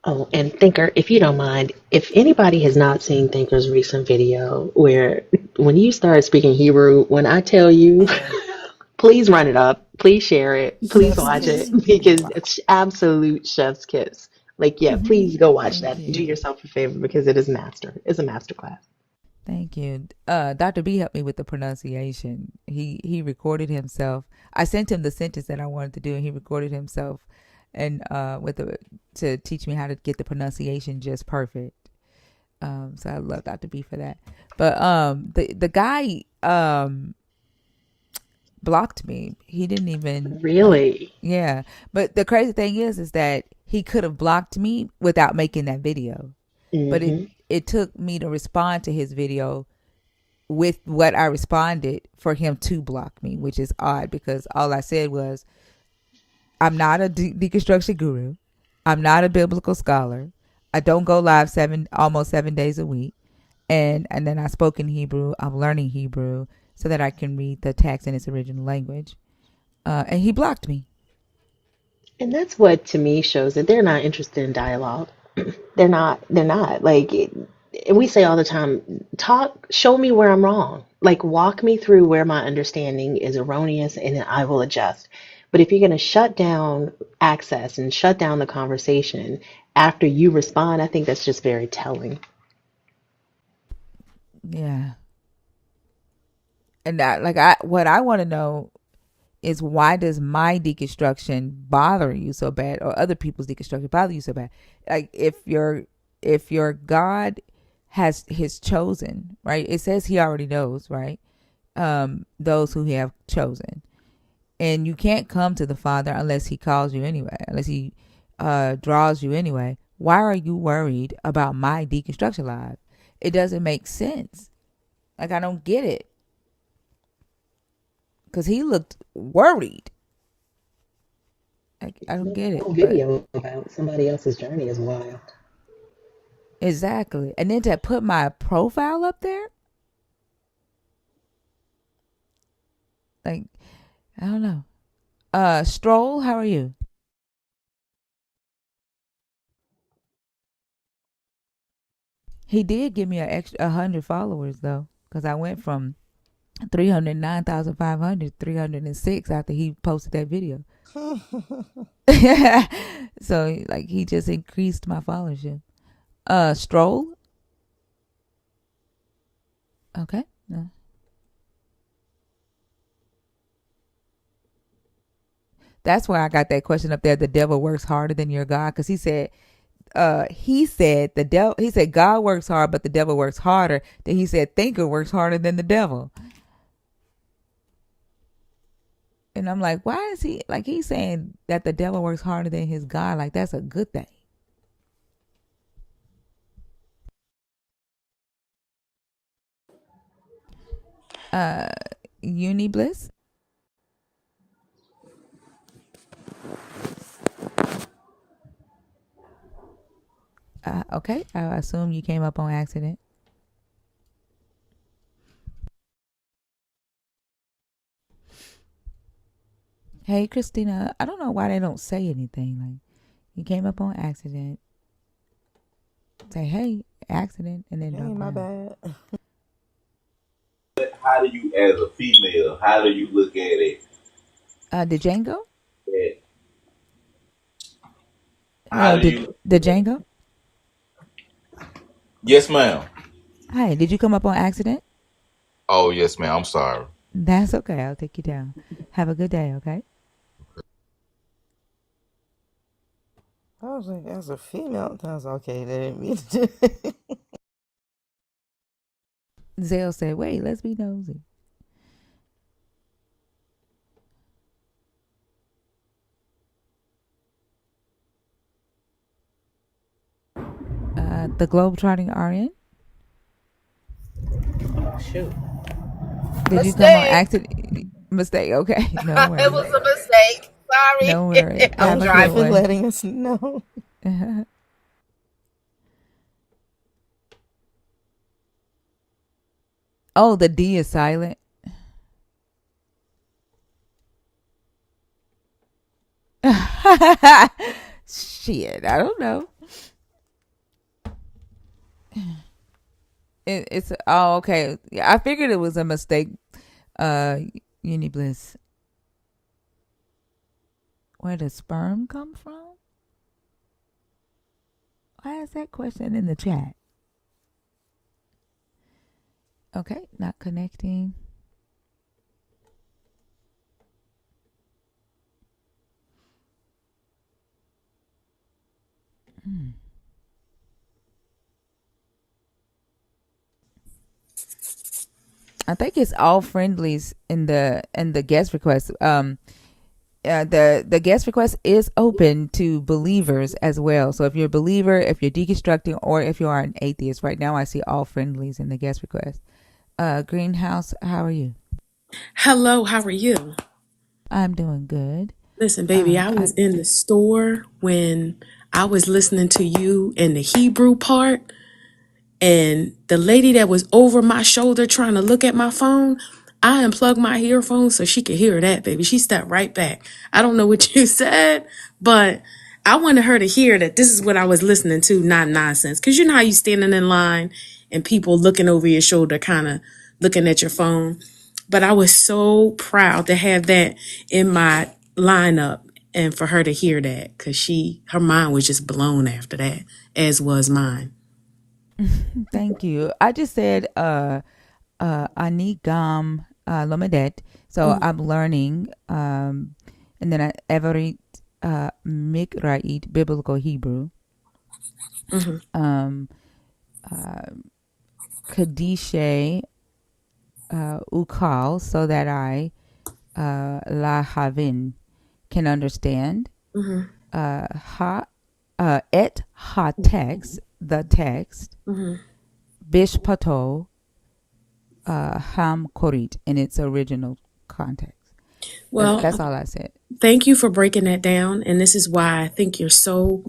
Oh, and Thinker, if you don't mind, if anybody has not seen Thinker's recent video where when you start speaking Hebrew, when I tell you, Oh, please run it up, please share it, please chef's watch it kiss. because Mwah. it's absolute chef's kiss. Like, yeah, please go watch Thank that. Do you. yourself a favor because it is master. It's a master class. Thank you. Dr. B helped me with the pronunciation. He recorded himself. I sent him the sentence that I wanted to do, and he recorded himself, and to teach me how to get the pronunciation just perfect. So I love Dr. B for that. But the guy um blocked me. He didn't even like, Really? yeah. But the crazy thing is that he could have blocked me without making that video. But Mm-hmm. it took me to respond to his video with what I responded for him to block me, which is odd because all I said was, I'm not a deconstruction guru. I'm not a biblical scholar. I don't go live almost 7 days a week. And then I spoke in Hebrew. I'm learning Hebrew so that I can read the text in its original language. And he blocked me. And that's what to me shows that they're not interested in dialogue. They're not like, and we say all the time, talk, show me where I'm wrong. Like, walk me through where my understanding is erroneous and then I will adjust. But if you're going to shut down access and shut down the conversation after you respond, I think that's just very telling. Yeah. And what I want to know is, why does my deconstruction bother you so bad, or other people's deconstruction bother you so bad? Like, if your God has his chosen, right? It says he already knows, right? Those who he have chosen. And you can't come to the Father unless he calls you anyway, unless he draws you anyway. Why are you worried about my deconstruction live? It doesn't make sense. Like, I don't get it. Because he looked worried. I don't get it. No But video about somebody else's journey is wild. exactly. And then to put my profile up there, like, I don't know. Stroll, how are you? He did give me an extra 100 followers though, because I went from 309,500 306 after he posted that video. So like, he just increased my followership. Stroll. Okay. No. That's why I got that question up there. The devil works harder than your God, because he said the devil. He said God works hard, but the devil works harder. Then he said thinker works harder than the devil. And I'm like, why is he like, he's saying that the devil works harder than his God? Like, that's a good thing. Uh, Uni Bliss. Okay, I assume you came up on accident. Hey, Christina. I don't know why they don't say anything. Like, you came up on accident. Say, hey, accident, and then Hey, drop my down. bad. How do you, as a female, how do you look at it? The Django? That, how No, do you? the Django. Yes, ma'am. Hi, did you come up on accident? Oh, yes, ma'am. I'm sorry. That's okay. I'll take you down. Have a good day, okay? I was like, as a female, I was okay. They didn't mean to do it. Zale said, wait, let's be nosy. The Globetrotting RN. Oh, shoot. Did you come on Mistake. accident? Mistake, okay. No It worries. was a mistake. No Sorry. worries. I'm Have Thank a you good for driving. one. letting us know. Oh, the D is silent. Shit, I don't know. It's okay. Yeah, I figured it was a mistake. Uh, Uni Bliss. Where does sperm come from? Why is that question in the chat? Okay, not connecting. I think it's all friendlies in the guest request. The guest request is open to believers as well. So if you're a believer, if you're deconstructing, or if you are an atheist, right now I see all friendlies in the guest request. Greenhouse, how are you? Hello, how are you? I'm doing good. Listen, baby, I I was in the store when I was listening to you in the Hebrew part, and the lady that was over my shoulder trying to look at my phone, I unplugged my earphones so she could hear that, baby. She stepped right back. I don't know what you said, but I wanted her to hear that this is what I was listening to, not nonsense. Because you know how you standing in line and people looking over your shoulder, kind of looking at your phone. But I was so proud to have that in my lineup and for her to hear that, because her mind was just blown after that, as was mine. thank you. I just said Ani Gam Lomedet. So I'm learning, and then Everett Mikrait Biblical Hebrew. Kadishe Ukal, so that I La Havin can understand. Ha Et Ha text, the text. Bishpato Ham Korit in its original context. Well, that's all I said. Thank you for breaking that down. And this is why I think you're so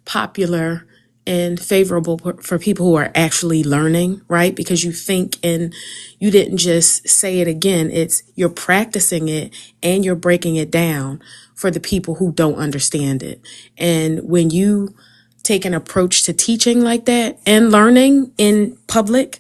popular and favorable for people who are actually learning, right? Because you think, and you didn't just say it again, you're practicing it and you're breaking it down for the people who don't understand it. And when you take an approach to teaching like that and learning in public,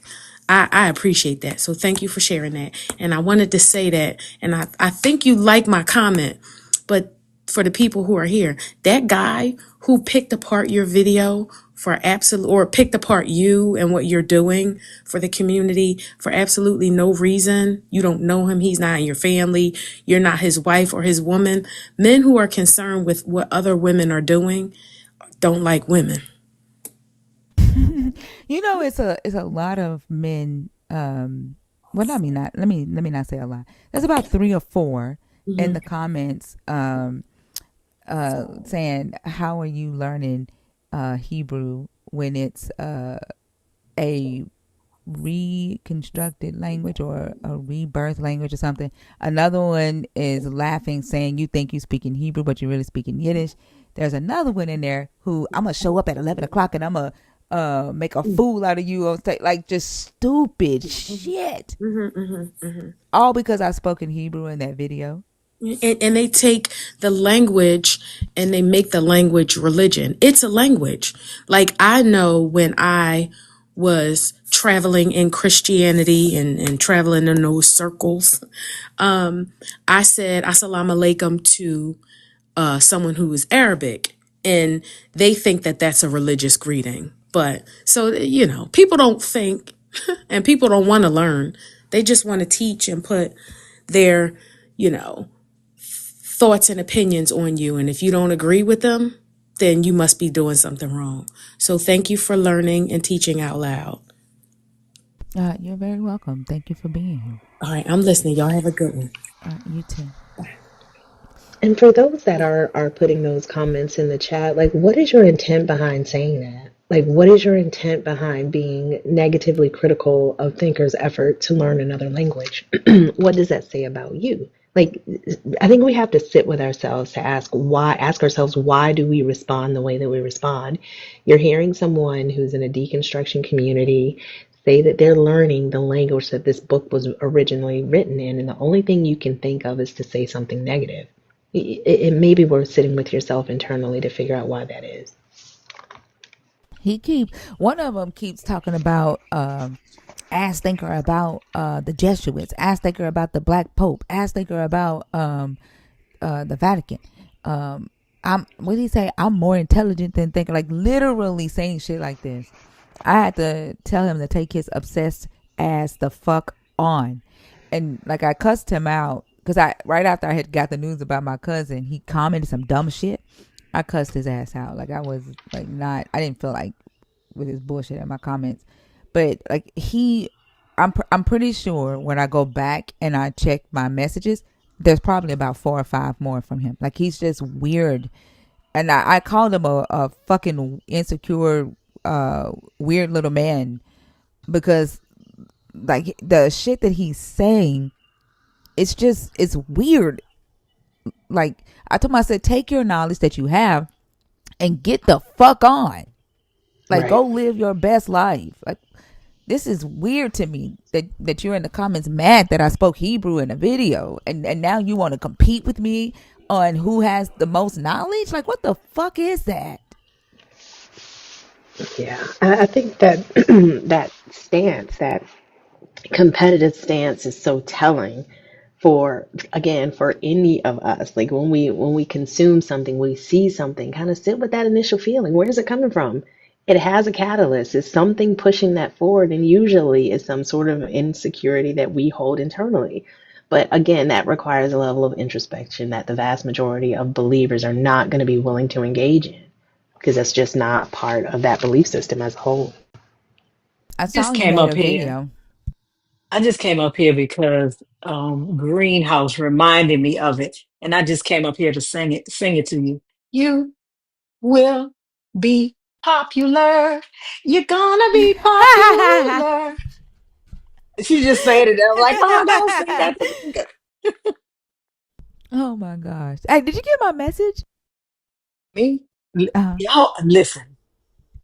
I appreciate that. So thank you for sharing that. And I wanted to say that, and I think you like my comment, but for the people who are here, that guy who picked apart your video for or picked apart you and what you're doing for the community for absolutely no reason. You don't know him. He's not in your family. You're not his wife or his woman. Men who are concerned with what other women are doing don't like women. You know, it's a lot of men. Well, I mean, not let me not say a lot. There's about 3 or 4 in the comments saying, "How are you learning Hebrew when it's a reconstructed language or a rebirth language or something?" Another one is laughing, saying, "You think you speak in Hebrew, but you're really speaking Yiddish." There's another one in there who, "I'm gonna show up at 11 o'clock and I'm gonna make a fool out of you on stage," like just stupid shit. All because I spoke in Hebrew in that video. And they take the language and they make the language religion. It's a language. Like, I know when I was traveling in Christianity and traveling in those circles, I said assalamu alaikum to someone who is Arabic, and they think that that's a religious greeting. But so, people don't think and people don't want to learn. They just want to teach and put their, thoughts and opinions on you. And if you don't agree with them, then you must be doing something wrong. So thank you for learning and teaching out loud. You're very welcome. Thank you for being here. All right, I'm listening. Y'all have a good one. You too. And for those that are putting those comments in the chat, like, what is your intent behind saying that? Like, what is your intent behind being negatively critical of thinkers' effort to learn another language? What does that say about you? Like, I think we have to sit with ourselves to ask ourselves, why do we respond the way that we respond? You're hearing someone who's in a deconstruction community say that they're learning the language that this book was originally written in, and the only thing you can think of is to say something negative. It maybe worth sitting with yourself internally to figure out why that is. One of them keeps talking about ask thinker about the Jesuits, ask thinker about the Black Pope, ask thinker about the Vatican. What did he say? I'm more intelligent than thinker. Like, literally saying shit like this. I had to tell him to take his obsessed ass the fuck on, and like I cussed him out. Because right after I had got the news about my cousin, he commented some dumb shit. I cussed his ass out. Like, I was like I didn't feel like with his bullshit in my comments. But like, he I'm pretty sure when I go back and I check my messages, there's probably about 4 or 5 more from him. Like he's just weird, and I called him a fucking insecure, weird little man because like the shit that he's saying, it's weird. Like I told him, I said, take your knowledge that you have and get the fuck on. Like Right. go live your best life. Like this is weird to me that you're in the comments mad that I spoke Hebrew in a video and now you want to compete with me on who has the most knowledge? Like what the fuck is that? Yeah. I think that that stance, that competitive stance is so telling for, again, for any of us. Like when we consume something, we see something, kind of sit with that initial feeling. Where is it coming from? It has a catalyst. It's something pushing that forward, and usually it's some sort of insecurity that we hold internally. But again, that requires a level of introspection that the vast majority of believers are not going to be willing to engage in, because that's just not part of that belief system as a whole. I Just saw you came made up a here. video. I just came up here because Greenhouse reminded me of it, and I just came up here to sing it to you. You will be popular. You're gonna be popular. She just said it. I'm like, oh, don't sing that to me. Oh my gosh. Hey, did you get my message? Me? Uh, Y'all listen.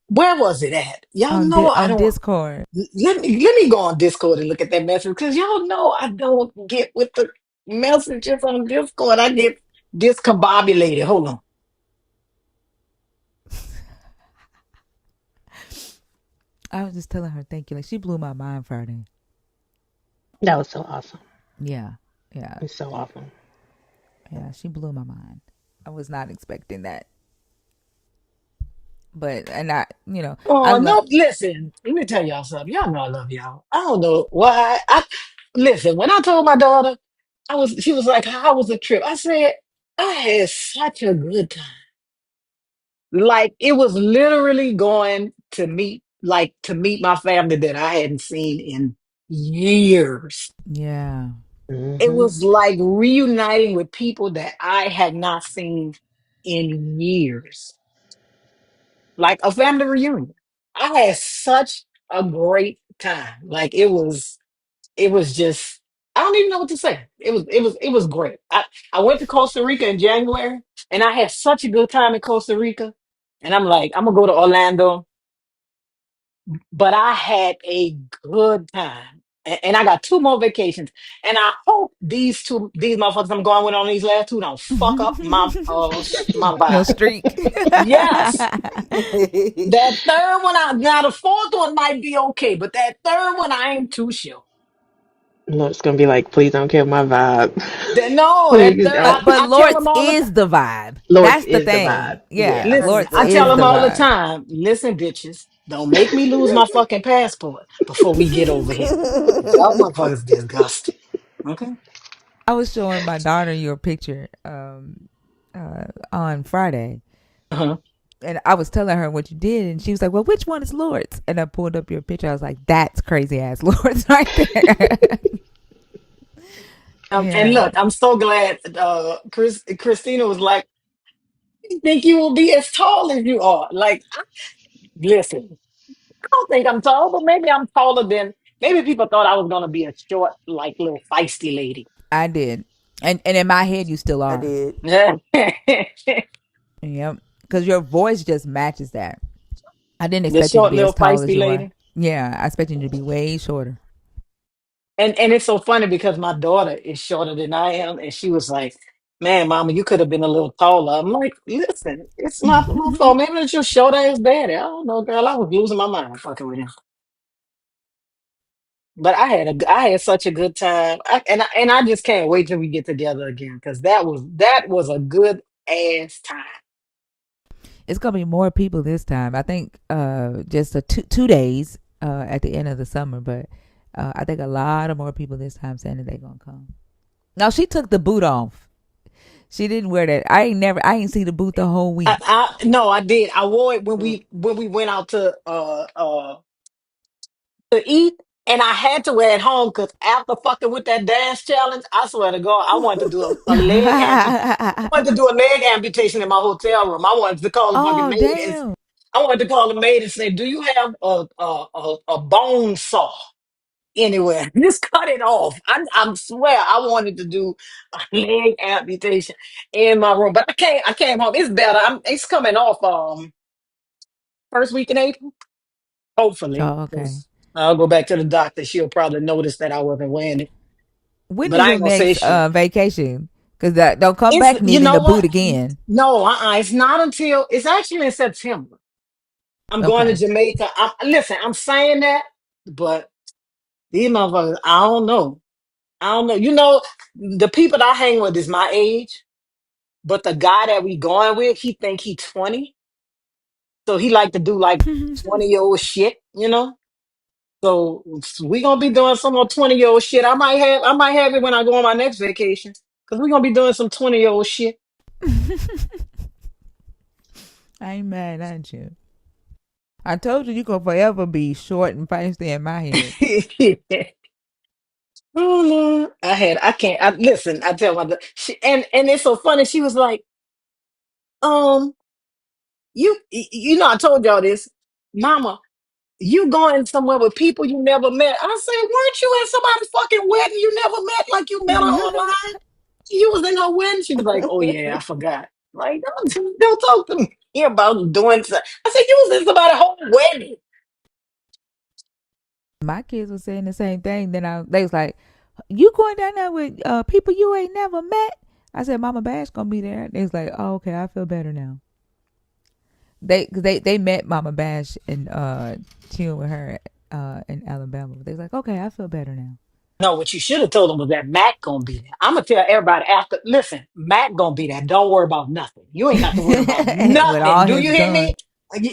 Where was it at? Y'all know I on don't. Discord. Let me go on Discord and look at that message because y'all know I don't get with the messages on Discord. I get discombobulated. Hold on. I was just telling her thank you. Like she blew my mind Friday. That was so awesome. Yeah. Yeah. It's so awesome. Yeah, she blew my mind. I was not expecting that. But and I Oh love. no! Listen, let me tell y'all something. Y'all know I love y'all. I don't know why. I listen. When I told my daughter, she was like, "How was the trip?" I said, "I had such a good time. Like it was literally going to meet my family that I hadn't seen in years. Yeah. It Hmm. was like reuniting with people that I had not seen in years, like a family reunion. I had such a great time. Like it was just I don't even know what to say. It was great. I went to Costa Rica in January and I had such a good time in Costa Rica. And I'm like, I'm gonna go to Orlando, but I had a good time. And I got 2 more vacations. And I hope these motherfuckers I'm going with on these last 2 don't fuck up my Your vibe. streak. Yes. That third one, now the fourth one might be okay, but that third one, I ain't too sure. Lord's gonna be like, please don't kill my vibe. No, that Please third, don't. But I tell Lord's them all the time. is the vibe. Lord's That's the is the thing. vibe. Yeah, Yeah, Listen, Lord's I understood. tell is them the all the vibe. time. Listen, bitches, don't make me lose my fucking passport before we get over here. Y'all motherfuckers disgusting. Okay. I was showing my daughter your picture on Friday, Uh-huh. and I was telling her what you did, and she was like, "Well, which one is Lord's?" And I pulled up your picture. I was like, "That's crazy ass Lord's right there." And Yeah, look, I'm so glad. Christina was like, "I think you will be as tall as you are." Like, listen. I don't think I'm tall, but maybe I'm taller than maybe people thought I was gonna be a short, like little feisty lady. I did, and in my head, you still I are. did. and Yep, because your voice just matches that. I didn't the expect you to short be as little tall as feisty you are. lady. Yeah, I expected you to be way shorter. And it's so funny because my daughter is shorter than I am, and she was like, "Man, Mama, you could have been a little taller." I'm like, "Listen, it's not my fault. Maybe it's your short ass daddy. I don't know, girl. I was losing my mind fucking with him." But I had such a good time, and I just can't wait till we get together again because that was a good ass time. It's gonna be more people this time. I think just a 2 days at the end of the summer, but I think a lot of more people this time saying that they're gonna come. Now she took the boot off. She didn't wear that. I ain't see the boot the whole week. No, I did. I wore it when we went out to eat. And I had to wear it home because after fucking with that dance challenge, I swear to God, I wanted to do a leg amputation. I wanted to do a leg amputation in my hotel room. I wanted to call the fucking Oh, maid and damn. I wanted to call the maid and say, "Do you have a bone saw anywhere? Just cut it off." I swear I wanted to do a leg amputation in my room, but I can't. I came home. It's better. It's coming off first week in April, hopefully. Oh, okay. 'Cause I'll go back to the doctor. She'll probably notice that I wasn't wearing it, When but is I your ain't gonna say next shit. vacation? Because that don't come It's back you needing know a boot what? again. No, it's not until it's actually in September. I'm going to Okay. Jamaica. Listen, I'm saying that, but these motherfuckers, I don't know. I don't know. You know, the people that I hang with is my age, but the guy that we going with, he think he 20, so he like to do like 20-year-old shit. You know, so we gonna be doing some more 20-year-old shit. I might have it when I go on my next vacation because we gonna be doing some 20-year-old shit. I ain't mad at you. I told you gonna forever be short and feisty in my head. Oh no, I can't. Listen. I tell she and it's so funny. She was like, um, you know, I told y'all this, Mama. You going somewhere with people you never met. I said, weren't you at somebody's fucking wedding you never met? Like you met her online. You was in her wedding. She was like, oh yeah, I forgot. Like don't talk to me about doing something. I said, you was in somebody's whole wedding. My kids were saying the same thing. They was like, "You going down there with people you ain't never met?" I said, "Mama Bash gonna be there." They was like, "Oh, okay, I feel better now." They met Mama Bash and chilled with her in Alabama. They was like, "Okay, I feel better now." No, what you should have told them was that Mac gonna be there. I'm gonna tell everybody after. Listen, Mac gonna be there. Don't worry about nothing. You ain't got to worry about With all nothing. Do his you hear guns. me?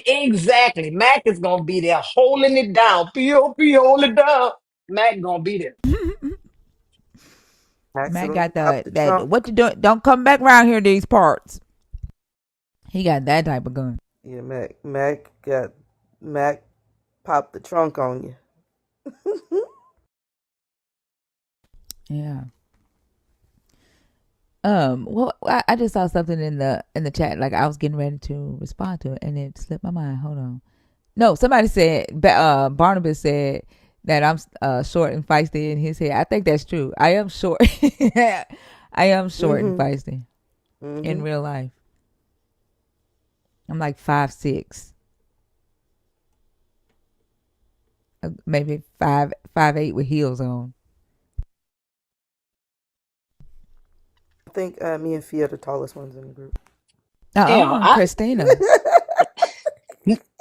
Exactly. Mac is gonna be there holding it down. P.O.P. hold it down. Mac gonna be there. Matt Accidentally got popped the that. trunk. What you doing? Don't come back around here these parts. He got that type of gun. Yeah, Mac popped the trunk on you. Yeah. Well, I just saw something in the chat. Like I was getting ready to respond to it, and it slipped my mind. Hold on. No, somebody said. Barnabas said that I'm short and feisty in his head. I think that's true. I am short. I am short and Mm-hmm. feisty in Mm-hmm. real life. I'm like 5'6", maybe 5'8" with heels on. I think me and Fia are the tallest ones in the group. Damn, Christina.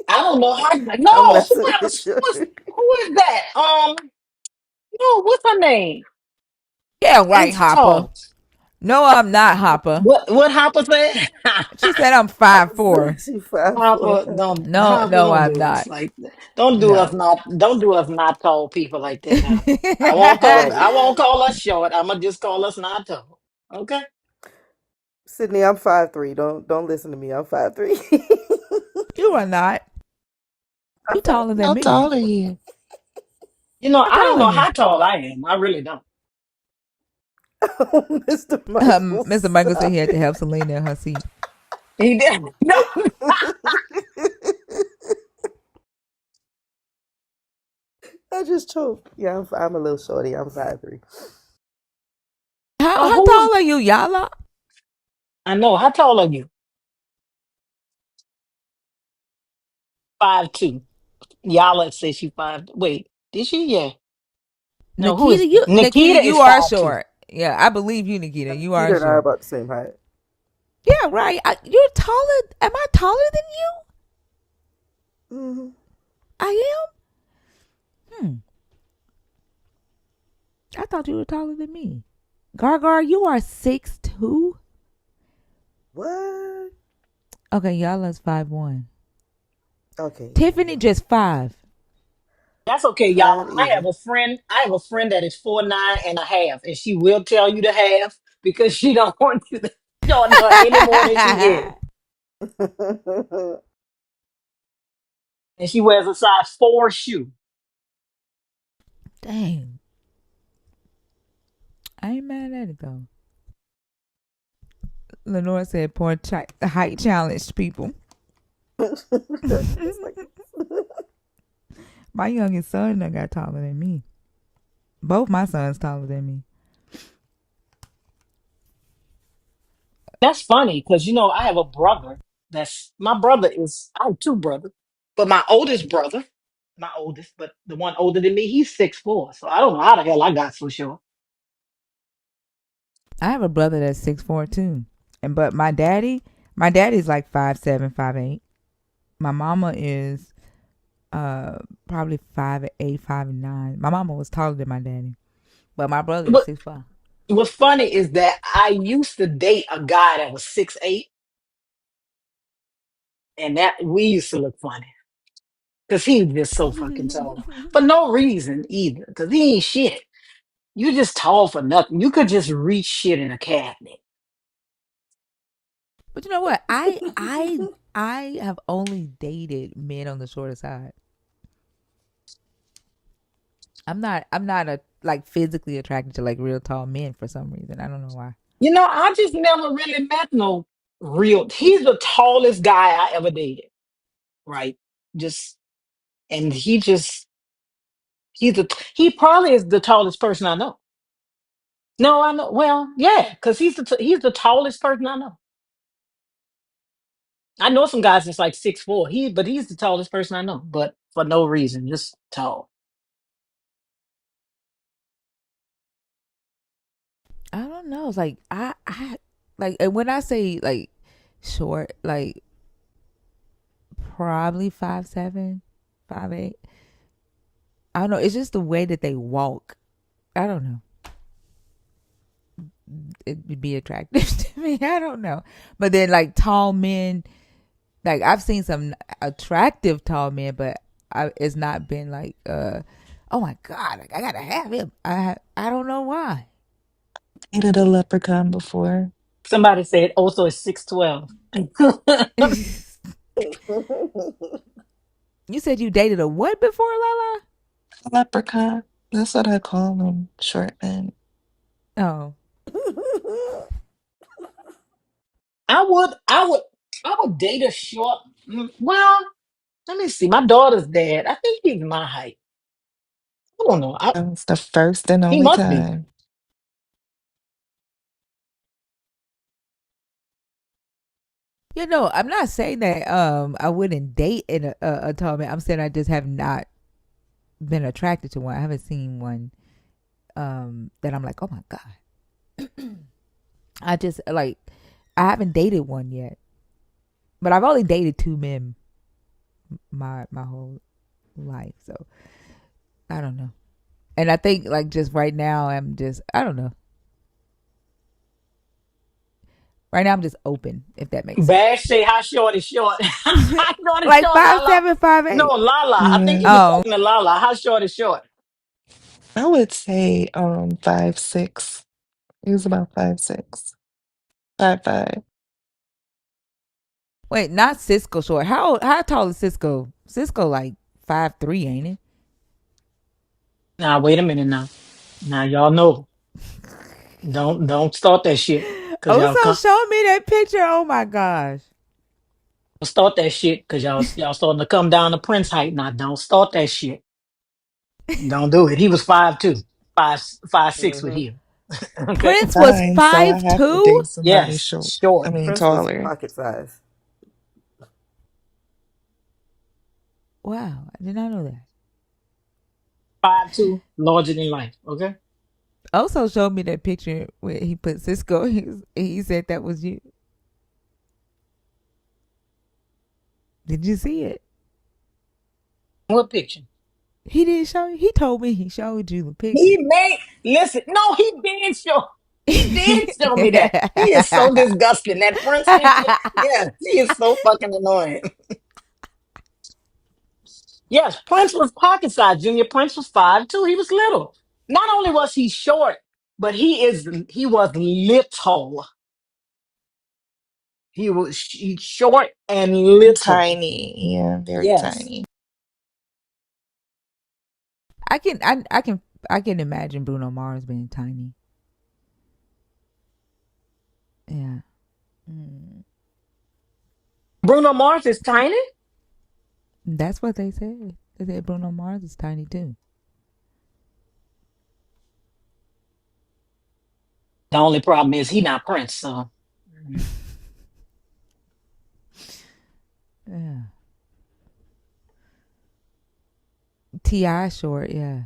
I don't know how. I'm No, messing with you. who is that? No, what's her name? Yeah, right, It's Hopper. tall. No, I'm not Hopper. What Hopper said? She said I'm I 5'4". she 5'4". Hopper, don't No, Hopper, no, don't I'm do us not. like that. No. Don't do us not tall people like that now. Right. I won't call us short. I'm gonna just call us not tall. Okay. Sydney, I'm 5'3". Don't listen to me. I'm 5'3". You are not. I'm You taller 5'3". than How me. tall are you? You know, How I don't tall are know you? how tall I am. I really don't. Oh, Mr. Michael, Mr. Michael said he stop had to help Selena in her seat. He did. No. it. I just choked. Yeah, I'm a little shorty. I'm 5'3". How Who was? tall are you, Yala? I know. How tall are you? 5'2". Yala says she five. Wait, did she? Yeah. No, who is Nikita, Nikita you is are 5'2". short. Yeah, I believe you, Nikita. You are Peter and I are short. about the same height. Yeah, right. You're taller. Am I taller than you? Mm-hmm. I am. I thought you were taller than me. Gargar, you are 6'2". What? Okay, Yala's 5'1". Okay, yeah, Tiffany no. just 5. That's okay, y'all. Five I have easy. a friend. I have a friend that is 4'9.5", and she will tell you to half because she don't want you to shorten her any more than she is. And she wears a size 4 shoe. Dang, I ain't mad at it though. Lenore said, "Poor height challenged people." It's like, My youngest son done got taller than me. Both my sons taller than me. That's funny because I have a brother. That's my brother is I have two brothers, but my oldest brother, my oldest, but the one older than me, he's 6'4". So I don't know how the hell I got so short. I have a brother that's 6'4" too, and but my daddy's like 5'7", 5'8". My mama is probably 5'8", 5'9". My mama was taller than my daddy, but my brother is But 6'5". what's funny is that I used to date a guy that was 6'8", and that we used to look funny because he was just so fucking tall for no reason either. Because he ain't shit. You just tall for nothing. You could just reach shit in a cabinet. But you know what? I have only dated men on the shorter side. I'm not a like physically attracted to like real tall men for some reason. I don't know why. I just never really met no real. He's the tallest guy I ever dated, right? Just and he probably is the tallest person I know. No, I know. Well, yeah, because he's the tallest person I know. I know some guys that's like 6'4". But he's the tallest person I know, but for no reason, just tall. I don't know. It's like I like, and when I say like short, like probably 5'7", 5'8". I don't know. It's just the way that they walk. I don't know. It'd be attractive to me. I don't know. But then like tall men, like I've seen some attractive tall men, but it's not been like oh my god, like I gotta have him. I don't know why. Dated a leprechaun before. Somebody said also is 6'12". You said you dated a what before, Lala? Leprechaun. That's what I call them. Short men. Oh, I would date a short. Well, let me see. My daughter's dad. I think he's my height. I don't know. That was the first and He only must be. time. I'm not saying that I wouldn't date a tall man. I'm saying I just have not been attracted to one. I haven't seen one that I'm like, oh my god. I just like I haven't dated one yet, but I've only dated two men my whole life, so I don't know. And I think like just right now I don't know. Right now I'm just open, if that makes Bash sense. say how short is short. How short is Like short, five Lala? seven, five No, eight. Lala. I think he Yeah. was Oh, talking to Lala. How short is short? I would say 5'6". He was about 5'6". 5'5". wait, not Cisco short. How tall is Cisco? Cisco like 5'3", ain't it? Now wait a minute now. Now y'all know. Don't start that shit. Cause y'all Oso come showed me that picture. Oh my gosh. start that shit. Cause y'all starting to come down to Prince height now. Don't start that shit. Don't do it. He was 5'2". 5'6" with hmm him. Okay. Prince was Fine, so I five have to two. date somebody Yes, short. I short. mean, Prince was taller. pocket size. Wow, I did not know that. 5'2", larger than life. Okay. Oso showed me that picture where he put Cisco. He said that was you. Did you see it? What picture? He didn't show you. He told me he showed you the picture. He made listen. No, he did show me that. He is so disgusting. That Prince picture. Yeah, he is so fucking annoying. Yes, Prince was pocket size. Junior Prince was 5'2". He was little. Not only was he short, but he was little. He's short and little. Tiny. Yeah, very Yes. tiny. I can I can imagine Bruno Mars being tiny. Yeah. Mm. Bruno Mars is tiny. That's what they said. They said Bruno Mars is tiny too. The only problem is he not Prince, so. Yeah. T.I. short, yeah.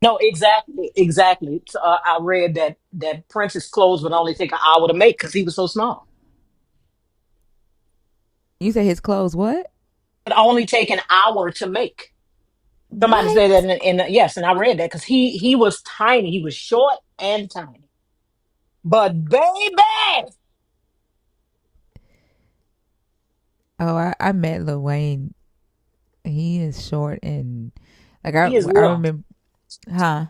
No, exactly. So, I read that Prince's clothes would only take an hour to make because he was so small. You say his clothes what? It only take an hour to make. Somebody said What? that yes, and I read that because he was tiny. He was short and tiny. But baby, Oh, I met Lil Wayne. He is short and like he is I little. remember, huh?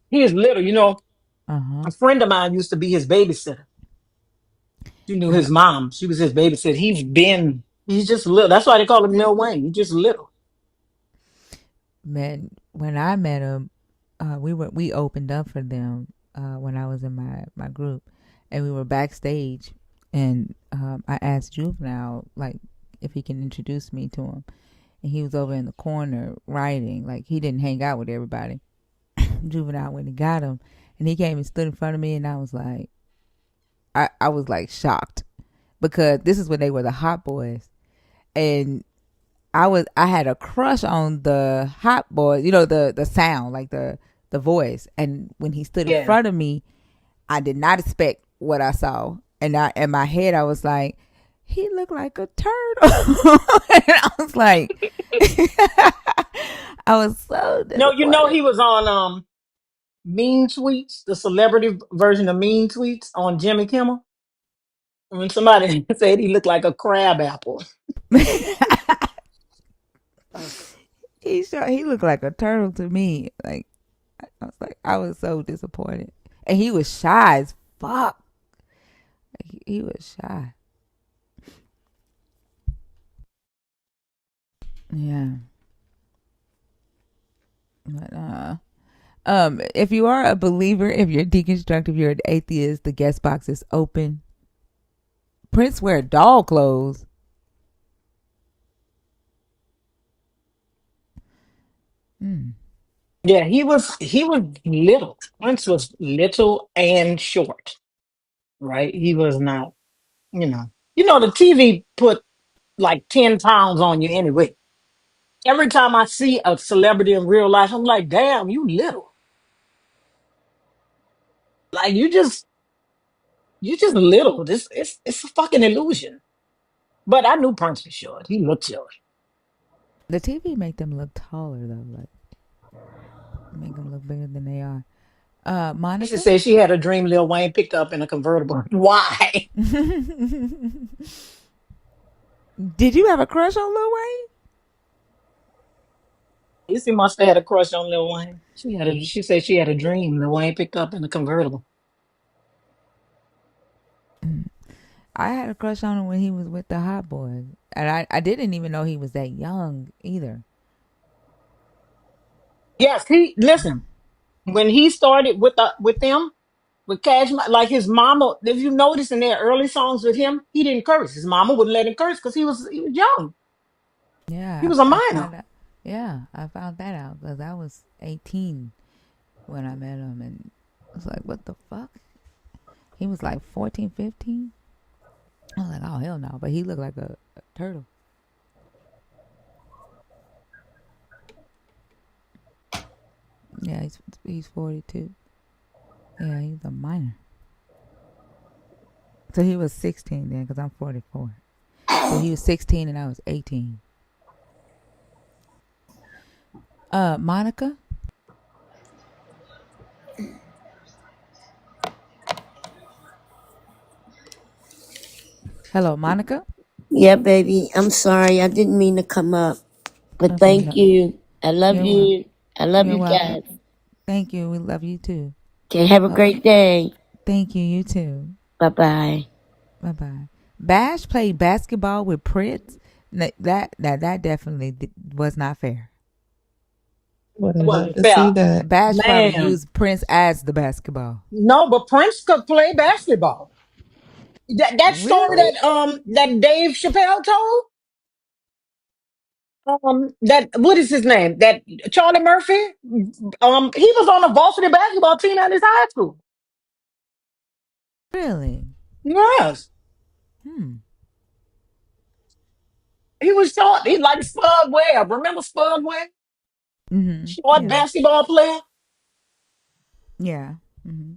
He is little. Uh huh. A friend of mine used to be his babysitter. She knew his mom. She was his babysitter. He's just little. That's why they call him Lil Wayne. He's just little. Man, when I met him, we opened up for them when I was in my group, and we were backstage, and I asked Juvenile like if he can introduce me to him, and he was over in the corner writing. Like he didn't hang out with everybody. Juvenile went and got him, and he came and stood in front of me, and I was like shocked because this is when they were the Hot Boys, and I had a crush on the Hot Boy, the sound, like the voice. And when he stood in Yeah. front of me, I did not expect what I saw. And in my head I was like, he looked like a turtle. And I was like I was so No, disappointed. he was on Mean Tweets, the celebrity version of Mean Tweets on Jimmy Kimmel. When somebody said he looked like a crab apple. He looked like a turtle to me. Like I was so disappointed. And he was shy as fuck. He was shy. Yeah. But, if you are a believer, if you're deconstructive, you're an atheist, the guest box is open. Prince wear doll clothes. Hmm. Yeah, he was little. Prince was little and short, right? He was not, the TV put like 10 pounds on you anyway. Every time I see a celebrity in real life, I'm like, damn, you little. Like you just little. This it's a fucking illusion. But I knew Prince was short. He looked short. The TV make them look taller though, like make them look bigger than they are. She Monica. said she had a dream Lil Wayne picked up in a convertible. Why? Did you have a crush on Lil Wayne? Lucy must have had a crush on Lil Wayne. She said she had a dream Lil Wayne picked up in a convertible. I had a crush on him when he was with the Hot Boys, and I didn't even know he was that young either. Yes, he listen. When he started with them, with Cash, like his mama, if you notice in their early songs with him, he didn't curse. His mama wouldn't let him curse because he was young. He Yeah, was a I minor. found out. Yeah, I found that out because I was 18 when I met him, and I was like, "What the fuck?" He was like 14, 15. I was like, "Oh hell no!" But he looked like a turtle. Yeah, he's 42. Yeah, he's a minor. So he was 16 then, because I'm 44. So he was 16 and I was 18. Monica. Hello, Monica. Yeah, baby. I'm sorry. I didn't mean to come up. But Okay, thank no, you. I love you're welcome. you. I love You're you welcome. guys. Thank you. We love you too. Okay, have a Oh, great day. thank you. You too. Bye bye. Bye bye. Bash played basketball with Prince. That definitely was not fair. Would have Well, loved to see fair, that. Bash probably man. used Prince as the basketball. No, but Prince could play basketball. That story Really? that Dave Chappelle told. That what is his name? That Charlie Murphy. He was on the varsity basketball team at his high school. Really? Yes, Hmm. he was short. He like Spud Webb. Remember Spud Webb? Mm-hmm. Short Yeah. basketball player. Yeah. Mm-hmm.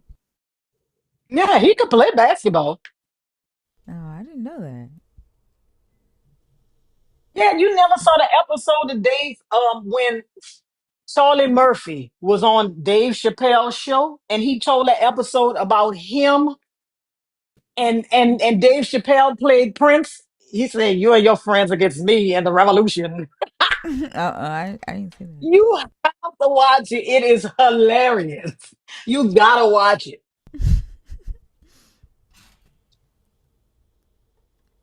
Yeah, he could play basketball. Oh, I didn't know that. Yeah, you never saw the episode of Dave when Charlie Murphy was on Dave Chappelle's show, and he told an episode about him and Dave Chappelle played Prince. He said, "You and your friends against me and the revolution." I didn't see You have to watch it. It is hilarious. You gotta watch it.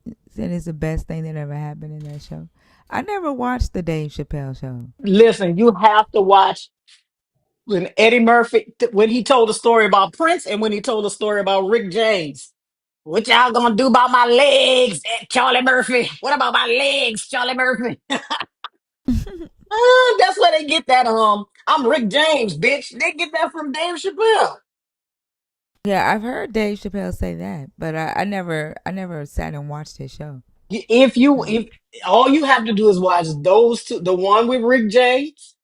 that. Said it's the best thing that ever happened in that show. I never watched the Dave Chappelle show. Listen, you have to watch when Eddie Murphy when he told a story about Prince and when he told a story about Rick James. What y'all gonna do about my legs, Charlie Murphy? What about my legs, Charlie Murphy? That's where they get that. I'm Rick James, bitch. They get that from Dave Chappelle. Yeah, I've heard Dave Chappelle say that, but I never sat and watched his show. If all you have to do is watch those two, the one with Rick James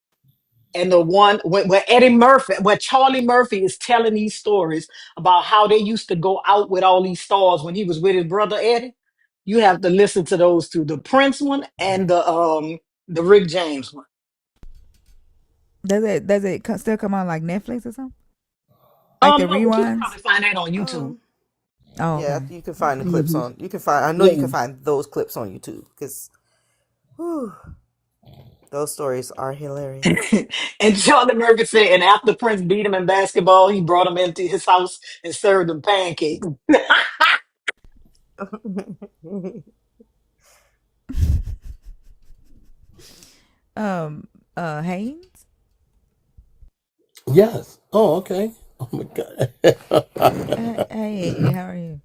and the one where Eddie Murphy, where Charlie Murphy is telling these stories about how they used to go out with all these stars when he was with his brother Eddie. You have to listen to those two, the Prince one and the Rick James one. Does it still come on like Netflix or something? Like the No, but you can reruns? probably find that on YouTube. Um, Oh, Yeah, okay. you can find the clips Hmm. on. You can find. I know you Yeah. can find those clips on YouTube because those stories are hilarious. And Charlie Murphy said, and after Prince beat him in basketball, he brought him into his house and served him pancakes. Um, Haynes. Yes. Oh, okay. Oh my God. Hey, how are you?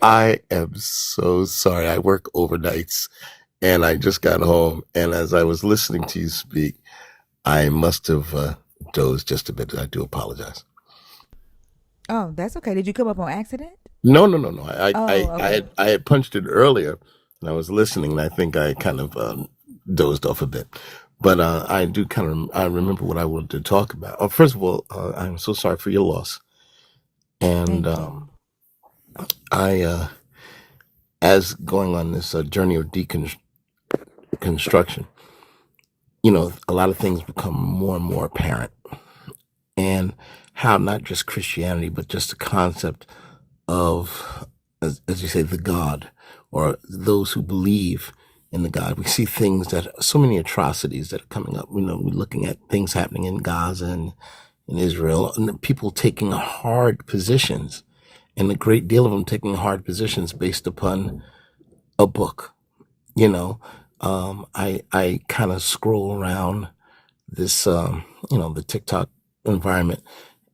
I am so sorry. I work overnights and I just got home. And as I was listening to you speak, I must have dozed just a bit. I do apologize. Oh, that's okay. Did you come up on accident? No. Oh, okay. I had punched it earlier and I was listening and I think I kind of dozed off a bit. But I do kind of, I remember what I wanted to talk about. Oh, first of all, I'm so sorry for your loss. And Thank you. I, as going on this journey of deconstruction, a lot of things become more and more apparent. And how not just Christianity, but just the concept of, as you say, the God, or those who believe in the God. We see things so many atrocities that are coming up. We're looking at things happening in Gaza and in Israel, and people taking hard positions, and a great deal of them taking hard positions based upon a book. I kind of scroll around this, the TikTok environment,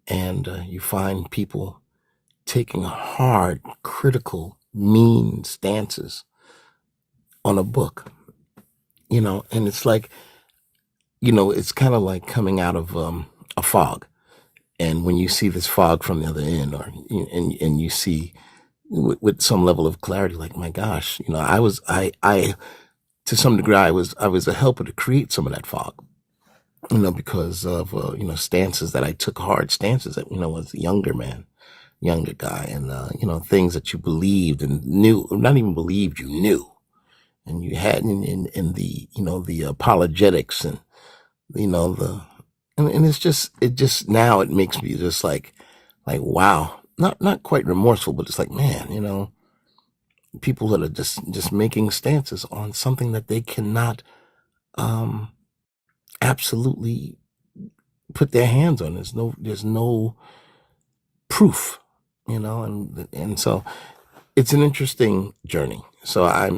and you find people taking hard, critical, mean stances on a book, and it's like, it's kind of like coming out of a fog. And when you see this fog from the other end, and you see with some level of clarity, like, my gosh, I to some degree, I was a helper to create some of that fog, because of stances that I took, hard stances that as a younger guy, and things that you believed and knew, or not even believed, you knew, and you had in the the apologetics, and the and it just now it makes me just like wow, not quite remorseful, but it's like, man, people that are just making stances on something that they cannot um absolutely put their hands on. There's no proof, and so it's an interesting journey. So I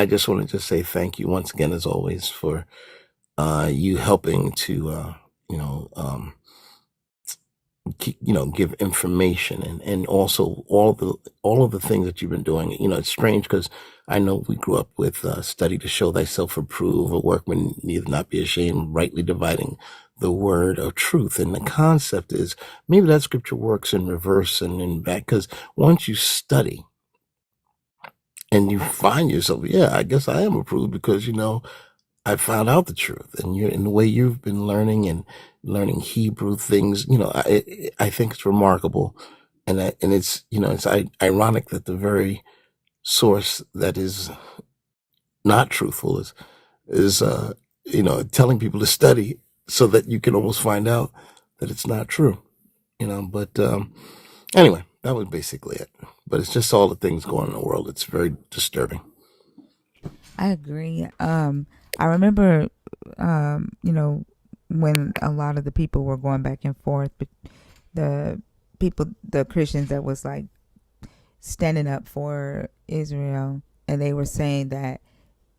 just want to just say thank you once again, as always, for you helping to, give information and also all of the things that you've been doing. It's strange because I know we grew up with study to show thyself approve, a workman need not be ashamed, rightly dividing the word of truth. And the concept is maybe that scripture works in reverse and in back, because once you study and you find yourself, yeah, I guess I am approved because, I found out the truth, and you're in the way you've been learning and learning Hebrew things. I think it's remarkable, and it's it's ironic that the very source that is not truthful is telling people to study so that you can almost find out that it's not true. But anyway, that was basically it. But it's just all the things going on in the world. It's very disturbing. I agree. I remember, when a lot of the people were going back and forth, but the Christians that was like standing up for Israel, and they were saying that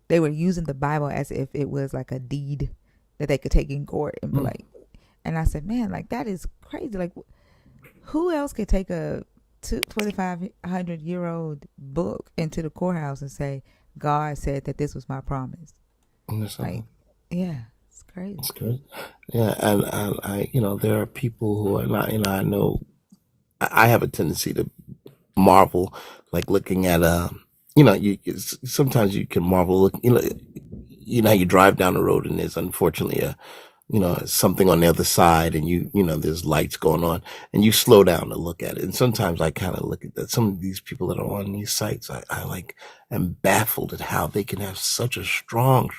they were using the Bible as if it was like a deed that they could take in court and be like, and I said, man, like that is crazy. Like, who else could take a 2,500-year-old book into the courthouse and say, God said that this was my promise? Like, yeah, it's crazy. It's good. Yeah, and there are people who are not. I know I have a tendency to marvel, like looking at sometimes you can marvel. Look, how you drive down the road and there's unfortunately something on the other side, and there's lights going on, and you slow down to look at it. And sometimes I kind of look at that. Some of these people that are on these sites, I like am baffled at how they can have such a strong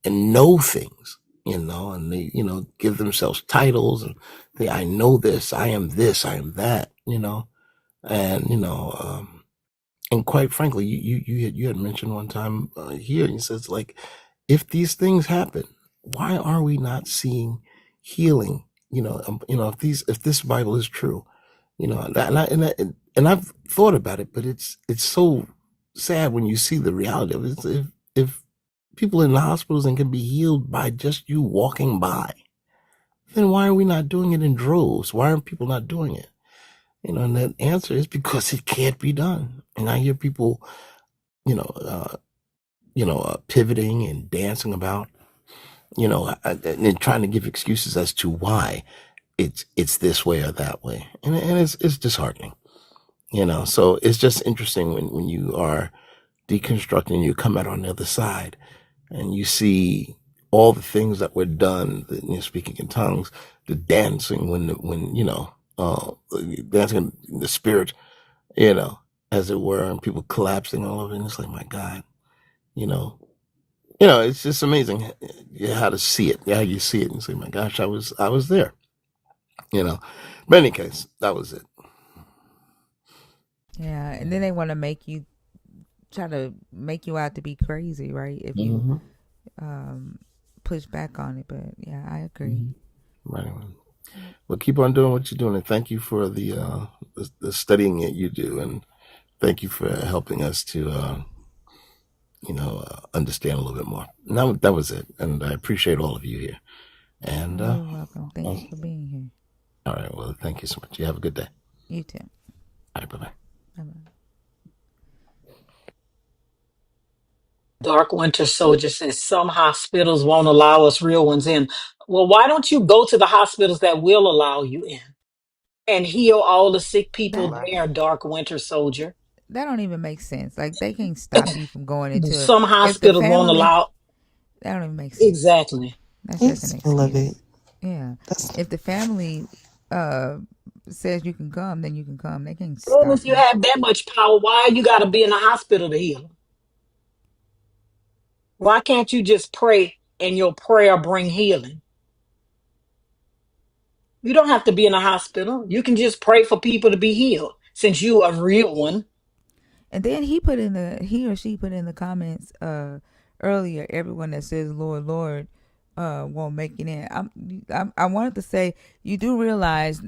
and know things, and they, give themselves titles and they, I know this, I am that, and, and quite frankly, you had mentioned one time here, he says, like, if these things happen, why are we not seeing healing? If this Bible is true, and I've thought about it, but it's so sad when you see the reality of it. If people in the hospitals and can be healed by just you walking by, then why are we not doing it in droves? Why aren't people not doing it? And that answer is because it can't be done. And I hear people, pivoting and dancing about, and trying to give excuses as to why it's this way or that way, and it's disheartening. So it's just interesting when you are deconstructing, you come out on the other side, and you see all the things that were done, speaking in tongues, the dancing dancing in the spirit, as it were, and people collapsing all over, and it's like, my God, it's just amazing how to see it, how you see it, and say, my gosh, I was there, But in any case, that was it. Yeah, and then they want to try to make you out to be crazy, right? If you push back on it. But yeah, I agree. Right. Well, keep on doing what you're doing, and thank you for the studying that you do, and thank you for helping us to understand a little bit more. And that was it, and I appreciate all of you here. And you're welcome. Thank you for being here. All right. Well, thank you so much. You have a good day. You too. All right. Bye-bye. Bye-bye. Dark Winter Soldier says some hospitals won't allow us real ones in. Well, why don't you go to the hospitals that will allow you in and heal all the sick people That there, Dark Winter Soldier? that don't even make sense. Like, they can't stop you from going into, Some if the hospitals won't family, allow. that don't even make sense. Exactly. That's just It's an elevate. excuse. Yeah. That's If the family says you can come, then you can come. They can't And stop if you you. have that much power, why you got to be in the hospital to heal? Why can't you just pray and your prayer bring healing? You don't have to be in a hospital. You can just pray for people to be healed since you a real one. And then he or she put in the comments earlier, everyone that says Lord, Lord won't make it in. I wanted to say, you do realize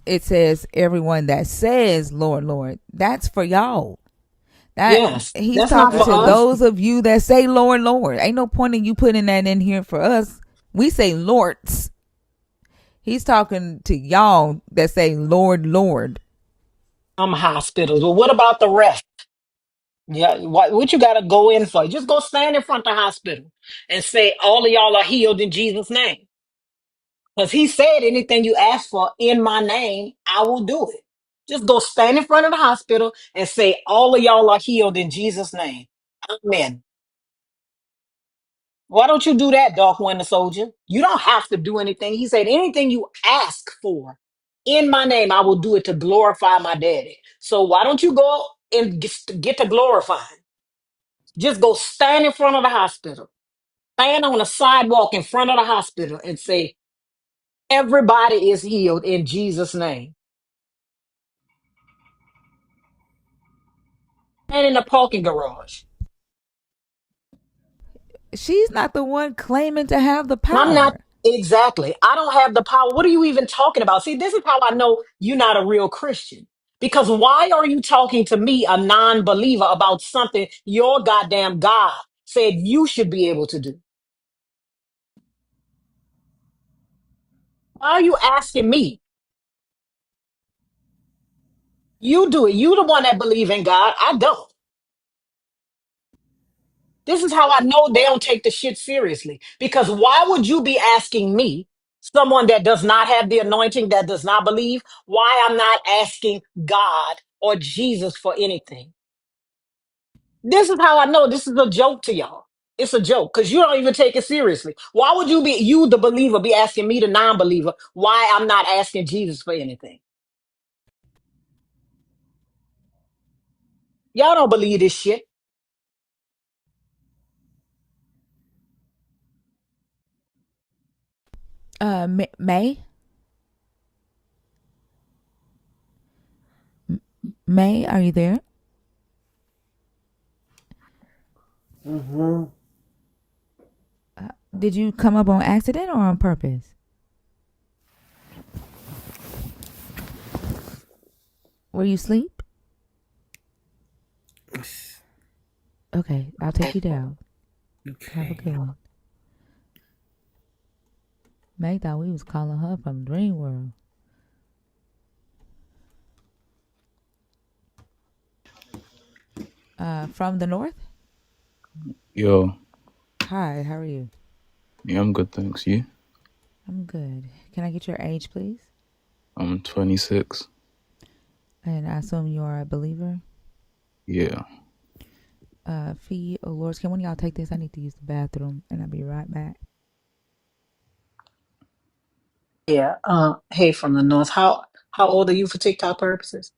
it says everyone that says Lord, Lord. That's for y'all. That Yes, he's that's not talking for to us. those of you that say Lord, Lord. Ain't no point in you putting that in here for us. We say Lords. He's talking to y'all that say Lord, Lord. Hospitals. Well, what about the rest? Yeah, what you got to go in for? Just go stand in front of the hospital and say, all of y'all are healed in Jesus' name. Because he said, anything you ask for in my name, I will do it. Just go stand in front of the hospital and say, all of y'all are healed in Jesus' name. Amen. Why don't you do that, Dark Winter Soldier? You don't have to do anything. He said, anything you ask for in my name, I will do it to glorify my daddy. So why don't you go and get to glorifying? Just go stand in front of the hospital. Stand on the sidewalk in front of the hospital and say, everybody is healed in Jesus' name. And in the parking garage. She's not the one claiming to have the I'm not power. exactly. I don't have the power. What are you even talking about? See, this is how I know you're not a real Christian. Because why are you talking to me, a non believer, about something your goddamn God said you should be able to do? Why are you asking me? You do it. You the one that believe in God. I don't. This is how I know they don't take the shit seriously. Because why would you be asking me, someone that does not have the anointing, that does not believe, why I'm not asking God or Jesus for anything? This is how I know this is a joke to y'all. It's a joke because you don't even take it seriously. Why would you, the believer, be asking me, the non believer, why I'm not asking Jesus for anything? Y'all don't believe this shit. May, May, are you there? Mm-hmm. Did you come up on accident or on purpose? Were you asleep? Okay, I'll take you down. Have a Okay. good one. May thought we was calling her from Dream World. From the north? Yo, Hi, how are you? yeah, I'm good, thanks. You? I'm good. Can I get your age, please? I'm 26. And I assume you are a believer? Yeah. Fee or Lords, can one of y'all take this? I need to use the bathroom, and I'll be right back. Yeah. Hey, from the north. How old are you for TikTok purposes?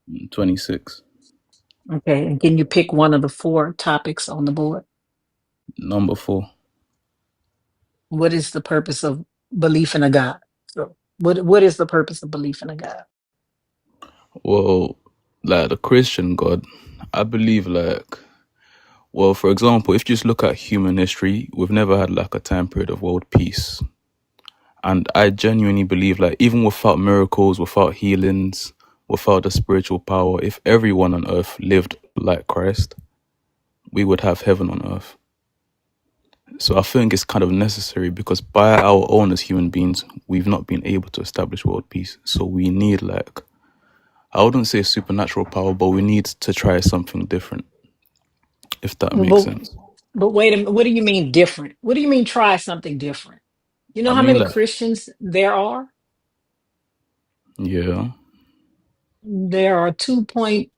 I'm 26. Okay, and can you pick one of the four topics on the board? Number 4. What is the purpose of belief in a God? So, what is the purpose of belief in a God? Well, like the Christian God, I believe well, for example, if you just look at human history, we've never had like a time period of world peace. And I genuinely believe even without miracles, without healings, without the spiritual power, if everyone on earth lived like Christ, we would have heaven on earth. So I think it's kind of necessary because by our own as human beings, we've not been able to establish world peace. So we need I wouldn't say supernatural power, but we need to try something different, if that makes But, sense. but wait a minute. What do you mean different? What do you mean try something different? You know I how mean many Christians there are? yeah. There are 2.3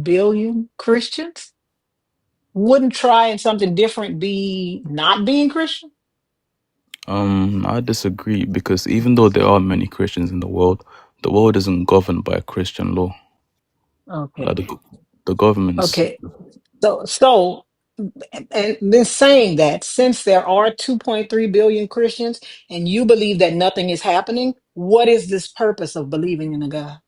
billion Christians. Wouldn't trying something different be not being Christian? I disagree because even though there are many Christians in the world isn't governed by Christian law. Like Okay. the governments, Okay. So, and then saying that since there are 2.3 billion Christians and you believe that nothing is happening, what is this purpose of believing in a God?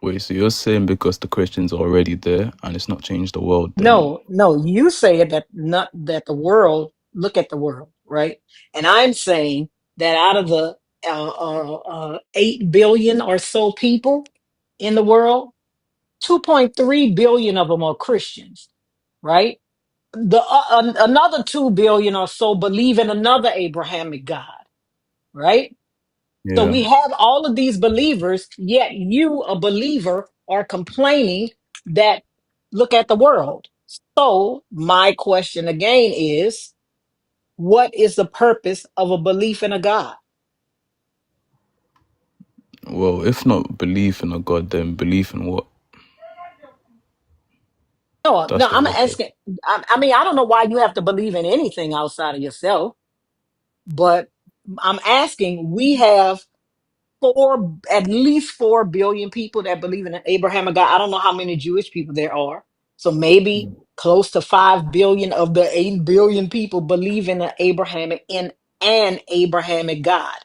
wait, so you're saying because the Christians are already there and it's not changed the world, then No, no, you said that not that the world, look at the world, right? And I'm saying that out of the 8 billion or so people, in the world, 2.3 billion of them are Christians, right? Another 2 billion or so believe in another Abrahamic God, right? So Yeah. we have all of these believers, yet you, a believer, are complaining that look at the world. So my question again is, what is the purpose of a belief in a God? Well, if not belief in a God, then belief in what? No, That's no, the I'm real question. asking. I mean, I don't know why you have to believe in anything outside of yourself, but I'm asking. We have at least 4 billion people that believe in an Abrahamic God. I don't know how many Jewish people there are, so maybe close to 5 billion of the 8 billion people believe in an Abrahamic God.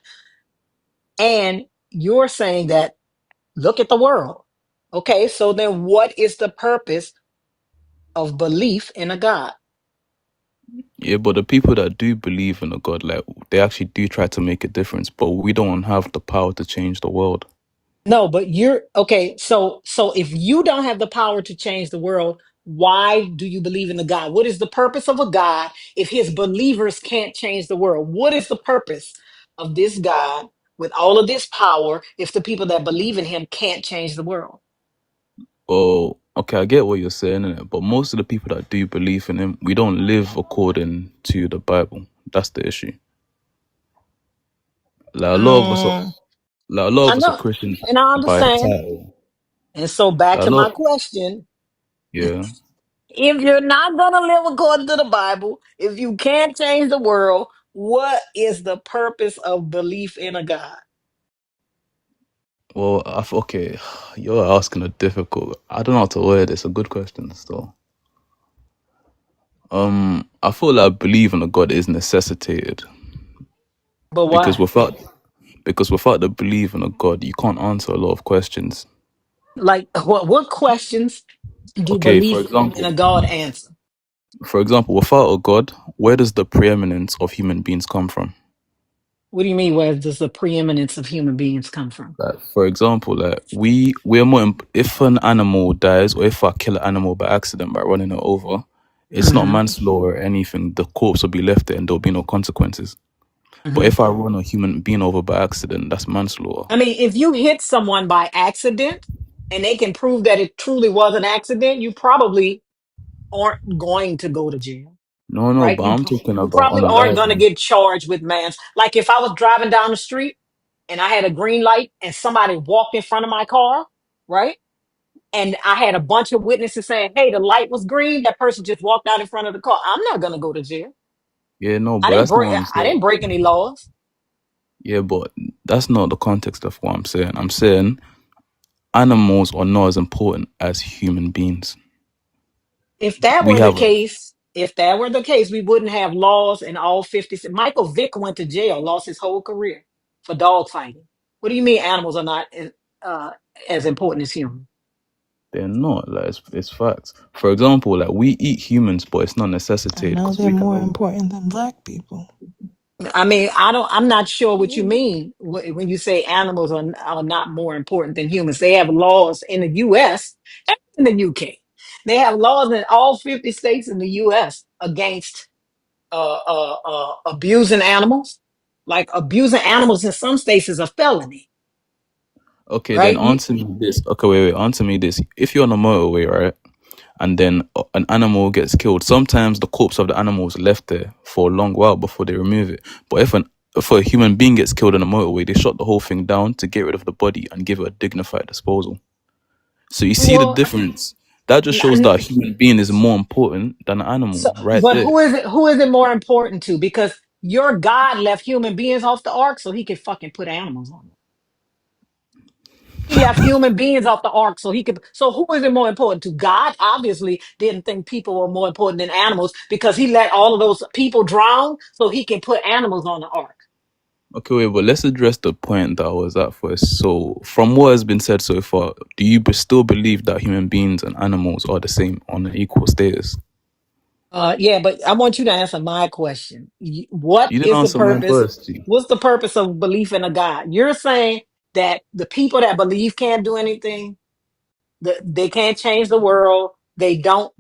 And you're saying that look at the world. Okay, so then what is the purpose of belief in a God? Yeah, but the people that do believe in a God, like, they actually do try to make a difference, but we don't have the power to change the world. No, but you're okay. So if you don't have the power to change the world, why do you believe in the God? What is the purpose of a God if his believers can't change the world? What is the purpose of this God with all of this power if the people that believe in him can't change the world? Well, okay, I get what you're saying, innit? But most of the people that do believe in him, we don't live according to the Bible. That's the issue. Like a lot of us are, Mm, like a lot I of us are know, Christians and I by understand. title. And so back Like to a my lot, question. yeah. If you're not going to live according to the Bible, if you can't change the world, what is the purpose of belief in a God? Well, okay, you're asking a difficult. I don't know how to word. It's a good question still. I feel like believing a God is necessitated But because why? without the belief in a God, you can't answer a lot of questions. Like, what questions do Okay, for belief in example, a God answer? without a God, where does the preeminence of human beings come from? What do you mean? Where does the preeminence of human beings come from? Like, for example, like we're more. If an animal dies, or if I kill an animal by accident by running it over, it's not Hmm. manslaughter or anything. The corpse will be left there, and there'll be no consequences. But Hmm. if I run a human being over by accident, that's manslaughter. I mean, if you hit someone by accident and they can prove that it truly was an accident, you probably aren't going to go to jail, No, no, right? but I'm talking You about probably on aren't live. going to get charged with mans. Like if I was driving down the street and I had a green light and somebody walked in front of my car, right? And I had a bunch of witnesses saying, "Hey, the light was green. That person just walked out in front of the car." I'm not going to go to jail. Yeah, no, I but didn't that's not break. what I'm I saying. didn't break any laws. Yeah, but that's not the context of what I'm saying. I'm saying animals are not as important as human beings. If that We were the have a case, we wouldn't have laws in all 50 states. Michael Vick went to jail, lost his whole career for dog fighting. What do you mean animals are not uh, as important as humans? they're not, like, it's facts. For example, like, we eat humans, but it's not I necessitated know because they're we can more only. important than black people. I mean, I'm not sure what you mean when you say animals are not more important than humans. They have laws in the U.S. and in the U.K. They have laws in all 50 states in the U.S. against abusing animals. Like abusing animals in some states is a felony, Okay, then right? answer me this. Okay, wait, answer me this. If you're on a motorway, right, and then an animal gets killed, sometimes the corpse of the animal is left there for a long while before they remove it. But if a human being gets killed on a motorway, they shut the whole thing down to get rid of the body and give it a dignified disposal. So you see the Well, difference. That just n- shows that n- a human being is more important than an animal, so, right but there. who is it more important to? Because your God left human beings off the ark so he could fucking put animals on it. He left human beings off the ark so he could. So who is it more important to? God obviously didn't think people were more important than animals because he let all of those people drown so he can put animals on the ark. Okay, wait, but let's address the point that I was at first. So, from what has been said so far, do you still believe that human beings and animals are the same on an equal status? Yeah, but I want you to answer my question. What You didn't is the answer mine purpose? first, G. What's the purpose of belief in a God? You're saying that the people that believe can't do anything. They can't change the world. They don't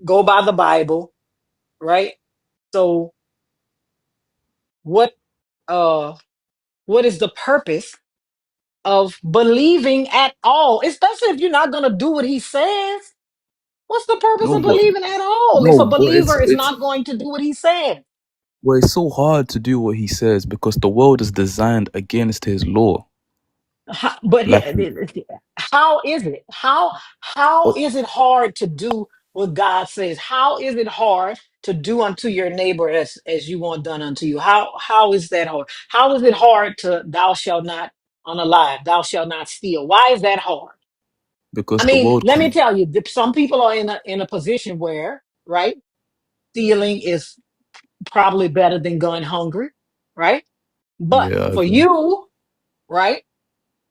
go by the Bible, right? So what uh what is the purpose of believing at all? Especially if you're not gonna do what he says. What's the purpose No, of but believing at all if no, a but believer is not going to do what he said? it's so hard to do what he says because the world is designed against his law. But Like, how is it? How is it hard to do what God says? How is it hard to do unto your neighbor as you want done unto you? How is that hard? How is it hard to thou shalt not unalive, thou shalt not steal? Why is that hard? I because the mean, world let me can. tell you, some people are in a position where, right, stealing is probably better than going hungry, right? But Yeah, I for agree. you, right?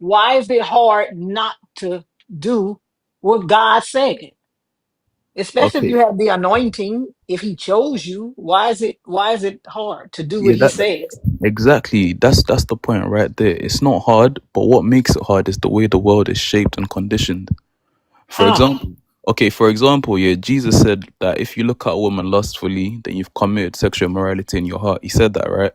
Why is it hard not to do what God said? Especially if Okay, you have the anointing, if he chose you, why is it hard to do what yeah, he that says? exactly. That's the point right there. It's not hard, but what makes it hard is the way the world is shaped and conditioned. For How? example, okay, for example, yeah, Jesus said that if you look at a woman lustfully, then you've committed sexual immorality in your heart. He said that, right?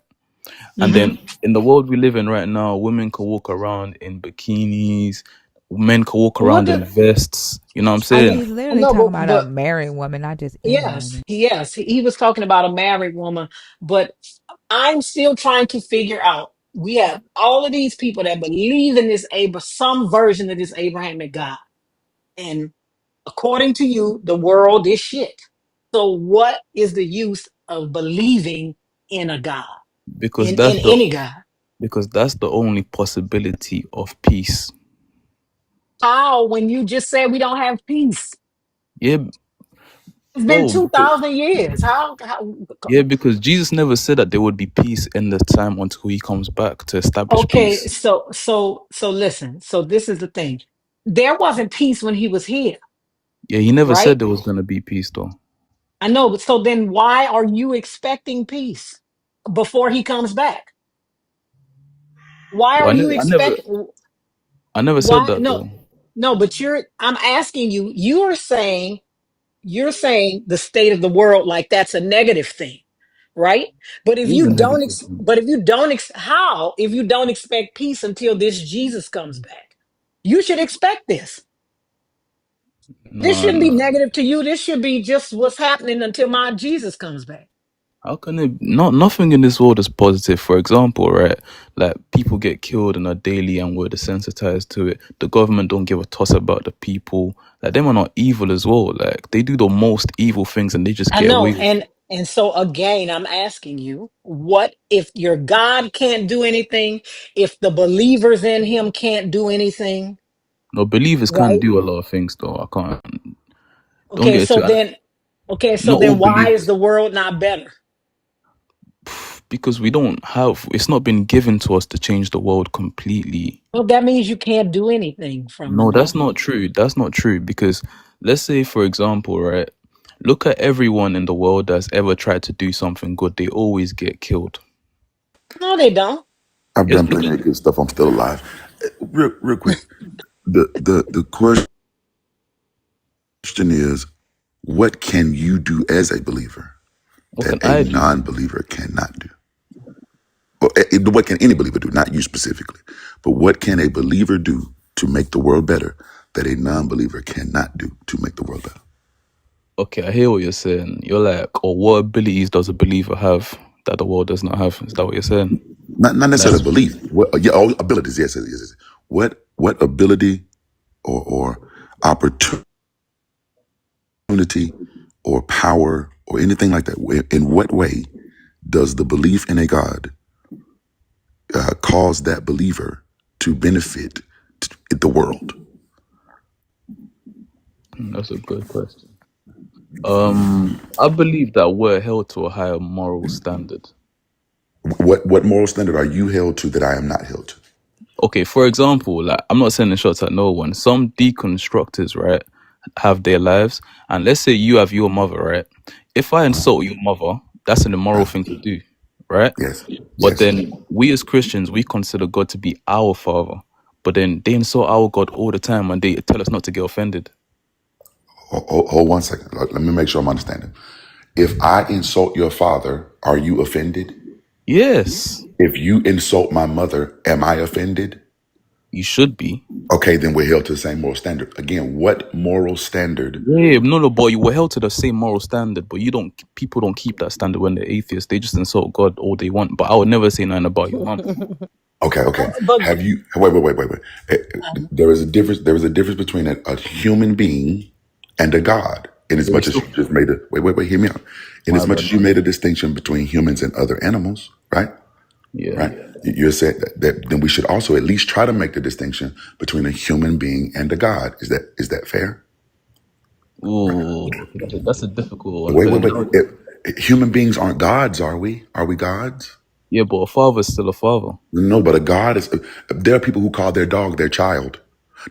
And Hmm. then in the world we live in right now, women can walk around in bikinis, men can walk What around the in vests. You know what I'm I saying? know, He's literally no, talking but about a married woman, not just any yes, woman. yes, he was talking about a married woman, but I'm still trying to figure out. We have all of these people that believe in this some version of this Abrahamic God, and according to you, the world is shit. So, what is the use of believing in a God, Because in any God? that's the only possibility of peace. How, when you just said we don't have peace? Yeah, It's been bro. two thousand years. How? Yeah, because Jesus never said that there would be peace in the time until he comes back to establish Okay, peace. so listen. So this is the thing. There wasn't peace when he was here, Yeah, he never right? said there was gonna be peace though. I know, but so then why are you expecting peace before he comes back? Why Well, are you expecting? I never said Why? that No, though. no. But I'm asking you. You're saying the state of the world like that's a negative thing, right? But if It is you a don't, negative thing. but if you don't, how? If you don't expect peace until this Jesus comes back, you should expect this. This No, shouldn't be no. negative to you. This should be just what's happening until my Jesus comes back. How can it not nothing in this world is positive? For example, right? Like people get killed on a daily and we're desensitized to it. The government don't give a toss about the people. Like them are not evil as well. Like they do the most evil things and they just I get know, away with it. and so again, I'm asking you, what if your God can't do anything? If the believers in Him can't do anything, No, believers can right? do a lot of things though. I can't don't Okay, get it so too then, okay, so not all then, why is believers. the world not better? Because we don't have it's not been given to us to change the world completely. Well, that means you can't do anything No, from that's the. not true. That's not true because let's say for example, right? Look at everyone in the world that's ever tried to do something good. They always get killed. No, they don't. I've Yes, done look plenty at of good stuff. I'm still alive. Real quick. The question is, what can you do as a believer what that can a I do? non-believer cannot do? Or what can any believer do? Not you specifically, but what can a believer do to make the world better that a non-believer cannot do to make the world better? Okay, I hear what you're saying. You're like, or what abilities does a believer have that the world does not have? Is that what you're saying? Not necessarily Like, belief. What? Yeah, all abilities. Yes, yes, yes. Yes. What ability or opportunity or power or anything like that? In what way does the belief in a God cause that believer to benefit the world? that's a good question. I believe that we're held to a higher moral standard. What moral standard are you held to that I am not held to? Okay, for example, like I'm not sending shots at no one. Some deconstructors, right, have their lives, and let's say you have your mother, right? If I Uh, insult your mother, that's an immoral uh, thing to do, right? yes, But yes. then we as Christians, we consider God to be our father. but then they insult our God all the time and they tell us not to get offended. Hold 1 second. Let me make sure I'm understanding. If I insult your father, are you offended? Yes, If you insult my mother, am I offended? you should be. Okay, then we're held to the same moral standard. Again, what moral standard? Yeah, no, but you were held to the same moral standard, but people don't keep that standard when they're atheists. They just insult God all they want. But I would never say nothing about your mom. Okay. But Have you, wait. um, There is a difference. There is a difference between a human being and a God. In as Yeah, much as you just made a, hear me out. In my as much bad. as you made a distinction between humans and other animals, right? Yeah. Right. You said that then we should also at least try to make the distinction between a human being and a God. Is that fair? Ooh, okay, that's a difficult one. Wait, Because human beings aren't gods, are we? Are we gods? yeah, but a father's still a father. No, but a god is. There are people who call their dog their child.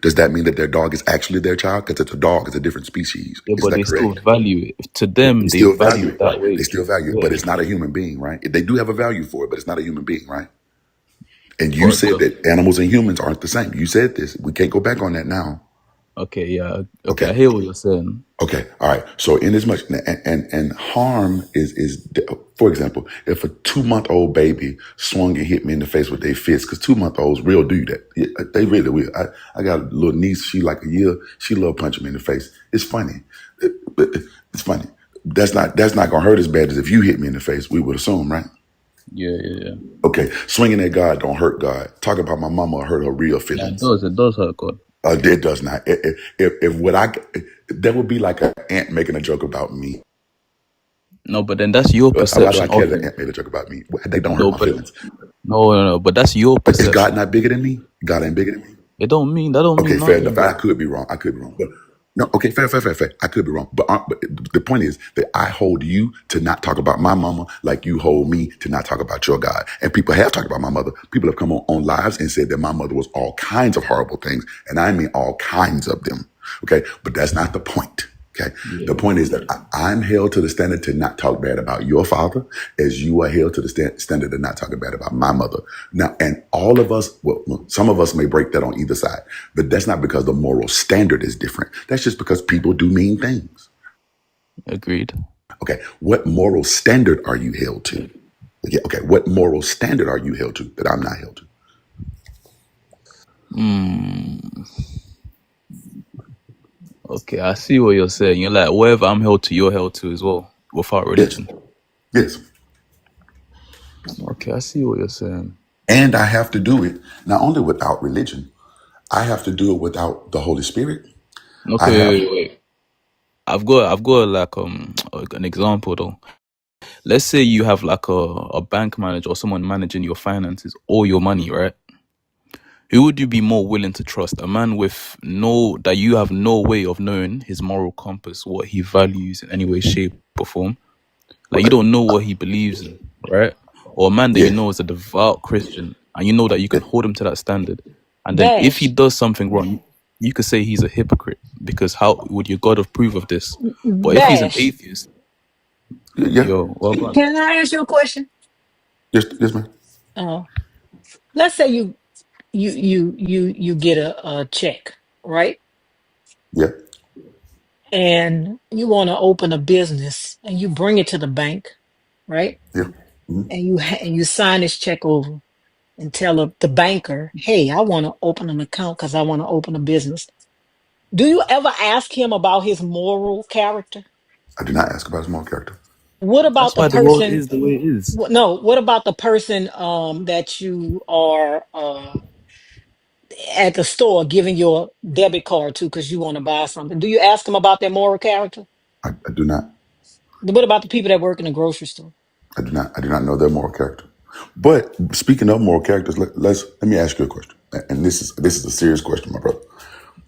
Does that mean that their dog is actually their child? Because it's a dog, it's a different species. Yeah, Is but that they still correct? value it. To They them, they still value value it it, right? that They way. still value it, but Yeah, it's not a human being, right? They do have a value for it, but it's not a human being, right? And you but said that animals and humans aren't the same. You said this. We can't go back on that now. okay, yeah, okay, I Okay. hear what you're saying. Okay, all right. So in as much and harm is for example, if a 2-month-old baby swung and hit me in the face with their fist, because 2-month-olds real do that. Yeah, they really will. I got a little niece. She like a year. She love punching me in the face. It's funny. It's funny. That's not gonna hurt as bad as if you hit me in the face. We would assume, right? Yeah. Okay, swinging at God don't hurt God. Talking about my mama hurt her real Yeah, feelings. it does hurt God. It does not. If what that would be like an ant making a joke about me. No, but then that's your Why do I perception care of that it. ant made a joke about me? They don't hurt No, my but feelings. no, but that's your Is God perception. not bigger than me? God ain't bigger than me. That don't Okay, mean fair enough. nothing, I bro. could be wrong. But no, okay, fair. I could be wrong. But the point is that I hold you to not talk about my mama like you hold me to not talk about your God. And people have talked about my mother. People have come on lives and said that my mother was all kinds of horrible things. And I mean all kinds of them. Okay, but that's not the point. Okay. The Yeah, point is that I'm held to the standard to not talk bad about your father as you are held to the standard to not talk bad about my mother. Now, and all of us, well, some of us may break that on either side, but that's not because the moral standard is different. That's just because people do mean things. agreed. Okay. What moral standard are you held to? Yeah, okay. What moral standard are you held to that I'm not held to? Okay, I see what you're saying. You're like, wherever I'm held to, you're held to as well, without Yes. religion. Yes. Okay, I see what you're saying. And I have to do it not only without religion, I have to do it without the Holy Spirit. I Okay, have. wait. I've got like an example though. Let's say you have like a bank manager or someone managing your finances or your money, right? Who would you be more willing to trust? A man with that you have no way of knowing his moral compass, what he values in any way, shape, or form. Like you don't know what he believes in, right? Or a man that you Yeah. know is a devout Christian and you know that you can hold him to that standard. And then if he Dash, does something wrong, you could say he's a hypocrite because how would your God approve of this? But if he's an Dash. atheist, Yeah. well, go on. Can I ask you a question? Yes, man. Uh, let's say you get a check, right? Yeah. And you want to open a business, and you bring it to the bank, right? Yeah. Mhm. And you sign this check over and tell the banker, "Hey, I want to open an account because I want to open a business." Do you ever ask him about his moral character? I do not ask about his moral character. What about That's the why the world person? is the way it is. No, what about the person that you are at the store giving your debit card to because you want to buy something? Do you ask them about their moral character? I do not. What about the people that work in the grocery store? I do not know their moral character. But speaking of moral characters, let me ask you a question. And this is a serious question, my brother.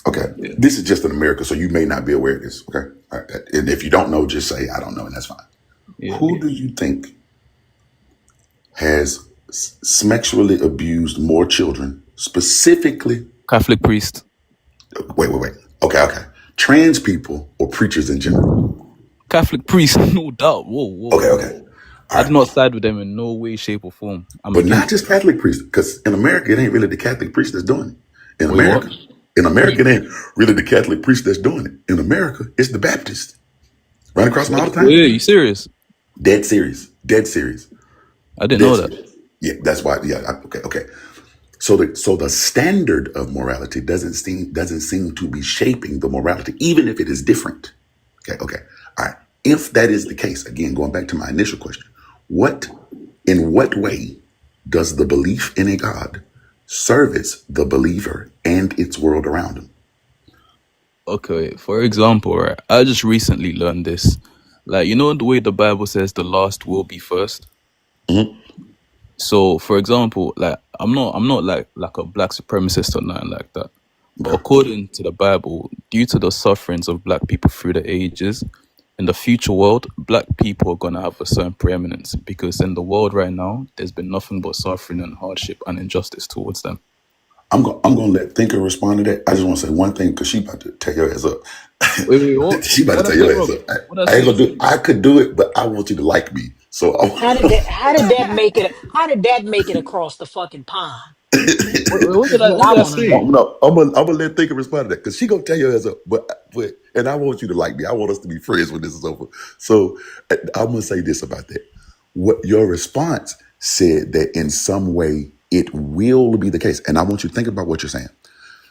Okay. Yeah, This is just in America, so you may not be aware of this. Okay. All right. And if you don't know, just say I don't know, and that's fine. yeah. Who do you think has sexually abused more children, specifically? Catholic priest. Wait. Okay. Trans people or preachers in general? Catholic priest, no doubt. Whoa. Okay. All I do right. not side with them in no way, shape, or form. I'm But not against just them. Catholic priests, because in America, it ain't really the Catholic priest that's doing it. In Wait, what? America, it ain't really the Catholic priest that's doing it. In America, it's the Baptist. Right across from all the time. Wait, you serious? Dead serious. Dead serious. I didn't Dead know that. serious. Yeah, that's why. Yeah, okay. So the standard of morality doesn't seem to be shaping the morality, even if it is different. Okay. All right. If that is the case, again, going back to my initial question, in what way does the belief in a God service the believer and its world around him? Okay, for example, right, I just recently learned this. Like, you know the way the Bible says the last will be first? Mhm. So, for example, like I'm not like a black supremacist or nothing like that. But Okay. according to the Bible, due to the sufferings of black people through the ages, in the future world, black people are gonna have a certain preeminence because in the world right now, there's been nothing but suffering and hardship and injustice towards them. I'm gonna let Thinker respond to that. I just want to say one thing because she about to tear your ass up. Wait, what? She about to What I tear say your ass wrong? up. What I I ain't say? gonna do. I could do it, but I want you to like me. So How did that make it across the fucking pond? What did Is I? what What I did I want to know. say? I'm gonna let Thinker respond to that because she gonna tear your ass up. But and I want you to like me. I want us to be friends when this is over. So I'm gonna say this about that. What your response said that in some way it will be the case, and I want you to think about what you're saying.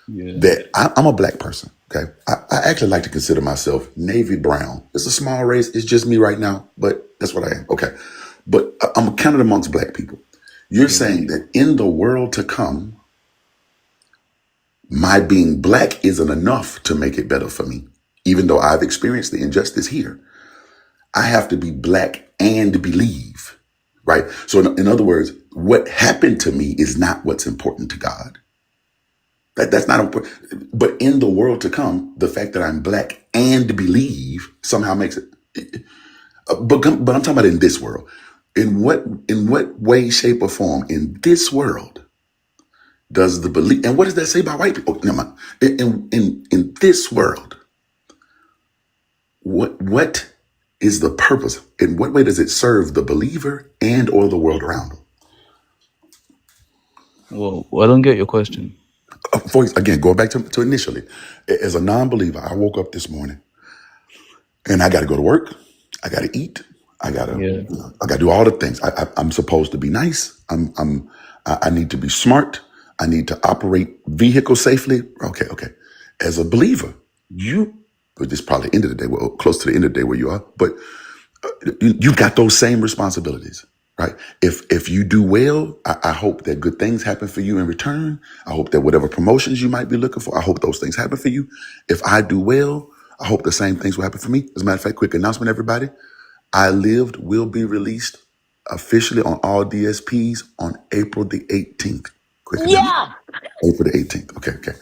Yeah. That I'm a black person. Okay, I actually like to consider myself navy brown. It's a small race. It's just me right now, but that's what I am. Okay, but I'm counted amongst black people. You're Yeah. saying that in the world to come, my being black isn't enough to make it better for me. Even though I've experienced the injustice here, I have to be black and believe, right? So in other words, what happened to me is not what's important to God. That's not important. But in the world to come, the fact that I'm black and believe somehow makes it. But I'm talking about in this world. In what way, shape, or form in this world does the belief, and what does that say about white people? Oh, never mind. In this world, what is the purpose? In what way does it serve the believer and or the world around them? Well, I don't get your question. Again, going back to initially, as a non-believer, I woke up this morning and I got to go to work. I got to eat. Yeah. I got to do all the things. I'm supposed to be nice. I need to be smart. I need to operate vehicles safely. Okay. As a believer, but this is probably the end of the day, well, close to the end of the day where you are, but you got those same responsibilities, right? If you do well, I hope that good things happen for you in return. I hope that whatever promotions you might be looking for, I hope those things happen for you. If I do well, I hope the same things will happen for me. As a matter of fact, quick announcement, everybody. I Lived will be released officially on all DSPs on April the 18th. Quick announcement. Yeah. April the 18th. Okay.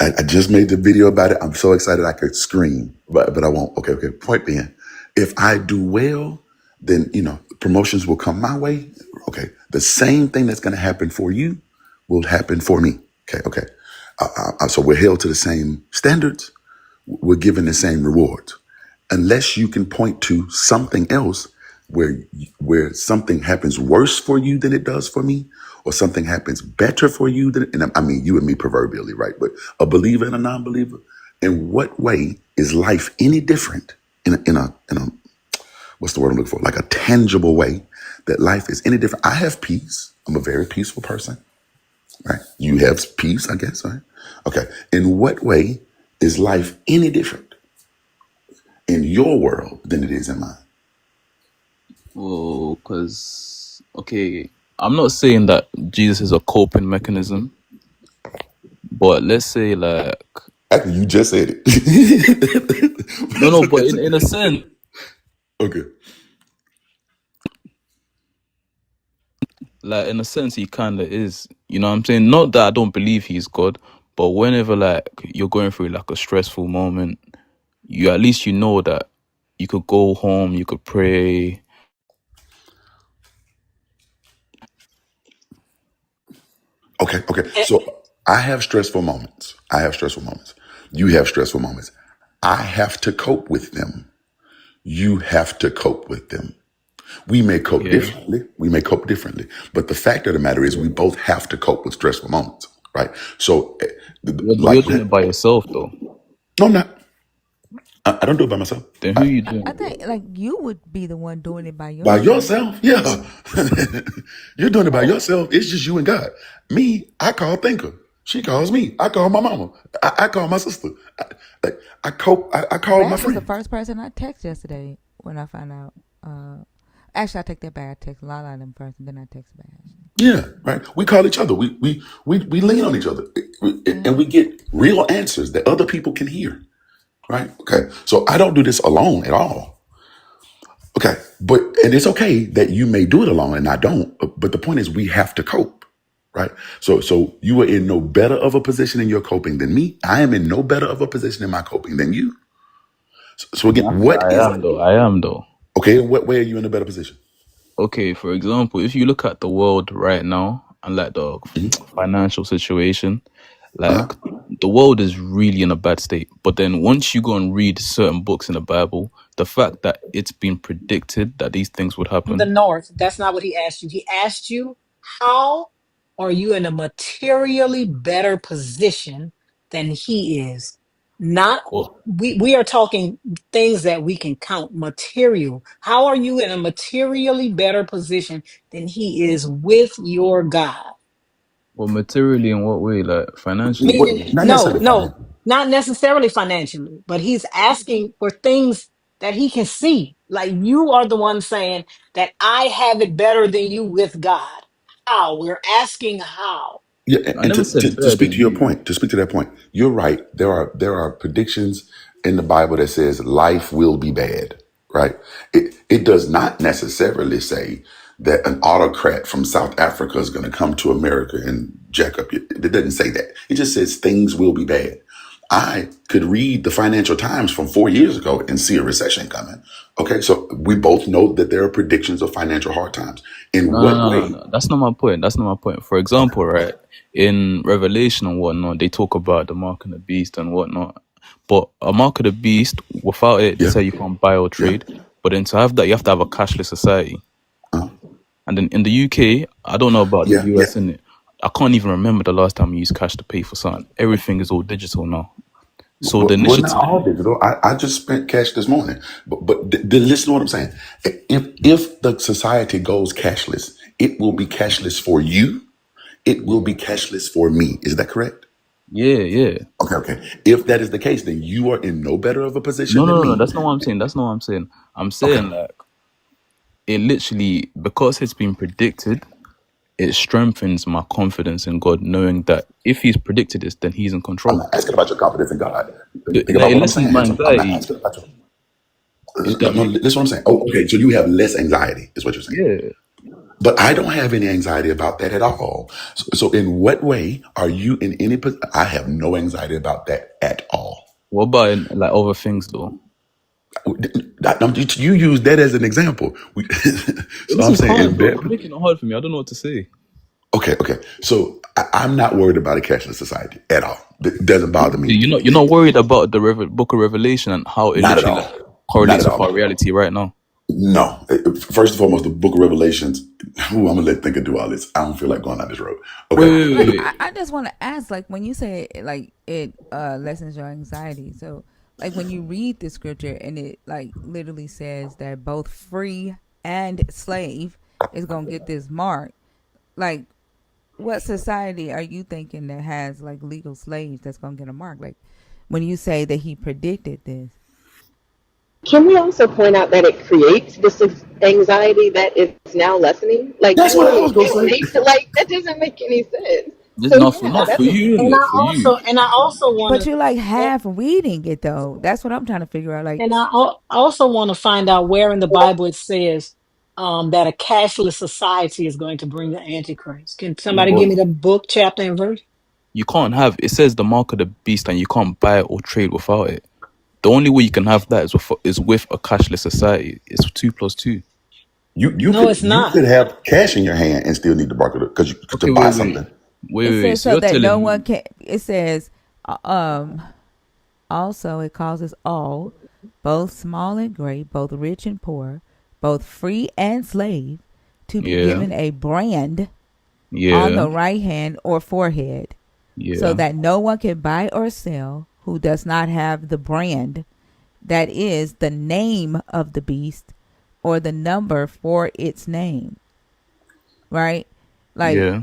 I just made the video about it. I'm so excited I could scream, but I won't. Okay. Point being, if I do well, then promotions will come my way. Okay. The same thing that's going to happen for you will happen for me. Okay. So we're held to the same standards. We're given the same rewards. Unless you can point to something else where something happens worse for you than it does for me, or something happens better for you than, and I mean you and me proverbially, right? But a believer and a non-believer, in what way is life any different in a what's the word I'm looking for? Like a tangible way that life is any different. I have peace. I'm a very peaceful person, right? You have peace, I guess, right? Okay. In what way is life any different in your world than it is in mine? Well, because okay, I'm not saying that Jesus is a coping mechanism, but let's say like Actually, you just said it. no, but in a sense, Okay. like in a sense, he kind of is. You know what I'm saying? Not that I don't believe he's God, but whenever like you're going through like a stressful moment, you at least you know that you could go home, you could pray. Okay. So I have stressful moments. You have stressful moments. I have to cope with them. You have to cope with them. We may cope Yeah. differently. But the fact of the matter is we both have to cope with stressful moments. right? So, Yeah, but you're like doing that. it by yourself though. No, I'm not. I don't do it by myself. Then who I, you I doing it with? think like you would be the one doing it by by yourself. yourself, yeah. You're doing it by yourself. It's just you and God. Me, I call thinker. She calls me. I call my mama. I call my sister. Like, I cope. I call my Bash was the friends. first person I texted yesterday when I found out. Actually, I take that back. I text Lala them first, and then I text Bash. Yeah, right. We call each other. We lean on each other, and Yeah. we get real answers that other people can hear. Right. Okay. So I don't do this alone at all. Okay. And it's okay that you may do it alone and I don't. But the point is, we have to cope. Right. So you are in no better of a position in your coping than me. I am in no better of a position in my coping than you. So again, Actually, what I is am though. I am though. okay? In what way are you in a better position? Okay, for example, if you look at the world right now and like the Mhm. financial situation, like Uh-huh. the world is really in a bad state. But then once you go and read certain books in the Bible, the fact that it's been predicted that these things would The happen. North, that's not what he asked you. He asked you, how are you in a materially better position than he is? Not Well, we are talking things that we can count material. How are you in a materially better position than he is with your God? well, materially in what way? Like financially, what do you Meaning, mean? Not no, necessarily no, financial. not necessarily financially, but he's asking for things that he can see. Like you are the one saying that I have it better than you with God. How? We're asking how. Yeah, I and never said to better speak than to your you. point, to speak to that point, you're right. There are predictions in the Bible that says life will be bad, right? It does not necessarily say that an autocrat from South Africa is going to come to America and jack up your. It doesn't say that. It just says things will be bad. I could read the Financial Times from 4 years ago and see a recession coming. Okay, so we both know that there are predictions of financial hard times. In No, no, what no, no, way? no. That's not my point. That's not my point. For Okay, example, right, in Revelation and whatnot, they talk about the mark of the beast and whatnot. But a mark of the beast, without it, they yeah, say you can't buy or yeah. trade. But then to have that, you have to have a cashless society. Uh, And then in the UK, I don't know about the yeah, yeah. US, in it. I can't even remember the last time we used cash to pay for something. Everything is all digital now. So the Well, not initiative, all digital. I just spent cash this morning. Listen to what I'm saying. If the society goes cashless, it will be cashless for you. It will be cashless for me. Is that correct? yeah, yeah. Okay, okay. If that is the case, then you are in no better of a No, position no, than no, no. me. That's not what I'm saying. That's not what I'm saying. I'm Okay. saying like it literally because it's been predicted. It strengthens my confidence in God, knowing that if He's predicted this, then He's in I'm control. not asking about your confidence in God. Think Like about it what I'm lessens saying, my handsome. I'm not anxiety. asking about your. If No, that no, makes listen what I'm saying. Oh, okay. So you have less anxiety, is what you're saying. yeah. But I don't have any anxiety about that at all. So in what way are you in any? I have no anxiety about that at all. What about like other things though? You use that as an example. Well, So this I'm is saying hard, in bro. that. You're making it hard for me. I don't know what to say. Okay, okay. So I'm not worried about a cashless society at all. It doesn't bother me. You're not worried about the Book of Revelation and how it Not at literally like all. Not correlates at with our all. reality right now. No. First and foremost, the Book of Revelations. Ooh, I'm gonna let Thinker do all this. I don't feel like going down this road. Wait, Okay. wait, wait, Like wait. I just want to ask, like when you say like it lessens your anxiety. So like when you read the scripture and it like literally says that both free and slave is gonna get this mark. Like what society are you thinking that has like legal slaves that's gonna get a mark? Like when you say that he predicted this. Can we also point out that it creates this anxiety that is now lessening? Like That's what I you was gonna say. make like that doesn't make any sense. This So yeah, not for that's a you, And innit? I For you. also want But to you're like half reading it though. That's what I'm trying to figure out. Like also want to find out where in the Bible it says that a cashless society is going to bring the Antichrist. Can somebody give me Well, the book, chapter, and verse? you can't have it says the mark of the beast and you can't buy it or trade without it. The only way you can have that is with a cashless society. It's 2 plus 2. You No, could it's you not. could have cash in your hand and still need to bark it because to Okay, buy something. it wait. says So so you're that no telling one me, can. It says uh, um also it causes all, both small and great, both rich and poor, both free and slave, to be yeah, given a brand on yeah, the right hand or forehead, so Yeah. that no one can buy or sell who does not have the brand, that is the name of the beast or the number for its name, right? Like Yeah.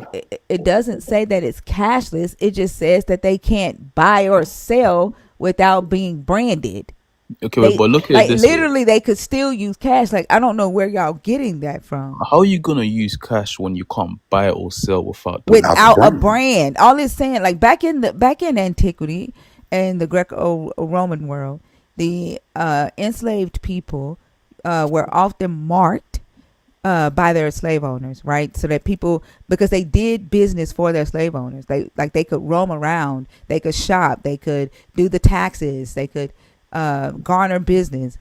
it doesn't say that it's cashless. It just says that they can't buy or sell without being branded. Okay, They but look at it like this way. literally they could still use cash. Like I don't know where y'all getting that from. How are you gonna use cash when you can't buy or sell without doing Without the Without a something? brand. brand. All it's saying, like back in antiquity and the Greco-Roman world, the enslaved people were often marked by their slave owners, right? So that people, because they did business for their slave owners, they could roam around, they could shop, they could do the taxes, they could garner business,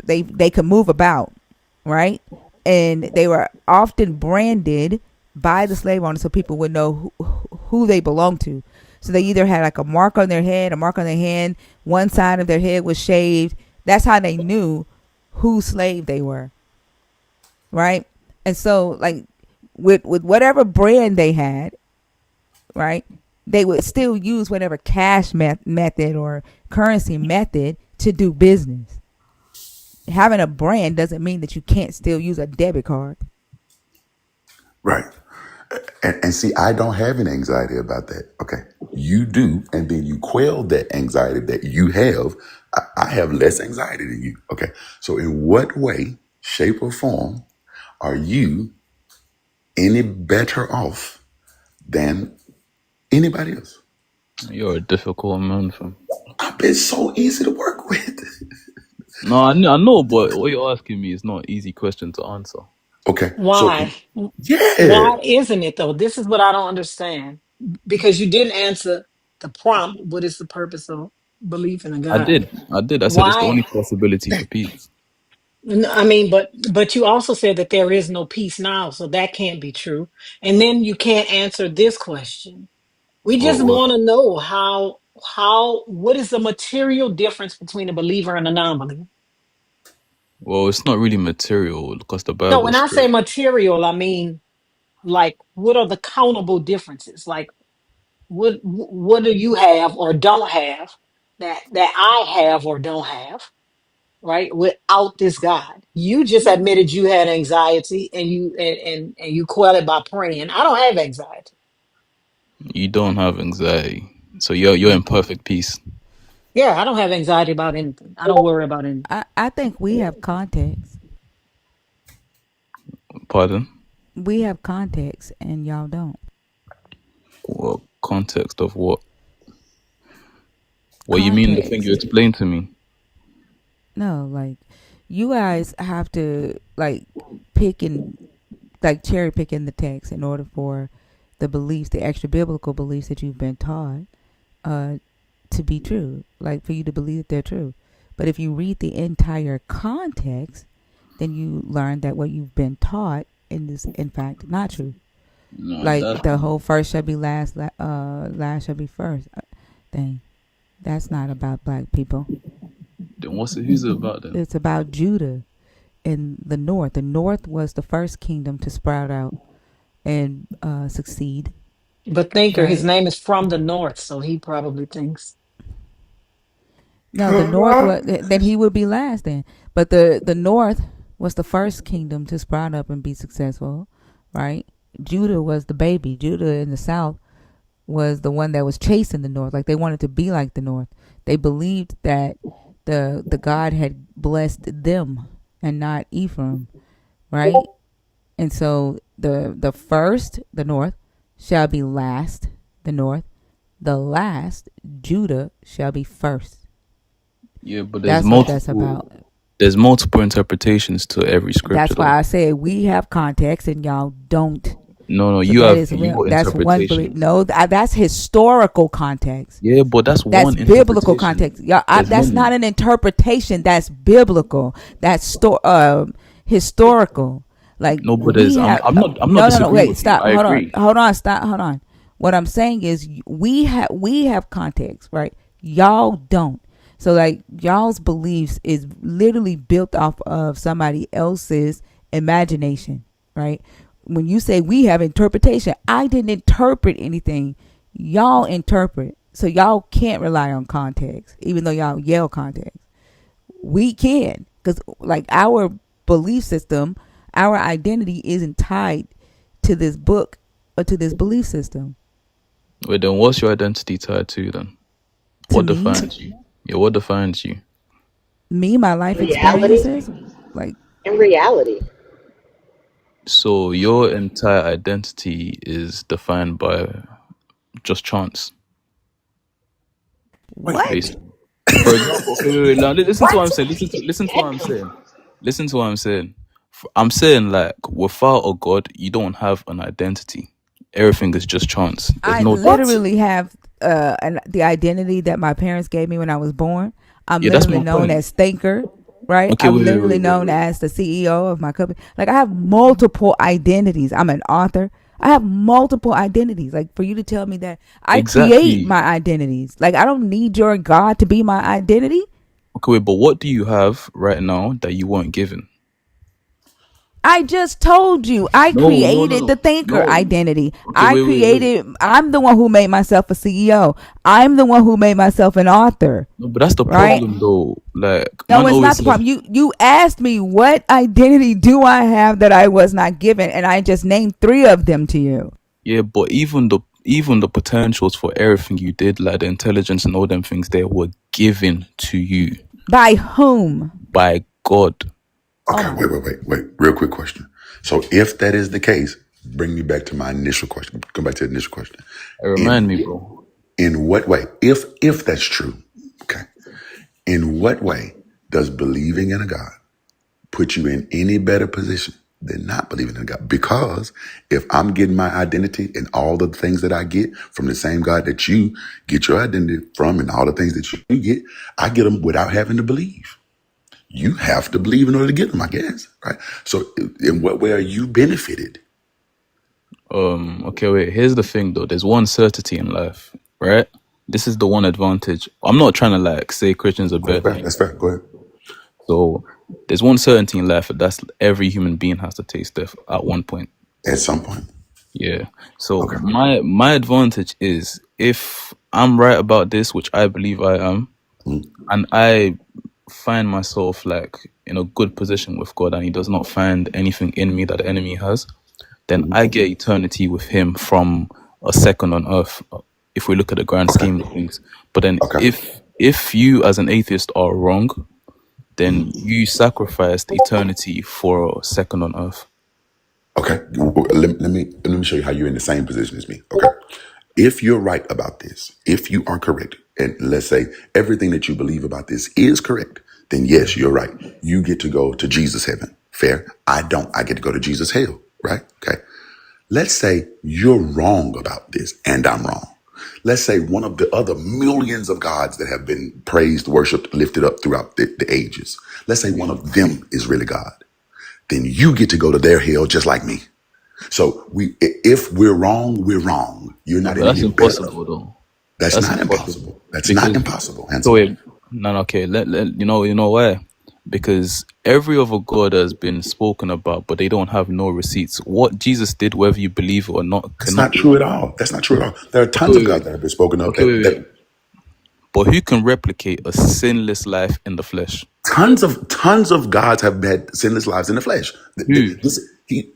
they could move about, right? And they were often branded by the slave owner so people would know who they belonged to. So they either had like a mark on their head, a mark on their hand, one side of their head was shaved. That's how they knew whose slave they were, right? And so like with whatever brand they had, right, they would still use whatever cash method or currency method to do business. Having a brand doesn't mean that you can't still use a debit card. Right. And see, I don't have any anxiety about that. Okay. You do. And then you quell that anxiety that you have. I have less anxiety than you. Okay. So in what way, shape, or form are you any better off than anybody else? You're a difficult man, fam. I've been so easy to work with. No, I know, but what you're asking me is not an easy question to answer. Okay. So, Why? yeah. Why isn't it though? This is what I don't understand. Because you didn't answer the prompt. What is the purpose of belief in a I God? did. I did. I said it's the Why? only possibility for peace. I mean, but you also said that there is no peace now, so that can't be true. And then you can't answer this question. We just Well, want to know how what is the material difference between a believer and a non-believer? Well, it's not really material because the No, Bible when is I say straight. material, I mean like what are the countable differences? Like what do you have or don't have that I have or don't have, right? Without this God. You just admitted you had anxiety and and you quell it by praying. I don't have anxiety. You don't have anxiety, so you're in perfect peace. Yeah, I don't have anxiety about anything. I don't worry about anything. I think we have context. Pardon? We have context and y'all don't. What context of what? What you mean? The thing you Context. explained to me. No, like you guys have to like pick and like cherry pick in the text in order for the beliefs, the extra biblical beliefs that you've been taught, uh, to be true. Like for you to believe that they're true. But if you read the entire context, then you learn that what you've been taught is in fact not true. No, Like that. the whole first shall be last, last shall be first thing. That's not about black people. Then what's it? Who's it about then? It's about Judah in the north. The north was the first kingdom to sprout out and succeed, But thinker, his right? name is from the north, so he probably thinks. No, the north was then he would be last then. But the north was the first kingdom to sprout up and be successful, right? Judah was the baby. Judah in the south was the one that was chasing the north. Like they wanted to be like the north. They believed that the God had blessed them and not Ephraim, right? And so the first, the north, shall be last, the north. The last, Judah, shall be first. Yeah, but That's what that's about. there's multiple interpretations to every scripture That's though. why I said we have context and y'all don't. No, So you that have is real. your That's one belief. interpretations. No, that's historical context. Yeah, but that's That's one biblical interpretation. context. Yeah, There's that's not many. an interpretation. That's biblical. That's historical. Like No, but we there's have. I'm not No. disagreeing Wait. with you. Stop. I Hold on. agree. Hold on. Stop. Hold on. What I'm saying is we have context, right? Y'all don't. So like y'all's beliefs is literally built off of somebody else's imagination, right? When you say we have interpretation, I didn't interpret anything. Y'all interpret, so y'all can't rely on context, even though y'all yell context. We can, because like our belief system, our identity isn't tied to this book or to this belief system. Wait, then what's your identity tied to then? To What me, defines you? Yeah, what defines you? my life Reality? experiences, like In reality. So your entire identity is defined by just chance, Wait, what? basically. For example, wait, now listen to what I'm What? saying. Listen to what I'm saying. Listen to what I'm saying. I'm saying like without a God, you don't have an identity. Everything is just chance. There's I no depth. What? literally have the identity that my parents gave me when I was born. I'm Yeah, that's literally my known point. as Thinker, right? Okay, I'm literally known as the CEO of my company. Like I have multiple identities. I'm an author. I have multiple identities. Like for you to tell me that I create exactly. my identities. Like I don't need your God to be my identity. Okay, wait, but what do you have right now that you weren't given? I just told you I No, no, no, created the no, thinker no. identity. Okay, wait. I'm the one who made myself a CEO. I'm the one who made myself an author, No, but that's the right? problem though. Like, No, man it's always not the says, problem. You asked me what identity do I have that I was not given, and I just named 3 of them to you. yeah, but even the potentials for everything you did, like the intelligence and all them things, they were given to you By whom? by God. Oh okay, my. wait. Real quick question. So if that is the case, bring me back to my initial question. Come back to the initial question. Remind In me, bro. in what way, if that's true, okay, in what way does believing in a God put you in any better position than not believing in God? Because if I'm getting my identity and all the things that I get from the same God that you get your identity from and all the things that you get, I get them without having to believe. You have to believe in order to get them, I guess, right? So in what way are you benefited? Okay, wait. Here's the thing, though. There's one certainty in life, right? This is the one advantage. I'm not trying to like say Christians are That's better fair. than That's you. fair. Go ahead. So there's one certainty in life, and that's every human being has to taste death at one point. At some point. Yeah. So Okay. my advantage is if I'm right about this, which I believe I am, Mm. and I find myself like in a good position with God, and He does not find anything in me that the enemy has, then Mhm. I get eternity with Him from a second on earth. If we look at the grand Okay. scheme of things, but then Okay. if you as an atheist are wrong, then Mhm. you sacrificed eternity for a second on earth. Okay. Let me show you how you're in the same position as me. Okay. If you're right about this, if you are correct, and let's say everything that you believe about this is correct, then yes, you're right. You get to go to Jesus heaven. Fair. I don't. I get to go to Jesus hell. Right? Okay. Let's say you're wrong about this and I'm wrong. Let's say one of the other millions of gods that have been praised, worshiped, lifted up throughout the ages. Let's say one of them is really God. Then you get to go to their hell just like me. So if we're wrong, we're wrong. You're No, not but in that's any better. impossible though. That's That's not impossible impossible. That's not because impossible, so Hanson. wait, no, okay. You know why? Because every other god has been spoken about, but they don't have no receipts. What Jesus did, whether you believe it or not, That's cannot not be true at replicated. all. That's not true at all. There are Okay, tons of gods that have been spoken of okay, that but who can replicate a sinless life in the flesh? tons of gods have had sinless lives in the flesh. Who? This he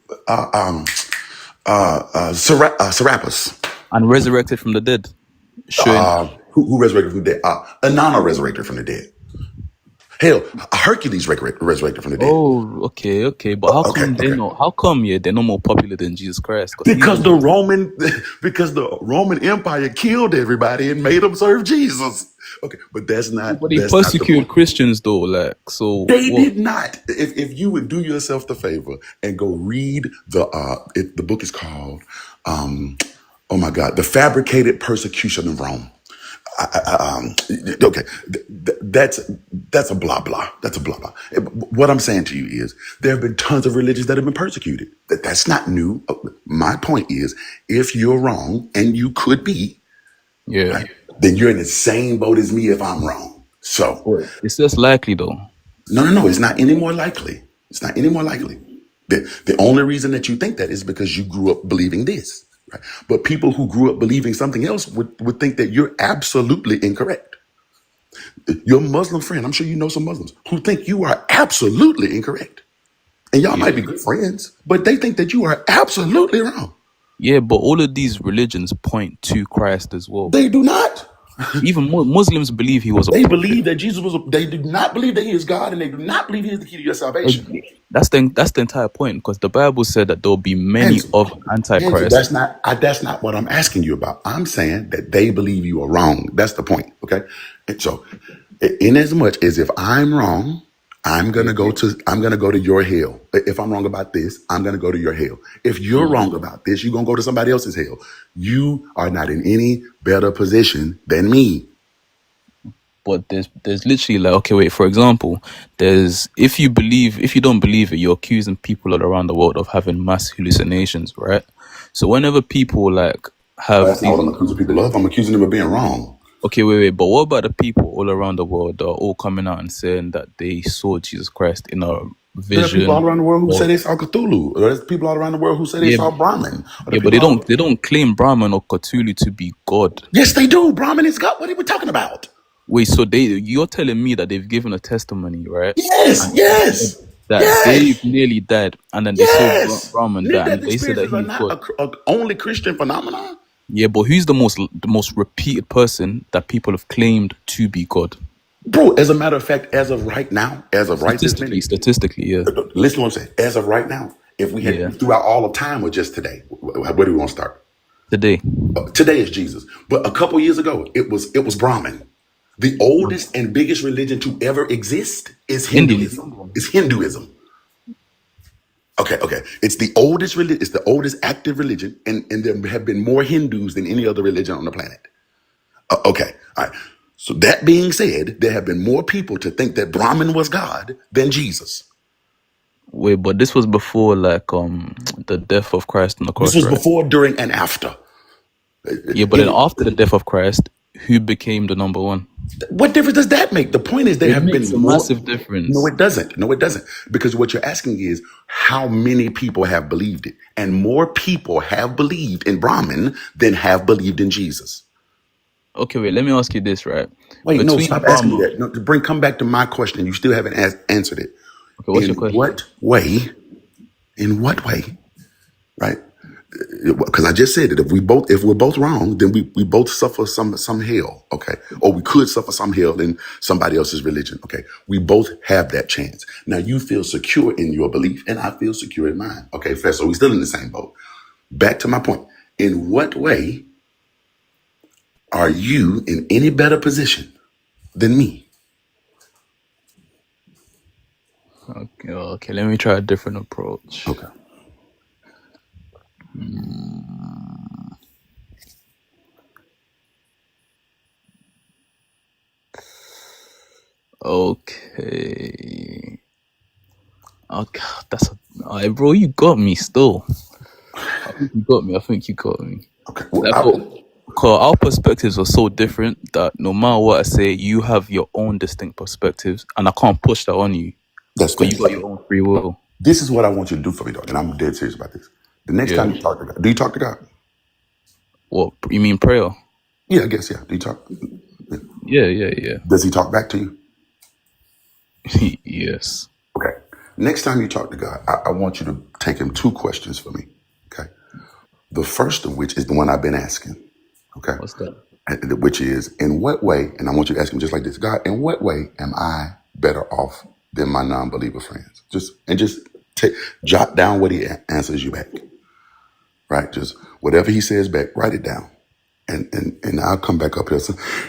Serapis, And resurrected from the dead, showing. who resurrected from the dead. Inanna resurrected from the dead. Hell, Hercules resurrected from the dead. Oh, okay. But how Okay, come they okay. know? How come they're no more popular than Jesus Christ? Because he's the Because the one. Roman, because the Roman Empire killed everybody and made them serve Jesus. Okay, but But they that's not the persecuted point. Christians though. Like, so They what? did not. If you would do yourself the favor and go read the book is called, oh my God, The Fabricated Persecution of Rome. Okay, that's a blah blah. That's a blah blah. What I'm saying to you is there have been tons of religions that have been persecuted. That's not new. My point is, if you're wrong, and you could be, Yeah. right, then you're in the same boat as me if I'm wrong. So It's less likely though. no. It's not any more likely. It's not any more likely. The only reason that you think that is because you grew up believing this. Right? But people who grew up believing something else would think that you're absolutely incorrect. Your Muslim friend, I'm sure you know some Muslims who think you are absolutely incorrect. And y'all might Yeah. be good friends, but they think that you are absolutely wrong. Yeah, but all of these religions point to Christ as well. They do not. Even Muslims believe he was a They prophet. believe that Jesus was, they do not believe that he is God, and they do not believe he is the key to your salvation. That's the entire point, because the Bible said that there will be many Answer. of Answer. antichrist. That's not what I'm asking you about. I'm saying that they believe you are wrong. That's the point. Okay. And so in as much as if I'm wrong, Yeah. I'm gonna go to your hell. If I'm wrong about this, I'm gonna go to your hell. If you're Mm. wrong about this, you're gonna go to somebody else's hell. You are not in any better position than me. But there's literally like, okay, wait, for example, there's if you don't believe it, you're accusing people all around the world of having mass hallucinations, right? So whenever people like Oh, have that's not these, what I'm accusing people of. I'm accusing them of being wrong. okay, wait, but what about the people all around the world that are all coming out and saying that they saw Jesus Christ in a There are people all vision? around the world who say Or they saw Cthulhu. Or there's people all around the world who say they yeah, saw Brahman. Or the yeah, but people all they don't claim Brahman or Cthulhu to be God. Yes, they do. Brahmin is God. What are we talking about? Wait, so you're telling me that they've given a testimony, right? Yes, And they said yes, that they yes, nearly died, and then they saw yes. Brahman die, Near-death and they said that experiences are he's not God. a only Christian phenomenon. Yeah, but who's the most repeated person that people have claimed to be God? Bro, as a matter of fact, as of right now, as of right this minute, Statistically, yeah, listen to what I'm saying. As of right now, if we yeah. had throughout all of time or just today, where do we want to start? Today, Today is Jesus. But a couple years ago, it was Brahmin. The oldest and biggest religion to ever exist is India. Hinduism. It's Hinduism. Okay. It's the oldest religion. It's the oldest active religion, and there have been more Hindus than any other religion on the planet. Okay, all right. So that being said, there have been more people to think that Brahman was God than Jesus. Wait, but this was before like the death of Christ on the This cross, was right? before, during, and after. Yeah, but then Any, after the death of Christ, who became the number one? what difference does that make? The point is there It have makes been a more. massive No, difference. it doesn't. No, it doesn't. Because what you're asking is how many people have believed it. And more people have believed in Brahman than have believed in Jesus. Okay, wait, let me ask you this, right? Wait, no, Between stop asking me Brahma, that. No, come back to my question. You still haven't answered it. okay, what's your question? In what way, right? Because I just said that if we're both wrong, then we both suffer some hell, okay? Or we could suffer some hell in somebody else's religion, okay? We both have that chance. Now you feel secure in your belief, and I feel secure in mine, okay? Fair. So we're still in the same boat. Back to my point. In what way are you in any better position than me? Okay, let me try a different approach. Okay. Okay. Okay, bro, you got me still. I think you got me. Okay. Well, Like, cause our perspectives are so different that no matter what I say, you have your own distinct perspectives, and I can't push that on you that's because fair. you got your own free will. This is what I want you to do for me, dog, and I'm dead serious about this. The next Yeah. time you talk to God, do you talk to God? What you mean prayer? Yeah, I guess, yeah. Do you talk? Yeah. Does he talk back to you? Yes. Okay. Next time you talk to God, I want you to take him two questions for me. Okay. The first of which is the one I've been asking. Okay. What's that? Which is, in what way, and I want you to ask him just like this, God, in what way am I better off than my non-believer friends? Just jot down what he answers you back. Right? Just whatever he says back, write it down. And I'll come back up here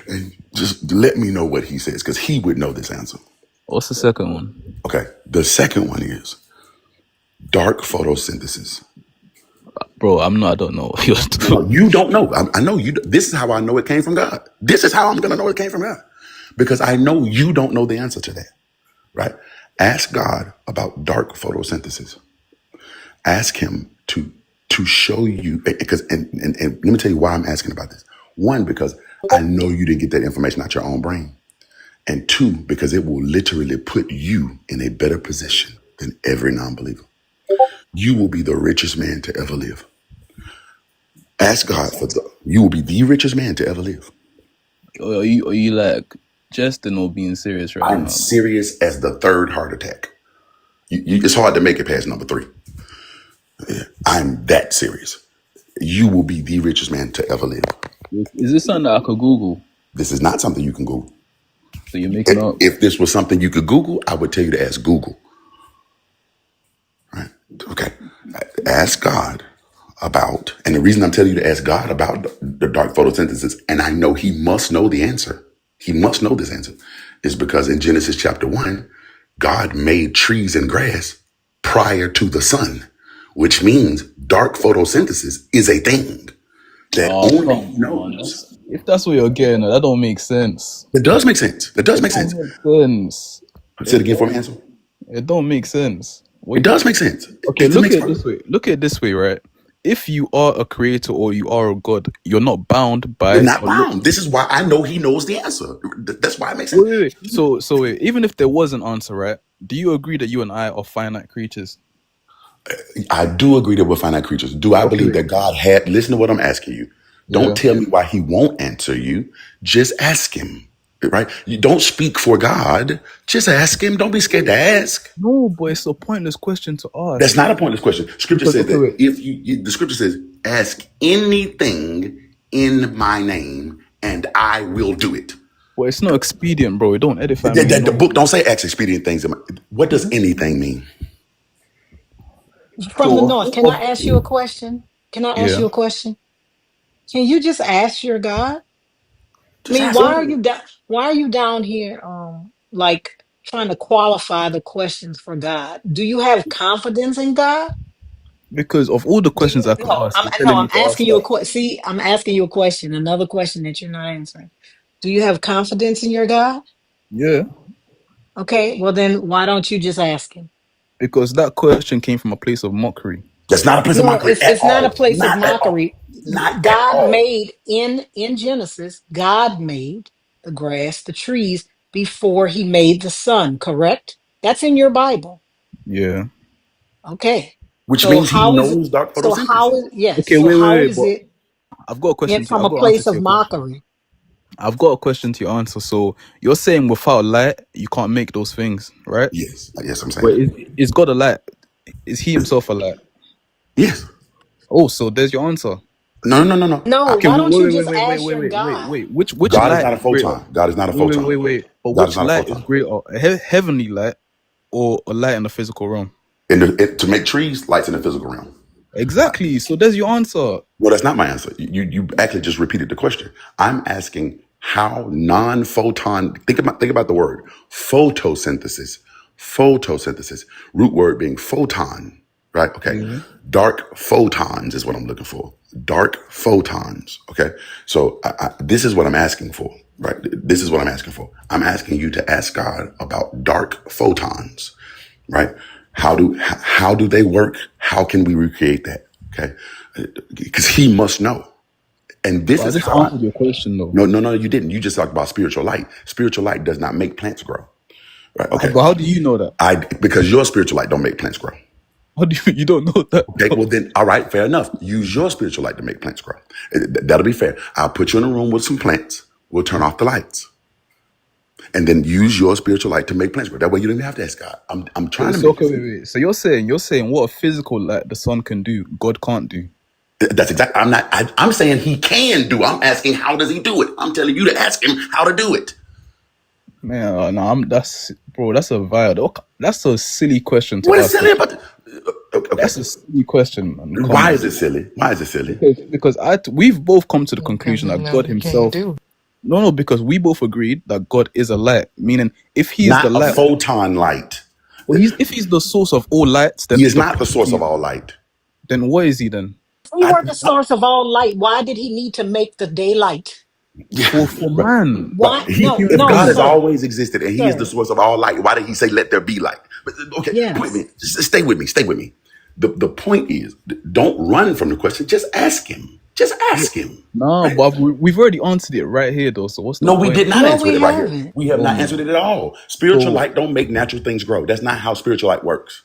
and just let me know what he says, because he would know this answer. What's the second one? Okay. The second one is dark photosynthesis. Bro, I don't know what you're No, talking. you don't know. I know you. This is how I know it came from God. This is how I'm going to know it came from God, because I know you don't know the answer to that. Right? Ask God about dark photosynthesis. Ask him to show you, because and let me tell you why I'm asking about this. One, because I know you didn't get that information out your own brain. And two, because it will literally put you in a better position than every non-believer. You will be the richest man to ever live. Ask God for you will be the richest man to ever live. Or are you like jesting or being serious right I'm now? serious as the third heart attack. It's hard to make it past number 3. I'm that serious. You will be the richest man to ever live. Is this something that I could Google? This is not something you can Google. So you're making up? If this was something you could Google, I would tell you to ask Google. Right? Okay. Ask God about, and the reason I'm telling you to ask God about the dark photosynthesis, and I know he must know the answer. He must know this answer, is because in Genesis chapter 1, God made trees and grass prior to the sun, which means dark photosynthesis is a thing that Oh, only come he on. knows. If that's what you're getting at, that don't make sense. It does make sense. It does It make don't sense. make sense. Say it It again for me, don't. Ansel. It don't make sense. It does make sense. Okay, It look makes at it this way. Look at it this way, right? If you are a creator or you are a god, you're not bound You're by not a look. bound. This is why I know he knows the answer. That's why it makes sense. Wait. So wait, even if there was an answer, right? Do you agree that you and I are finite creatures? I do agree that we're finite creatures. Do I believe Okay. that God had, listen to what I'm asking you. Don't Yeah. tell me why he won't answer you. Just ask him, right? You don't speak for God. Just ask him. Don't be scared to ask. No, but it's a pointless question to That's ask. not a pointless question. Scripture Because says okay, that wait. if the scripture says, ask anything in my name and I will do it. Well, it's not expedient, bro. It don't edify The, me. the book don't say ask expedient things. What does Mhm. anything mean? From the So north, can I ask you a question? Can I ask yeah. you a question? Can you just ask your God? I Just mean, ask him. why are you down here like trying to qualify the questions for God? Do you have confidence in God? Because of all the Do you questions I could no, ask, you're no, telling me I'm to ask asking you a that. question. See, I'm asking you a question, another question that you're not answering. Do you have confidence in your God? Yeah. Okay, well then why don't you just ask him? Because that question came from a place of mockery. That's not a place of No, mockery at it's not a all. place of Not at all. mockery. Not at God all. made in Genesis, God made the grass, the trees before he made the sun, correct? That's in your Bible. Yeah. Okay. Which So means he how is it knows dark so how photosynthesis. is yes, Okay, so how wait. is But it I've got a question to you. from I've a got an answer place to of your question. mockery? I've got a question to your answer. So you're saying without light, you can't make those things, right? Yes. Yes, I'm saying But that. is God a light? Is he Yes. himself a light? Yes. Oh, so there's your answer. No, no, no, no, no. No, Okay, why don't you wait, just ask your God? Which God is light not a is greater? photon. God is not a photon. But God is which not a light is photon. greater? A heavenly light or a light in the physical realm? To make trees, lights in the physical realm. Exactly. So there's your answer. Well, that's not my answer. You actually just repeated the question. I'm asking how non-photon. Think about the word photosynthesis. Photosynthesis. Root word being photon. Right. Okay. Yeah. Dark photons is what I'm looking for. Dark photons. Okay. So this is what I'm asking for. Right. This is what I'm asking for. I'm asking you to ask God about dark photons. Right. How do they work? How can we recreate that? Okay. Because he must know. And this But I is just how I, answered your question though. no, no, no, you didn't. You just talked about spiritual light. Spiritual light does not make plants grow. Right. Okay. But how do you know that? Because your spiritual light don't make plants grow. How do you don't know that? Okay. Well then, all right, fair enough. Use your spiritual light to make plants grow. That'll be fair. I'll put you in a room with some plants. We'll turn off the lights. And then use your spiritual light to make plants grow. That way you don't even have to ask God. I'm trying Wait, to so make it okay, simple. wait. So you're saying what a physical light the sun can do, God can't do. That's exactly. I'm saying he can do. I'm asking how does he do it. I'm telling you to ask him how to do it. Man, no, that's a that's a silly question to What is ask. silly about? Okay. That's a silly question, man. Come Why on. is it silly? Why is it silly? Because we've both come to the Because conclusion he that know God he can't himself. do. No, because we both agreed that God is a light. Meaning, if he is the Not a light, photon light. if he's the source of all lights, He then is not the source of all light. then what is he then? If he I, were the source of all light, why did he need to make the daylight? yeah, For but man, Why? for No, if no, God has human beings. sir, always existed and He is the sir. source of all light, why did He say, "Let there be light"? But, okay, wait a Yes. minute. Just stay with me. Stay with me. The point is, don't run from the question. Just ask Him. Just ask Him. No, Right? but we've already answered it right here, though. So what's the No, we point? did not No, answer we it right here. haven't. We have Oh not my. answered it at all. Spiritual So light don't make natural things grow. That's not how spiritual light works.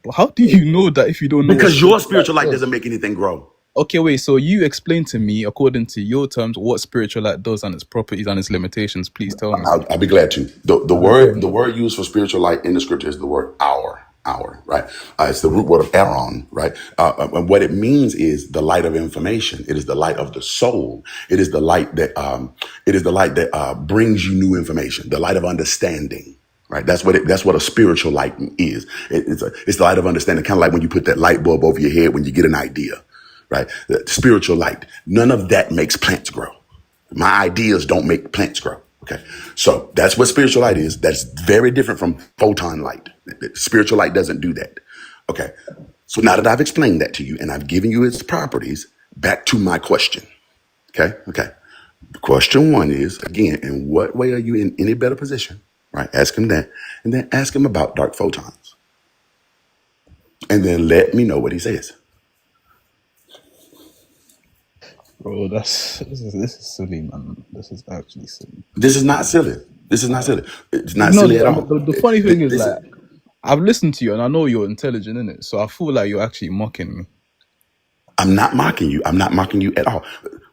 but how do you know that if you don't know what Because your spiritual light spiritual light doesn't does? make anything grow. Okay, wait. So you explain to me, according to your terms, what spiritual light does and its properties and its limitations. Please tell me. I'll be glad to. The All right, go word ahead. the word used for spiritual light in the scripture is the word hour, right? It's the root word of Aaron, right? And what it means is the light of information. It is the light of the soul. It is the light that brings you new information. The light of understanding. Right, that's what a spiritual light is. It's the light of understanding, kind of like when you put that light bulb over your head when you get an idea, right? The spiritual light. None of that makes plants grow. My ideas don't make plants grow. Okay. So that's what spiritual light is. That's very different from photon light. Spiritual light doesn't do that. Okay. So now that I've explained that to you and I've given you its properties, back to my question. Okay. Okay. Question one is, again, in what way are you in any better position? Right. Ask him that. And then ask him about dark photons. And then let me know what he says. Bro, this is silly, man. This is actually silly. This is not silly. This is not silly. It's not No, silly at all. the funny thing is, This is, like, I've listened to you and I know you're intelligent in it, so I feel like you're actually mocking me. I'm not mocking you. I'm not mocking you at all.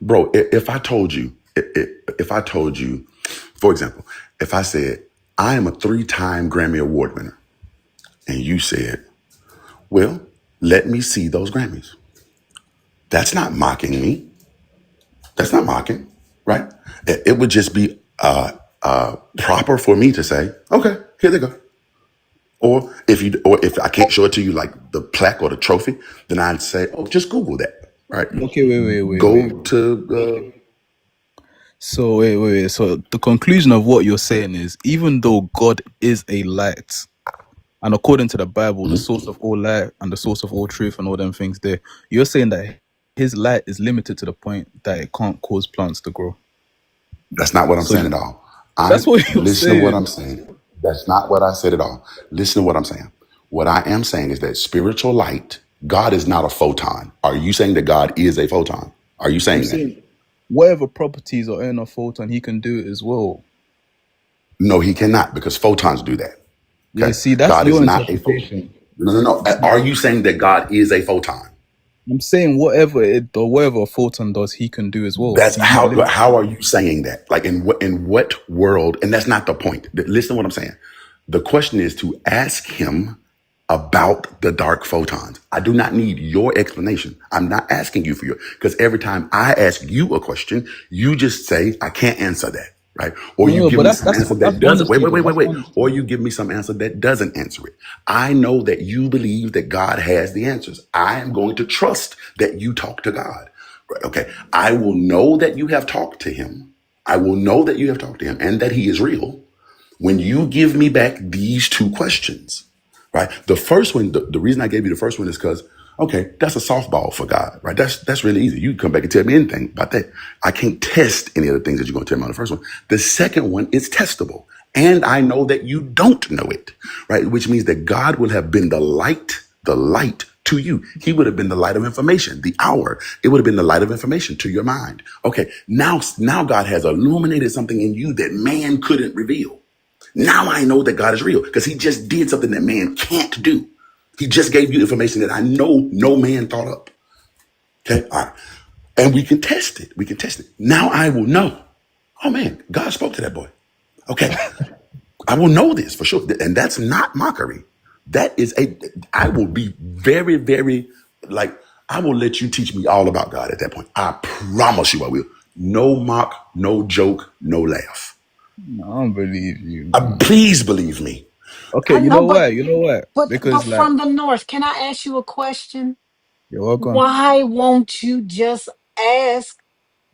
Bro, if I told you, for example, if I said, I am a 3-time Grammy Award winner, and you said, well, let me see those Grammys. That's not mocking me. That's not mocking, right? It would just be proper for me to say, okay, here they go. Or if I can't show it to you like the plaque or the trophy, then I'd say, oh, just Google that, right? Okay, wait. Go to So wait. So the conclusion of what you're saying is, even though God is a light, and according to the Bible, the source of all light and the source of all truth and all them things there, you're saying that his light is limited to the point that it can't cause plants to grow. That's not what I'm So saying at all. that's what you're Listen to what I'm saying. saying. That's not what I said at all. Listen to what I'm saying. What I am saying is that spiritual light, God is not a photon. Are you saying that God is a photon? Are you I'm saying that? saying whatever properties are in a photon, he can do it as well. No, he cannot, because photons do that. Yeah, Okay. see, that's God is your not a photon. interpretation. No. Are you saying that God is a photon? I'm saying whatever a photon does, he can do as well. That's He's not limited. how are you saying that? Like in what world? And that's not the point. Listen to what I'm saying. The question is to ask him about the dark photons. I do not need your explanation. I'm not asking you for your, because every time I ask you a question, you just say, I can't answer that. Right. Or you No, give but me some answer that's that doesn't, honesty though. That's wait. honesty. Or you give me some answer that doesn't answer it. I know that you believe that God has the answers. I am going to trust that you talk to God. Right. Okay. I will know that you have talked to him. I will know that you have talked to him and that he is real when you give me back these two questions, right? The first one, the reason I gave you the first one is because, okay, that's a softball for God, right? That's really easy. You can come back and tell me anything about that. I can't test any of the things that you're going to tell me on the first one. The second one is testable. And I know that you don't know it, right? Which means that God will have been the light to you. He would have been the light of information, the hour. It would have been the light of information to your mind. Okay, now God has illuminated something in you that man couldn't reveal. Now I know that God is real because he just did something that man can't do. He just gave you information that I know no man thought up. Okay. All right. And we can test it. Now I will know. Oh man, God spoke to that boy. Okay. I will know this for sure. And that's not mockery. I will be very, very, like, I will let you teach me all about God at that point. I promise you I will. No mock, no joke, no laugh. I don't believe you, man. Please believe me. Okay, I you know, know why? You know why? but Because like, from the north, can I ask you a question? you're welcome. Why won't you just ask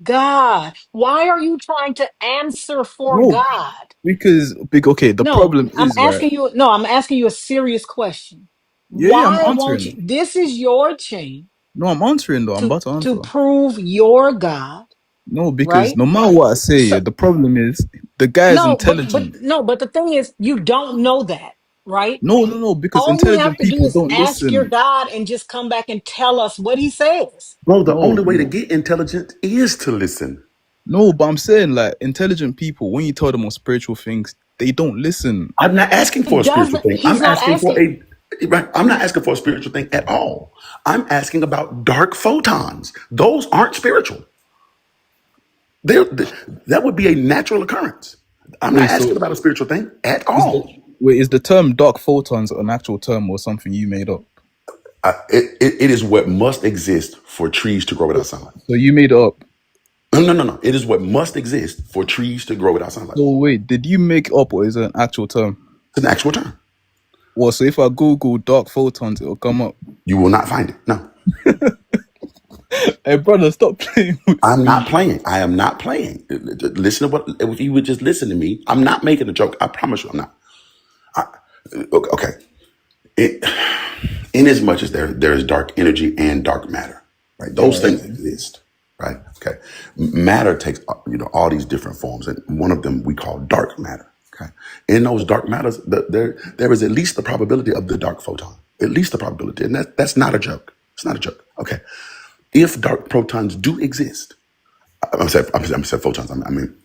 God? Why are you trying to answer for No, God? because okay, the No, problem I'm is right. asking you. No, I'm asking you a serious question. Yeah, I'm Why won't you? answering. This is your chance No, I'm answering though. I'm to about to to answer. prove your God, No, because right? no matter what I say, So yeah, the problem is the guy is no, but intelligent. no, but the thing is, you don't know that, right? No, because All you have intelligent to do people is don't ask your listen. God and just come back and tell us what He says. Bro, the only way to No. get intelligent is to listen. No, but I'm saying like intelligent people, when you tell them on spiritual things, they don't listen. I'm not asking He for a spiritual doesn't. thing. He's not asking. Right? I'm not asking for a spiritual thing at all. I'm asking about dark photons. Those aren't spiritual. They're, that would be a natural occurrence. I'm not Wait, so asking about a spiritual thing at is the all. wait, is the term dark photons an actual term or something you made up? It is what must exist for trees to grow without sunlight. So you made it up. No, no, no, no. It is what must exist for trees to grow without sunlight. So wait, did you make it up or is it an actual term? It's an actual term. Well, so if I Google dark photons, it'll come up. You will not find it. No. Hey, brother, stop playing with I'm not me. playing. I am not playing. Listen to what, if you would just listen to me, I'm not making a joke. I promise you I'm not. Okay. It, in as much as there is dark energy and dark matter, right? All Those right. things exist, right? Okay. Matter takes, all these different forms, and one of them we call dark matter. Okay. In those dark matters, there is at least the probability of the dark photon, at least the probability. And that's not a joke. It's not a joke. Okay. If dark protons do exist, I said photons.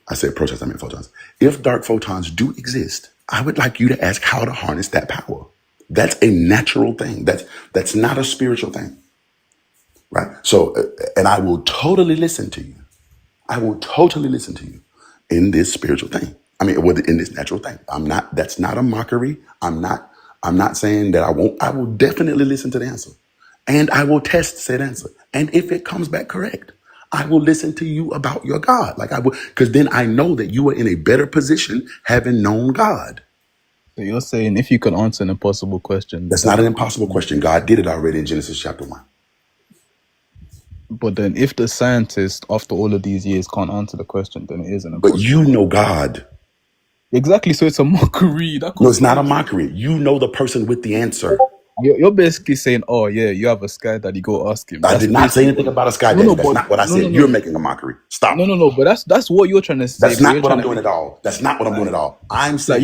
I said protons. I mean photons. If dark photons do exist, I would like you to ask how to harness that power. That's a natural thing. That's not a spiritual thing, right? So, and I will totally listen to you. I will totally listen to you in this spiritual thing. In this natural thing. That's not a mockery. I'm not saying that I won't. I will definitely listen to the answer, and I will test said answer. And if it comes back correct, I will listen to you about your God. Like I will, because then I know that you are in a better position having known God. So you're saying if you can answer an impossible question, That's not that an impossible question. God did it already in Genesis chapter 1. but then if the scientist after all of these years can't answer the question, then it is an But impossible. you know God. Exactly. So it's a mockery. That No, could it's not a be. mockery. You know the person with the answer. You're basically saying, "Oh yeah, you have a sky daddy. Go ask him." I That's did not say basically anything about a sky no, daddy. no, That's but not what I no, no, said. no, You're making a mockery. no, Stop. no, no. But that's what you're trying to say. That's But you're not what trying I'm to doing make at all. That's not what I'm doing at all. I'm like saying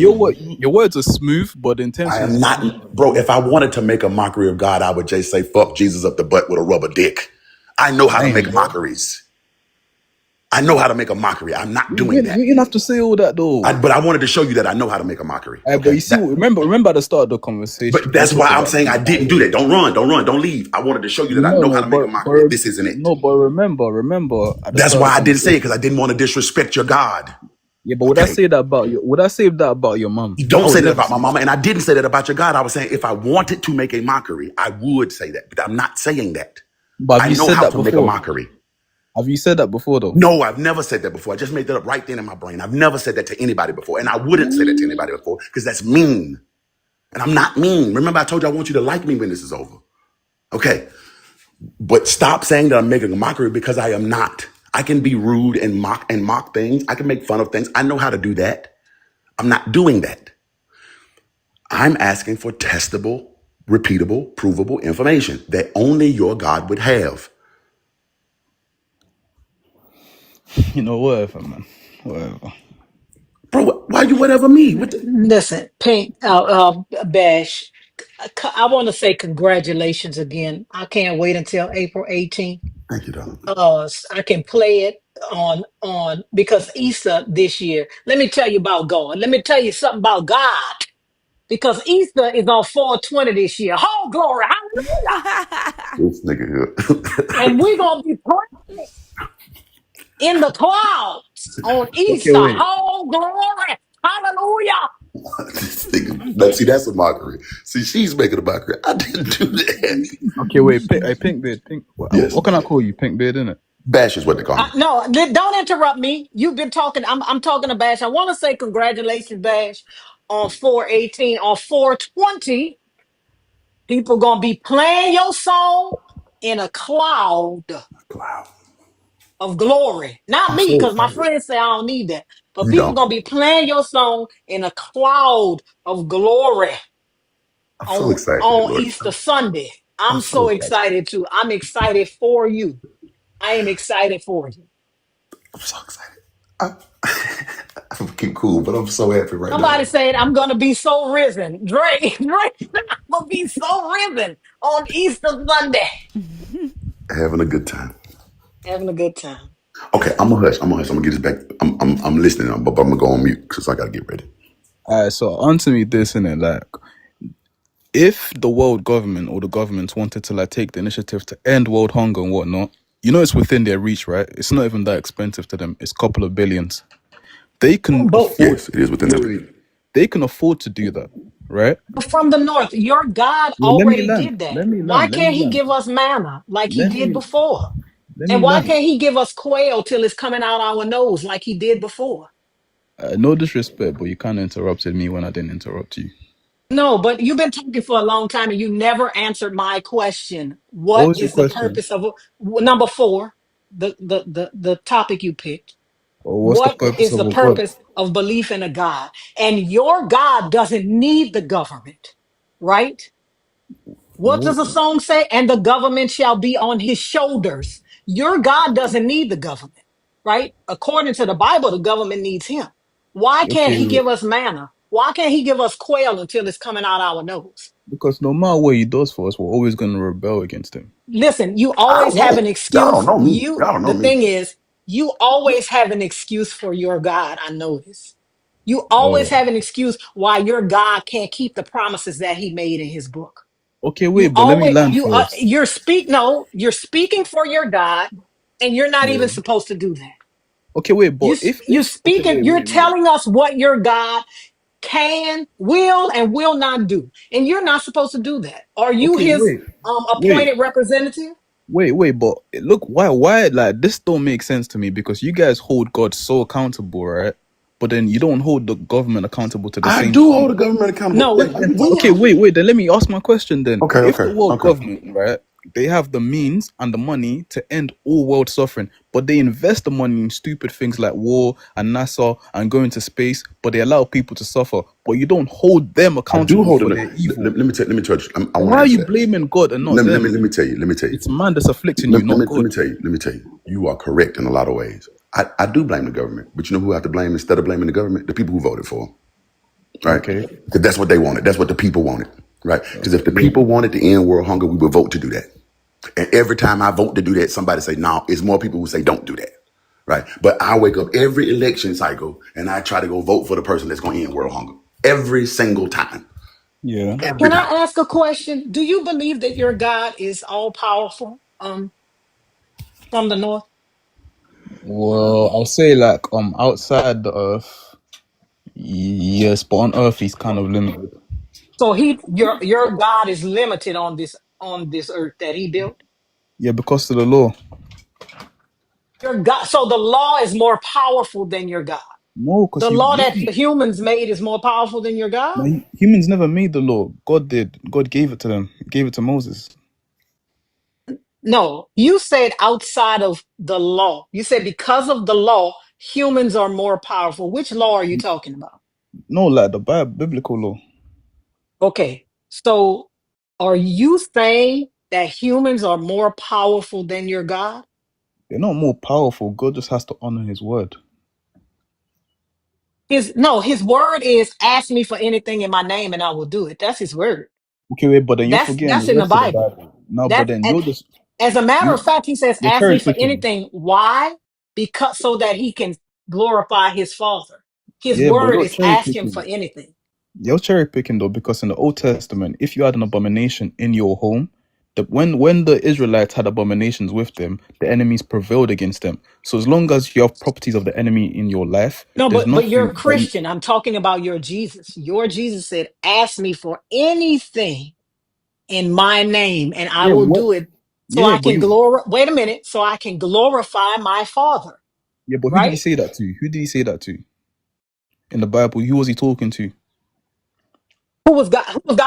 your words are smooth, but the I intentions am is not. not, bro. If I wanted to make a mockery of God, I would just say, fuck Jesus up the butt with a rubber dick. I know how to Damn, make bro. mockeries. I know how to make a mockery. I'm not doing You that. didn't have to say all that though. But I wanted to show you that I know how to make a mockery. But Okay. you see, remember at the start of the conversation, But we were that's why talking I'm about saying I the didn't do Bible. that. Don't run, don't run, don't leave. I wanted to show you that I No, know how no, to make a mockery, and this isn't it. but remember at the That's start of why the I didn't say it, because conversation. I didn't want to disrespect your God. Yeah, but would I Okay. say that about you? Would I say that about your mom? You I don't would say that never about say my that. mama, and I didn't say that about your God. I was saying if I wanted to make a mockery, I would say that, but I'm not saying that. But have I you know said how that to make a before? mockery. Have you said that before though? No, I've never said that before. I just made that up right then in my brain. I've never said that to anybody before, and I wouldn't say that to anybody before because that's mean. And I'm not mean. Remember, I told you I want you to like me when this is over. Okay. But stop saying that I'm making a mockery because I am not. I can be rude and mock things. I can make fun of things. I know how to do that. I'm not doing that. I'm asking for testable, repeatable, provable information that only your God would have. You know, whatever, man, whatever. Bro, why you whatever me? What the? Listen, Pink, Bash, I want to say congratulations again. I can't wait until April 18th. Thank you, darling. I can play it on because Easter this year. Let me tell you about God. Let me tell you something about God. Because Easter is on 420 this year. Oh, glory, hallelujah. This nigga here. And we're gonna be praying in the clouds on Okay, Easter. wait. Oh, glory, hallelujah. This nigga, see, that's a mockery. See, she's making a mockery. I didn't do that. Okay, wait. Pink beard. Pink. Yes. What can I call you? Pink beard, innit? Bash is what they call me. No, don't interrupt me. You've been talking. I'm talking to Bash. I want to say congratulations, Bash, on 418. On 420, people gonna be playing your song in a cloud Wow. of glory. Not I'm me, so because my excited. friends say I don't need that. But You people don't. gonna be playing your song in a cloud of glory I'm so excited, on Lord. Easter Sunday. I'm I'm so so excited. excited too. I'm excited for you. I am excited for you. I'm so excited. I, I'm keep cool, but I'm so happy right Somebody now. said I'm gonna be so risen. Drake, I'm gonna be so risen on Easter Sunday. Having a good time. Having a good time. Okay, I'm gonna hush. I'm gonna get this back. I'm listening, but I'm gonna go on mute because I gotta get ready. Alright, so answer me this, innit? Like, if the world government or the governments wanted to like take the initiative to end world hunger and whatnot, you know it's within their reach, right? It's not even that expensive to them. It's a couple of billions. They can But afford. Yes, it is within Wait, their wait, reach. wait. They can afford to do that, right? from the north, your God Well, let me already land. did that. Let me Why land. Let me can't he land. give us manna like he Let did me before? let And me why land. can't he give us quail till it's coming out our nose like he did before? No disrespect, but you kind of interrupted me when I didn't interrupt you. No, but you've been talking for a long time and you never answered my question. What What was your is the question? purpose of number four, the topic you picked? Or what's the What purpose is of the a god? purpose of belief in a God? And your God doesn't need the government, right? What does the song say? And the government shall be on his shoulders. Your God doesn't need the government, right? According to the Bible, the government needs him. Why can't he Okay, give us manna? Why can't he give us quail until it's coming out our nose? because no matter what he does for us, we're always going to rebel against him. Listen, you I always have an won't. Y'all don't excuse. know me. Y'all don't know The me. thing is, you always have an excuse for your God. I notice. You always Oh, have an excuse why your God can't keep the promises that he made in his book. okay, wait, but let me land first. You're speaking for your God, and you're not Yeah. even supposed to do that. Okay, wait, but You okay, speaking, you're wait. telling us what your God can, will, and will not do, and you're not supposed to do that. Are you Okay, his wait, appointed representative? but look, why, like this don't make sense to me because you guys hold God so accountable, right? But then you don't hold the government accountable to the I same do hold degree. the government accountable. No, Yeah, we Okay, wait. Then let me ask my question. Then, okay, if the okay, world okay. government, right, they have the means and the money to end all world suffering, but they invest the money in stupid things like war and NASA and going to space, but they allow people to suffer. But you don't hold them I do accountable hold for it. their evil. Let me tell you. I want Why to are answer you that. blaming God and not them? Let me tell you. Let me tell you. It's man that's afflicting you, not God. Let me tell you. You are correct in a lot of ways. I do blame the government, but you know who I have to blame instead of blaming the government? The people who voted for them, right? Okay. Because that's what they wanted. That's what the people wanted, right? Because if the Okay. people wanted to end world hunger, we would vote to do that. And every time I vote to do that, somebody say, no, it's more people who say don't do that. Right. But I wake up every election cycle and I try to go vote for the person that's going to end world hunger. Every single time. Yeah. Every Can I time. ask a question? Do you believe that your God is all powerful? From the north. Well, I'll say like outside the earth, yes, but on earth he's kind of limited. So your God is limited on this earth that he built. Yeah, because of the law. Your God, so the law is more powerful than your God. No, because The you law that listen. the humans made is more powerful than your God. Humans never made the law. God did. God gave it to them. He gave it to Moses. No, you said outside of the law. You said because of the law, humans are more powerful. Which law are you talking about? No, like the Bible, biblical law. Okay, so are you saying that humans are more powerful than your God? They're not more powerful. God just has to honor His word. His word is ask me for anything in my name and I will do it. That's his word. Okay, wait, but then you're forgetting That's the in the rest of the Bible. Bible. No, but That then you're just as a matter you of fact, he says, you're ask me cherry for picking. anything. Why? Because so that he can glorify his father. His Yeah, but word you're is cherry ask him for picking. anything. You're cherry picking though, because in the Old Testament, if you had an abomination in your home, when the Israelites had abominations with them, the enemies prevailed against them. So as long as you have properties of the enemy in your life, No, there's but you're a nothing that you. Christian. I'm talking about your Jesus. Your Jesus said, ask me for anything in my name, and I Yeah, will what? do it so Yeah, I but can you. wait a minute, so I can glorify my father. Yeah, but who did he Right? say that to? Who did he say that to in the Bible? Who was he talking to? Who was God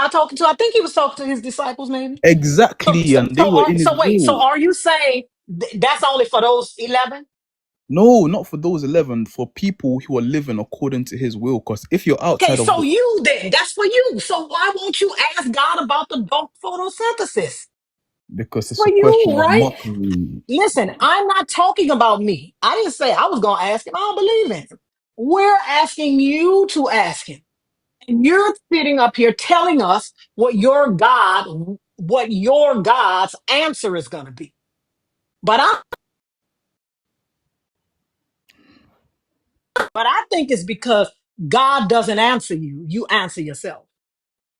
talking to? I think he was talking to his disciples, maybe. Exactly, and they were in his So wait, so will. are you saying that's only for those 11? No, not for those 11, for people who are living according to his will. Because if you're Okay, outside of so the. you then, that's for you. So why won't you ask God about the dark photosynthesis? Because it's For a you, question of right? mockery. Listen, I'm not talking about me. I didn't say I was going to ask him. I don't believe in him. We're asking you to ask him. And you're sitting up here telling us what your God's answer is going to be. But I think it's because God doesn't answer you. You answer yourself.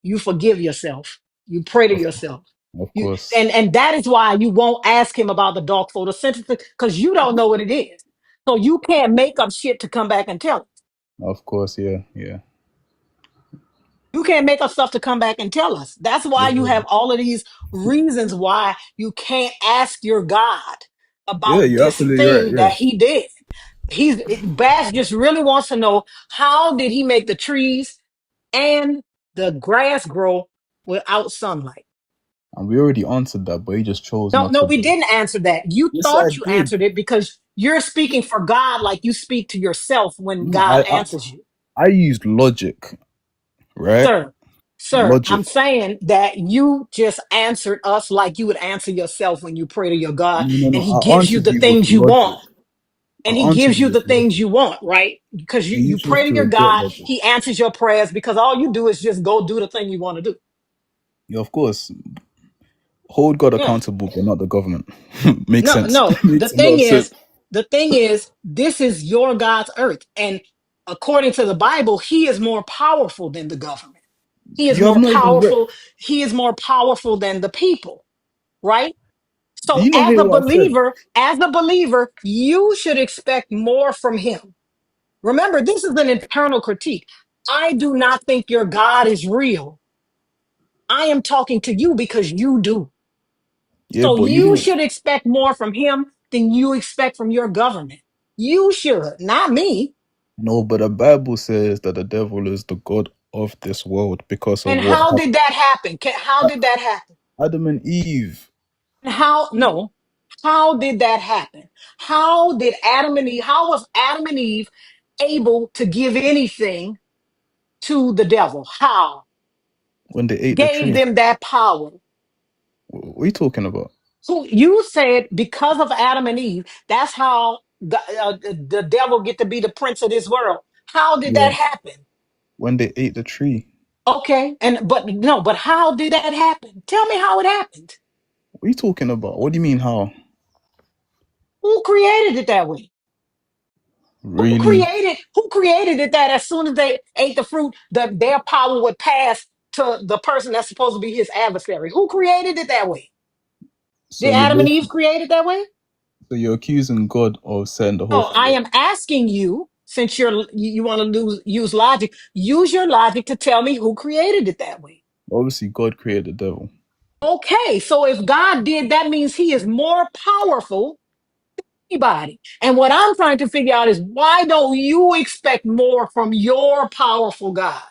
you forgive yourself. You pray to Of, yourself. of You course. and that is why you won't ask him about the dark photosynthesis because you don't know what it is. So you can't make up shit to come back and tell us. Of course, yeah, yeah. You can't make up stuff to come back and tell us. That's why you Yeah, have all of these reasons why you can't ask your God yeah, about you're this absolutely right, thing yeah. that he did. Bass just really wants to know, how did he make the trees and the grass grow without sunlight? And we already answered that, but he just chose No, not no, to. we didn't answer that. You Yes, I thought you did. answered it because you're speaking for God like you speak to yourself when No, God answers you. I used logic, right? Sir, sir, Logic. I'm saying that you just answered us like you would answer yourself when you pray to your God, No, no, and no. he I gives you answered the you with things you logic. want. And I he answered gives you you with the things logic. you want, right? Because And you you chose pray to to your reject God, logic. he answers your prayers because all you do is just go do the thing you want to do. Yeah, of course. Hold God Yeah. accountable, but not the government. Makes No, sense. no. Makes a lot of sense. The thing is, this is your God's earth. And according to the Bible, he is more powerful than the government. He is You have more not even read. powerful. He is more powerful than the people, right? Do So you not hear what I said? as a believer, you should expect more from him. Remember, this is an internal critique. I do not think your God is real. I am talking to you because you do. Yeah, So but you you don't should expect more from him than you expect from your government. You should, not me. know. But the Bible says that the devil is the God of this world because of And what how happened. did that happen? How did that happen? Adam and Eve. And no, how did that happen? How was Adam and Eve able to give anything to the devil? How? When they ate the Gave tree. them that power. What are you talking about? So you said because of Adam and Eve, that's how the devil get to be the prince of this world. How did Yeah. that happen? When they ate the tree. Okay, but no, but how did that happen? Tell me how it happened. What are you talking about? What do you mean how? Who created it that way? Really? Who created it that as soon as they ate the fruit, their power would pass to the person that's supposed to be his adversary? Who created it that way? So Did you're Adam and basically, Eve create it that way? so you're accusing God of setting the whole So thing I up. am asking you, since you want to use logic, use your logic to tell me who created it that way. Obviously, God created the devil. Okay, so if God did, that means he is more powerful than anybody. And what I'm trying to figure out is, why don't you expect more from your powerful God?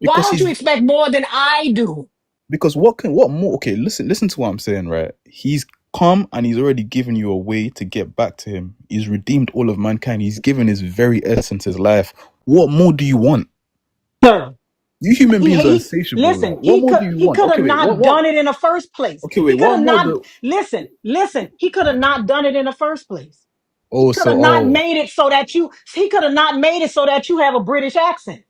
Why Because don't you he's expect more than I do? because what more, okay, listen to what I'm saying, right? He's come and he's already given you a way to get back to him. He's redeemed all of mankind. He's given his very essence, his life. What more do you want? Sir, You human beings are insatiable. Like, listen, what more do you he want? could Okay, have wait, not what done it in the first place. okay, wait, He could what have more not do listen, he could have not done it in the first place. oh Could have so not oh made it so that he could have not made it so that you have a British accent.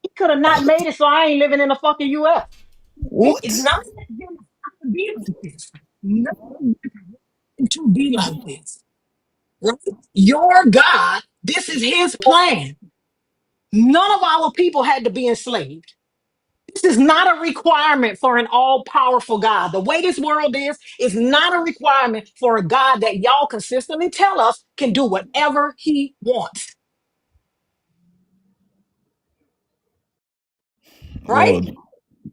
He could have not made it so I ain't living in the fucking US. what? None of it didn't have to be like this. None of it had to be like this. Right? Your God, this is his plan. None of our people had to be enslaved. This is not a requirement for an all-powerful God. The way this world is not a requirement for a God that y'all consistently tell us can do whatever he wants. Right? Oh,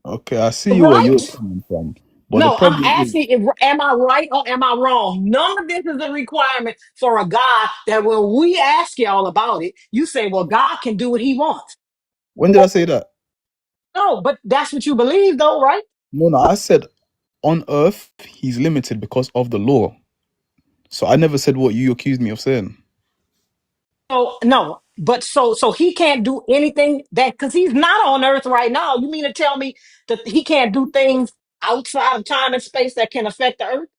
okay, I see where you're Right? coming from. But the No, I'm problem is asking, am I right or am I wrong? None of this is a requirement for a God that when we ask y'all about it, you say, well, God can do what he wants. when did I say that? No, but that's what you believe though, right? No, no, I said on earth he's limited because of the law. So I never said what you accused me of saying. So no, but so he can't do anything that, because he's not on earth right now. You mean to tell me that he can't do things outside of time and space that can affect the earth?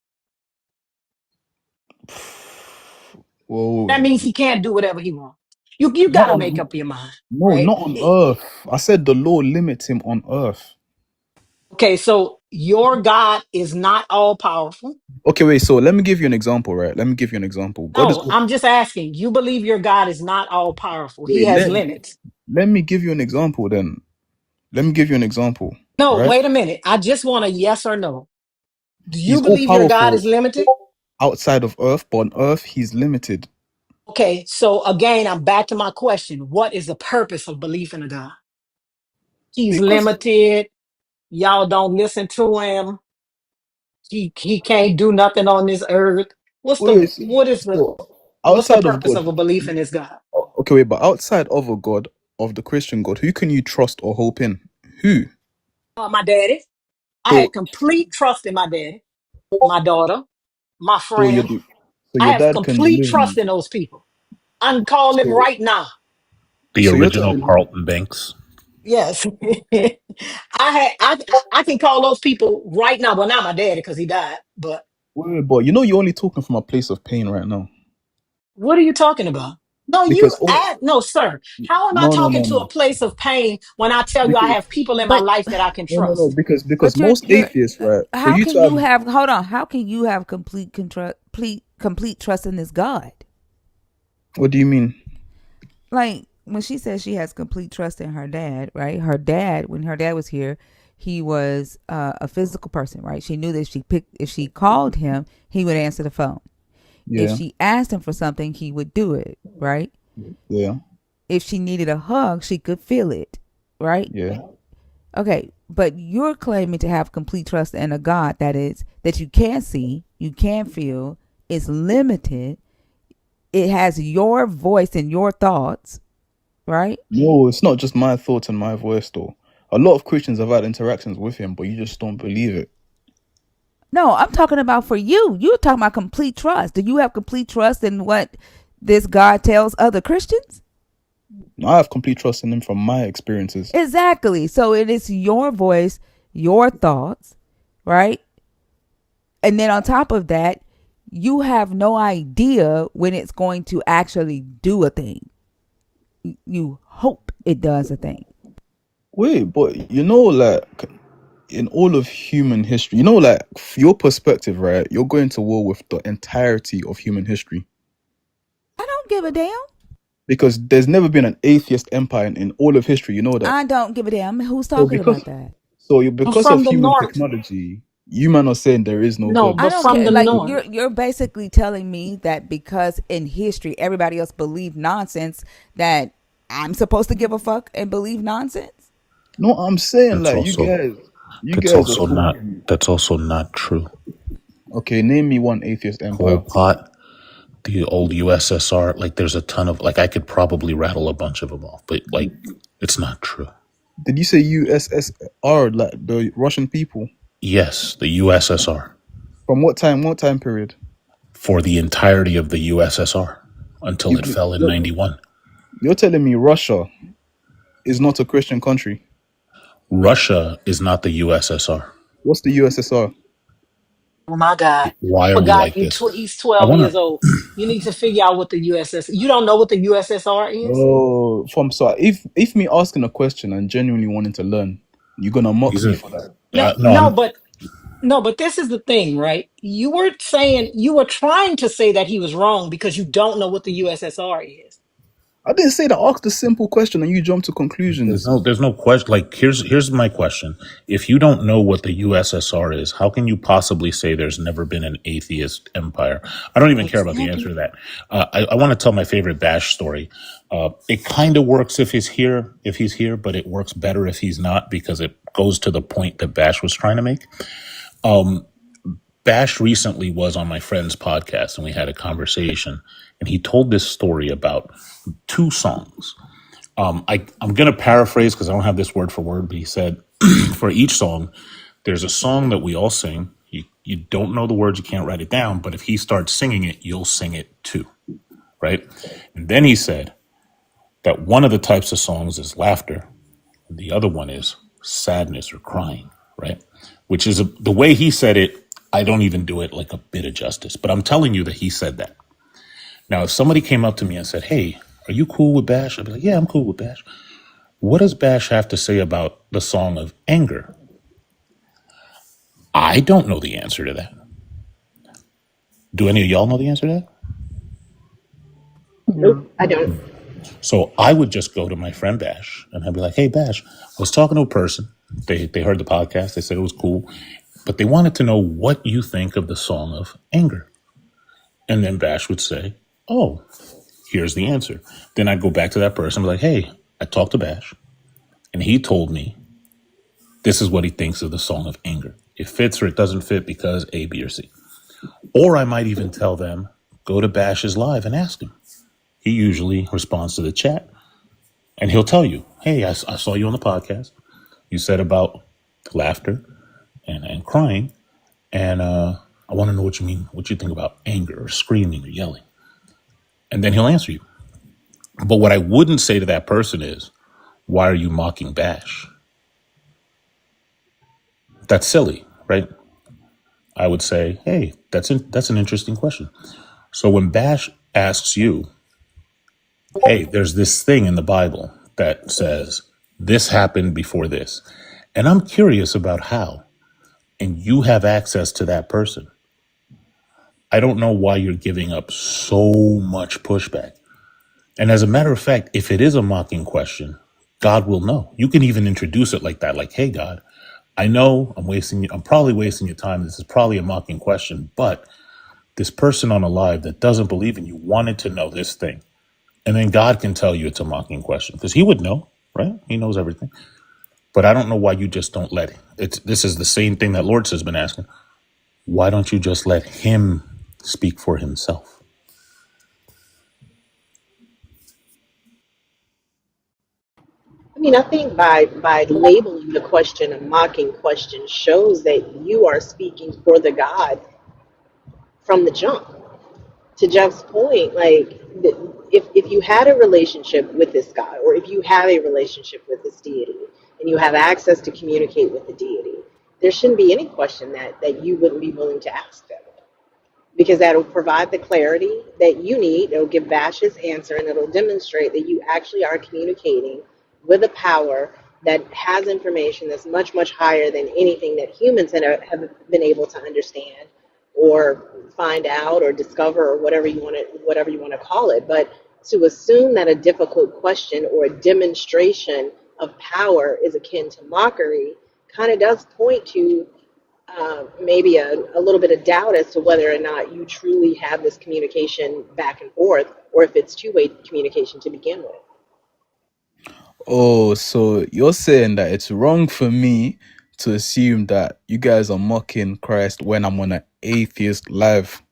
Well, That means he can't do whatever he wants. You not gotta make on up your mind, no, right? not on earth. I said the law limits him on earth. Okay, so your God is not all powerful. Okay, wait. So let me give you an example, right? Let me give you an example. God is. No, I'm just asking. You believe your God is not all powerful. He Wait, has limits. let me give you an example then. Let me give you an example. No, right? wait a minute. I just want a yes or no. Do you He's all believe your God powerful is limited? outside of Earth, but on Earth, he's limited. Okay, so again, I'm back to my question. What is the purpose of belief in a God? He's Because limited. Y'all don't listen to him. He can't do nothing on this earth. wait, so, so What's the outside of purpose God, of a belief in this God? okay, wait, but outside of a God, of the Christian God, who can you trust or hope in? Who? My daddy. I So, had complete trust in my daddy, my daughter, my so your friend. so I your have dad can complete deliver trust you. in those people. I can call them So, right now. The so you're original telling me, Carlton Banks. Yes. I can call those people right now. Well, not my daddy because he died. But wait, but you know you're only talking from a place of pain right now. what are you talking about? No, Because no, sir. How am I no, no, talking no, to a no. place of pain when I tell you I Because have people in my But life that I can no, no, no. trust? Because but most you're atheists, right? For how you can to you have, have hold on? How can you have complete trust in this God? what do you mean? Like when she says she has complete trust in her dad, right? Her dad, when her dad was here, he was a physical person, right? She knew that if she called him, he would answer the phone. If Yeah, she asked him for something, he would do it, right? yeah, If she needed a hug, she could feel it, right? yeah. Okay, but you're claiming to have complete trust in a God that you can't see, you can't feel, is limited. It has your voice and your thoughts, right? No, it's not just my thoughts and my voice, though. A lot of Christians have had interactions with him, but you just don't believe it. No, I'm talking about for you. You're talking about complete trust. Do you have complete trust in what this God tells other Christians? I have complete trust in him from my experiences. Exactly. So it is your voice, your thoughts, right? And then on top of that, you have no idea when it's going to actually do a thing. You hope it does a thing. Wait, but you know, like in all of human history, you know, like your perspective, right? You're going to war with the entirety of human history I don't give a damn. because there's never been an atheist empire in all of history. You know that. I don't give a damn. Who's So talking because about that? I'm because of from the human north. technology, you man are saying there is no No, God. I but don't from care. the Like north. you're basically telling me that because in history everybody else believed nonsense, that I'm supposed to give a fuck and believe nonsense. No, I'm saying That's like also you guys are talking. that's also not true. Okay, name me one atheist Pol empire. Pot, the old USSR, like there's a ton of like I could probably rattle a bunch of them off, but like it's not true. Did you say USSR, like the Russian people? Yes, the USSR From what time? What time period? for the entirety of the USSR until it You, fell in you're, 91. you're telling me Russia is not a Christian country? Russia is not the USSR. What's the USSR? Oh my God. Why are we Forgot like this? he's I 12 want years to. old. You need to figure out what the USS. You don't know what the USSR is? Oh, from so if me asking a question and genuinely wanting to learn, you're gonna mock These me are for that. No, no. no, I'm. but no, but this is the thing, right? You were trying to say that he was wrong because you don't know what the USSR is. I didn't say that. Ask the simple question and you jump to There's conclusions. no. There's no question. Like here's my question. If you don't know what the USSR is, how can you possibly say there's never been an atheist empire? I don't even care about the answer Exactly. to that. I want to tell my favorite Bash story. It kind of works if he's here, but it works better if he's not because it goes to the point that Bash was trying to make. Bash recently was on my friend's podcast and we had a conversation and he told this story about two songs. I'm going to paraphrase because I don't have this word for word, but he said for each song, there's a song that we all sing. You don't know the words, you can't write it down, but if he starts singing it, you'll sing it too, right? And then he said that one of the types of songs is laughter, and the other one is sadness or crying, right? Which is the way he said it. I don't even do it like a bit of justice, but I'm telling you that he said that. Now, if somebody came up to me and said, "Hey, are you cool with Bash?" I'd be like, "Yeah, I'm cool with Bash." What does Bash have to say about the song of anger? I don't know the answer to that. Do any of y'all know the answer to that? Nope, No. I don't. So I would just go to my friend Bash and I'd be like, "Hey, Bash, I was talking to a person. They heard the podcast. They said it was cool, but they wanted to know what you think of the Song of Anger. And then Bash would say, "Oh, here's the answer." Then I'd go back to that person and be like, "Hey, I talked to Bash, and he told me this is what he thinks of the Song of Anger. It fits or it doesn't fit because A, B, or C." Or I might even tell them, go to Bash's live and ask him. He usually responds to the chat, and he'll tell you, "Hey, I saw you on the podcast. You said about laughter and crying, and I want to know what you mean, what you think about anger or screaming or yelling." And then he'll answer you. But what I wouldn't say to that person is, "Why are you mocking Bash?" That's silly, right? I would say, "Hey, that's an interesting question." So when Bash asks you, "Hey, there's this thing in the Bible that says this happened before this, and I'm curious about how," and you have access to that person, I don't know why you're giving up so much pushback. And as a matter of fact, if it is a mocking question, God will know. You can even introduce it like that, like, "Hey, God, I know I'm probably wasting your time. This is probably a mocking question, but this person on a live that doesn't believe in you wanted to know this thing." And then God can tell you it's a mocking question because he would know, right? He knows everything. But I don't know why you just don't let it. This is the same thing that Lord has been asking. Why don't you just let him speak for himself? I mean, I think by labeling the question a mocking question shows that you are speaking for the God from the jump. To Jeff's point, like if you had a relationship with this God, or if you have a relationship with this deity, and you have access to communicate with the deity, there shouldn't be any question that you wouldn't be willing to ask them, because that'll provide the clarity that you need. It'll give Bash's answer, and it'll demonstrate that you actually are communicating with a power that has information that's much, much higher than anything that humans have been able to understand or find out or discover, or whatever you want to call it. But to assume that a difficult question or a demonstration of power is akin to mockery kind of does point to maybe a little bit of doubt as to whether or not you truly have this communication back and forth, or if it's two-way communication to begin with. Oh, so you're saying that it's wrong for me to assume that you guys are mocking Christ when I'm on an atheist live?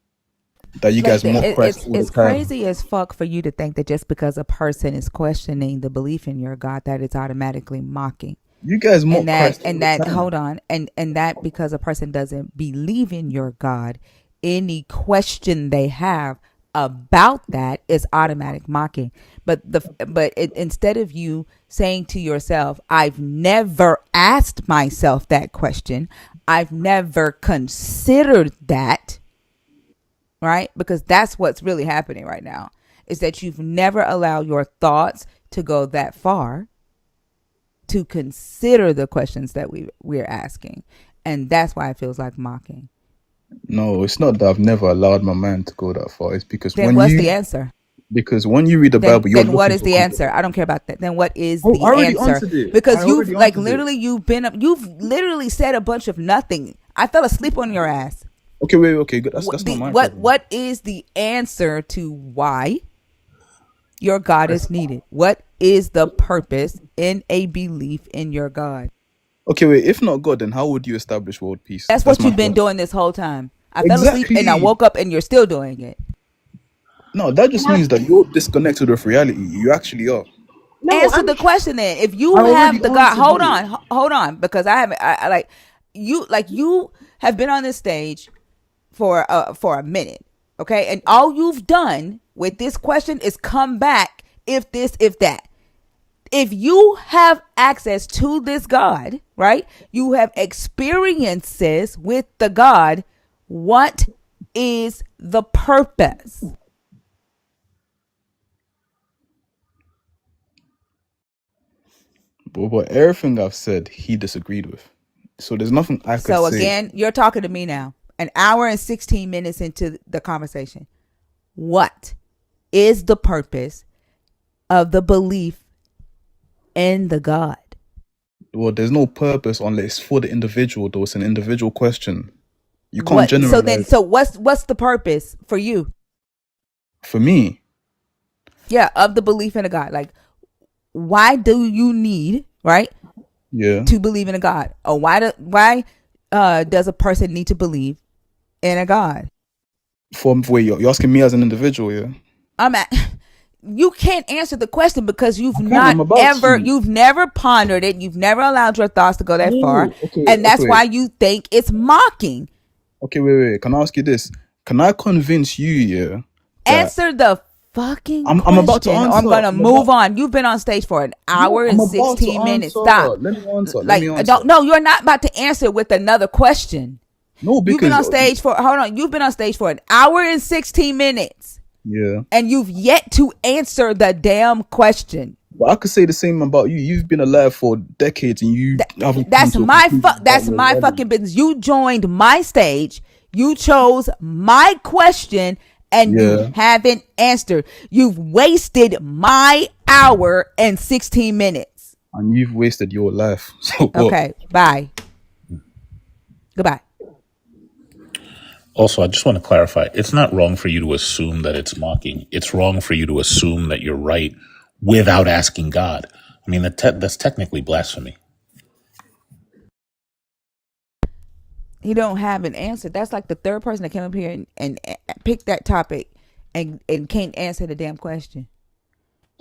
That you Like guys mock Christ all the it's time? crazy as fuck for you to think that just because a person is questioning the belief in your God, that it's automatically mocking. You guys And mock that Christ all and the that time. hold on, and that because a person doesn't believe in your God, any question they have about that is automatic mocking. Instead of you saying to yourself, "I've never asked myself that question, I've never considered that," right? Because that's what's really happening right now, is that you've never allowed your thoughts to go that far to consider the questions that we're asking. And that's why it feels like mocking. No, it's not that I've never allowed my mind to go that far. It's Then what's the answer? because when you read the Then Bible, you're then what looking is for the answer? contradiction. I don't care about that. Then what is Oh, I the already answer? answered it. Because I already answered it. you've literally said a bunch of nothing. I fell asleep on your ass. Okay, wait, okay, good. That's not my problem. What is the answer to why your God is needed? What is the purpose in a belief in your God? Okay, wait. If not God, then how would you establish world peace? That's That's what my you've been question. doing this whole time. I fell asleep and I Exactly. woke up and you're still doing it. No, that just And I means that you're disconnected with reality. You actually are. no, Answer I'm the question then. If I you already have the God, answered it. hold on, because I haven't. You have been on this stage for a minute, okay, and all you've done with this question is come back if this, if that. If you have access to this God, right? You have experiences with the God. What is the purpose? But everything I've said, he disagreed with. So there's nothing I could So say. again, you're talking to me now. An hour and 16 minutes into the conversation. What is the purpose of the belief in the God? Well, there's no purpose unless it's for the individual, though. It's an individual question. You can't What? generalize. So what's the purpose for you? For me, Yeah, of the belief in a God. Like, why do you need, right, yeah. to believe in a God? Or why does a person need to believe in a God? Wait, you're asking me as an individual, yeah? I'm at. You can't answer the question because I can. I'm about to. you've never pondered it. You've never allowed your thoughts to go that far, No. Okay. and that's Okay. why you think it's mocking. Okay. Wait. Can I ask you this? Can I convince you, yeah, that Answer the fucking I'm about to question, or I'm answer. gonna move on. You've been on stage for an No, hour I'm and about to 16 minutes. answer. Stop. Let me answer. Let me Like, answer. don't. No, you're not about to answer with another question. No, You've been because on stage for hold on. You've been on stage for an hour and 16 minutes, yeah. and you've yet to answer the damn question. Well, I could say the same about you. You've been alive for decades, and you haven't come That's to a my conclusion about that's your my reality. fucking business. You joined my stage. You chose my question, and you Yeah. haven't answered. You've wasted my hour and 16 minutes. And you've wasted your life. So what? Okay, bye. Goodbye. Also, I just want to clarify, it's not wrong for you to assume that it's mocking. It's wrong for you to assume that you're right without asking God. I mean, that's technically blasphemy. He don't have an answer. That's like the third person that came up here and picked that topic and can't answer the damn question.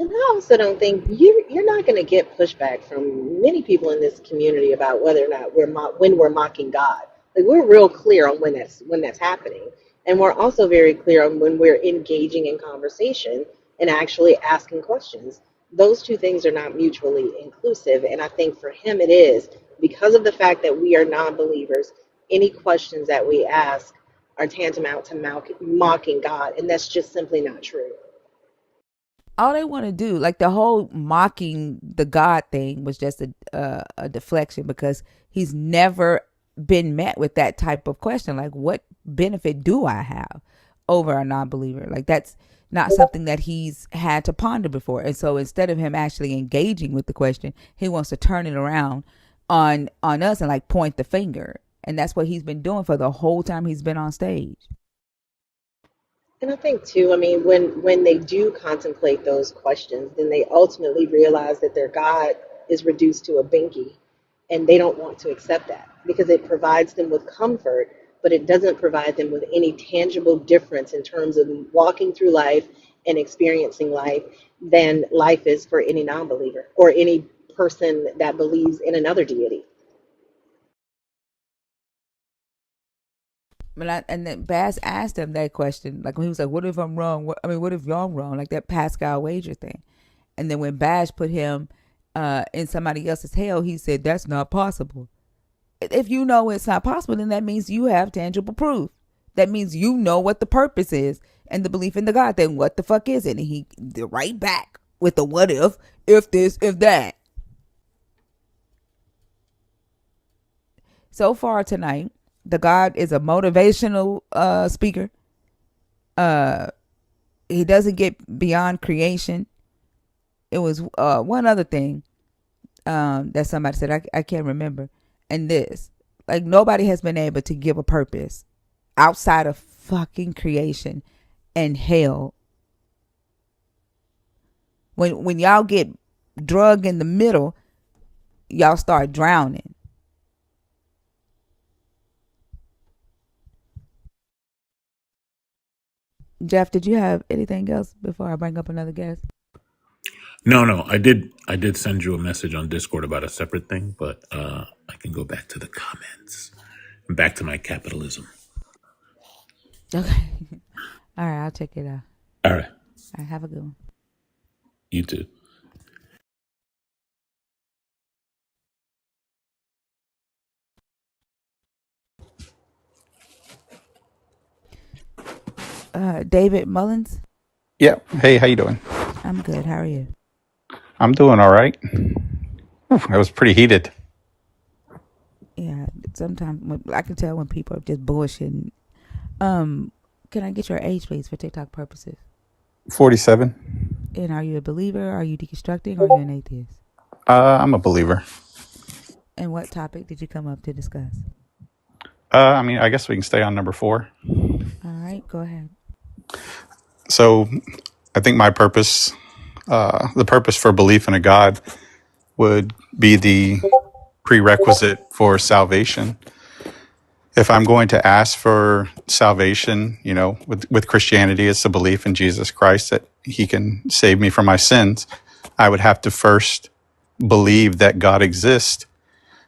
And I also don't think you're not going to get pushback from many people in this community about whether or not when we're mocking God. Like, we're real clear on when that's happening, and we're also very clear on when we're engaging in conversation and actually asking questions. Those two things are not mutually inclusive, and I think for him it is, because of the fact that we are non-believers. Any questions that we ask are tantamount to mocking God, and that's just simply not true. All they want to do, like the whole mocking the God thing, was just a deflection because he's never been met with that type of question. Like, what benefit do I have over a non-believer? Like, that's not something that he's had to ponder before. And so instead of him actually engaging with the question, he wants to turn it around on us and like point the finger. And that's what he's been doing for the whole time he's been on stage. And I think too, I mean, when they do contemplate those questions, then they ultimately realize that their God is reduced to a binky, and they don't want to accept that because it provides them with comfort, but it doesn't provide them with any tangible difference in terms of walking through life and experiencing life than life is for any non-believer or any person that believes in another deity. And then Bass asked him that question, like when he was like, "What if I'm wrong? What if y'all wrong?" Like that Pascal wager thing. And then when Bash put him in somebody else's hell, he said, "That's not possible." If you know it's not possible, then that means you have tangible proof. That means you know what the purpose is and the belief in the God. Then what the fuck is it? And he right back with the what if this, if that. So far tonight, the God is a motivational speaker. He doesn't get beyond creation. It was one other thing that somebody said. I can't remember. And this, like, nobody has been able to give a purpose outside of fucking creation and hell. When y'all get drug in the middle, y'all start drowning. Jeff, did you have anything else before I bring up another guest? No, I did send you a message on Discord about a separate thing, but I can go back to the comments. Back to my capitalism. Okay. All right, I'll check it out. All right. All right, have a good one. You too. David Mullins. Yeah. Hey, how you doing? I'm good. How are you? I'm doing all right. Whew, that was pretty heated. Yeah, sometimes I can tell when people are just bullshitting. Can I get your age, please, for TikTok purposes? 47. And are you a believer? Are you deconstructing? Or are you an atheist? I'm a believer. And what topic did you come up to discuss? I mean, I guess we can stay on number 4. All right, go ahead. So, I think my purpose, the purpose for belief in a God, would be the prerequisite for salvation. If I'm going to ask for salvation, with Christianity, it's the belief in Jesus Christ that He can save me from my sins. I would have to first believe that God exists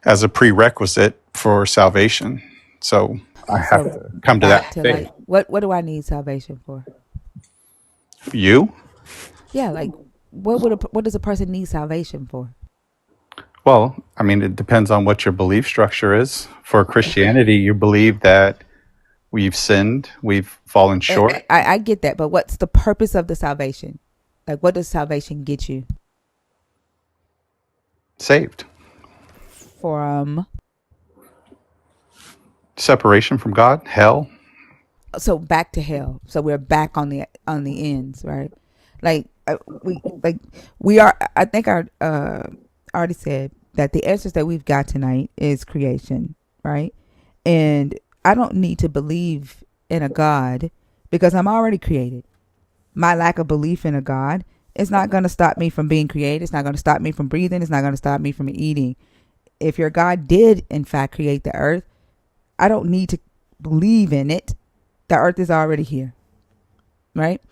as a prerequisite for salvation. So I have So to come to back that to faith. like what do I need salvation for? You? Yeah, like what does a person need salvation for? Well, I mean, it depends on what your belief structure is. For Christianity, you believe that we've sinned, we've fallen And short, I get that, but what's the purpose of the salvation? Like, what does salvation get you saved. from? Separation from God, hell. So back to hell. So we're back on the ends, right? Like we are. I think I already said that the answers that we've got tonight is creation, right? And I don't need to believe in a God because I'm already created. My lack of belief in a God is not going to stop me from being created. It's not going to stop me from breathing. It's not going to stop me from eating. If your God did, in fact, create the earth, I don't need to believe in it. The earth is already here, right?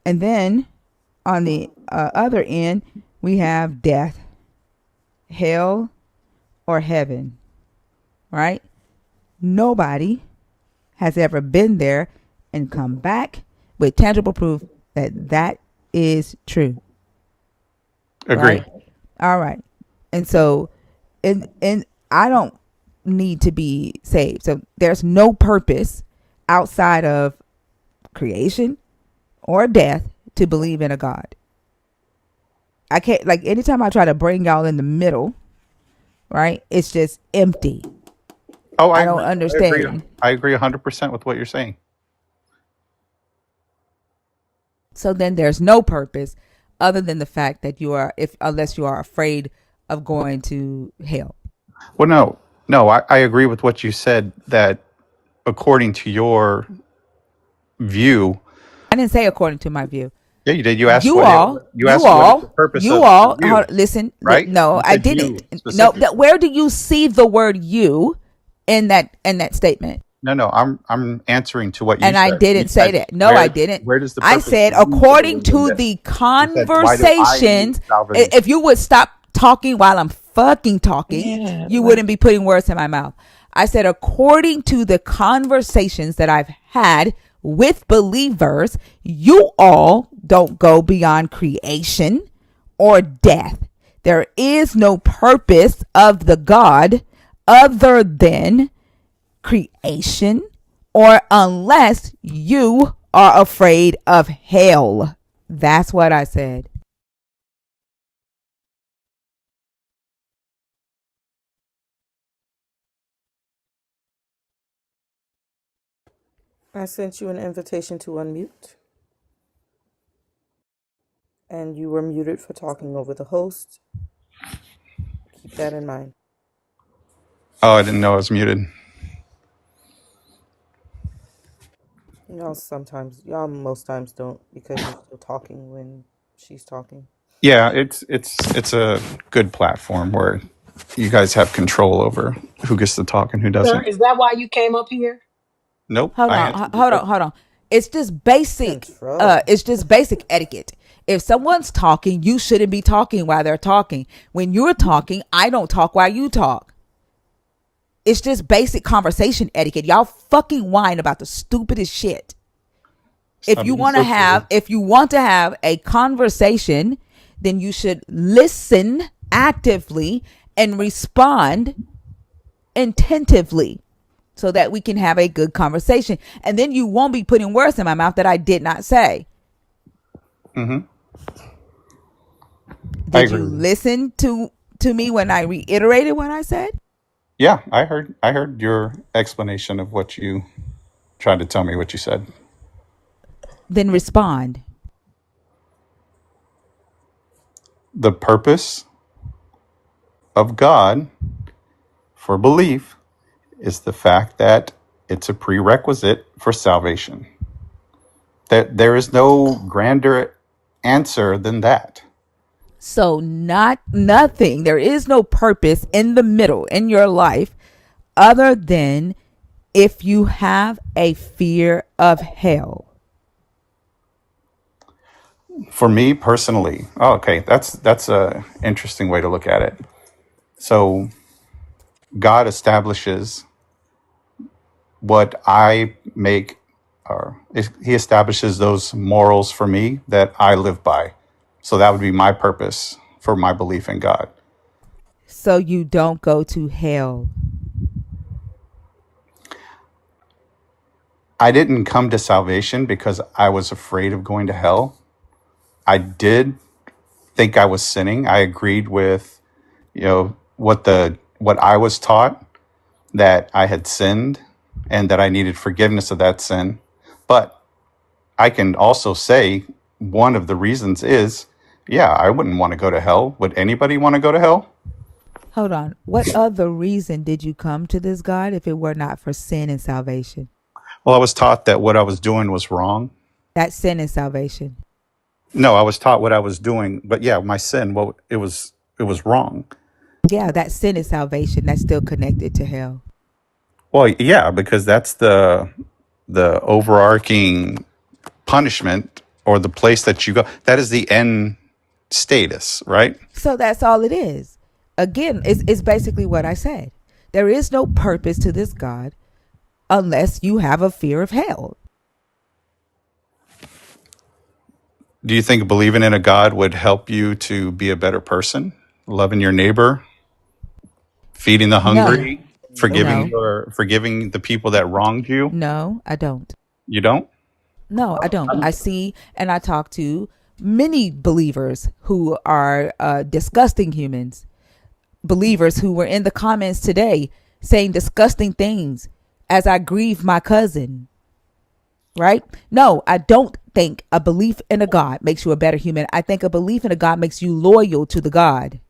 And then on the other end, we have death, hell, or heaven, right? Nobody has ever been there and come back with tangible proof that that is true, Agree. right? All right. And so, and I don't need to be saved. So there's no purpose outside of creation or death to believe in a God. I can't, like, anytime I try to bring y'all in the middle, right? It's just empty. Oh, I I don't agree. I agree. understand. I agree 100% with what you're saying. So then there's no purpose other than the fact that you are, if unless you are afraid of going to hell. Well, no, I agree with what you said that according to your view, I didn't say according to my view. yeah, you did. You asked You what it, all, you you asked what is the all, purpose you of for all. you, Listen, right? no, You I said didn't. you No, specifically. where do you see the word "you" in that statement? No, I'm answering to what you And I said. You didn't say said that. No, I didn't. where does the I purpose said for you to according believe in to this? the You said why do I need conversations. salvation? If you would stop talking while I'm fucking talking, Yeah, you wouldn't be putting words in my mouth. I said according to the conversations that I've had with believers, you all don't go beyond creation or death. There is no purpose of the God other than creation, or unless you are afraid of hell. That's what I said. I sent you an invitation to unmute, and you were muted for talking over the host. Keep that in mind. Oh, I didn't know I was muted. Y'all most times don't because you're still talking when she's talking. Yeah, it's a good platform where you guys have control over who gets to talk and who Sir, doesn't. is that why you came up here? Nope, Hold I on, answered your hold on, question. hold on. It's just basic. Control. It's just basic etiquette. If someone's talking, you shouldn't be talking while they're talking. When you're talking, I don't talk while you talk. It's just basic conversation etiquette. Y'all fucking whine about the stupidest shit. Stop being so silly. If you want to have a conversation, then you should listen actively and respond attentively so that we can have a good conversation. And then you won't be putting words in my mouth that I did not say. Mm-hmm. I Did agree you with you. listen to me when I reiterated what I said? Yeah, I heard your explanation of what you tried to tell me what you said. Then respond. The purpose of God for belief is the fact that it's a prerequisite for salvation. That there is no grander answer than that. So not nothing. There is no purpose in the middle in your life other than if you have a fear of hell. For me personally, oh, okay, that's a interesting way to look at it. So God establishes what I make, or He establishes those morals for me that I live by. So that would be my purpose for my belief in God. So you don't go to hell. I didn't come to salvation because I was afraid of going to hell. I did think I was sinning. I agreed with, what I was taught, that I had sinned and that I needed forgiveness of that sin. But I can also say one of the reasons is, yeah, I wouldn't want to go to hell. Would anybody want to go to hell? Hold on. What other reason did you come to this God if it were not for sin and salvation? Well, I was taught that what I was doing was wrong. That's sin and salvation. No, I was taught what I was doing, but yeah, my sin, well, it was wrong. Yeah, that's sin and salvation. That's still connected to hell. Well, yeah, because that's the overarching punishment, or the place that you go. That is the end status, right? So that's all it is. Again, it's basically what I said. There is no purpose to this God unless you have a fear of hell. Do you think believing in a God would help you to be a better person? Loving your neighbor, feeding the No, hungry, Nope. no, forgiving the people that wronged you? no, I don't. You don't? No, I don't. I see and I talk to many believers who are disgusting humans, believers who were in the comments today saying disgusting things as I grieve my cousin, right? No, I don't think a belief in a God makes you a better human. I think a belief in a God makes you loyal to the God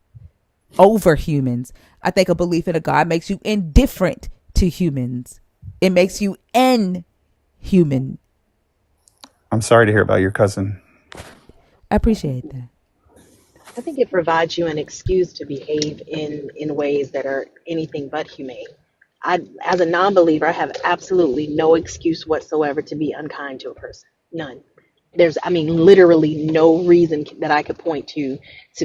over humans. I think a belief in a God makes you indifferent to humans. It makes you inhuman. I'm sorry to hear about your cousin. I appreciate that. I think it provides you an excuse to behave in ways that are anything but humane. As a non-believer, I have absolutely no excuse whatsoever to be unkind to a person. None. There's, I mean, literally no reason that I could point to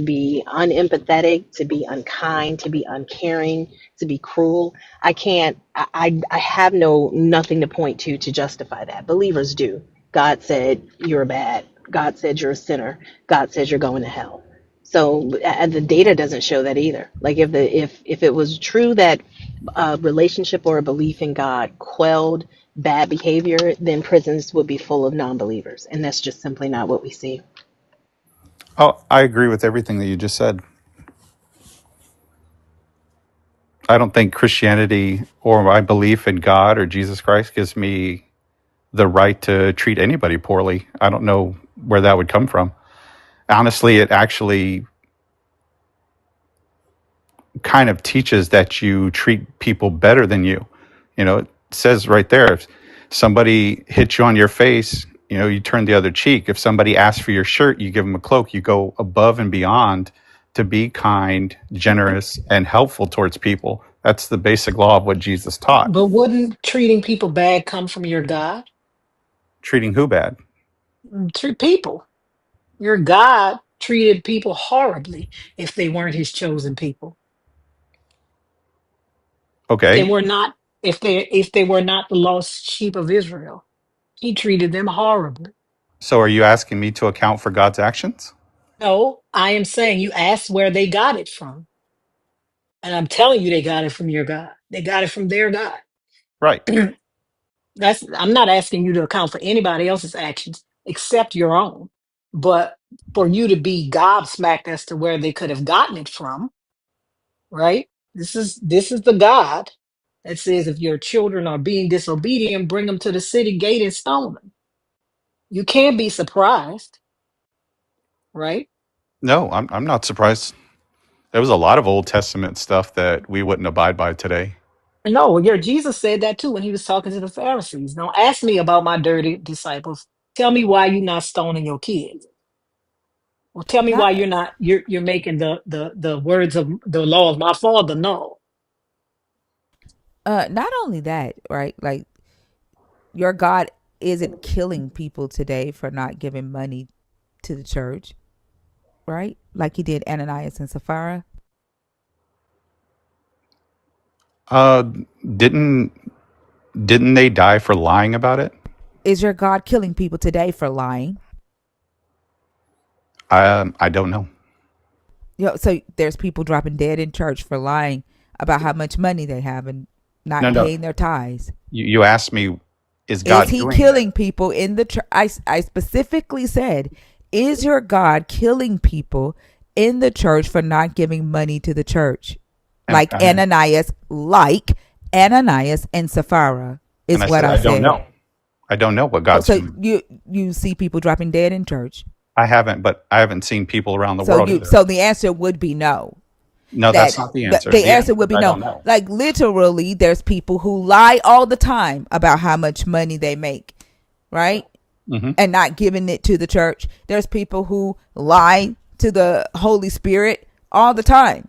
be unempathetic, to be unkind, to be uncaring, to be cruel. I can't. I have nothing to point to justify that. Believers do. God said you're bad. God said you're a sinner. God says you're going to hell. So the data doesn't show that either. Like if it was true that a relationship or a belief in God quelled bad behavior, then prisons would be full of non-believers, and that's just simply not what we see. Oh, I agree with everything that you just said. I don't think Christianity or my belief in God or Jesus Christ gives me the right to treat anybody poorly. I don't know where that would come from. Honestly, it actually kind of teaches that you treat people better than you. It says right there, if somebody hits you on your face, you turn the other cheek. If somebody asks for your shirt, you give them a cloak. You go above and beyond to be kind, generous, and helpful towards people. That's the basic law of what Jesus taught. But wouldn't treating people bad come from your God? Treating who bad? Treat people. Your God treated people horribly if they weren't his chosen people. If they Okay. were not, if they were not the lost sheep of Israel, he treated them horribly. So are you asking me to account for God's actions? No, I am saying you asked where they got it from. And I'm telling you they got it from your God. They got it from their God. Right. That's I'm not asking you to account for anybody else's actions except your own. But for you to be gobsmacked as to where they could have gotten it from, right? This is the God that says if your children are being disobedient, bring them to the city gate and stone them. You can't be surprised, right? No, I'm not surprised. There was a lot of Old Testament stuff that we wouldn't abide by today. No, yeah, Jesus said that too when he was talking to the Pharisees. Don't ask me about my dirty disciples. Tell me why you're not stoning your kids. Well, tell me why Not you're making the words of the law of my father null. not only that, right? Like your God isn't killing people today for not giving money to the church, right? Like he did Ananias and Sapphira. Uh, didn't didn't they die for lying about it? Is your God killing people today for lying? I don't know. So there's people dropping dead in church for lying about how much money they have and No, not no. paying their tithes. You asked me, is Is God he doing that? killing people in the church? I specifically said, is your God killing people in the church for not giving money to the church? And Like Ananias and Sapphira and is I what said I I don't said. know. I don't know what Oh, God's so doing. you see people dropping dead in church. I haven't, but I haven't seen people around the So world you either. so the answer would be no. No, that's That not the answer. the The answer answer would is be I no. don't know. Like literally, there's people who lie all the time about how much money they make, right? Hmm. And not giving it to the church. There's people who lie to the Holy Spirit all the time.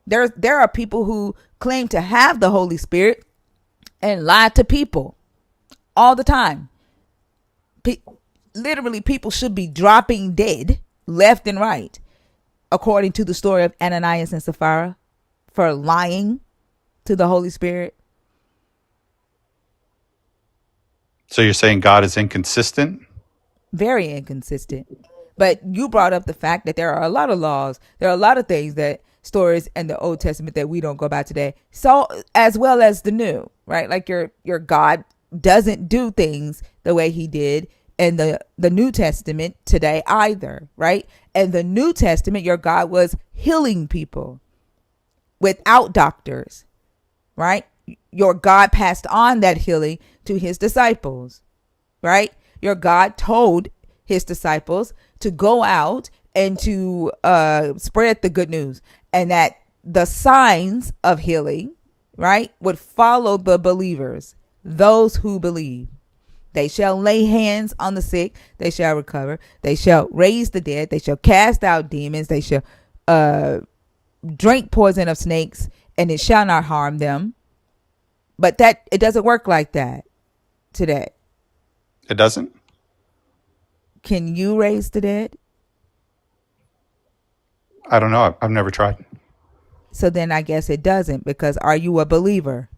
There are people who claim to have the Holy Spirit and lie to people all the time. Literally, people should be dropping dead left and right, according to the story of Ananias and Sapphira, for lying to the Holy Spirit. So you're saying God is inconsistent? Very inconsistent. But you brought up the fact that there are a lot of laws. There are a lot of things that stories in the Old Testament that we don't go by today. So as well as the New, right? Like your God doesn't do things the way he did in the New Testament today either, right? In the New Testament, your God was healing people without doctors, right? Your God passed on that healing to his disciples, right? Your God told his disciples to go out and to spread the good news, and that the signs of healing, right, would follow the believers, those who believe. They shall lay hands on the sick, they shall recover. They shall raise the dead. They shall cast out demons. They shall drink poison of snakes, and it shall not harm them. But that it doesn't work like that today. It doesn't? Can you raise the dead? I don't know. I've never tried. So then I guess it doesn't, because are you a believer?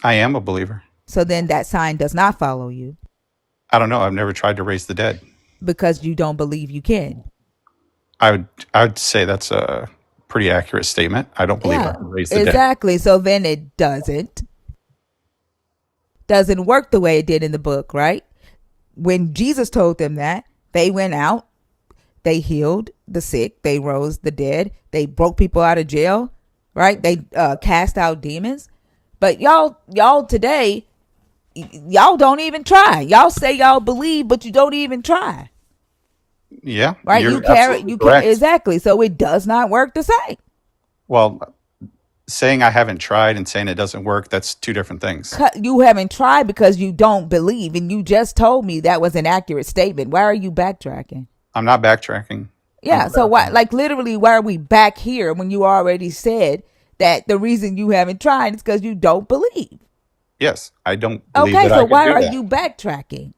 I am a believer. So then that sign does not follow you, I don't know. I've never tried to raise the dead. because you don't believe you can. I would say that's a pretty accurate statement. I don't believe I Yeah, can raise the dead. exactly. So then it doesn't work the way it did in the book, right? When Jesus told them that, they went out, they healed the sick, they rose the dead, they broke people out of jail, right? They cast out demons. But y'all today, y'all don't even try. Y'all say y'all believe, but you don't even try, Yeah, right? you're absolutely You care correct. exactly. So it does not work the same. Well, saying I haven't tried and saying it doesn't work, that's two different things. You haven't tried because you don't believe, and you just told me that was an accurate statement. Why are you backtracking? I'm not backtracking. I'm Yeah, so why, clarifying. like literally, why are we back here when you already said that the reason you haven't tried is because you don't believe? Yes, I don't believe Okay, that so I could why do are that. you backtracking?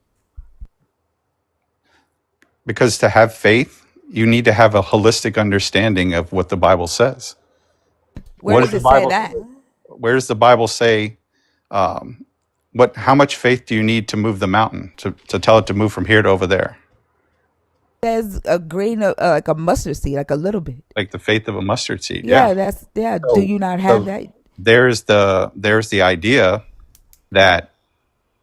Because to have faith, you need to have a holistic understanding of what the Bible says. Where What does does the it say Bible? that? Where does the Bible say? Um, How much faith do you need to move the mountain to tell it to move from here to over there? It says a grain of like a mustard seed, like a little bit. Like the faith of a mustard seed. Yeah. Yeah, yeah. Do So, you not have so that? there's the idea that,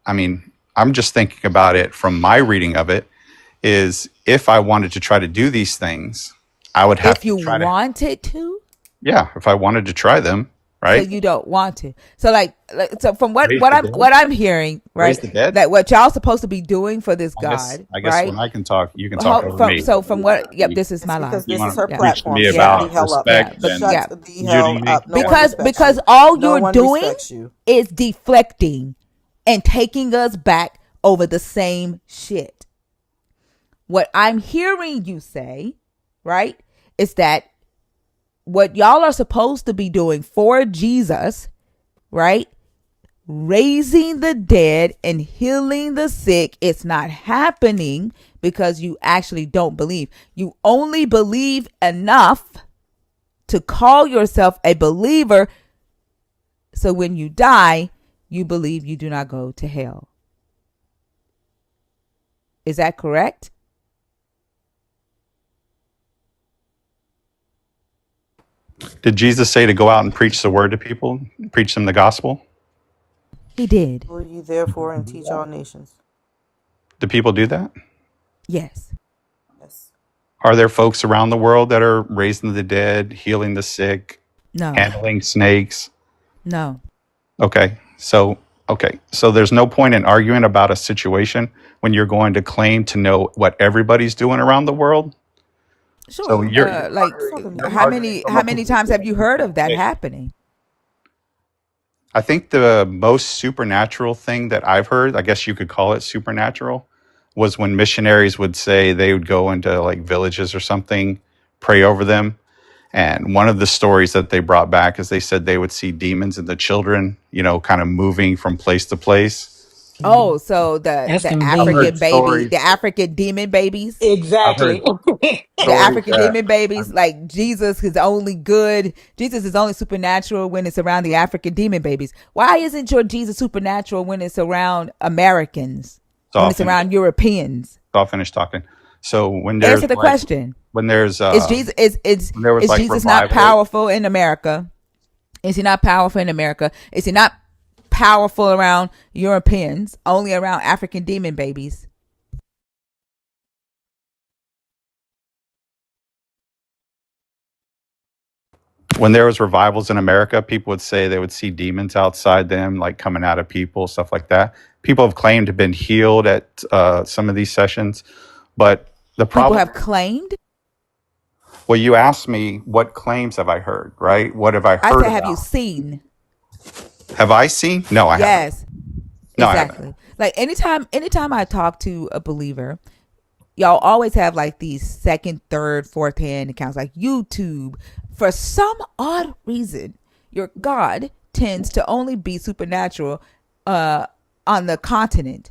I mean, I'm just thinking about it from my reading of it, is if I wanted to try to do these things, I would have If to you try to, wanted to, yeah, if I wanted to try them, So right? you don't want to. So so from what Raise what the I'm dead. what I'm hearing, Raise right? the dead. That what y'all supposed to be doing for this I guess. God, I guess when right? I can talk, you can talk over From me. so from what? Yep, You, this is It's my because line. you this is want her to preach to platform. me Shut the Yeah, about hell up. yeah, respect but and yeah, Shut the hell judging me? up. No one because respects you. all No you're one doing respects you. is deflecting and taking us back over the same shit. What I'm hearing you say, right, is that what y'all are supposed to be doing for Jesus, right? Raising the dead and healing the sick, it's not happening because you actually don't believe. You only believe enough to call yourself a believer. So when you die, you believe you do not go to hell. Is that correct? Did Jesus say to go out and preach the word to people, preach them the gospel? He did. Go ye therefore and teach all nations. Do people do that? Yes. Yes. Are there folks around the world that are raising the dead, healing the sick, No. handling snakes? No. Okay. So there's no point in arguing about a situation when you're going to claim to know what everybody's doing around the world. So Sure. Who's talking to you? How many times have you heard of that happening? I think the most supernatural thing that I've heard, I guess you could call it supernatural, was when missionaries would say they would go into like villages or something, pray over them. And one of the stories that they brought back is they said they would see demons in the children, kind of moving from place to place. Oh, so That's the I've heard African convenient. baby, stories. the African demon babies, I've heard Exactly. the stories African that demon babies, like Jesus is only good. Jesus is only supernatural when it's around the African demon babies. Why isn't your Jesus supernatural when it's around Americans? so When I'll it's finish. around Europeans? So I'll finish talking. So Answer the question. when there's Is Jesus when there was is like Jesus not revival. powerful in America? Is he not powerful in America? Is he not powerful around Europeans? Only around African demon babies? When there was revivals in America, people would say they would see demons outside them, like coming out of people, stuff like that. People have claimed to have been healed at some of these sessions, but the People problem. have claimed. Well, you asked me what claims have I heard, right? What have I I heard said, have you about? seen? Have I seen? No, I haven't. Yes, No, I haven't. exactly. Like anytime I talk to a believer, y'all always have like these second, third, fourth hand accounts like YouTube. For some odd reason, your God tends to only be supernatural on the continent,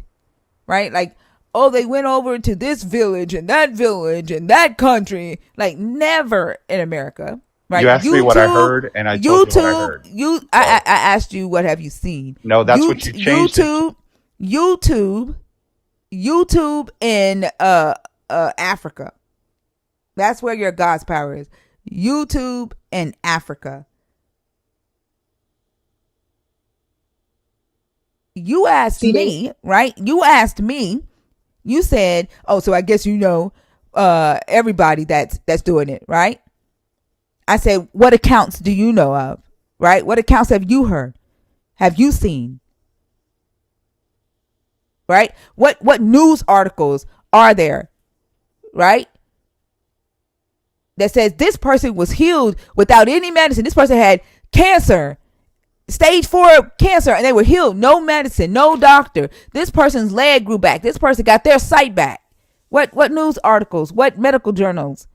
right? Like, oh, they went over to this village and that country. Like, never in America, You right? asked me what I YouTube, heard, and I told you what I heard. I So, asked you what have you seen? no, that's what you changed it to. YouTube, YouTube in Africa. That's where your God's power is. YouTube in Africa. You asked See, they me, right? You asked me. You said, "Oh, so I guess you know everybody that's doing it, right?" I said, "What accounts do you know of? Right? What accounts have you heard? Have you seen? Right? What news articles are there, right? That says this person was healed without any medicine. This person had cancer, stage 4 cancer, and they were healed. No medicine, no doctor. This person's leg grew back. This person got their sight back. What news articles? What medical journals?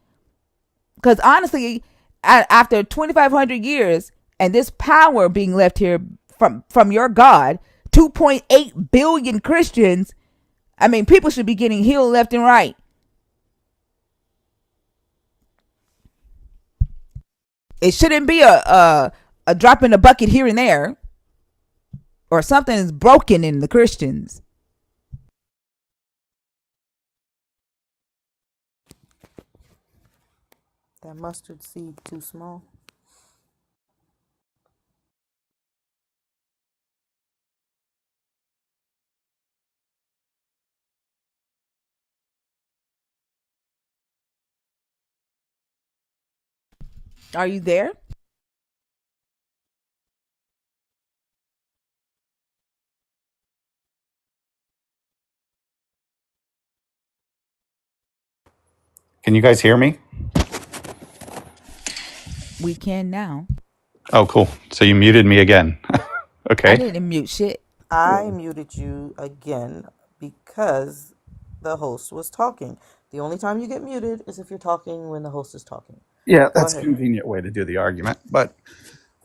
Because honestly, after 2,500 years and this power being left here from your God, 2.8 billion Christians. I mean, people should be getting healed left and right. It shouldn't be a drop in the bucket here and there, or something is broken in the Christians. That mustard seed too small. Are you there? Can you guys hear me? We can now. Oh, cool. So you muted me again. I Okay. didn't mute shit. I muted you again because the host was talking. The only time you get muted is if you're talking when the host is talking. Yeah, Go that's a ahead. convenient way to do the argument. But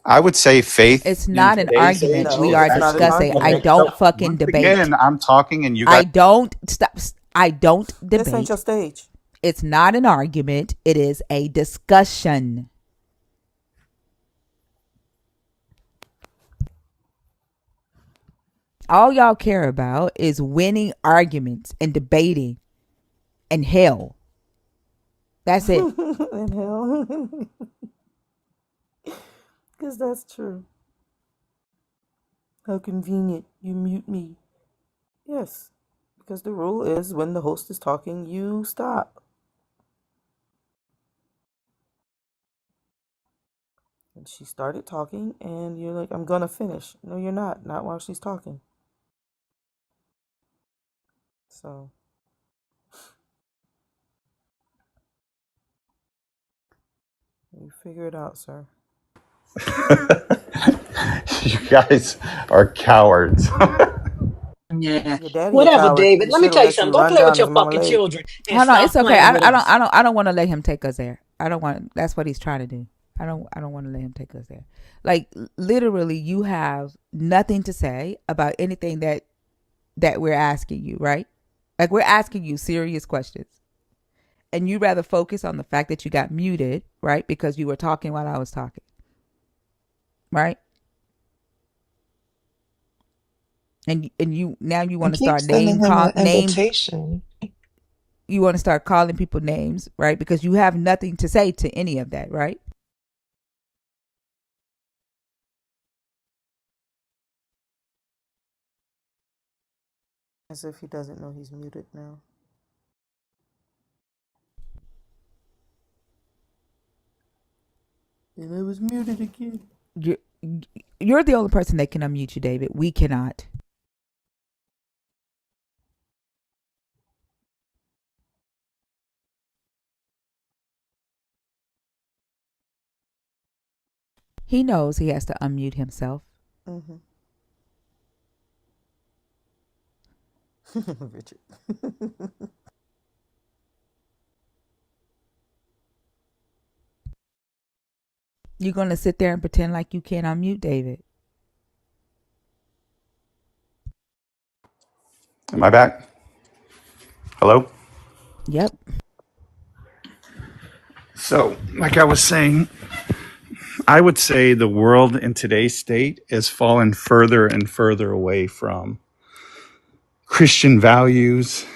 I would say faith It's in not an today's argument. age We No, is are it's not an actually discussing. I falling. argument. don't So fucking once debate. again, I'm talking and you guys. I don't stop. I don't This ain't your debate. stage. It's not an argument. It is a discussion. All y'all care about is winning arguments and debating and hell. That's it. In hell. Because that's true. How convenient. You mute me. Yes. Because the rule is when the host is talking, you stop. And she started talking, and you're like, I'm going to finish. No, you're not. Not while she's talking. So, you figure it out, sir. You guys are cowards. Yeah. Your daddy a Whatever, coward. David. He Let me should have tell you let you something. Go run play with down your his mama fucking leg. children and Hold on, stop it's okay. playing with us. I don't want to let him take us there. I don't want. That's what he's trying to do. I don't want to let him take us there. Like literally, you have nothing to say about anything that we're asking you, right? Like we're asking you serious questions, and you rather focus on the fact that you got muted, right? Because you were talking while I was talking, right? And you now you I want to keep start sending him an name. invitation. You want to start calling people names, right? Because you have nothing to say to any of that, right? As if he doesn't know he's muted now. And I was muted again. You're, you're the only person that can unmute you, David. We cannot. He knows he has to unmute himself. Mm-hmm. Richard. You're going to sit there and pretend like you can't unmute David. Am I back? Hello? Yep. So, like I was saying, I would say the world in today's state is falling further and further away from Christian values.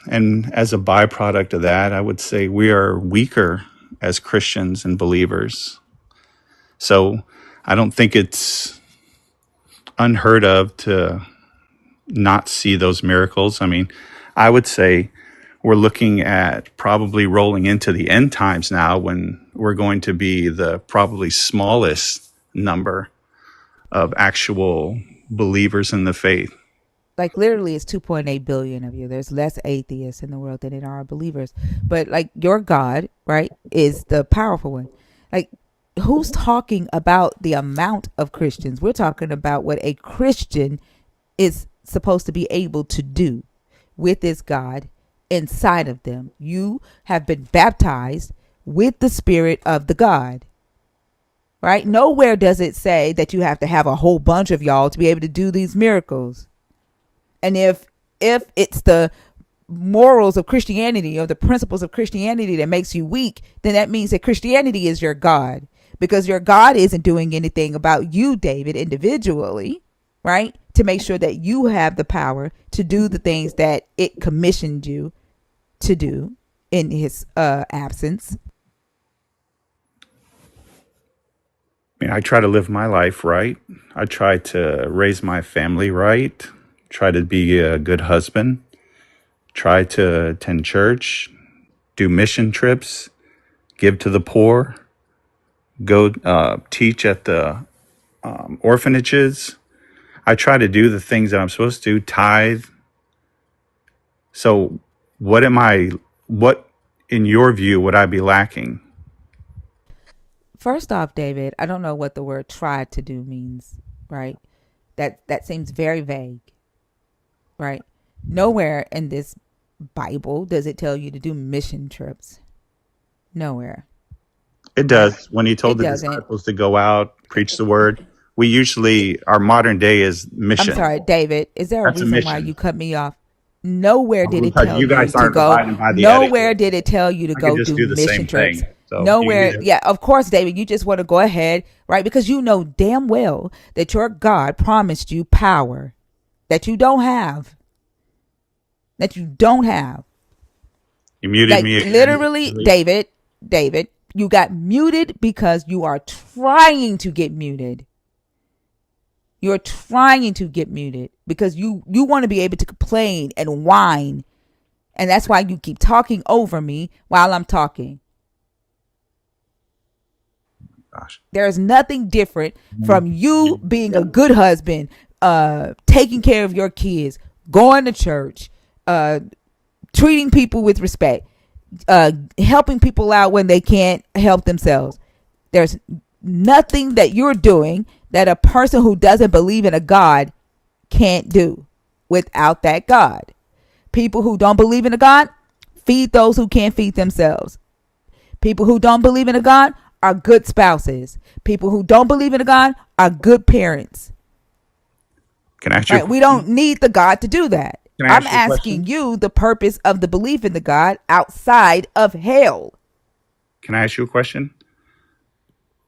And as a byproduct of that, I would say we are weaker as Christians and believers. So I don't think it's unheard of to not see those miracles. I mean, I would say we're looking at probably rolling into the end times now when we're going to be the probably smallest number of actual believers in the faith. Like literally it's 2.8 billion of you. There's less atheists in the world than there are believers. But like your God, right, is the powerful one. Like who's talking about the amount of Christians? We're talking about what a Christian is supposed to be able to do with this God inside of them. You have been baptized with the spirit of the God. Right? Nowhere does it say that you have to have a whole bunch of y'all to be able to do these miracles. And if it's the morals of Christianity or the principles of Christianity that makes you weak, then that means that Christianity is your God, because your God isn't doing anything about you, David, individually, right? To make sure that you have the power to do the things that it commissioned you to do in his absence. I mean, I try to live my life right. I try to raise my family right. Try to be a good husband. Try to attend church. Do mission trips. Give to the poor. Go teach at the orphanages. I try to do the things that I'm supposed to do. Tithe. So, what am I? What in your view, would I be lacking? First off, David, I don't know what the word try to do means, right? That seems very vague, right? Nowhere in this Bible does it tell you to do mission trips. Nowhere. It Right? does. When he told It the doesn't. disciples to go out, preach the word, we usually, our modern day is I'm mission. sorry, David. Is there a That's a reason why mission. you cut me off? Nowhere did it Because tell you you guys to aren't go. abiding by the Nowhere etiquette. did it tell you to I could go just do do the mission same trips. thing. So do you need Nowhere. to? Yeah, of course, David. You just want to go ahead, right? Because you know damn well that your God promised you power that you don't have. That you don't have. You muted Like me again. literally, David, you got muted because you are trying to get muted. You're trying to get muted because you want to be able to complain and whine. And that's why you keep talking over me while I'm talking. Gosh. There's nothing different from you being a good husband, taking care of your kids, going to church, treating people with respect, helping people out when they can't help themselves. There's nothing that you're doing that a person who doesn't believe in a God can't do without that God. People who don't believe in a God feed those who can't feed themselves. People who don't believe in a God are good spouses. People who don't believe in a God are good parents. Can I ask you? Right? We don't need the God to do that. Can I I'm ask you a asking question? you the purpose of the belief in the God outside of hell. Can I ask you a question?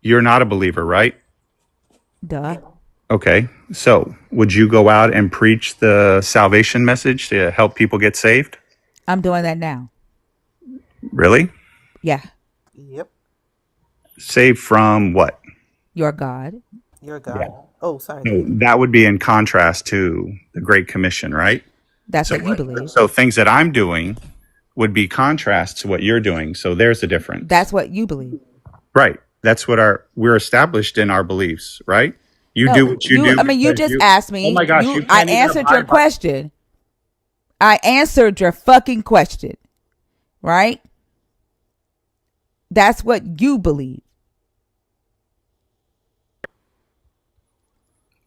You're not a believer, right? Duh. Okay. So, would you go out and preach the salvation message to help people get saved? I'm doing that now. Really? Yeah. Yep. Saved from what? Your God. You're Yeah. God. Oh, sorry, No, David. that would be in contrast to the Great Commission, right? That's So, what you believe. so things that I'm doing would be contrast to what you're doing. So there's a difference. That's what you believe. Right. That's what we're established in our beliefs, right? You No, do what you do you because just asked oh me. my gosh, you I can't even answered your abide by. question. I answered your fucking question. Right? That's what you believe.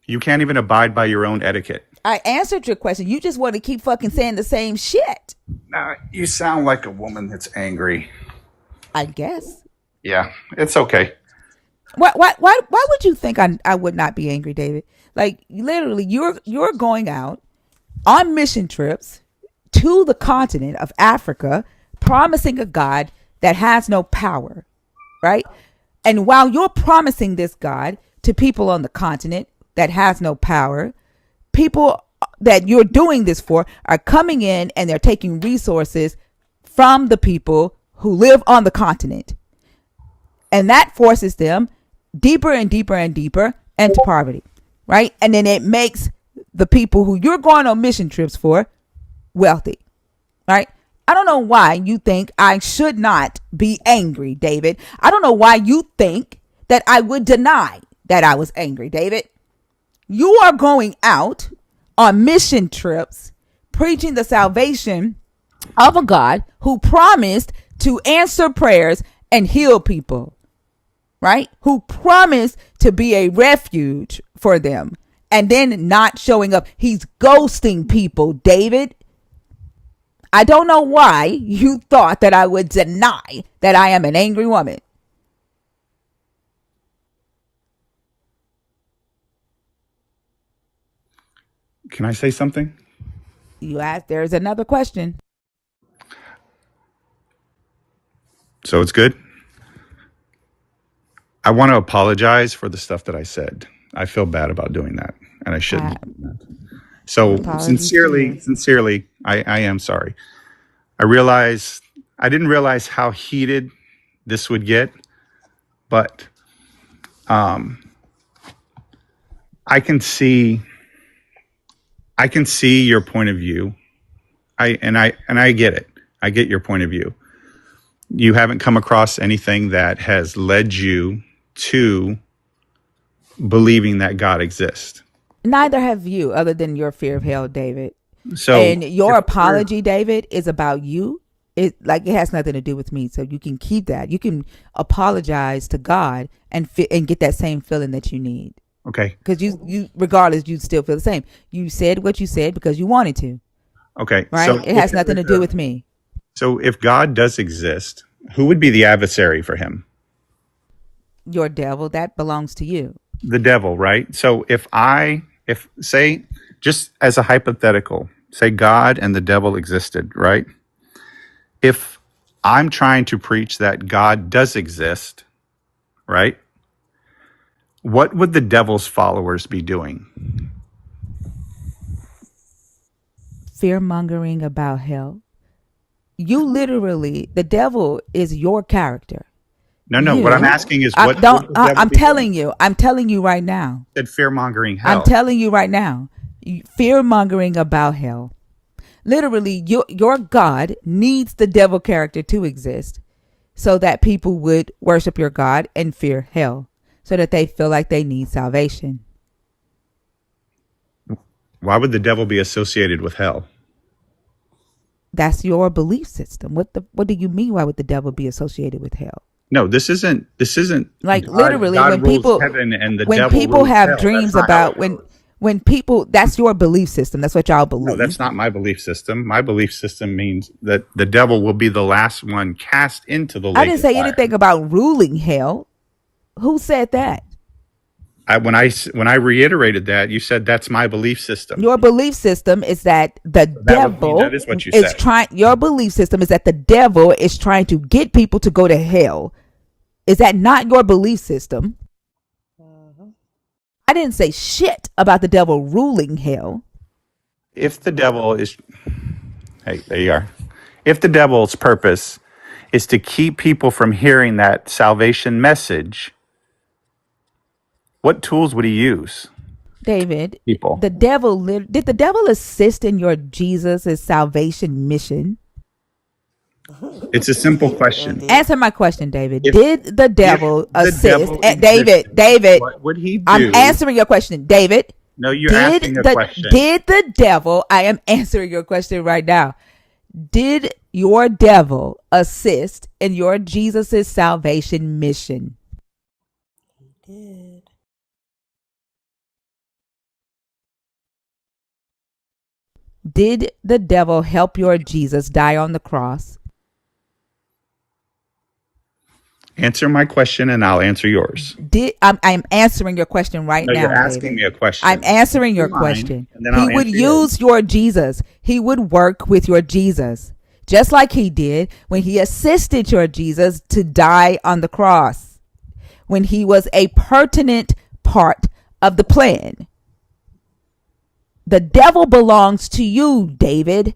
You can't even abide by your own etiquette. I answered your question. You just want to keep fucking saying the same shit. Nah, you sound like a woman that's angry. I guess. Yeah, it's okay. Why would you think I would not be angry, David? Like literally, you're going out on mission trips to the continent of Africa, promising a God that has no power, right? And while you're promising this God to people on the continent that has no power, people that you're doing this for are coming in and they're taking resources from the people who live on the continent. And that forces them deeper and deeper and deeper into poverty, right? And then it makes the people who you're going on mission trips for wealthy, right? I don't know why you think I should not be angry, David. I don't know why you think that I would deny that I was angry, David. You are going out on mission trips preaching the salvation of a God who promised to answer prayers and heal people, right? Who promised to be a refuge for them and then not showing up. He's ghosting people, David. I don't know why you thought that I would deny that I am an angry woman. Can I say something? You asked, there's another question. So it's good. I want to apologize for the stuff that I said. I feel bad about doing that, and I shouldn't. So sincerely, I am sorry. I didn't realize how heated this would get, but I can see your point of view. I get it. I get your point of view. You haven't come across anything that has led you to believing that God exists. Neither have you, other than your fear of hell, David. So and your apology, David, is about you It like it has nothing to do with me. So you can keep that. You can apologize to God and get that same feeling that you need. Okay. Because you regardless, you still feel the same. You said what you said because you wanted to. Okay. Right? So It has nothing to do with me. So if God does exist, who would be the adversary for him? Your devil, that belongs to you. The devil, right? So if say, just as a hypothetical, say God and the devil existed, right? If I'm trying to preach that God does exist, right? What would the devil's followers be doing? Fear mongering about hell. You literally, the devil is your character. No. What I'm asking is, what would the devil I'm be telling doing? you. I'm telling you right now. Said fear mongering hell. I'm telling you right now. Fear mongering about hell. Literally, your God needs the devil character to exist so that people would worship your God and fear hell, so that they feel like they need salvation. Why would the devil be associated with hell? That's your belief system. What do you mean? Why would the devil be associated with hell? No, this isn't like God, literally God when rules people heaven and the when devil people rules have hell. dreams about when people, that's your belief system. That's what y'all believe. No, that's not my belief system. My belief system means that the devil will be the last one cast into the lake. I didn't say anything about ruling hell. Who said that? When I reiterated that, you said that's my belief system. Your belief system is that the devil that is what you said. trying. Your belief system is that the devil is trying to get people to go to hell. Is that not your belief system? I didn't say shit about the devil ruling hell. If the devil is, hey, there you are. If the devil's purpose is to keep people from hearing that salvation message, what tools would he use? David, People. did the devil assist in your Jesus' salvation mission? It's a simple question. Answer my question, David. Did the devil assist? David, what would he do? I'm answering your question, David. No, you're asking a question. Did the devil, I am answering your question right now. Did your devil assist in your Jesus' salvation mission? He did. Did the devil help your Jesus die on the cross? Answer my question and I'll answer yours. I'm answering your question right now. You're asking David. me a question. I'm answering your question. He would use your Jesus. He would work with your Jesus, just like he did when he assisted your Jesus to die on the cross, when he was a pertinent part of the plan. The devil belongs to you, David.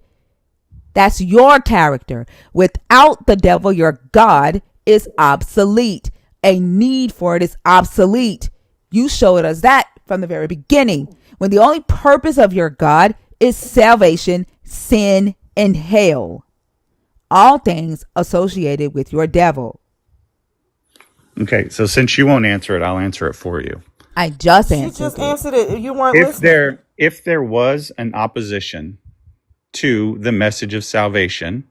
That's your character. Without the devil, your God is obsolete. A need for it is obsolete. You showed us that from the very beginning, when the only purpose of your God is salvation, sin, and hell. All things associated with your devil. Okay, so since you won't answer it, I'll answer it for you. I just answered You just answered it. You weren't listening. If there was an opposition to the message of salvation,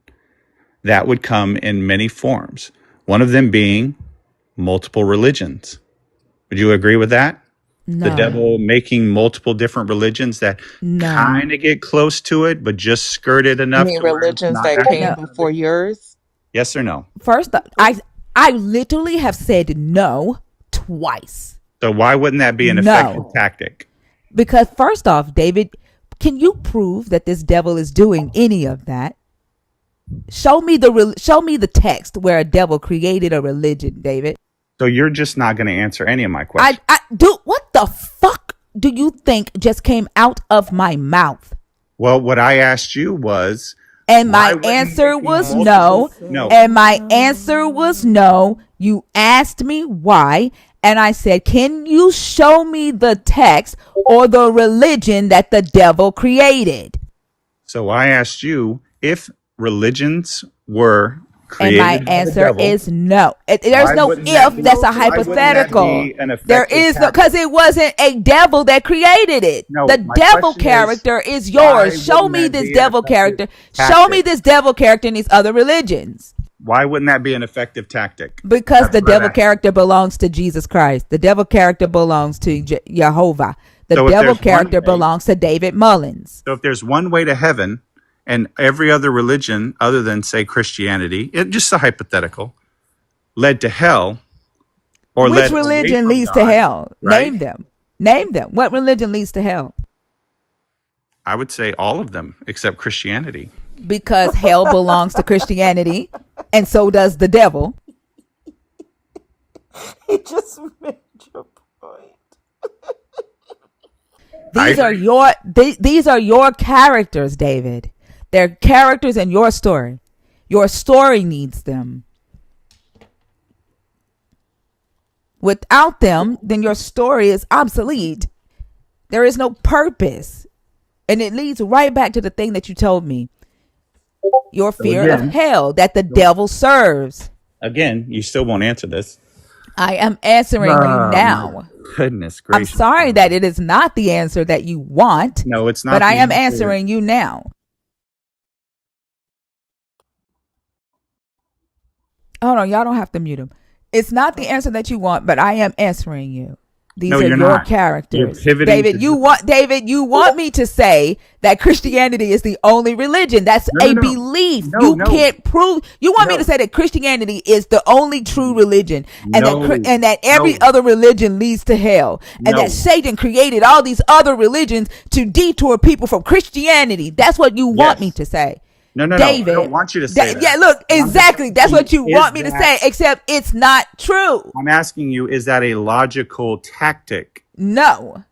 that would come in many forms. One of them being multiple religions. Would you agree with that? No. The devil making multiple different religions that kind of get close to it, but just skirt it enough. You mean religions that came before yours? Yes or no? First, I literally have said no twice. So why wouldn't that be an effective tactic? Because first off, David, can you prove that this devil is doing any of that? Show me the text where a devil created a religion, David. So you're just not going to answer any of my questions. What the fuck do you think just came out of my mouth? Well, what I asked you was, and my answer was no. And my answer was no. You asked me why, and I said, can you show me the text or the religion that the devil created? So I asked you if religions were And my created by the answer devil. is no. There's Why no wouldn't that if. be? That's a Why wouldn't that hypothetical. be an There effective is no, tactic? because it wasn't a devil that created it. The No, my devil question is, character is why yours. Show wouldn't me that this be an devil effective character. Show me tactic? this devil character in these other religions. Why wouldn't that be an effective tactic? Because That's the what I'm devil asking. character belongs to Jesus Christ. The devil character belongs to Jehovah. The So if devil there's one character way, belongs to David Mullins. so if there's one way to heaven, and every other religion other than say Christianity, just a hypothetical, led to hell or Which led away religion from leads to God, hell? right? Name them. Name them. What religion leads to hell? I would say all of them except Christianity. Because hell belongs to Christianity, and so does the devil. He just made your point. I These are agree. your characters, David. They're characters in your story. Your story needs them. Without them, then your story is obsolete. There is no purpose. And it leads right back to the thing that you told me. Your So fear of hell that the devil serves. again, you still won't answer this. I am answering you Oh my now. goodness I'm gracious. sorry that it is not the answer that you want, No, it's but not I the am answer. answering you now. Hold on, y'all don't have to mute him. It's not the answer that you want, but I am answering you. No, These are you're your not. You're characters. pivoting to David, you want me to say that Christianity is the only religion. That's no, a no, no, belief. no, You no, can't prove. You want me to no, say that Christianity is the only true religion, and no, that every no, other religion leads to hell, and that no. Satan created all these other religions to detour people from Christianity. That's what you want me Yes. to say. No, no, no. I don't David. want you to say that. Yeah, look, I'm just exactly. That's asking, what you is want me to say, that, except it's not true. I'm asking you, is that a logical tactic? No.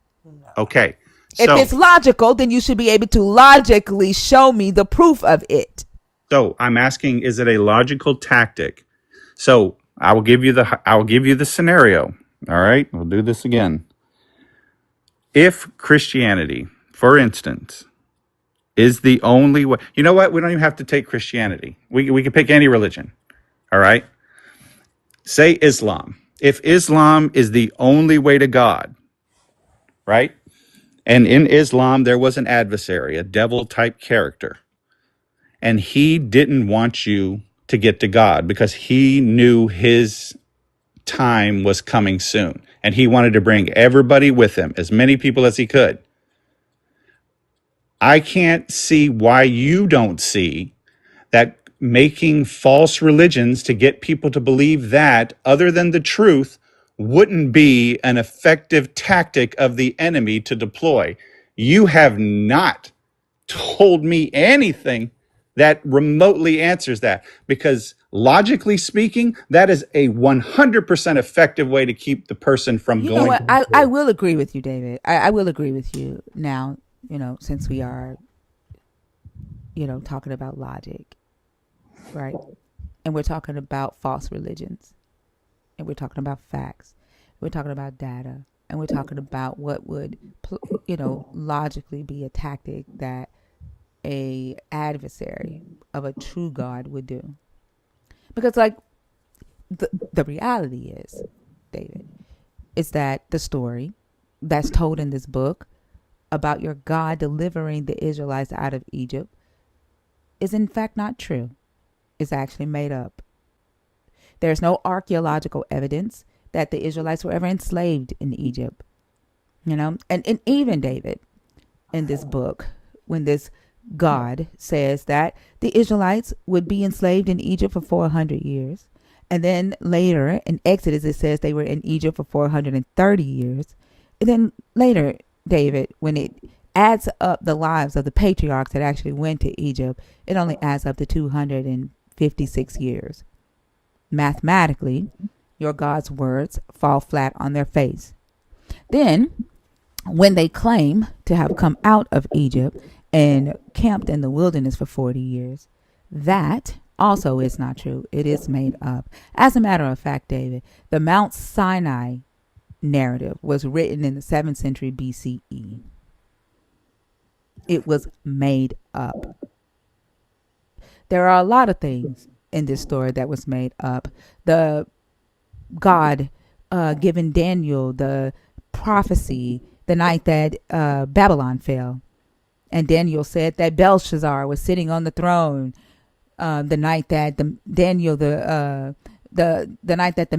Okay. If So, it's logical, then you should be able to logically show me the proof of it. so I'm asking, is it a logical tactic? So I will give you the scenario. All right. We'll do this again. If Christianity, for instance, is the only way, you know what? We don't even have to take Christianity. We can pick any religion. All right. Say Islam. If Islam is the only way to God, right? And in Islam, there was an adversary, a devil type character. And he didn't want you to get to God because he knew his time was coming soon. And he wanted to bring everybody with him, as many people as he could. I can't see why you don't see that making false religions to get people to believe that, other than the truth, wouldn't be an effective tactic of the enemy to deploy. You have not told me anything that remotely answers that, because logically speaking, that is a 100% effective way to keep the person from You know going what? to the I truth. will agree with you, David. I will agree with you now, since we are, talking about logic, right? And we're talking about false religions, and we're talking about facts. We're talking about data, and we're talking about what would, logically be a tactic that a adversary of a true God would do. Because, like, the reality is, David, is that the story that's told in this book about your God delivering the Israelites out of Egypt is in fact not true. It's actually made up. There's no archaeological evidence that the Israelites were ever enslaved in Egypt. And even David in this book, when this God says that the Israelites would be enslaved in Egypt for 400 years. And then later in Exodus, it says they were in Egypt for 430 years. And then later, David, when it adds up the lives of the patriarchs that actually went to Egypt, it only adds up to 256 years. Mathematically, your God's words fall flat on their face. Then, when they claim to have come out of Egypt and camped in the wilderness for 40 years, that also is not true. It is made up. As a matter of fact, David, the Mount Sinai narrative was written in the 7th century BCE. It was made up. There are a lot of things in this story that was made up. The God given Daniel the prophecy the night that Babylon fell. And Daniel said that Belshazzar was sitting on the throne the night that the night that the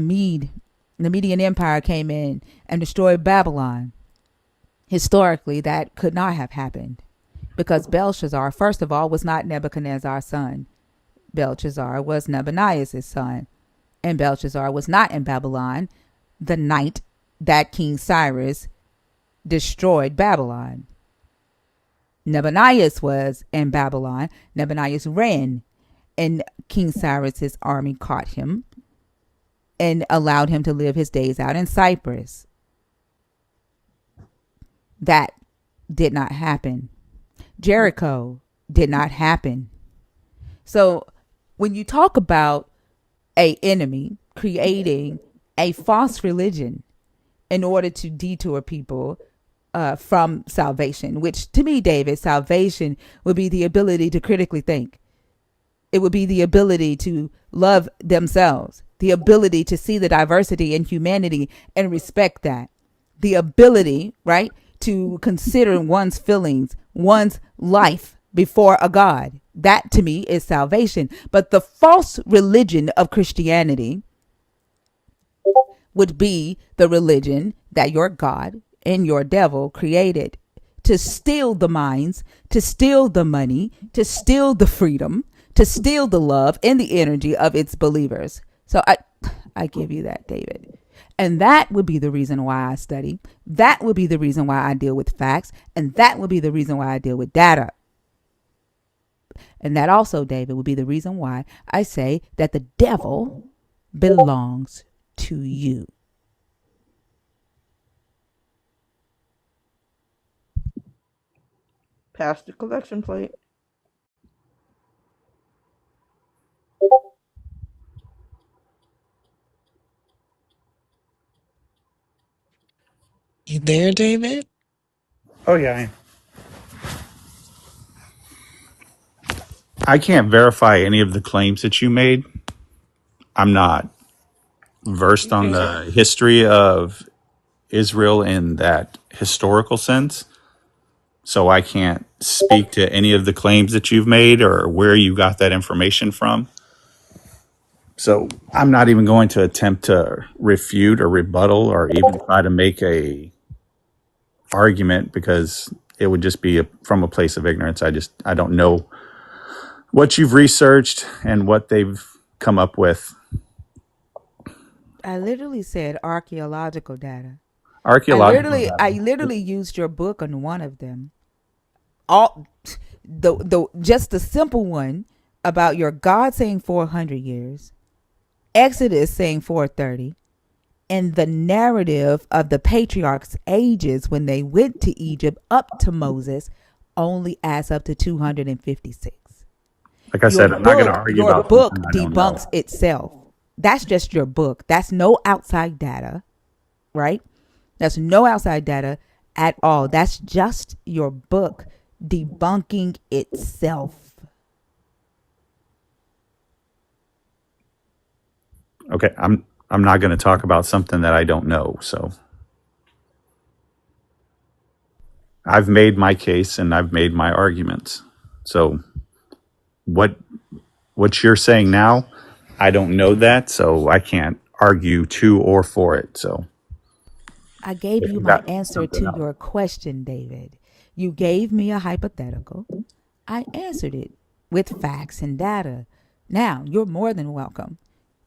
Median Empire came in and destroyed Babylon. Historically, that could not have happened because Belshazzar, first of all, was not Nebuchadnezzar's son. Belshazzar was Nabonidus' son, and Belshazzar was not in Babylon the night that King Cyrus destroyed Babylon. Nabonidus was in Babylon. Nabonidus ran, and King Cyrus's army caught him and allowed him to live his days out in Cyprus. That did not happen. Jericho did not happen. So when you talk about an enemy creating a false religion in order to detour people from salvation, which to me, David, salvation would be the ability to critically think. It would be the ability to love themselves, the ability to see the diversity in humanity and respect that, the ability, right, to consider one's feelings, one's life before a God. That to me is salvation. But the false religion of Christianity would be the religion that your God and your devil created to steal the minds, to steal the money, to steal the freedom, to steal the love and the energy of its believers. So I give you that, David. And that would be the reason why I study. That would be the reason why I deal with facts. And that would be the reason why I deal with data. And that also, David, would be the reason why I say that the devil belongs to you. Pass the collection plate. You there, David? Oh yeah, I can't verify any of the claims that you made. I'm not versed You on can't. the history of Israel in that historical sense, so I can't speak to any of the claims that you've made or where you got that information from. So I'm not even going to attempt to refute or rebuttal or even try to make a argument because it would just be from a place of ignorance. I don't know what you've researched and what they've come up with. I literally said archaeological data. Archaeological I data. literally used your book on one of them. All the just the simple one about your God saying 400 years, Exodus saying 430, and the narrative of the patriarchs' ages when they went to Egypt up to Moses only adds up to 256. Like I said, I'm not going to argue Your about book something I don't know. debunks itself. That's just your book. That's no outside data, right? That's no outside data at all. That's just your book debunking itself. Okay, I'm not going to talk about something that I don't know. So I've made my case and I've made my arguments. So what you're saying now, I don't know that, so I can't argue to or for it. So I gave if you you my got answer something to else. your question, David. You gave me a hypothetical. I answered it with facts and data. Now, you're more than welcome,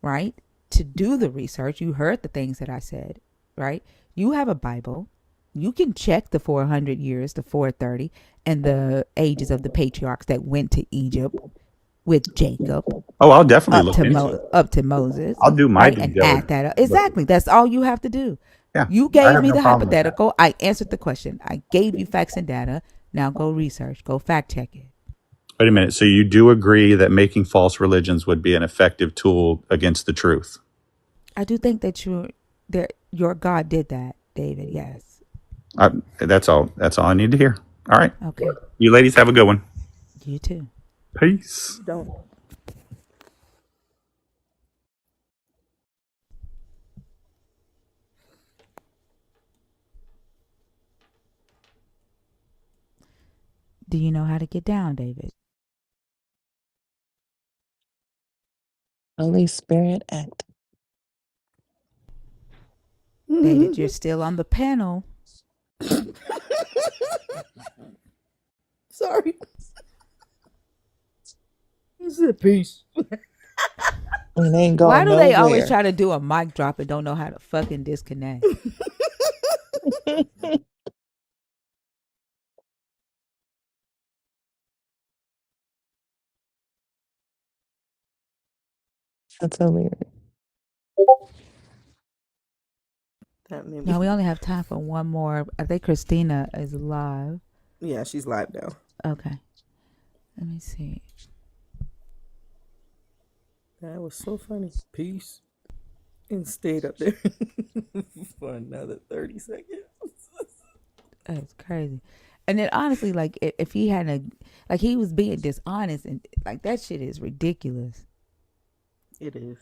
right, to do the research. You heard the things that I said, right? You have a Bible. You can check the 400 years, the 430, and the ages of the patriarchs that went to Egypt with Jacob Oh, I'll definitely look into it. up to Moses, I'll do my right? due And add diligence. that up. But Exactly. That's all you have to do. yeah, You I gave have me no the problem with that. hypothetical. I answered the question. I gave you facts and data. Now go research. Go fact check it. Wait a minute. So you do agree that making false religions would be an effective tool against the truth? I do think that your God did that, David. Yes. That's all. That's all I need to hear. All right. Okay. You ladies have a good one. You too. Peace. Don't. Do you know how to get down, David? Holy Spirit act. David, you're still on the panel. Sorry. He said peace. It ain't Why going do they always nowhere. try to do a mic drop and don't know how to fucking disconnect? That's hilarious. That made me. No, we only have time for one more. I think Christina is live. Yeah, she's live now. Okay. Let me see. That was so funny. Peace. And stayed up there for another 30 seconds. That's crazy. And then honestly, like if he hadn't, like he was being dishonest and like that shit is ridiculous. It is.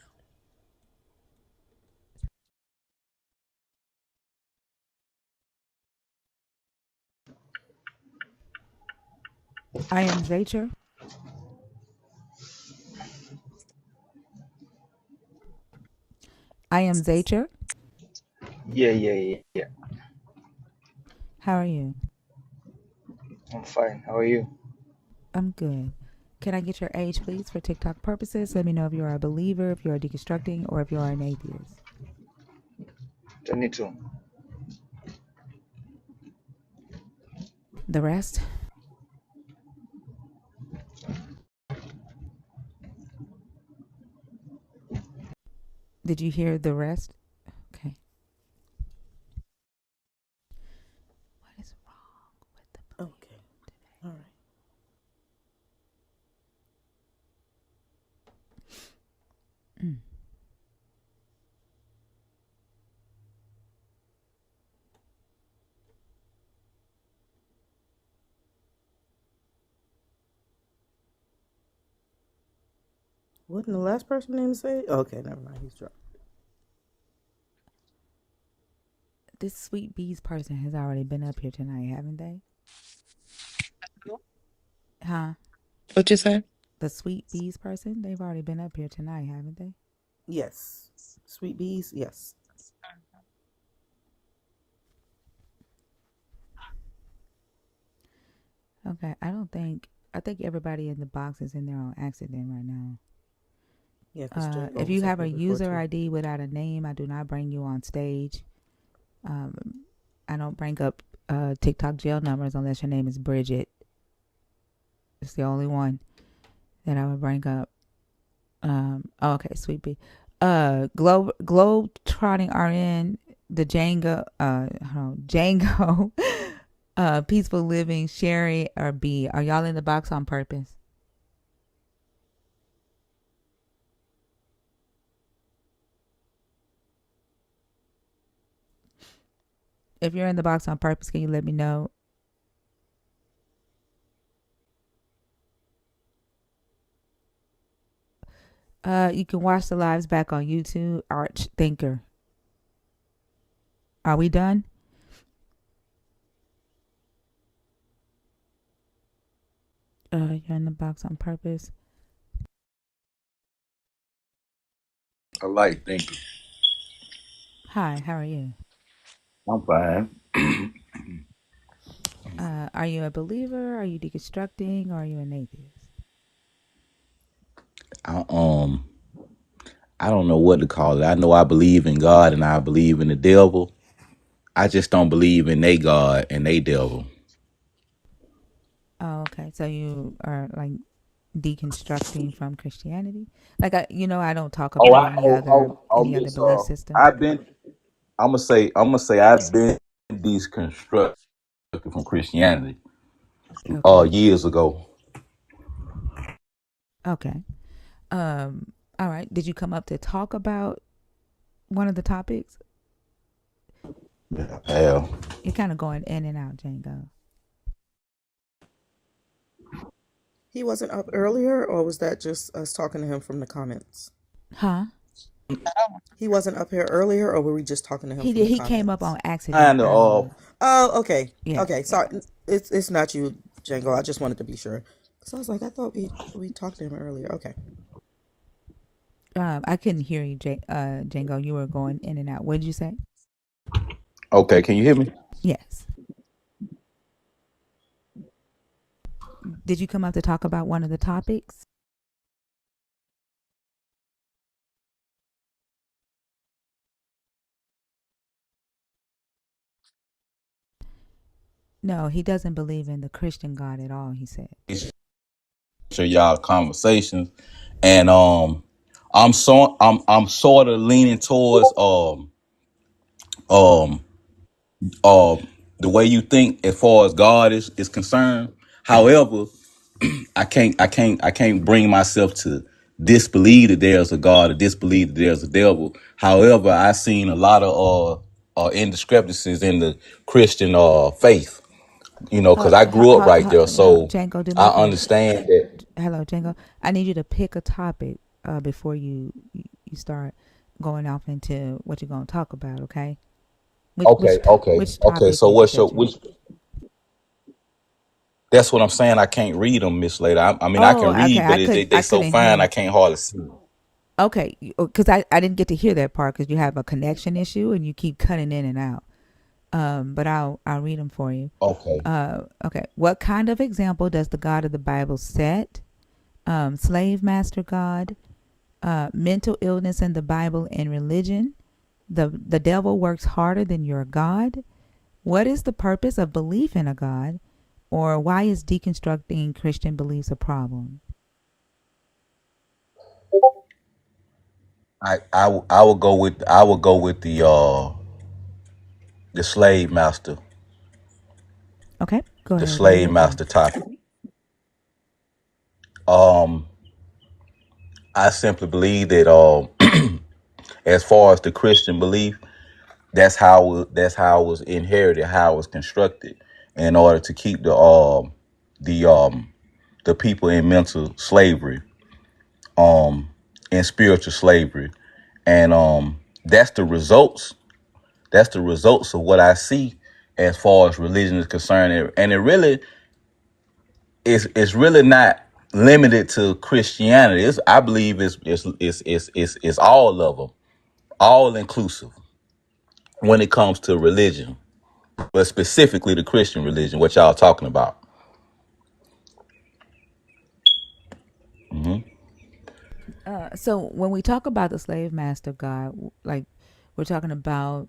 I am Zacher. I am Zacher. Yeah. How are you? I'm fine. How are you? I'm good. Can I get your age, please, for TikTok purposes? Let me know if you are a believer, if you are deconstructing, or if you are an atheist. 22. The rest? Did you hear the rest? Okay. What is wrong with the Okay. All right. Mm. Wasn't the last person name say? Okay, never mind. He's drunk. This Sweet Bees person has already been up here tonight, haven't they? Huh? What you say? The Sweet Bees person? They've already been up here tonight, haven't they? Yes. Sweet bees. Yes. Okay. I think everybody in the box is in there on accident right now. Yeah, because Django If was you up have here a before user too. ID without a name, I do not bring you on stage. I don't bring up TikTok jail numbers unless your name is Bridget. It's the only one that I would bring up. Okay, Sweet Bee. Globe Trotting RN, the Django, Peaceful Living, Sherry, or B. Are y'all in the box on purpose? If you're in the box on purpose, can you let me know? You can watch the lives back on YouTube. Arch Thinker. Are we done? You're in the box on purpose. I like thinking. Hi, how are you? I'm fine. Are you a believer? Are you deconstructing? Or are you an atheist? I, I don't know what to call it. I know I believe in God and I believe in the devil. I just don't believe in they God and they devil. Oh, okay. So you are like deconstructing from Christianity? Like I don't talk about any other Miss. belief system. I've been. I'm gonna say I've been deconstructed from Christianity. Okay. Years ago. Okay. All right. Did you come up to talk about one of the topics? Yeah. You're kind of going in and out, Django. He wasn't up earlier, or was that just us talking to him from the comments? Huh? He wasn't up here earlier, or were we just talking to him He from did. the He came up comments? on accident Kind of earlier. Oh, okay. Yeah. Okay, sorry. It's not you. Django. I just wanted to be sure. Because I was like, I thought we talked to him earlier. Okay. I couldn't hear you, Django. You were going in and out. What did you say? Okay, can you hear me? Yes. Did you come up to talk about one of the topics? No, he doesn't believe in the Christian God at all, he said. Sure, y'all conversations, and I'm sort of leaning towards um the way you think as far as God is concerned. However, I can't bring myself to disbelieve that there's a God or disbelieve that there's a devil. However, I seen a lot of indiscrepancies in the Christian faith. Because I grew up right there, No, so Django, do me I a favor. understand that. Hello, Django. I need you to pick a topic before you start going off into what you're going to talk about, okay? Okay, okay, Which okay. topic So is it what's your that you... which? That's what I'm saying. I can't read them, Miss Lady. I mean, I Oh, can okay. read, but they I so couldn't hear fine I you. can't hardly see. Okay, because I didn't get to hear that part because you have a connection issue and you keep cutting in and out. But I'll read them for you. Okay. Okay. What kind of example does the God of the Bible set? Slave master God, mental illness in the Bible and religion. The devil works harder than your God. What is the purpose of belief in a God? Or why is deconstructing Christian beliefs a problem? I would go with the slave master, Okay, go the ahead. Read slave it again. master topic. Um, I simply believe that as far as the Christian belief, that's how it was inherited, how it was constructed, in order to keep the the people in mental slavery, in spiritual slavery, and that's the results. That's the results of what I see as far as religion is concerned, and it really it's really not limited to Christianity. I believe it's all of them, all inclusive when it comes to religion, but specifically the Christian religion. What y'all talking about? Hmm. So when we talk about the slave master God, like we're talking about,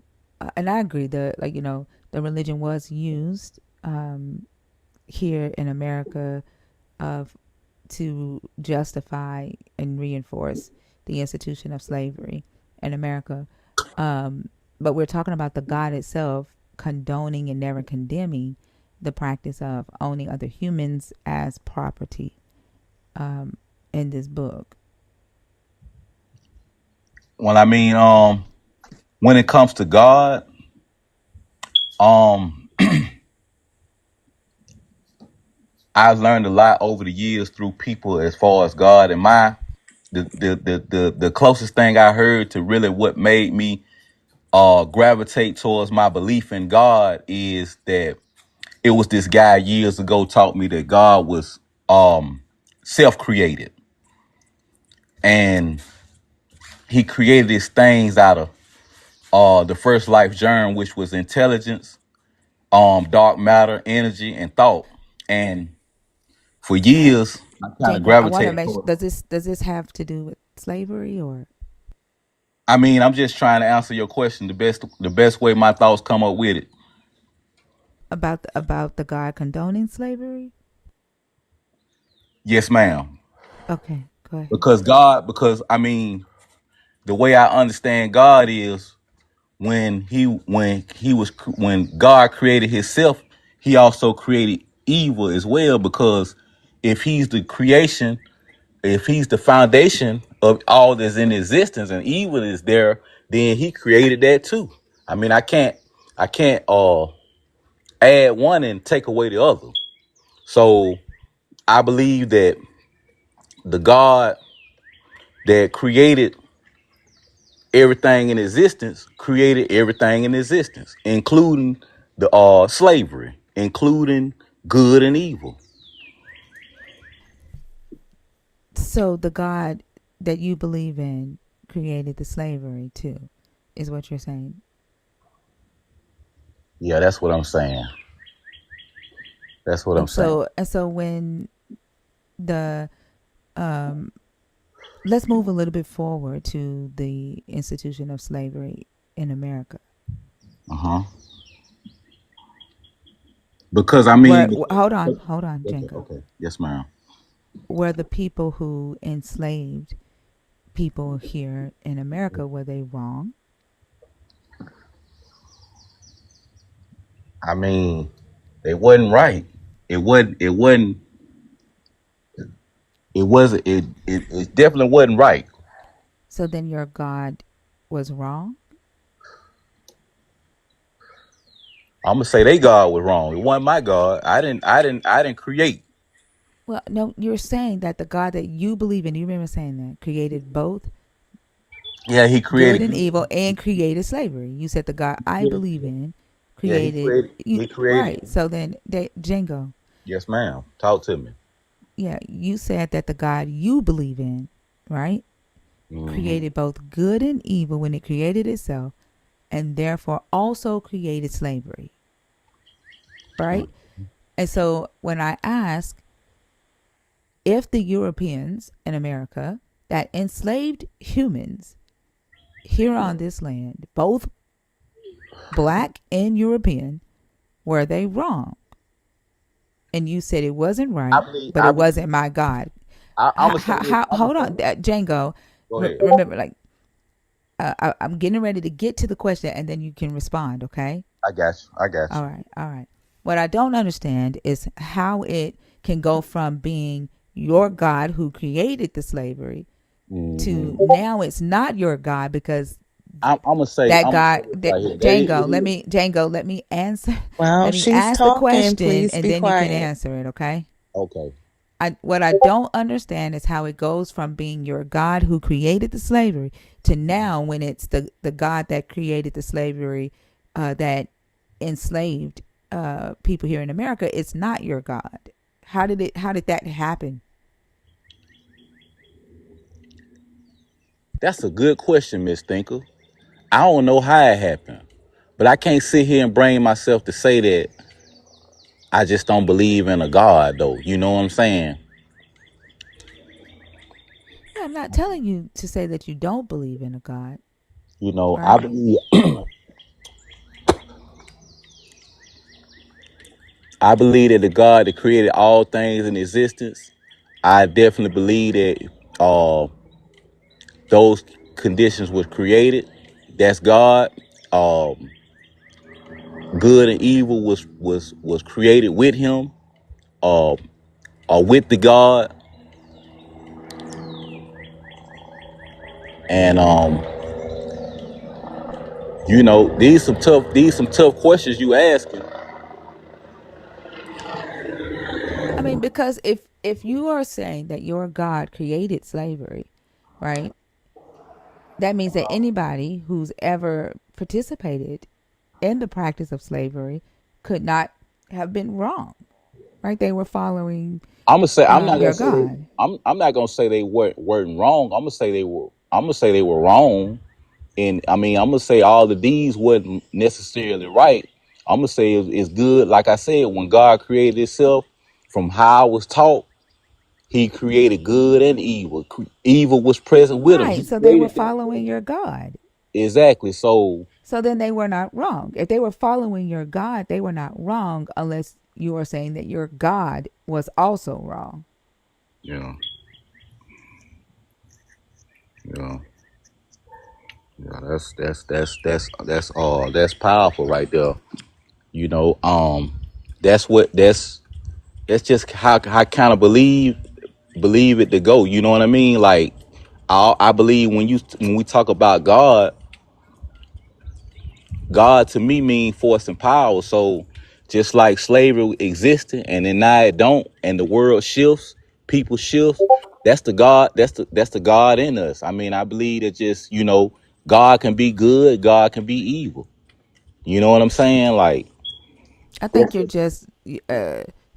and I agree that the religion was used here in America of to justify and reinforce the institution of slavery in America. But we're talking about the God itself condoning and never condemning the practice of owning other humans as property in this book. When I mean, when it comes to God, um, I've learned a lot over the years through people as far as God. And the closest thing I heard to really what made me gravitate towards my belief in God is that it was this guy years ago taught me that God was self-created, and he created his things out of the first life germ, which was intelligence, dark matter, energy, and thought. And for years, I kind of Django, I want to gravitated make sure, toward. does this have to do with slavery or I mean, I'm just trying to answer your question the best way my thoughts come up with it. about the God condoning slavery? Yes, ma'am. Okay, go ahead. Because I mean, the way I understand God is when God created himself, he also created evil as well, because if he's the creation, if he's the foundation of all that's in existence and evil is there, then he created that too. I mean, I can't add one and take away the other. So I believe that the God that created everything in existence created everything in existence, including the slavery, including good and evil. So the God that you believe in created the slavery too, is what you're saying. Yeah, that's what I'm saying. That's what I'm saying. And so when the let's move a little bit forward to the institution of slavery in America. Uh-huh. Because I Where mean, hold on, okay, Django. okay. Yes, ma'am. Were the people who enslaved people here in America, were they wrong? I mean, they wasn't right. It wasn't. It wasn't. It wasn't. It definitely wasn't right. So then your God was wrong? I'm gonna say they God was wrong. It wasn't my God. I didn't create. Well, no, you're saying that the God that you believe in, you remember saying that, created both Yeah, he good created. and evil and created slavery. You said the God I believe in Yeah, he created created. you, He created. right. So then Django, Yes, ma'am. Talk to me. yeah, you said that the God you believe in, right, Hmm. created both good and evil when it created itself and therefore also created slavery, right? And so when I ask if the Europeans in America that enslaved humans here on this land, both black and European, were they wrong? And you said it wasn't I right, believe. but I it believe. wasn't my God. I'm gonna say this. I'm gonna Hold on, say. Django. Go ahead. Remember, like, I'm getting ready to get to the question, and then you can respond. Okay. I got you. I got All right. All right. What I don't understand is how it can go from being your God who created the slavery you. Hmm. to now it's not your God because I'm gonna say. that I'm gonna say God this right here. that That it is. Django, let me answer Well, let me she's ask the talking. question Please and be then you can quiet. answer it, okay? Okay. What I don't understand is how it goes from being your God who created the slavery to now when it's the God that created the slavery that enslaved people here in America, it's not your God. How did that happen? That's a good question, Miss Thinker. I don't know how it happened, but I can't sit here and bring myself to say that I just don't believe in a God, though. You know what I'm saying? Yeah, I'm not telling you to say that you don't believe in a God, You know, I right? believe. I believe that the God that created all things in existence. I definitely believe that those conditions was created. That's God. Um, Good and evil was created with Him, uh, or with the God. And you know, these some tough questions you asking. I mean, because if you are saying that your God created slavery, right? That means that anybody who's ever participated in the practice of slavery could not have been wrong, right? They were following I'm gonna say I'm not gonna your say they. God. I'm not gonna say they weren't wrong. I'm gonna say they were. I'm gonna say they were wrong. And I mean, I'm gonna say all of these wasn't necessarily right. I'm gonna say it's good. Like I said, when God created Himself, from how I was taught, He created good and evil. Evil was present with Him. He Right. So they were created them. following your God. Exactly. So So then they were not wrong. If they were following your God, they were not wrong unless you are saying that your God was also wrong. yeah, yeah, yeah. That's powerful right there. You know, that's just how I kind of believe it to go. You know what I mean? Like I believe when we talk about God, God to me mean force and power. So just like slavery existed and then now it don't, and the world shifts, people shift. That's the God. That's the God in us. I mean, I believe that just God can be good, God can be evil. You know what I'm saying? Like I think you're just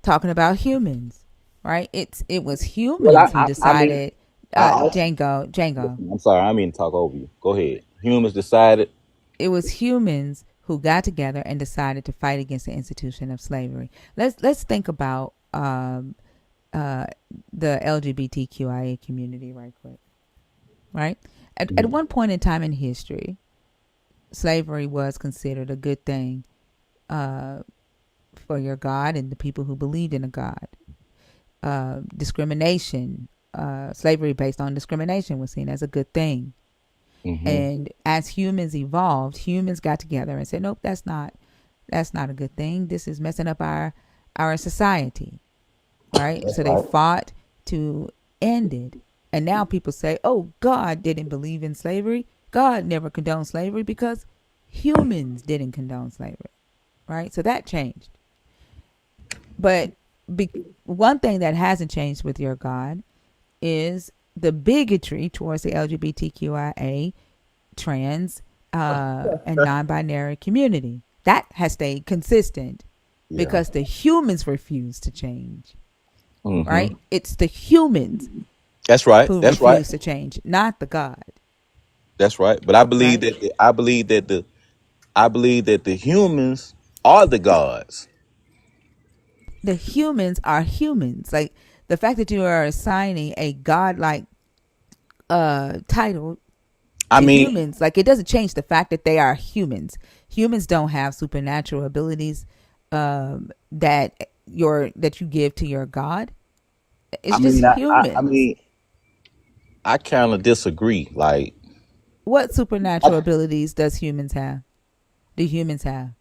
talking about humans. right? It was Well, humans who I mean, decided. I Django. listen, I'm sorry, I didn't mean to talk over you. Go ahead. Humans decided. It was humans who got together and decided to fight against the institution of slavery. Let's think about uh, the LGBTQIA community right quick. Right, at one point in time in history, slavery was considered a good thing uh, for your God and the people who believed in a God. Discrimination, slavery based on discrimination was seen as a good thing. Mm-hmm. And as humans evolved, humans got together and said, nope, that's not a good thing. This is messing up our society. Right? That's So they right. fought to end it. And now people say, oh, God didn't believe in slavery. God never condoned slavery because humans didn't condone slavery. Right? So that changed. But one thing that hasn't changed with your God is the bigotry towards the LGBTQIA, trans, and non binary community. That has stayed consistent Yeah. because the humans refuse to change. Mm-hmm. Right? It's the humans That's right. who That's right. refuse to change, not the God. That's right. But I believe Right? that I believe that the humans are the gods. The humans are humans. Like the fact that you are assigning a godlike title I to mean, humans, like it doesn't change the fact that they are humans. Humans don't have supernatural abilities that you give to your God. I It's just mean, I humans. mean, I kind of disagree. Like, What supernatural abilities does humans have? Do humans have?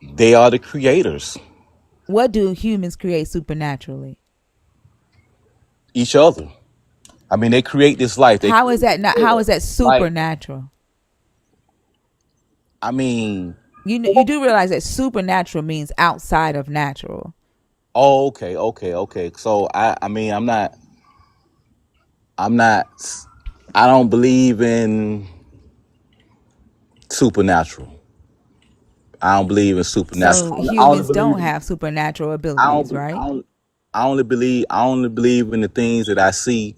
they are the creators, What do humans create supernaturally? each other. I mean, they create this life. They How is create that this not? How is world. that Like, supernatural? I mean, You do realize that supernatural means outside of natural. oh, okay, okay, okay. So I mean, I'm not, I don't believe in supernatural. I don't believe in supernatural. So I only humans believe don't in, have supernatural I don't, abilities, right? I only believe in the things that I see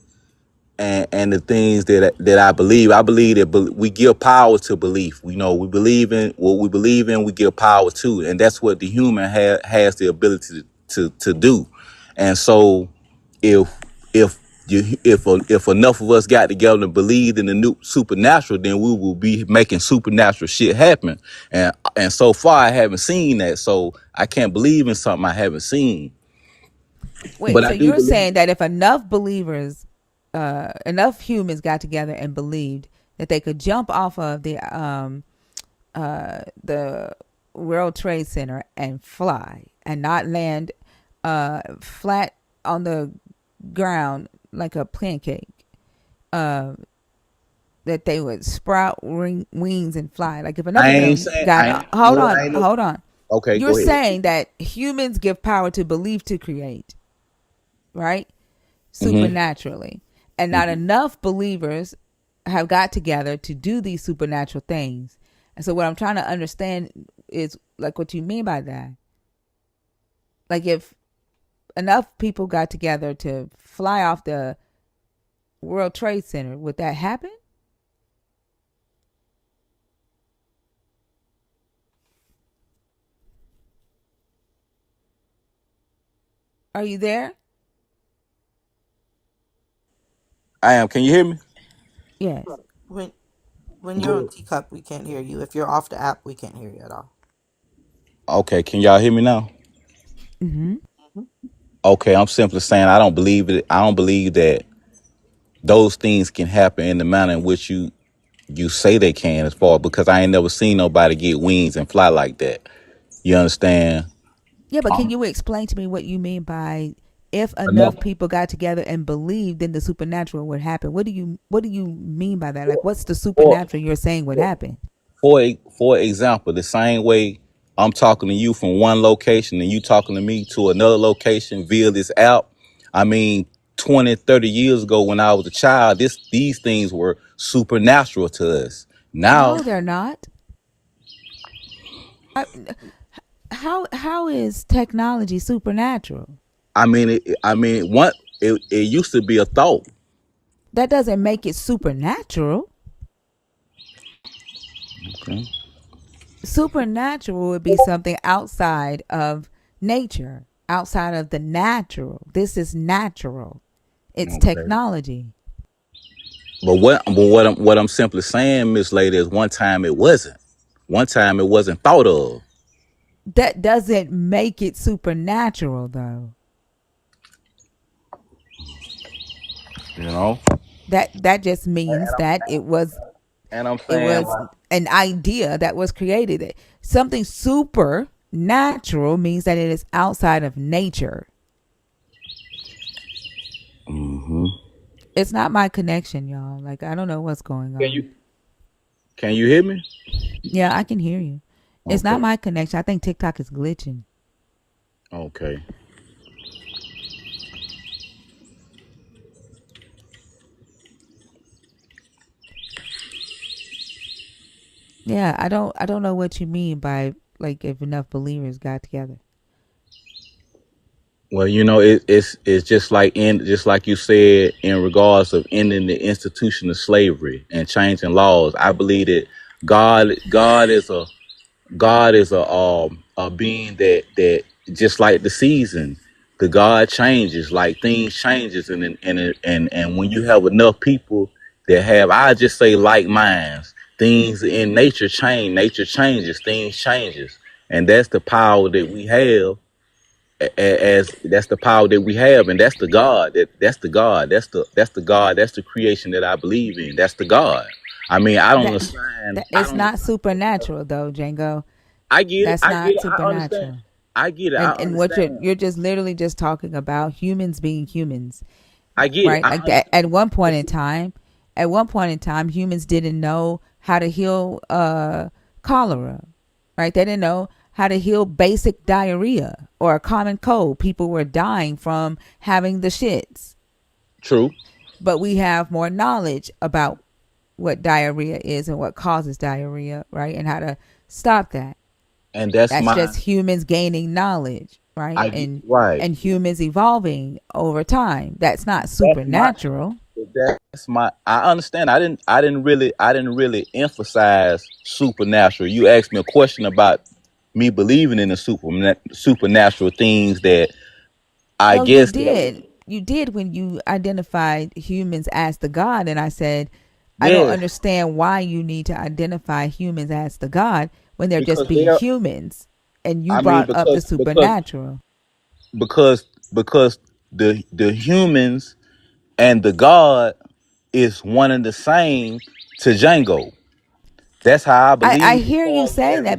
and the things that I believe. I believe that we give power to belief. We know we believe in what we believe in. We give power to, and that's what the human has the ability to do. And so, if if if enough of us got together and believed in the new supernatural, then we will be making supernatural shit happen. And so far, I haven't seen that. So I can't believe in something I haven't seen. Wait, But I so do you're believe. saying that if enough believers, enough humans got together and believed that they could jump off of the World Trade Center and fly and not land flat on the ground like a pancake, uh, that they would sprout wings and fly. Like if enough I of ain't them saying got, I ain't. hold Well, on, I ain't. hold on. Okay, You're go ahead. saying that humans give power to believe to create, right? Hmm. Supernaturally. And not enough believers have got together to do these supernatural things. And so what I'm trying to understand is like what you mean by that. Like if enough people got together to fly off the World Trade Center, would that happen? Are you there? I am. Can you hear me? Yes. When you're on teacup, we can't hear you. If you're off the app, we can't hear you at all. Okay. Can y'all hear me now? Mm-hmm. Okay. I'm simply saying I don't believe it. I don't believe that those things can happen in the manner in which you say they can, as far because I ain't never seen nobody get wings and fly like that. You understand? Yeah, but can you explain to me what you mean by if Enough enough people got together and believed, then the supernatural would happen? What do you mean by that? Like what's the for supernatural you're saying would happen? for example, the same way I'm talking to you from one location and you talking to me to another location via this app. I mean, 20, 30 years ago when I was a child, these things were supernatural to us. Now, No, they're not. I, how is technology supernatural? it used to be a thought. That doesn't make it supernatural. Okay. Supernatural would be something outside of nature, outside of the natural. This is natural. It's Okay. technology. What I'm simply saying, Miss Lady, is one time it wasn't. One time it wasn't thought of. That doesn't make it supernatural, though. You know. That just means that And I'm it saying, was like, an idea that was created. Something supernatural means that it is outside of nature. mm-hmm. It's not my connection, y'all. Like, I don't know what's going on. Can you hear me? Yeah, I can hear you. It's not Okay. my connection. I think TikTok is glitching. Okay. Yeah, I don't know what you mean by like if enough believers got together. Well, it's just like you said in regards of ending the institution of slavery and changing laws. I believe that God is a being that just like the season, the God changes, like things changes, and when you have enough people that have, I just say, like minds, things in nature change, nature changes, things changes, and that's the power that we have. As that's the power that we have, and that's the God, that's the God, that's the God, that's the creation that I believe in. That's the God. I mean, That that I it's don't. not supernatural though, Django. I get it. That's I get not it. I understand. supernatural. I get it. I And what understand. you're just literally just talking about humans being humans, I get it. right? Like that at one point in time humans didn't know how to heal cholera, right? They didn't know how to heal basic diarrhea or a common cold. People were dying from having the shits. True. But we have more knowledge about what diarrhea is and what causes diarrhea, right? And how to stop that. And that's That's my. just humans gaining knowledge, right? I get And right. and humans evolving over time. That's not That's my. supernatural. That's my. I understand. I didn't really emphasize supernatural. You asked me a question about me believing in the supernatural things that I No, you guess did. You did when you identified humans as the God, and I said, I don't yes, understand why you need to identify humans as the God when they're just because being they're. humans. And you I mean, brought up the supernatural. because the humans and the God is one and the same to Django. That's how I I believe as hear you far saying as that,